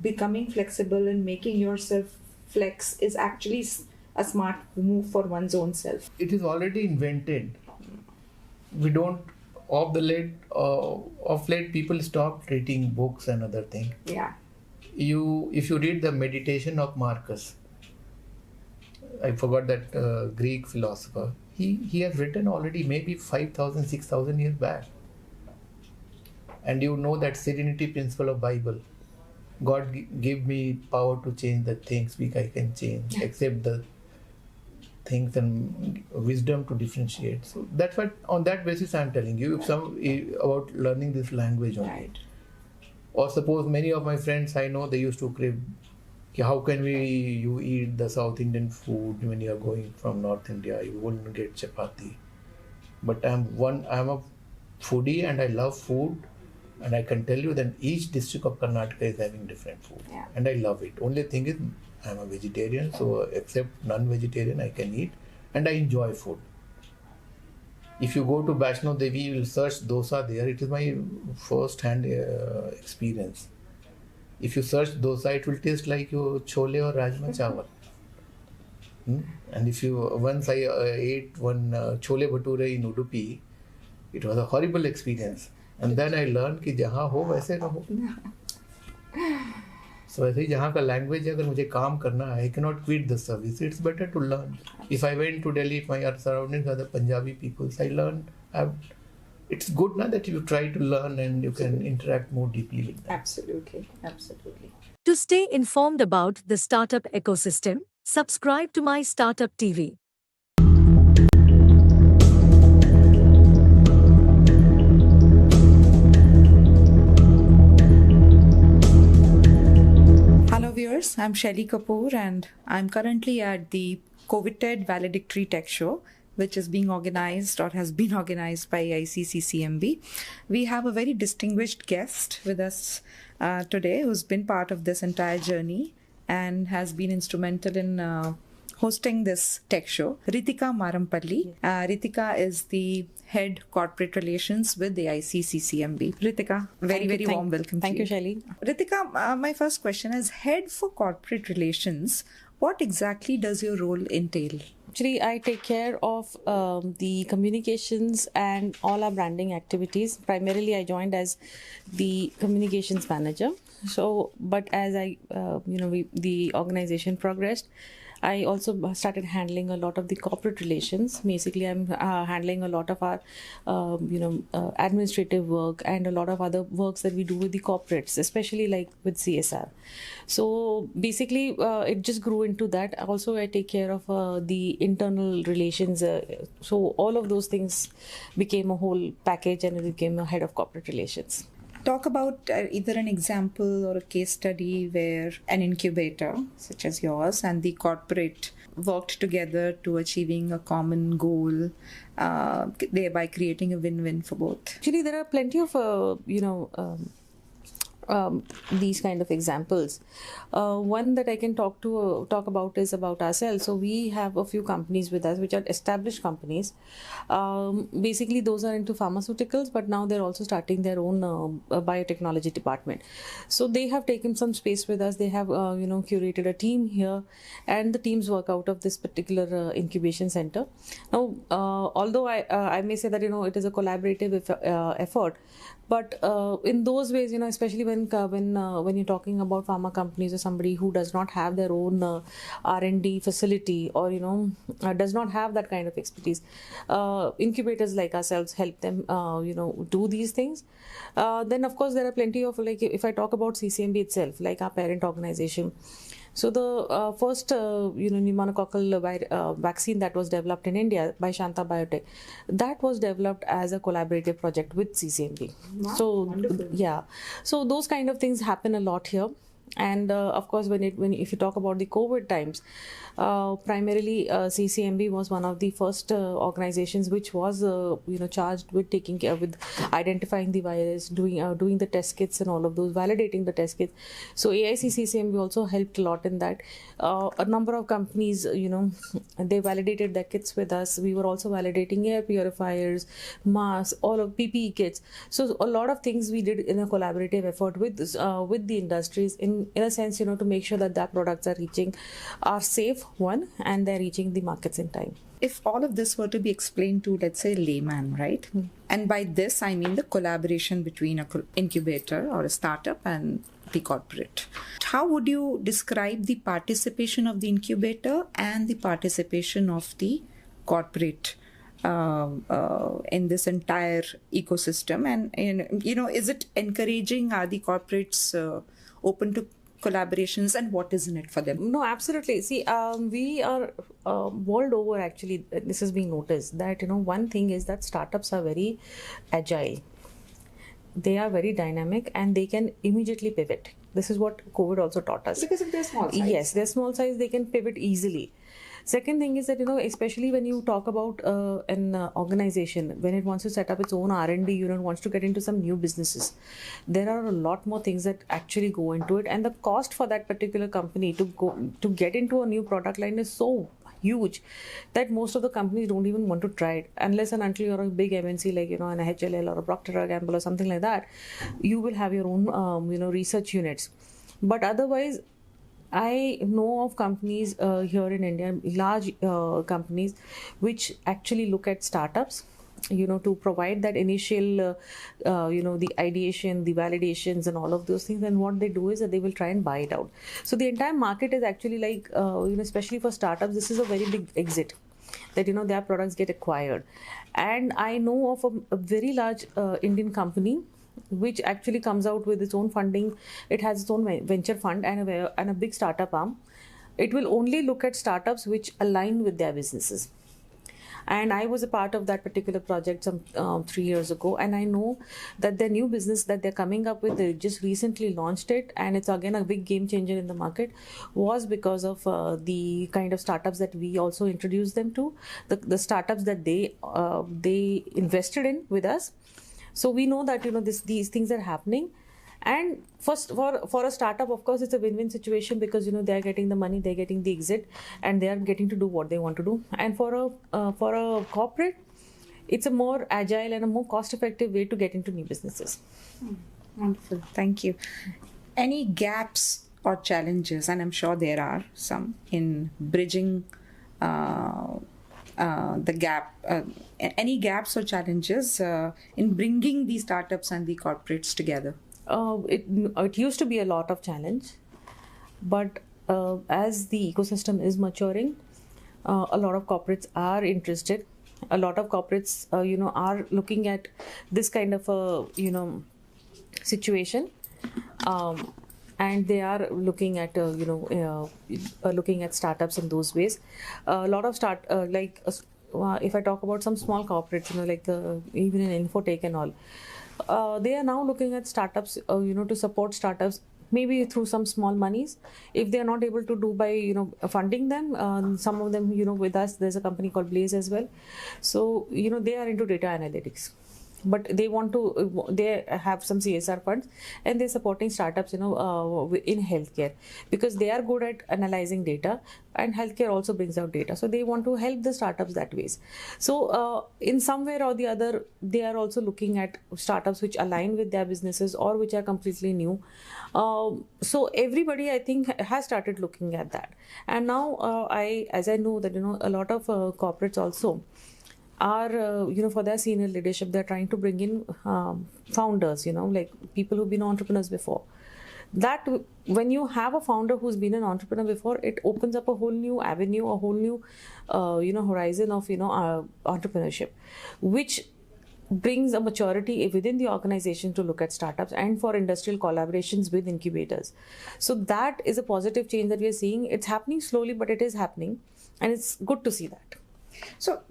becoming flexible and making yourself flex is actually a smart move for one's own self. It is already invented. We don't. Of late, people stop reading books and other things. Yeah. If you read the Meditation of Marcus, I forgot that Greek philosopher. He has written already maybe 5,000, 6,000 years back. And you know that serenity principle of Bible. God give me power to change the things which I can change, except the things and wisdom to differentiate. So that's what, on that basis I'm telling you about learning this language only. Right. Or suppose many of my friends I know, they used to crave, how can you eat the South Indian food when you are going from North India? You wouldn't get chapati. But I'm a foodie and I love food, and I can tell you that each district of Karnataka is having different food, and I love it. Only thing is I'm a vegetarian, so except non-vegetarian I can eat, and I enjoy food. If you go to Vaishno Devi, you will search dosa there. It is my first-hand experience. If you search dosa, it will taste like your chole or rajma chawal. And if once I ate one chole bhature in Udupi, it was a horrible experience. And then I learned कि जहाँ हो वैसे रहो. So ऐसे ही जहाँ का language है, अगर मुझे काम करना है, I cannot quit the service. It's better to learn. If I went to Delhi, if my surroundings are the Punjabi peoples, I learned. It's good now that you try to learn and you can interact more deeply with them. Absolutely, absolutely. To stay informed about the startup ecosystem, subscribe to MyStartupTV. Hello viewers, I'm Shelly Kapoor and I'm currently at the COVID Valedictory Tech Show, which is being organized or has been organized by ICCCMB. We have a very distinguished guest with us today who's been part of this entire journey and has been instrumental in hosting this tech show, Ritika Marampalli. Ritika is the head corporate relations with the ICCCMB. Ritika, very warm welcome. Thank you, Shelly. Ritika, my first question is, head for corporate relations, what exactly does your role entail? Actually, I take care of the communications and all our branding activities. Primarily, I joined as the communications manager. So, but as the organization progressed, I also started handling a lot of the corporate relations. Basically, I'm handling a lot of our, administrative work and a lot of other works that we do with the corporates, especially like with CSR. So basically, it just grew into that. Also, I take care of the internal relations. So all of those things became a whole package, and it became a head of corporate relations. Talk about either an example or a case study where an incubator, such as yours, and the corporate worked together to achieving a common goal, thereby creating a win-win for both? Actually, there are plenty of these kind of examples. One that I can talk about is about ourselves. So we have a few companies with us which are established companies. Basically, those are into pharmaceuticals, but now they're also starting their own biotechnology department. So they have taken some space with us. They have curated a team here, and the teams work out of this particular incubation center. Now, although I may say that it is a collaborative effort, but in those ways, especially when you're talking about pharma companies or somebody who does not have their own R&D facility or does not have that kind of expertise, incubators like ourselves help them do these things. Then of course there are plenty of, like, if I talk about CCMB itself, like our parent organization. So the first pneumococcal vaccine that was developed in India by Shanta Biotech, that was developed as a collaborative project with CCMB. Wow, so wonderful. yeah, so those kind of things happen a lot here. And of course, if you talk about the COVID times, primarily CCMB was one of the first organizations which was charged with taking care with identifying the virus, doing the test kits and all of those, validating the test kits. So AICCCMB also helped a lot in that. A number of companies, they validated their kits with us. We were also validating air purifiers, masks, all of PPE kits. So a lot of things we did in a collaborative effort with the industries in a sense, to make sure that their products are safe, one, and they're reaching the markets in time. If all of this were to be explained to, let's say, a layman, right? And by this, I mean the collaboration between an incubator or a startup and the corporate. How would you describe the participation of the incubator and the participation of the corporate in this entire ecosystem? And, is it encouraging? Are the corporates open to collaborations, and what is in it for them? No, absolutely. See, we are world over, actually, this is being noticed that, one thing is that startups are very agile. They are very dynamic and they can immediately pivot. This is what COVID also taught us. Because of their small size. Yes, their small size, they can pivot easily. Second thing is that, especially when you talk about an organization, when it wants to set up its own R&D unit, wants to get into some new businesses, there are a lot more things that actually go into it. And the cost for that particular company to get into a new product line is so huge that most of the companies don't even want to try it unless and until you're a big MNC like an HLL or a Procter & Gamble or something like that. You will have your own research units, but otherwise I know of companies here in India, large companies, which actually look at startups, to provide that initial, the ideation, the validations and all of those things. And what they do is that they will try and buy it out. So the entire market is actually like, especially for startups, this is a very big exit that, their products get acquired. And I know of a very large Indian company which actually comes out with its own funding. It has its own venture fund and a big startup arm. It will only look at startups which align with their businesses. And I was a part of that particular project some 3 years ago, and I know that their new business that they're coming up with, they just recently launched it, and it's again a big game changer in the market, was because of the kind of startups that we also introduced them to, the startups that they invested in with us. So we know that these things are happening. And first, for a startup, of course, it's a win-win situation because they're getting the money, they're getting the exit, and they are getting to do what they want to do. And for a corporate, it's a more agile and a more cost-effective way to get into new businesses. Wonderful, thank you. Any gaps or challenges, and I'm sure there are some, in bridging the gap? Any gaps or challenges in bringing the startups and the corporates together? It used to be a lot of challenge, but as the ecosystem is maturing, a lot of corporates are interested. A lot of corporates, are looking at this kind of a, situation, and they are looking at, looking at startups in those ways. A lot of if I talk about some small corporates, like even in Infotech and all. They are now looking at startups, to support startups maybe through some small monies. If they are not able to do by funding them, some of them with us, there's a company called Blaze as well. So they are into data analytics, but they want to they have some CSR funds, and they're supporting startups in healthcare, because they are good at analyzing data, and healthcare also brings out data, so they want to help the startups that ways. So in some way or the other, they are also looking at startups which align with their businesses or which are completely new. So everybody, I think, has started looking at that. And now as I know that a lot of corporates also are for their senior leadership, they're trying to bring in founders, like people who've been entrepreneurs before. That when you have a founder who's been an entrepreneur before, it opens up a whole new avenue, a whole new horizon of entrepreneurship, which brings a maturity within the organization to look at startups and for industrial collaborations with incubators. So that is a positive change that we are seeing. It's happening slowly, but it is happening, and it's good to see that. So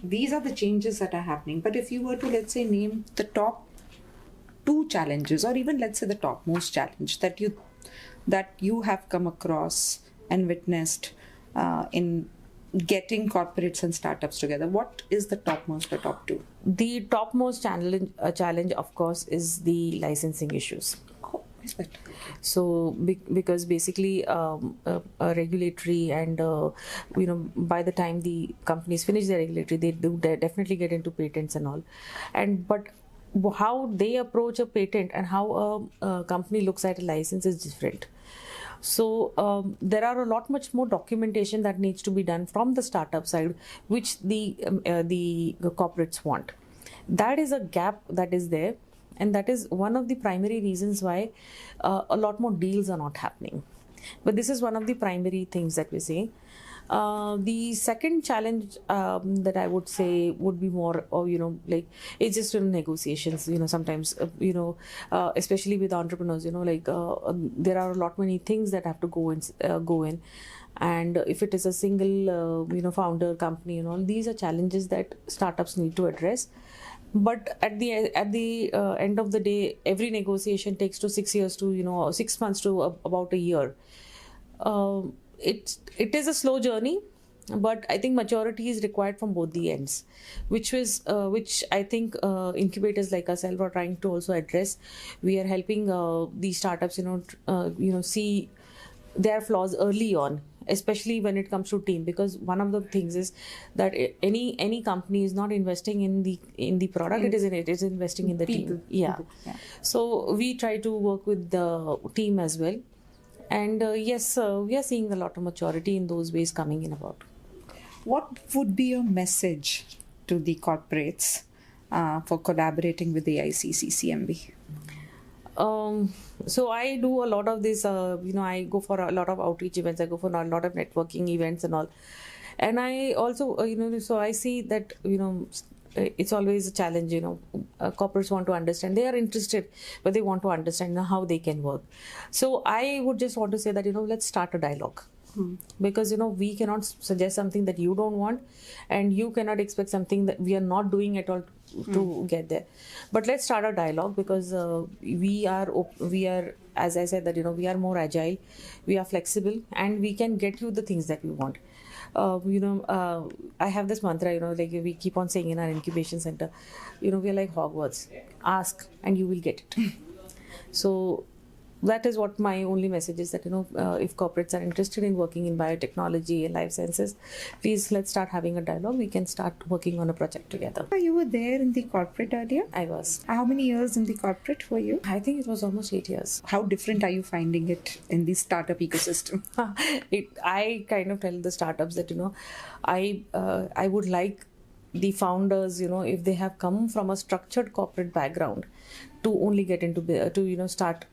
these are the changes that are happening. But if you were to, let's say, name the top 2 challenges, or even let's say the topmost challenge that you have come across and witnessed in getting corporates and startups together, what is the topmost, the top 2? The topmost challenge, of course, is the licensing issues. So because basically a regulatory and by the time the companies finish their regulatory, they definitely get into patents and all, but how they approach a patent and how a company looks at a license is different. So there are a lot much more documentation that needs to be done from the startup side, which the corporates want. That is a gap that is there, and that is one of the primary reasons why a lot more deals are not happening. But this is one of the primary things that we see. The second challenge that I would say would be more, it's just negotiations. Sometimes, especially with entrepreneurs, there are a lot many things that have to go in. And if it is a single, founder company, these are challenges that startups need to address. But at the end of the day, every negotiation takes to 6 years to 6 months to about a year. It is a slow journey, but I think maturity is required from both the ends, which I think incubators like ourselves are trying to also address. We are helping these startups, see their flaws early on, especially when it comes to team, because one of the things is that any company is not investing in the product, it is investing in the people. team. Yeah. So we try to work with the team as well, and yes, we are seeing a lot of maturity in those ways coming in about. What would be your message to the corporates for collaborating with the ICCCMB? So I do a lot of this, I go for a lot of outreach events, I go for a lot of networking events and all. And I also, so I see that, it's always a challenge, corporates want to understand, they are interested, but they want to understand how they can work. So I would just want to say that, let's start a dialogue. Because we cannot suggest something that you don't want, and you cannot expect something that we are not doing at all to get there. But let's start a dialogue, because we are, as I said, that we are more agile, we are flexible, and we can get you the things that we want. I have this mantra, we keep on saying in our incubation center, we are like Hogwarts, ask and you will get it. So that is what my only message is, that if corporates are interested in working in biotechnology and life sciences, please let's start having a dialogue. We can start working on a project together. You were there in the corporate earlier? I was. How many years in the corporate were you? I think it was almost 8 years. How different are you finding it in the startup ecosystem? I kind of tell the startups that I would like the founders, if they have come from a structured corporate background, to only get into to start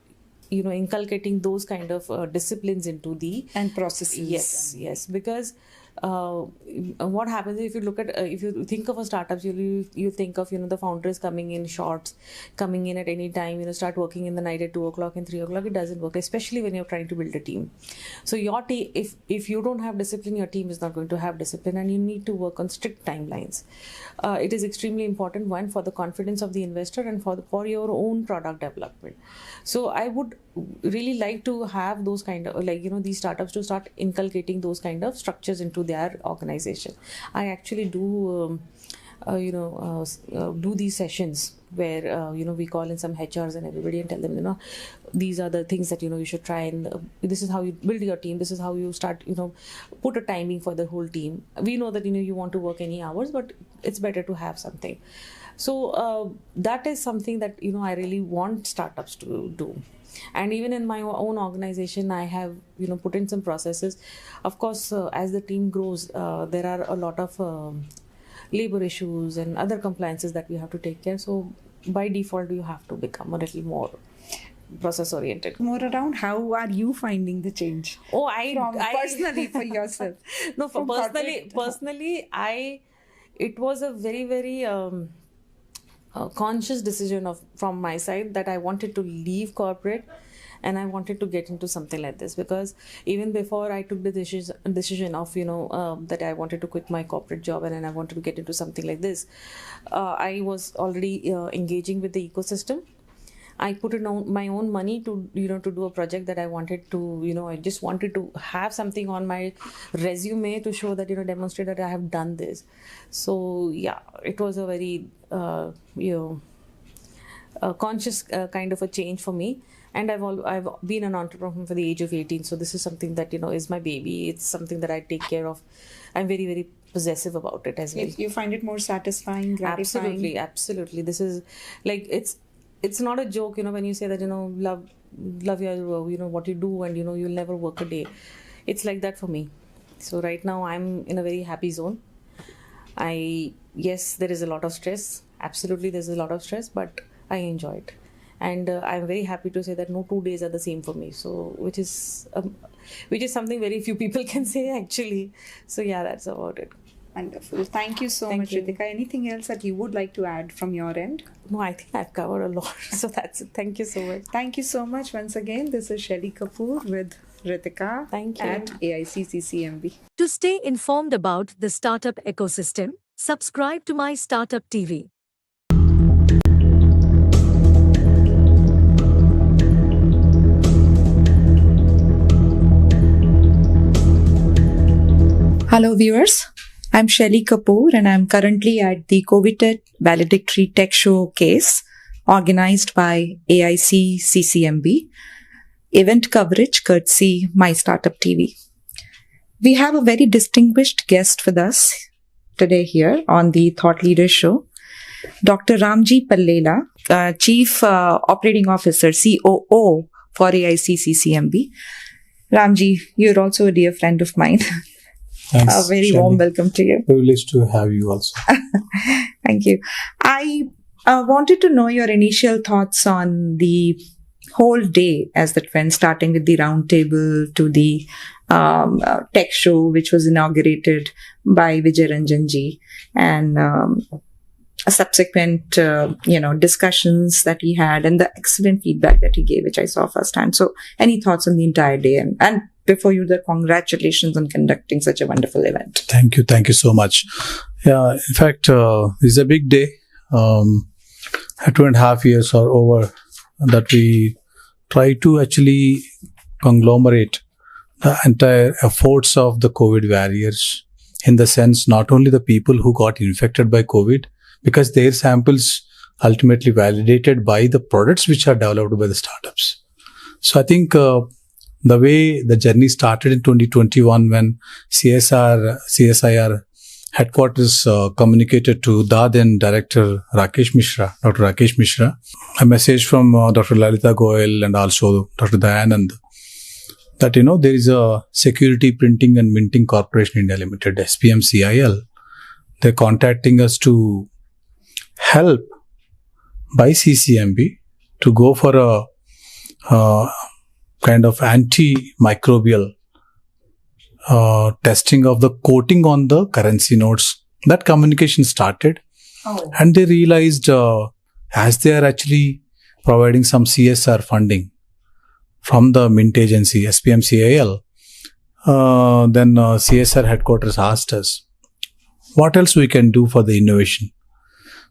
inculcating those kind of disciplines into the and processes. Yes, because what happens if you look at if you think of a startup, you think of the founders coming in shorts, coming in at any time, start working in the night at 2 o'clock and 3 o'clock. It doesn't work, especially when you're trying to build a team. So your team, if you don't have discipline, your team is not going to have discipline, and you need to work on strict timelines. It is extremely important, one, for the confidence of the investor and for your own product development. So I would really like to have those kind of, like, these startups to start inculcating those kind of structures into their organization. I actually do do these sessions where we call in some HRs and everybody and tell them, these are the things that you should try, and this is how you build your team, this is how you start, put a timing for the whole team. We know that you want to work any hours, but it's better to have something. So that is something that I really want startups to do. And even in my own organization, I have put in some processes. Of course, as the team grows, there are a lot of labor issues and other compliances that we have to take care. So by default, you have to become a little more process oriented. More around how are you finding the change? Oh, personally for yourself. No, for personally, it was a very, very conscious decision from my side that I wanted to leave corporate and I wanted to get into something like this, because even before I took the decision of that I wanted to quit my corporate job and then I wanted to get into something like this, I was already engaging with the ecosystem. I put in my own money to to do a project that I wanted to, I just wanted to have something on my resume to show that, demonstrate that I have done this. So yeah, it was a very conscious kind of a change for me. And I've been an entrepreneur for the age of 18. So this is something that, is my baby. It's something that I take care of. I'm very, very possessive about it as well. You find it more satisfying, gratifying? Absolutely. This is like, it's not a joke, when you say that, love your, what you do and, you'll never work a day. It's like that for me. So right now I'm in a very happy zone. Yes, there is a lot of stress. Absolutely, there's a lot of stress, but I enjoy it. And I'm very happy to say that no 2 days are the same for me. So, which is something very few people can say actually. So yeah, that's about it. Wonderful. Thank you so much, Ritika. Anything else that you would like to add from your end? No, I think I've covered a lot. So that's it. Thank you so much. Thank you so much once again. This is Shelly Kapoor with Ritika at AICCCMB. To stay informed about the startup ecosystem, subscribe to MyStartupTV. Hello viewers, I'm Shelly Kapoor and I'm currently at the COVID Valedictory Tech Showcase organized by AICCCMB, event coverage courtesy MyStartupTV. We have a very distinguished guest with us today here on the Thought Leader Show, Dr. Ramji Pallela, Chief Operating Officer, COO for AICCCMB. Ramji, you're also a dear friend of mine. Thanks, a very Shelly. warm welcome to you. Privileged to have you also. Thank you. I wanted to know your initial thoughts on the whole day as that went, starting with the roundtable to the tech show, which was inaugurated by Vijay Ranjan ji, and subsequent, discussions that he had and the excellent feedback that he gave, which I saw firsthand. So any thoughts on the entire day? And before you, congratulations on conducting such a wonderful event. Thank you. Thank you so much. Yeah, in fact, it's a big day. 2.5 years are over that we try to actually conglomerate the entire efforts of the COVID warriors, in the sense not only the people who got infected by COVID, because their samples ultimately validated by the products which are developed by the startups. So I think the way the journey started in 2021 when CSIR headquarters communicated to the then director Dr. Rakesh Mishra, a message from Dr. Lalita Goyal and also Dr. Dayanand, that there is a Security Printing and Minting Corporation India Limited, SPMCIL. They're contacting us to help by CCMB to go for a kind of antimicrobial testing of the coating on the currency notes. That communication started, and they realized as they are actually providing some CSR funding from the mint agency SPMCIL, then CSR headquarters asked us what else we can do for the innovation.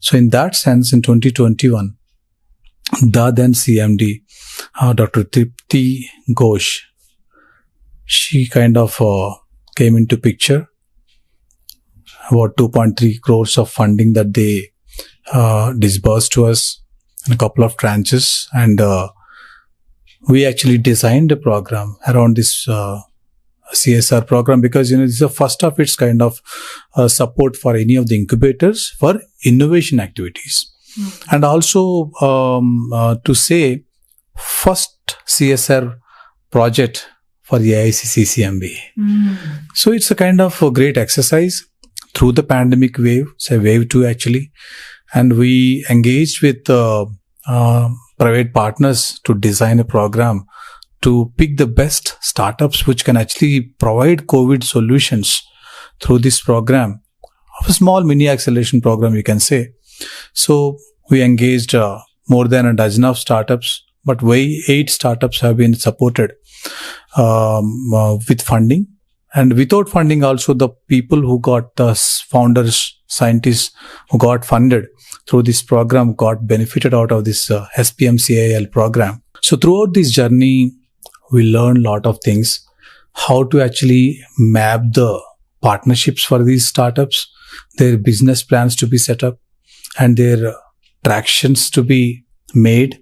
So in that sense, in 2021, the then CMD, Dr. Tripti Ghosh, she kind of came into picture. About 2.3 crores of funding that they disbursed to us in a couple of tranches, and we actually designed a program around this CSR program, because this is the first of its kind of support for any of the incubators for innovation activities. And also to say first CSR project for the AICCCMB. So it's a kind of a great exercise through the pandemic wave. It's a wave 2 actually. And we engaged with private partners to design a program to pick the best startups which can actually provide COVID solutions through this program. A small mini acceleration program, you can say. So we engaged more than a dozen of startups, but 8 startups have been supported with funding. And without funding also, the people who got the founders, scientists who got funded through this program got benefited out of this SPM-CIL program. So throughout this journey, we learned a lot of things, how to actually map the partnerships for these startups, their business plans to be set up, and their tractions to be made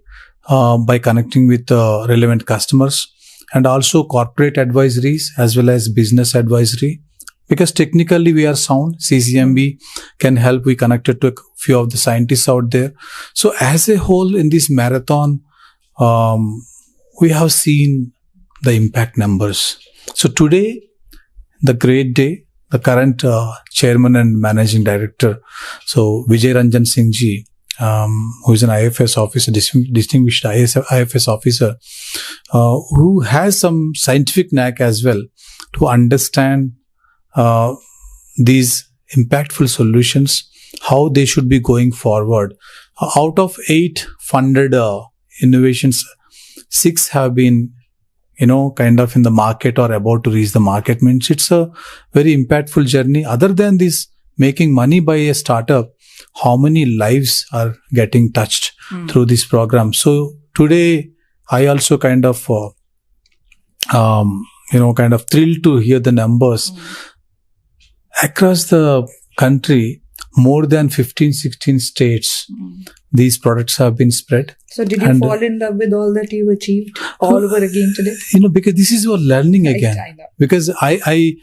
by connecting with relevant customers, and also corporate advisories as well as business advisory. Because technically we are sound, CCMB can help. We connected to a few of the scientists out there. So as a whole in this marathon, we have seen the impact numbers. So today, the great day, the current chairman and managing director, so Vijay Ranjan Singh ji, who is an IFS officer, distinguished IFS officer, who has some scientific knack as well to understand these impactful solutions, how they should be going forward. Out of 8 funded innovations, 6 have been kind of in the market or about to reach the market. Means it's a very impactful journey. Other than this, making money by a startup, how many lives are getting touched through this program? So today, I also kind of, thrilled to hear the numbers. Across the country, more than 15-16 states, these products have been spread. So did you fall in love with all that you achieved all over again today? Because this is your learning again. I know. Because I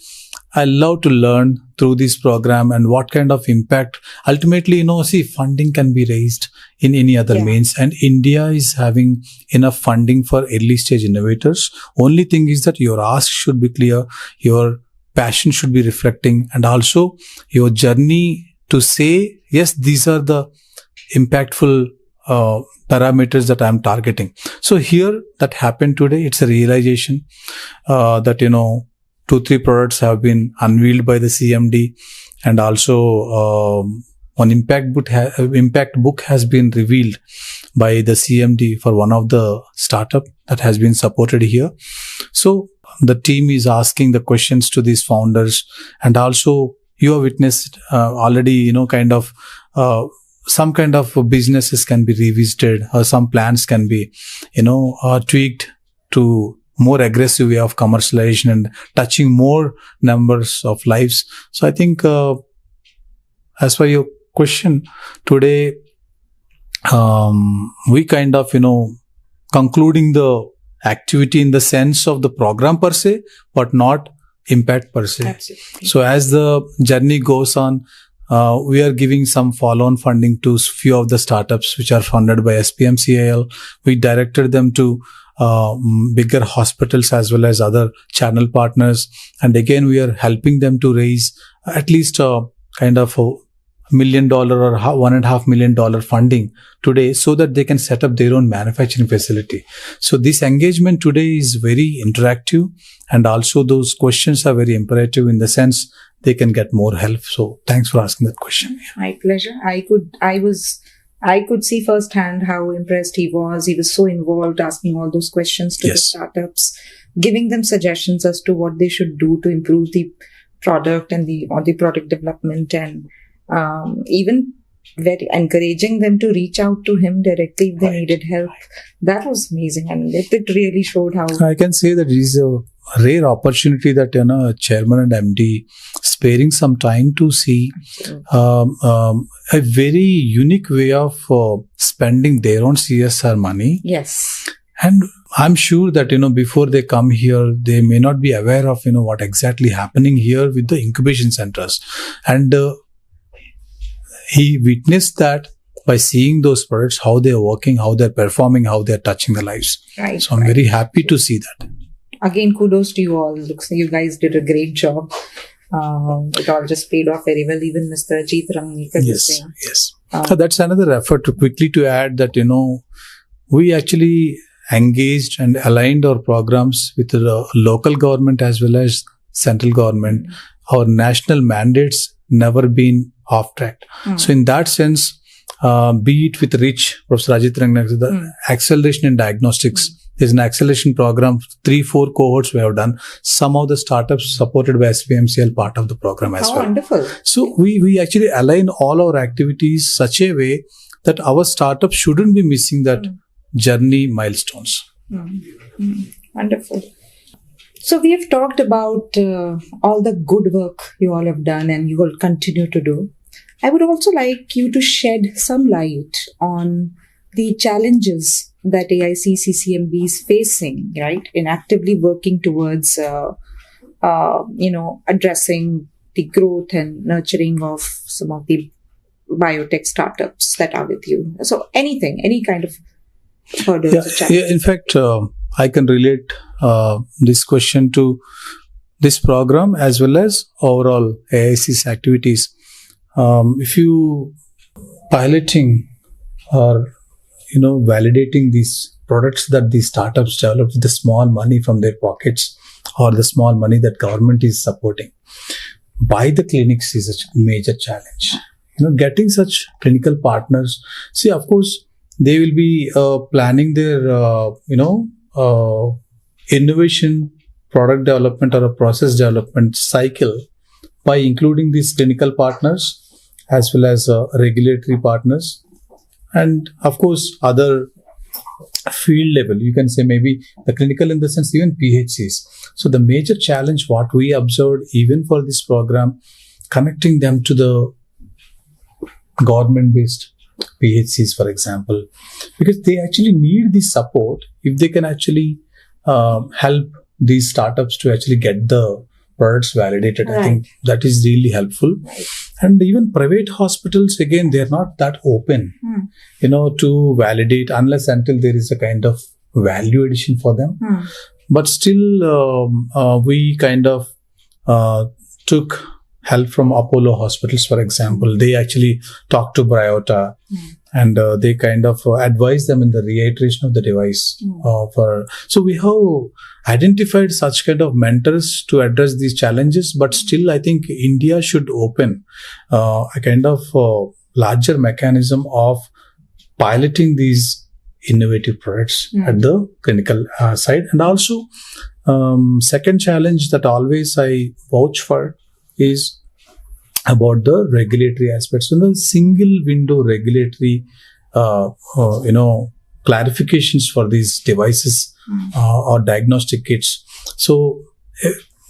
love to learn through this program and what kind of impact. Ultimately, funding can be raised in any other means. And India is having enough funding for early stage innovators. Only thing is that your ask should be clear, your passion should be reflecting, and also your journey to say, yes, these are the impactful parameters that I'm targeting. So here that happened today, it's a realization that, 2-3 products have been unveiled by the CMD, and also one impact book has been revealed by the CMD for one of the startup that has been supported here. So the team is asking the questions to these founders, and also you have witnessed already, some kind of businesses can be revisited, or some plans can be, tweaked to more aggressive way of commercialization and touching more numbers of lives. So I think, as for your question today, we kind of, concluding the activity in the sense of the program per se, but not impact per se. Absolutely. So as the journey goes on, we are giving some follow-on funding to few of the startups which are funded by SPM-CIL. We directed them to bigger hospitals as well as other channel partners. And again, we are helping them to raise at least kind of $1 million or $1.5 million funding today, so that they can set up their own manufacturing facility. So this engagement today is very interactive, and also those questions are very imperative in the sense they can get more help. So thanks for asking that question. My pleasure. I could see firsthand how impressed he was. He was so involved, asking all those questions to the startups, giving them suggestions as to what they should do to improve the product and the product development, and even very encouraging them to reach out to him directly if they needed help. That was amazing, and it really showed how. I can say that it is a rare opportunity that chairman and MD sparing some time to see a very unique way of spending their own CSR money. Yes. And I'm sure that before they come here, they may not be aware of what exactly happening here with the incubation centers, and he witnessed that by seeing those products, how they're working, how they're performing, how they're touching the lives. Right. So I'm very happy to see that. Again, kudos to you all. Looks like you guys did a great job. It all just paid off very well. Even Mr. Ajit Rangnikar. Yes. That's another effort to add that, we actually engaged and aligned our programs with the local government as well as central government. Our national mandates never been off track. So in that sense, be it with RICH, Professor Ajit Rangnikar, the acceleration in diagnostics, there's an acceleration program, 3-4 cohorts we have done. Some of the startups supported by SPMCL part of the program as well. Wonderful. So we actually align all our activities such a way that our startup shouldn't be missing that journey milestones. Wonderful. So we have talked about all the good work you all have done and you will continue to do. I would also like you to shed some light on the challenges that AICCCMB is facing, right, in actively working towards, addressing the growth and nurturing of some of the biotech startups that are with you. So anything, any kind of hurdles or challenges. Yeah, in fact, I can relate this question to this program as well as overall AIC's activities. If you piloting or validating these products that these startups develop with the small money from their pockets or the small money that government is supporting, by the clinics is a major challenge. Getting such clinical partners. See, of course, they will be planning their, innovation, product development or a process development cycle by including these clinical partners as well as regulatory partners. And of course, other field level, you can say maybe the clinical in the sense, even PHCs. So the major challenge what we observed even for this program, connecting them to the government-based PHCs, for example, because they actually need the support if they can actually help these startups to actually get the products validated. Right. I think that is really helpful. Right. And even private hospitals, again, they're not that open, to validate unless until there is a kind of value addition for them. But still, we kind of took help from Apollo hospitals, for example. They actually talked to Bryota and they kind of advised them in the reiteration of the device. So we have identified such kind of mentors to address these challenges, but still I think India should open a kind of larger mechanism of piloting these innovative products at the clinical side. And also, second challenge that always I vouch for is about the regulatory aspects. So the single window regulatory, clarifications for these devices or diagnostic kits. So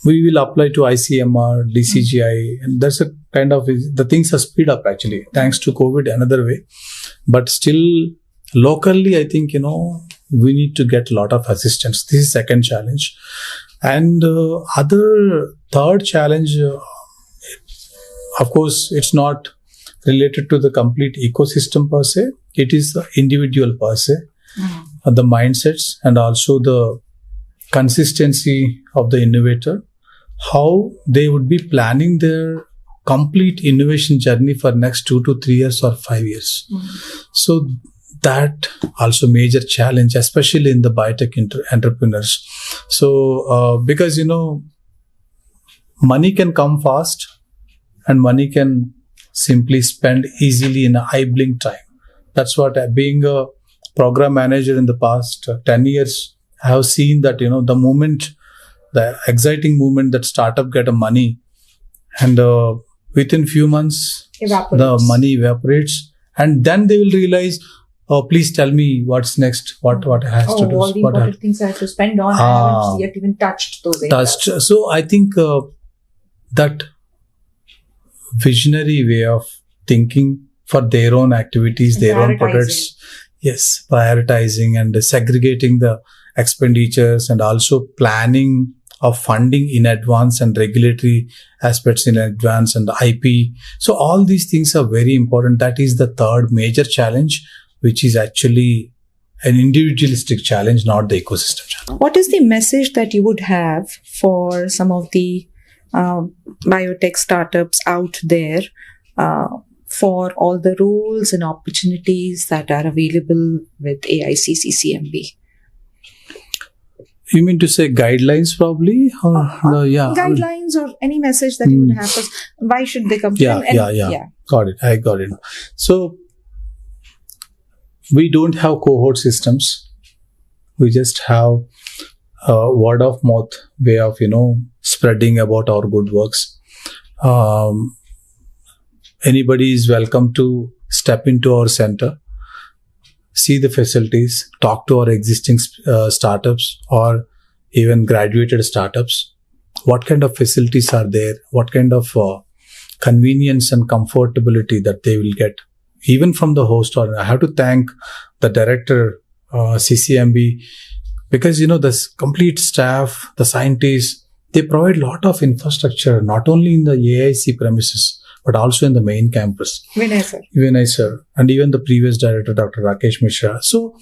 we will apply to ICMR, DCGI, and that's a kind of, the things are speed up actually, thanks to COVID, another way. But still, locally, I think, we need to get a lot of assistance. This is second challenge. And third challenge, of course, it's not related to the complete ecosystem per se. It is the individual per se, the mindsets, and also the consistency of the innovator, how they would be planning their complete innovation journey for next 2 to 3 years or 5 years. So that also major challenge, especially in the biotech entrepreneurs. So because, money can come fast and money can simply spend easily in a high blink time. That's what, being a program manager in the past 10 years, I have seen that, the exciting moment that startup get a money and within few months, Evaporates. the money evaporates, and then they will realize, oh, please tell me what's next, what has to do. All the important things I have to spend on, I haven't yet even touched those areas. So I think that visionary way of thinking for their own activities, their own products, yes, prioritizing and segregating the expenditures, and also planning of funding in advance and regulatory aspects in advance and the IP. So all these things are very important. That is the third major challenge, which is actually an individualistic challenge, not the ecosystem challenge. What is the message that you would have for some of the biotech startups out there for all the roles and opportunities that are available with AICCCMB? You mean to say guidelines, probably? Or yeah, guidelines or any message that you would have for us? Why should they come to yeah, them? yeah. Got it. I got it. So we don't have cohort systems. We just have a word of mouth way of spreading about our good works. Anybody is welcome to step into our center, see the facilities, talk to our existing startups or even graduated startups. What kind of facilities are there? What kind of convenience and comfortability that they will get, even from the host. Or I have to thank the director, CCMB, because the complete staff, the scientists, they provide a lot of infrastructure, not only in the AIC premises, but also in the main campus. Vinay sir. And even the previous director, Dr. Rakesh Mishra. So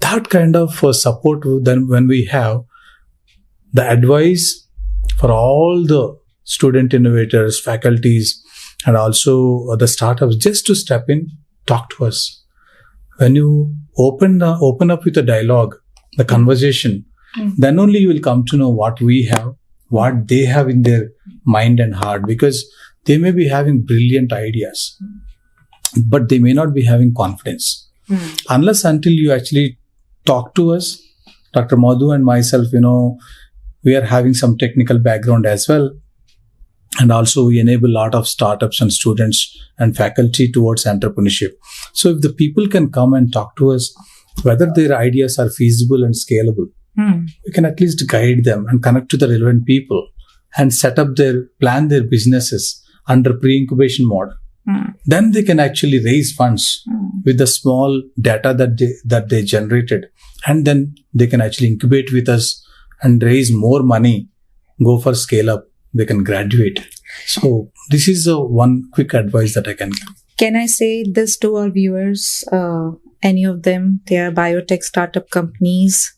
that kind of support, then when we have the advice for all the student innovators, faculties, and also the startups, just to step in, talk to us. When you open up with a dialogue, the conversation, then only you will come to know what we have, what they have in their mind and heart, because they may be having brilliant ideas, but they may not be having confidence. Unless until you actually talk to us, Dr. Madhu and myself, we are having some technical background as well. And also we enable a lot of startups and students and faculty towards entrepreneurship. So if the people can come and talk to us, whether their ideas are feasible and scalable, we can at least guide them and connect to the relevant people and plan their businesses under pre-incubation model. Then they can actually raise funds with the small data that they generated, and then they can actually incubate with us and raise more money, go for scale up. They can graduate. So this is one quick advice that I can give. Can I say this to our viewers? Any of them, they are biotech startup companies.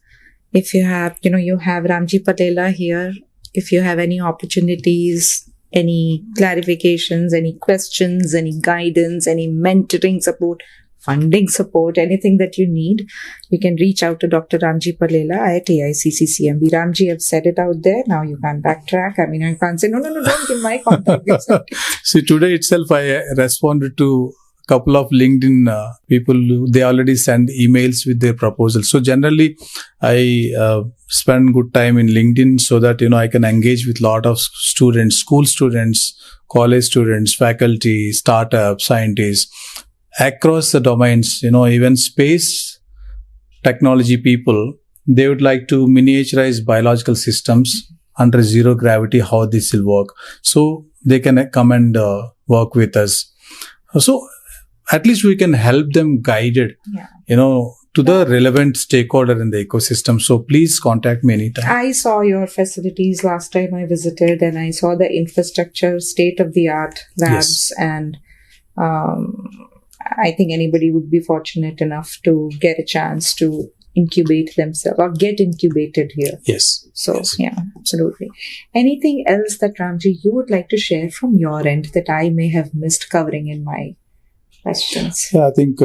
If you have, you have Ramji Patela here. If you have any opportunities, any clarifications, any questions, any guidance, any mentoring support, funding support, anything that you need, you can reach out to Dr. Ramji Palela at AICCCMB. Ramji, I've said it out there. Now you can't backtrack. I mean, I can't say, no, don't give my contact. See, today itself, I responded to a couple of LinkedIn people. They already send emails with their proposals. So generally, I spend good time in LinkedIn so that, I can engage with a lot of students, school students, college students, faculty, startups, scientists, across the domains, even space technology people, they would like to miniaturize biological systems under zero gravity, how this will work. So they can come and work with us. So at least we can help them guided, to the relevant stakeholder in the ecosystem. So please contact me anytime. I saw your facilities last time I visited, and I saw the infrastructure, state-of-the-art labs, and I think anybody would be fortunate enough to get a chance to incubate themselves or get incubated here. Yes. So, yeah, absolutely. Anything else that, Ramji, you would like to share from your end that I may have missed covering in my questions? Yeah, I think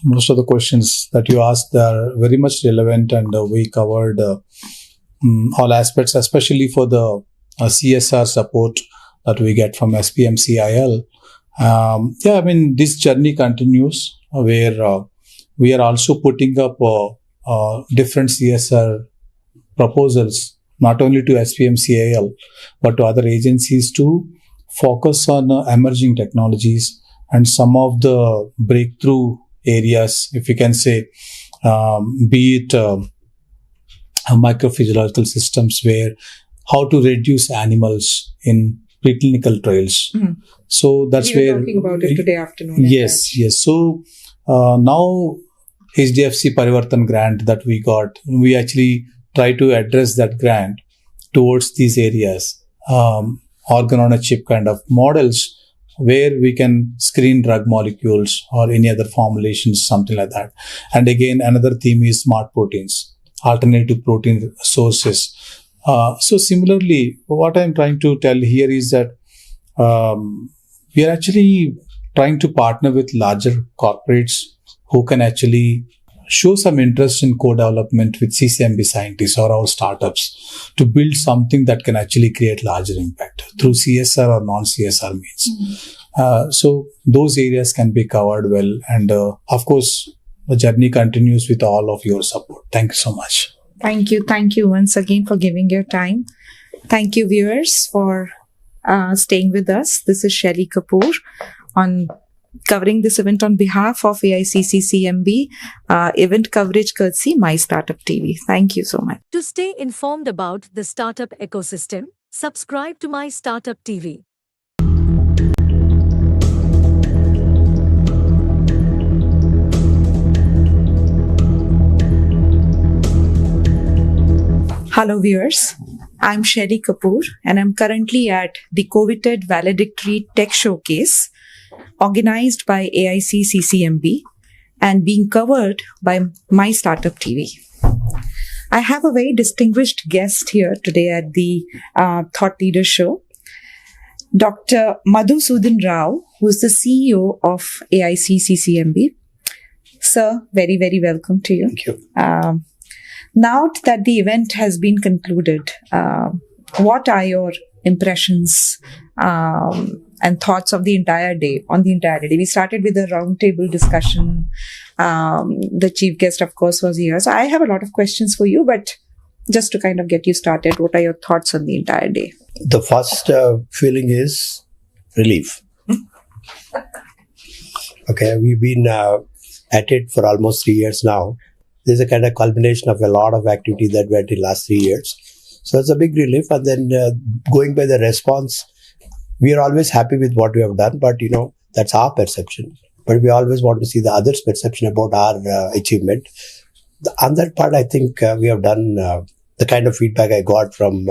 most of the questions that you asked are very much relevant, and we covered all aspects, especially for the CSR support that we get from SPMCIL. This journey continues where we are also putting up different CSR proposals, not only to SPMCIL, but to other agencies to focus on emerging technologies and some of the breakthrough areas, if you can say, be it microphysiological systems, where how to reduce animals in preclinical trials. So that's we were where talking about it today afternoon. Yes. So now HDFC Parivartan grant that we got, we actually try to address that grant towards these areas, organ on a chip kind of models, where we can screen drug molecules or any other formulations, something like that. And again, another theme is smart proteins, alternative protein sources. So similarly, what I'm trying to tell here is that we are actually trying to partner with larger corporates who can actually show some interest in co-development with CCMB scientists or our startups to build something that can actually create larger impact through CSR or non-CSR means. So those areas can be covered well. And of course, the journey continues with all of your support. Thank you so much. Thank you. Thank you once again for giving your time. Thank you, viewers, for staying with us. This is Shelly Kapoor on covering this event on behalf of AICCCMB, event coverage courtesy MyStartupTV. Thank you so much. To stay informed about the startup ecosystem, subscribe to MyStartupTV. Hello, viewers. I'm Shelly Kapoor, and I'm currently at the Coveted Valedictory Tech Showcase, organized by AICCCMB and being covered by MyStartupTV. I have a very distinguished guest here today at the Thought Leader Show, Dr. Madhusudan Rao, who is the CEO of AICCCMB. Sir, very, very welcome to you. Thank you. Now that the event has been concluded, what are your impressions and thoughts of the entire day, on the entire day? We started with a roundtable discussion. The chief guest, of course, was here. So I have a lot of questions for you, but just to kind of get you started, what are your thoughts on the entire day? The first feeling is relief. Okay, we've been at it for almost 3 years now. There's a kind of culmination of a lot of activity that went in last 3 years. So it's a big relief. And then going by the response, we are always happy with what we have done, but that's our perception. But we always want to see the others' perception about our achievement. On that part, I think we have done the kind of feedback I got from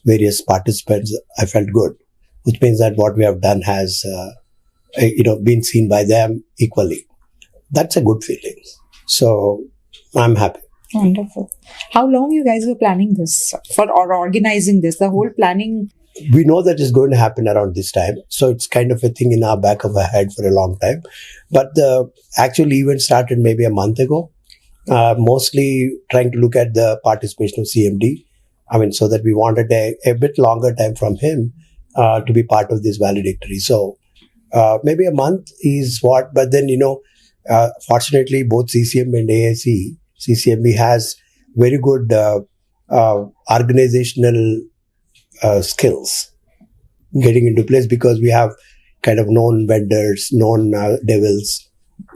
various participants. I felt good, which means that what we have done has, been seen by them equally. That's a good feeling. So I'm happy. Wonderful. How long you guys were planning this or organizing this? The whole planning. We know that it's going to happen around this time. So it's kind of a thing in our back of our head for a long time. But the actual event started maybe a month ago. Mostly trying to look at the participation of CMD. So that we wanted a bit longer time from him to be part of this valedictory. So maybe a month is what, but then, fortunately, both CCM and AIC, CCMB has very good organizational skills getting into place because we have kind of known vendors, known devils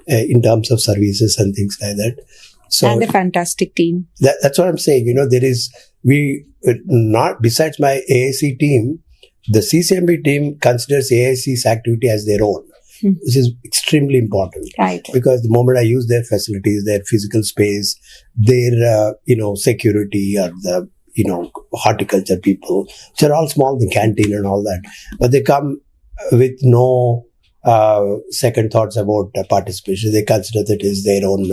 in terms of services and things like that. So and a fantastic team. That's what I'm saying. Besides my AIC team, the CCMB team considers AIC's activity as their own. Which is extremely important, right? Because the moment I use their facilities, their physical space, their security, or the horticulture people, which are all small, the canteen and all that, but they come with no second thoughts about participation. They consider that is their own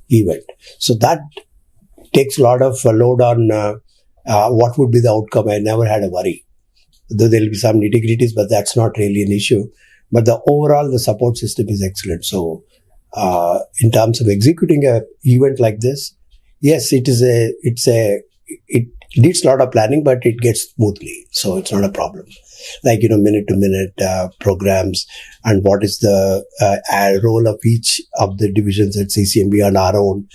event. So that takes a lot of load on what would be the outcome. I never had a worry, though there will be some nitty-gritties, but that's not really an issue. But the support system is excellent. So, in terms of executing an event like this, yes, it needs a lot of planning, but it gets smoothly. So it's not a problem. Like, minute to minute programs and what is the role of each of the divisions at CCMB and our own,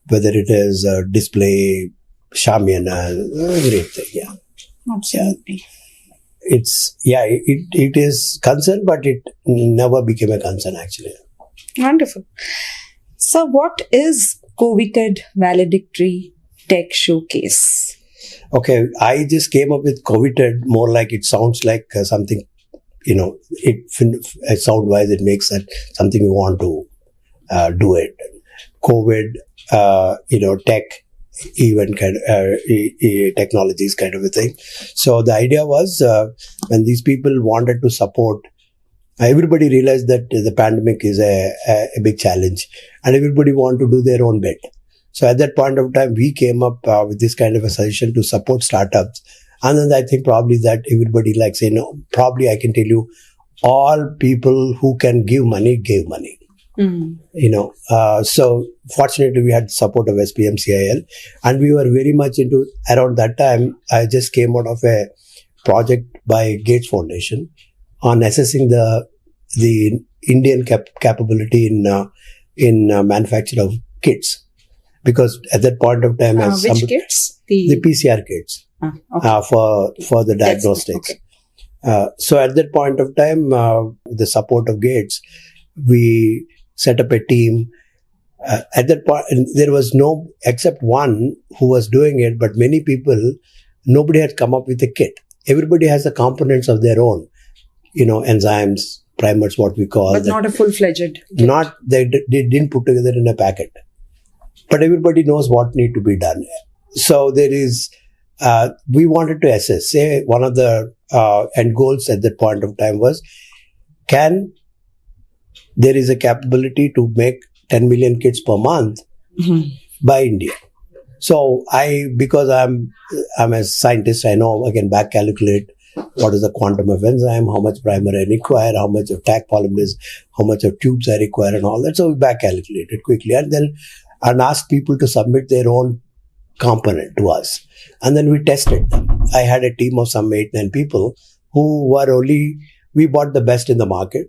whether it is display, Shamiana, great thing. Yeah. Absolutely. it is concern, but it never became a concern actually. Wonderful. So, what is COVID Valedictory Tech Showcase? Okay, I just came up with COVID more like it sounds like something, sound wise it makes that something we want to do it. COVID, tech, event kind of technologies kind of a thing. So the idea was when these people wanted to support, everybody realized that the pandemic is a big challenge and everybody wanted to do their own bit. So at that point of time, we came up with this kind of a suggestion to support startups. And then I think probably that everybody probably I can tell you all people who can give money, gave money. So fortunately we had the support of SPM CIL and we were very much into, around that time, I just came out of a project by Gates Foundation on assessing the Indian capability in manufacture of kits. Because at that point of time, which kits? The PCR kits for the diagnostics. Okay. So at that point of time, with the support of Gates, we set up a team. At that point, there was no, except one who was doing it, but many people, nobody had come up with a kit. Everybody has the components of their own, enzymes, primers, what we call. But not a full-fledged kit. They didn't put together in a packet. But everybody knows what need to be done. So there is, we wanted to assess, say one of the end goals at that point of time was, there is a capability to make 10 million kits per month by India. So because I'm a scientist, I know I can back calculate what is the quantum of enzyme, how much primer I require, how much of Taq polymerase, how much of tubes I require and all that. So we back calculated quickly and asked people to submit their own component to us. And then we tested them. I had a team of some 8-9 people who were we bought the best in the market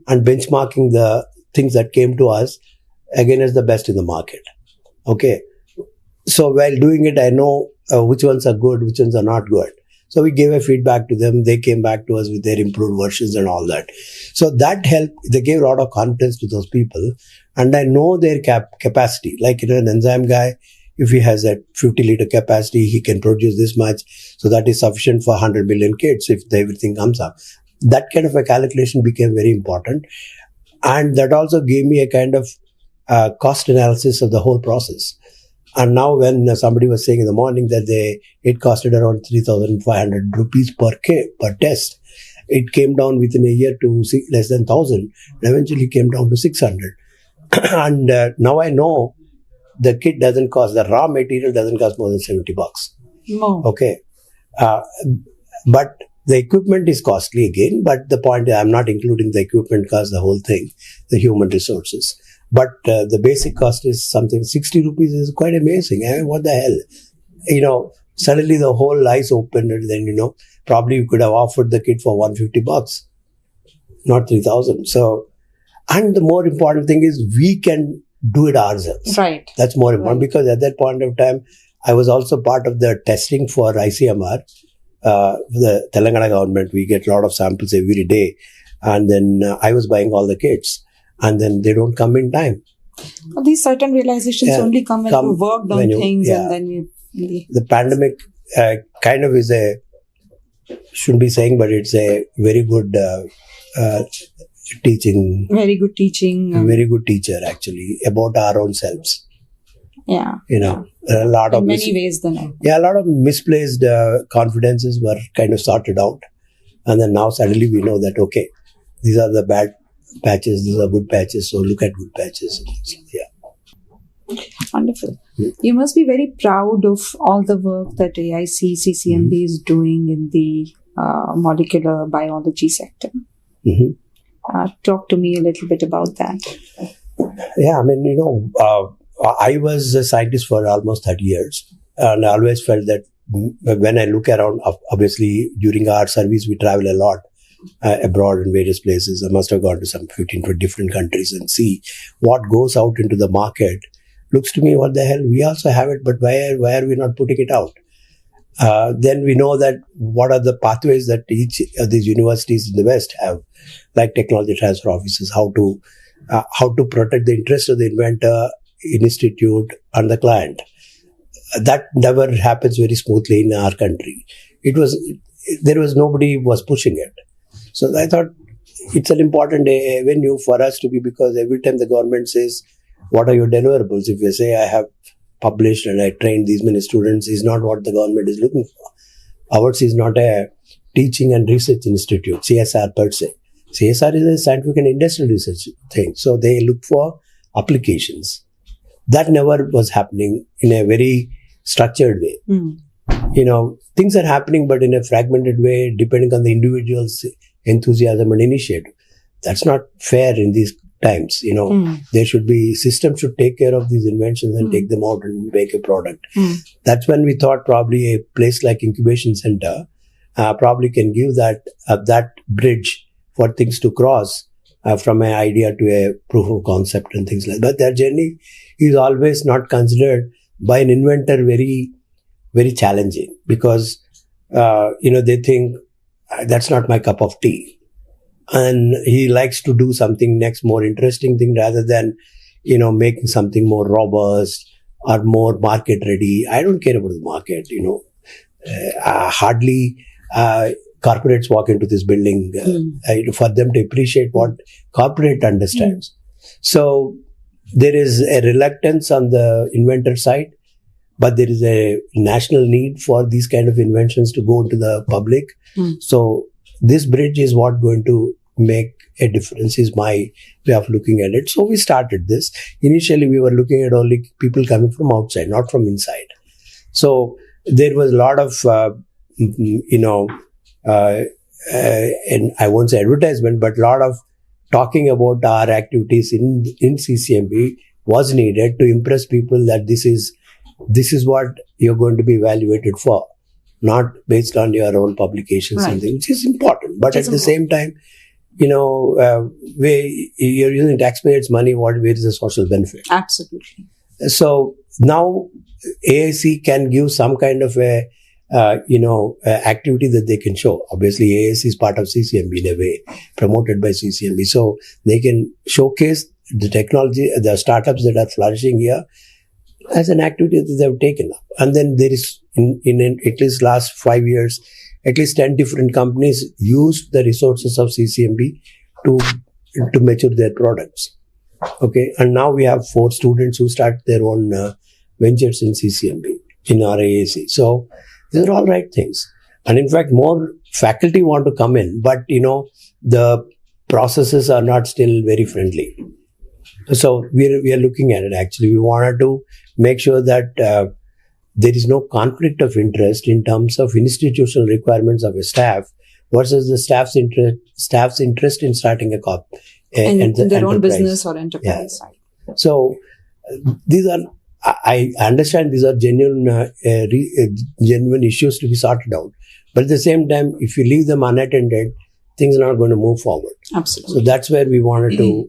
and benchmarking the things that came to us again as the best in the market. Okay. So while doing it, I know which ones are good, which ones are not good. So we gave a feedback to them. They came back to us with their improved versions and all that. So that helped. They gave a lot of confidence to those people. And I know their capacity. Like, an enzyme guy, if he has a 50-liter capacity, he can produce this much. So that is sufficient for 100 million kits if everything comes up. That kind of a calculation became very important. And that also gave me a kind of cost analysis of the whole process. And now when somebody was saying in the morning that it costed around 3,500 rupees per test, it came down within a year to less than 1,000 and eventually came down to 600. And now I know the kit doesn't cost, the raw material doesn't cost more than $70. No. Okay. But the equipment is costly again, but the point is I'm not including the equipment cost, the whole thing, the human resources. But the basic cost is something, 60 rupees is quite amazing. I mean, what the hell? Suddenly the whole eyes opened and then, probably you could have offered the kit for $150, not 3,000. So, and the more important thing is we can do it ourselves. Right. That's more important because at that point of time, I was also part of the testing for ICMR. The Telangana government, we get a lot of samples every day. And then I was buying all the kits. And then they don't come in time. Well, these certain realizations only come when you worked on things and then you... The pandemic kind of is shouldn't be saying, but it's a very good teaching. Very good teaching. Very good teacher, actually, about our own selves. Yeah. A lot of... In many ways, then. Yeah, a lot of misplaced confidences were kind of sorted out. And then now suddenly we know that, okay, these are the bad patches, these are good patches, so look at good patches. Yeah. Wonderful. You must be very proud of all the work that AIC CCMB is doing in the molecular biology sector. Talk to me a little bit about that. Yeah, I mean, I was a scientist for almost 30 years and I always felt that when I look around, obviously during our service we travel a lot. Abroad in various places. I must have gone to some 15 different countries and see what goes out into the market. Looks to me, what the hell, we also have it, but why are we not putting it out? then we know that what are the pathways that each of these universities in the West have, like technology transfer offices, how to protect the interest of the inventor, institute, and the client. That never happens very smoothly in our country. Nobody was pushing it. So I thought it's an important avenue for us to be, because every time the government says, what are your deliverables? If you say, I have published and I trained these many students, is not what the government is looking for. Ours is not a teaching and research institute, CSR per se. CSR is a scientific and industrial research thing. So they look for applications. That never was happening in a very structured way. Things are happening, but in a fragmented way, depending on the individual's enthusiasm and initiative. That's not fair in these times. There should be, systems should take care of these inventions and take them out and make a product. That's when we thought probably a place like Incubation Center probably can give that bridge for things to cross from an idea to a proof of concept and things like that. But that journey is always not considered by an inventor very, very challenging, because they think that's not my cup of tea. And he likes to do something next, more interesting thing, rather than, making something more robust or more market ready. I don't care about the market, hardly corporates walk into this building for them to appreciate what corporate understands. So there is a reluctance on the inventor side, but there is a national need for these kind of inventions to go to the public. So this bridge is what going to make a difference, is my way of looking at it. So we started this. Initially, we were looking at only people coming from outside, not from inside. So there was a lot of, and I won't say advertisement, but a lot of talking about our activities in CCMB was needed to impress people that this is what you're going to be evaluated for, not based on your own publications, and things, which is important. But at the same time, you're using taxpayers' money. Where is the social benefit? Absolutely. So now AIC can give some kind of a activity that they can show. Obviously, AIC is part of CCMB in a way, promoted by CCMB. So they can showcase the technology, the startups that are flourishing here, as an activity that they have taken up. And then there is, in at least last 5 years, at least 10 different companies used the resources of CCMB to mature their products. Okay. And now we have 4 students who start their own ventures in CCMB, in our AAC. So these are all right things. And in fact, more faculty want to come in, but the processes are not still very friendly. So we are looking at it. Actually, we wanted to make sure that there is no conflict of interest in terms of institutional requirements of a staff versus the staff's interest in starting a corp and their enterprise. own business or enterprise. Yeah. So these are, I understand these are genuine issues to be sorted out. But at the same time, if you leave them unattended, things are not going to move forward. Absolutely. So that's where we wanted to,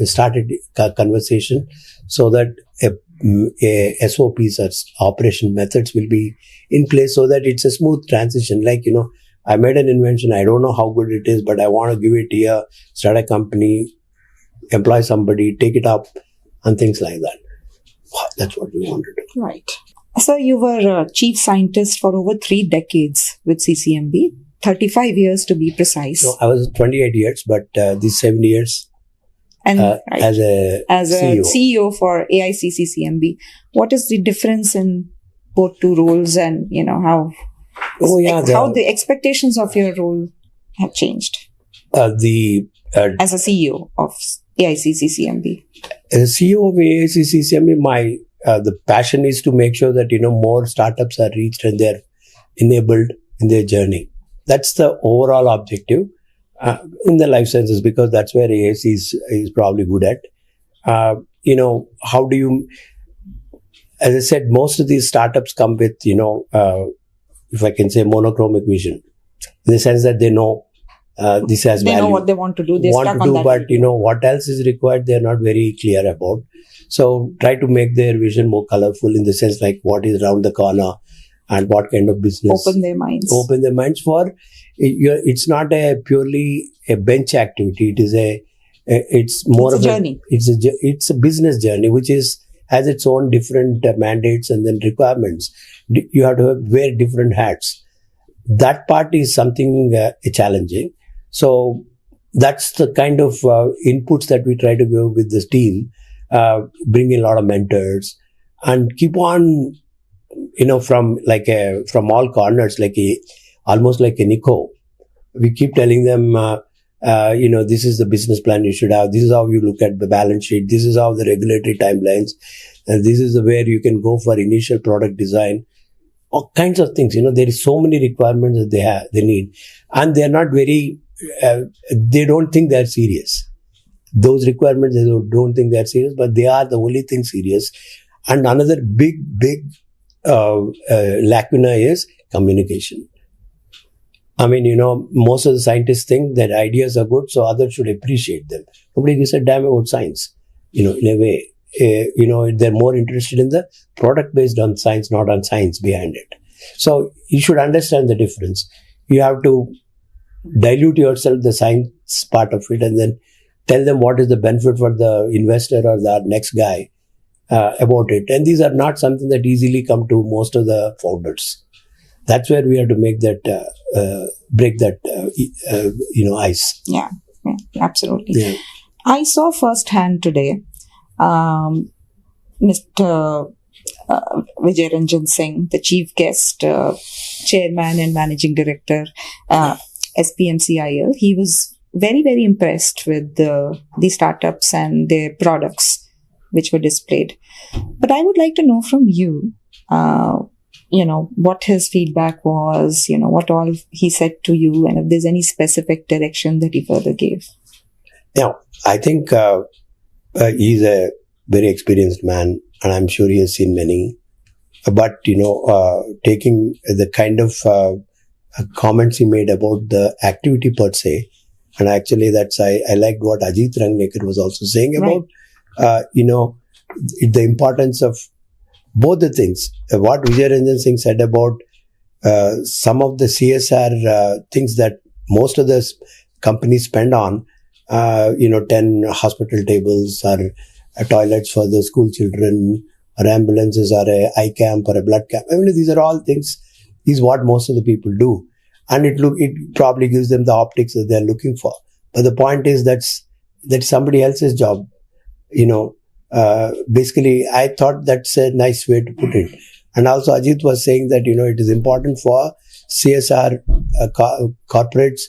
start a conversation so that SOPs or operation methods will be in place so that it's a smooth transition. Like, I made an invention. I don't know how good it is, but I want to give it here, start a company, employ somebody, take it up, and things like that. That's what we wanted to do. Right. So you were a chief scientist for over 3 decades with CCMB, 35 years to be precise. So I was 28 years, but these 7 years and as a CEO for AIC CCMB. What is the difference in both two roles, and how the expectations of your role have changed? As a CEO of AIC CCMB. As a CEO of AIC CCMB, the passion is to make sure that more startups are reached and they're enabled in their journey. That's the overall objective in the life sciences, because that's where AIC is probably good at. How do you, as I said, most of these startups come with, if I can say, monochromic vision, in the sense that they know this has They value. know what they want to do. They're want stuck to on do, that. but what else is required, they're not very clear about. So try to make their vision more colorful in the sense like what is around the corner and what kind of business. Open their minds. Open their minds for. It's not a purely a bench activity. It's more It's of a journey. It's a business journey which has its own different mandates and then requirements. You have to wear different hats. That part is something challenging. So that's the kind of inputs that we try to give with this team. Bring in a lot of mentors and keep on, from all corners, almost like a Nico. We keep telling them, this is the business plan you should have. This is how you look at the balance sheet. This is how the regulatory timelines. And this is where you can go for initial product design. All kinds of things. There is so many requirements that they need. And they're not very, they don't think they're serious. Those requirements, they don't think they're serious, but they are the only thing serious. And another big lacuna is communication. I mean, most of the scientists think that ideas are good, so others should appreciate them. Nobody gives a damn about science, in a way. They're more interested in the product based on science, not on science behind it. So you should understand the difference. You have to dilute yourself, the science part of it, and then tell them what is the benefit for the investor or the next guy about it. And these are not something that easily come to most of the founders. That's where we have to make that, break that, ice. Yeah, absolutely. Yeah. I saw firsthand today Mr. Vijay Ranjan Singh, the chief guest, chairman and managing director, SPMCIL. He was very, very impressed with the startups and their products which were displayed. But I would like to know from you, what his feedback was, what all he said to you, and if there's any specific direction that he further gave. Yeah, I think he's a very experienced man, and I'm sure he has seen many. But, taking the kind of comments he made about the activity per se, and actually I liked what Ajit Rangnekar was also saying about, the importance of both the things. What Vijay Ranjan Singh said about some of the CSR things that most of the companies spend on, 10 hospital tables or toilets for the school children, or ambulances, or a eye camp or a blood camp. I mean, these are all things, is what most of the people do. And it probably gives them the optics that they're looking for. But the point is that's somebody else's job. Basically, I thought that's a nice way to put it. And also Ajit was saying that, it is important for CSR corporates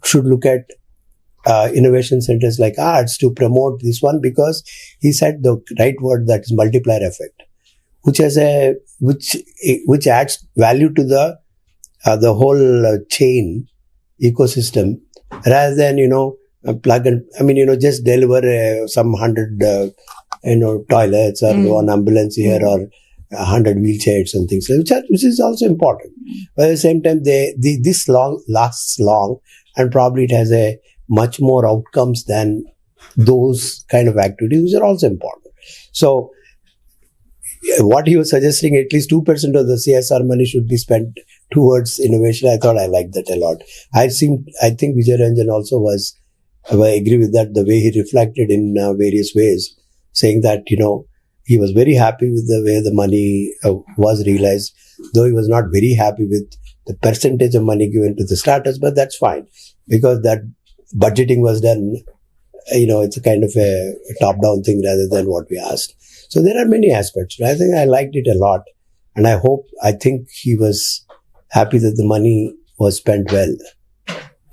should look at innovation centers like ours to promote this one, because he said the right word, that is multiplier effect, which adds value to the whole chain ecosystem, rather than plug and just deliver some 100 toilets or one ambulance here or 100 wheelchairs and things, which is also important. But at the same time, this lasts long, and probably it has a much more outcomes than those kind of activities, which are also important. So what he was suggesting, at least 2% of the CSR money should be spent towards innovation. I thought I liked that a lot. I think Vijay Ranjan also I agree with that, the way he reflected in various ways, saying that, he was very happy with the way the money was realized, though he was not very happy with the percentage of money given to the startups, but that's fine, because that budgeting was done, it's a kind of a top-down thing rather than what we asked. So there are many aspects. I think I liked it a lot, and I think he was happy that the money was spent well.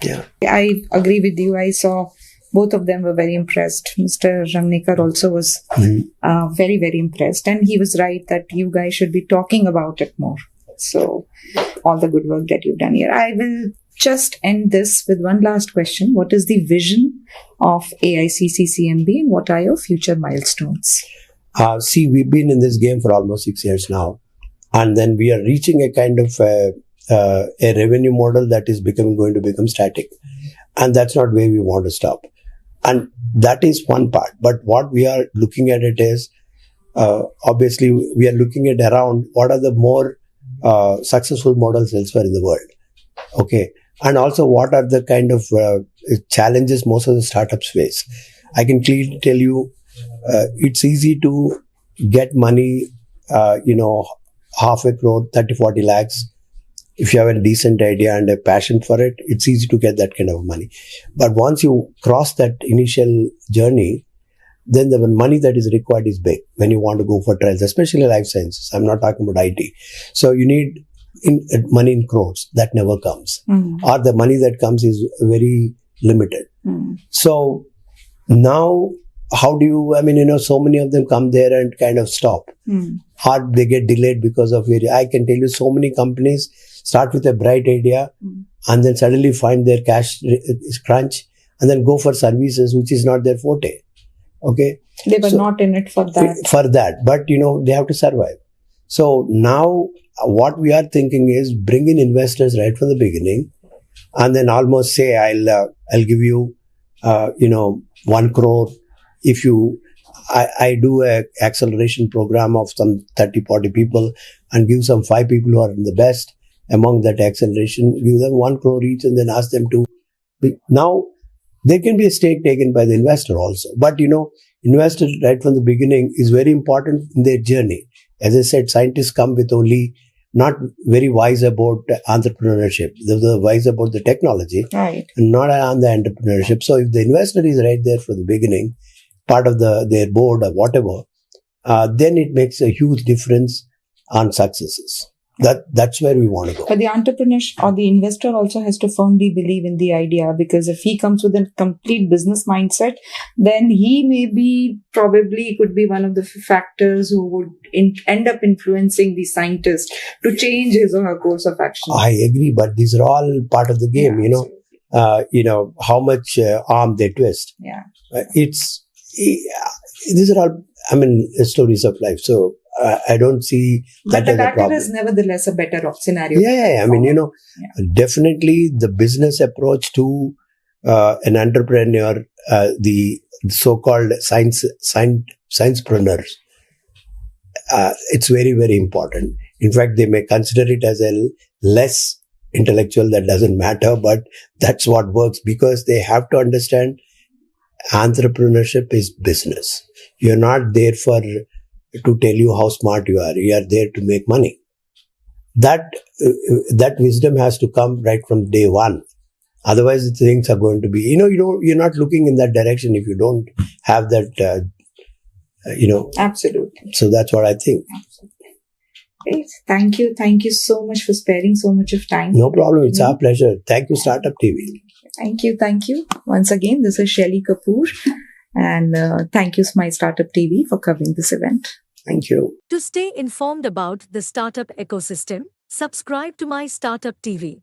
Yeah. I agree with you. I saw both of them were very impressed. Mr. Rangnekar also was very, very impressed. And he was right that you guys should be talking about it more. So all the good work that you've done here. I will just end this with one last question. What is the vision of AICC-CMB, and what are your future milestones? We've been in this game for almost 6 years now. And then we are reaching a kind of a revenue model that is going to become static. And that's not where we want to stop. And that is one part. But what we are looking at it is, obviously, we are looking at around what are the more successful models elsewhere in the world. Okay. And also, what are the kind of challenges most of the startups face? I can clearly tell you, it's easy to get money, half a crore, 30, 40 lakhs. If you have a decent idea and a passion for it, it's easy to get that kind of money. But once you cross that initial journey, then the money that is required is big when you want to go for trials, especially life sciences. I'm not talking about IT. So you need money in crores. That never comes. Or the money that comes is very limited. So now, how do you, so many of them come there and kind of stop. Or they get delayed because of I can tell you so many companies start with a bright idea and then suddenly find their cash is crunch and then go for services which is not their forte. Okay. They were not in it for that. But they have to survive. So now what we are thinking is bring in investors right from the beginning and then almost say, I'll give you, 1 crore if I do a acceleration program of some 30, 40 people and give some 5 people who are the best among that acceleration, give them 1 crore each and then ask them to now there can be a stake taken by the investor also. But investor right from the beginning is very important in their journey. As I said, scientists come with only not very wise about entrepreneurship. They're wise about the technology, right, and not on the entrepreneurship. So if the investor is right there from the beginning, part of their board or whatever, then it makes a huge difference on successes. That's where we want to go. But the entrepreneur or the investor also has to firmly believe in the idea, because if he comes with a complete business mindset, then he probably could be one of the factors who would end up influencing the scientist to change his or her course of action. I agree, but these are all part of the game, how much arm they twist. Yeah. These are all, stories of life. So I don't see that as a problem. But the latter is nevertheless a better scinario. Yeah. Definitely the business approach to an entrepreneur, the so-called sciencepreneurs, it's very, very important. In fact, they may consider it as a less intellectual, that doesn't matter, but that's what works, because they have to understand entrepreneurship is business. You're not there to tell you how smart you are. You are there to make money. That wisdom has to come right from day one. Otherwise, things are going to be, you're not looking in that direction if you don't have that, Absolutely. So that's what I think. Absolutely. Great. Thank you. Thank you so much for sparing so much of time. No problem. It's our pleasure. Thank you, Startup TV. Thank you. Once again, this is Shelly Kapoor, and thank you, MyStartupTV, for covering this event. Thank you. To stay informed about the startup ecosystem, subscribe to MyStartupTV.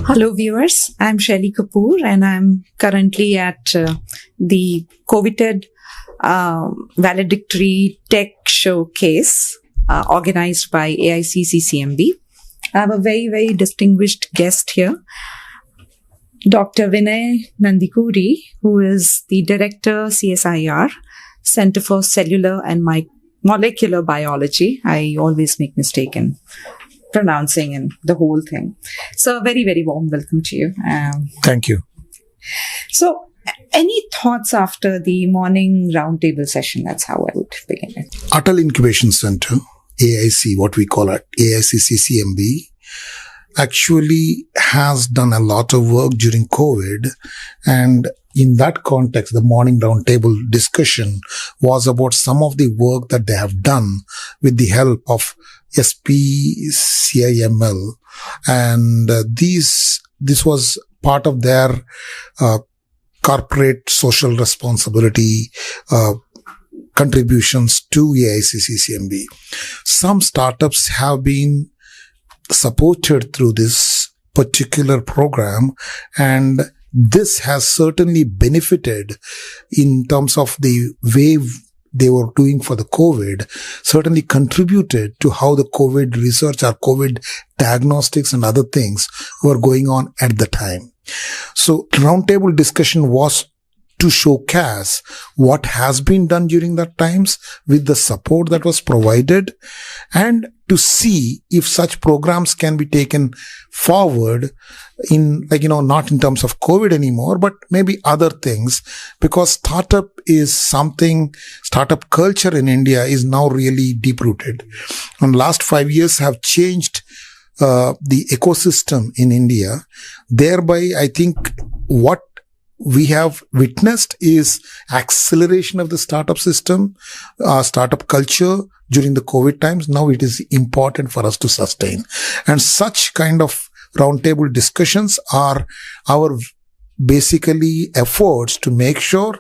Hello viewers, I'm Shelly Kapoor and I'm currently at the coveted valedictory tech showcase organized by AICCCMB. I have a very, very distinguished guest here, Dr. Vinay Nandikuri, who is the Director CSIR, Center for Cellular and Molecular Biology. I always make mistake in pronouncing and the whole thing. So a very, very warm welcome to you. Thank you. So any thoughts after the morning roundtable session? That's how I would begin it. Atal Incubation Center, AIC, what we call it, AICCCMB, actually has done a lot of work during COVID. And in that context, the morning roundtable discussion was about some of the work that they have done with the help of SPCIML. And this was part of their corporate social responsibility contributions to AICCCMB. Some startups have been supported through this particular program, and this has certainly benefited in terms of the way they were doing for the COVID certainly contributed to how the COVID research or COVID diagnostics and other things were going on at the time. So roundtable discussion was to showcase what has been done during that times with the support that was provided, and to see if such programs can be taken forward in, not in terms of COVID anymore, but maybe other things, because startup culture in India is now really deep rooted. And last 5 years have changed the ecosystem in India. Thereby, I think what we have witnessed is acceleration of the startup system, startup culture during the COVID times. Now it is important for us to sustain. And such kind of roundtable discussions are our basically efforts to make sure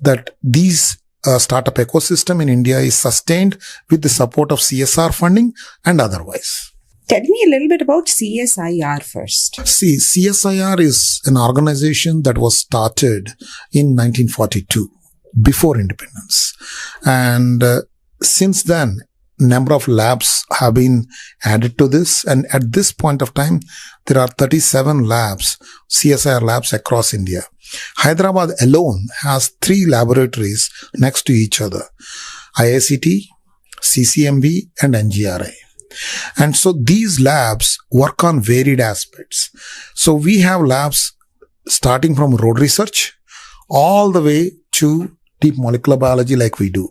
that these startup ecosystem in India is sustained with the support of CSR funding and otherwise. Tell me a little bit about CSIR first. See, CSIR is an organization that was started in 1942, before independence. And since then, number of labs have been added to this. And at this point of time, there are 37 labs, CSIR labs across India. Hyderabad alone has 3 laboratories next to each other: IICT, CCMB, and NGRI. And so these labs work on varied aspects. So we have labs starting from road research all the way to deep molecular biology like we do.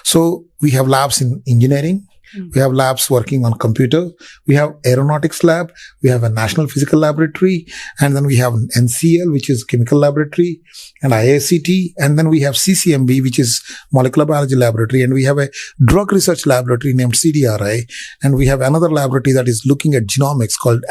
So we have labs in engineering. We have labs working on computer. We have aeronautics lab. We have a national physical laboratory. And then we have an NCL, which is chemical laboratory, and IICT. And then we have CCMB, which is molecular biology laboratory. And we have a drug research laboratory named CDRI. And we have another laboratory that is looking at genomics called